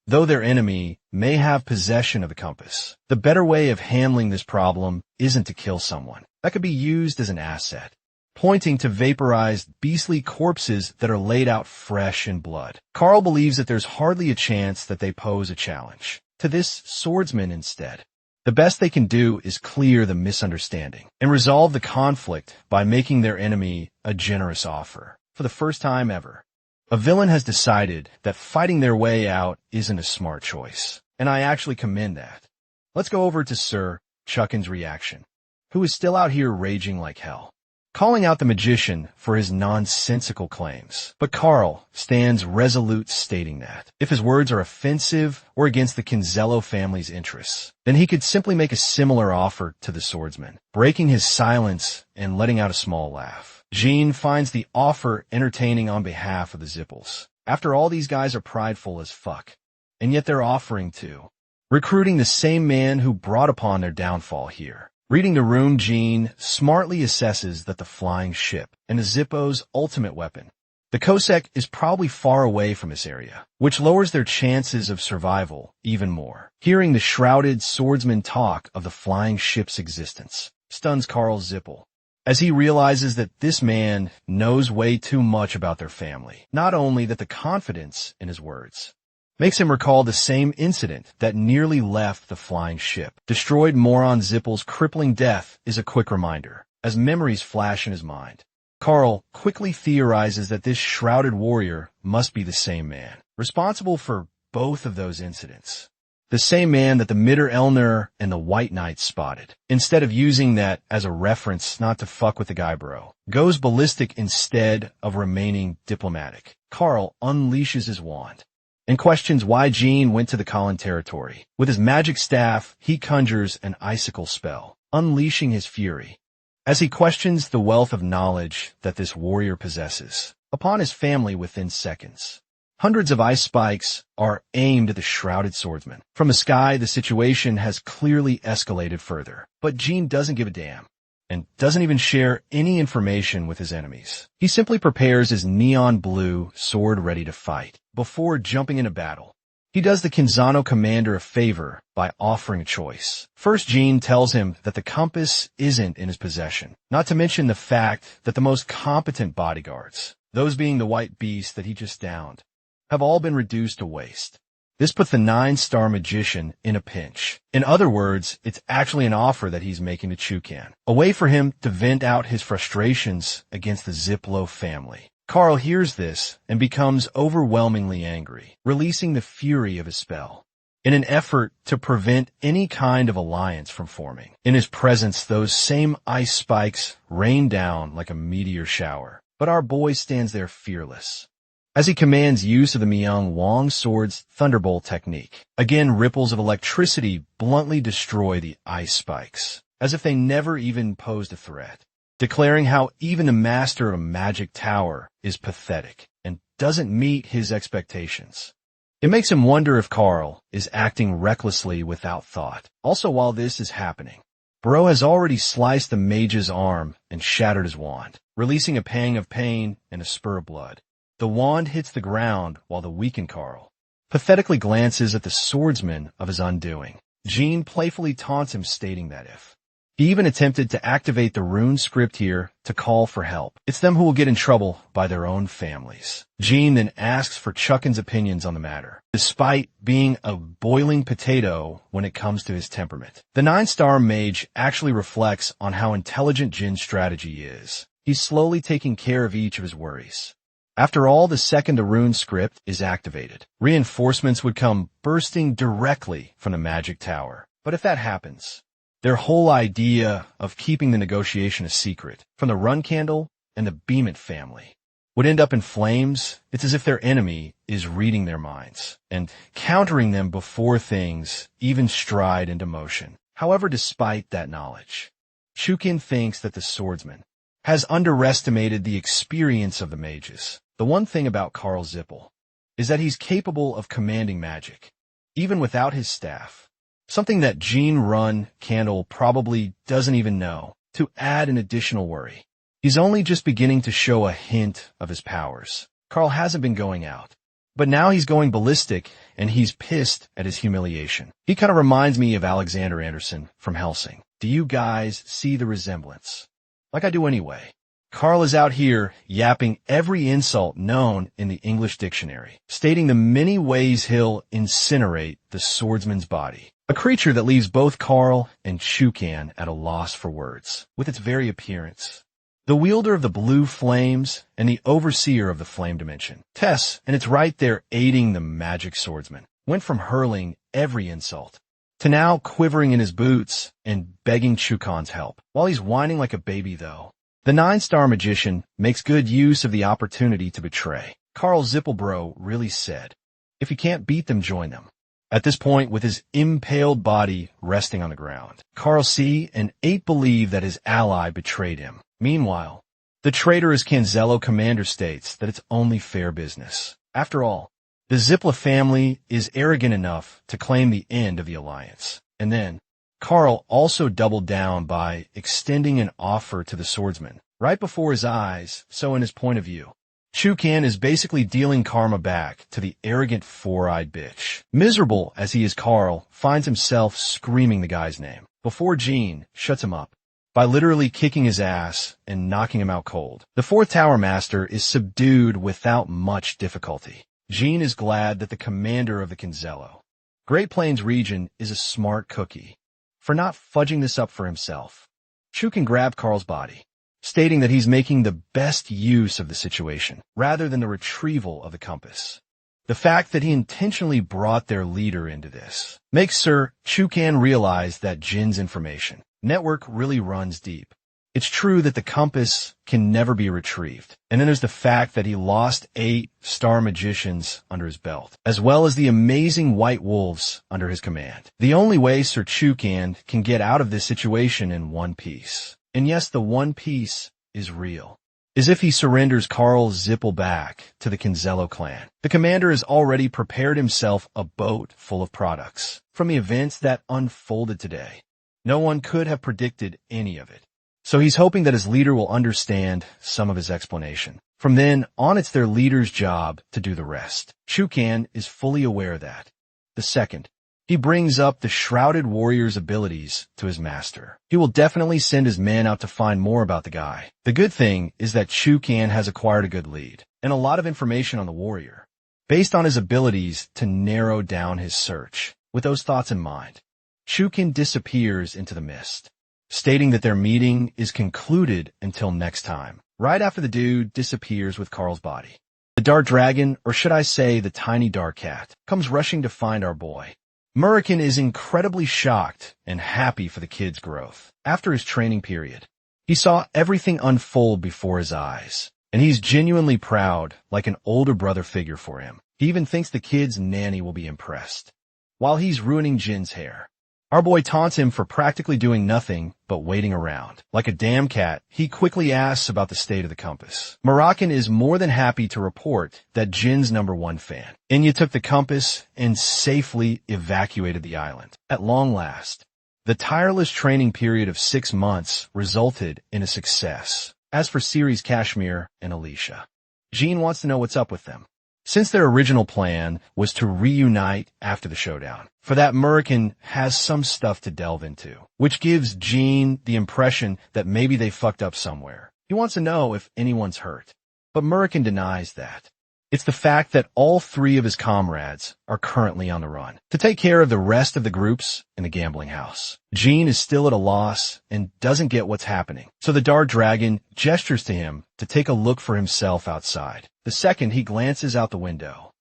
though their enemy may have possession of the compass, the better way of handling this problem isn't to kill someone that could be used as an asset, pointing to vaporized, beastly corpses that are laid out fresh in blood. Carl believes that there's hardly a chance that they pose a challenge to this swordsman. Instead, the best they can do is clear the misunderstanding and resolve the conflict by making their enemy a generous offer. For the first time ever, A villain has decided that fighting their way out isn't a smart choice, and I actually commend that. Let's go over to Sir Chuckin's reaction, who is still out here raging like hell, calling out the magician for his nonsensical claims. But Carl stands resolute, stating that if his words are offensive or against the Kinzello family's interests, then he could simply make a similar offer to the swordsman, breaking his silence and letting out a small laugh. Jean finds the offer entertaining on behalf of the Zippels. After all, these guys are prideful as fuck, and yet they're offering to recruiting the same man who brought upon their downfall here. Reading the room, Jean smartly assesses that the flying ship and the Zippo's ultimate weapon, the Kosek, is probably far away from this area, which lowers their chances of survival even more. Hearing the shrouded swordsman talk of the flying ship's existence stuns Carl Zippel, as he realizes that this man knows way too much about their family. Not only that, the confidence in his words makes him recall the same incident that nearly left the flying ship. Destroyed moron Zippel's crippling death is a quick reminder, as memories flash in his mind. Carl quickly theorizes that this shrouded warrior must be the same man, responsible for both of those incidents. The same man that the Mitter Elner and the White Knight spotted. Instead of using that as a reference not to fuck with the guy bro, goes ballistic instead of remaining diplomatic. Carl unleashes his wand and questions why Jean went to the Colin territory. With his magic staff, he conjures an icicle spell, unleashing his fury, as he questions the wealth of knowledge that this warrior possesses upon his family within seconds. Hundreds of ice spikes are aimed at the shrouded swordsman. From the sky, the situation has clearly escalated further, but Jean doesn't give a damn, and doesn't even share any information with his enemies. He simply prepares his neon blue sword ready to fight. Before jumping into battle, he does the Kinzano commander a favor by offering a choice. First, Jean tells him that the compass isn't in his possession, not to mention the fact that the most competent bodyguards, those being the white beast that he just downed, have all been reduced to waste. This puts the 9-star magician in a pinch. In other words, it's actually an offer that he's making to Chukan, a way for him to vent out his frustrations against the Ziplo family. Carl hears this and becomes overwhelmingly angry, releasing the fury of his spell in an effort to prevent any kind of alliance from forming. In his presence, those same ice spikes rain down like a meteor shower, but our boy stands there fearless, as he commands use of the Myung Wong Sword's Thunderbolt technique. Again, ripples of electricity bluntly destroy the ice spikes, as if they never even posed a threat, declaring how even the master of a magic tower is pathetic and doesn't meet his expectations. It makes him wonder if Carl is acting recklessly without thought. Also, while this is happening, Bro has already sliced the mage's arm and shattered his wand, releasing a pang of pain and a spur of blood. The wand hits the ground while the weakened Carl pathetically glances at the swordsman of his undoing. Jean playfully taunts him, stating that if he even attempted to activate the rune script here to call for help, it's them who will get in trouble by their own families. Jean then asks for Chuckin's opinions on the matter, despite being a boiling potato when it comes to his temperament. The 9-star mage actually reflects on how intelligent Jin's strategy is. He's slowly taking care of each of his worries. After all, the second the rune script is activated, reinforcements would come bursting directly from the magic tower. But if that happens, their whole idea of keeping the negotiation a secret from the Run Candle and the Beamit family would end up in flames. It's as if their enemy is reading their minds and countering them before things even stride into motion. However, despite that knowledge, Chukin thinks that the swordsman has underestimated the experience of the mages. The one thing about Carl Zippel is that he's capable of commanding magic, even without his staff. Something that Jean Run Candle probably doesn't even know. To add an additional worry, he's only just beginning to show a hint of his powers. Carl hasn't been going out, but now he's going ballistic, and he's pissed at his humiliation. He kind of reminds me of Alexander Anderson from Helsing. Do you guys see the resemblance? Like I do anyway. Carl is out here yapping every insult known in the English dictionary, stating the many ways he'll incinerate the swordsman's body. A creature that leaves both Carl and Chukan at a loss for words. With its very appearance, the wielder of the blue flames and the overseer of the flame dimension. Tess, and it's right there aiding the magic swordsman, went from hurling every insult to now quivering in his boots and begging Chukan's help. While he's whining like a baby, though, the 9-star magician makes good use of the opportunity to betray. Carl Zippelbro really said, if you can't beat them, join them. At this point, with his impaled body resting on the ground, Carl C. and 8 believe that his ally betrayed him. Meanwhile, the traitorous Canzello commander states that it's only fair business. After all, the Zippla family is arrogant enough to claim the end of the alliance. And then, Carl also doubled down by extending an offer to the swordsman right before his eyes, so in his point of view, Chukan is basically dealing karma back to the arrogant 4-eyed bitch. Miserable as he is, Carl finds himself screaming the guy's name before Jean shuts him up by literally kicking his ass and knocking him out cold. The 4th Tower Master is subdued without much difficulty. Jean is glad that the commander of the Canzello Great Plains region is a smart cookie for not fudging this up for himself. Chukan grabbed Carl's body, stating that he's making the best use of the situation rather than the retrieval of the compass. The fact that he intentionally brought their leader into this makes Sir Chukan realize that Jin's information network really runs deep. It's true that the compass can never be retrieved. And then there's the fact that he lost 8-star magicians under his belt, as well as the amazing white wolves under his command. The only way Sir Chukan can get out of this situation in one piece, and yes, the one piece is real, is if he surrenders Carl Zippel back to the Canzello clan. The commander has already prepared himself a boat full of products from the events that unfolded today. No one could have predicted any of it. So he's hoping that his leader will understand some of his explanation. From then on, it's their leader's job to do the rest. Chukan is fully aware of that. The second, he brings up the Shrouded Warrior's abilities to his master, he will definitely send his men out to find more about the guy. The good thing is that Chukan has acquired a good lead and a lot of information on the warrior, based on his abilities to narrow down his search. With those thoughts in mind, Chukan disappears into the mist, stating that their meeting is concluded until next time. Right after the dude disappears with Carl's body, the dark dragon, or should I say the tiny dark cat, comes rushing to find our boy. Murican is incredibly shocked and happy for the kid's growth. After his training period, he saw everything unfold before his eyes, and he's genuinely proud, like an older brother figure for him. He even thinks the kid's nanny will be impressed. While he's ruining Jin's hair, our boy taunts him for practically doing nothing but waiting around. Like a damn cat, he quickly asks about the state of the compass. Moroccan is more than happy to report that Jin's #1 fan, Inya, took the compass and safely evacuated the island. At long last, the tireless training period of 6 months resulted in a success. As for Ceres, Kashmir, and Alicia, Jean wants to know what's up with them, since their original plan was to reunite after the showdown. For that, Murican has some stuff to delve into, which gives Jean the impression that maybe they fucked up somewhere. He wants to know if anyone's hurt, but Murican denies that. It's the fact that all 3 of his comrades are currently on the run to take care of the rest of the groups in the gambling house. Jean is still at a loss and doesn't get what's happening, so the Dark Dragon gestures to him to take a look for himself outside. The second he glances out the window,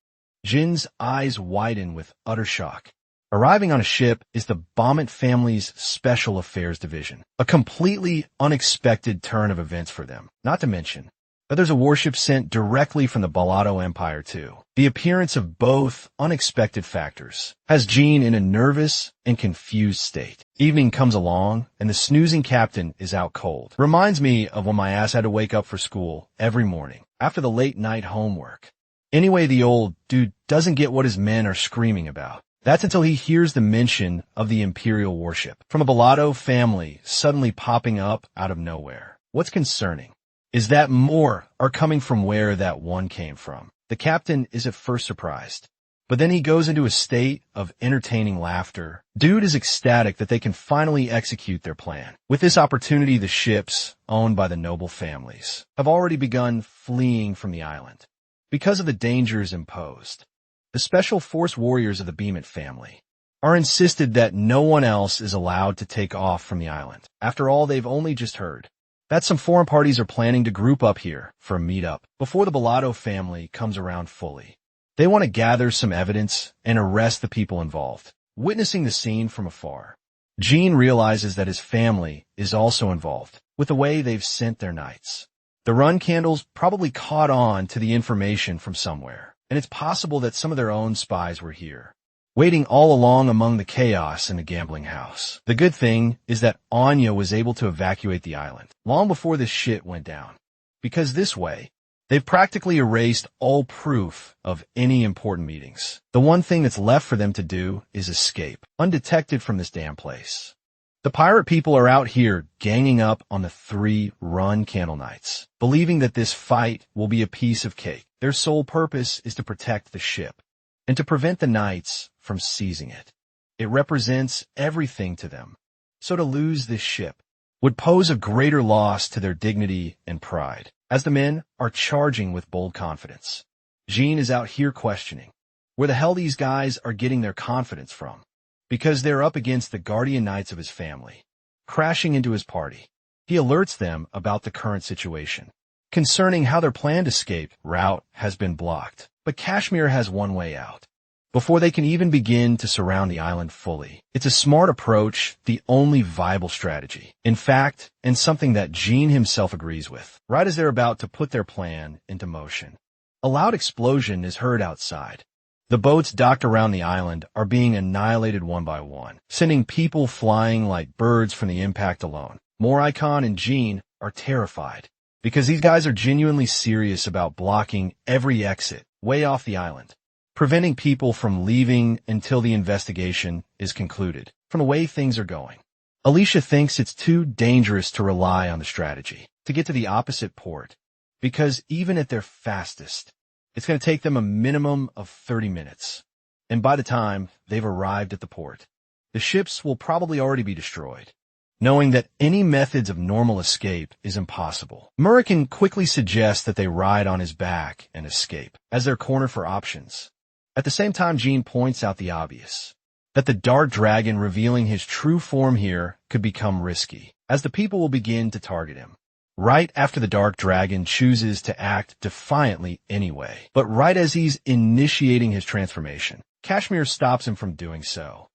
Jin's eyes widen with utter shock. Arriving on a ship is the Baumant family's Special Affairs Division, a completely unexpected turn of events for them, not to mention but there's a warship sent directly from the Balado Empire too. The appearance of both unexpected factors has Jean in a nervous and confused state. Evening comes along, and the snoozing captain is out cold. Reminds me of when my ass had to wake up for school every morning after the late night homework. Anyway, the old dude doesn't get what his men are screaming about. That's until he hears the mention of the Imperial warship from a Balado family suddenly popping up out of nowhere. What's concerning is that more are coming from where that one came from. The captain is at first surprised, but then he goes into a state of entertaining laughter. Dude is ecstatic that they can finally execute their plan. With this opportunity, the ships, owned by the noble families, have already begun fleeing from the island because of the dangers imposed. The special force warriors of the Beamant family are insisted that no one else is allowed to take off from the island. After all, they've only just heard that some foreign parties are planning to group up here for a meetup before the Bellotto family comes around fully. They want to gather some evidence and arrest the people involved. Witnessing the scene from afar, Jean realizes that his family is also involved with the way they've sent their knights. The run candles probably caught on to the information from somewhere, and it's possible that some of their own spies were here, waiting all along among the chaos in the gambling house. The good thing is that Anya was able to evacuate the island long before this shit went down, because this way, they've practically erased all proof of any important meetings. The one thing that's left for them to do is escape, undetected from this damn place. The pirate people are out here ganging up on the 3 run candle knights, believing that this fight will be a piece of cake. Their sole purpose is to protect the ship and to prevent the knights from seizing it. It represents everything to them. So to lose this ship would pose a greater loss to their dignity and pride, as the men are charging with bold confidence. Jean is out here questioning where the hell these guys are getting their confidence from, because they're up against the guardian knights of his family. Crashing into his party, he alerts them about the current situation, concerning how their planned escape route has been blocked. But Kashmir has one way out, before they can even begin to surround the island fully. It's a smart approach, the only viable strategy. In fact, and something that Jean himself agrees with. Right as they're about to put their plan into motion, a loud explosion is heard outside. The boats docked around the island are being annihilated one by one, sending people flying like birds from the impact alone. Moricon and Jean are terrified, because these guys are genuinely serious about blocking every exit way off the island, preventing people from leaving until the investigation is concluded. From the way things are going, Alicia thinks it's too dangerous to rely on the strategy to get to the opposite port, because even at their fastest, it's going to take them a minimum of 30 minutes. And by the time they've arrived at the port, the ships will probably already be destroyed. Knowing that any methods of normal escape is impossible, Murican quickly suggests that they ride on his back and escape as their corner for options. At the same time, Jean points out the obvious, that the dark dragon revealing his true form here could become risky, as the people will begin to target him. Right after the dark dragon chooses to act defiantly anyway, but right as he's initiating his transformation, Kashmir stops him from doing so,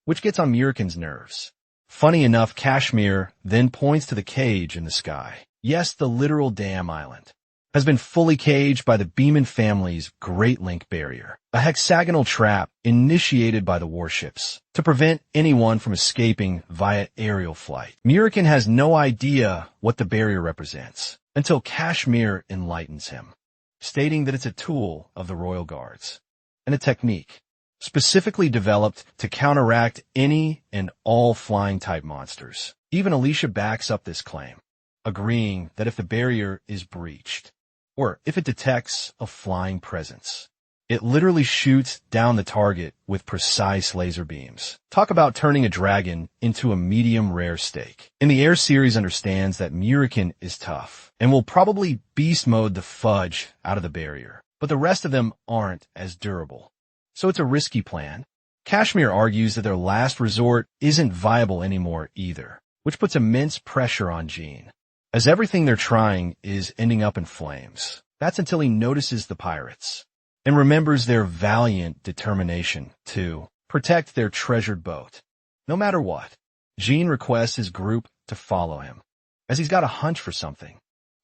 which gets on Murican's nerves. Funny enough, Kashmir then points to the cage in the sky. Yes, the literal damn island has been fully caged by the Beeman family's Great Link Barrier, a hexagonal trap initiated by the warships to prevent anyone from escaping via aerial flight. Murican has no idea what the barrier represents until Kashmir enlightens him, stating that it's a tool of the Royal Guards and a technique specifically developed to counteract any and all flying-type monsters. Even Alicia backs up this claim, agreeing that if the barrier is breached, or if it detects a flying presence, it literally shoots down the target with precise laser beams. Talk about turning a dragon into a medium rare steak. In the Air series understands that Murican is tough, and will probably beast mode the fudge out of the barrier, but the rest of them aren't as durable. So it's a risky plan. Kashmir argues that their last resort isn't viable anymore either, which puts immense pressure on Jean, as everything they're trying is ending up in flames. That's until he notices the pirates and remembers their valiant determination to protect their treasured boat. No matter what, Jean requests his group to follow him, as he's got a hunch for something.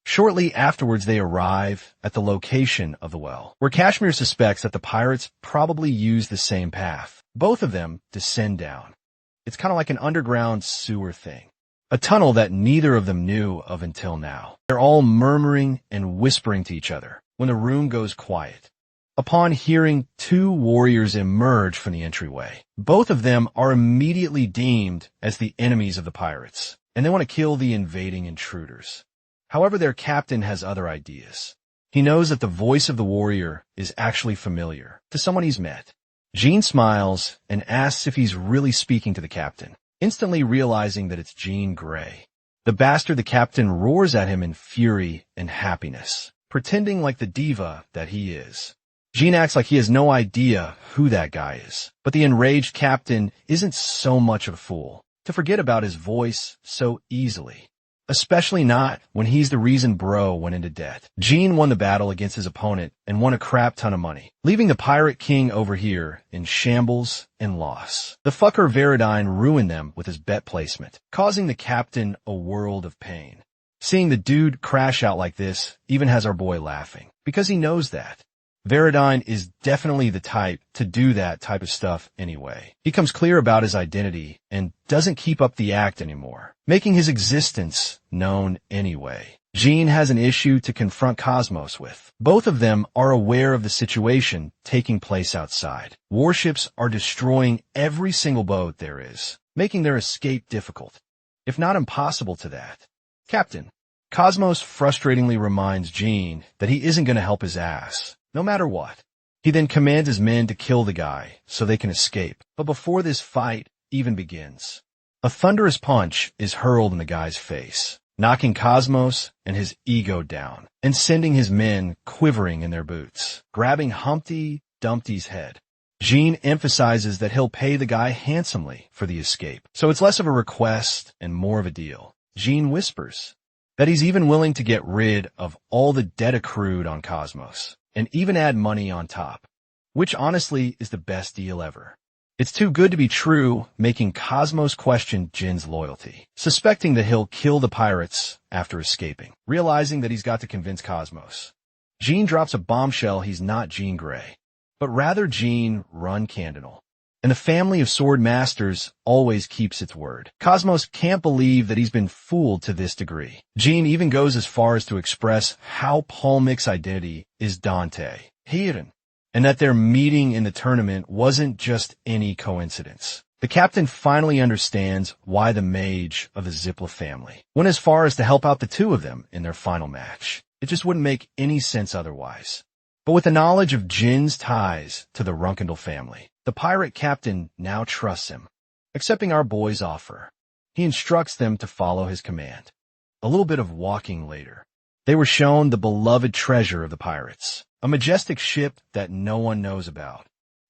Shortly afterwards, they arrive at the location of the well, where Kashmir suspects that the pirates probably use the same path. Both of them descend down. It's kind of like an underground sewer thing, a tunnel that neither of them knew of until now. They're all murmuring and whispering to each other when the room goes quiet. Upon hearing 2 warriors emerge from the entryway, both of them are immediately deemed as the enemies of the pirates, and they want to kill the invading intruders. However, their captain has other ideas. He knows that the voice of the warrior is actually familiar to someone he's met. Jean smiles and asks if he's really speaking to the captain, instantly realizing that it's Jean Grey. The bastard, the captain, roars at him in fury and happiness, pretending like the diva that he is. Jean acts like he has no idea who that guy is, but the enraged captain isn't so much of a fool to forget about his voice so easily. especially not when he's the reason bro went into debt. Gene won the battle against his opponent and won a crap ton of money, leaving the pirate king over here in shambles and loss. The fucker Veridine ruined them with his bet placement, causing the captain a world of pain. Seeing the dude crash out like this even has our boy laughing, because he knows that Veridine is definitely the type to do that type of stuff anyway. He comes clear about his identity and doesn't keep up the act anymore, making his existence known anyway. Gene has an issue to confront Cosmos with. Both of them are aware of the situation taking place outside. Warships are destroying every single boat there is, making their escape difficult, if not impossible to that. Captain, Cosmos frustratingly reminds Gene that he isn't going to help his ass, no matter what. He then commands his men to kill the guy so they can escape. But before this fight even begins, a thunderous punch is hurled in the guy's face, knocking Cosmos and his ego down and sending his men quivering in their boots. Grabbing Humpty Dumpty's head, Gene emphasizes that he'll pay the guy handsomely for the escape, so it's less of a request and more of a deal. Gene whispers that he's even willing to get rid of all the debt accrued on Cosmos, and even add money on top, which honestly is the best deal ever. It's too good to be true, making Cosmos question Jin's loyalty, suspecting that he'll kill the pirates after escaping, realizing that he's got to convince Cosmos. Gene drops a bombshell he's not Jean Grey, but rather Gene Run Candinal. And the family of sword masters always keeps its word. Cosmos can't believe that he's been fooled to this degree. Gene even goes as far as to express how Palmic's identity is Dante, Heiren, and that their meeting in the tournament wasn't just any coincidence. The captain finally understands why the mage of the Zipla family went as far as to help out the two of them in their final match. It just wouldn't make any sense otherwise. But with the knowledge of Jin's ties to the Runkendal family, the pirate captain now trusts him, accepting our boy's offer. He instructs them to follow his command. A little bit of walking later, they were shown the beloved treasure of the pirates, a majestic ship that no one knows about,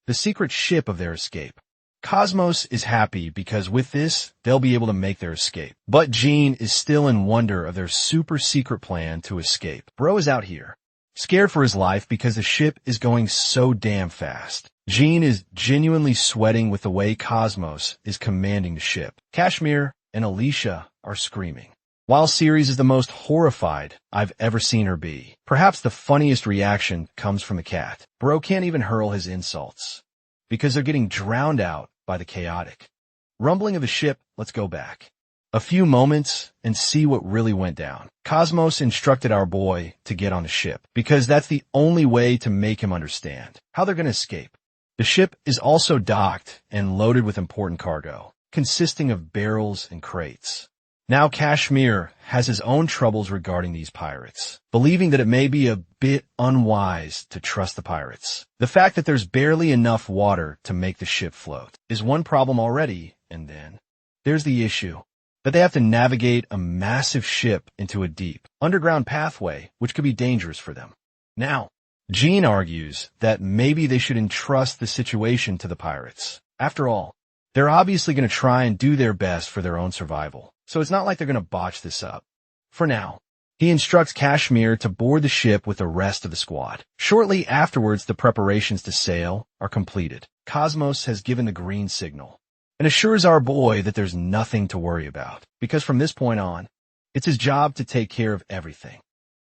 the secret ship of their escape. Cosmos is happy because with this, they'll be able to make their escape. But Gene is still in wonder of their super secret plan to escape. Bro is out here, scared for his life because the ship is going so damn fast. Gene is genuinely sweating with the way Cosmos is commanding the ship. Kashmir and Alicia are screaming, while Ceres is the most horrified I've ever seen her be. Perhaps the funniest reaction comes from the cat. Bro can't even hurl his insults, because they're getting drowned out by the chaotic rumbling of the ship. Let's go back a few moments and see what really went down. Cosmos instructed our boy to get on the ship, because that's the only way to make him understand how they're going to escape. The ship is also docked and loaded with important cargo, consisting of barrels and crates. Now Kashmir has his own troubles regarding these pirates, believing that it may be a bit unwise to trust the pirates. The fact that there's barely enough water to make the ship float is one problem already, and then there's the issue that they have to navigate a massive ship into a deep, underground pathway, which could be dangerous for them. Now, Gene argues that maybe they should entrust the situation to the pirates. After all, they're obviously going to try and do their best for their own survival, so it's not like they're going to botch this up. For now, he instructs Kashmir to board the ship with the rest of the squad. Shortly afterwards, the preparations to sail are completed. Cosmos has given the green signal and assures our boy that there's nothing to worry about, because from this point on, it's his job to take care of everything,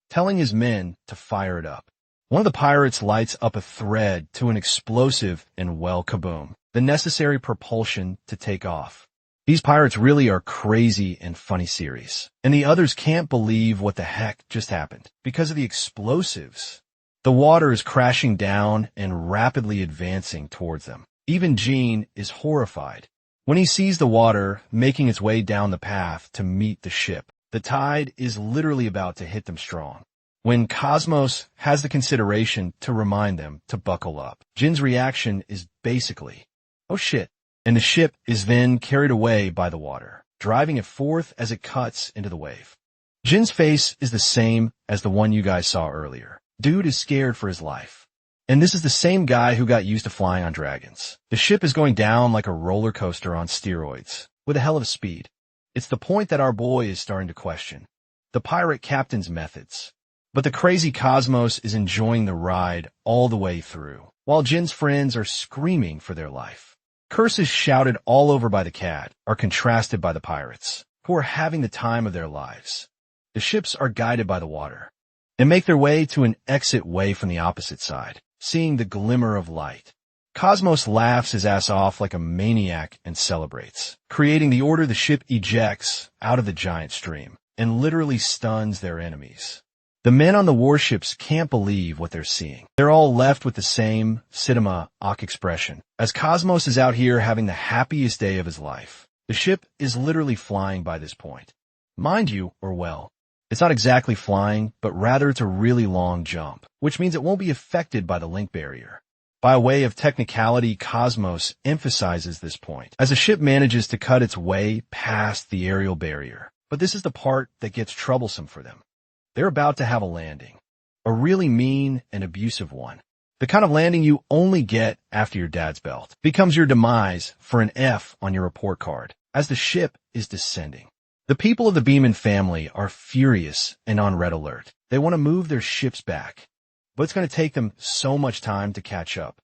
telling his men to fire it up. One of the pirates lights up a thread to an explosive and well, kaboom, the necessary propulsion to take off. These pirates really are crazy and funny series, and the others can't believe what the heck just happened because of the explosives. The water is crashing down and rapidly advancing towards them. Even Gene is horrified when he sees the water making its way down the path to meet the ship. The tide is literally about to hit them strong, when Cosmos has the consideration to remind them to buckle up. Jin's reaction is basically, oh shit, and the ship is then carried away by the water, driving it forth as it cuts into the wave. Jin's face is the same as the one you guys saw earlier. Dude is scared for his life. And this is the same guy who got used to flying on dragons. The ship is going down like a roller coaster on steroids, with a hell of a speed. It's the point that our boy is starting to question the pirate captain's methods. But the crazy Cosmos is enjoying the ride all the way through, while Jin's friends are screaming for their life. Curses shouted all over by the cat are contrasted by the pirates, who are having the time of their lives. The ships are guided by the water and make their way to an exit way from the opposite side, seeing the glimmer of light. Cosmos laughs his ass off like a maniac and celebrates, creating the order the ship ejects out of the giant stream and literally stuns their enemies. The men on the warships can't believe what they're seeing. They're all left with the same cinema expression, as Cosmos is out here having the happiest day of his life. The ship is literally flying by this point. Mind you, or well, it's not exactly flying, but rather it's a really long jump, which means it won't be affected by the link barrier. By way of technicality, Cosmos emphasizes this point, as the ship manages to cut its way past the aerial barrier. But this is the part that gets troublesome for them. They're about to have a landing, a really mean and abusive one. The kind of landing you only get after your dad's belt becomes your demise for an F on your report card as the ship is descending. The people of the Beeman family are furious and on red alert. They want to move their ships back, but it's going to take them so much time to catch up.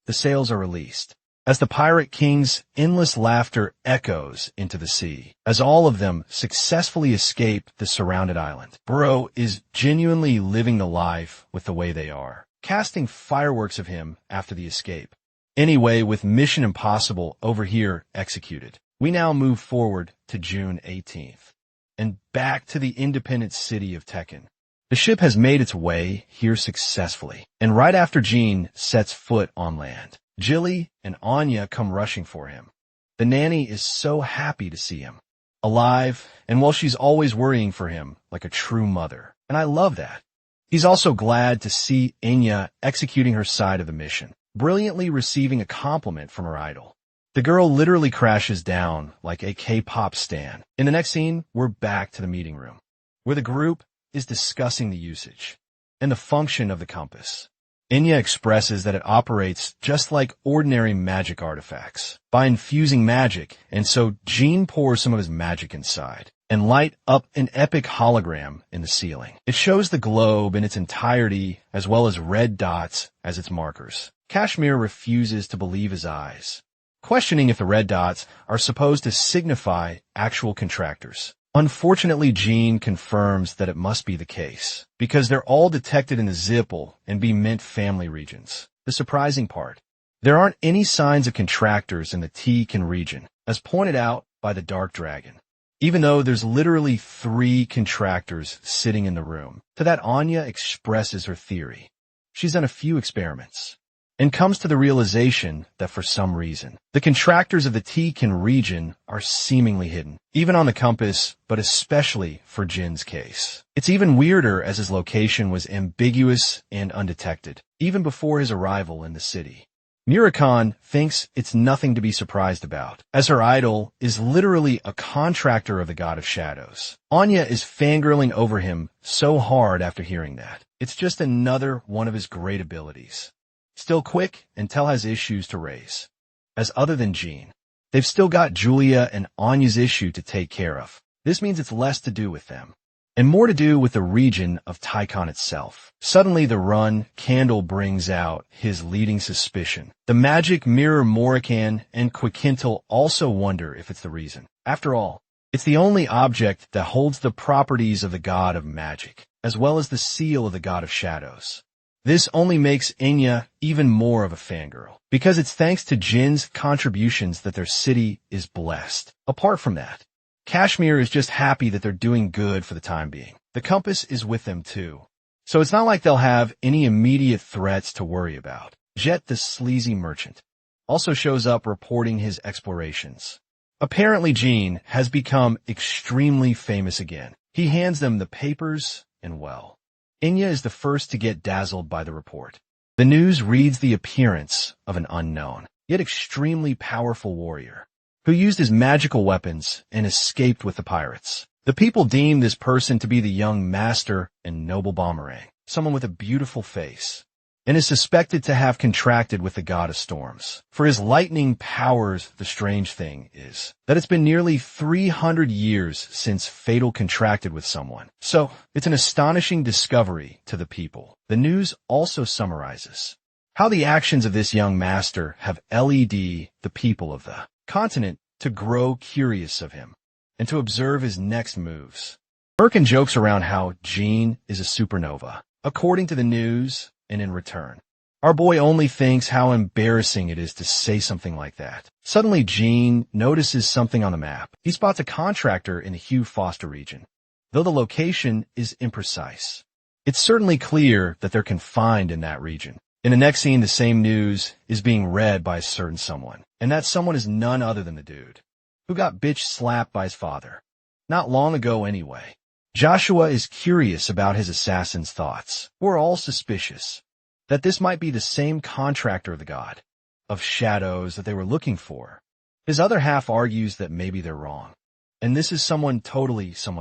The sails are released as the Pirate King's endless laughter echoes into the sea, as all of them successfully escape the surrounded island. Bro is genuinely living the life with the way they are, casting fireworks of him after the escape. Anyway, with Mission Impossible over here executed, we now move forward to June 18th, and back to the independent city of Tekken. The ship has made its way here successfully, and right after Jean sets foot on land, Jilly and Anya come rushing for him. The nanny is so happy to see him, alive, and while she's always worrying for him like a true mother, and I love that. He's also glad to see Enya executing her side of the mission, brilliantly receiving a compliment from her idol. The girl literally crashes down like a K-pop stan. In the next scene, we're back to the meeting room, where the group is discussing the usage and the function of the compass. Enya expresses that it operates just like ordinary magic artifacts, by infusing magic, and so Jean pours some of his magic inside and light up an epic hologram in the ceiling. It shows the globe in its entirety as well as red dots as its markers. Kashmir refuses to believe his eyes, questioning if the red dots are supposed to signify actual contractors. Unfortunately, Jean confirms that it must be the case, because they're all detected in the Zippel and be meant family regions. The surprising part, there aren't any signs of contractors in the Tekken region, as pointed out by the Dark Dragon, even though there's literally 3 contractors sitting in the room. To that, Anya expresses her theory. She's done a few experiments and comes to the realization that for some reason, the contractors of the Tekken region are seemingly hidden, even on the compass, but especially for Jin's case. It's even weirder as his location was ambiguous and undetected, even before his arrival in the city. Muricon thinks it's nothing to be surprised about, as her idol is literally a contractor of the God of Shadows. Anya is fangirling over him so hard after hearing that. It's just another one of his great abilities. Still quick, and Tel has issues to raise. As other than Jean, they've still got Julia and Anya's issue to take care of. This means it's less to do with them, and more to do with the region of Tycon itself. Suddenly the run Candle brings out his leading suspicion. The magic mirror Morrican and Quiquintal also wonder if it's the reason. After all, it's the only object that holds the properties of the god of magic, as well as the seal of the god of shadows. This only makes Enya even more of a fangirl, because it's thanks to Jin's contributions that their city is blessed. Apart from that, Kashmir is just happy that they're doing good for the time being. The compass is with them too, so it's not like they'll have any immediate threats to worry about. Jet, the sleazy merchant, also shows up reporting his explorations. Apparently Jean has become extremely famous again. He hands them the papers, and well, Enya is the first to get dazzled by the report. The news reads the appearance of an unknown, yet extremely powerful warrior, who used his magical weapons and escaped with the pirates. The people deem this person to be the young master and noble Boomerang, someone with a beautiful face. and is suspected to have contracted with the god of storms. For his lightning powers, the strange thing is that it's been nearly 300 years since Fatal contracted with someone. So, it's an astonishing discovery to the people. The news also summarizes how the actions of this young master have led the people of the continent to grow curious of him and to observe his next moves. Merkin jokes around how Jean is a supernova, according to the news, and in return, our boy only thinks how embarrassing it is to say something like that. Suddenly, Jean notices something on the map. He spots a contractor in the Hugh Foster region, though the location is imprecise. It's certainly clear that they're confined in that region. In the next scene, the same news is being read by a certain someone, and that someone is none other than the dude who got bitch slapped by his father. Not long ago anyway. Joshua is curious about his assassin's thoughts. We're all suspicious that this might be the same contractor of the god of shadows that they were looking for. His other half argues that maybe they're wrong, and this is someone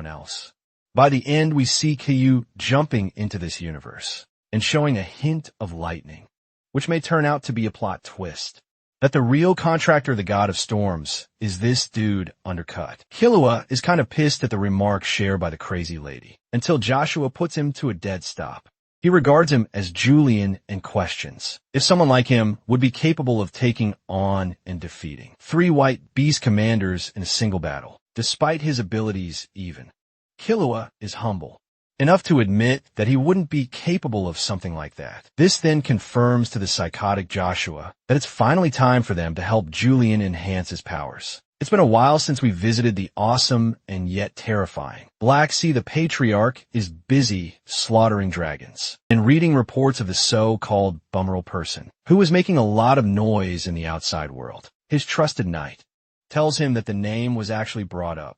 else. By the end, we see Caillou jumping into this universe and showing a hint of lightning, which may turn out to be a plot twist. That the real contractor of the god of storms is this dude undercut. Killua is kind of pissed at the remark shared by the crazy lady, until Joshua puts him to a dead stop. He regards him as Julian and questions if someone like him would be capable of taking on and defeating 3 white beast commanders in a single battle, despite his abilities even. Killua is humble enough to admit that he wouldn't be capable of something like that. This then confirms to the psychotic Joshua that it's finally time for them to help Julian enhance his powers. It's been a while since we visited the awesome and yet terrifying Black Sea. The Patriarch is busy slaughtering dragons and reading reports of the so-called bummeral person who was making a lot of noise in the outside world. His trusted knight tells him that the name was actually brought up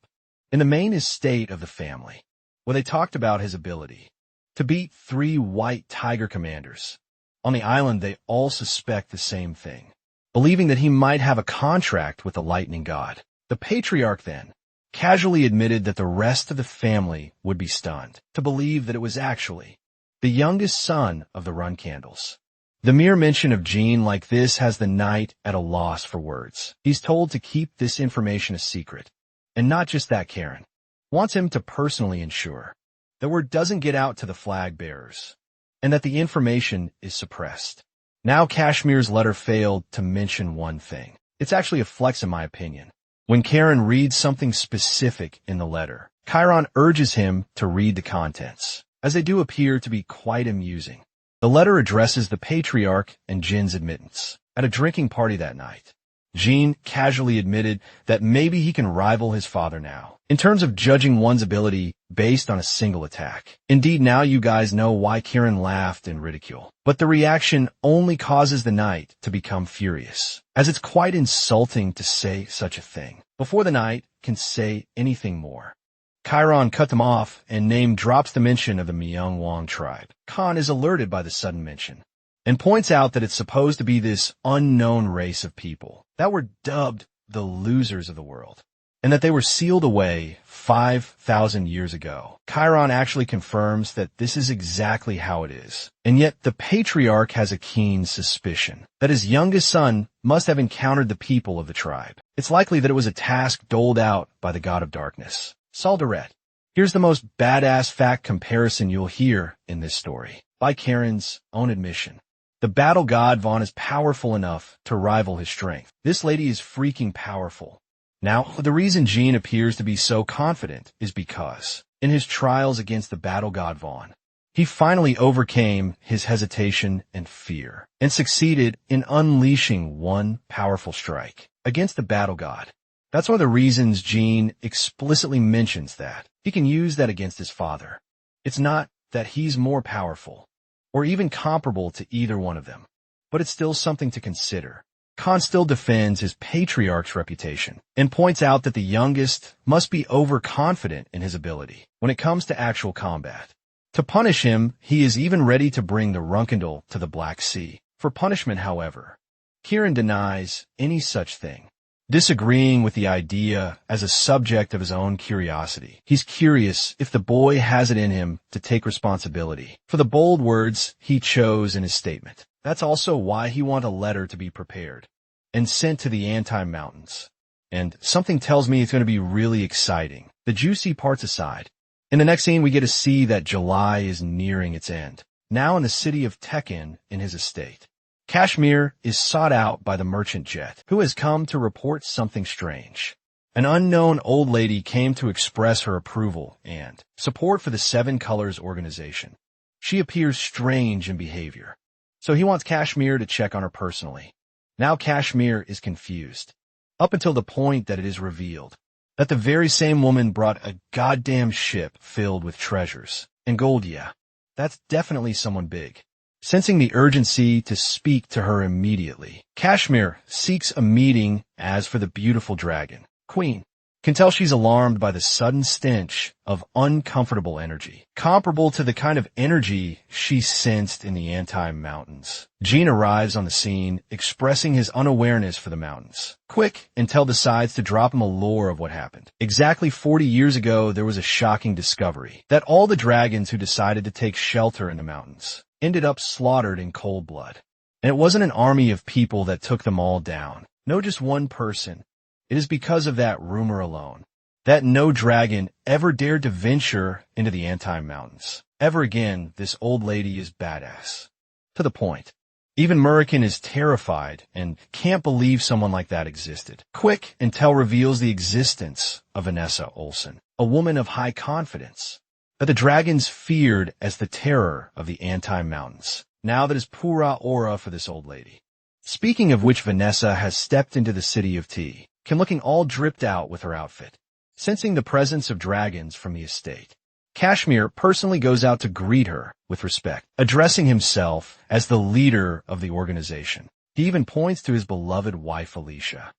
in the main estate of the family, where they talked about his ability to beat 3 white tiger commanders. On the island, they all suspect the same thing, believing that he might have a contract with the lightning god. The Patriarch then casually admitted that the rest of the family would be stunned to believe that it was actually the youngest son of the Run Candles. The mere mention of Jean like this has the knight at a loss for words. He's told to keep this information a secret, and not just that, Karen wants him to personally ensure that word doesn't get out to the flag bearers, and that the information is suppressed. Now Kashmir's letter failed to mention one thing. It's actually a flex in my opinion. When Karen reads something specific in the letter, Chiron urges him to read the contents, as they do appear to be quite amusing. The letter addresses the Patriarch and Jin's admittance at a drinking party that night. Jean casually admitted that maybe he can rival his father now, in terms of judging one's ability based on a single attack. Indeed, now you guys know why Kieran laughed in ridicule. But the reaction only causes the knight to become furious, as it's quite insulting to say such a thing, before the knight can say anything more. Chiron cut them off and name drops the mention of the Myung Wong tribe. Khan is alerted by the sudden mention, and points out that it's supposed to be this unknown race of people that were dubbed the losers of the world, and that they were sealed away 5,000 years ago. Chiron actually confirms that this is exactly how it is, and yet the Patriarch has a keen suspicion that his youngest son must have encountered the people of the tribe. It's likely that it was a task doled out by the god of darkness, Saldaret. Here's the most badass fact comparison you'll hear in this story, by Karen's own admission. The battle god Vaughn is powerful enough to rival his strength. This lady is freaking powerful. Now, the reason Jean appears to be so confident is because, in his trials against the battle god Vaughn, he finally overcame his hesitation and fear, and succeeded in unleashing one powerful strike against the battle god. That's one of the reasons Jean explicitly mentions that he can use that against his father. It's not that he's more powerful, or even comparable to either one of them, but it's still something to consider. Khan still defends his Patriarch's reputation, and points out that the youngest must be overconfident in his ability when it comes to actual combat. To punish him, he is even ready to bring the Runkendal to the Black Sea. For punishment, however, Kieran denies any such thing. disagreeing with the idea as a subject of his own curiosity. He's curious if the boy has it in him to take responsibility for the bold words he chose in his statement. That's also why he wanted a letter to be prepared and sent to the anti-mountains. And something tells me it's going to be really exciting. The juicy parts aside, in the next scene we get to see that July is nearing its end. Now in the city of Tekken in his estate, Kashmir is sought out by the merchant jet, who has come to report something strange. An unknown old lady came to express her approval and support for the Seven Colors organization. She appears strange in behavior, so he wants Kashmir to check on her personally. Now Kashmir is confused, up until the point that it is revealed that the very same woman brought a goddamn ship filled with treasures and gold. Yeah, that's definitely someone big. Sensing the urgency to speak to her immediately, Kashmir seeks a meeting. As for the beautiful dragon, Queen can tell she's alarmed by the sudden stench of uncomfortable energy, comparable to the kind of energy she sensed in the anti-mountains. Jean arrives on the scene, expressing his unawareness for the mountains. Quick, Intel decides to drop him a lore of what happened. Exactly 40 years ago, there was a shocking discovery that all the dragons who decided to take shelter in the mountains ended up slaughtered in cold blood. And it wasn't an army of people that took them all down. No, just one person. It is because of that rumor alone that no dragon ever dared to venture into the anti-mountains. Ever again, this old lady is badass. To the point. Even Muriken is terrified and can't believe someone like that existed. Quick, Intel reveals the existence of Vanessa Olsen, a woman of high confidence that the dragons feared as the terror of the anti-mountains. Now that is pura aura for this old lady. Speaking of which, Vanessa has stepped into the city of Tea, looking all dripped out with her outfit. Sensing the presence of dragons from the estate, Kashmir personally goes out to greet her with respect, addressing himself as the leader of the organization. He even points to his beloved wife Alicia,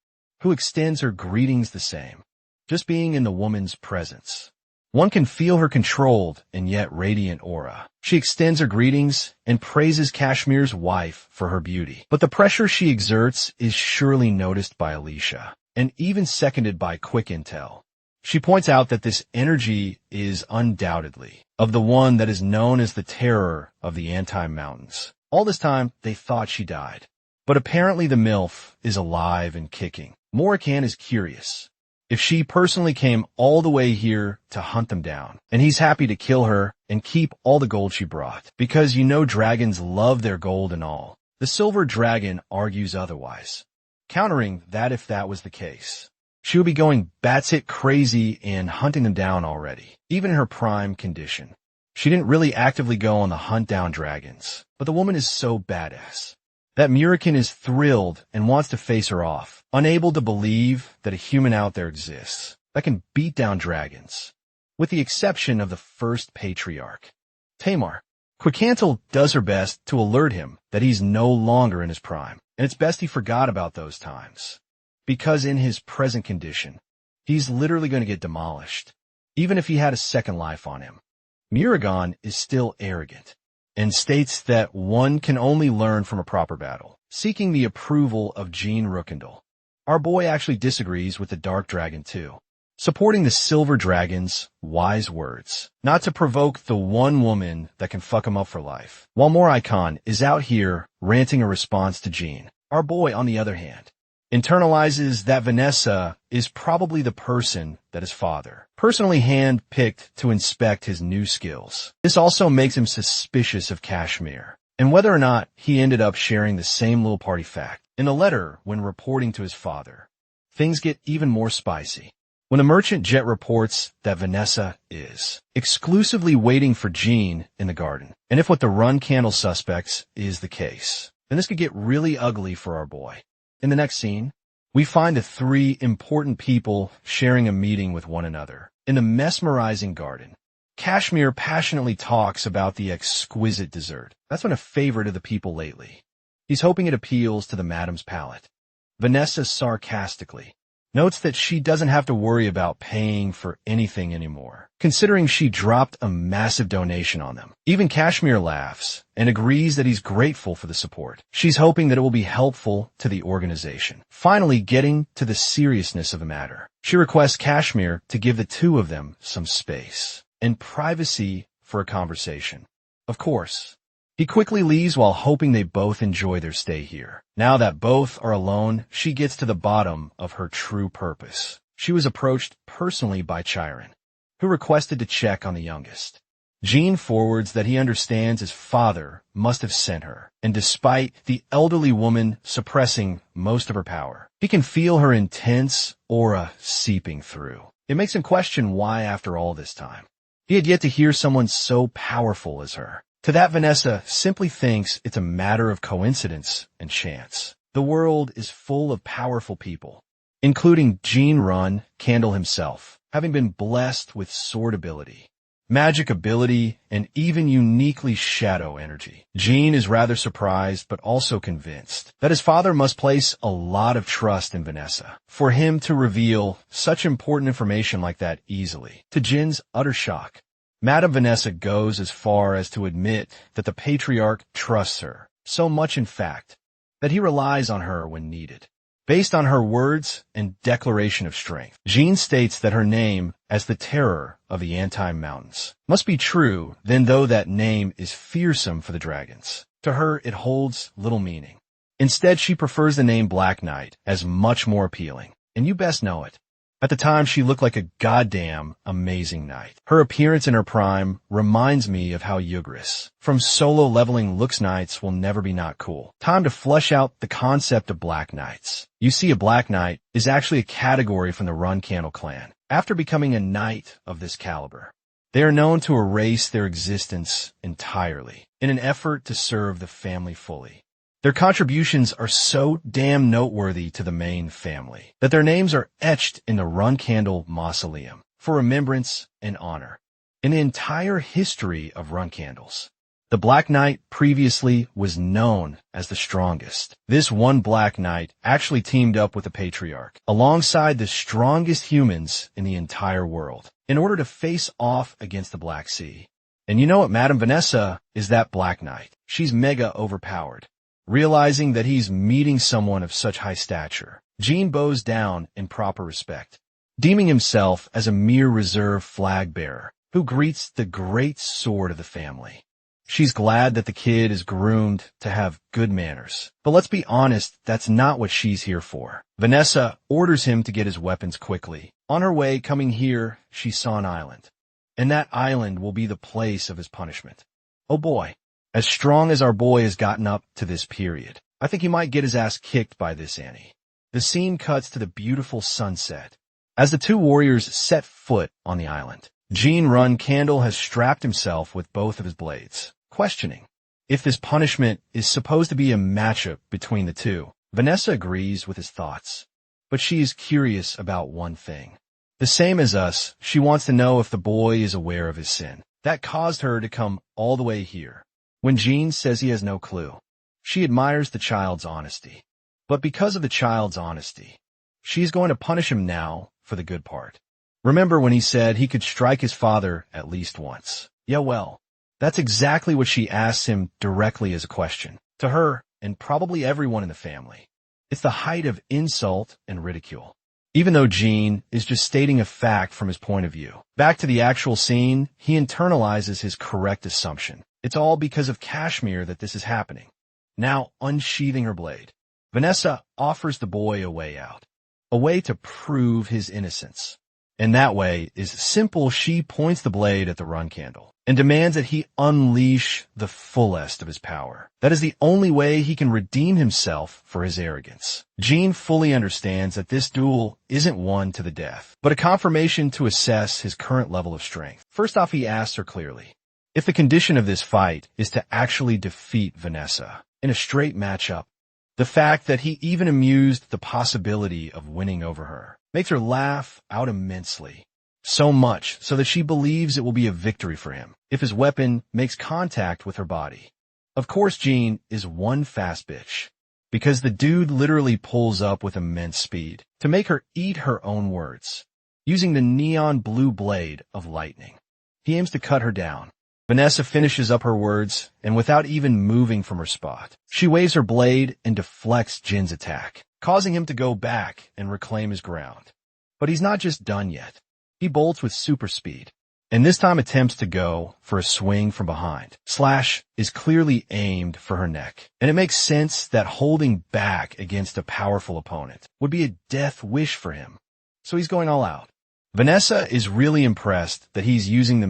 who extends her greetings the same. Just being in the woman's presence, one can feel her controlled and yet radiant aura. She extends her greetings and praises Kashmir's wife for her beauty. But the pressure she exerts is surely noticed by Alicia, and even seconded by Quick Intel. She points out that this energy is undoubtedly of the one that is known as the terror of the anti-mountains. All this time, they thought she died. But apparently the MILF is alive and kicking. Morrigan is curious if she personally came all the way here to hunt them down, and he's happy to kill her and keep all the gold she brought, because you know dragons love their gold and all. The silver dragon argues otherwise, countering that if that was the case, she would be going batshit crazy and hunting them down already, even in her prime condition. She didn't really actively go on the hunt down dragons, but the woman is so badass that Muriken is thrilled and wants to face her off, unable to believe that a human out there exists that can beat down dragons, with the exception of the first patriarch, Tamar. Quicantel does her best to alert him that he's no longer in his prime, and it's best he forgot about those times, because in his present condition, he's literally going to get demolished, even if he had a second life on him. Muragon is still arrogant and states that one can only learn from a proper battle, seeking the approval of Jean Rookendal. Our boy actually disagrees with the Dark Dragon too, supporting the Silver Dragon's wise words, not to provoke the one woman that can fuck him up for life, while Moricon is out here ranting a response to Jean. Our boy, on the other hand, internalizes that Vanessa is probably the person that his father personally hand-picked to inspect his new skills. This also makes him suspicious of Kashmir, and whether or not he ended up sharing the same little party fact. In the letter, when reporting to his father, things get even more spicy. When the merchant jet reports that Vanessa is exclusively waiting for Jean in the garden, and if what the run candle suspects is the case, then this could get really ugly for our boy. In the next scene, we find the three important people sharing a meeting with one another. In the mesmerizing garden, Kashmir passionately talks about the exquisite dessert that's been a favorite of the people lately. He's hoping it appeals to the madam's palate. Vanessa sarcastically notes that she doesn't have to worry about paying for anything anymore, considering she dropped a massive donation on them. Even Kashmir laughs and agrees that he's grateful for the support. She's hoping that it will be helpful to the organization. Finally, getting to the seriousness of the matter, she requests Kashmir to give the two of them some space and privacy for a conversation. Of course, he quickly leaves while hoping they both enjoy their stay here. Now that both are alone, she gets to the bottom of her true purpose. She was approached personally by Chiron, who requested to check on the youngest. Jean forwards that he understands his father must have sent her, and despite the elderly woman suppressing most of her power, he can feel her intense aura seeping through. It makes him question why after all this time he had yet to hear someone so powerful as her. To that, Vanessa simply thinks it's a matter of coincidence and chance. The world is full of powerful people, including Jean Run Candle himself, having been blessed with sword ability, magic ability, and even uniquely shadow energy. Jean is rather surprised but also convinced that his father must place a lot of trust in Vanessa for him to reveal such important information like that easily. To Jin's utter shock, Madame Vanessa goes as far as to admit that the patriarch trusts her, so much in fact that he relies on her when needed. Based on her words and declaration of strength, Jean states that her name as the terror of the anti-mountains must be true, then though that name is fearsome for the dragons, to her it holds little meaning. Instead, she prefers the name Black Knight as much more appealing, and you best know it. At the time, she looked like a goddamn amazing knight. Her appearance in her prime reminds me of how Yugris from Solo Leveling looks knights will never be not cool. Time to flesh out the concept of Black Knights. You see, a Black Knight is actually a category from the Run Candle clan. After becoming a knight of this caliber, they are known to erase their existence entirely in an effort to serve the family fully. Their contributions are so damn noteworthy to the main family that their names are etched in the Run Candle mausoleum for remembrance and honor. In the entire history of Run Candles, the Black Knight previously was known as the strongest. This one Black Knight actually teamed up with the Patriarch alongside the strongest humans in the entire world in order to face off against the Black Sea. And you know what, Madame Vanessa is that Black Knight. She's mega overpowered. Realizing that he's meeting someone of such high stature, Jean bows down in proper respect, deeming himself as a mere reserve flag bearer who greets the great sword of the family. She's glad that the kid is groomed to have good manners, but let's be honest, that's not what she's here for. Vanessa orders him to get his weapons quickly. On her way coming here, she saw an island, and that island will be the place of his punishment. Oh boy. As strong as our boy has gotten up to this period, I think he might get his ass kicked by this Annie. The scene cuts to the beautiful sunset. As the two warriors set foot on the island, Jean Run Candle has strapped himself with both of his blades, questioning if this punishment is supposed to be a matchup between the two. Vanessa agrees with his thoughts, but she is curious about one thing. The same as us, she wants to know if the boy is aware of his sin. That caused her to come all the way here. When Jean says he has no clue, she admires the child's honesty. But because of the child's honesty, she's going to punish him now for the good part. Remember when he said he could strike his father at least once? Yeah, well, that's exactly what she asks him directly as a question. To her, and probably everyone in the family, it's the height of insult and ridicule. Even though Jean is just stating a fact from his point of view. Back to the actual scene, he internalizes his correct assumption. It's all because of Kashmir that this is happening. Now, unsheathing her blade, Vanessa offers the boy a way out, a way to prove his innocence. And that way is simple. She points the blade at the Run Candle and demands that he unleash the fullest of his power. That is the only way he can redeem himself for his arrogance. Jean fully understands that this duel isn't won to the death, but a confirmation to assess his current level of strength. First off, he asks her clearly if the condition of this fight is to actually defeat Vanessa in a straight matchup. The fact that he even amused the possibility of winning over her makes her laugh out immensely. So much so that she believes it will be a victory for him if his weapon makes contact with her body. Of course, Jean is one fast bitch, because the dude literally pulls up with immense speed to make her eat her own words. Using the neon blue blade of lightning, he aims to cut her down. Vanessa finishes up her words, and without even moving from her spot, she waves her blade and deflects Jin's attack, causing him to go back and reclaim his ground. But he's not just done yet. He bolts with super speed, and this time attempts to go for a swing from behind. Slash is clearly aimed for her neck, and it makes sense that holding back against a powerful opponent would be a death wish for him. So he's going all out. Vanessa is really impressed that he's using the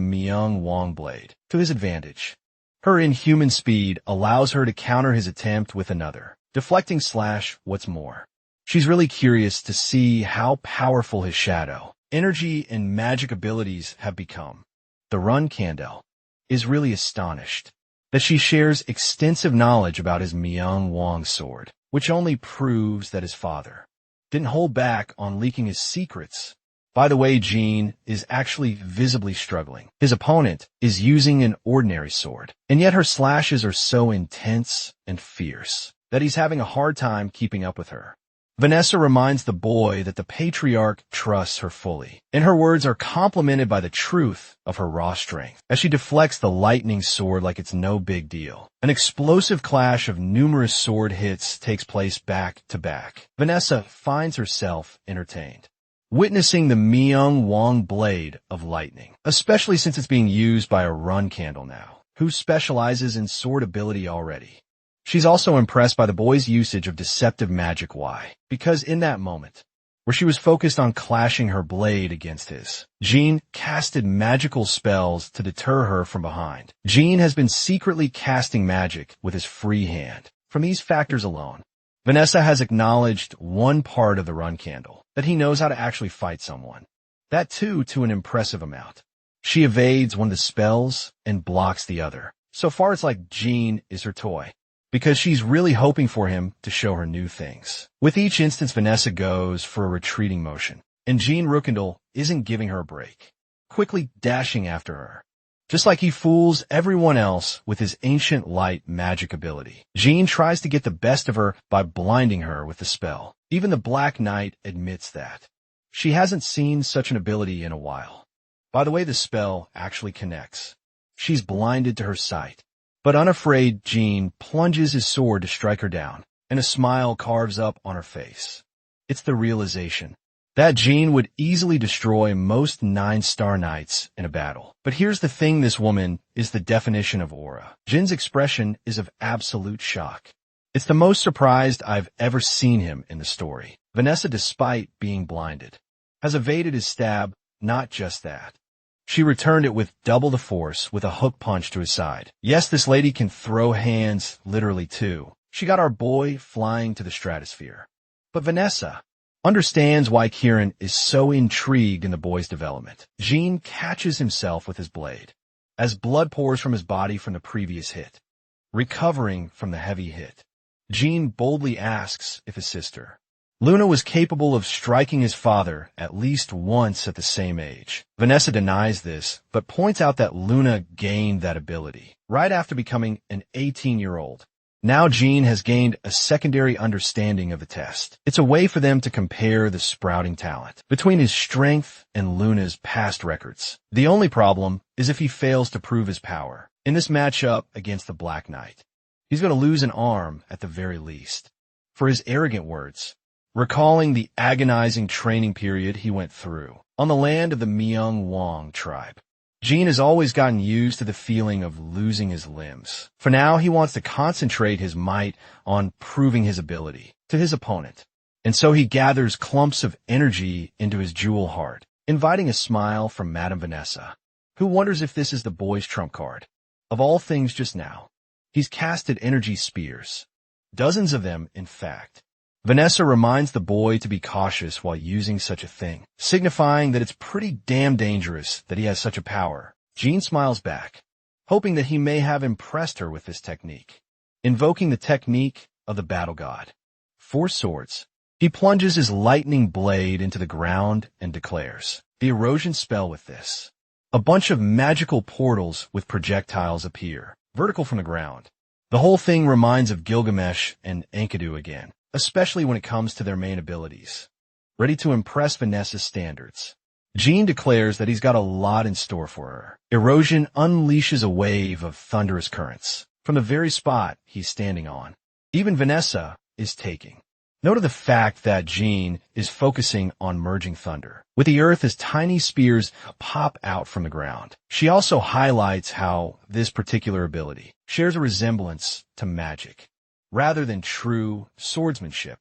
Wang blade to his advantage. Her inhuman speed allows her to counter his attempt with another, deflecting Slash what's more. She's really curious to see how powerful his shadow, energy, and magic abilities have become. The Run Candle is really astonished that she shares extensive knowledge about his Wang sword, which only proves that his father didn't hold back on leaking his secrets. By the way, Jin is actually visibly struggling. His opponent is using an ordinary sword, and yet her slashes are so intense and fierce that he's having a hard time keeping up with her. Vanessa reminds the boy that the patriarch trusts her fully, and her words are complemented by the truth of her raw strength as she deflects the lightning sword like it's no big deal. An explosive clash of numerous sword hits takes place back to back. Vanessa finds herself entertained, witnessing the Wang blade of lightning, especially since it's being used by a Run Candle now, who specializes in sword ability already. She's also impressed by the boy's usage of deceptive magic. Why? Because in that moment, where she was focused on clashing her blade against his, Jin casted magical spells to deter her from behind. Jin has been secretly casting magic with his free hand. From these factors alone, Vanessa has acknowledged one part of the Run Candle, that he knows how to actually fight someone. That too to an impressive amount. She evades one of the spells and blocks the other. So far it's like Jin is her toy, because she's really hoping for him to show her new things. With each instance, Vanessa goes for a retreating motion, and Jin Rookendal isn't giving her a break, quickly dashing after her. Just like he fools everyone else with his ancient light magic ability, Jin tries to get the best of her by blinding her with the spell. Even the Black Knight admits that. She hasn't seen such an ability in a while. By the way, the spell actually connects. She's blinded to her sight. But unafraid, Jin plunges his sword to strike her down, and a smile carves up on her face. It's the realization that Jin would easily destroy most 9-star knights in a battle. But here's the thing, this woman is the definition of aura. Jin's expression is of absolute shock. It's the most surprised I've ever seen him in the story. Vanessa, despite being blinded, has evaded his stab. Not just that, she returned it with double the force with a hook punch to his side. Yes, this lady can throw hands literally too. She got our boy flying to the stratosphere. But Vanessa understands why Kieran is so intrigued in the boy's development. Jin catches himself with his blade as blood pours from his body from the previous hit. Recovering from the heavy hit, Jin boldly asks if his sister Luna was capable of striking his father at least once at the same age. Vanessa denies this, but points out that Luna gained that ability right after becoming an 18-year-old. Now Jin has gained a secondary understanding of the test. It's a way for them to compare the sprouting talent between his strength and Luna's past records. The only problem is if he fails to prove his power in this matchup against the Black Knight. He's going to lose an arm at the very least for his arrogant words, recalling the agonizing training period he went through on the land of the Wang tribe. Jin has always gotten used to the feeling of losing his limbs. For now, he wants to concentrate his might on proving his ability to his opponent. And so he gathers clumps of energy into his jewel heart, inviting a smile from Madame Vanessa, who wonders if this is the boy's trump card. Of all things just now, he's casted energy spears. Dozens of them, in fact. Vanessa reminds the boy to be cautious while using such a thing, signifying that it's pretty damn dangerous that he has such a power. Jin smiles back, hoping that he may have impressed her with this technique. Invoking the technique of the battle god. 4 swords. He plunges his lightning blade into the ground and declares the erosion spell with this. A bunch of magical portals with projectiles appear, vertical from the ground. The whole thing reminds of Gilgamesh and Enkidu again, especially when it comes to their main abilities. Ready to impress Vanessa's standards, Jean declares that he's got a lot in store for her. Erosion unleashes a wave of thunderous currents from the very spot he's standing on. Even Vanessa is taking note of the fact that Jean is focusing on merging thunder, with the earth as tiny spears pop out from the ground. She also highlights how this particular ability shares a resemblance to magic, rather than true swordsmanship.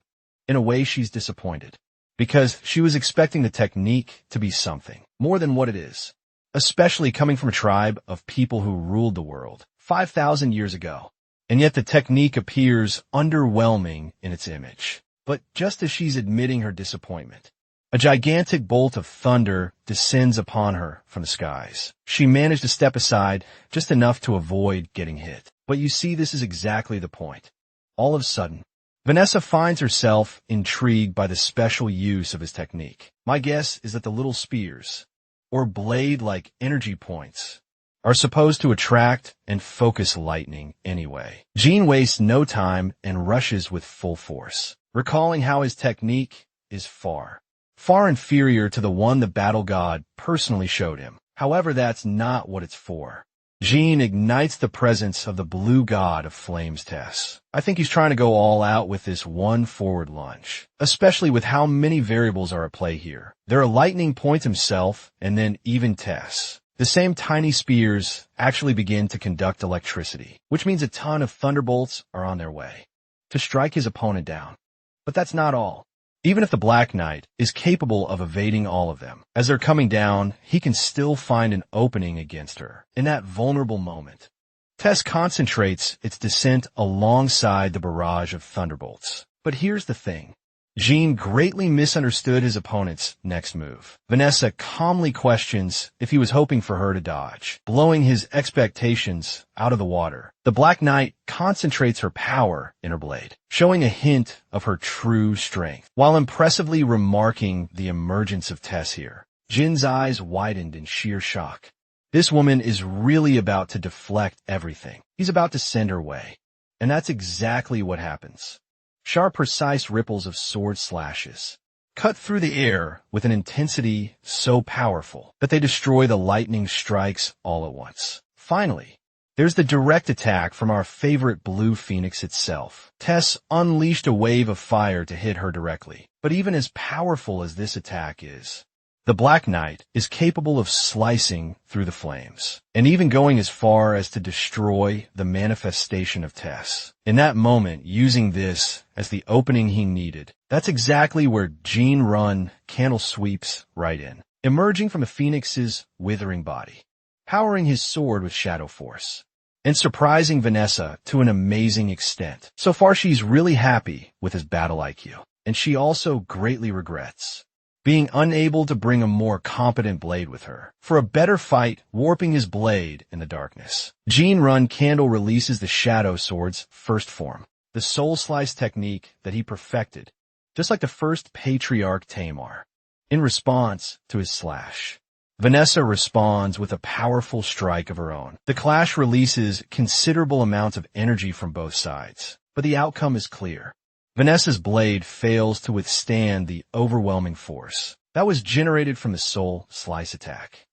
In a way, she's disappointed, because she was expecting the technique to be something more than what it is, especially coming from a tribe of people who ruled the world 5,000 years ago. And yet the technique appears underwhelming in its image. But just as she's admitting her disappointment, a gigantic bolt of thunder descends upon her from the skies. She managed to step aside just enough to avoid getting hit. But you see, this is exactly the point. All of a sudden, Vanessa finds herself intrigued by the special use of his technique. My guess is that the little spears, or blade-like energy points, are supposed to attract and focus lightning anyway. Jean wastes no time and rushes with full force, recalling how his technique is far inferior to the one the battle god personally showed him. However, that's not what it's for. Jean ignites the presence of the blue god of flames, Tess. I think he's trying to go all out with this one forward lunge, especially with how many variables are at play here. There are lightning points himself, and then even Tess. The same tiny spears actually begin to conduct electricity, which means a ton of thunderbolts are on their way to strike his opponent down. But that's not all. Even if the Black Knight is capable of evading all of them, as they're coming down, he can still find an opening against her. In that vulnerable moment, Tess concentrates its descent alongside the barrage of thunderbolts. But here's the thing. Jean greatly misunderstood his opponent's next move. Vanessa calmly questions if he was hoping for her to dodge, blowing his expectations out of the water. The Black Knight concentrates her power in her blade, showing a hint of her true strength, while impressively remarking the emergence of Tess here. Jin's eyes widened in sheer shock. This woman is really about to deflect everything. He's about to send her way. And that's exactly what happens. Sharp, precise ripples of sword slashes cut through the air with an intensity so powerful that they destroy the lightning strikes all at once. Finally, there's the direct attack from our favorite Blue Phoenix itself. Tess unleashed a wave of fire to hit her directly. But even as powerful as this attack is, the Black Knight is capable of slicing through the flames, and even going as far as to destroy the manifestation of Tess. In that moment, using this as the opening he needed, that's exactly where Jean Run candle sweeps right in, emerging from the Phoenix's withering body, powering his sword with shadow force, and surprising Vanessa to an amazing extent. So far, she's really happy with his battle IQ, and she also greatly regrets being unable to bring a more competent blade with her for a better fight, warping his blade in the darkness. Jean Run Candle releases the Shadow Sword's first form, the Soul Slice technique that he perfected, just like the first Patriarch Tamar. In response to his slash, Vanessa responds with a powerful strike of her own. The clash releases considerable amounts of energy from both sides, but the outcome is clear. Vanessa's blade fails to withstand the overwhelming force that was generated from the Soul Slice attack.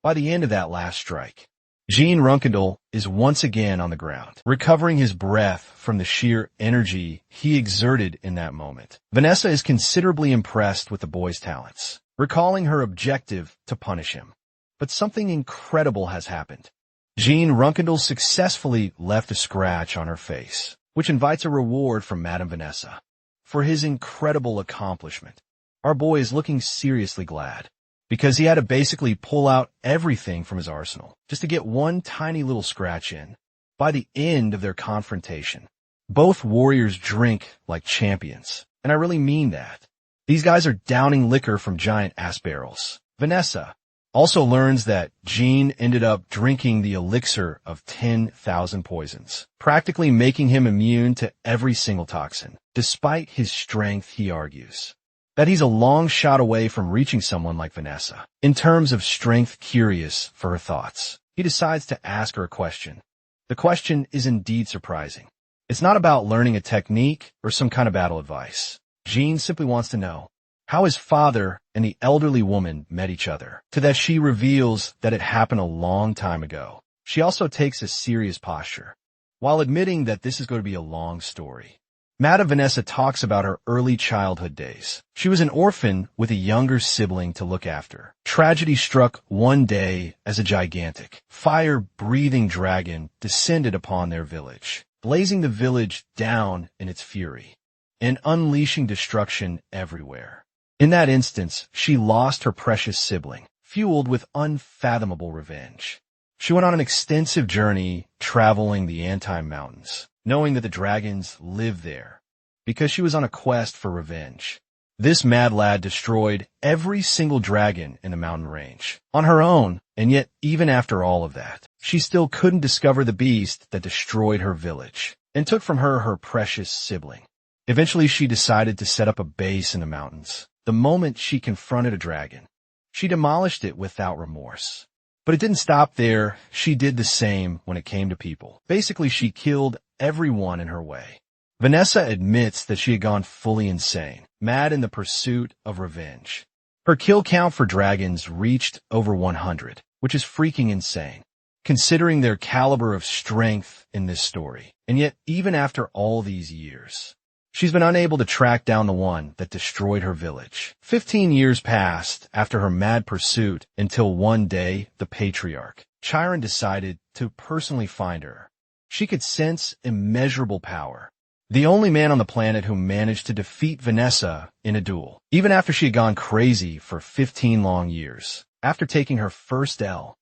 By the end of that last strike, Jean Runkendal is once again on the ground, recovering his breath from the sheer energy he exerted in that moment. Vanessa is considerably impressed with the boy's talents, recalling her objective to punish him. But something incredible has happened. Jean Runkendal successfully left a scratch on her face, which invites a reward from Madame Vanessa for his incredible accomplishment. Our boy is looking seriously glad, because he had to basically pull out everything from his arsenal just to get one tiny little scratch in. By the end of their confrontation, both warriors drink like champions, and I really mean that. These guys are downing liquor from giant ass barrels. Vanessa also learns that Jean ended up drinking the elixir of 10,000 poisons, practically making him immune to every single toxin. Despite his strength, he argues that he's a long shot away from reaching someone like Vanessa. In terms of strength, curious for her thoughts, he decides to ask her a question. The question is indeed surprising. It's not about learning a technique or some kind of battle advice. Jean simply wants to know, how his father and the elderly woman met each other, to that she reveals that it happened a long time ago. She also takes a serious posture, while admitting that this is going to be a long story. Madame Vanessa talks about her early childhood days. She was an orphan with a younger sibling to look after. Tragedy struck one day as a gigantic, fire-breathing dragon descended upon their village, blazing the village down in its fury, and unleashing destruction everywhere. In that instance, she lost her precious sibling, fueled with unfathomable revenge. She went on an extensive journey traveling the Antime Mountains, knowing that the dragons lived there, because she was on a quest for revenge. This mad lad destroyed every single dragon in the mountain range, on her own, and yet even after all of that, she still couldn't discover the beast that destroyed her village, and took from her her precious sibling. Eventually she decided to set up a base in the mountains. The moment she confronted a dragon, she demolished it without remorse. But it didn't stop there. She did the same when it came to people. Basically, she killed everyone in her way. Vanessa admits that she had gone fully insane, mad in the pursuit of revenge. Her kill count for dragons reached over 100, which is freaking insane, considering their caliber of strength in this story. And yet, even after all these years, she's been unable to track down the one that destroyed her village. 15 years passed after her mad pursuit until one day, the patriarch, Chiron, decided to personally find her. She could sense immeasurable power. The only man on the planet who managed to defeat Vanessa in a duel, even after she had gone crazy for 15 long years. After taking her first L,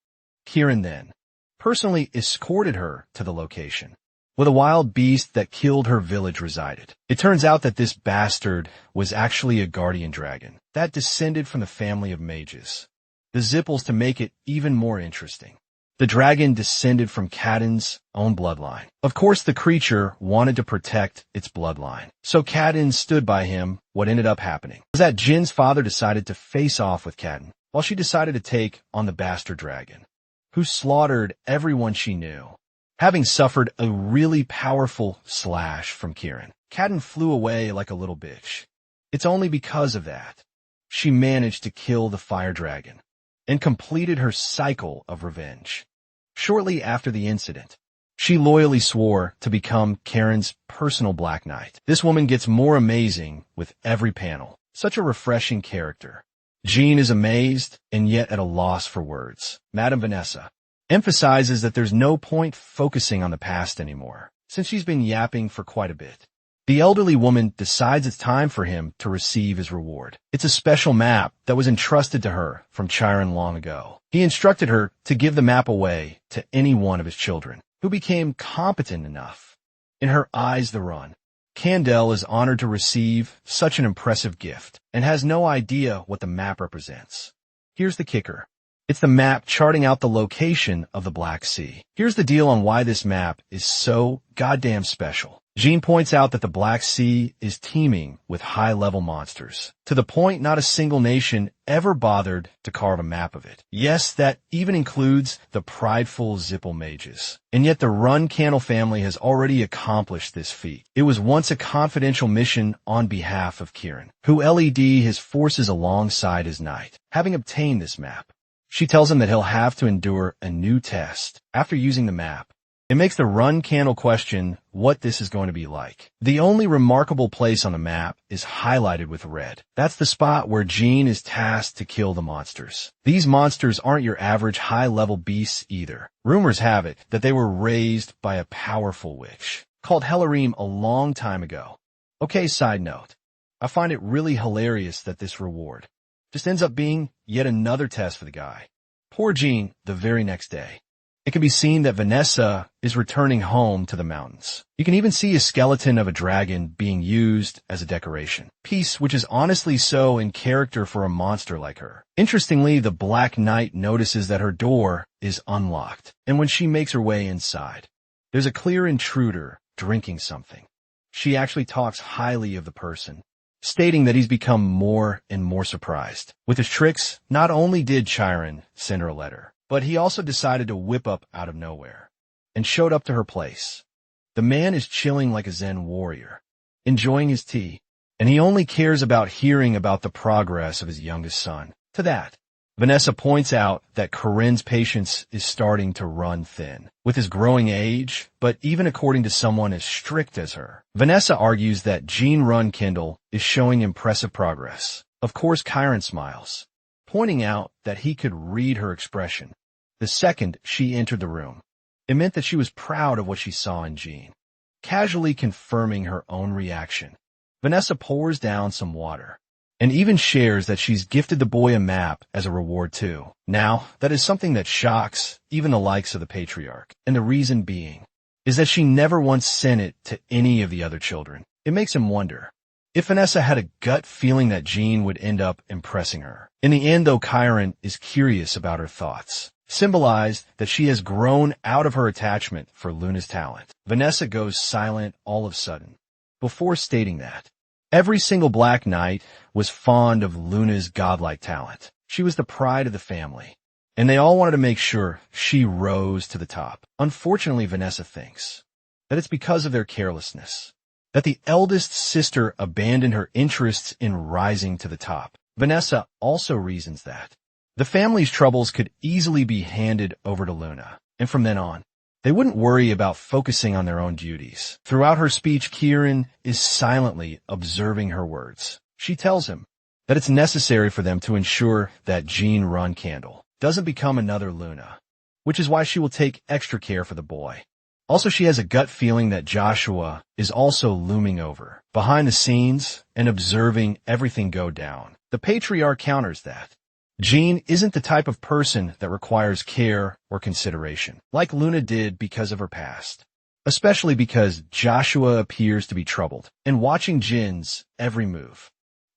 Chiron then personally escorted her to the location, where the wild beast that killed her village resided. It turns out that this bastard was actually a guardian dragon that descended from the family of mages, the Zippels. To make it even more interesting, the dragon descended from Kadin's own bloodline. Of course, the creature wanted to protect its bloodline, so Kadin stood by him. What ended up happening was that Jin's father decided to face off with Kadin, while she decided to take on the bastard dragon, who slaughtered everyone she knew. Having suffered a really powerful slash from Chiron, Kadin flew away like a little bitch. It's only because of that she managed to kill the fire dragon and completed her cycle of revenge. Shortly after the incident, she loyally swore to become Karen's personal Black Knight. This woman gets more amazing with every panel. Such a refreshing character. Jean is amazed and yet at a loss for words. Madame Vanessa emphasizes that there's no point focusing on the past anymore, since she's been yapping for quite a bit. The elderly woman decides it's time for him to receive his reward. It's a special map that was entrusted to her from Chiron long ago. He instructed her to give the map away to any one of his children who became competent enough. In her eyes, the run. Candel is honored to receive such an impressive gift and has no idea what the map represents. Here's the kicker. It's the map charting out the location of the Black Sea. Here's the deal on why this map is so goddamn special. Jean points out that the Black Sea is teeming with high-level monsters, to the point not a single nation ever bothered to carve a map of it. Yes, that even includes the prideful Zippel mages. And yet the Run Candle family has already accomplished this feat. It was once a confidential mission on behalf of Chiron, who led his forces alongside his knight. Having obtained this map, she tells him that he'll have to endure a new test after using the map. It makes the Run Candle question what this is going to be like. The only remarkable place on the map is highlighted with red. That's the spot where Jean is tasked to kill the monsters. These monsters aren't your average high-level beasts either. Rumors have it that they were raised by a powerful witch called Hellerim a long time ago. Okay, side note. I find it really hilarious that this reward just ends up being yet another test for the guy. Poor Jean the very next day. It can be seen that Vanessa is returning home to the mountains. You can even see a skeleton of a dragon being used as a decoration piece, which is honestly so in character for a monster like her. Interestingly, the Black Knight notices that her door is unlocked, and when she makes her way inside, there's a clear intruder drinking something. She actually talks highly of the person, stating that he's become more and more surprised. With his tricks, not only did Chiron send her a letter, but he also decided to whip up out of nowhere and showed up to her place. The man is chilling like a Zen warrior, enjoying his tea, and he only cares about hearing about the progress of his youngest son. To that, Vanessa points out that Corinne's patience is starting to run thin with his growing age, but even according to someone as strict as her. Vanessa argues that Jean Runkindle is showing impressive progress. Of course, Chiron smiles, pointing out that he could read her expression the second she entered the room. It meant that she was proud of what she saw in Jean, casually confirming her own reaction. Vanessa pours down some water and even shares that she's gifted the boy a map as a reward too. Now, that is something that shocks even the likes of the patriarch, and the reason being is that she never once sent it to any of the other children. It makes him wonder if Vanessa had a gut feeling that Jean would end up impressing her. In the end, though, Chiron is curious about her thoughts, symbolized that she has grown out of her attachment for Luna's talent. Vanessa goes silent all of a sudden, before stating that every single Black Knight was fond of Luna's godlike talent. She was the pride of the family, and they all wanted to make sure she rose to the top. Unfortunately, Vanessa thinks that it's because of their carelessness that the eldest sister abandoned her interests in rising to the top. Vanessa also reasons that the family's troubles could easily be handed over to Luna, and from then on, they wouldn't worry about focusing on their own duties. Throughout her speech, Chiron is silently observing her words. She tells him that it's necessary for them to ensure that Jean Runkindle doesn't become another Luna, which is why she will take extra care for the boy. Also, she has a gut feeling that Joshua is also looming over, behind the scenes, and observing everything go down. The patriarch counters that Jean isn't the type of person that requires care or consideration, like Luna did because of her past, especially because Joshua appears to be troubled and watching Jin's every move.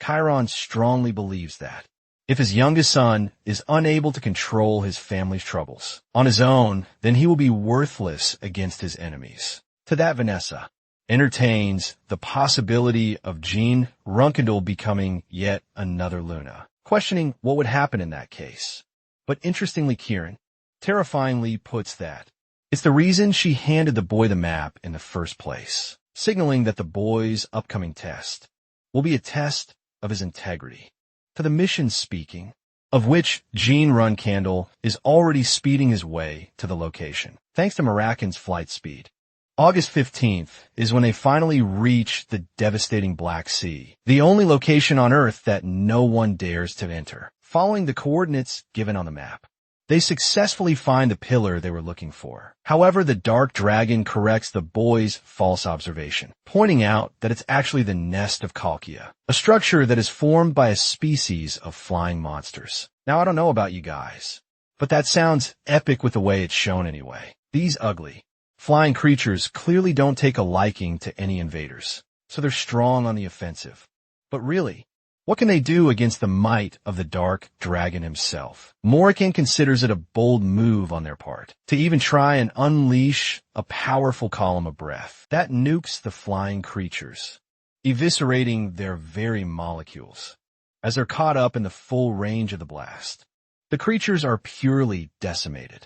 Chiron strongly believes that if his youngest son is unable to control his family's troubles on his own, then he will be worthless against his enemies. To that, Vanessa entertains the possibility of Jean Runkindle becoming yet another Luna, questioning what would happen in that case. But interestingly, Chiron terrifyingly puts that it's the reason she handed the boy the map in the first place, signaling that the boy's upcoming test will be a test of his integrity. To the mission speaking, of which Jean Runkindle is already speeding his way to the location, thanks to Maracan's flight speed. August 15th is when they finally reach the devastating Black Sea, the only location on Earth that no one dares to enter. Following the coordinates given on the map, they successfully find the pillar they were looking for. However, the Dark Dragon corrects the boy's false observation, pointing out that it's actually the nest of Kalkia, a structure that is formed by a species of flying monsters. Now, I don't know about you guys, but that sounds epic with the way it's shown anyway. These ugly, flying creatures clearly don't take a liking to any invaders, so they're strong on the offensive. But really, what can they do against the might of the Dark Dragon himself? Morrigan considers it a bold move on their part to even try and unleash a powerful column of breath that nukes the flying creatures, eviscerating their very molecules as they're caught up in the full range of the blast. The creatures are purely decimated.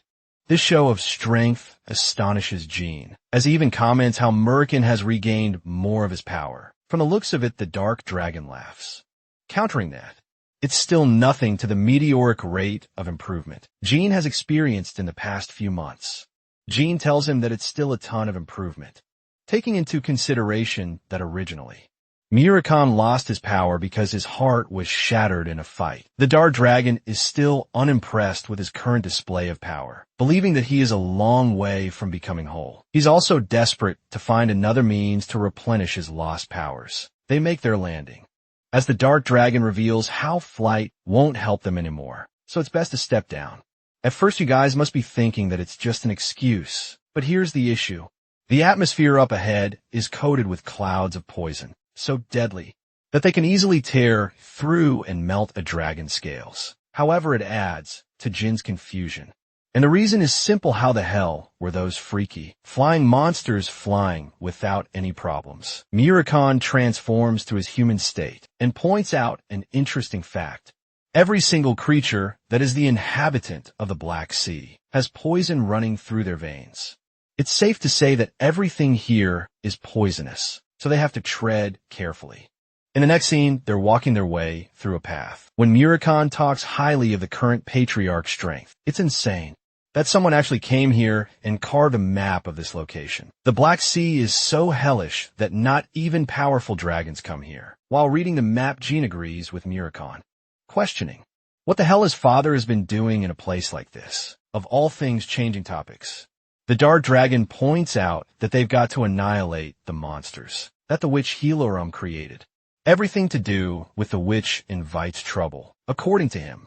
This show of strength astonishes Jean, as he even comments how Merkin has regained more of his power. From the looks of it, the Dark Dragon laughs, countering that it's still nothing to the meteoric rate of improvement Jean has experienced in the past few months. Jean tells him that it's still a ton of improvement, taking into consideration that originally Murakan lost his power because his heart was shattered in a fight. The Dark Dragon is still unimpressed with his current display of power, believing that he is a long way from becoming whole. He's also desperate to find another means to replenish his lost powers. They make their landing, as the Dark Dragon reveals how flight won't help them anymore, so it's best to step down. At first, you guys must be thinking that it's just an excuse, but here's the issue. The atmosphere up ahead is coated with clouds of poison, so deadly that they can easily tear through and melt a dragon's scales. However, it adds to Jin's confusion. And the reason is simple: how the hell were those freaky flying monsters flying without any problems? Murakan transforms to his human state and points out an interesting fact. Every single creature that is the inhabitant of the Black Sea has poison running through their veins. It's safe to say that everything here is poisonous, so they have to tread carefully. In the next scene, they're walking their way through a path. When Murakami talks highly of the current patriarch's strength, it's insane that someone actually came here and carved a map of this location. The Black Sea is so hellish that not even powerful dragons come here. While reading the map, Jean agrees with Murakami, questioning what the hell his father has been doing in a place like this. Of all things, changing topics, the Dark Dragon points out that they've got to annihilate the monsters that the witch Yahello created. Everything to do with the witch invites trouble. According to him,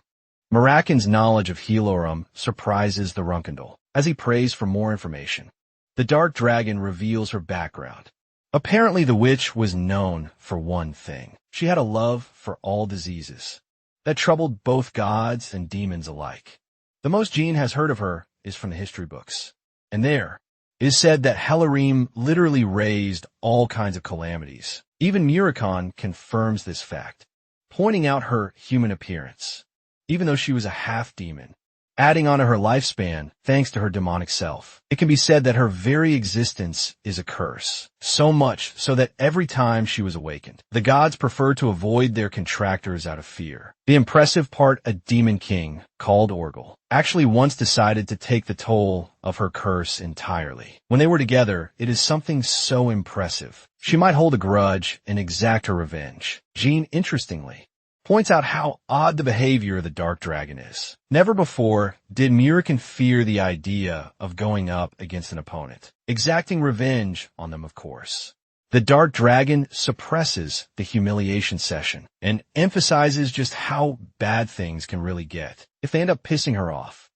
Murakin's knowledge of Yahello surprises the Runkendal. As he prays for more information, the Dark Dragon reveals her background. Apparently, the witch was known for one thing. She had a love for all diseases that troubled both gods and demons alike. The most Jean has heard of her is from the history books, and there it is said that Yahello literally raised all kinds of calamities. Even Murakami confirms this fact, pointing out her human appearance, even though she was a half-demon, adding on to her lifespan thanks to her demonic self. It can be said that her very existence is a curse, so much so that every time she was awakened, the gods preferred to avoid their contractors out of fear. The impressive part, a demon king called Orgel actually once decided to take the toll of her curse entirely. When they were together, it is something so impressive. She might hold a grudge and exact her revenge. Jean, interestingly, points out how odd the behavior of the Dark Dragon is. Never before did Murakami fear the idea of going up against an opponent, exacting revenge on them, of course. The Dark Dragon suppresses the humiliation session and emphasizes just how bad things can really get if they end up pissing her off.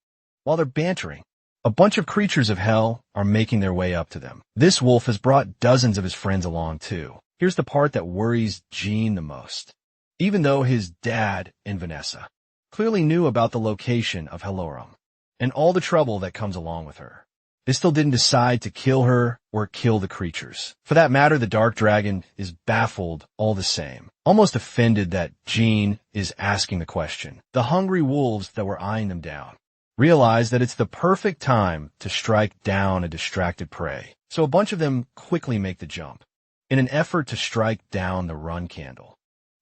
While they're bantering, a bunch of creatures of hell are making their way up to them. This wolf has brought dozens of his friends along too. Here's the part that worries Jean the most. Even though his dad and Vanessa clearly knew about the location of Yahello and all the trouble that comes along with her, they still didn't decide to kill her or kill the creatures. For that matter, the Dark Dragon is baffled all the same, almost offended that Jean is asking the question. The hungry wolves that were eyeing them down realize that it's the perfect time to strike down a distracted prey. So a bunch of them quickly make the jump in an effort to strike down the run candle.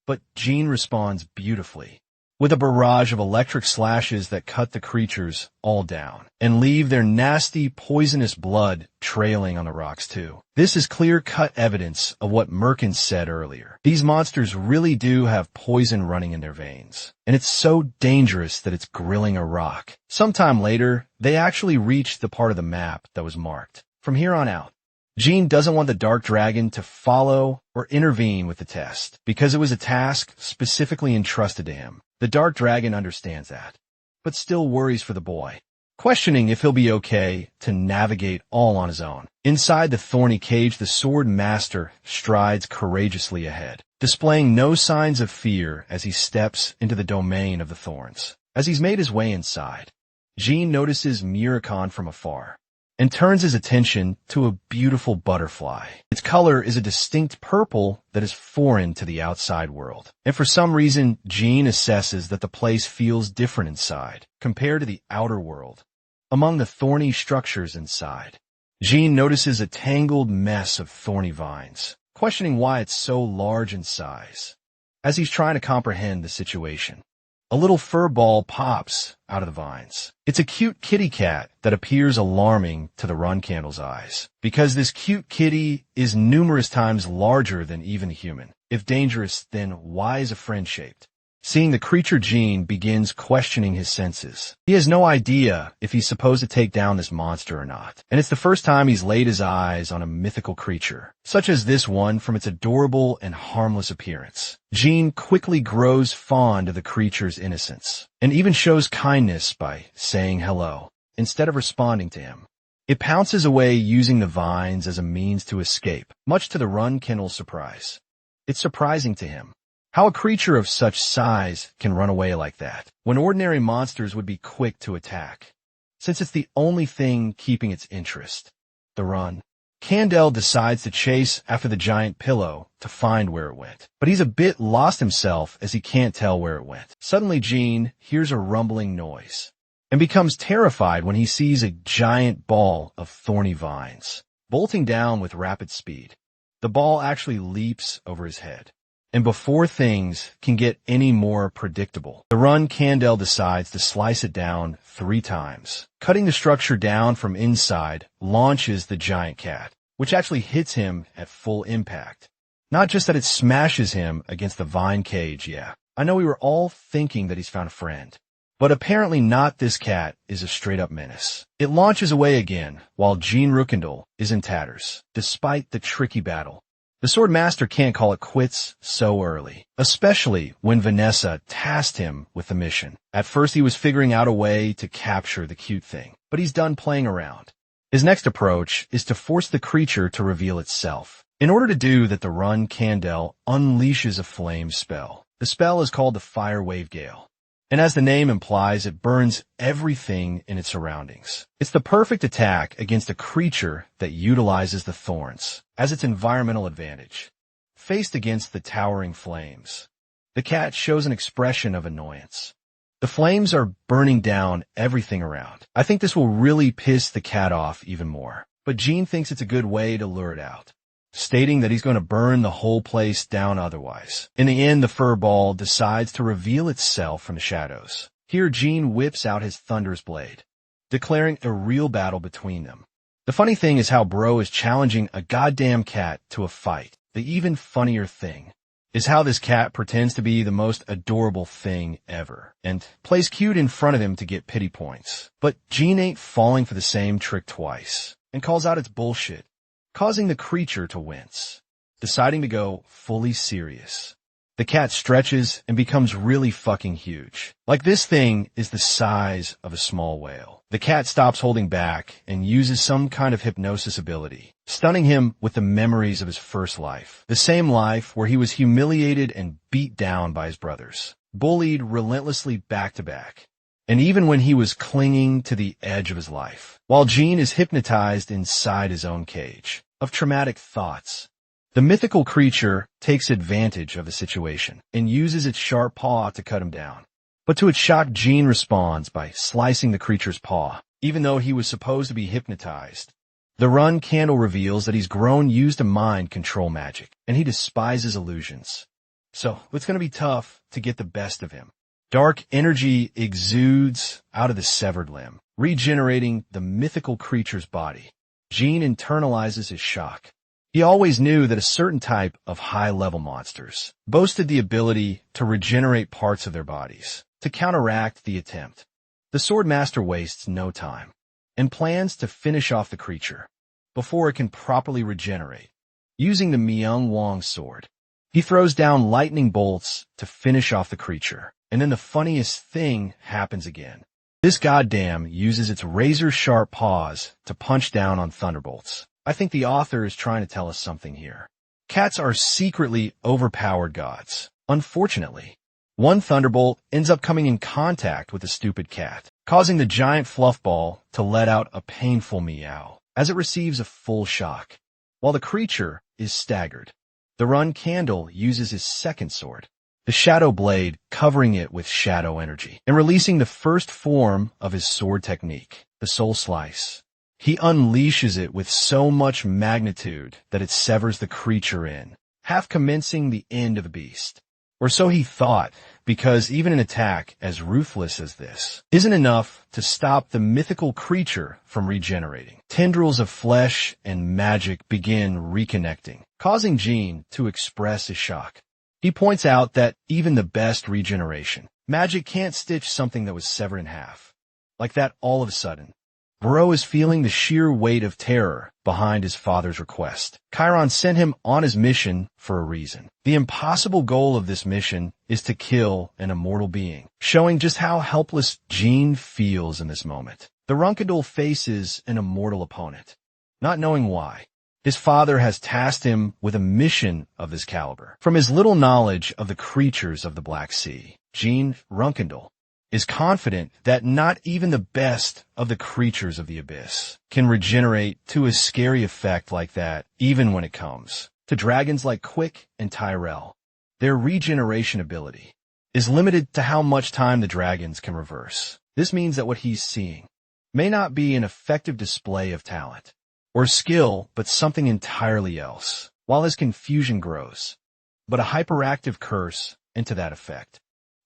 But Jean responds beautifully with a barrage of electric slashes that cut the creatures all down and leave their nasty, poisonous blood trailing on the rocks too. This is clear-cut evidence of what Merkin said earlier. These monsters really do have poison running in their veins, and it's so dangerous that it's grilling a rock. Sometime later, they actually reach the part of the map that was marked. From here on out, Jean doesn't want the Dark Dragon to follow or intervene with the test, because it was a task specifically entrusted to him. The Dark Dragon understands that, but still worries for the boy, questioning if he'll be okay to navigate all on his own. Inside the thorny cage, the Sword Master strides courageously ahead, displaying no signs of fear as he steps into the domain of the thorns. As he's made his way inside, Jean notices Murakami from afar and turns his attention to a beautiful butterfly. Its color is a distinct purple that is foreign to the outside world. And for some reason, Jean assesses that the place feels different inside, compared to the outer world. Among the thorny structures inside, Jean notices a tangled mess of thorny vines, questioning why it's so large in size. As he's trying to comprehend the situation, a little fur ball pops out of the vines. It's a cute kitty cat that appears alarming to the run candle's eyes, because this cute kitty is numerous times larger than even a human. If dangerous, then why is a friend shaped? Seeing the creature, Jean begins questioning his senses. He has no idea if he's supposed to take down this monster or not, and it's the first time he's laid his eyes on a mythical creature, such as this one from its adorable and harmless appearance. Jean quickly grows fond of the creature's innocence, and even shows kindness by saying hello, instead of responding to him. It pounces away using the vines as a means to escape, much to the run kennel's surprise. It's surprising to him how a creature of such size can run away like that, when ordinary monsters would be quick to attack, since it's the only thing keeping its interest, the run. Candel decides to chase after the giant pillow to find where it went, but he's a bit lost himself as he can't tell where it went. Suddenly, Jean hears a rumbling noise and becomes terrified when he sees a giant ball of thorny vines bolting down with rapid speed. The ball actually leaps over his head, And before things can get any more predictable, the run Candle decides to slice it down 3 times. Cutting the structure down from inside launches the giant cat, which actually hits him at full impact. Not just that it smashes him against the vine cage, yeah. I know we were all thinking that he's found a friend. But apparently not. This cat is a straight-up menace. It launches away again, while Jean Rukendal is in tatters, despite the tricky battle. The Sword Master can't call it quits so early, especially when Vanessa tasked him with the mission. At first he was figuring out a way to capture the cute thing, but he's done playing around. His next approach is to force the creature to reveal itself. In order to do that, the run Candle unleashes a flame spell. The spell is called the Fire Wave Gale. And as the name implies, it burns everything in its surroundings. It's the perfect attack against a creature that utilizes the thorns as its environmental advantage. Faced against the towering flames, the cat shows an expression of annoyance. The flames are burning down everything around. I think this will really piss the cat off even more. But Jean thinks it's a good way to lure it out, stating that he's going to burn the whole place down otherwise. In the end, the fur ball decides to reveal itself from the shadows. Here, Jean whips out his thunderous blade, declaring a real battle between them. The funny thing is how Bro is challenging a goddamn cat to a fight. The even funnier thing is how this cat pretends to be the most adorable thing ever and plays cute in front of him to get pity points. But Jean ain't falling for the same trick twice and calls out its bullshit, causing the creature to wince, deciding to go fully serious. The cat stretches and becomes really fucking huge. Like this thing is the size of a small whale. The cat stops holding back and uses some kind of hypnosis ability, stunning him with the memories of his first life. The same life where he was humiliated and beat down by his brothers, bullied relentlessly back to back, and even when he was clinging to the edge of his life, while Jean is hypnotized inside his own cage of traumatic thoughts. The mythical creature takes advantage of the situation and uses its sharp paw to cut him down. But to its shock, Jean responds by slicing the creature's paw, even though he was supposed to be hypnotized. The run Candle reveals that he's grown used to mind control magic, and he despises illusions. So it's going to be tough to get the best of him. Dark energy exudes out of the severed limb, regenerating the mythical creature's body. Jean internalizes his shock. He always knew that a certain type of high-level monsters boasted the ability to regenerate parts of their bodies to counteract the attempt. The Sword Master wastes no time and plans to finish off the creature before it can properly regenerate. Using the Myung Wong sword, he throws down lightning bolts to finish off the creature. And then the funniest thing happens again. This goddamn uses its razor-sharp paws to punch down on thunderbolts. I think the author is trying to tell us something here. Cats are secretly overpowered gods. Unfortunately, one thunderbolt ends up coming in contact with the stupid cat, causing the giant fluff ball to let out a painful meow as it receives a full shock. While the creature is staggered, the run Candle uses his second sword, the shadow blade, covering it with shadow energy and releasing the first form of his sword technique, the soul slice. He unleashes it with so much magnitude that it severs the creature in, half commencing the end of the beast. Or so he thought, because even an attack as ruthless as this isn't enough to stop the mythical creature from regenerating. Tendrils of flesh and magic begin reconnecting, causing Jean to express his shock. He points out that even the best regeneration, magic can't stitch something that was severed in half. Like that, all of a sudden, Bro is feeling the sheer weight of terror behind his father's request. Chiron sent him on his mission for a reason. The impossible goal of this mission is to kill an immortal being, showing just how helpless Jean feels in this moment. The Runkadol faces an immortal opponent, not knowing why. His father has tasked him with a mission of this caliber. From his little knowledge of the creatures of the Black Sea, Jean Runkendal is confident that not even the best of the creatures of the abyss can regenerate to a scary effect like that, even when it comes to dragons like Quick and Tyrell. Their regeneration ability is limited to how much time the dragons can reverse. This means that what he's seeing may not be an effective display of talent or skill, but something entirely else. While his confusion grows, but a hyperactive curse and to that effect.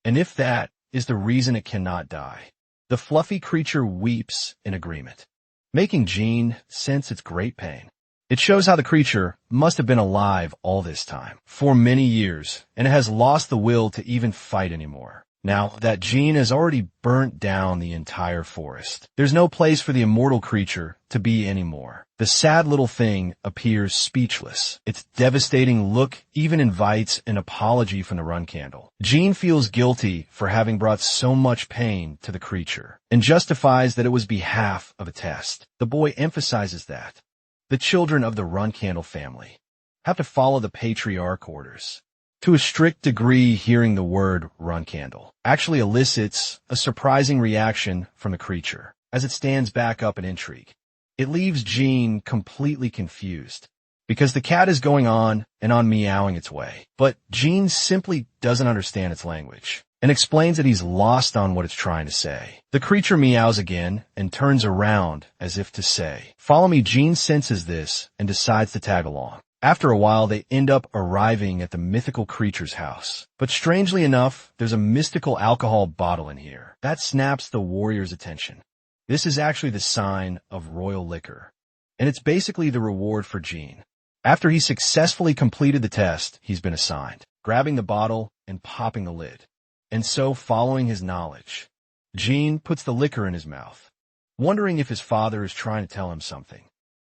And if that is the reason it cannot die, the fluffy creature weeps in agreement, making Jean sense its great pain. It shows how the creature must have been alive all this time, for many years, and it has lost the will to even fight anymore. Now that Jean has already burnt down the entire forest, there's no place for the immortal creature to be anymore. The sad little thing appears speechless. Its devastating look even invites an apology from the run candle. Jean feels guilty for having brought so much pain to the creature, and justifies that it was behalf of a test. The boy emphasizes that the children of the run candle family have to follow the patriarch orders. To a strict degree, hearing the word run candle actually elicits a surprising reaction from the creature as it stands back up in intrigue. It leaves Jean completely confused because the cat is going on and on meowing its way. But Jean simply doesn't understand its language and explains that he's lost on what it's trying to say. The creature meows again and turns around as if to say, "Follow me." Jean senses this and decides to tag along. After a while, they end up arriving at the mythical creature's house. But strangely enough, there's a mystical alcohol bottle in here. That snaps the warrior's attention. This is actually the sign of royal liquor, and it's basically the reward for Jean. After he successfully completed the test he's been assigned, grabbing the bottle and popping the lid. And so, following his knowledge, Jean puts the liquor in his mouth, wondering if his father is trying to tell him something.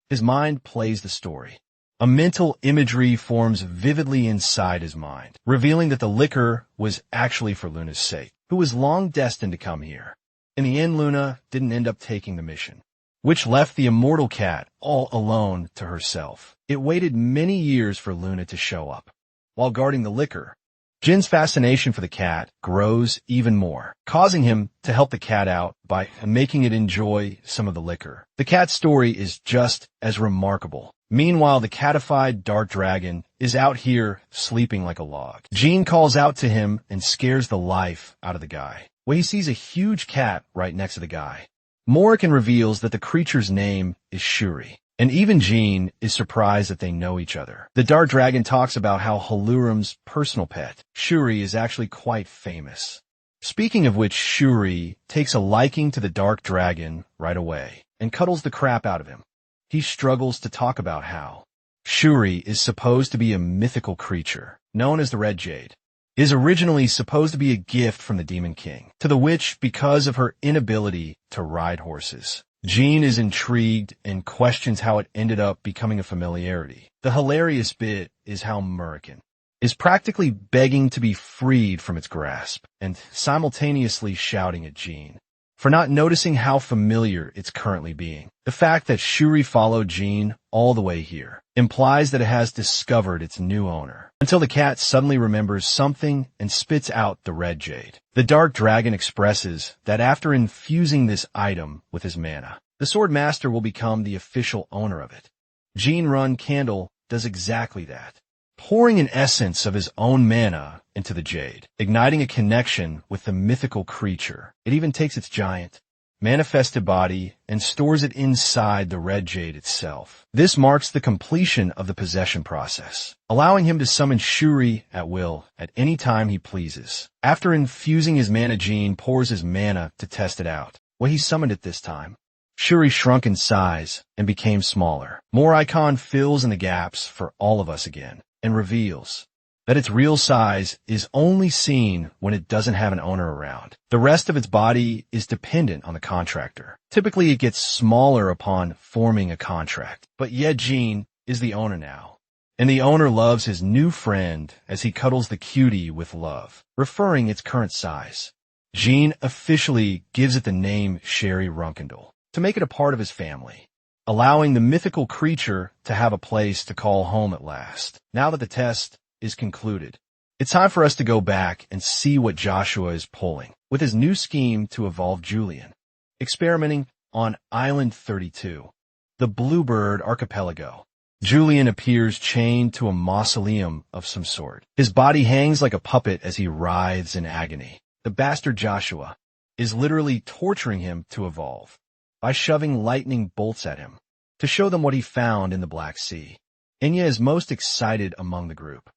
His mind plays the story. A mental imagery forms vividly inside his mind, revealing that the liquor was actually for Luna's sake, who was long destined to come here. In the end, Luna didn't end up taking the mission, which left the immortal cat all alone to herself. It waited many years for Luna to show up. While guarding the liquor, Jin's fascination for the cat grows even more, causing him to help the cat out by making it enjoy some of the liquor. The cat's story is just as remarkable. Meanwhile, the catified dark dragon is out here sleeping like a log. Jean calls out to him and scares the life out of the guy, when he sees a huge cat right next to the guy. Morikan reveals that the creature's name is Shuri, and even Jean is surprised that they know each other. The dark dragon talks about how Haluram's personal pet, Shuri, is actually quite famous. Speaking of which, Shuri takes a liking to the dark dragon right away and cuddles the crap out of him. He struggles to talk about how Shuri is supposed to be a mythical creature, known as the Red Jade, is originally supposed to be a gift from the Demon King to the witch because of her inability to ride horses. Jean is intrigued and questions how it ended up becoming a familiarity. The hilarious bit is how Murican is practically begging to be freed from its grasp and simultaneously shouting at Jean for not noticing how familiar it's currently being. The fact that Shuri followed Jean all the way here implies that it has discovered its new owner, until the cat suddenly remembers something and spits out the red jade. The dark dragon expresses that after infusing this item with his mana, the sword master will become the official owner of it. Jean Run Candle does exactly that, pouring an essence of his own mana into the jade, igniting a connection with the mythical creature. It even takes its giant, manifested body and stores it inside the red jade itself. This marks the completion of the possession process, allowing him to summon Shuri at will at any time he pleases. After infusing his mana, Jean pours his mana to test it out. When he summoned it this time, Shuri shrunk in size and became smaller. More icon fills in the gaps for all of us again, and reveals that its real size is only seen when it doesn't have an owner around. The rest of its body is dependent on the contractor. Typically, it gets smaller upon forming a contract, but yet Jean is the owner now. And the owner loves his new friend as he cuddles the cutie with love, referring its current size. Jean officially gives it the name Sherry Runkendall to make it a part of his family, allowing the mythical creature to have a place to call home at last. Now that the test is concluded, it's time for us to go back and see what Joshua is pulling with his new scheme to evolve Julian, experimenting on Island 32, the Bluebird Archipelago. Julian appears chained to a mausoleum of some sort. His body hangs like a puppet as he writhes in agony. The bastard Joshua is literally torturing him to evolve by shoving lightning bolts at him to show them what he found in the Black Sea. Enya is most excited among the group.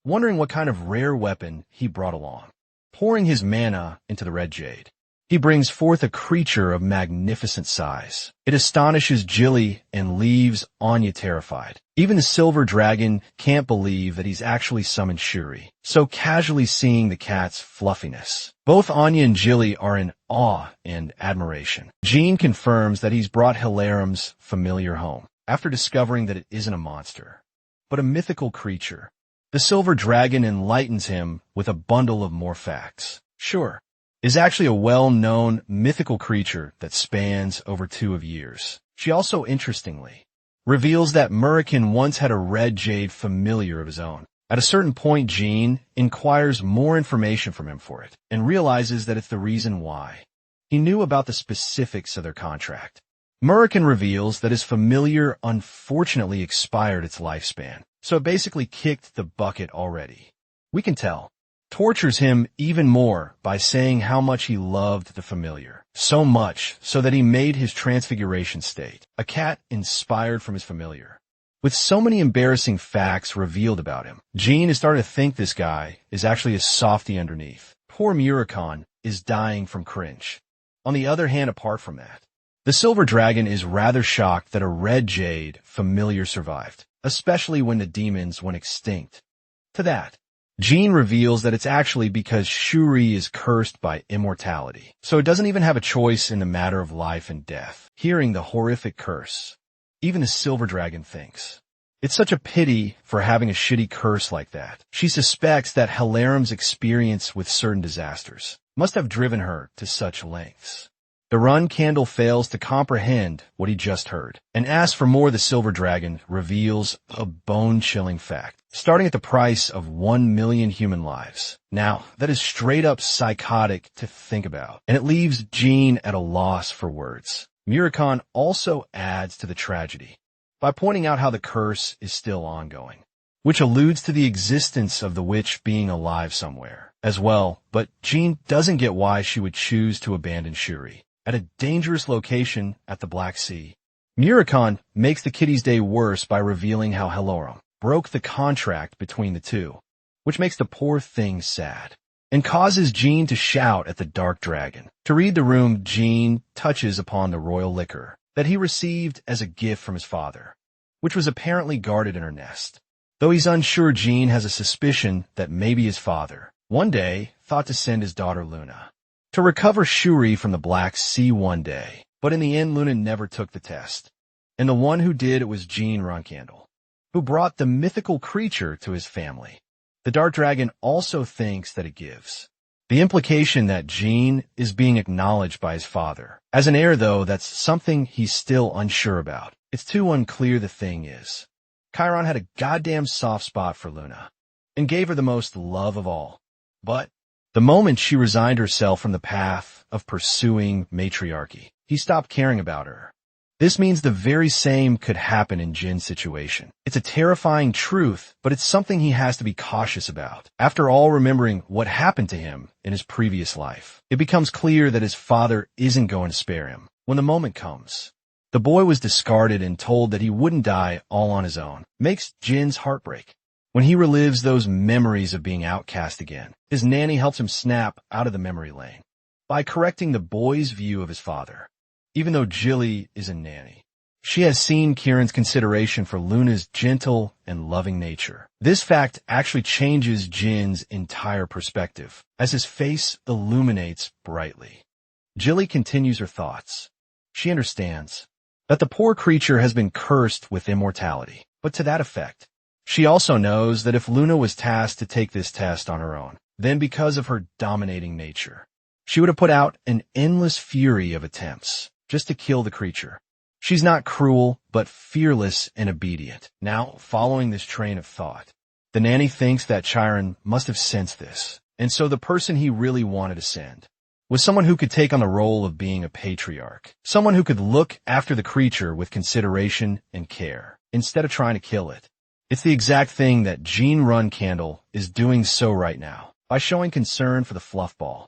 wondering what kind of rare weapon he brought along. Pouring his mana into the red jade, he brings forth a creature of magnificent size. It astonishes Jilly and leaves Anya terrified. Even the silver dragon can't believe that he's actually summoned Shuri, so casually seeing the cat's fluffiness. Both Anya and Jilly are in awe and admiration. Jean confirms that he's brought Hilarim's familiar home, after discovering that it isn't a monster, but a mythical creature. The silver dragon enlightens him with a bundle of more facts. Sure, is actually a well-known mythical creature that spans over 2 years. She also, interestingly, reveals that Murican once had a red jade familiar of his own. At a certain point, Jean inquires more information from him for it, and realizes that it's the reason why. He knew about the specifics of their contract. Murican reveals that his familiar unfortunately expired its lifespan, so it basically kicked the bucket already. We can tell. Tortures him even more by saying how much he loved the familiar. So much so that he made his transfiguration state, a cat inspired from his familiar. With so many embarrassing facts revealed about him, Jean is starting to think this guy is actually a softie underneath. Poor Murican is dying from cringe. On the other hand, apart from that, the silver dragon is rather shocked that a red jade familiar survived, especially when the demons went extinct. To that, Jean reveals that it's actually because Shuri is cursed by immortality, so it doesn't even have a choice in the matter of life and death. Hearing the horrific curse, even the silver dragon thinks it's such a pity for having a shitty curse like that. She suspects that Hilarim's experience with certain disasters must have driven her to such lengths. The run candle fails to comprehend what he just heard, and asks for more. The silver dragon reveals a bone-chilling fact, starting at the price of 1 million human lives. Now, that is straight up psychotic to think about, and it leaves Jean at a loss for words. Murican also adds to the tragedy by pointing out how the curse is still ongoing, which alludes to the existence of the witch being alive somewhere as well, but Jean doesn't get why she would choose to abandon Shuri at a dangerous location at the Black Sea. Murican makes the kitty's day worse by revealing how Hilarim broke the contract between the two, which makes the poor thing sad, and causes Jean to shout at the dark dragon. To read the room, Jean touches upon the royal liquor that he received as a gift from his father, which was apparently guarded in her nest. Though he's unsure, Jean has a suspicion that maybe his father one day thought to send his daughter Luna to recover Shuri from the Black Sea one day, but in the end Luna never took the test, and the one who did it was Jean Runcandle, who brought the mythical creature to his family. The dark dragon also thinks that it gives the implication that Jean is being acknowledged by his father. As an heir, though, that's something he's still unsure about. It's too unclear. The thing is, Chiron had a goddamn soft spot for Luna, and gave her the most love of all. But the moment she resigned herself from the path of pursuing matriarchy, he stopped caring about her. This means the very same could happen in Jin's situation. It's a terrifying truth, but it's something he has to be cautious about. After all, remembering what happened to him in his previous life, it becomes clear that his father isn't going to spare him. When the moment comes, the boy was discarded and told that he wouldn't die all on his own. Makes Jin's heart break. When he relives those memories of being outcast again, his nanny helps him snap out of the memory lane by correcting the boy's view of his father. Even though Jilly is a nanny, she has seen Kieran's consideration for Luna's gentle and loving nature. This fact actually changes Jin's entire perspective, as his face illuminates brightly. Jilly continues her thoughts. She understands that the poor creature has been cursed with immortality, but to that effect, she also knows that if Luna was tasked to take this test on her own, then because of her dominating nature, she would have put out an endless fury of attempts just to kill the creature. She's not cruel, but fearless and obedient. Now, following this train of thought, the nanny thinks that Chiron must have sensed this, and so the person he really wanted to send was someone who could take on the role of being a patriarch, someone who could look after the creature with consideration and care, instead of trying to kill it. It's the exact thing that Jean Runcandle is doing so right now, by showing concern for the fluffball.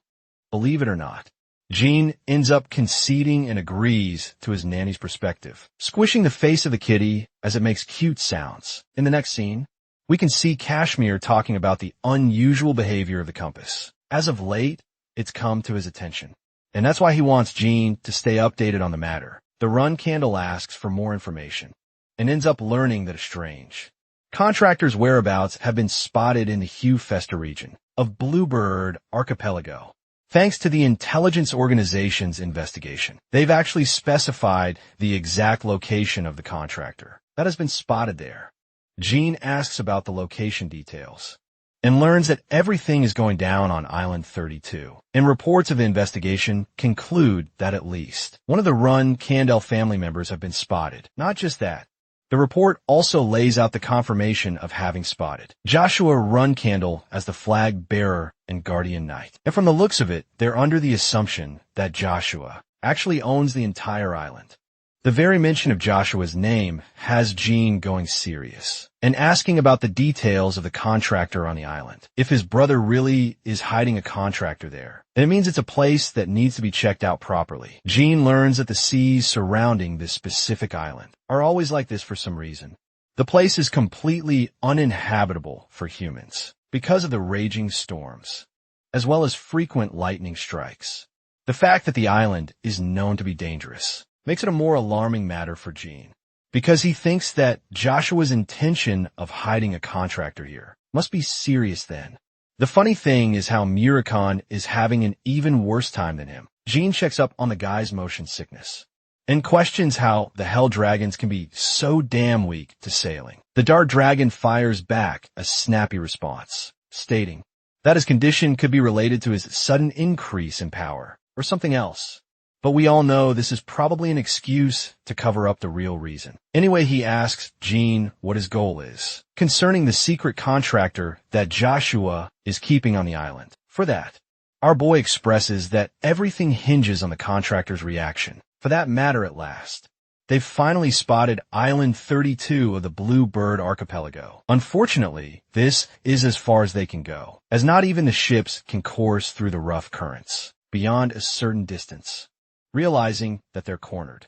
Believe it or not, Jean ends up conceding and agrees to his nanny's perspective, squishing the face of the kitty as it makes cute sounds. In the next scene, We can see Kashmir talking about the unusual behavior of the compass. As of late, it's come to his attention. And that's why he wants Jean to stay updated on the matter. The Run Candle asks for more information and ends up learning that a strange contractor's whereabouts have been spotted in the Hugh Fester region of Bluebird Archipelago. Thanks to the intelligence organization's investigation, they've actually specified the exact location of the contractor that has been spotted there. Jean asks about the location details and learns that everything is going down on Island 32. And reports of the investigation conclude that at least one of the Run Candle family members have been spotted. Not just that. The report also lays out the confirmation of having spotted Joshua Run Candle as the flag bearer and guardian knight. And from the looks of it, they're under the assumption that Joshua actually owns the entire island. The very mention of Joshua's name has Jean going serious and asking about the details of the contractor on the island. If his brother really is hiding a contractor there, then it means it's a place that needs to be checked out properly. Jean learns that the seas surrounding this specific island are always like this for some reason. The place is completely uninhabitable for humans because of the raging storms, as well as frequent lightning strikes. The fact that the island is known to be dangerous makes it a more alarming matter for Jean, because he thinks that Joshua's intention of hiding a contractor here must be serious then. The funny thing is how Murakon is having an even worse time than him. Jean checks up on the guy's motion sickness and questions how the Hell Dragons can be so damn weak to sailing. The Dart Dragon fires back a snappy response, stating that his condition could be related to his sudden increase in power or something else. But we all know this is probably an excuse to cover up the real reason. Anyway, he asks Jean what his goal is concerning the secret contractor that Joshua is keeping on the island. For that, our boy expresses that everything hinges on the contractor's reaction. For that matter, at last, they've finally spotted Island 32 of the Bluebird Archipelago. Unfortunately, this is as far as they can go, as not even the ships can course through the rough currents beyond a certain distance. Realizing that they're cornered,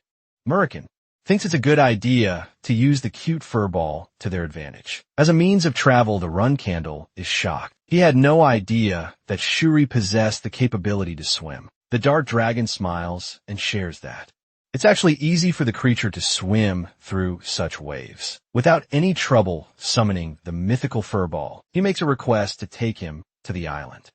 Murakon thinks it's a good idea to use the cute furball to their advantage. As a means of travel, the Run Candle is shocked. He had no idea that Shuri possessed the capability to swim. The Dart Dragon smiles and shares that it's actually easy for the creature to swim through such waves without any trouble summoning the mythical furball. He makes a request to take him to the island.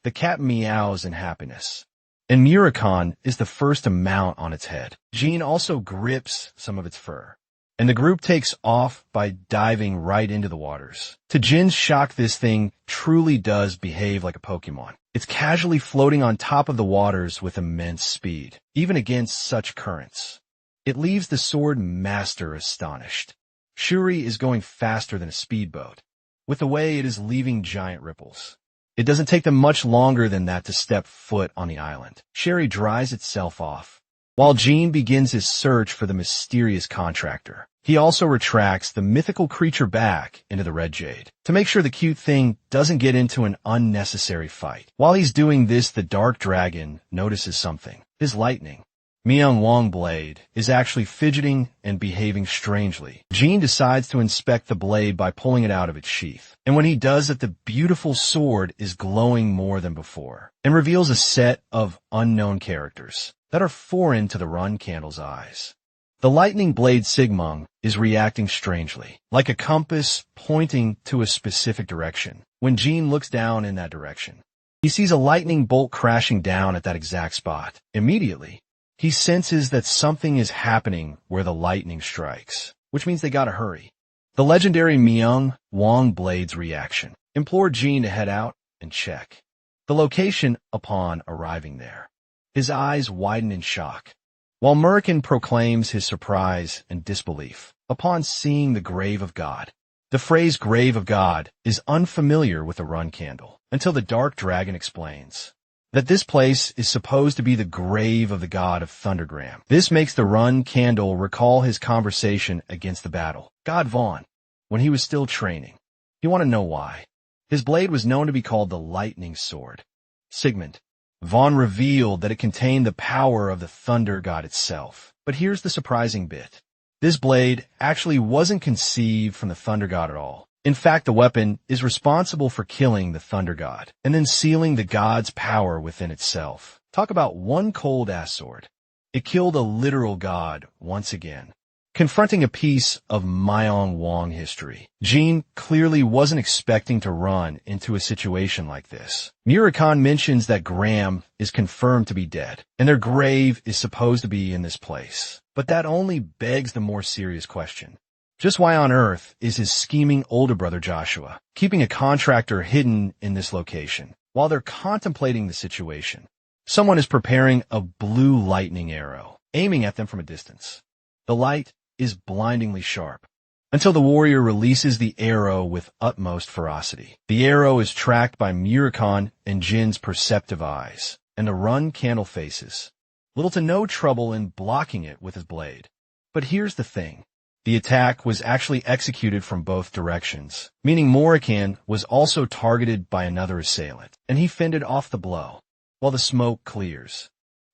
The cat meows in happiness, and Murakon is the first to mount on its head. Jean also grips some of its fur, and the group takes off by diving right into the waters. To Jin's shock, this thing truly does behave like a Pokemon. It's casually floating on top of the waters with immense speed, even against such currents. It leaves the sword master astonished. Shuri is going faster than a speedboat, with the way it is leaving giant ripples. It doesn't take them much longer than that to step foot on the island. Shuri dries itself off, while Jean begins his search for the mysterious contractor. He also retracts the mythical creature back into the Red Jade to make sure the cute thing doesn't get into an unnecessary fight. While he's doing this, the Dark Dragon notices something. His lightning Myung Wong blade is actually fidgeting and behaving strangely. Jean decides to inspect the blade by pulling it out of its sheath. And when he does that, the beautiful sword is glowing more than before and reveals a set of unknown characters that are foreign to the Run Candle's eyes. The lightning blade Sigmung is reacting strangely, like a compass pointing to a specific direction. When Jean looks down in that direction, he sees a lightning bolt crashing down at that exact spot. Immediately, he senses that something is happening where the lightning strikes, which means they gotta hurry. The legendary Myung Wong Blade's reaction implored Jean to head out and check the location upon arriving there. His eyes widen in shock, while Murakon proclaims his surprise and disbelief upon seeing the Grave of God. The phrase Grave of God is unfamiliar with the Run Candle until the Dark Dragon explains that this place is supposed to be the grave of the god of Thundergram. This makes the Run Candle recall his conversation against the battle god Vaughn when he was still training. You want to know why? His blade was known to be called the Lightning Sword. Sigmund. Vaughn revealed that it contained the power of the thunder god itself. But here's the surprising bit. This blade actually wasn't conceived from the thunder god at all. In fact, the weapon is responsible for killing the thunder god, and then sealing the god's power within itself. Talk about one cold-ass sword. It killed a literal god once again. Confronting a piece of Myong Wong history, Jean clearly wasn't expecting to run into a situation like this. Murakami mentions that Graham is confirmed to be dead, and their grave is supposed to be in this place. But that only begs the more serious question. Just why on earth is his scheming older brother Joshua keeping a contractor hidden in this location? While they're contemplating the situation, someone is preparing a blue lightning arrow, aiming at them from a distance. The light is blindingly sharp, until the warrior releases the arrow with utmost ferocity. The arrow is tracked by Murakami and Jin's perceptive eyes, and the run candle faces little to no trouble in blocking it with his blade. But here's the thing. The attack was actually executed from both directions, meaning Murakami was also targeted by another assailant, and he fended off the blow, while the smoke clears.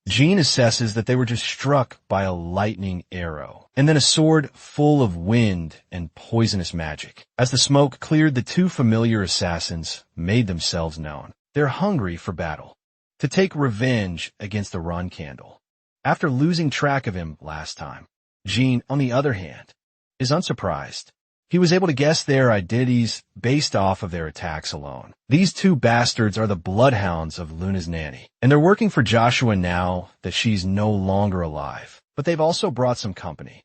Jean assesses that they were just struck by a lightning arrow, and then a sword full of wind and poisonous magic. As the smoke cleared, the two familiar assassins made themselves known. They're hungry for battle, to take revenge against the run candle. After losing track of him last time, Jean, on the other hand, is unsurprised. He was able to guess their identities based off of their attacks alone. These two bastards are the bloodhounds of Luna's nanny, and they're working for Joshua now that she's no longer alive. But they've also brought some company.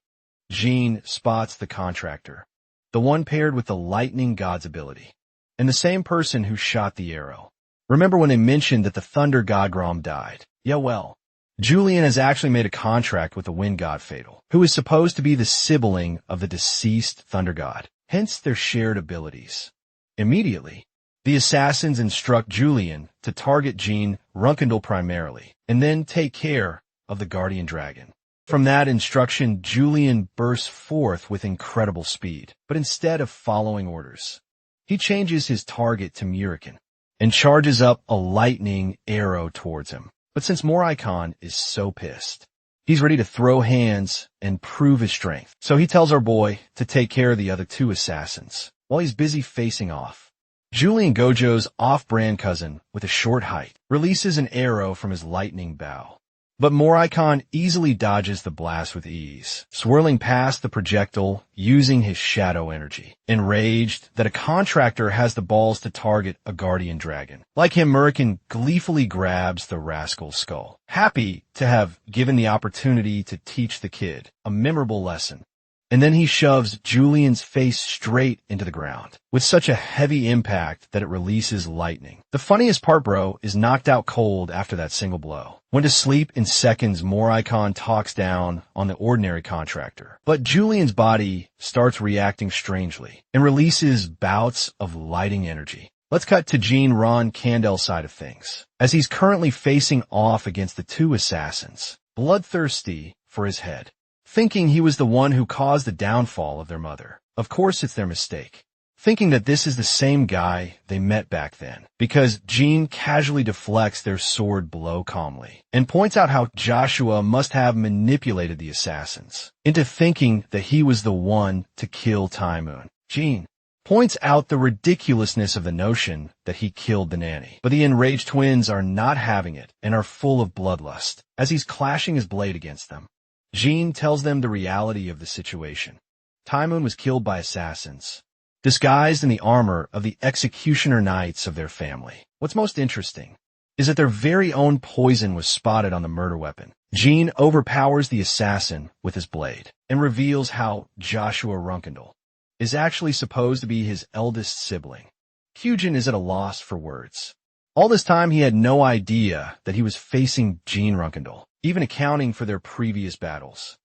Jean spots the contractor, the one paired with the lightning god's ability, and the same person who shot the arrow. Remember when they mentioned that the thunder god Grom died? Yeah, well, Julian has actually made a contract with the wind god Fatal, who is supposed to be the sibling of the deceased thunder god, hence their shared abilities. Immediately, the assassins instruct Julian to target Jean Runkendal primarily, and then take care of the guardian dragon. From that instruction, Julian bursts forth with incredible speed, but instead of following orders, he changes his target to Murakami and charges up a lightning arrow towards him. But since Murakami is so pissed, he's ready to throw hands and prove his strength. So he tells our boy to take care of the other two assassins while he's busy facing off. Julian Gojo's off-brand cousin, with a short height, releases an arrow from his lightning bow. But Murakami easily dodges the blast with ease, swirling past the projectile using his shadow energy. Enraged that a contractor has the balls to target a guardian dragon. Like him, Murakami gleefully grabs the rascal's skull, happy to have given the opportunity to teach the kid a memorable lesson. And then he shoves Julian's face straight into the ground, with such a heavy impact that it releases lightning. The funniest part, bro, is knocked out cold after that single blow. Went to sleep in seconds, Murakami talks down on the ordinary contractor. But Julian's body starts reacting strangely, and releases bouts of lighting energy. Let's cut to Jean Ron Candel's side of things, as he's currently facing off against the two assassins, bloodthirsty for his head, thinking he was the one who caused the downfall of their mother. Of course it's their mistake, thinking that this is the same guy they met back then, because Jean casually deflects their sword blow calmly, and points out how Joshua must have manipulated the assassins into thinking that he was the one to kill Taimoon. Jean points out the ridiculousness of the notion that he killed the nanny, but the enraged twins are not having it and are full of bloodlust as he's clashing his blade against them. Jean tells them the reality of the situation. Taimoon was killed by assassins, disguised in the armor of the executioner knights of their family. What's most interesting is that their very own poison was spotted on the murder weapon. Jean overpowers the assassin with his blade and reveals how Joshua Runkendal is actually supposed to be his eldest sibling. Kyujin is at a loss for words. All this time he had no idea that he was facing Jean Runkendal, even accounting for their previous battles.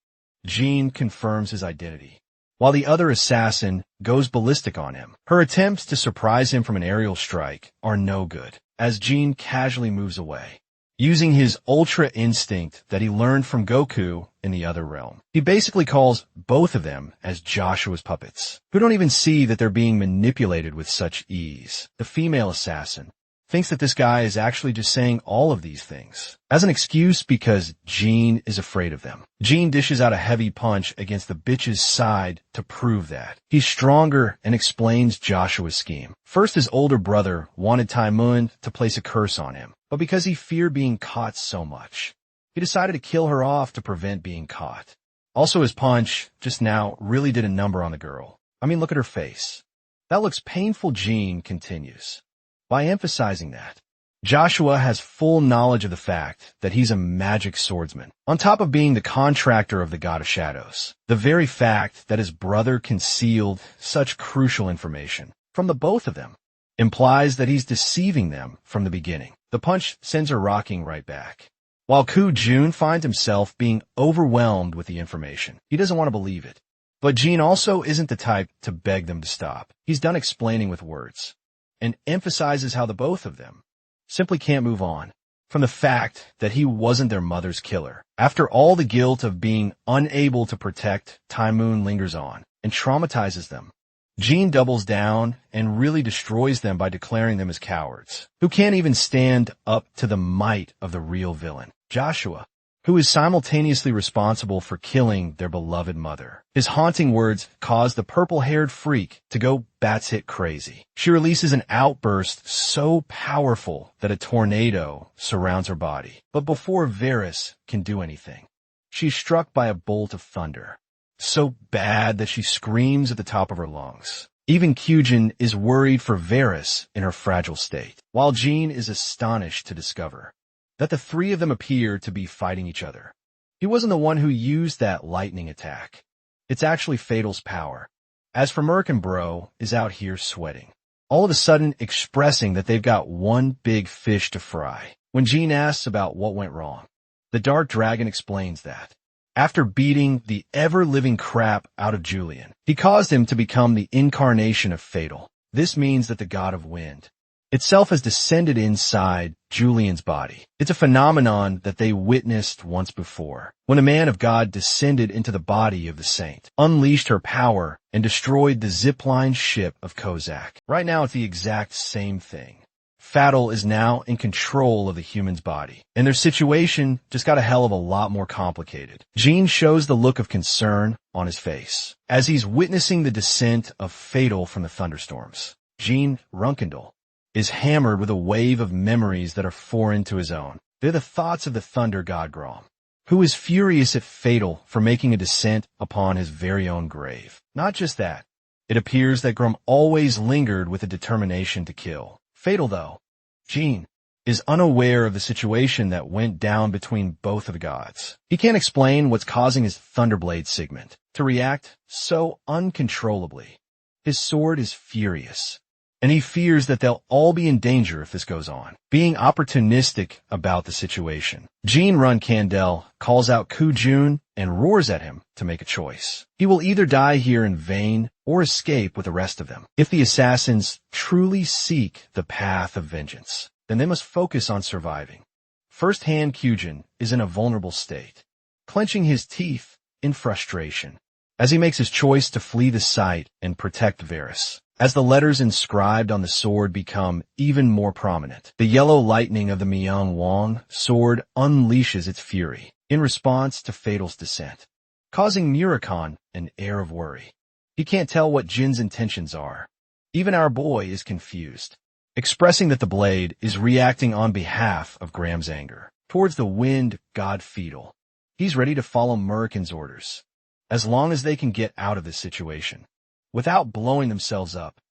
Jean confirms his identity, while the other assassin goes ballistic on him. Her attempts to surprise him from an aerial strike are no good, as Jean casually moves away, using his ultra instinct that he learned from Goku in the other realm. He basically calls both of them as Joshua's puppets, who don't even see that they're being manipulated with such ease. The female assassin thinks that this guy is actually just saying all of these things as an excuse because Jean is afraid of them. Jean dishes out a heavy punch against the bitch's side to prove that he's stronger and explains Joshua's scheme. First, his older brother wanted Taemun to place a curse on him, but because he feared being caught so much, he decided to kill her off to prevent being caught. Also, his punch just now really did a number on the girl. I mean, look at her face. That looks painful. Jean continues by emphasizing that Joshua has full knowledge of the fact that he's a magic swordsman, on top of being the contractor of the God of Shadows. The very fact that his brother concealed such crucial information from the both of them implies that he's deceiving them from the beginning. The punch sends her rocking right back, while Koo-jun finds himself being overwhelmed with the information. He doesn't want to believe it. But Jean also isn't the type to beg them to stop. He's done explaining with words, and emphasizes how the both of them simply can't move on from the fact that he wasn't their mother's killer. After all, the guilt of being unable to protect Taemun lingers on and traumatizes them. Jean doubles down and really destroys them by declaring them as cowards, who can't even stand up to the might of the real villain, Joshua, who is simultaneously responsible for killing their beloved mother. His haunting words cause the purple-haired freak to go batshit crazy. She releases an outburst so powerful that a tornado surrounds her body. But before Varys can do anything, she's struck by a bolt of thunder, so bad that she screams at the top of her lungs. Even Koo-jun is worried for Varys in her fragile state, while Jean is astonished to discover that the three of them appear to be fighting each other. He wasn't the one who used that lightning attack. It's actually Fatal's power. As for Merc and Bro is out here sweating, all of a sudden expressing that they've got one big fish to fry. When Jean asks about what went wrong, the Dark Dragon explains that after beating the ever-living crap out of Julian, he caused him to become the incarnation of Fatal. This means that the god of wind itself has descended inside Julian's body. It's a phenomenon that they witnessed once before, when a man of God descended into the body of the saint, unleashed her power, and destroyed the zipline ship of Kozak. Right now, it's the exact same thing. Fatal is now in control of the human's body, and their situation just got a hell of a lot more complicated. Jean shows the look of concern on his face as he's witnessing the descent of Fatal from the thunderstorms. Jean Runkendal is hammered with a wave of memories that are foreign to his own. They're the thoughts of the thunder god Grom, who is furious at Fatal for making a descent upon his very own grave. Not just that, it appears that Grom always lingered with a determination to kill. Fatal, though, Jean, is unaware of the situation that went down between both of the gods. He can't explain what's causing his Thunderblade segment to react so uncontrollably. His sword is furious, and he fears that they'll all be in danger if this goes on, being opportunistic about the situation. Jean Runkandel calls out Koo-jun and roars at him to make a choice. He will either die here in vain or escape with the rest of them. If the assassins truly seek the path of vengeance, then they must focus on surviving. First-hand Koo-jun is in a vulnerable state, clenching his teeth in frustration as he makes his choice to flee the site and protect Varys. As the letters inscribed on the sword become even more prominent, the yellow lightning of the Myung Wong sword unleashes its fury in response to Fatal's descent, causing Murakan an air of worry. He can't tell what Jin's intentions are. Even our boy is confused, expressing that the blade is reacting on behalf of Graham's anger towards the wind god Fatal. He's ready to follow Murakan's orders, as long as they can get out of this situation without blowing themselves up.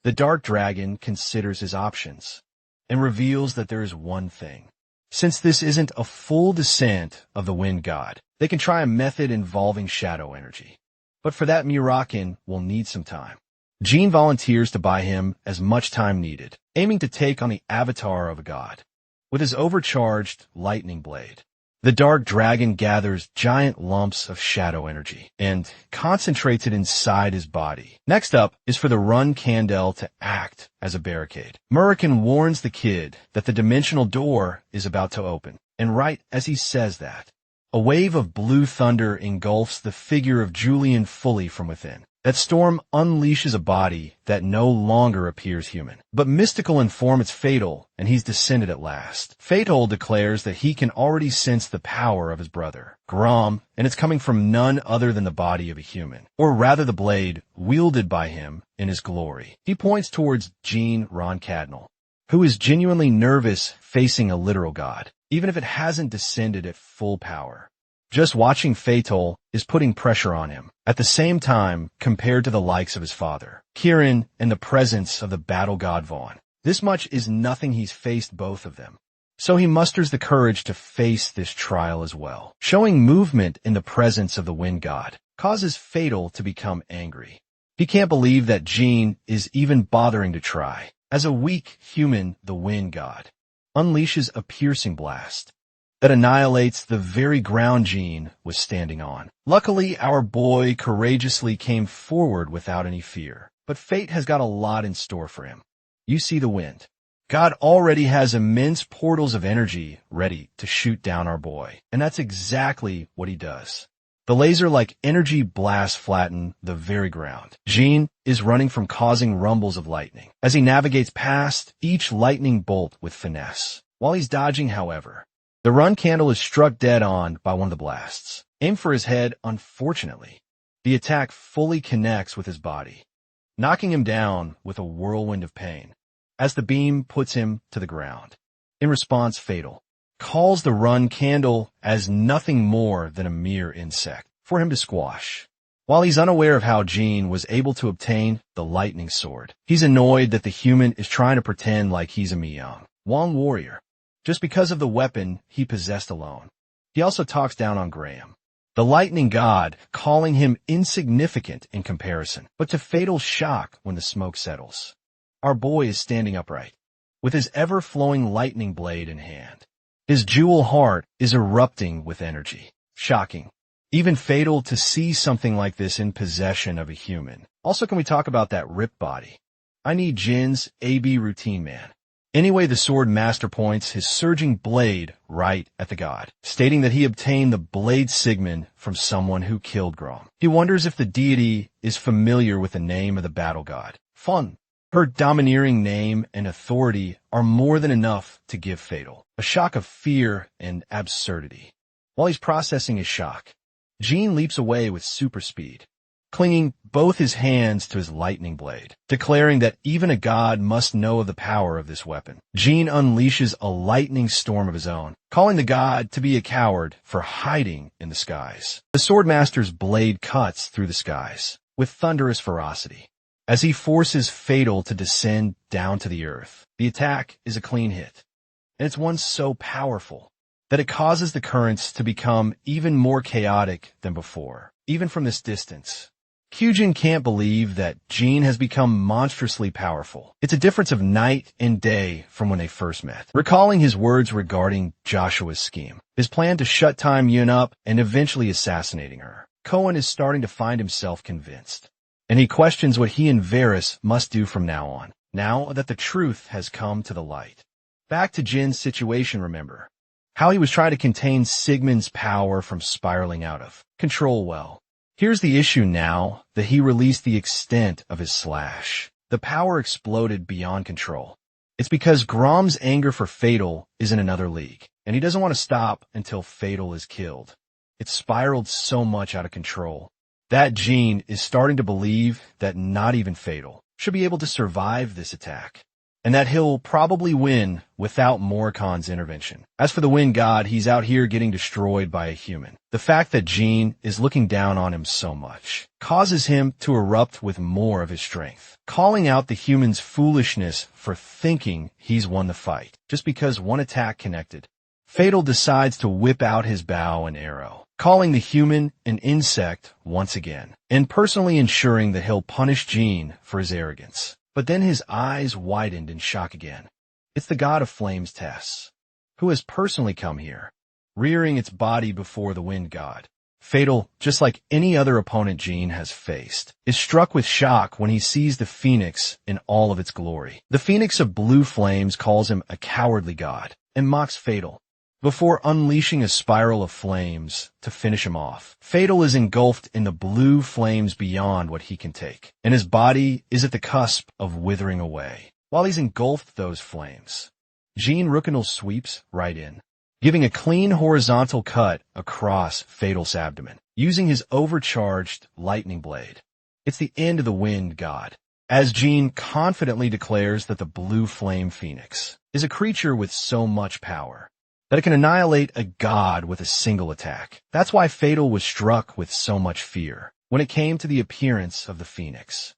The Dark Dragon considers his options and reveals that there is one thing. Since this isn't a full descent of the Wind God, they can try a method involving shadow energy. But for that, Murakan will need some time. Jean volunteers to buy him as much time needed, aiming to take on the avatar of a god with his overcharged lightning blade. The Dark Dragon gathers giant lumps of shadow energy and concentrates it inside his body. Next up is for the Run Candle to act as a barricade. Murakan warns the kid that the dimensional door is about to open, and right as he says that, a wave of blue thunder engulfs the figure of Julian fully from within. That storm unleashes a body that no longer appears human, but mystical in form. It's Fatal, and he's descended at last. Fatal declares that he can already sense the power of his brother, Grom, and it's coming from none other than the body of a human, or rather the blade wielded by him in his glory. He points towards Jean Roncadnal, who is genuinely nervous facing a literal god, even if it hasn't descended at full power. Just watching Fatal is putting pressure on him. At the same time, compared to the likes of his father, Kieran, and the presence of the battle god Vaughn, this much is nothing. He's faced both of them. So he musters the courage to face this trial as well. Showing movement in the presence of the wind god causes Fatal to become angry. He can't believe that Jean is even bothering to try. As a weak human, the wind god unleashes a piercing blast that annihilates the very ground Jean was standing on. Luckily, our boy courageously came forward without any fear, but fate has got a lot in store for him. You see the wind God already has immense portals of energy ready to shoot down our boy, and that's exactly what he does. The laser-like energy blasts flatten the very ground. Jean is running from causing rumbles of lightning as he navigates past each lightning bolt with finesse. While he's dodging, however, the run candle is struck dead on by one of the blasts. Aimed for his head, unfortunately. The attack fully connects with his body, knocking him down with a whirlwind of pain as the beam puts him to the ground. In response, Fatal calls the run candle as nothing more than a mere insect for him to squash. While he's unaware of how Jean was able to obtain the lightning sword, he's annoyed that the human is trying to pretend like he's a Miyang Wong warrior, just because of the weapon he possessed alone. He also talks down on Graham, the lightning god, calling him insignificant in comparison, but to Fatal's shock when the smoke settles, our boy is standing upright, with his ever-flowing lightning blade in hand. His jewel heart is erupting with energy. Shocking. Even Fatal to see something like this in possession of a human. Also, can we talk about that ripped body? I need Jin's AB routine man. Anyway, the sword master points his surging blade right at the god, stating that he obtained the blade Sigmund from someone who killed Grom. He wonders if the deity is familiar with the name of the battle god, Fun. Her domineering name and authority are more than enough to give Fatal a shock of fear and absurdity. While he's processing his shock, Jean leaps away with super speed, clinging both his hands to his lightning blade, declaring that even a god must know of the power of this weapon. Jean unleashes a lightning storm of his own, calling the god to be a coward for hiding in the skies. The swordmaster's blade cuts through the skies with thunderous ferocity as he forces Fatal to descend down to the earth. The attack is a clean hit, and it's one so powerful that it causes the currents to become even more chaotic than before. Even from this distance, Kyujin can't believe that Jean has become monstrously powerful. It's a difference of night and day from when they first met. Recalling his words regarding Joshua's scheme, his plan to shut Time Yun up and eventually assassinating her, Cohen is starting to find himself convinced, and he questions what he and Varys must do from now on, now that the truth has come to the light. Back to Jin's situation, remember how he was trying to contain Sigmund's power from spiraling out of control well. Here's the issue now that he released the extent of his slash. The power exploded beyond control. It's because Grom's anger for Fatal is in another league, and he doesn't want to stop until Fatal is killed. It's spiraled so much out of control that Jean is starting to believe that not even Fatal should be able to survive this attack, and that he'll probably win without Morricon's intervention. As for the wind god, he's out here getting destroyed by a human. The fact that Jean is looking down on him so much causes him to erupt with more of his strength, calling out the human's foolishness for thinking he's won the fight just because one attack connected. Fatal decides to whip out his bow and arrow, calling the human an insect once again, and personally ensuring that he'll punish Jean for his arrogance. But then his eyes widened in shock again. It's the god of flames, Tess, who has personally come here, rearing its body before the wind god. Fatal, just like any other opponent Jean has faced, is struck with shock when he sees the phoenix in all of its glory. The phoenix of blue flames calls him a cowardly god and mocks Fatal, before unleashing a spiral of flames to finish him off. Fatal is engulfed in the blue flames beyond what he can take, and his body is at the cusp of withering away. While he's engulfed those flames, Jean Rookendale sweeps right in, giving a clean horizontal cut across Fatal's abdomen, using his overcharged lightning blade. It's the end of the wind god, as Jean confidently declares that the blue flame phoenix is a creature with so much power that it can annihilate a god with a single attack. That's why Fatal was struck with so much fear when it came to the appearance of the phoenix.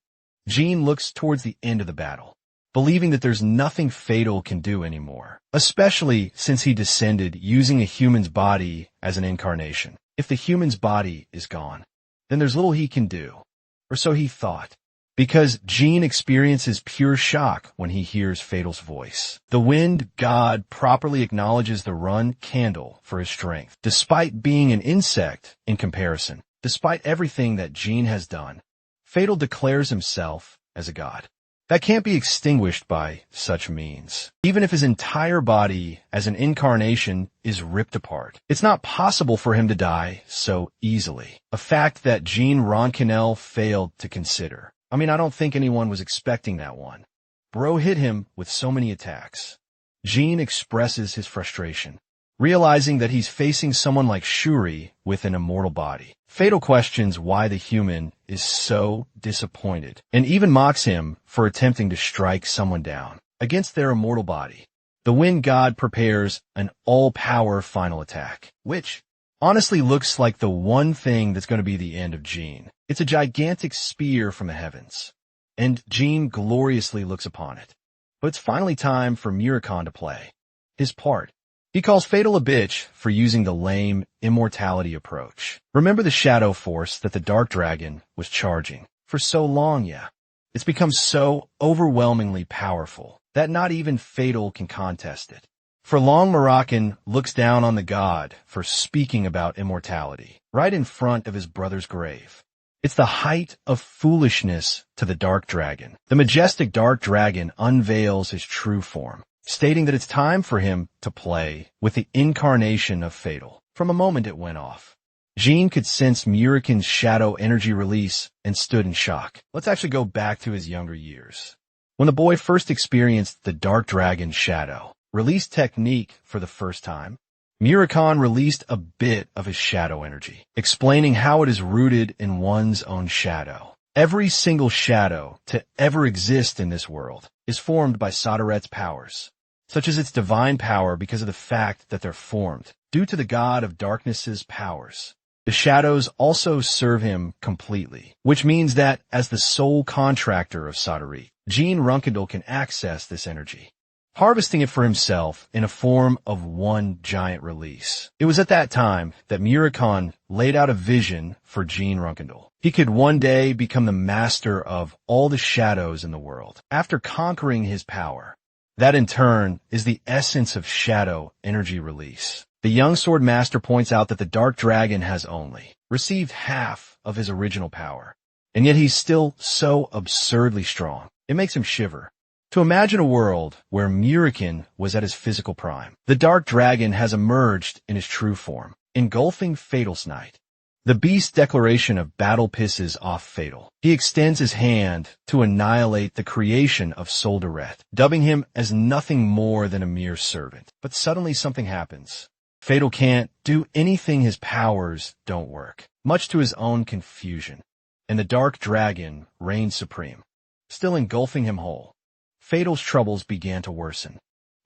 Jean looks towards the end of the battle, believing that there's nothing Fatal can do anymore, especially since he descended using a human's body as an incarnation. If the human's body is gone, then there's little he can do, or so he thought, because Jean experiences pure shock when he hears Fatal's voice. The wind god properly acknowledges the run candle for his strength, despite being an insect in comparison. Despite everything that Jean has done, Fatal declares himself as a god that can't be extinguished by such means. Even if his entire body as an incarnation is ripped apart, it's not possible for him to die so easily, a fact that Jean Rookendale failed to consider. I don't think anyone was expecting that one. Bro hit him with so many attacks. Jean expresses his frustration, realizing that he's facing someone like Shuri with an immortal body. Fatal questions why the human is so disappointed, and even mocks him for attempting to strike someone down against their immortal body. The wind god prepares an all-power final attack, which honestly looks like the one thing that's going to be the end of Jean. It's a gigantic spear from the heavens, and Jean gloriously looks upon it. But it's finally time for Muricon to play his part. He calls Fatal a bitch for using the lame immortality approach. Remember the shadow force that the Dark Dragon was charging for so long, yeah? It's become so overwhelmingly powerful that not even Fatal can contest it. For long, Moroccan looks down on the god for speaking about immortality right in front of his brother's grave. It's the height of foolishness to the Dark Dragon. The majestic Dark Dragon unveils his true form, stating that it's time for him to play with the incarnation of Fatal. From a moment it went off, Jean could sense Murican's shadow energy release and stood in shock. Let's actually go back to his younger years, when the boy first experienced the Dark Dragon's shadow release technique for the first time. Muricon released a bit of his shadow energy, explaining how it is rooted in one's own shadow. Every single shadow to ever exist in this world is formed by Sodaret's powers, such as its divine power because of the fact that they're formed due to the god of darkness's powers. The shadows also serve him completely, which means that as the sole contractor of Sodaret, Jean Rookendale can access this energy, harvesting it for himself in a form of one giant release. It was at that time that Muricon laid out a vision for Jean Rookendale. He could one day become the master of all the shadows in the world after conquering his power. That in turn is the essence of shadow energy release. The young sword master points out that the Dark Dragon has only received half of his original power, and yet he's still so absurdly strong. It makes him shiver to imagine a world where Murican was at his physical prime. The Dark Dragon has emerged in his true form, engulfing Fatal's Knight. The beast's declaration of battle pisses off Fatal. He extends his hand to annihilate the creation of Sodaret, dubbing him as nothing more than a mere servant. But suddenly something happens. Fatal can't do anything, his powers don't work, much to his own confusion, and the Dark Dragon reigns supreme, still engulfing him whole. Fatal's troubles began to worsen,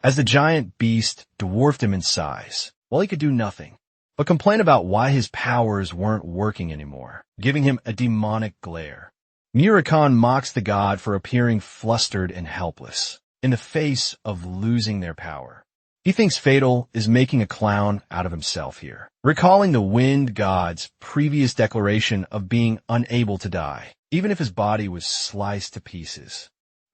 as the giant beast dwarfed him in size, while he could do nothing but complain about why his powers weren't working anymore, giving him a demonic glare. Muricon mocks the god for appearing flustered and helpless in the face of losing their power. He thinks Fatal is making a clown out of himself here, recalling the wind god's previous declaration of being unable to die, even if his body was sliced to pieces.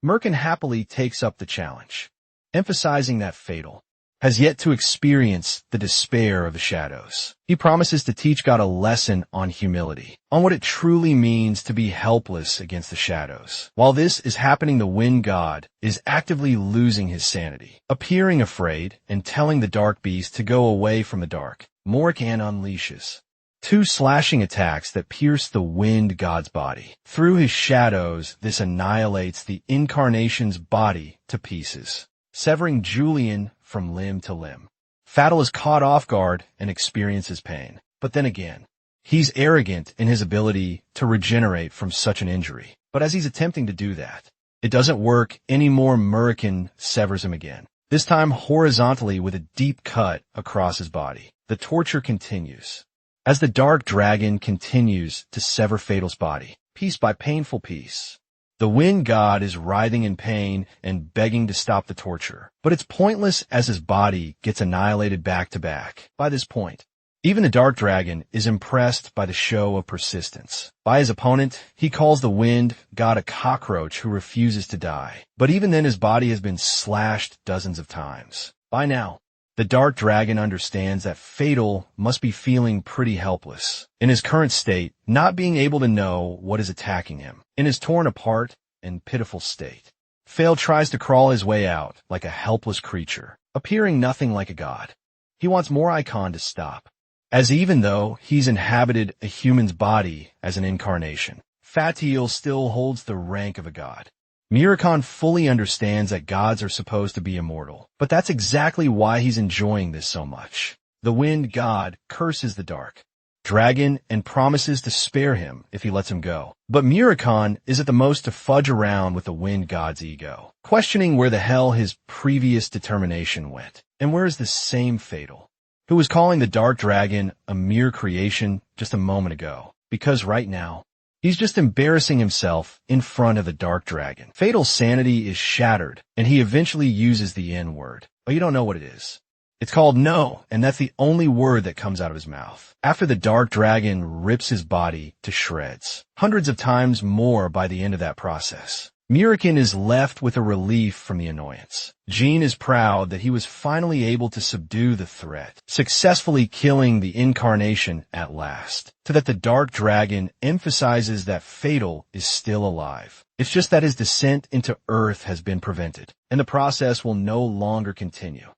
Merkin happily takes up the challenge, emphasizing that Fatal has yet to experience the despair of the shadows. He promises to teach God a lesson on humility, on what it truly means to be helpless against the shadows. While this is happening, the Wind God is actively losing his sanity, appearing afraid and telling the dark beast to go away from the dark. Morrigan unleashes two slashing attacks that pierce the Wind God's body. Through his shadows, this annihilates the incarnation's body to pieces, severing Julian from limb to limb. Fatal is caught off guard and experiences pain. But then again, he's arrogant in his ability to regenerate from such an injury. But as he's attempting to do that, it doesn't work anymore. Murican severs him again, this time horizontally with a deep cut across his body. The torture continues as the dark dragon continues to sever Fatal's body, piece by painful piece. The Wind God is writhing in pain and begging to stop the torture, but it's pointless as his body gets annihilated back to back. By this point, even the dark dragon is impressed by the show of persistence. By his opponent, he calls the Wind God a cockroach who refuses to die. But even then, his body has been slashed dozens of times. By now, the dark dragon understands that Fatal must be feeling pretty helpless in his current state, not being able to know what is attacking him. In his torn apart and pitiful state, Fatal tries to crawl his way out like a helpless creature, appearing nothing like a god. He wants Morrican to stop, as even though he's inhabited a human's body as an incarnation, Fatil still holds the rank of a god. Morrican fully understands that gods are supposed to be immortal, but that's exactly why he's enjoying this so much. The Wind God curses the dark dragon and promises to spare him if he lets him go. But Morrican is at the most to fudge around with the Wind God's ego, questioning where the hell his previous determination went. And where is the same Fatal, who was calling the dark dragon a mere creation just a moment ago? Because right now, he's just embarrassing himself in front of the dark dragon. Fatal's sanity is shattered, and he eventually uses the N-word. But you don't know what it is. It's called no, and that's the only word that comes out of his mouth. After the dark dragon rips his body to shreds, hundreds of times more by the end of that process, Morrican is left with a relief from the annoyance. Jean is proud that he was finally able to subdue the threat, successfully killing the incarnation at last, so that the dark dragon emphasizes that Fatal is still alive. It's just that his descent into Earth has been prevented, and the process will no longer continue.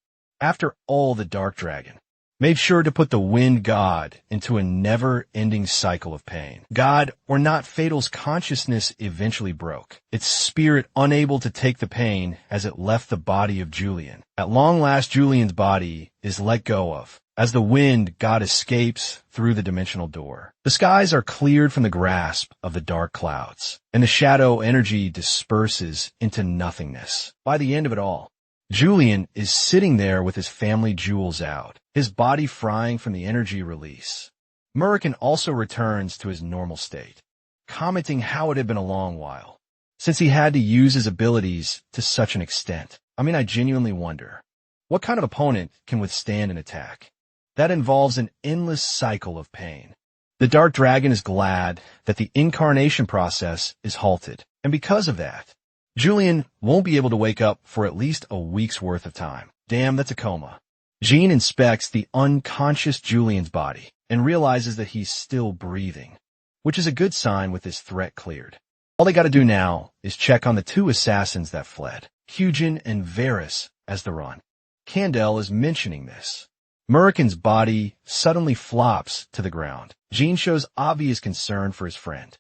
After all, the dark dragon made sure to put the Wind God into a never-ending cycle of pain. God or not, Fatal's consciousness eventually broke, its spirit unable to take the pain as it left the body of Julian. At long last, Julian's body is let go of as the Wind God escapes through the dimensional door. The skies are cleared from the grasp of the dark clouds, and the shadow energy disperses into nothingness. By the end of it all, Julian is sitting there with his family jewels out, his body frying from the energy release. Morrican also returns to his normal state, commenting how it had been a long while since he had to use his abilities to such an extent. I genuinely wonder, what kind of opponent can withstand an attack that involves an endless cycle of pain? The dark dragon is glad that the incarnation process is halted, and because of that, Julian won't be able to wake up for at least a week's worth of time. Damn, that's a coma. Jean inspects the unconscious Julian's body and realizes that he's still breathing, which is a good sign with his threat cleared. All they gotta do now is check on the two assassins that fled, Hugin and Varys, as they're on. Candel is mentioning this. Morrican's body suddenly flops to the ground. Jean shows obvious concern for his friend,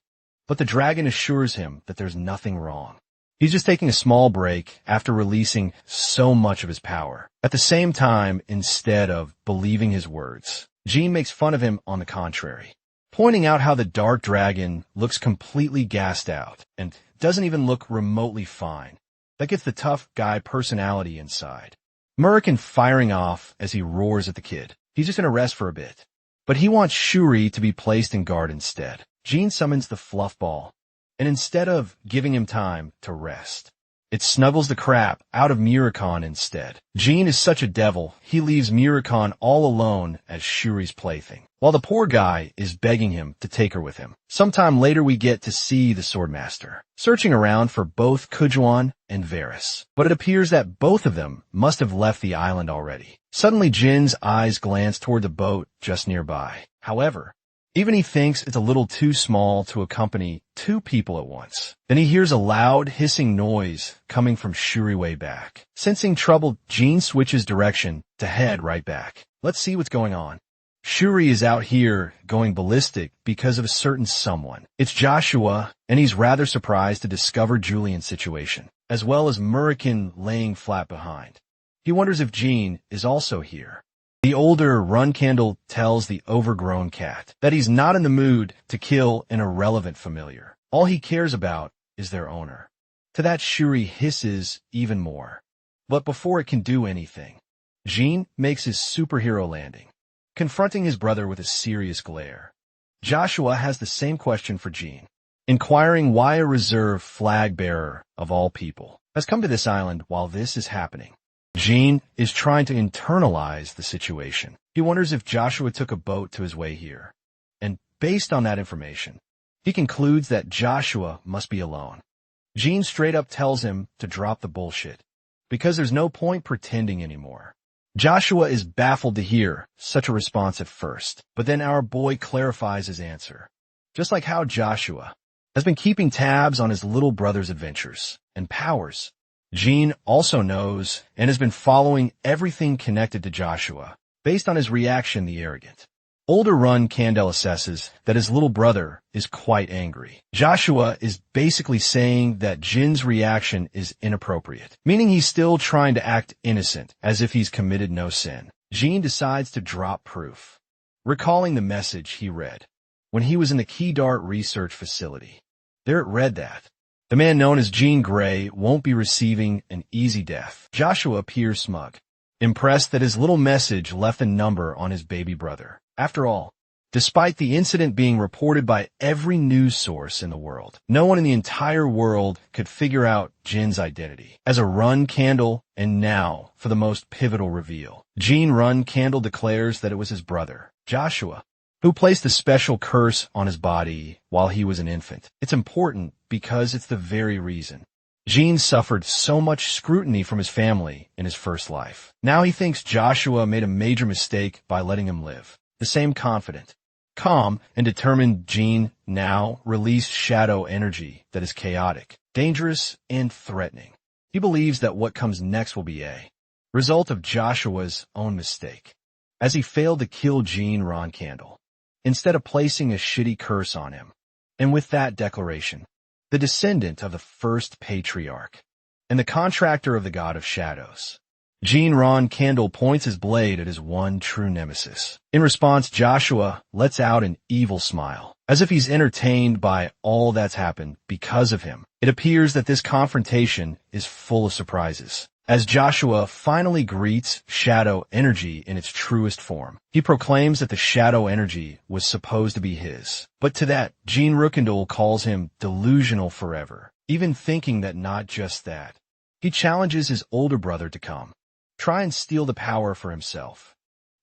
but the dragon assures him that there's nothing wrong. He's just taking a small break after releasing so much of his power. At the same time, instead of believing his words, Jean makes fun of him on the contrary, pointing out how the dark dragon looks completely gassed out and doesn't even look remotely fine. That gets the tough guy personality inside. Morrican firing off as he roars at the kid. He's just gonna rest for a bit. But he wants Shuri to be placed in guard instead. Jean summons the fluff ball, and instead of giving him time to rest, it snuggles the crap out of Morrican instead. Jean is such a devil, he leaves Morrican all alone as Shuri's plaything, while the poor guy is begging him to take her with him. Sometime later we get to see the Swordmaster searching around for both Kujuan and Varys, but it appears that both of them must have left the island already. Suddenly, Jin's eyes glance toward the boat just nearby. However, even he thinks it's a little too small to accompany two people at once. Then he hears a loud, hissing noise coming from Shuri way back. Sensing trouble, Jin switches direction to head right back. Let's see what's going on. Shuri is out here going ballistic because of a certain someone. It's Joshua, and he's rather surprised to discover Julian's situation, as well as Murican laying flat behind. He wonders if Jin is also here. The older Run Candle tells the overgrown cat that he's not in the mood to kill an irrelevant familiar. All he cares about is their owner. To that, Shuri hisses even more. But before it can do anything, Jin makes his superhero landing, confronting his brother with a serious glare. Joshua has the same question for Jin, inquiring why a reserve flag bearer, of all people, has come to this island while this is happening. Jin is trying to internalize the situation. He wonders if Joshua took a boat to his way here. And based on that information, he concludes that Joshua must be alone. Jin straight up tells him to drop the bullshit, because there's no point pretending anymore. Joshua is baffled to hear such a response at first, but then our boy clarifies his answer. Just like how Joshua has been keeping tabs on his little brother's adventures and powers, Jin also knows and has been following everything connected to Joshua, based on his reaction, the arrogant. Older Run Candle assesses that his little brother is quite angry. Joshua is basically saying that Jin's reaction is inappropriate, meaning he's still trying to act innocent, as if he's committed no sin. Jin decides to drop proof, recalling the message he read when he was in the Key Dart research facility. There it read that the man known as Jean Grey won't be receiving an easy death. Joshua appears smug, impressed that his little message left a number on his baby brother. After all, despite the incident being reported by every news source in the world, no one in the entire world could figure out Jin's identity as a Run Candle, and now for the most pivotal reveal. Jin Run Candle declares that it was his brother, Joshua, who placed a special curse on his body while he was an infant. It's important because it's the very reason Jin suffered so much scrutiny from his family in his first life. Now he thinks Joshua made a major mistake by letting him live. The same confident, calm, and determined Jin now released shadow energy that is chaotic, dangerous, and threatening. He believes that what comes next will be a result of Joshua's own mistake, as he failed to kill Jin Ron Candle, instead of placing a shitty curse on him. And with that declaration, the descendant of the first patriarch, and the contractor of the god of shadows, Jin Ron Candle points his blade at his one true nemesis. In response, Joshua lets out an evil smile, as if he's entertained by all that's happened because of him. It appears that this confrontation is full of surprises, as Joshua finally greets shadow energy in its truest form. He proclaims that the shadow energy was supposed to be his. But to that, Jin Rookendall calls him delusional forever, even thinking that not just that. He challenges his older brother to come, try and steal the power for himself.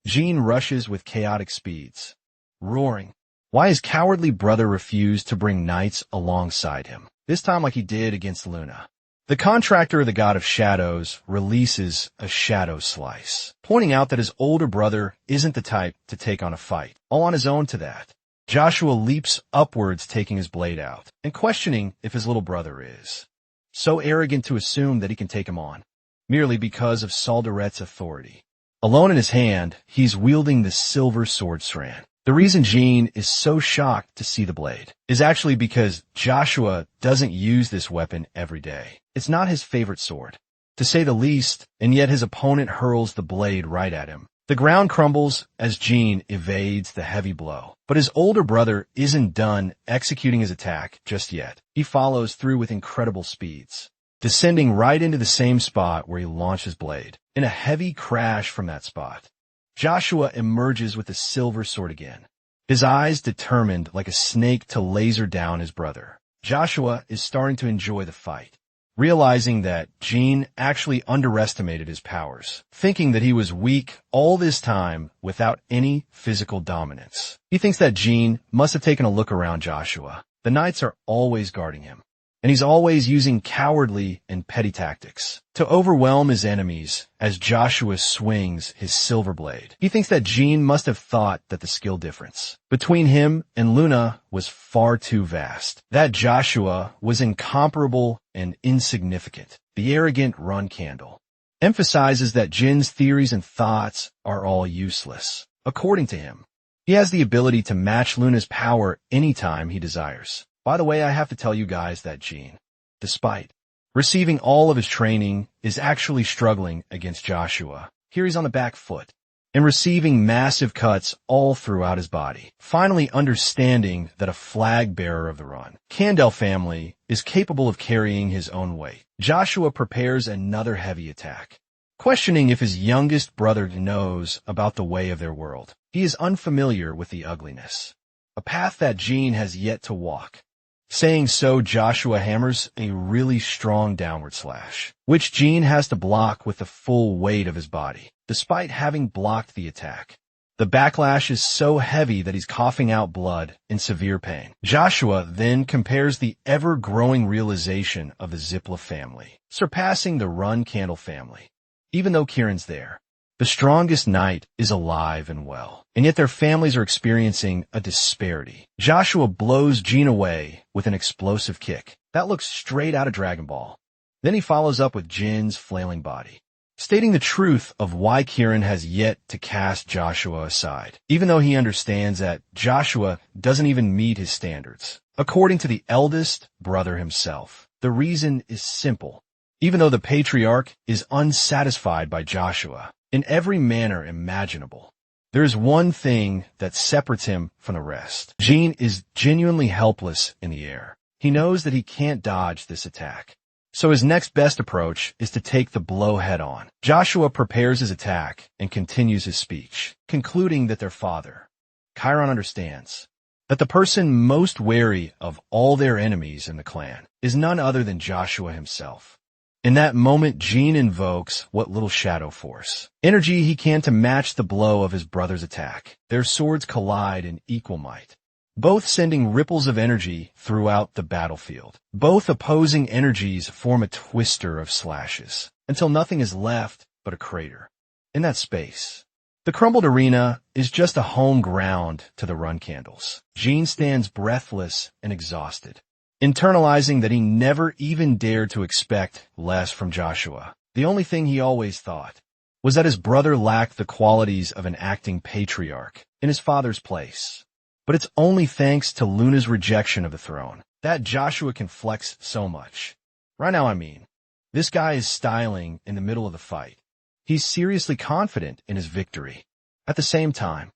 Jin rushes with chaotic speeds, roaring why his cowardly brother refused to bring knights alongside him, this time like he did against Luna. The contractor of the god of shadows releases a shadow slice, pointing out that his older brother isn't the type to take on a fight, all on his own. To that, Joshua leaps upwards, taking his blade out, and questioning if his little brother is so arrogant to assume that he can take him on, merely because of Saldaret's authority. Alone in his hand, he's wielding the silver sword strand. The reason Jin is so shocked to see the blade is actually because Joshua doesn't use this weapon every day. It's not his favorite sword, to say the least, and yet his opponent hurls the blade right at him. The ground crumbles as Jin evades the heavy blow. But his older brother isn't done executing his attack just yet. He follows through with incredible speeds, descending right into the same spot where he launched his blade. In a heavy crash from that spot, Joshua emerges with the silver sword again, his eyes determined like a snake to laser down his brother. Joshua is starting to enjoy the fight, realizing that Jin actually underestimated his powers, thinking that he was weak all this time without any physical dominance. He thinks that Jin must have taken a look around Joshua. The knights are always guarding him, and he's always using cowardly and petty tactics to overwhelm his enemies as Joshua swings his silver blade. He thinks that Jin must have thought that the skill difference between him and Luna was far too vast, that Joshua was incomparable and insignificant. The arrogant run candle emphasizes that Jin's theories and thoughts are all useless. According to him, he has the ability to match Luna's power anytime he desires. By the way, I have to tell you guys that Jin, despite receiving all of his training, is actually struggling against Joshua. Here he's on the back foot and receiving massive cuts all throughout his body. Finally understanding that a flag bearer of the run, Candle family, is capable of carrying his own weight, Joshua prepares another heavy attack, questioning if his youngest brother knows about the way of their world. He is unfamiliar with the ugliness, a path that Jin has yet to walk. Saying so, Joshua hammers a really strong downward slash, which Jin has to block with the full weight of his body. Despite having blocked the attack, the backlash is so heavy that he's coughing out blood in severe pain. Joshua then compares the ever-growing realization of the Zipla family, surpassing the Run Candle family. Even though Kieran's there, the strongest knight is alive and well, and yet their families are experiencing a disparity. Joshua blows Jin away with an explosive kick that looks straight out of Dragon Ball. Then he follows up with Jin's flailing body, stating the truth of why Kieran has yet to cast Joshua aside, even though he understands that Joshua doesn't even meet his standards. According to the eldest brother himself, the reason is simple. Even though the patriarch is unsatisfied by Joshua in every manner imaginable, there is one thing that separates him from the rest. Jin is genuinely helpless in the air. He knows that he can't dodge this attack, so his next best approach is to take the blow head on. Joshua prepares his attack and continues his speech, concluding that their father, Chiron, understands that the person most wary of all their enemies in the clan is none other than Joshua himself. In that moment, Jin invokes what little shadow force energy he can to match the blow of his brother's attack. Their swords collide in equal might, both sending ripples of energy throughout the battlefield. Both opposing energies form a twister of slashes, until nothing is left but a crater. In that space, the crumbled arena is just a home ground to the run candles. Jin stands breathless and exhausted, internalizing that he never even dared to expect less from Joshua. The only thing he always thought was that his brother lacked the qualities of an acting patriarch in his father's place. But it's only thanks to Luna's rejection of the throne that Joshua can flex so much. Right now, I mean, this guy is styling in the middle of the fight. He's seriously confident in his victory. At the same time,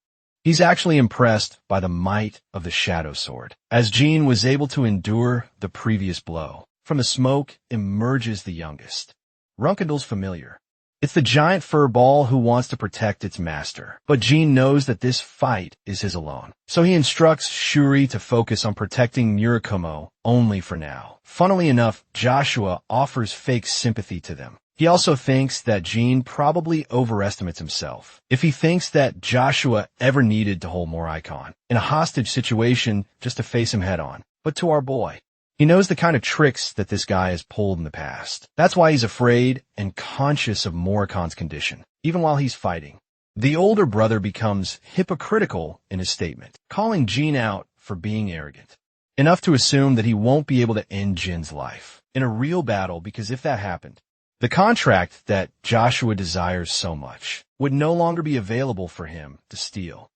he's actually impressed by the might of the Shadow Sword, as Jin was able to endure the previous blow. From the smoke emerges the youngest, Runkindle's familiar. It's the giant fur ball who wants to protect its master, but Jin knows that this fight is his alone. So he instructs Shuri to focus on protecting Murakumo only for now. Funnily enough, Joshua offers fake sympathy to them. He also thinks that Jin probably overestimates himself if he thinks that Joshua ever needed to hold more icon in a hostage situation just to face him head on. But to our boy, he knows the kind of tricks that this guy has pulled in the past. That's why he's afraid and conscious of Morakon's condition, even while he's fighting. The older brother becomes hypocritical in his statement, calling Jin out for being arrogant, enough to assume that he won't be able to end Jin's life in a real battle, because if that happened, the contract that Joshua desires so much would no longer be available for him to steal.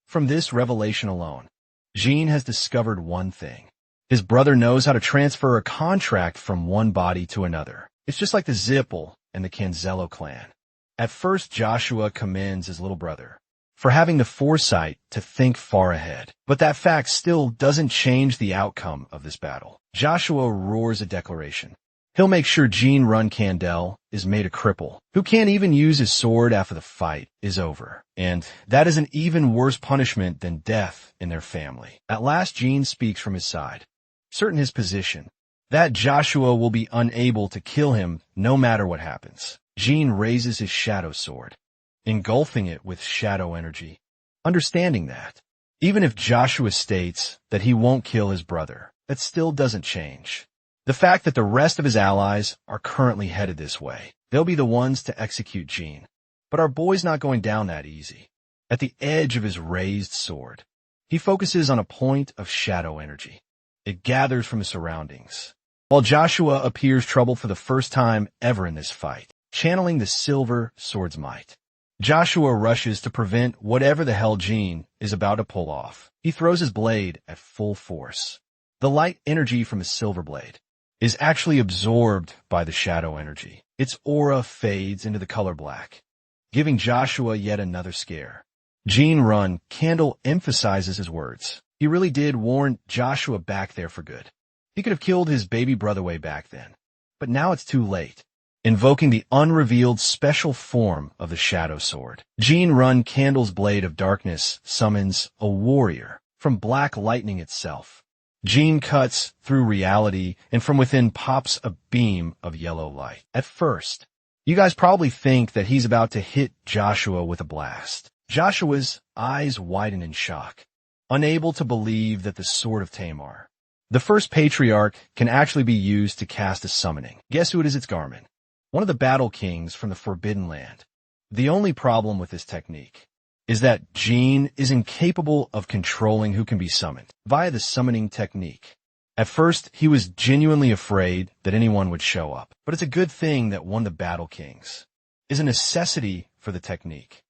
From this revelation alone, Jin has discovered one thing. His brother knows how to transfer a contract from one body to another. It's just like the Zippel and the Canzello clan. At first, Joshua commends his little brother for having the foresight to think far ahead. But that fact still doesn't change the outcome of this battle. Joshua roars a declaration. He'll make sure Jin Run Candle is made a cripple, who can't even use his sword after the fight is over. And that is an even worse punishment than death in their family. At last, Jin speaks from his side, certain his position, that Joshua will be unable to kill him no matter what happens. Jin raises his shadow sword, engulfing it with shadow energy, understanding that even if Joshua states that he won't kill his brother, that still doesn't change The fact that the rest of his allies are currently headed this way. They'll be the ones to execute Jean. But our boy's not going down that easy. At the edge of his raised sword, he focuses on a point of shadow energy. It gathers from his surroundings. While Joshua appears troubled for the first time ever in this fight, channeling the silver sword's might. Joshua rushes to prevent whatever the hell Jean is about to pull off. He throws his blade at full force. The light energy from his silver blade is actually absorbed by the shadow energy. Its aura fades into the color black, giving Joshua yet another scare. Jean Run Candle emphasizes his words. He really did warn Joshua back there for good. He could have killed his baby brother way back then, but now it's too late. Invoking the unrevealed special form of the Shadow Sword, Jean Run Candle's Blade of Darkness summons a warrior from black lightning itself. Jean cuts through reality, and from within pops a beam of yellow light. At first, you guys probably think that he's about to hit Joshua with a blast. Joshua's eyes widen in shock, unable to believe that the Sword of Tamar, the first patriarch, can actually be used to cast a summoning. Guess who it is? It's Garmin, one of the battle kings from the Forbidden Land. The only problem with this technique is that Jean is incapable of controlling who can be summoned via the summoning technique. At first, he was genuinely afraid that anyone would show up, but it's a good thing that one of the battle kings is a necessity for the technique.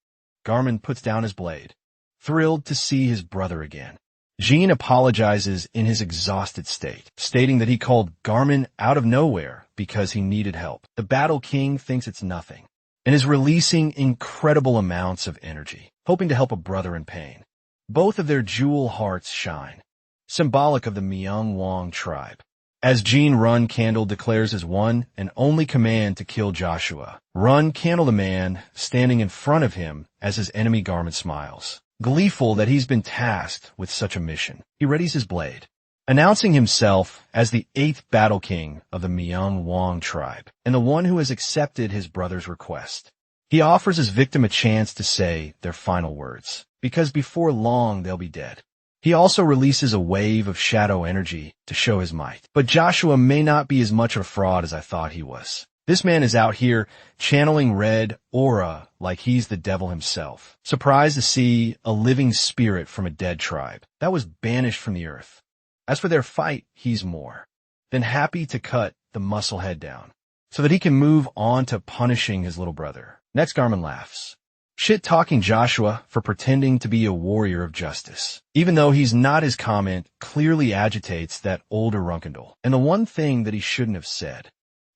Garmin puts down his blade, thrilled to see his brother again. Jean apologizes in his exhausted state, stating that he called Garmin out of nowhere because he needed help. The Battle King thinks it's nothing and is releasing incredible amounts of energy, hoping to help a brother in pain. Both of their jewel hearts shine, symbolic of the Myung tribe. As Jean Run Candle declares his one and only command to kill Joshua, Run Candle the man standing in front of him as his enemy Garmin smiles. Gleeful that he's been tasked with such a mission, he readies his blade, announcing himself as the 8th Battle King of the Myung tribe, and the one who has accepted his brother's request. He offers his victim a chance to say their final words, because before long they'll be dead. He also releases a wave of shadow energy to show his might. But Joshua may not be as much of a fraud as I thought he was. This man is out here channeling red aura like he's the devil himself. Surprised to see a living spirit from a dead tribe that was banished from the earth. As for their fight, he's more than happy to cut the muscle head down so that he can move on to punishing his little brother. Next, Garmin laughs, shit-talking Joshua for pretending to be a warrior of justice. Even though he's not, his comment clearly agitates that older Runkendal, and the one thing that he shouldn't have said.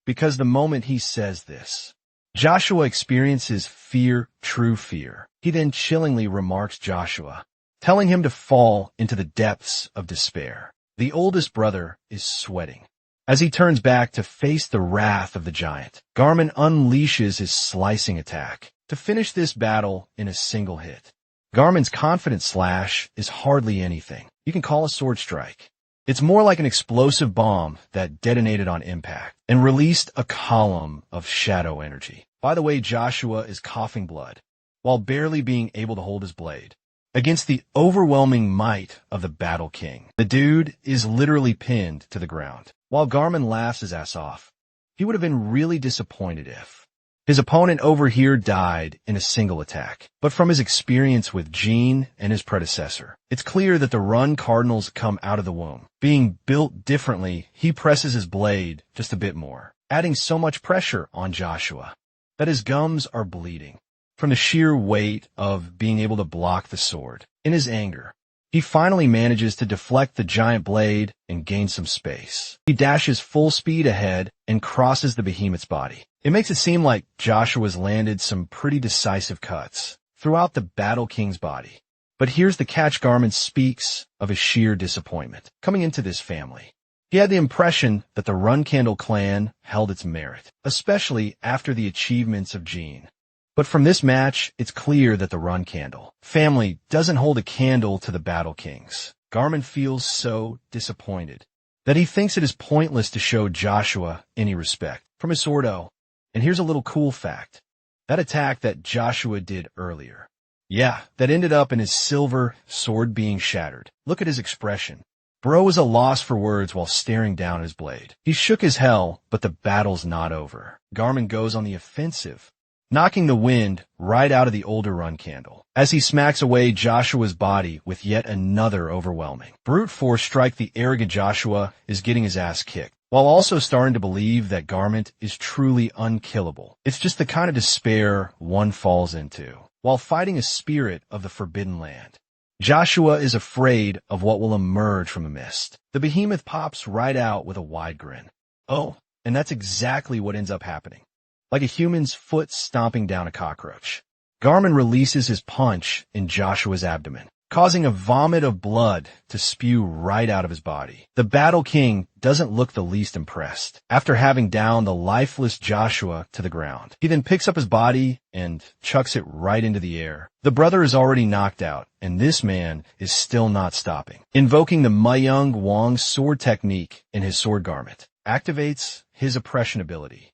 Because the moment he says this, Joshua experiences fear, true fear. He then chillingly remarks Joshua, telling him to fall into the depths of despair. The oldest brother is sweating. As he turns back to face the wrath of the giant, Garmin unleashes his slicing attack to finish this battle in a single hit. Garmin's confident slash is hardly anything you can call a sword strike. It's more like an explosive bomb that detonated on impact and released a column of shadow energy. By the way, Joshua is coughing blood while barely being able to hold his blade against the overwhelming might of the Battle King. The dude is literally pinned to the ground. While Garmin laughs his ass off, he would have been really disappointed if his opponent over here died in a single attack. But from his experience with Jean and his predecessor, it's clear that the Run Cardinals come out of the womb. Being built differently, he presses his blade just a bit more, adding so much pressure on Joshua that his gums are bleeding from the sheer weight of being able to block the sword. In his anger, he finally manages to deflect the giant blade and gain some space. He dashes full speed ahead and crosses the behemoth's body. It makes it seem like Joshua's landed some pretty decisive cuts throughout the Battle King's body. But here's the catch: Garmin speaks of his sheer disappointment coming into this family. He had the impression that the Run Candle clan held its merit, especially after the achievements of Jean. But from this match, it's clear that the Run Candle family doesn't hold a candle to the Battle Kings. Garmin feels so disappointed that he thinks it is pointless to show Joshua any respect from his swordo. And here's a little cool fact. That attack that Joshua did earlier, that ended up in his silver sword being shattered. Look at his expression. Bro was a loss for words while staring down his blade. He shook his hell, but the battle's not over. Garmin goes on the offensive, knocking the wind right out of the older run candle, as he smacks away Joshua's body with yet another overwhelming brute force strike. The arrogant Joshua is getting his ass kicked, while also starting to believe that Garment is truly unkillable. It's just the kind of despair one falls into while fighting a spirit of the Forbidden Land. Joshua is afraid of what will emerge from the mist. The behemoth pops right out with a wide grin. Oh, and that's exactly what ends up happening. Like a human's foot stomping down a cockroach, Garmin releases his punch in Joshua's abdomen, causing a vomit of blood to spew right out of his body. The Battle King doesn't look the least impressed after having downed the lifeless Joshua to the ground. He then picks up his body and chucks it right into the air. The brother is already knocked out, and this man is still not stopping. Invoking the Myung Wong sword technique in his sword garment activates his oppression ability,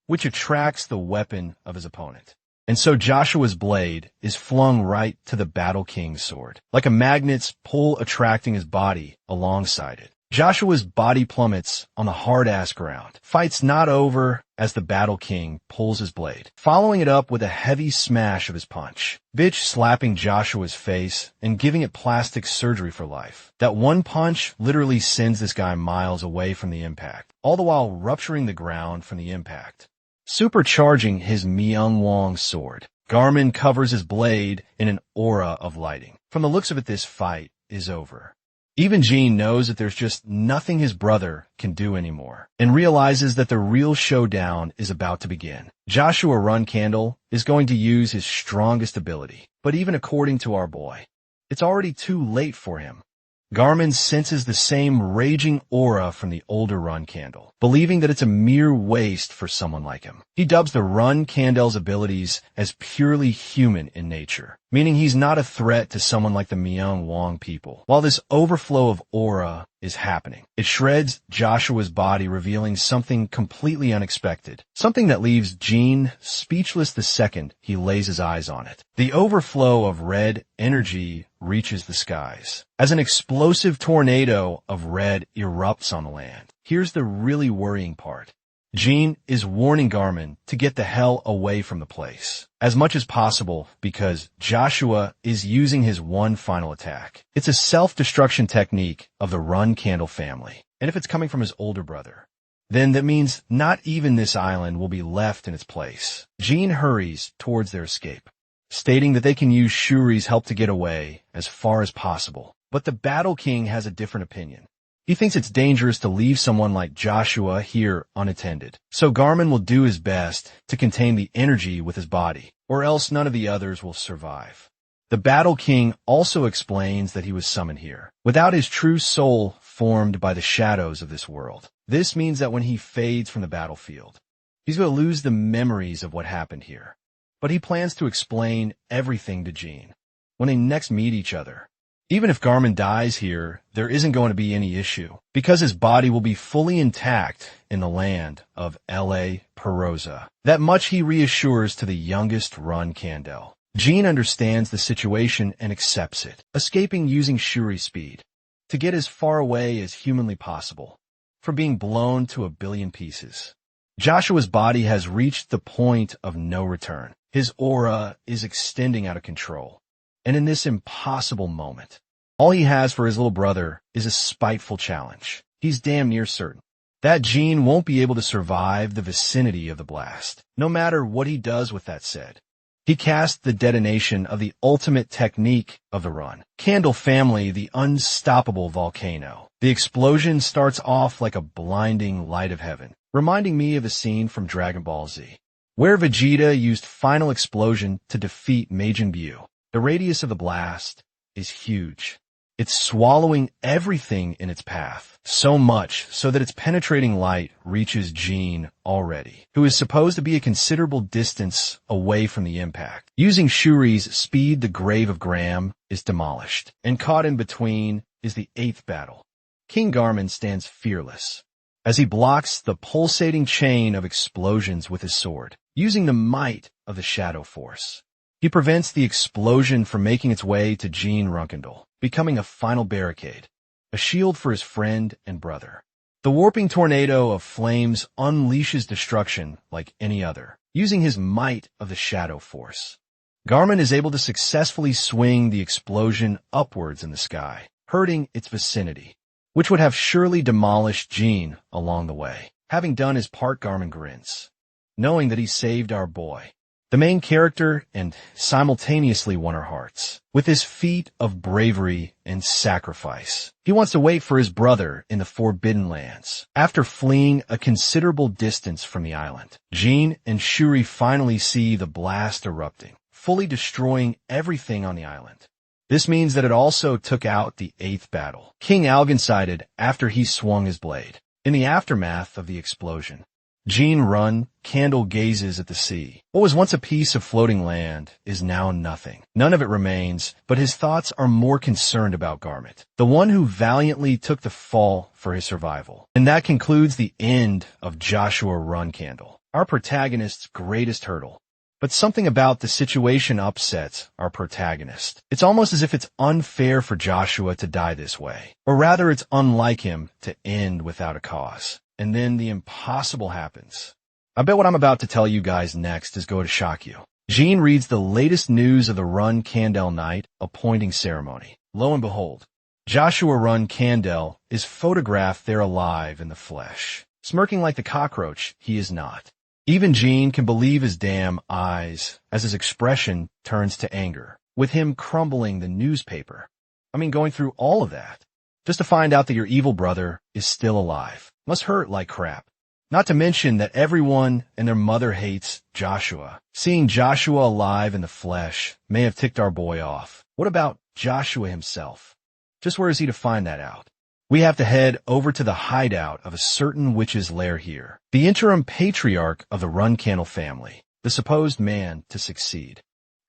which attracts the weapon of his opponent. And so Joshua's blade is flung right to the Battle King's sword, like a magnet's pull attracting his body alongside it. Joshua's body plummets on the hard-ass ground. Fight's not over as the Battle King pulls his blade, following it up with a heavy smash of his punch, bitch slapping Joshua's face and giving it plastic surgery for life. That one punch literally sends this guy miles away from the impact, all the while rupturing the ground from the impact. Supercharging his Myung Wong sword, Garmin covers his blade in an aura of lighting. From the looks of it, this fight is over. Even Jean knows that there's just nothing his brother can do anymore, and realizes that the real showdown is about to begin. Joshua Run Candle is going to use his strongest ability, but even according to our boy, it's already too late for him. Garmin senses the same raging aura from the older Run Candle, believing that it's a mere waste for someone like him. He dubs the Run Candle's abilities as purely human in nature, meaning he's not a threat to someone like the Myung Wong people. While this overflow of aura is happening, it shreds Joshua's body, revealing something completely unexpected, something that leaves Jean speechless the second he lays his eyes on it. The overflow of red energy reaches the skies as an explosive tornado of red erupts on the land. Here's the really worrying part. Jean is warning Garmin to get the hell away from the place as much as possible because Joshua is using his one final attack. It's a self-destruction technique of the Run Candle family, and if it's coming from his older brother, then that means not even this island will be left in its place. Jean hurries towards their escape, stating that they can use Shuri's help to get away as far as possible. But the Battle King has a different opinion. He thinks it's dangerous to leave someone like Joshua here unattended. So Garmin will do his best to contain the energy with his body, or else none of the others will survive. The Battle King also explains that he was summoned here, without his true soul formed by the shadows of this world. This means that when he fades from the battlefield, he's going to lose the memories of what happened here. But he plans to explain everything to Jean when they next meet each other. Even if Garmin dies here, there isn't going to be any issue, because his body will be fully intact in the land of L.A. Perosa. That much he reassures to the youngest Run Candle. Jean understands the situation and accepts it, escaping using Shuri speed to get as far away as humanly possible from being blown to a billion pieces. Joshua's body has reached the point of no return. His aura is extending out of control. And in this impossible moment, all he has for his little brother is a spiteful challenge. He's damn near certain that Jean won't be able to survive the vicinity of the blast, no matter what he does with that said. He casts the detonation of the ultimate technique of the Run Candle family, the unstoppable volcano. The explosion starts off like a blinding light of heaven, reminding me of a scene from Dragon Ball Z, where Vegeta used Final Explosion to defeat Majin Buu. The radius of the blast is huge. It's swallowing everything in its path, so much so that its penetrating light reaches Jean already, who is supposed to be a considerable distance away from the impact. Using Shuri's speed, the grave of Graham is demolished, and caught in between is the 8th battle. King Garmin stands fearless as he blocks the pulsating chain of explosions with his sword, using the might of the Shadow Force. He prevents the explosion from making its way to Jean Runkendall, becoming a final barricade. a shield for his friend and brother. The warping tornado of flames unleashes destruction like any other, using his might of the shadow force. Garmin is able to successfully swing the explosion upwards in the sky, hurting its vicinity, which would have surely demolished Jean along the way. Having done his part, Garmin grins, knowing that he saved our boy, the main character, and simultaneously won our hearts with his feat of bravery and sacrifice. He wants to wait for his brother in the Forbidden Lands. After fleeing a considerable distance from the island, Jean and Shuri finally see the blast erupting, fully destroying everything on the island. This means that it also took out the 8th battle King Algan sighted after he swung his blade. In the aftermath of the explosion, Jean candle gazes at the sea. What was once a piece of floating land is now nothing. None of it remains, but his thoughts are more concerned about Garment, the one who valiantly took the fall for his survival. And that concludes the end of Joshua Candle, our protagonist's greatest hurdle. But something about the situation upsets our protagonist. It's almost as if it's unfair for Joshua to die this way. Or rather, it's unlike him to end without a cause. And then the impossible happens. I bet what I'm about to tell you guys next is going to shock you. Jean reads the latest news of the Candle Night appointing ceremony. Lo and behold, Joshua Candle is photographed there alive in the flesh. Smirking like the cockroach, he is not. Even Jean can believe his damn eyes as his expression turns to anger, with him crumbling the newspaper. Going through all of that, just to find out that your evil brother is still alive. Must hurt like crap. Not to mention that everyone and their mother hates Joshua. Seeing Joshua alive in the flesh may have ticked our boy off. What about Joshua himself? Just where is he to find that out? We have to head over to the hideout of a certain witch's lair here. The interim patriarch of the Candle family, the supposed man to succeed.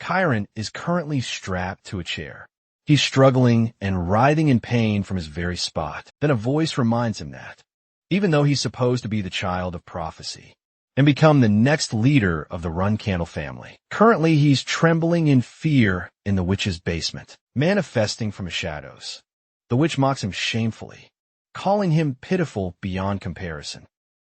Chiron is currently strapped to a chair. He's struggling and writhing in pain from his very spot. Then a voice reminds him that, even though he's supposed to be the child of prophecy and become the next leader of the Candle family, currently he's trembling in fear in the witch's basement, manifesting from the shadows. The witch mocks him shamefully, calling him pitiful beyond comparison.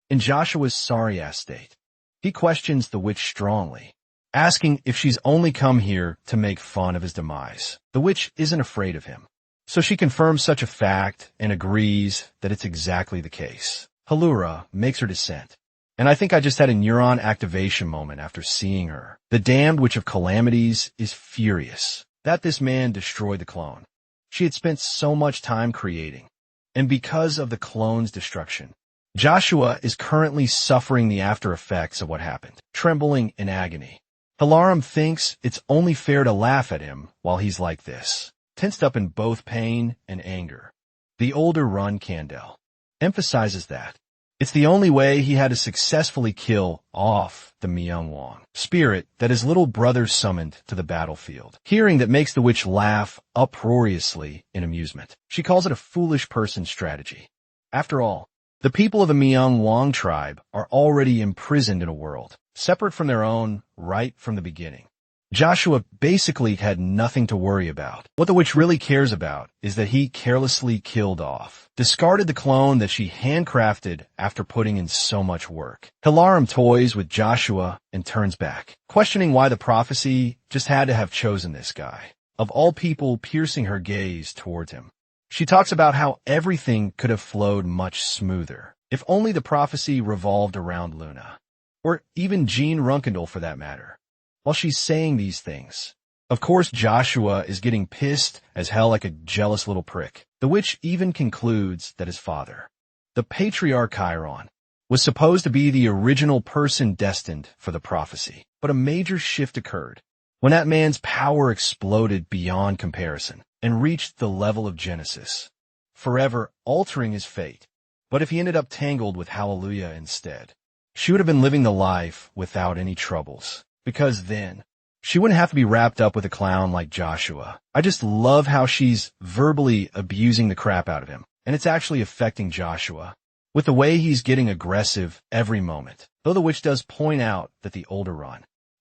In Joshua's sorry-ass state, he questions the witch strongly, asking if she's only come here to make fun of his demise. The witch isn't afraid of him, so she confirms such a fact and agrees that it's exactly the case. Halura makes her descent, and I think I just had a neuron activation moment after seeing her. The damned witch of calamities is furious that this man destroyed the clone she had spent so much time creating. And because of the clone's destruction, Joshua is currently suffering the after effects of what happened, trembling in agony. Halarum thinks it's only fair to laugh at him while he's like this, tensed up in both pain and anger. The older Candle emphasizes that it's the only way he had to successfully kill off the Myung spirit that his little brother summoned to the battlefield. Hearing that makes the witch laugh uproariously in amusement. She calls it a foolish person strategy. After all, the people of the Myung tribe are already imprisoned in a world separate from their own right from the beginning. Joshua basically had nothing to worry about. What the witch really cares about is that he carelessly killed off, discarded the clone that she handcrafted after putting in so much work. Halarum toys with Joshua and turns back, questioning why the prophecy just had to have chosen this guy, of all people, piercing her gaze towards him. She talks about how everything could have flowed much smoother if only the prophecy revolved around Luna, or even Jean Runkendall for that matter. While she's saying these things, of course Joshua is getting pissed as hell like a jealous little prick. The witch even concludes that his father, the patriarch Chiron, was supposed to be the original person destined for the prophecy. But a major shift occurred when that man's power exploded beyond comparison and reached the level of Genesis, forever altering his fate. But if he ended up tangled with Hallelujah instead, she would have been living the life without any troubles. Because then, she wouldn't have to be wrapped up with a clown like Joshua. I just love how she's verbally abusing the crap out of him, and it's actually affecting Joshua, with the way he's getting aggressive every moment. Though the witch does point out that the older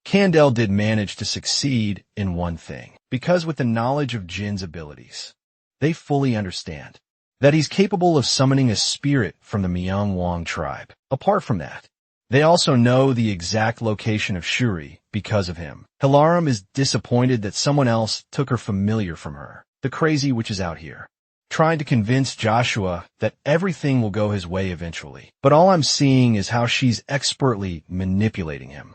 Candle did manage to succeed in one thing, because with the knowledge of Jin's abilities, they fully understand that he's capable of summoning a spirit from the Wang tribe. Apart from that, they also know the exact location of Shuri because of him. Hilarum is disappointed that someone else took her familiar from her, the crazy witch is out here, trying to convince Joshua that everything will go his way eventually. But all I'm seeing is how she's expertly manipulating him.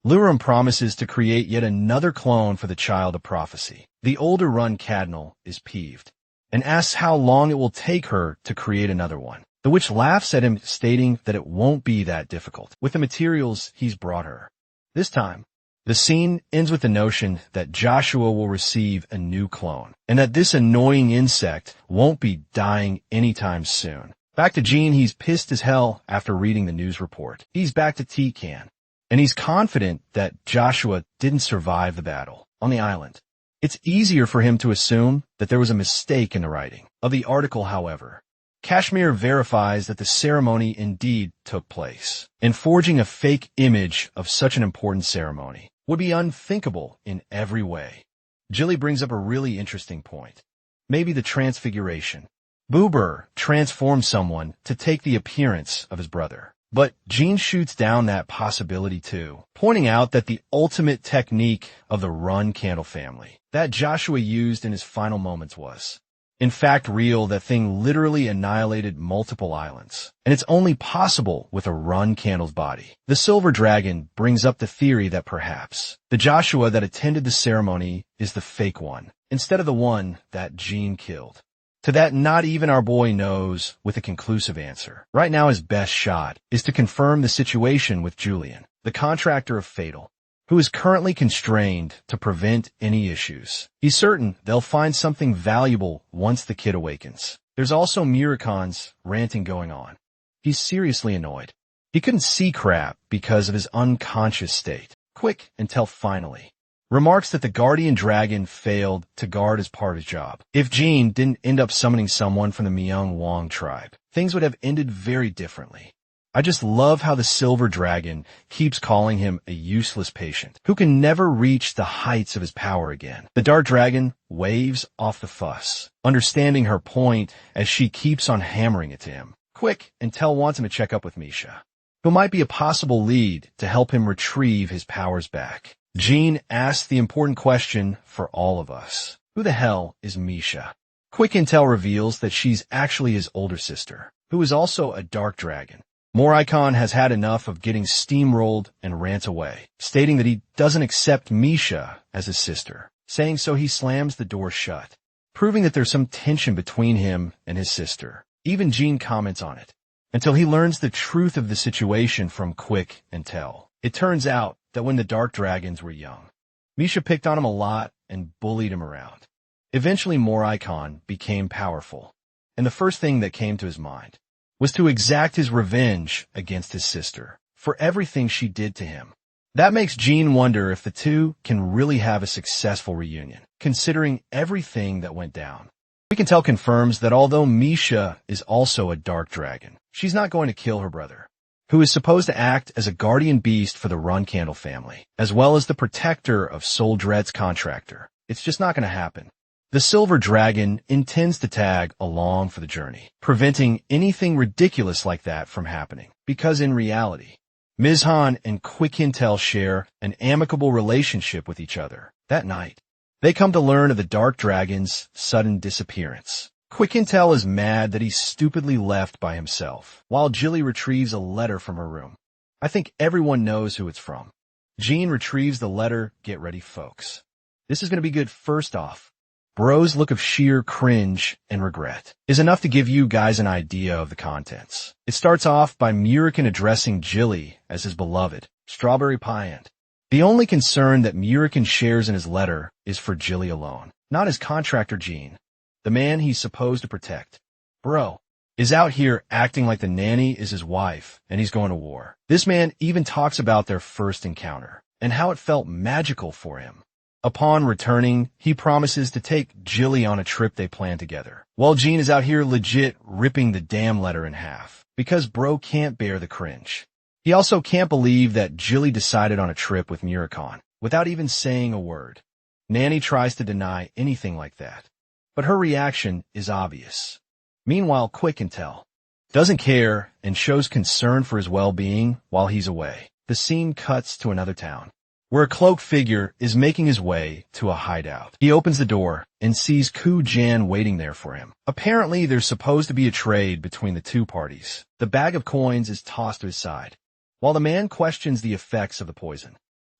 Lurum promises to create yet another clone for the Child of Prophecy. The older Run Cadnal is peeved and asks how long it will take her to create another one. The witch laughs at him, stating that it won't be that difficult with the materials he's brought her. This time, the scene ends with the notion that Joshua will receive a new clone, and that this annoying insect won't be dying anytime soon. Back to Jean, he's pissed as hell after reading the news report. He's back to T-Can, and he's confident that Joshua didn't survive the battle on the island. It's easier for him to assume that there was a mistake in the writing of the article, however. Kashmir verifies that the ceremony indeed took place, and forging a fake image of such an important ceremony would be unthinkable in every way. Jilly brings up a really interesting point. Maybe the transfiguration. Boober transforms someone to take the appearance of his brother. But Jean shoots down that possibility too, pointing out that the ultimate technique of the Run Candle family that Joshua used in his final moments was, in fact, real. That thing literally annihilated multiple islands, and it's only possible with a Run Candle's body. The Silver Dragon brings up the theory that perhaps the Joshua that attended the ceremony is the fake one, instead of the one that Jean killed. To that, not even our boy knows with a conclusive answer. Right now, his best shot is to confirm the situation with Julian, the contractor of Fatal, who is currently constrained to prevent any issues. He's certain they'll find something valuable once the kid awakens. There's also Murakon's ranting going on. He's seriously annoyed. He couldn't see crap because of his unconscious state. Quick until finally remarks that the guardian dragon failed to guard as part of his job. If Jean didn't end up summoning someone from the Wang tribe, things would have ended very differently. I just love how the Silver Dragon keeps calling him a useless patient who can never reach the heights of his power again. The Dark Dragon waves off the fuss, understanding her point as she keeps on hammering it to him. Quick until wants him to check up with Misha, who might be a possible lead to help him retrieve his powers back. Jean asks the important question for all of us. Who the hell is Misha? Quick intel reveals that she's actually his older sister, who is also a dark dragon. Moricon has had enough of getting steamrolled and rants away, stating that he doesn't accept Misha as his sister. Saying so, he slams the door shut, proving that there's some tension between him and his sister. Even Jean comments on it, until he learns the truth of the situation from Quick intel. It turns out that when the Dark Dragons were young, Misha picked on him a lot and bullied him around. Eventually, Moricon became powerful, and the first thing that came to his mind was to exact his revenge against his sister for everything she did to him. That makes Jean wonder if the two can really have a successful reunion, considering everything that went down. We can tell confirms that although Misha is also a dark dragon, she's not going to kill her brother, who is supposed to act as a guardian beast for the Run Candle family, as well as the protector of Soul Dread's contractor. It's just not going to happen. The Silver Dragon intends to tag along for the journey, preventing anything ridiculous like that from happening. Because in reality, Mizhan and Quick Intel share an amicable relationship with each other. That night, they come to learn of the Dark Dragon's sudden disappearance. Quick Intel is mad that he's stupidly left by himself, while Jilly retrieves a letter from her room. I think everyone knows who it's from. Jean retrieves the letter. Get ready, folks. This is going to be good. First off, Bro's look of sheer cringe and regret is enough to give you guys an idea of the contents. It starts off by Murican addressing Jilly as his beloved Strawberry Pyant. The only concern that Murican shares in his letter is for Jilly alone, not his contractor Jean, the man he's supposed to protect. Bro is out here acting like the nanny is his wife and he's going to war. This man even talks about their first encounter and how it felt magical for him. Upon returning, he promises to take Jilly on a trip they plan together, while Jean is out here legit ripping the damn letter in half, because bro can't bear the cringe. He also can't believe that Jilly decided on a trip with Muricon, without even saying a word. Nanny tries to deny anything like that, but her reaction is obvious. Meanwhile, Quick can tell. Doesn't care and shows concern for his well-being while he's away. The scene cuts to another town, where a cloaked figure is making his way to a hideout. He opens the door and sees Ku Jan waiting there for him. Apparently, there's supposed to be a trade between the two parties. The bag of coins is tossed to his side, while the man questions the effects of the poison.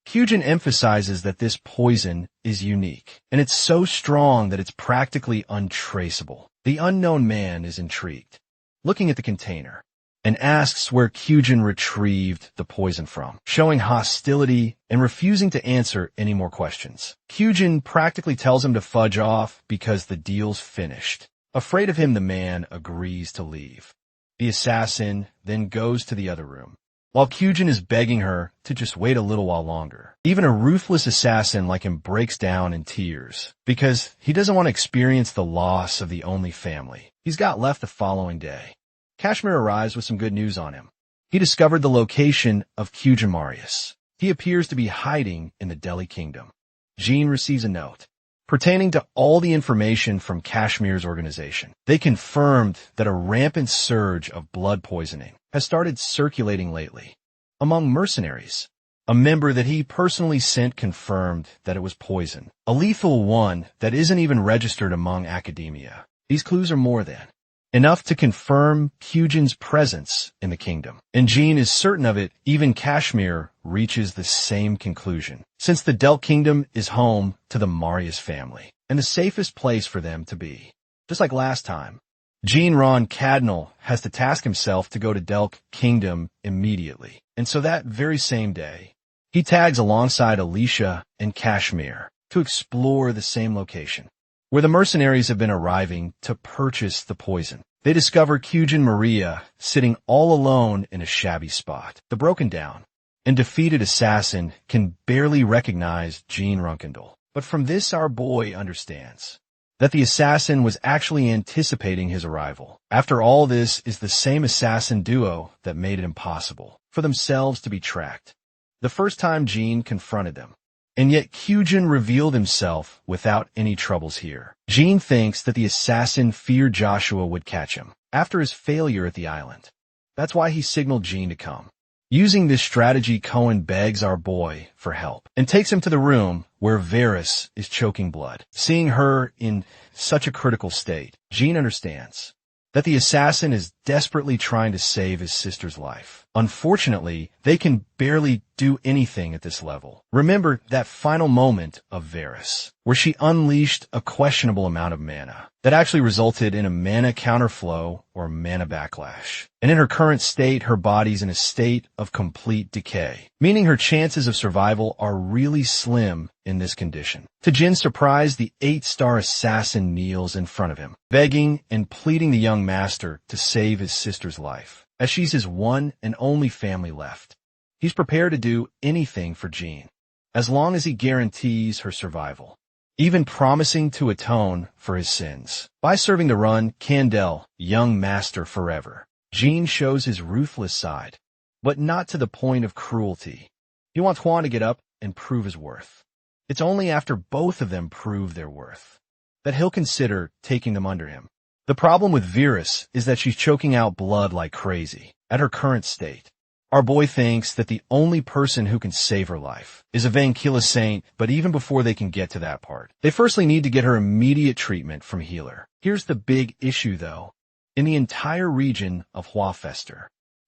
Kyujin emphasizes that this poison is unique, and it's so strong that it's practically untraceable. The unknown man is intrigued, looking at the container, and asks where Kyujin retrieved the poison from, showing hostility and refusing to answer any more questions. Kyujin practically tells him to fudge off because the deal's finished. Afraid of him, the man agrees to leave. The assassin then goes to the other room, while Kyujin is begging her to just wait a little while longer. Even a ruthless assassin like him breaks down in tears because he doesn't want to experience the loss of the only family he's got left the following day. Kashmir arrives with some good news on him. He discovered the location of Kyujin Marius. He appears to be hiding in the Delhi Kingdom. Jean receives a note pertaining to all the information from Kashmir's organization. They confirmed that a rampant surge of blood poisoning has started circulating lately among mercenaries. A member that he personally sent confirmed that it was poison, a lethal one that isn't even registered among academia. These clues are more than enough to confirm Kyujin's presence in the kingdom. And Jean is certain of it. Even Kashmir reaches the same conclusion, since the Delk Kingdom is home to the Marius family, and the safest place for them to be. Just like last time, Jean Ron Cadnal has to task himself to go to Delk Kingdom immediately. And so that very same day, he tags alongside Alicia and Kashmir to explore the same location, where the mercenaries have been arriving to purchase the poison. They discover Kyujin Maria sitting all alone in a shabby spot. The broken down and defeated assassin can barely recognize Jean Runkendal. But from this, our boy understands that the assassin was actually anticipating his arrival. After all, this is the same assassin duo that made it impossible for themselves to be tracked the first time Jean confronted them. And yet Kyujin revealed himself without any troubles here. Jean thinks that the assassin feared Joshua would catch him after his failure at the island. That's why he signaled Jean to come. Using this strategy, Cohen begs our boy for help and takes him to the room where Varys is choking blood. Seeing her in such a critical state, Jean understands that the assassin is desperately trying to save his sister's life. Unfortunately, they can barely do anything at this level. Remember that final moment of Varys, where she unleashed a questionable amount of mana that actually resulted in a mana counterflow or mana backlash. And in her current state, her body's in a state of complete decay, meaning her chances of survival are really slim in this condition. To Jin's surprise, the 8-star assassin kneels in front of him, begging and pleading the young master to save his sister's life, as she's his one and only family left. He's prepared to do anything for Jean, as long as he guarantees her survival, even promising to atone for his sins by serving to run Candel, young master forever. Jean shows his ruthless side, but not to the point of cruelty. He wants Juan to get up and prove his worth. It's only after both of them prove their worth that he'll consider taking them under him. The problem with Varys is that she's choking out blood like crazy at her current state. Our boy thinks that the only person who can save her life is a Vankila saint, but even before they can get to that part, they firstly need to get her immediate treatment from healer. Here's the big issue though. In the entire region of Hwafester,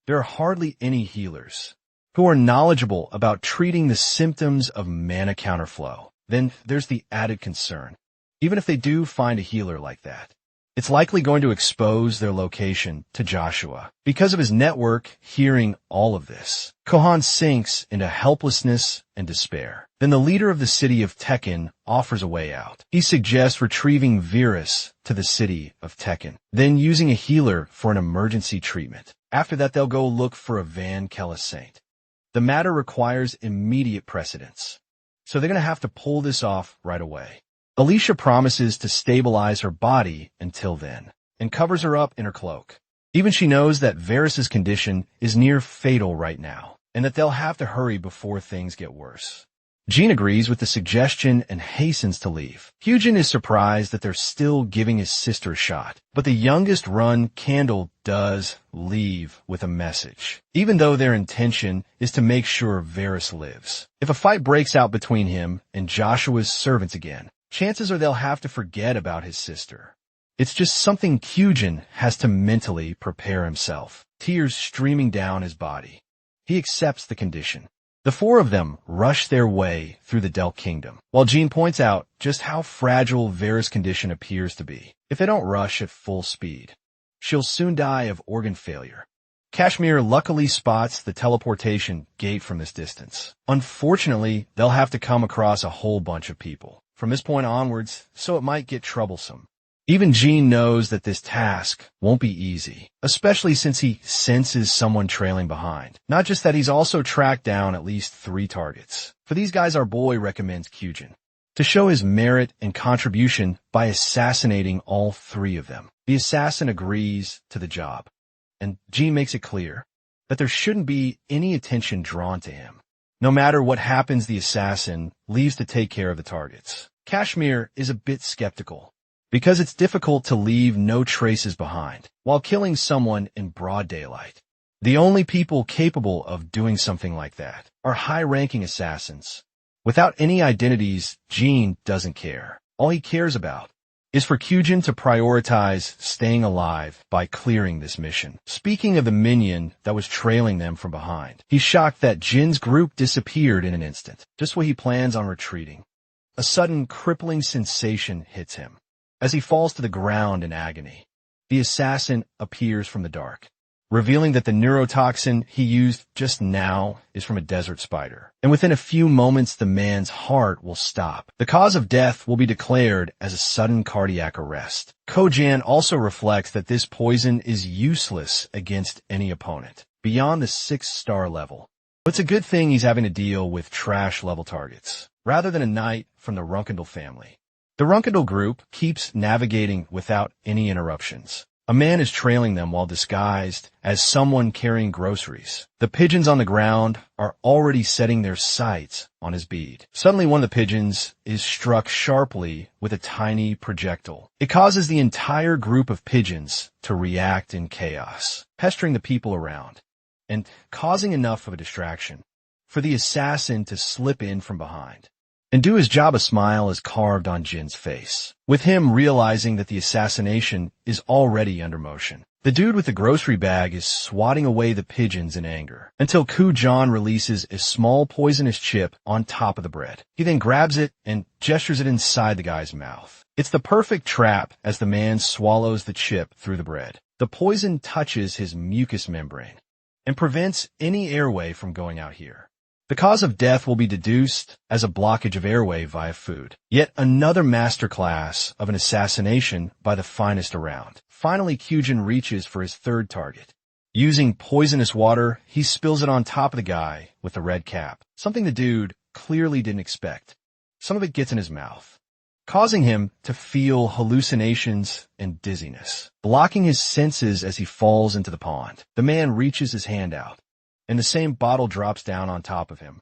there are hardly any healers who are knowledgeable about treating the symptoms of mana counterflow. Then there's the added concern. Even if they do find a healer like that, it's likely going to expose their location to Joshua. Because of his network hearing all of this, Kohan sinks into helplessness and despair. Then the leader of the city of Tekken offers a way out. He suggests retrieving Varys to the city of Tekken, then using a healer for an emergency treatment. After that, they'll go look for a Van Kella saint. The matter requires immediate precedence, so they're going to have to pull this off right away. Alicia promises to stabilize her body until then, and covers her up in her cloak. Even she knows that Varys' condition is near fatal right now, and that they'll have to hurry before things get worse. Jean agrees with the suggestion and hastens to leave. Hyujin is surprised that they're still giving his sister a shot, but the youngest run Candle does leave with a message, even though their intention is to make sure Varys lives. If a fight breaks out between him and Joshua's servants again, chances are they'll have to forget about his sister. It's just something Hyujin has to mentally prepare himself, tears streaming down his body. He accepts the condition. The four of them rush their way through the Delk Kingdom, while Jean points out just how fragile Varys' condition appears to be. If they don't rush at full speed, she'll soon die of organ failure. Kashmir luckily spots the teleportation gate from this distance. Unfortunately, they'll have to come across a whole bunch of people from this point onwards, so it might get troublesome. Even Jean knows that this task won't be easy, especially since he senses someone trailing behind. Not just that, he's also tracked down at least 3 targets. For these guys, our boy recommends Hyujin to show his merit and contribution by assassinating all 3 of them. The assassin agrees to the job, and Jean makes it clear that there shouldn't be any attention drawn to him. No matter what happens, the assassin leaves to take care of the targets. Kashmir is a bit skeptical, because it's difficult to leave no traces behind while killing someone in broad daylight. The only people capable of doing something like that are high-ranking assassins. Without any identities, Jean doesn't care. All he cares about is for Hyujin to prioritize staying alive by clearing this mission. Speaking of the minion that was trailing them from behind, he's shocked that Jin's group disappeared in an instant, just when he plans on retreating. A sudden crippling sensation hits him. As he falls to the ground in agony, the assassin appears from the dark, revealing that the neurotoxin he used just now is from a desert spider. And within a few moments, the man's heart will stop. The cause of death will be declared as a sudden cardiac arrest. Kojan also reflects that this poison is useless against any opponent beyond the 6-star level. But it's a good thing he's having to deal with trash-level targets, rather than a knight from the Runkendal family. The Runkendal group keeps navigating without any interruptions. A man is trailing them while disguised as someone carrying groceries. The pigeons on the ground are already setting their sights on his bead. Suddenly, one of the pigeons is struck sharply with a tiny projectile. It causes the entire group of pigeons to react in chaos, pestering the people around and causing enough of a distraction for the assassin to slip in from behind and do his job. A smile is carved on Jin's face, with him realizing that the assassination is already under motion. The dude with the grocery bag is swatting away the pigeons in anger, until Kujan releases a small poisonous chip on top of the bread. He then grabs it and gestures it inside the guy's mouth. It's the perfect trap as the man swallows the chip through the bread. The poison touches his mucous membrane and prevents any airway from going out here. The cause of death will be deduced as a blockage of airway via food. Yet another masterclass of an assassination by the finest around. Finally, Kyujin reaches for his 3rd target. Using poisonous water, he spills it on top of the guy with the red cap, something the dude clearly didn't expect. Some of it gets in his mouth, causing him to feel hallucinations and dizziness, blocking his senses as he falls into the pond. The man reaches his hand out, and the same bottle drops down on top of him.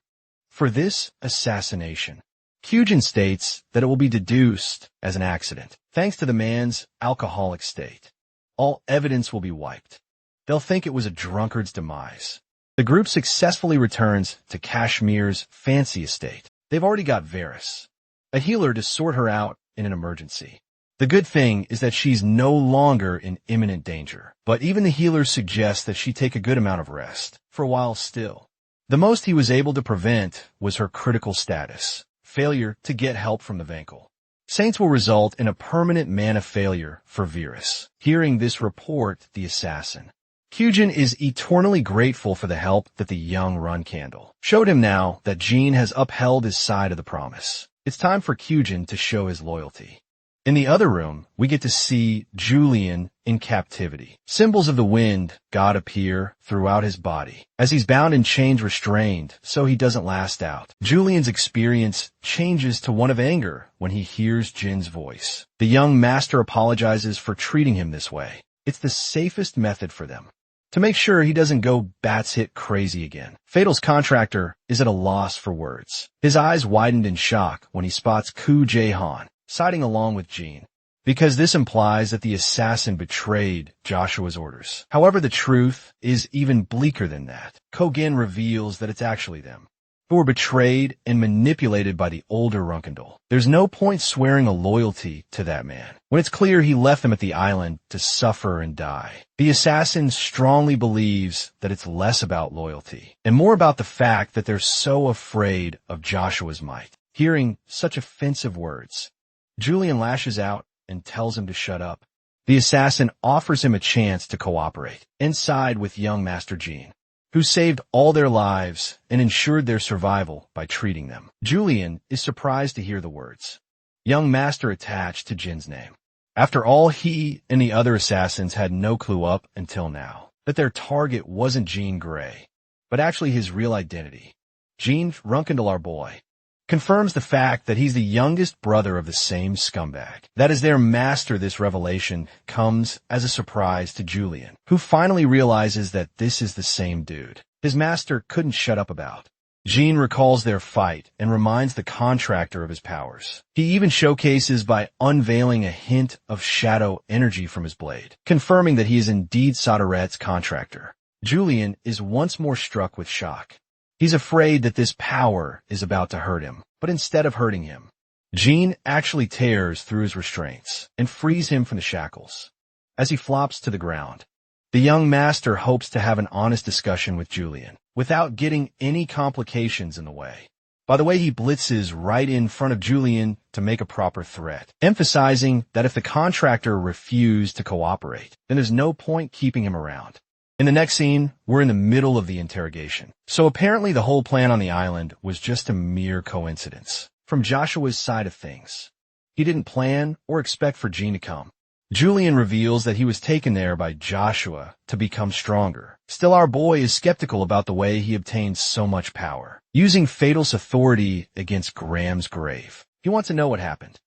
For this assassination, Kyujin states that it will be deduced as an accident, thanks to the man's alcoholic state. All evidence will be wiped. They'll think it was a drunkard's demise. The group successfully returns to Kashmir's fancy estate. They've already got Varys, a healer to sort her out in an emergency. The good thing is that she's no longer in imminent danger, but even the healer suggests that she take a good amount of rest, for a while still. The most he was able to prevent was her critical status, failure to get help from the Vankel. Saints will result in a permanent mana failure for Varys. Hearing this report, the assassin, Kyujin is eternally grateful for the help that the young Run Candle showed him now that Jean has upheld his side of the promise. It's time for Kyujin to show his loyalty. In the other room, we get to see Julian in captivity. Symbols of the wind god appear throughout his body, as he's bound in chains restrained so he doesn't last out. Julian's experience changes to one of anger when he hears Jin's voice. The young master apologizes for treating him this way. It's the safest method for them. to make sure he doesn't go bats hit crazy again. Fatal's contractor is at a loss for words. His eyes widened in shock when he spots Ku Jae-han siding along with Jean, because this implies that the assassin betrayed Joshua's orders. However, the truth is even bleaker than that. Ko-gin reveals that it's actually them, who were betrayed and manipulated by the older Runkendal. There's no point swearing a loyalty to that man, when it's clear he left them at the island to suffer and die. The assassin strongly believes that it's less about loyalty, and more about the fact that they're so afraid of Joshua's might. Hearing such offensive words, Julian lashes out and tells him to shut up. The assassin offers him a chance to cooperate and side with young Master Jean, who saved all their lives and ensured their survival by treating them. Julian is surprised to hear the words young master attached to Jin's name. After all, he and the other assassins had no clue up until now that their target wasn't Jean Grey, but actually his real identity. Jean Runkendal, our boy, confirms the fact that he's the youngest brother of the same scumbag. That as their master, this revelation comes as a surprise to Julian, who finally realizes that this is the same dude his master couldn't shut up about. Jean recalls their fight and reminds the contractor of his powers. He even showcases by unveiling a hint of shadow energy from his blade, confirming that he is indeed Soderet's contractor. Julian is once more struck with shock. He's afraid that this power is about to hurt him, but instead of hurting him, Jean actually tears through his restraints and frees him from the shackles. As he flops to the ground, the young master hopes to have an honest discussion with Julian without getting any complications in the way. By the way, he blitzes right in front of Julian to make a proper threat, emphasizing that if the contractor refused to cooperate, then there's no point keeping him around. In the next scene, we're in the middle of the interrogation. So apparently the whole plan on the island was just a mere coincidence. From Joshua's side of things, he didn't plan or expect for Jean to come. Julian reveals that he was taken there by Joshua to become stronger. Still, our boy is skeptical about the way he obtained so much power, using Fatal's authority against Graham's grave. He wants to know what happened.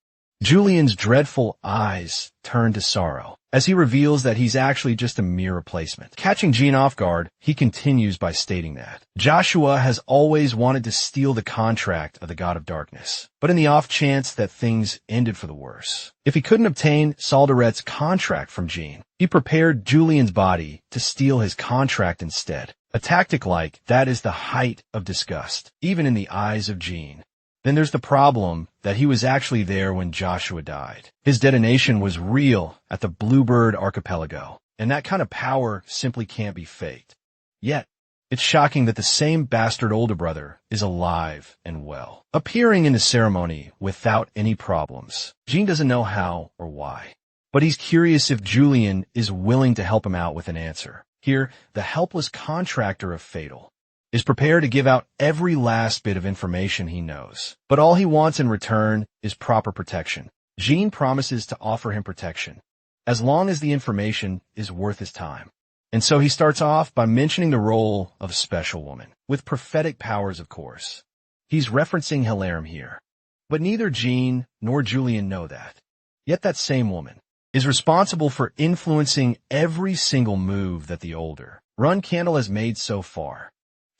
Julian's dreadful eyes turn to sorrow as he reveals that he's actually just a mere replacement. Catching Jean off guard, he continues by stating that Joshua has always wanted to steal the contract of the God of Darkness, but in the off chance that things ended for the worse, if he couldn't obtain Soderet's contract from Jean, he prepared Julian's body to steal his contract instead. A tactic like that is the height of disgust, even in the eyes of Jean. Then there's the problem that he was actually there when Joshua died. His detonation was real at the Bluebird Archipelago, and that kind of power simply can't be faked. Yet, it's shocking that the same bastard older brother is alive and well, appearing in the ceremony without any problems. Jean doesn't know how or why, but he's curious if Julian is willing to help him out with an answer. Here, the helpless contractor of Fatal is prepared to give out every last bit of information he knows. But all he wants in return is proper protection. Jean promises to offer him protection, as long as the information is worth his time. And so he starts off by mentioning the role of a special woman, with prophetic powers, of course. He's referencing Hilarum here. But neither Jean nor Julian know that. Yet that same woman is responsible for influencing every single move that the older Runkendal has made so far.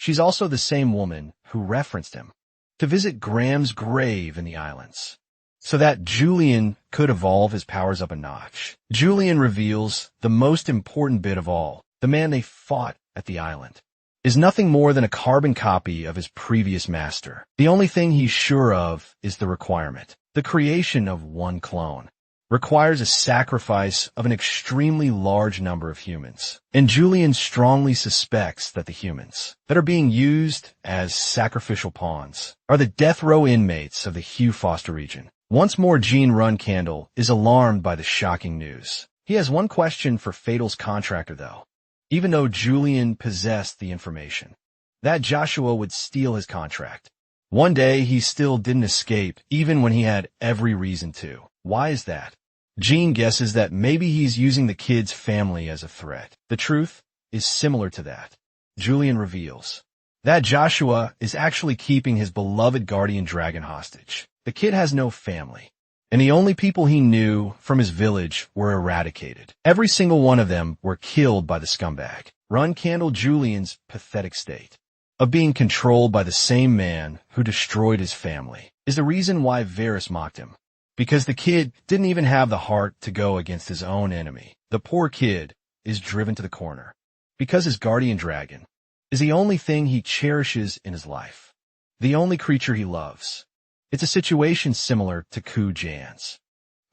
She's also the same woman who referenced him to visit Graham's grave in the islands, so that Julian could evolve his powers up a notch. Julian reveals the most important bit of all. The man they fought at the island is nothing more than a carbon copy of his previous master. The only thing he's sure of is the requirement. The creation of one clone requires a sacrifice of an extremely large number of humans. And Julian strongly suspects that the humans that are being used as sacrificial pawns are the death row inmates of the Hugh Foster region. Once more, Jean Runkendal is alarmed by the shocking news. He has one question for Fatal's contractor, though. Even though Julian possessed the information that Joshua would steal his contract, one day he still didn't escape, even when he had every reason to. Why is that? Jean guesses that maybe he's using the kid's family as a threat. The truth is similar to that. Julian reveals that Joshua is actually keeping his beloved guardian dragon hostage. The kid has no family, and the only people he knew from his village were eradicated. Every single one of them were killed by the scumbag. Run Candle Julian's pathetic state of being controlled by the same man who destroyed his family is the reason why Varys mocked him. Because the kid didn't even have the heart to go against his own enemy. The poor kid is driven to the corner because his guardian dragon is the only thing he cherishes in his life, the only creature he loves. It's a situation similar to Ku Jan's,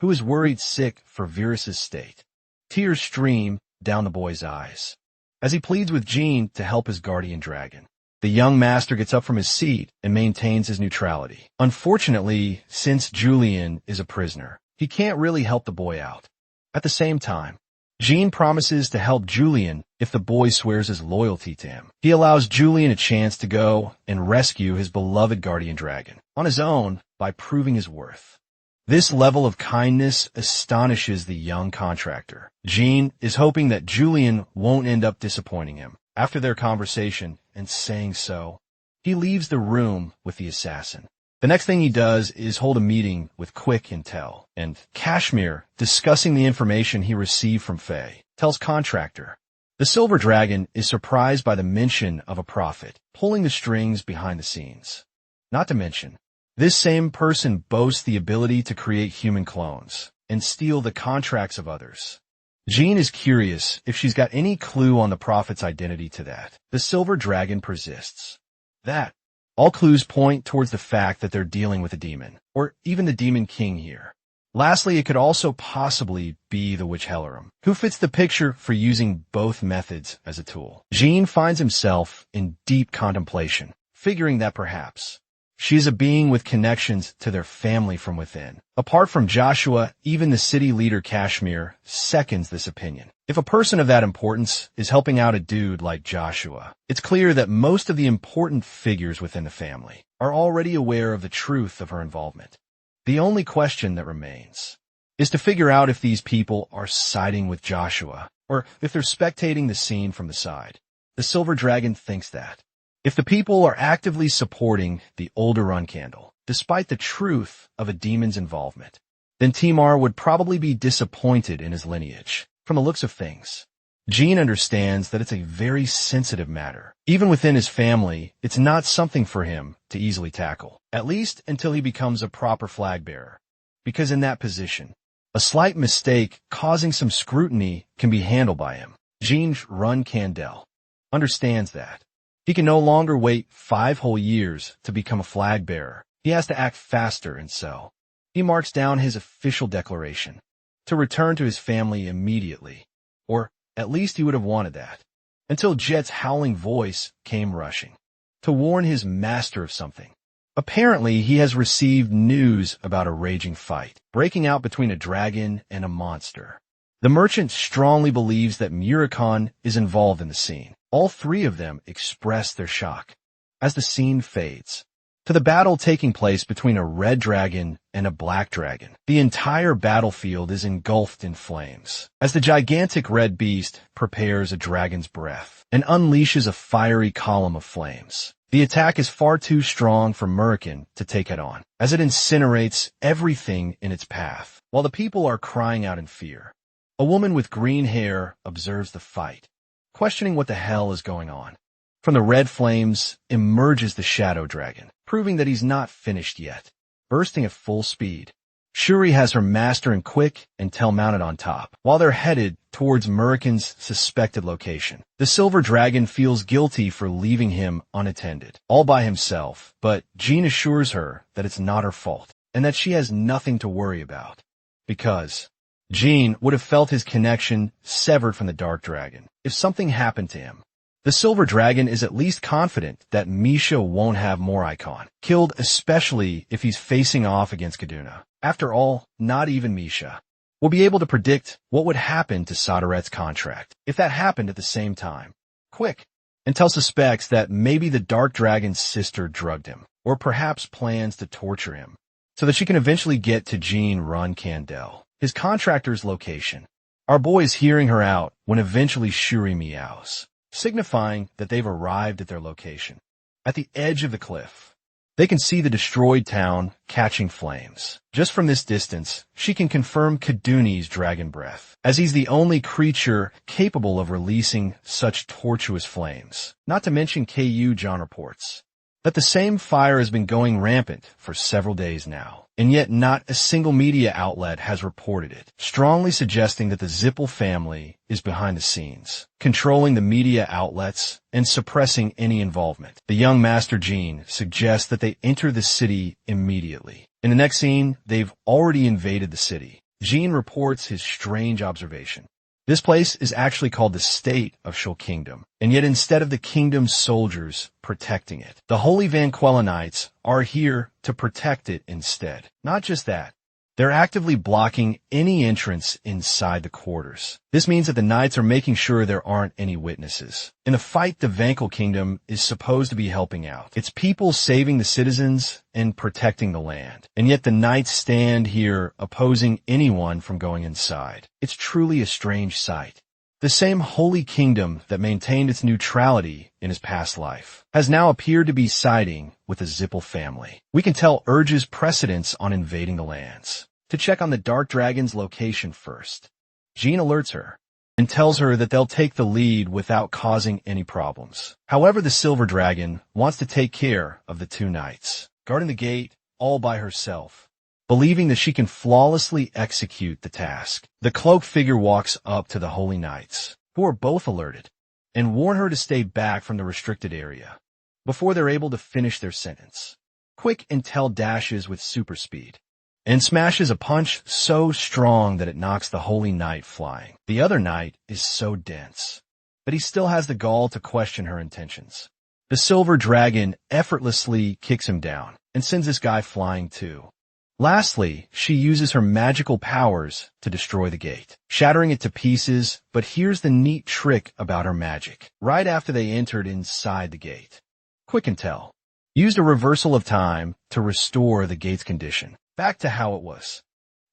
who is worried sick for Varys' state. Tears stream down the boy's eyes as he pleads with Jean to help his guardian dragon. The young master gets up from his seat and maintains his neutrality. Unfortunately, since Julian is a prisoner, he can't really help the boy out. At the same time, Jean promises to help Julian if the boy swears his loyalty to him. He allows Julian a chance to go and rescue his beloved guardian dragon on his own by proving his worth. This level of kindness astonishes the young contractor. Jean is hoping that Julian won't end up disappointing him. After their conversation and saying so, he leaves the room with the assassin. The next thing he does is hold a meeting with Quick Intel, and Kashmir, discussing the information he received from Faye, tells Contractor the Silver Dragon is surprised by the mention of a prophet pulling the strings behind the scenes. Not to mention, this same person boasts the ability to create human clones and steal the contracts of others. Jean is curious if she's got any clue on the prophet's identity to that. The Silver Dragon persists. That all clues point towards the fact that they're dealing with a demon, or even the Demon King here. Lastly, it could also possibly be the Witch Hellerum, who fits the picture for using both methods as a tool. Jean finds himself in deep contemplation, figuring that perhaps she is a being with connections to their family from within. Apart from Joshua, even the city leader Kashmir seconds this opinion. If a person of that importance is helping out a dude like Joshua, it's clear that most of the important figures within the family are already aware of the truth of her involvement. The only question that remains is to figure out if these people are siding with Joshua, or if they're spectating the scene from the side. The Silver Dragon thinks that if the people are actively supporting the older Run Candle, despite the truth of a demon's involvement, then Timar would probably be disappointed in his lineage. From the looks of things, Jean understands that it's a very sensitive matter. Even within his family, it's not something for him to easily tackle, at least until he becomes a proper flag bearer. Because in that position, a slight mistake causing some scrutiny can be handled by him. Jean Run Candle understands that he can no longer wait 5 whole years to become a flag bearer. He has to act faster, and so he marks down his official declaration to return to his family immediately, or at least he would have wanted that, until Jet's howling voice came rushing to warn his master of something. Apparently, he has received news about a raging fight breaking out between a dragon and a monster. The merchant strongly believes that Muricon is involved in the scene. All 3 of them express their shock as the scene fades to the battle taking place between a red dragon and a black dragon. The entire battlefield is engulfed in flames as the gigantic red beast prepares a dragon's breath and unleashes a fiery column of flames. The attack is far too strong for Muricon to take head on, as it incinerates everything in its path. While the people are crying out in fear, a woman with green hair observes the fight, questioning what the hell is going on. From the red flames emerges the Shadow Dragon, proving that he's not finished yet. Bursting at full speed, Shuri has her master and Quick Intel mounted on top, while they're headed towards Muricon's suspected location. The Silver Dragon feels guilty for leaving him unattended, all by himself, but Jean assures her that it's not her fault, and that she has nothing to worry about, because Jean would have felt his connection severed from the Dark Dragon if something happened to him. The Silver Dragon is at least confident that Misha won't have more Icon killed, especially if he's facing off against Kaduna. After all, not even Misha will be able to predict what would happen to Soderet's contract if that happened at the same time. Quick Intel suspects that maybe the Dark Dragon's sister drugged him, or perhaps plans to torture him, so that she can eventually get to Jean Run Candle, his contractor's location. Our boy is hearing her out when eventually Shuri meows, signifying that they've arrived at their location. At the edge of the cliff, They can see the destroyed town catching flames. Just from this distance, she can confirm Kaduni's dragon breath, as he's the only creature capable of releasing such tortuous flames. Not to mention KU John reports that the same fire has been going rampant for several days now, and yet not a single media outlet has reported it, strongly suggesting that the Zippel family is behind the scenes, controlling the media outlets and suppressing any involvement. The young Master Jean suggests that they enter the city immediately. In the next scene, they've already invaded the city. Jean reports his strange observation. This place is actually called the State of Shul Kingdom, and yet instead of the kingdom's soldiers protecting it, the Holy Vanquilla Knights are here to protect it instead. Not just that, they're actively blocking any entrance inside the quarters. This means that the Knights are making sure there aren't any witnesses. In the fight, the Vanquil Kingdom is supposed to be helping out. It's people saving the citizens and protecting the land. And yet the Knights stand here opposing anyone from going inside. It's truly a strange sight. The same Holy Kingdom that maintained its neutrality in his past life has now appeared to be siding with the Zippel family. We can tell urges precedence on invading the lands. To check on the Dark Dragon's location first, Jean alerts her and tells her that they'll take the lead without causing any problems. However, the Silver Dragon wants to take care of the two Knights, guarding the gate all by herself, believing that she can flawlessly execute the task. The cloaked figure walks up to the Holy Knights, who are both alerted, and warn her to stay back from the restricted area before they're able to finish their sentence. Quick and Tell dashes with super speed and smashes a punch so strong that it knocks the Holy Knight flying. The other Knight is so dense, but he still has the gall to question her intentions. The Silver Dragon effortlessly kicks him down and sends this guy flying too. Lastly, she uses her magical powers to destroy the gate, shattering it to pieces, but here's the neat trick about her magic. Right after they entered inside the gate, Quick and Tell used a reversal of time to restore the gate's condition back to how it was,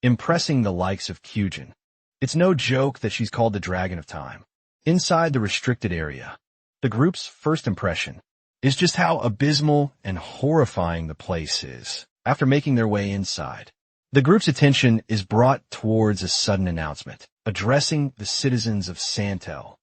impressing the likes of Kyujin. It's no joke that she's called the Dragon of Time. Inside the restricted area, the group's first impression is just how abysmal and horrifying the place is. After making their way inside, the group's attention is brought towards a sudden announcement, addressing the citizens of Santel.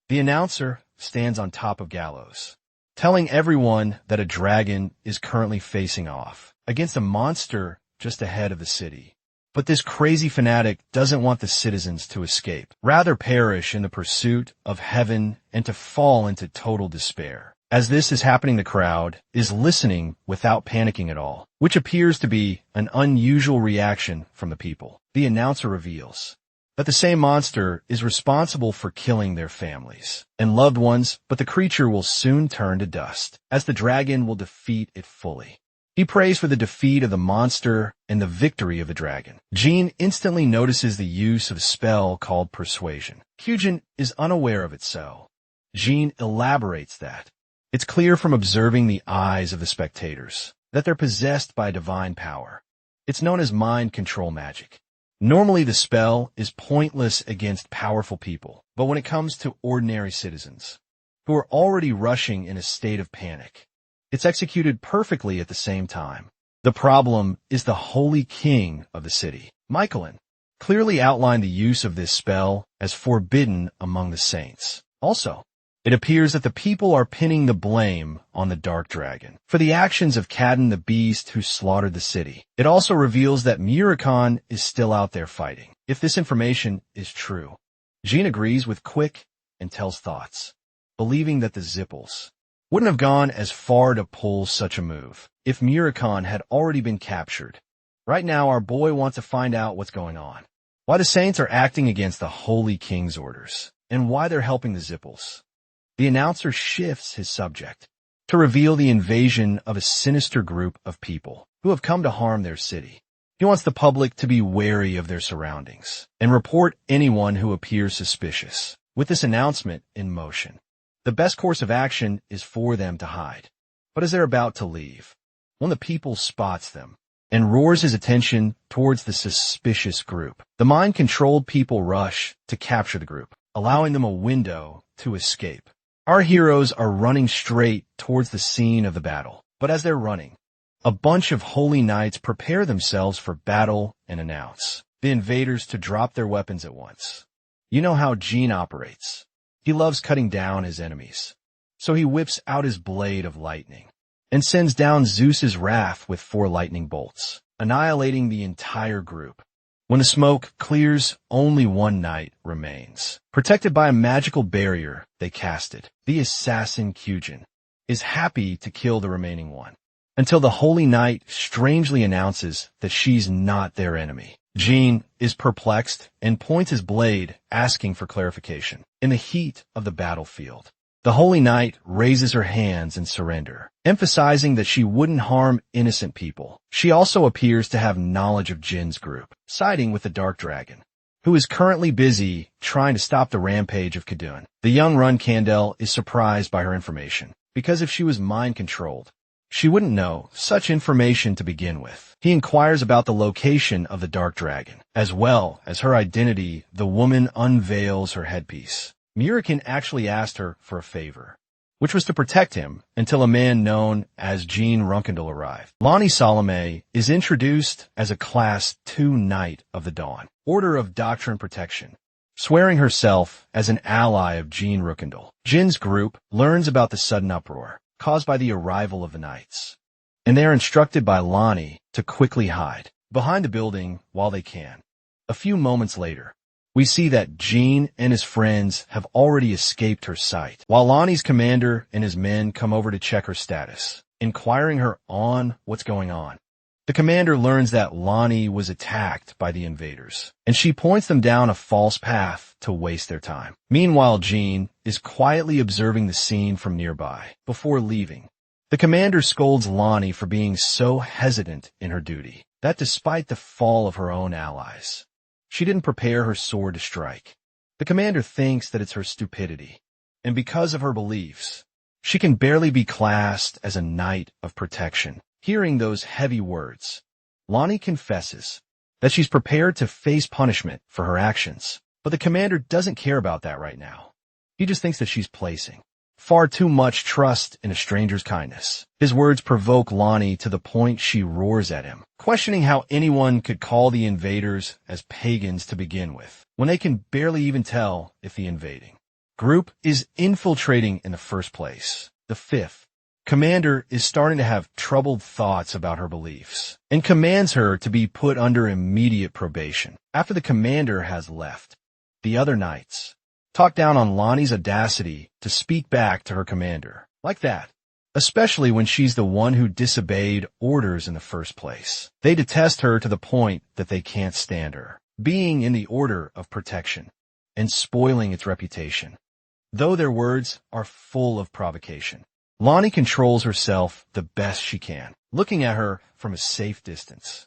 The announcer stands on top of gallows, telling everyone that a dragon is currently facing off against a monster just ahead of the city. But this crazy fanatic doesn't want the citizens to escape, rather perish in the pursuit of heaven and to fall into total despair. As this is happening, the crowd is listening without panicking at all, which appears to be an unusual reaction from the people. The announcer reveals that the same monster is responsible for killing their families and loved ones, but the creature will soon turn to dust, as the dragon will defeat it fully. He prays for the defeat of the monster and the victory of the dragon. Jean instantly notices the use of a spell called Persuasion. Kyujin is unaware of it, so Jean elaborates that it's clear from observing the eyes of the spectators that they're possessed by divine power. It's known as mind control magic. Normally, the spell is pointless against powerful people, but when it comes to ordinary citizens who are already rushing in a state of panic, it's executed perfectly at the same time. The problem is the Holy King of the city, Michaelin, clearly outlined the use of this spell as forbidden among the saints. Also, it appears that the people are pinning the blame on the Dark Dragon for the actions of Kadin the Beast who slaughtered the city. It also reveals that Muricon is still out there fighting. If this information is true, Jean agrees with Quick and Tell's thoughts, believing that the Zippels wouldn't have gone as far to pull such a move if Muricon had already been captured. Right now, our boy wants to find out what's going on, why the Saints are acting against the Holy King's orders, and why they're helping the Zippels. The announcer shifts his subject to reveal the invasion of a sinister group of people who have come to harm their city. He wants the public to be wary of their surroundings and report anyone who appears suspicious. With this announcement in motion, the best course of action is for them to hide. But as they're about to leave, one of the people spots them and roars his attention towards the suspicious group. The mind-controlled people rush to capture the group, allowing them a window to escape. Our heroes are running straight towards the scene of the battle, but as they're running, A bunch of holy knights prepare themselves for battle and announce the invaders to drop their weapons at once. You know how Jean operates. He loves cutting down his enemies. So he whips out his blade of lightning and sends down Zeus's wrath with 4 lightning bolts, annihilating the entire group. When the smoke clears, only one knight remains. Protected by a magical barrier they casted, the assassin Kyujin is happy to kill the remaining one, until the holy knight strangely announces that she's not their enemy. Jean is perplexed and points his blade, asking for clarification. In the heat of the battlefield, the holy knight raises her hands in surrender, emphasizing that she wouldn't harm innocent people. She also appears to have knowledge of Jin's group, siding with the Dark Dragon, who is currently busy trying to stop the rampage of Kadun. The young Run Kandel is surprised by her information, because if she was mind-controlled, she wouldn't know such information to begin with. He inquires about the location of the Dark Dragon, as well as her identity. The woman unveils her headpiece. Murikin actually asked her for a favor, which was to protect him until a man known as Jean Runkendal arrived. Lonnie Salome is introduced as a Class 2 Knight of the Dawn, Order of Doctrine Protection, swearing herself as an ally of Jean Runkendal. Jin's group learns about the sudden uproar caused by the arrival of the knights, and they are instructed by Lonnie to quickly hide behind a building while they can. A few moments later, we see that Jean and his friends have already escaped her sight, while Lonnie's commander and his men come over to check her status, inquiring her on what's going on. The commander learns that Lonnie was attacked by the invaders, and she points them down a false path to waste their time. Meanwhile, Jean is quietly observing the scene from nearby before leaving. The commander scolds Lonnie for being so hesitant in her duty, that despite the fall of her own allies, she didn't prepare her sword to strike. The commander thinks that it's her stupidity, and because of her beliefs, she can barely be classed as a knight of protection. Hearing those heavy words, Lonnie confesses that she's prepared to face punishment for her actions, but the commander doesn't care about that right now. He just thinks that she's placing far too much trust in a stranger's kindness. His words provoke Lonnie to the point she roars at him, questioning how anyone could call the invaders as pagans to begin with, when they can barely even tell if the invading group is infiltrating in the first place. The 5th commander is starting to have troubled thoughts about her beliefs and commands her to be put under immediate probation. After the commander has left, the other knights talk down on Lonnie's audacity to speak back to her commander like that, especially when she's the one who disobeyed orders in the first place. They detest her to the point that they can't stand her being in the Order of Protection and spoiling its reputation, though their words are full of provocation. Lonnie controls herself the best she can, looking at her from a safe distance.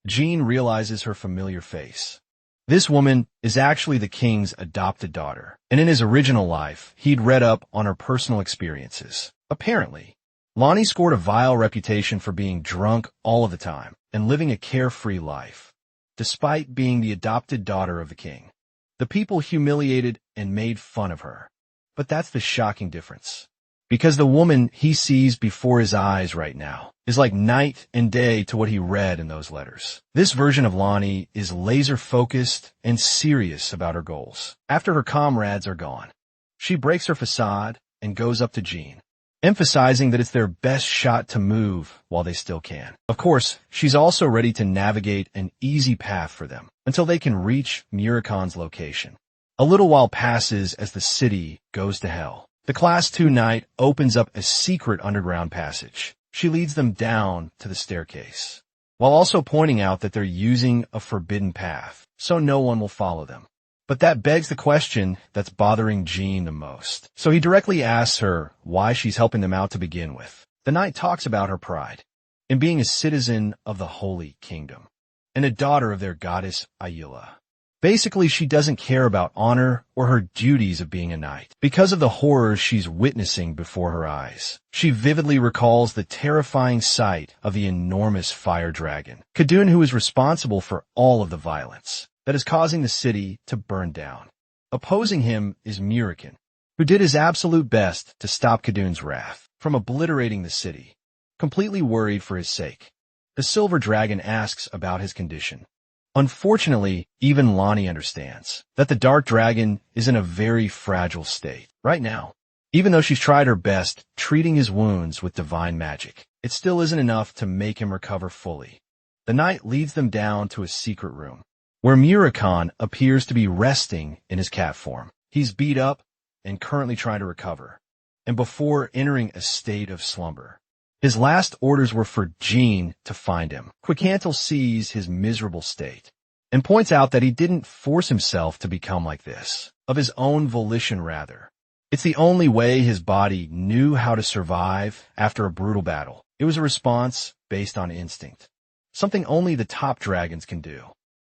Jean realizes her familiar face. This woman is actually the king's adopted daughter, and in his original life, he'd read up on her personal experiences. Apparently, Lonnie scored a vile reputation for being drunk all of the time and living a carefree life, despite being the adopted daughter of the king. The people humiliated and made fun of her. But that's the shocking difference, because the woman he sees before his eyes right now is like night and day to what he read in those letters. This version of Lonnie is laser-focused and serious about her goals. After her comrades are gone, she breaks her facade and goes up to Jean, emphasizing that it's their best shot to move while they still can. Of course, she's also ready to navigate an easy path for them until they can reach Murikan's location. A little while passes as the city goes to hell. The Class 2 Knight opens up a secret underground passage. She leads them down to the staircase, while also pointing out that they're using a forbidden path, so no one will follow them. But that begs the question that's bothering Jean the most. So he directly asks her why she's helping them out to begin with. The knight talks about her pride in being a citizen of the Holy Kingdom and a daughter of their goddess Yahello. Basically, she doesn't care about honor or her duties of being a knight because of the horrors she's witnessing before her eyes. She vividly recalls the terrifying sight of the enormous fire dragon, Kadun, who is responsible for all of the violence that is causing the city to burn down. Opposing him is Murikin, who did his absolute best to stop Kadun's wrath from obliterating the city. completely worried for his sake. The silver dragon asks about his condition. Unfortunately, even Lonnie understands that the dark dragon is in a very fragile state right now. Even though she's tried her best treating his wounds with divine magic, it still isn't enough to make him recover fully. The knight leads them down to a secret room, where Murakon appears to be resting in his cat form. He's beat up and currently trying to recover, and before entering a state of slumber. His last orders were for Jean to find him. Quickhantle sees his miserable state and points out that he didn't force himself to become like this, of his own volition rather. It's the only way his body knew how to survive after a brutal battle. It was a response based on instinct, something only the top dragons can do.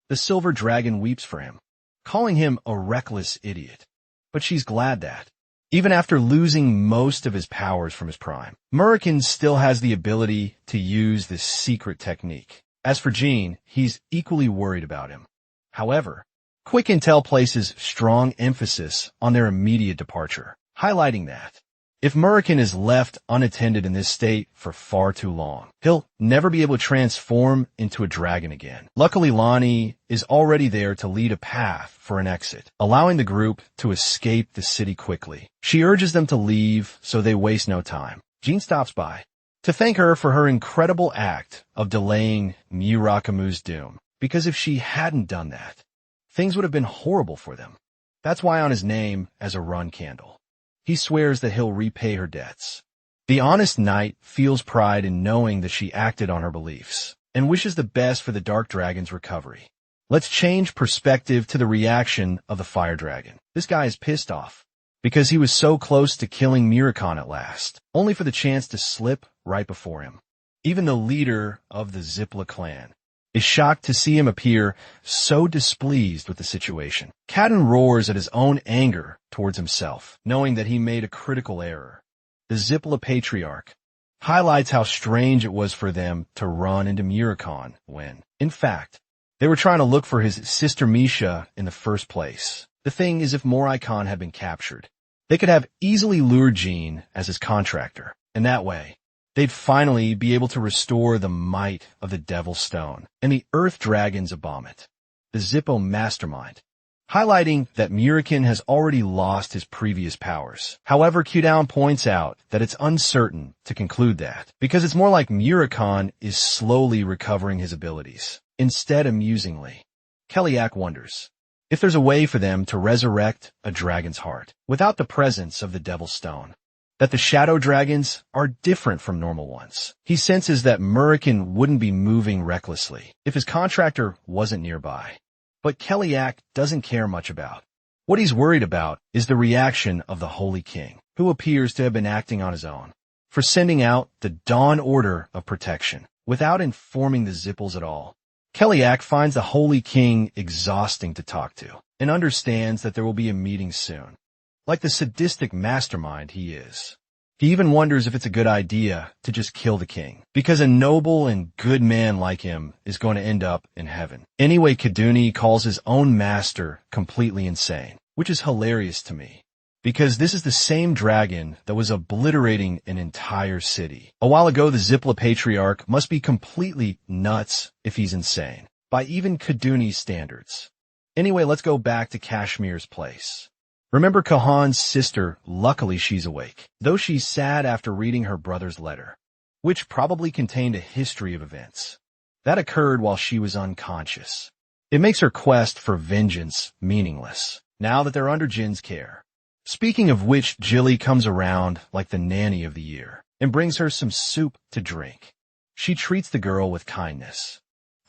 The silver dragon weeps for him, calling him a reckless idiot. But she's glad that, even after losing most of his powers from his prime, Murakon still has the ability to use this secret technique. As for Jean, he's equally worried about him. However, Quick Intel places strong emphasis on their immediate departure, highlighting that if Murakon is left unattended in this state for far too long, he'll never be able to transform into a dragon again. Luckily, Lonnie is already there to lead a path for an exit, allowing the group to escape the city quickly. She urges them to leave so they waste no time. Jean stops by to thank her for her incredible act of delaying Murakamu's doom, because if she hadn't done that, things would have been horrible for them. That's why on his name as a run candle, he swears that he'll repay her debts. The honest knight feels pride in knowing that she acted on her beliefs and wishes the best for the dark dragon's recovery. Let's change perspective to the reaction of the fire dragon. This guy is pissed off because he was so close to killing Murakon at last, only for the chance to slip right before him. Even the leader of the Zipla clan is shocked to see him appear so displeased with the situation. Cadden roars at his own anger towards himself, knowing that he made a critical error. The Zipla patriarch highlights how strange it was for them to run into Murakon when, in fact, they were trying to look for his sister Misha in the first place. The thing is, if Morikon had been captured, they could have easily lured Jean as his contractor, and that way, they'd finally be able to restore the might of the Devil's Stone and the Earth Dragon's Abomet, the Zippo mastermind, highlighting that Murakon has already lost his previous powers. However, Q-Down points out that it's uncertain to conclude that, because it's more like Murakon is slowly recovering his abilities. Instead, amusingly, Kellyak wonders if there's a way for them to resurrect a dragon's heart without the presence of the Devil's Stone, that the shadow dragons are different from normal ones. He senses that Murakon wouldn't be moving recklessly if his contractor wasn't nearby. But Kellyak doesn't care much about. What he's worried about is the reaction of the Holy King, who appears to have been acting on his own, for sending out the Dawn Order of Protection without informing the Zipples at all. Kellyak finds the Holy King exhausting to talk to and understands that there will be a meeting soon. Like the sadistic mastermind he is, he even wonders if it's a good idea to just kill the king, because a noble and good man like him is going to end up in heaven. Anyway, Kaduni calls his own master completely insane, which is hilarious to me, because this is the same dragon that was obliterating an entire city. A while ago, the Zipla Patriarch must be completely nuts if he's insane, by even Kaduni's standards. Anyway, let's go back to Kashmir's place. Remember Kahan's sister, luckily she's awake, though she's sad after reading her brother's letter, which probably contained a history of events that occurred while she was unconscious. It makes her quest for vengeance meaningless, now that they're under Jin's care. Speaking of which, Jilly comes around like the nanny of the year and brings her some soup to drink. She treats the girl with kindness,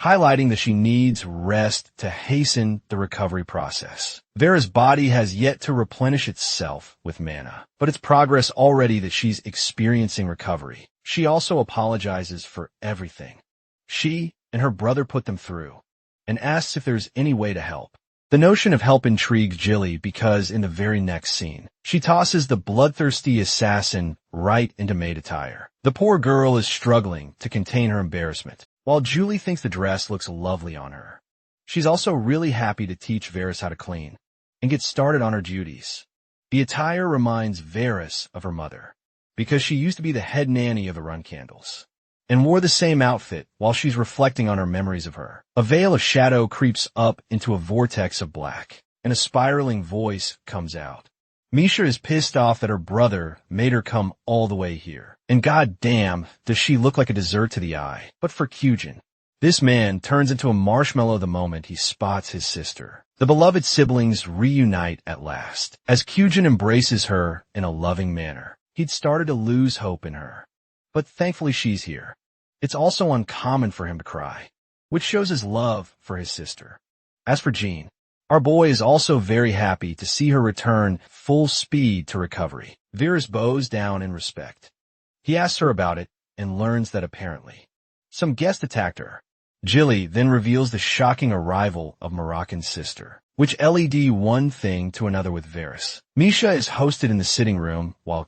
highlighting that she needs rest to hasten the recovery process. Vera's body has yet to replenish itself with mana, but it's progress already that she's experiencing recovery. She also apologizes for everything she and her brother put them through, and asks if there's any way to help. The notion of help intrigues Jilly because in the very next scene, she tosses the bloodthirsty assassin right into maid attire. The poor girl is struggling to contain her embarrassment, while Julie thinks the dress looks lovely on her. She's also really happy to teach Varys how to clean and get started on her duties. The attire reminds Varys of her mother, because she used to be the head nanny of the Run Candles. and wore the same outfit while she's reflecting on her memories of her. A veil of shadow creeps up into a vortex of black, and a spiraling voice comes out. Misha is pissed off that her brother made her come all the way here. And goddamn, does she look like a dessert to the eye. But for Kyujin, this man turns into a marshmallow the moment he spots his sister. The beloved siblings reunite at last, as Kyujin embraces her in a loving manner. He'd started to lose hope in her, but thankfully she's here. It's also uncommon for him to cry, which shows his love for his sister. As for Jean, our boy is also very happy to see her return full speed to recovery. Virus bows down in respect. He asks her about it and learns that apparently some guest attacked her. Jilly then reveals the shocking arrival of Moroccan's sister, which led one thing to another with Varys. Misha is hosted in the sitting room while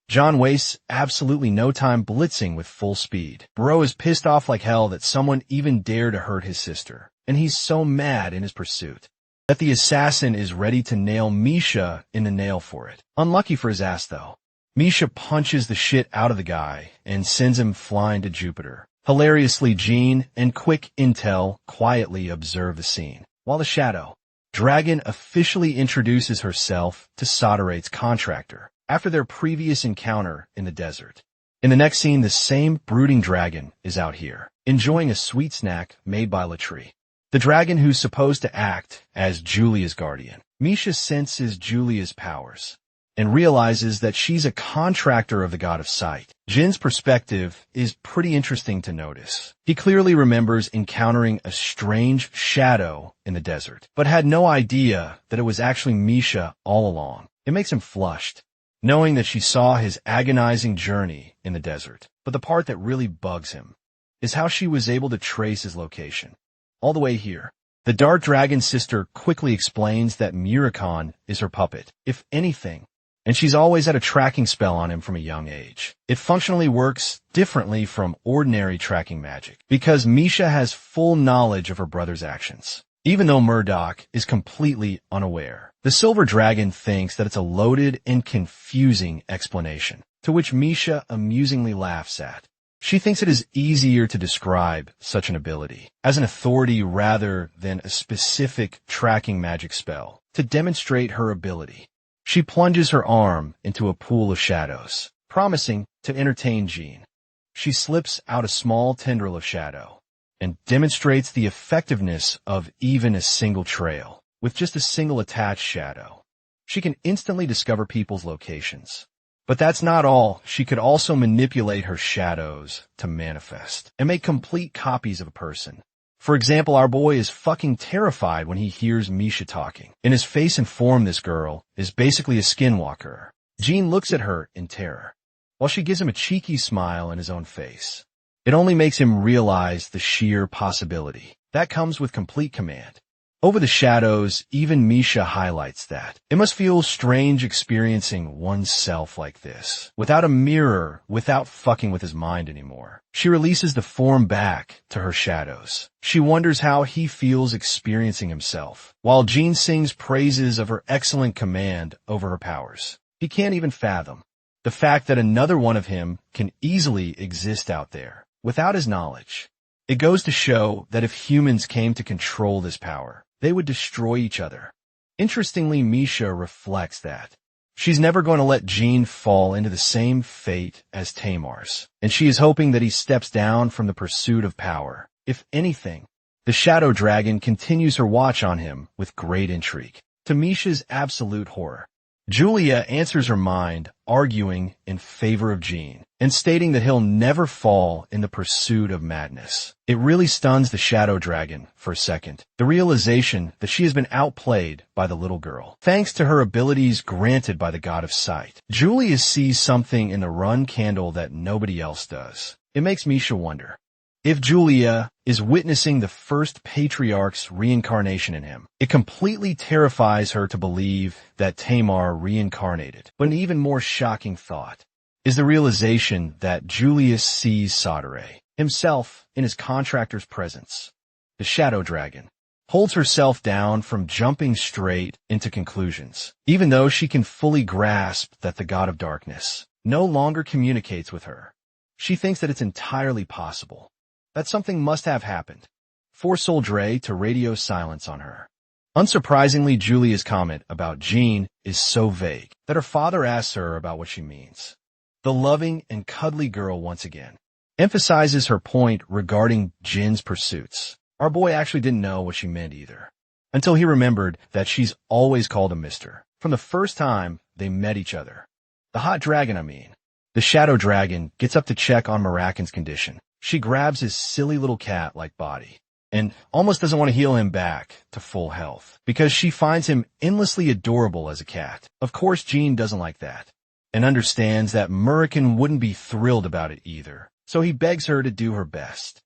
John wastes absolutely no time blitzing with full speed. Bro is pissed off like hell that someone even dared to hurt his sister, and he's so mad in his pursuit that the assassin is ready to nail Misha in the nail for it. Unlucky for his ass though, Misha punches the shit out of the guy and sends him flying to Jupiter. Hilariously, Jean and Quick Intel quietly observe the scene, while the Shadow Dragon officially introduces herself to Sadarate's contractor after their previous encounter in the desert. In the next scene, the same brooding dragon is out here, enjoying a sweet snack made by Latrie, the dragon who's supposed to act as Julia's guardian. Misha senses Julia's powers and realizes that she's a contractor of the god of sight. Jin's perspective is pretty interesting to notice. He clearly remembers encountering a strange shadow in the desert, but had no idea that it was actually Misha all along. It makes him flushed, knowing that she saw his agonizing journey in the desert. But the part that really bugs him is how she was able to trace his location all the way here. The Dark Dragon's sister quickly explains that Muricon is her puppet, if anything, and she's always had a tracking spell on him from a young age. It functionally works differently from ordinary tracking magic, because Misha has full knowledge of her brother's actions, even though Murdoch is completely unaware. The Silver Dragon thinks that it's a loaded and confusing explanation, to which Misha amusingly laughs at. She thinks it is easier to describe such an ability as an authority rather than a specific tracking magic spell to demonstrate her ability. She plunges her arm into a pool of shadows, promising to entertain Jean. She slips out a small tendril of shadow and demonstrates the effectiveness of even a single trail. With just a single attached shadow, she can instantly discover people's locations. But that's not all. She could also manipulate her shadows to manifest and make complete copies of a person. For example, our boy is fucking terrified when he hears Misha talking, and his face informs this girl is basically a skinwalker. Jean looks at her in terror, while she gives him a cheeky smile in his own face. It only makes him realize the sheer possibility that comes with complete command over the shadows. Even Misha highlights that it must feel strange experiencing oneself like this, without a mirror, without fucking with his mind anymore. She releases the form back to her shadows. She wonders how he feels experiencing himself, while Jean sings praises of her excellent command over her powers. He can't even fathom the fact that another one of him can easily exist out there without his knowledge. It goes to show that if humans came to control this power, they would destroy each other. Interestingly, Misha reflects that she's never going to let Jean fall into the same fate as Tamar's, and she is hoping that he steps down from the pursuit of power. If anything, the Shadow Dragon continues her watch on him with great intrigue, to Misha's absolute horror. Julia answers her mind, arguing in favor of Jean, and stating that he'll never fall in the pursuit of madness. It really stuns the Shadow Dragon for a second, the realization that she has been outplayed by the little girl, thanks to her abilities granted by the God of Sight. Julia sees something in the run candle that nobody else does. It makes Misha wonder if Julia is witnessing the first patriarch's reincarnation in him. It completely terrifies her to believe that Tamar reincarnated. But an even more shocking thought is the realization that Julius sees Sadare himself in his contractor's presence. The Shadow Dragon holds herself down from jumping straight into conclusions, even though she can fully grasp that the God of Darkness no longer communicates with her. She thinks that it's entirely possible, that something must have happened. Force old Dre to radio silence on her. Unsurprisingly, Julia's comment about Jean is so vague that her father asks her about what she means. The loving and cuddly girl once again emphasizes her point regarding Jin's pursuits. Our boy actually didn't know what she meant either, until he remembered that she's always called him Mister from the first time they met each other. The hot dragon, I mean. The shadow dragon gets up to check on Maracan's condition. She grabs his silly little cat-like body and almost doesn't want to heal him back to full health because she finds him endlessly adorable as a cat. Of course, Jean doesn't like that and understands that Muracan wouldn't be thrilled about it either, so he begs her to do her best.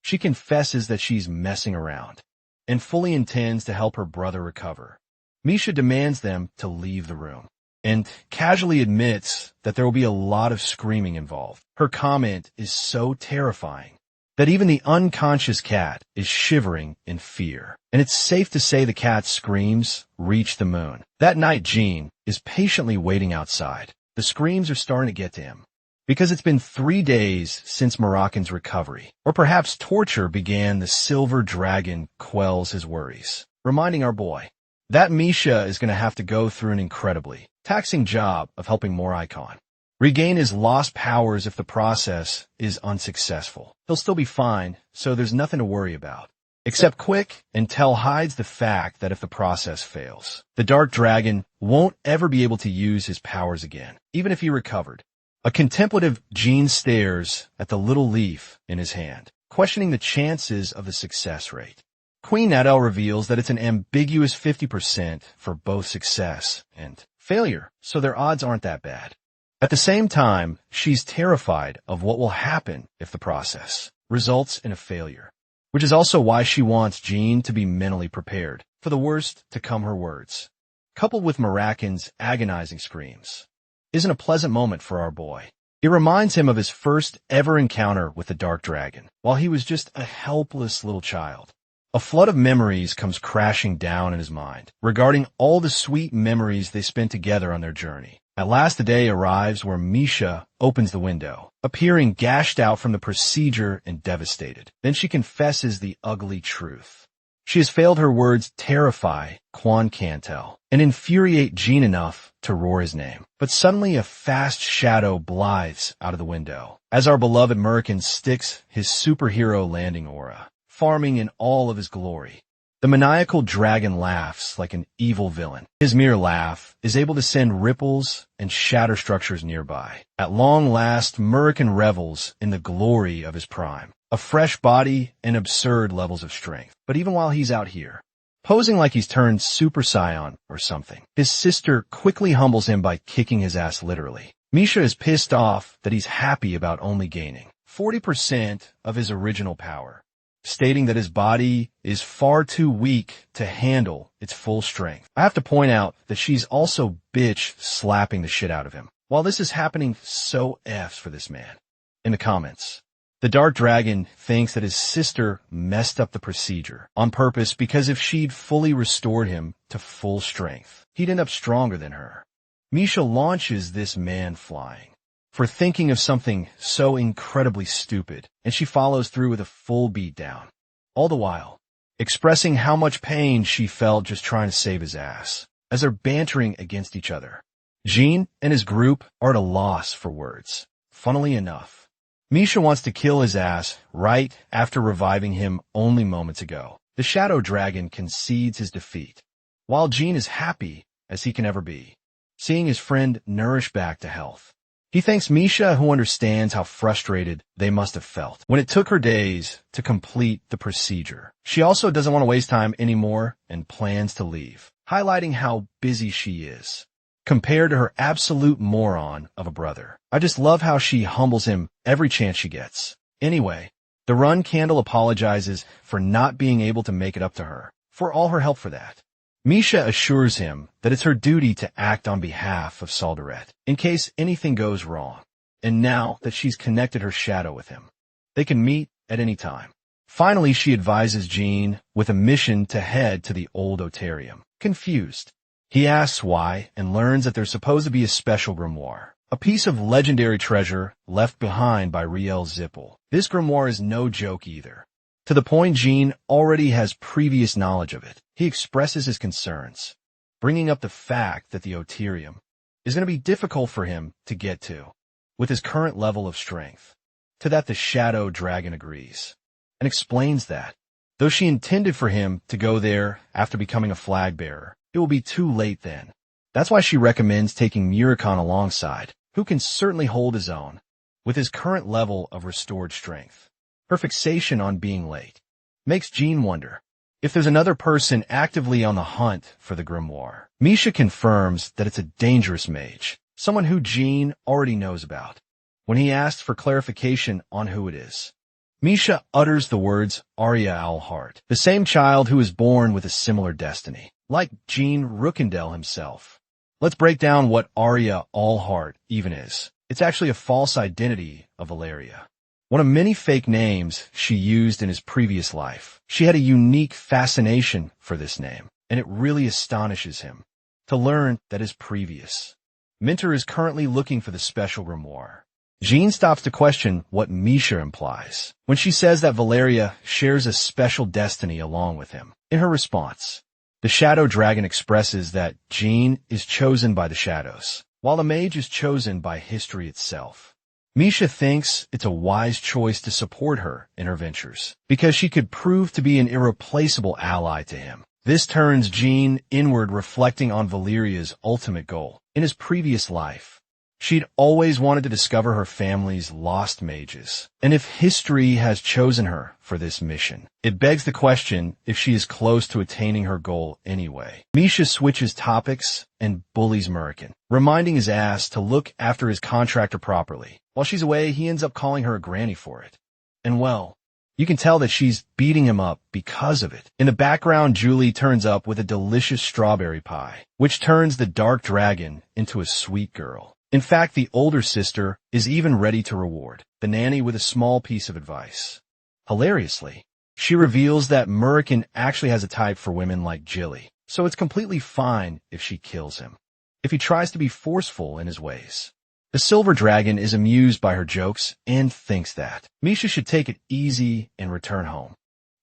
She confesses that she's messing around and fully intends to help her brother recover. Misha demands them to leave the room and casually admits that there will be a lot of screaming involved. Her comment is so terrifying that even the unconscious cat is shivering in fear, and it's safe to say the cat's screams reach the moon. That night, Jean is patiently waiting outside. The screams are starting to get to him because it's been 3 days since Muracan's recovery, or perhaps torture began. The silver dragon quells his worries, reminding our boy that Misha is going to have to go through an incredibly taxing job of helping Moricon regain his lost powers. If the process is unsuccessful, he'll still be fine, so there's nothing to worry about. Except Quick Intel hides the fact that if the process fails, the Dark Dragon won't ever be able to use his powers again, even if he recovered. A contemplative Jean stares at the little leaf in his hand, questioning the chances of the success rate. Queen Nadel reveals that it's an ambiguous 50% for both success and failure, so their odds aren't that bad. At the same time, she's terrified of what will happen if the process results in a failure, which is also why she wants Jean to be mentally prepared for the worst to come. Her words, coupled with Muracan's agonizing screams, isn't a pleasant moment for our boy. It reminds him of his first ever encounter with the Dark Dragon, while he was just a helpless little child. A flood of memories comes crashing down in his mind, regarding all the sweet memories they spent together on their journey. At last the day arrives where Misha opens the window, appearing gashed out from the procedure and devastated. Then she confesses the ugly truth. She has failed. Her words terrify Quan Cantel and infuriate Jean enough to roar his name. But suddenly a fast shadow glides out of the window as our beloved Muracan sticks his superhero landing aura, farming in all of his glory. The maniacal dragon laughs like an evil villain. His mere laugh is able to send ripples and shatter structures nearby. At long last, Muracan revels in the glory of his prime, a fresh body and absurd levels of strength. But even while he's out here, posing like he's turned Super Saiyan or something, his sister quickly humbles him by kicking his ass literally. Misha is pissed off that he's happy about only gaining 40% of his original power, stating that his body is far too weak to handle its full strength. I have to point out that she's also bitch slapping the shit out of him. While this is happening, so F's for this man. In the comments, the Dark Dragon thinks that his sister messed up the procedure on purpose because if she'd fully restored him to full strength, he'd end up stronger than her. Misha launches this man flying for thinking of something so incredibly stupid, and she follows through with a full beatdown, all the while expressing how much pain she felt just trying to save his ass, as they're bantering against each other. Jean and his group are at a loss for words. Funnily enough, Misha wants to kill his ass right after reviving him only moments ago. The Shadow Dragon concedes his defeat, while Jean is happy as he can ever be, seeing his friend nourish back to health. He thanks Misha, who understands how frustrated they must have felt when it took her days to complete the procedure. She also doesn't want to waste time anymore and plans to leave, highlighting how busy she is compared to her absolute moron of a brother. I just love how she humbles him every chance she gets. Anyway, the Run Candle apologizes for not being able to make it up to her for all her help for that. Misha assures him that it's her duty to act on behalf of Soldaret in case anything goes wrong, and now that she's connected her shadow with him, they can meet at any time. Finally, she advises Jean with a mission to head to the old Otarium. Confused, he asks why and learns that there's supposed to be a special grimoire, a piece of legendary treasure left behind by Riel Zippel. This grimoire is no joke either. To the point Jean already has previous knowledge of it. He expresses his concerns, bringing up the fact that the Oterium is going to be difficult for him to get to, with his current level of strength. To that the Shadow Dragon agrees, and explains that, though she intended for him to go there after becoming a flag bearer, it will be too late then. That's why she recommends taking Muricon alongside, who can certainly hold his own, with his current level of restored strength. Her fixation on being late makes Jean wonder if there's another person actively on the hunt for the grimoire. Misha confirms that it's a dangerous mage, someone who Jean already knows about. When he asks for clarification on who it is, Misha utters the words Arya Alhart, the same child who is born with a similar destiny, like Jean Rookendale himself. Let's break down what Arya Alhart even is. It's actually a false identity of Valeria, one of many fake names she used in his previous life. She had a unique fascination for this name, and it really astonishes him to learn that his previous mentor is currently looking for the special grimoire. Jean stops to question what Misha implies when she says that Valeria shares a special destiny along with him. In her response, the Shadow Dragon expresses that Jean is chosen by the shadows, while the mage is chosen by history itself. Misha thinks it's a wise choice to support her in her ventures, because she could prove to be an irreplaceable ally to him. This turns Jean inward, reflecting on Valeria's ultimate goal. In his previous life, she'd always wanted to discover her family's lost mages, and if history has chosen her for this mission, it begs the question if she is close to attaining her goal anyway. Misha switches topics and bullies Murican, reminding his ass to look after his contractor properly. While she's away, he ends up calling her a granny for it. And well, you can tell that she's beating him up because of it. In the background, Julie turns up with a delicious strawberry pie, which turns the dark dragon into a sweet girl. In fact, the older sister is even ready to reward the nanny with a small piece of advice. Hilariously, she reveals that Murican actually has a type for women like Jilly, so it's completely fine if she kills him, if he tries to be forceful in his ways. The silver dragon is amused by her jokes and thinks that Misha should take it easy and return home.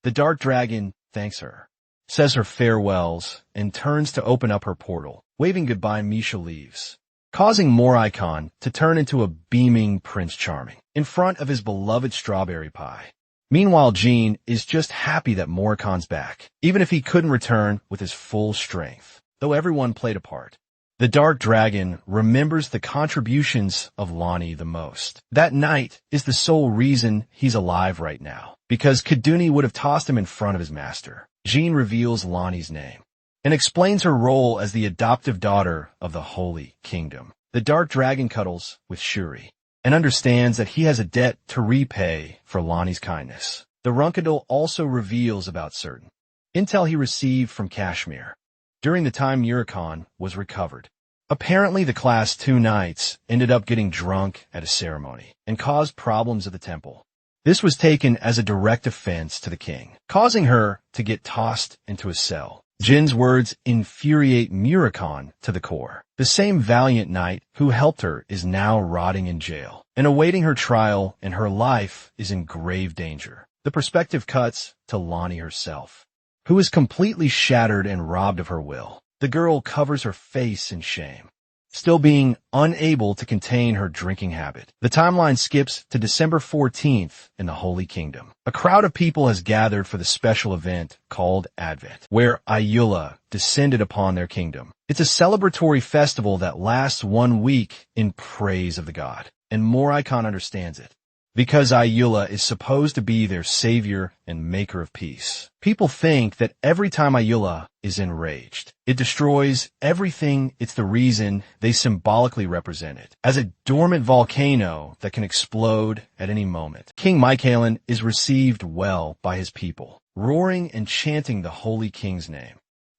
The dark dragon thanks her, says her farewells, and turns to open up her portal. Waving goodbye, Misha leaves, causing Moricon to turn into a beaming Prince Charming in front of his beloved strawberry pie. Meanwhile, Jean is just happy that Moricon's back, even if he couldn't return with his full strength, though everyone played a part. The dark dragon remembers the contributions of Lonnie the most. That night is the sole reason he's alive right now, because Kaduni would have tossed him in front of his master. Jean reveals Lonnie's name and explains her role as the adoptive daughter of the Holy Kingdom. The dark dragon cuddles with Shuri and understands that he has a debt to repay for Lonnie's kindness. The Runkadal also reveals about certain intel he received from Kashmir during the time Muricon was recovered. Apparently, the Class 2 knights ended up getting drunk at a ceremony and caused problems at the temple. This was taken as a direct offense to the king, causing her to get tossed into a cell. Jin's words infuriate Muricon to the core. The same valiant knight who helped her is now rotting in jail and awaiting her trial, and her life is in grave danger. The perspective cuts to Lonnie herself, who is completely shattered and robbed of her will. The girl covers her face in shame, still being unable to contain her drinking habit. The timeline skips to December 14th in the Holy Kingdom. A crowd of people has gathered for the special event called Advent, where Ayula descended upon their kingdom. It's a celebratory festival that lasts 1 week in praise of the god, and Moricon understands it, because Ayula is supposed to be their savior and maker of peace. People think that every time Ayula is enraged, it destroys everything. It's the reason they symbolically represent it as a dormant volcano that can explode at any moment. King Mycalen is received well by his people, roaring and chanting the Holy King's name.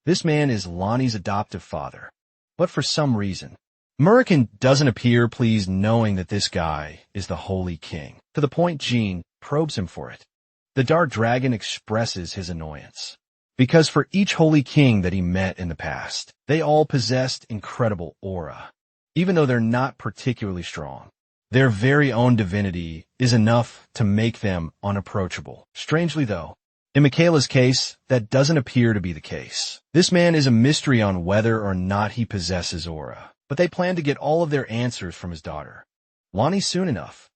This man is Lonnie's adoptive father, but for some reason, Murican doesn't appear pleased knowing that this guy is the Holy King, to the point Jean probes him for it. The dark dragon expresses his annoyance, because for each Holy King that he met in the past, they all possessed incredible aura. even though they're not particularly strong. Their very own divinity is enough to make them unapproachable. Strangely though, in Michaela's case, that doesn't appear to be the case. This man is a mystery on whether or not he possesses aura, but they plan to get all of their answers from his daughter, Lonnie, soon enough.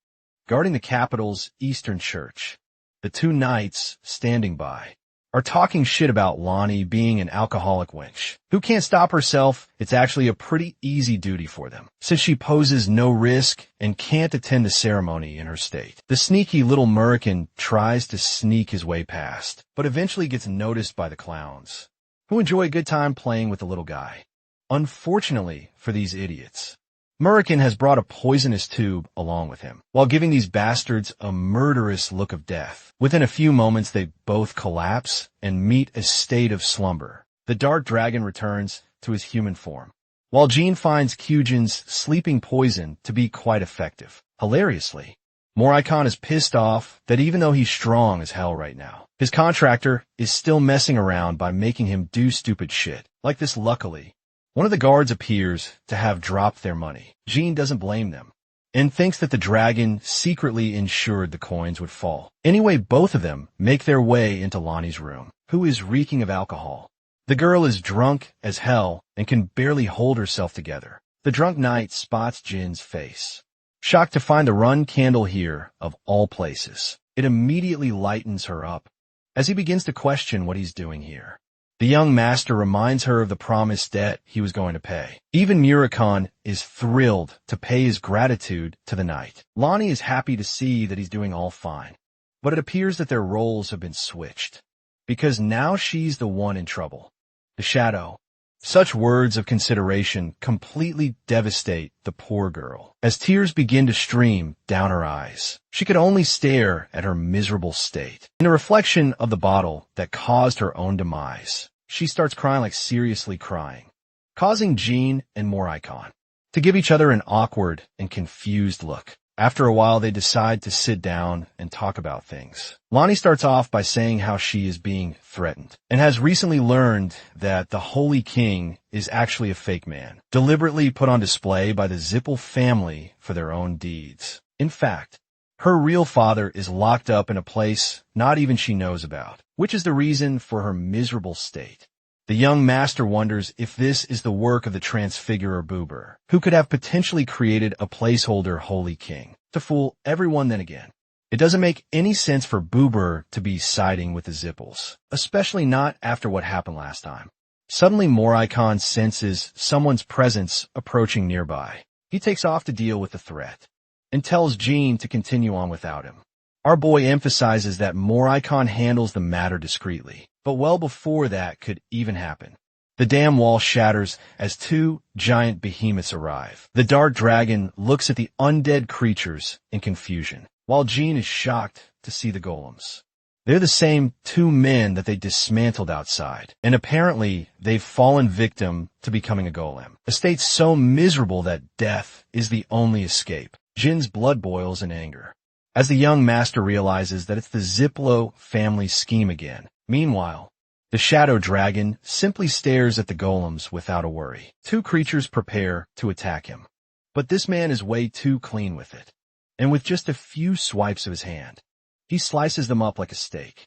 Guarding the capital's Eastern Church, the two knights standing by are talking shit about Lonnie being an alcoholic wench who can't stop herself. It's actually a pretty easy duty for them, since she poses no risk and can't attend the ceremony in her state. The sneaky little American tries to sneak his way past, but eventually gets noticed by the clowns, who enjoy a good time playing with the little guy. Unfortunately for these idiots, Murican has brought a poisonous tube along with him, while giving these bastards a murderous look of death. Within a few moments, they both collapse and meet a state of slumber. The dark dragon returns to his human form, while Jean finds Kyujin's sleeping poison to be quite effective. Hilariously, Moricon is pissed off that even though he's strong as hell right now, his contractor is still messing around by making him do stupid shit like this. Luckily, one of the guards appears to have dropped their money. Jean doesn't blame them and thinks that the dragon secretly ensured the coins would fall. Anyway, both of them make their way into Lonnie's room, who is reeking of alcohol. The girl is drunk as hell and can barely hold herself together. The drunk knight spots Jin's face, shocked to find the run candle here of all places. It immediately lightens her up as he begins to question what he's doing here. The young master reminds her of the promised debt he was going to pay. Even Muricon is thrilled to pay his gratitude to the knight. Lonnie is happy to see that he's doing all fine, but it appears that their roles have been switched, because now she's the one in trouble. The shadow. Such words of consideration completely devastate the poor girl, as tears begin to stream down her eyes. She could only stare at her miserable state. In the reflection of the bottle that caused her own demise, she starts crying, like seriously crying, causing Jean and Moricon to give each other an awkward and confused look. After a while, they decide to sit down and talk about things. Lonnie starts off by saying how she is being threatened and has recently learned that the Holy King is actually a fake man, deliberately put on display by the Zippel family for their own deeds. In fact, her real father is locked up in a place not even she knows about, which is the reason for her miserable state. The young master wonders if this is the work of the Transfigurer Boober, who could have potentially created a placeholder Holy King to fool everyone. Then again, it doesn't make any sense for Boober to be siding with the Zippels, especially not after what happened last time. Suddenly, Moricon senses someone's presence approaching nearby. He takes off to deal with the threat and tells Jean to continue on without him. Our boy emphasizes that Moricon handles the matter discreetly, but well before that could even happen, the dam wall shatters as two giant behemoths arrive. The dark dragon looks at the undead creatures in confusion, while Jean is shocked to see the golems. They're the same two men that they dismantled outside, and apparently they've fallen victim to becoming a golem, a state so miserable that death is the only escape. Jin's blood boils in anger as the young master realizes that it's the Ziplo family scheme again. Meanwhile, the shadow dragon simply stares at the golems without a worry. Two creatures prepare to attack him, but this man is way too clean with it, and with just a few swipes of his hand, he slices them up like a steak,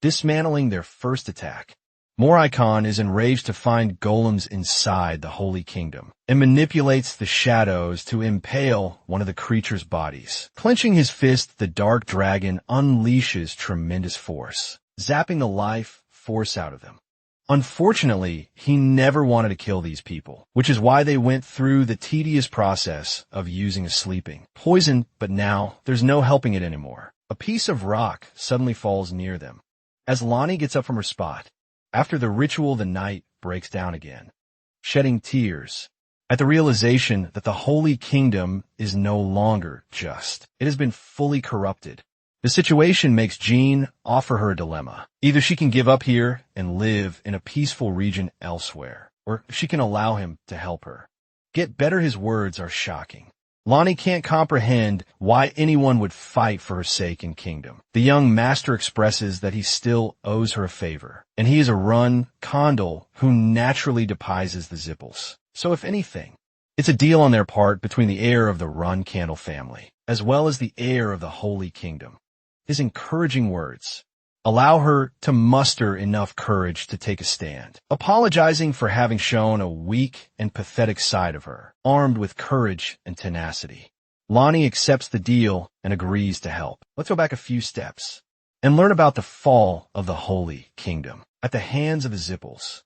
dismantling their first attack. Moricon is enraged to find golems inside the Holy Kingdom and manipulates the shadows to impale one of the creature's bodies. Clenching his fist, the dark dragon unleashes tremendous force, zapping the life force out of them. Unfortunately, he never wanted to kill these people, which is why they went through the tedious process of using a sleeping poison, but now there's no helping it anymore. A piece of rock suddenly falls near them. As Lonnie gets up from her spot, after the ritual, the knight breaks down again, shedding tears at the realization that the Holy Kingdom is no longer just. It has been fully corrupted. The situation makes Jean offer her a dilemma. Either she can give up here and live in a peaceful region elsewhere, or she can allow him to help her get better. His words are shocking. Lonnie can't comprehend why anyone would fight for her sake and kingdom. The young master expresses that he still owes her a favor, and he is a run condal who naturally despises the Zippels. So if anything, It's a deal on their part between the heir of the Run Candle family, as well as the heir of the Holy Kingdom. His encouraging words allow her to muster enough courage to take a stand, apologizing for having shown a weak and pathetic side of her, armed with courage and tenacity. Lonnie accepts the deal and agrees to help. Let's go back a few steps and learn about the fall of the Holy Kingdom at the hands of the Zipples.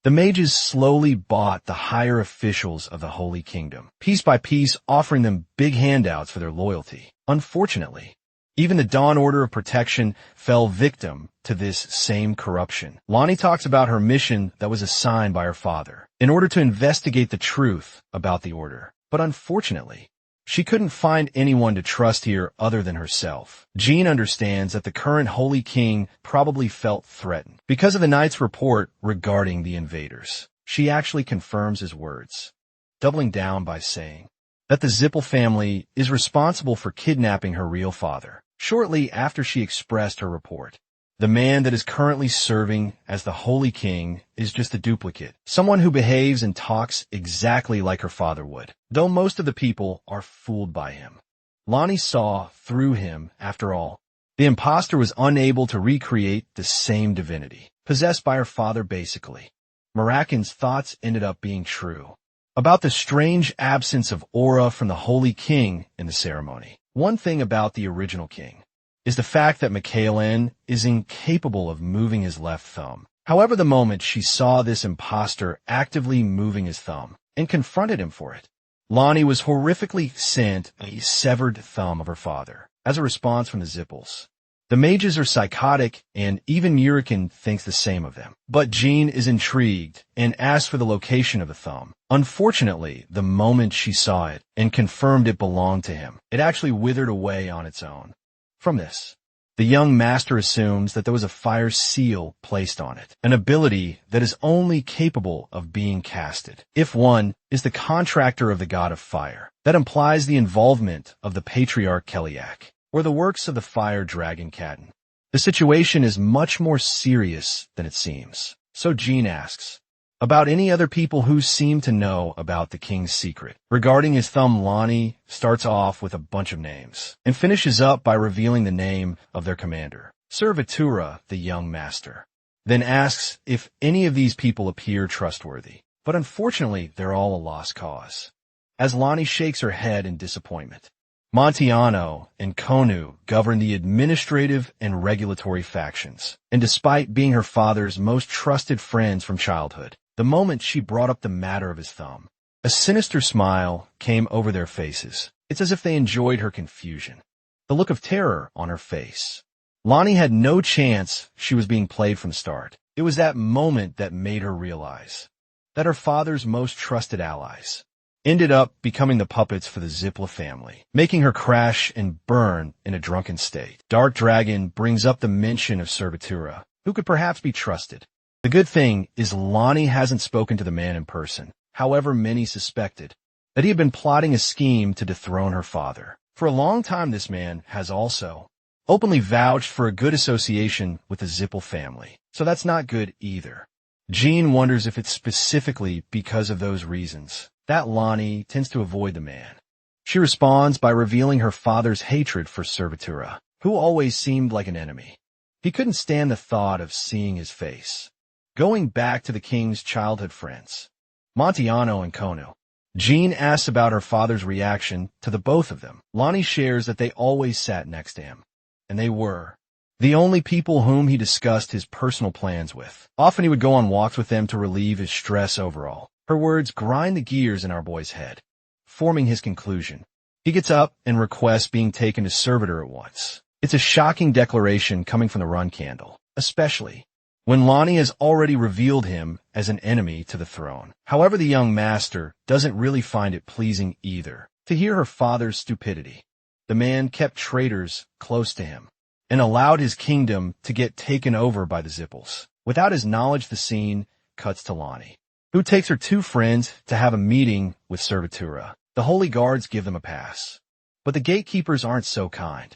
The mages slowly bought the higher officials of the Holy Kingdom, piece by piece offering them big handouts for their loyalty. Unfortunately, even the Dawn Order of Protection fell victim to this same corruption. Lonnie talks about her mission that was assigned by her father in order to investigate the truth about the Order. But unfortunately, she couldn't find anyone to trust here other than herself. Jean understands that the current Holy King probably felt threatened because of the Knight's report regarding the invaders. She actually confirms his words, doubling down by saying that the Zipple family is responsible for kidnapping her real father. Shortly after she expressed her report, the man that is currently serving as the Holy King is just a duplicate, someone who behaves and talks exactly like her father would, though most of the people are fooled by him. Lonnie saw through him, after all. The imposter was unable to recreate the same divinity, possessed by her father basically. Marakan's thoughts ended up being true about the strange absence of aura from the Holy King in the ceremony. One thing about the original king is the fact that Michaelen is incapable of moving his left thumb. However, the moment she saw this imposter actively moving his thumb and confronted him for it, Lonnie was horrifically sent a severed thumb of her father as a response from the Zipples. The mages are psychotic, and even Murican thinks the same of them. But Jean is intrigued and asks for the location of the thumb. Unfortunately, the moment she saw it and confirmed it belonged to him, it actually withered away on its own. From this, the young master assumes that there was a fire seal placed on it, an ability that is only capable of being casted if one is the contractor of the god of fire. That implies the involvement of the patriarch Keliak, or the works of the fire dragon Catan. The situation is much more serious than it seems. So Jean asks about any other people who seem to know about the king's secret. Regarding his thumb, Lonnie starts off with a bunch of names and finishes up by revealing the name of their commander, Servitura, the young master. Then asks if any of these people appear trustworthy. But unfortunately, they're all a lost cause. As Lonnie shakes her head in disappointment, Montiano and Konu govern the administrative and regulatory factions, and despite being her father's most trusted friends from childhood, the moment she brought up the matter of his thumb, a sinister smile came over their faces. It's as if they enjoyed her confusion, the look of terror on her face. Lonnie had no chance she was being played from the start. It was that moment that made her realize that her father's most trusted allies ended up becoming the puppets for the Zipla family, making her crash and burn in a drunken state. Dark Dragon brings up the mention of Servitura, who could perhaps be trusted. The good thing is Lonnie hasn't spoken to the man in person. However, many suspected that he had been plotting a scheme to dethrone her father. For a long time, this man has also openly vouched for a good association with the Zippel family, so that's not good either. Jean wonders if it's specifically because of those reasons that Lonnie tends to avoid the man. She responds by revealing her father's hatred for Servitura, who always seemed like an enemy. He couldn't stand the thought of seeing his face. Going back to the king's childhood friends, Montiano and Konu, Jean asks about her father's reaction to the both of them. Lonnie shares that they always sat next to him, and they were the only people whom he discussed his personal plans with. Often he would go on walks with them to relieve his stress overall. Her words grind the gears in our boy's head, forming his conclusion. He gets up and requests being taken to servitor at once. It's a shocking declaration coming from the Run Candle, especially when Lonnie has already revealed him as an enemy to the throne. However, the young master doesn't really find it pleasing either to hear her father's stupidity. The man kept traitors close to him and allowed his kingdom to get taken over by the Zippels. Without his knowledge, the scene cuts to Lonnie, who takes her two friends to have a meeting with Servitura. The Holy Guards give them a pass, but the gatekeepers aren't so kind.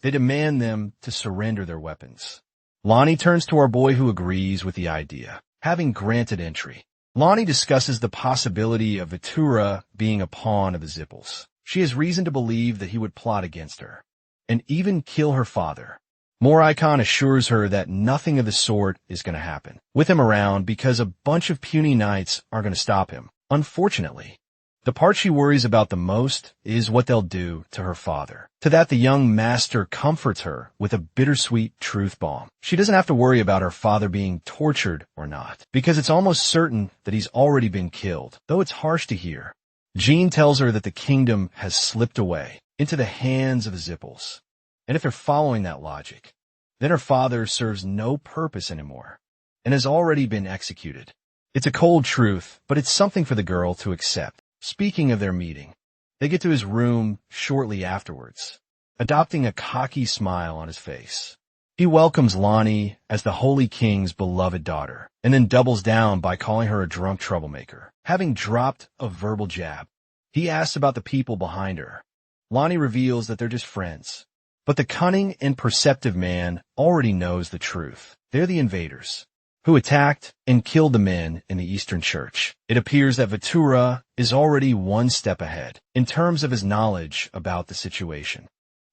They demand them to surrender their weapons. Lonnie turns to our boy, who agrees with the idea, having granted entry. Lonnie discusses the possibility of Atura being a pawn of the Zipples. She has reason to believe that he would plot against her, and even kill her father. Moricon assures her that nothing of the sort is going to happen with him around because a bunch of puny knights are going to stop him. Unfortunately, the part she worries about the most is what they'll do to her father. To that, the young master comforts her with a bittersweet truth bomb. She doesn't have to worry about her father being tortured or not, because it's almost certain that he's already been killed, though it's harsh to hear. Jean tells her that the kingdom has slipped away into the hands of the Zipples, and if they're following that logic, then her father serves no purpose anymore and has already been executed. It's a cold truth, but it's something for the girl to accept. Speaking of their meeting, they get to his room shortly afterwards, adopting a cocky smile on his face. He welcomes Lonnie as the Holy King's beloved daughter, and then doubles down by calling her a drunk troublemaker. Having dropped a verbal jab, he asks about the people behind her. Lonnie reveals that they're just friends, but the cunning and perceptive man already knows the truth. They're the invaders who attacked and killed the men in the Eastern Church. It appears that Vatura is already one step ahead in terms of his knowledge about the situation.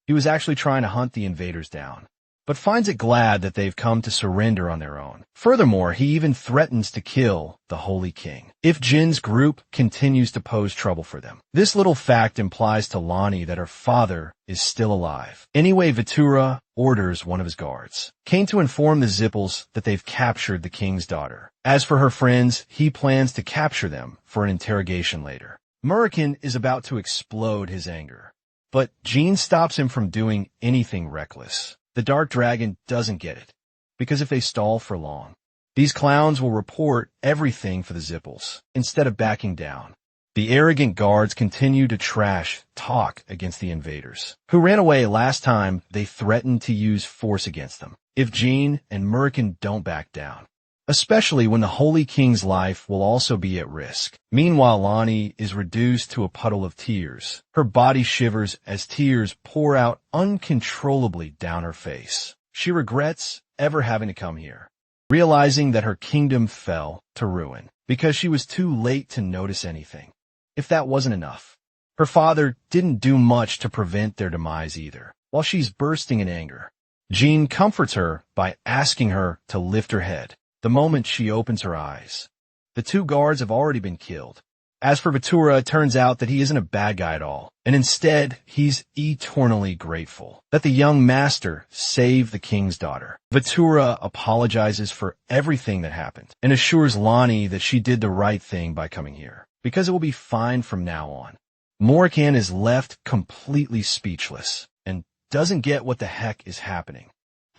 He was actually trying to hunt the invaders down, but finds it glad that they've come to surrender on their own. Furthermore, he even threatens to kill the Holy King if Jin's group continues to pose trouble for them. This little fact implies to Lonnie that her father is still alive. Anyway, Vatura orders one of his guards, Kane, to inform the Zipples that they've captured the king's daughter. As for her friends, he plans to capture them for an interrogation later. Murican is about to explode his anger, but Jean stops him from doing anything reckless. The Dark Dragon doesn't get it, because if they stall for long, these clowns will report everything for the Zipples instead of backing down. The arrogant guards continue to trash talk against the invaders, who ran away last time they threatened to use force against them if Jean and Murican don't back down, especially when the Holy King's life will also be at risk. Meanwhile, Lonnie is reduced to a puddle of tears. Her body shivers as tears pour out uncontrollably down her face. She regrets ever having to come here, realizing that her kingdom fell to ruin because she was too late to notice anything. If that wasn't enough, her father didn't do much to prevent their demise either. While she's bursting in anger, Jean comforts her by asking her to lift her head the moment she opens her eyes. The two guards have already been killed. As for Vatura, it turns out that he isn't a bad guy at all, and instead, he's eternally grateful that the young master saved the king's daughter. Vatura apologizes for everything that happened and assures Lonnie that she did the right thing by coming here, because it will be fine from now on. Morrican is left completely speechless and doesn't get what the heck is happening.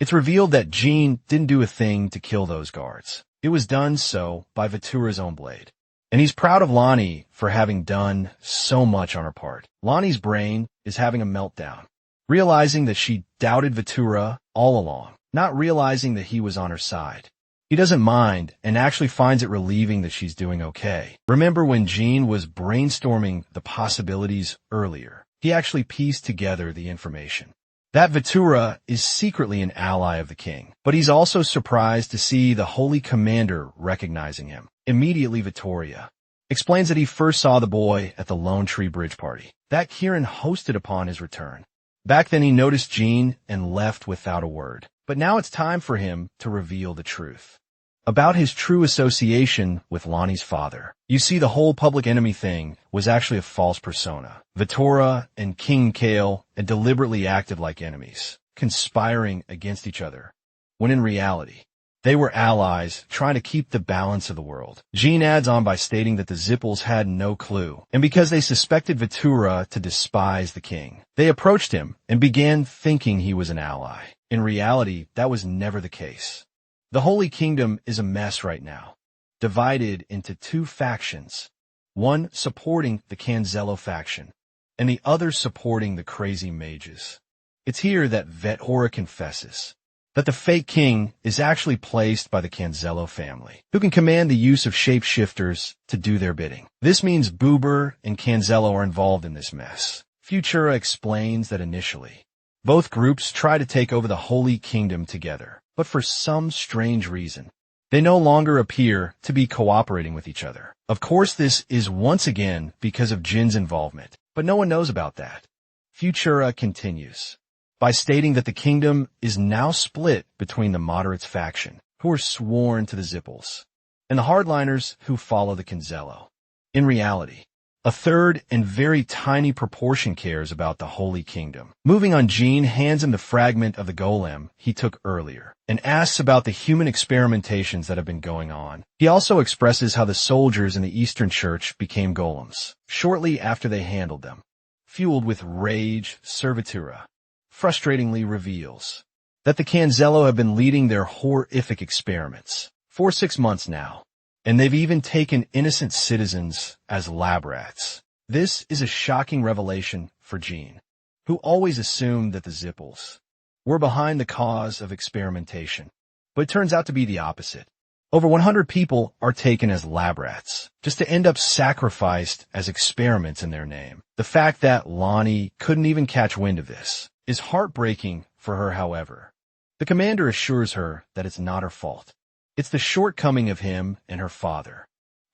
It's revealed that Jean didn't do a thing to kill those guards. It was done so by Vatura's own blade. And he's proud of Lonnie for having done so much on her part. Lonnie's brain is having a meltdown, realizing that she doubted Vatura all along, not realizing that he was on her side. He doesn't mind and actually finds it relieving that she's doing okay. Remember when Jean was brainstorming the possibilities earlier? He actually pieced together the information that Vatura is secretly an ally of the king, but he's also surprised to see the Holy Commander recognizing him. Immediately, Vittoria explains that he first saw the boy at the Lone Tree Bridge party that Kieran hosted upon his return. Back then, he noticed Jean and left without a word, but now it's time for him to reveal the truth about his true association with Lonnie's father. You see, the whole public enemy thing was actually a false persona. Vatura and King Kale had deliberately acted like enemies, conspiring against each other, when in reality, they were allies trying to keep the balance of the world. Jean adds on by stating that the Zipples had no clue, and because they suspected Vatura to despise the king, they approached him and began thinking he was an ally. In reality, that was never the case. The Holy Kingdom is a mess right now, divided into two factions, one supporting the Canzello faction, and the other supporting the crazy mages. It's here that Vethora confesses that the fake king is actually placed by the Canzello family, who can command the use of shapeshifters to do their bidding. This means Boober and Canzello are involved in this mess. Futura explains that initially, both groups try to take over the Holy Kingdom together, but for some strange reason, They no longer appear to be cooperating with each other. Of course, this is once again because of Jin's involvement, but no one knows about that. Futura continues by stating that the kingdom is now split between the moderates faction, who are sworn to the Zipples, and the hardliners who follow the Kinzello. In reality, a third and very tiny proportion cares about the Holy Kingdom. Moving on, Jin hands him the fragment of the golem he took earlier and asks about the human experimentations that have been going on. He also expresses how the soldiers in the Eastern Church became golems shortly after they handled them. Fueled with rage, Servitura frustratingly reveals that the Kinzello have been leading their horrific experiments for 6 months now, and they've even taken innocent citizens as lab rats. This is a shocking revelation for Jin, who always assumed that the Zipples were behind the cause of experimentation. But it turns out to be the opposite. Over 100 people are taken as lab rats, just to end up sacrificed as experiments in their name. The fact that Lonnie couldn't even catch wind of this is heartbreaking for her, however. The commander assures her that it's not her fault. It's the shortcoming of him and her father,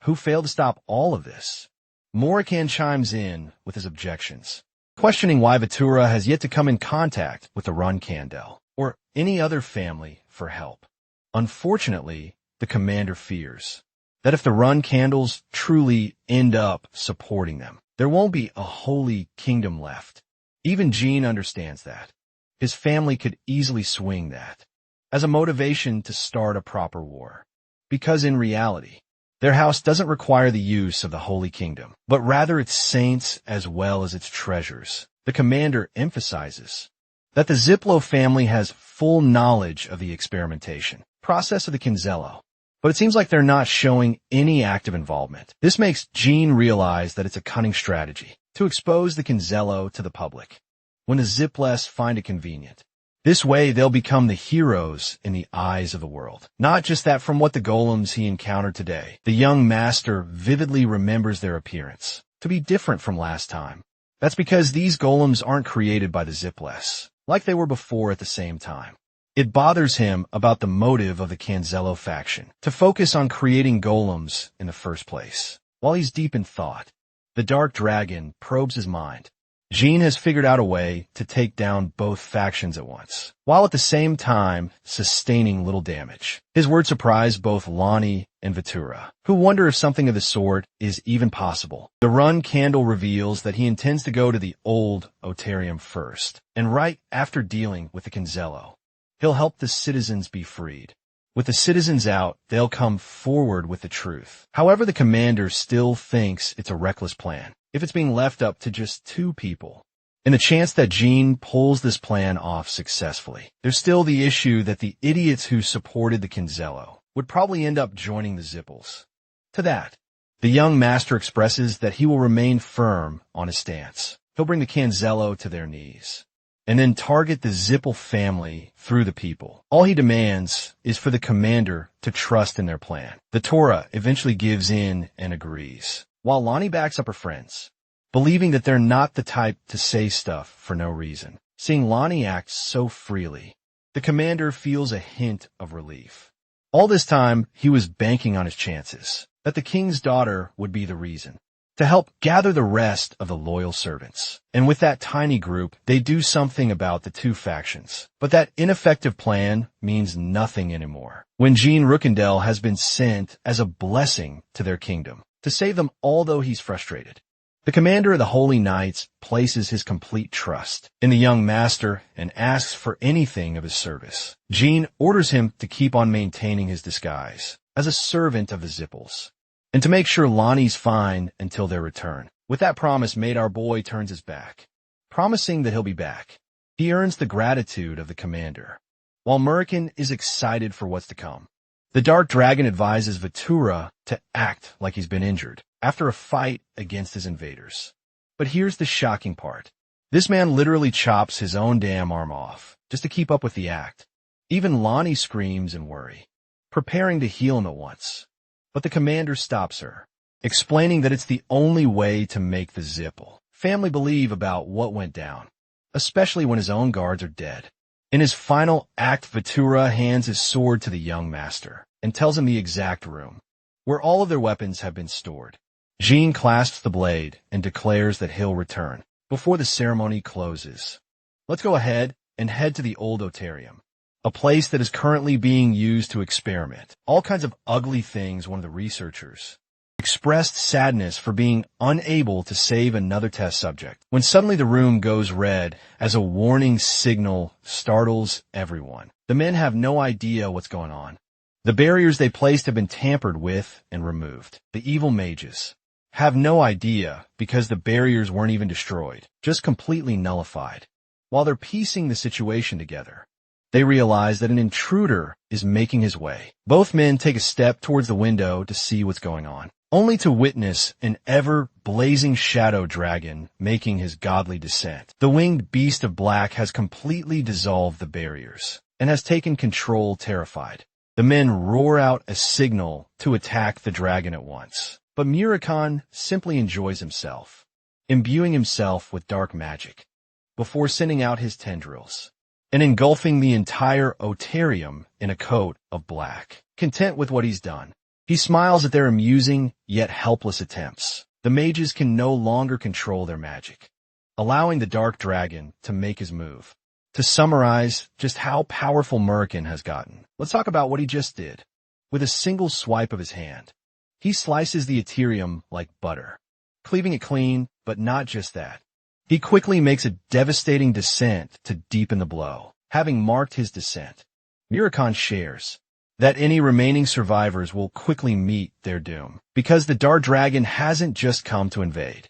who failed to stop all of this. Morrican chimes in with his objections, questioning why Futura has yet to come in contact with the Run Candle or any other family for help. Unfortunately, the commander fears that if the Run Candles truly end up supporting them, there won't be a holy kingdom left. Even Jin understands that. His family could easily swing that as a motivation to start a proper war, because in reality, their house doesn't require the use of the Holy Kingdom, but rather its saints as well as its treasures. The commander emphasizes that the Ziplo family has full knowledge of the experimentation process of the Kinzello, but it seems like they're not showing any active involvement. This makes Jin realize that it's a cunning strategy to expose the Kinzello to the public when the Zipless find it convenient. This way, they'll become the heroes in the eyes of the world. Not just that, from what the golems he encountered today, the young master vividly remembers their appearance to be different from last time. That's because these golems aren't created by the Zipless, like they were before at the same time. It bothers him about the motive of the Kinzello faction to focus on creating golems in the first place. While he's deep in thought, the Dark Dragon probes his mind. Jin has figured out a way to take down both factions at once, while at the same time sustaining little damage. His words surprise both Lonnie and Futura, who wonder if something of the sort is even possible. The Run Candle reveals that he intends to go to the old Otarium first, and right after dealing with the Kinzello, he'll help the citizens be freed. With the citizens out, they'll come forward with the truth. However, the commander still thinks it's a reckless plan if it's being left up to just 2 people. In the chance that Jin pulls this plan off successfully, there's still the issue that the idiots who supported the Kinzello would probably end up joining the Zipples. To that, the young master expresses that he will remain firm on his stance. He'll bring the Kinzello to their knees, and then target the Zipple family through the people. All he demands is for the commander to trust in their plan. The Torah eventually gives in and agrees, while Lonnie backs up her friends, believing that they're not the type to say stuff for no reason. Seeing Lonnie act so freely, the commander feels a hint of relief. All this time, he was banking on his chances, that the king's daughter would be the reason, to help gather the rest of the loyal servants. And with that tiny group, they do something about the 2 factions. But that ineffective plan means nothing anymore, when Jin Rookendale has been sent as a blessing to their kingdom, to save them, although he's frustrated. The commander of the Holy Knights places his complete trust in the young master and asks for anything of his service. Jin orders him to keep on maintaining his disguise as a servant of the Zipples, and to make sure Lonnie's fine until their return. With that promise made, our boy turns his back, promising that he'll be back. He earns the gratitude of the commander, while Murican is excited for what's to come. The Dark Dragon advises Futura to act like he's been injured after a fight against his invaders. But here's the shocking part. This man literally chops his own damn arm off just to keep up with the act. Even Lonnie screams in worry, preparing to heal him at once. But the commander stops her, explaining that it's the only way to make the Zipple family believe about what went down, especially when his own guards are dead. In his final act, Vatura hands his sword to the young master and tells him the exact room where all of their weapons have been stored. Jean clasps the blade and declares that he'll return before the ceremony closes. Let's go ahead and head to the old Otarium, a place that is currently being used to experiment. All kinds of ugly things. One of the researchers expressed sadness for being unable to save another test subject, when suddenly the room goes red as a warning signal startles everyone. The men have no idea what's going on. The barriers they placed have been tampered with and removed. The evil mages have no idea because the barriers weren't even destroyed, just completely nullified. While they're piecing the situation together, they realize that an intruder is making his way. Both men take a step towards the window to see what's going on, only to witness an ever-blazing shadow dragon making his godly descent. The winged beast of black has completely dissolved the barriers and has taken control, terrified. The men roar out a signal to attack the dragon at once. But Murakan simply enjoys himself, imbuing himself with dark magic before sending out his tendrils and engulfing the entire Otarium in a coat of black. Content with what he's done, he smiles at their amusing yet helpless attempts. The mages can no longer control their magic, allowing the dark dragon to make his move. To summarize just how powerful Murakan has gotten, let's talk about what he just did. With a single swipe of his hand, he slices the Otarium like butter, cleaving it clean, but not just that. He quickly makes a devastating descent to deepen the blow. Having marked his descent, Murakan shares that any remaining survivors will quickly meet their doom, because the dark dragon hasn't just come to invade.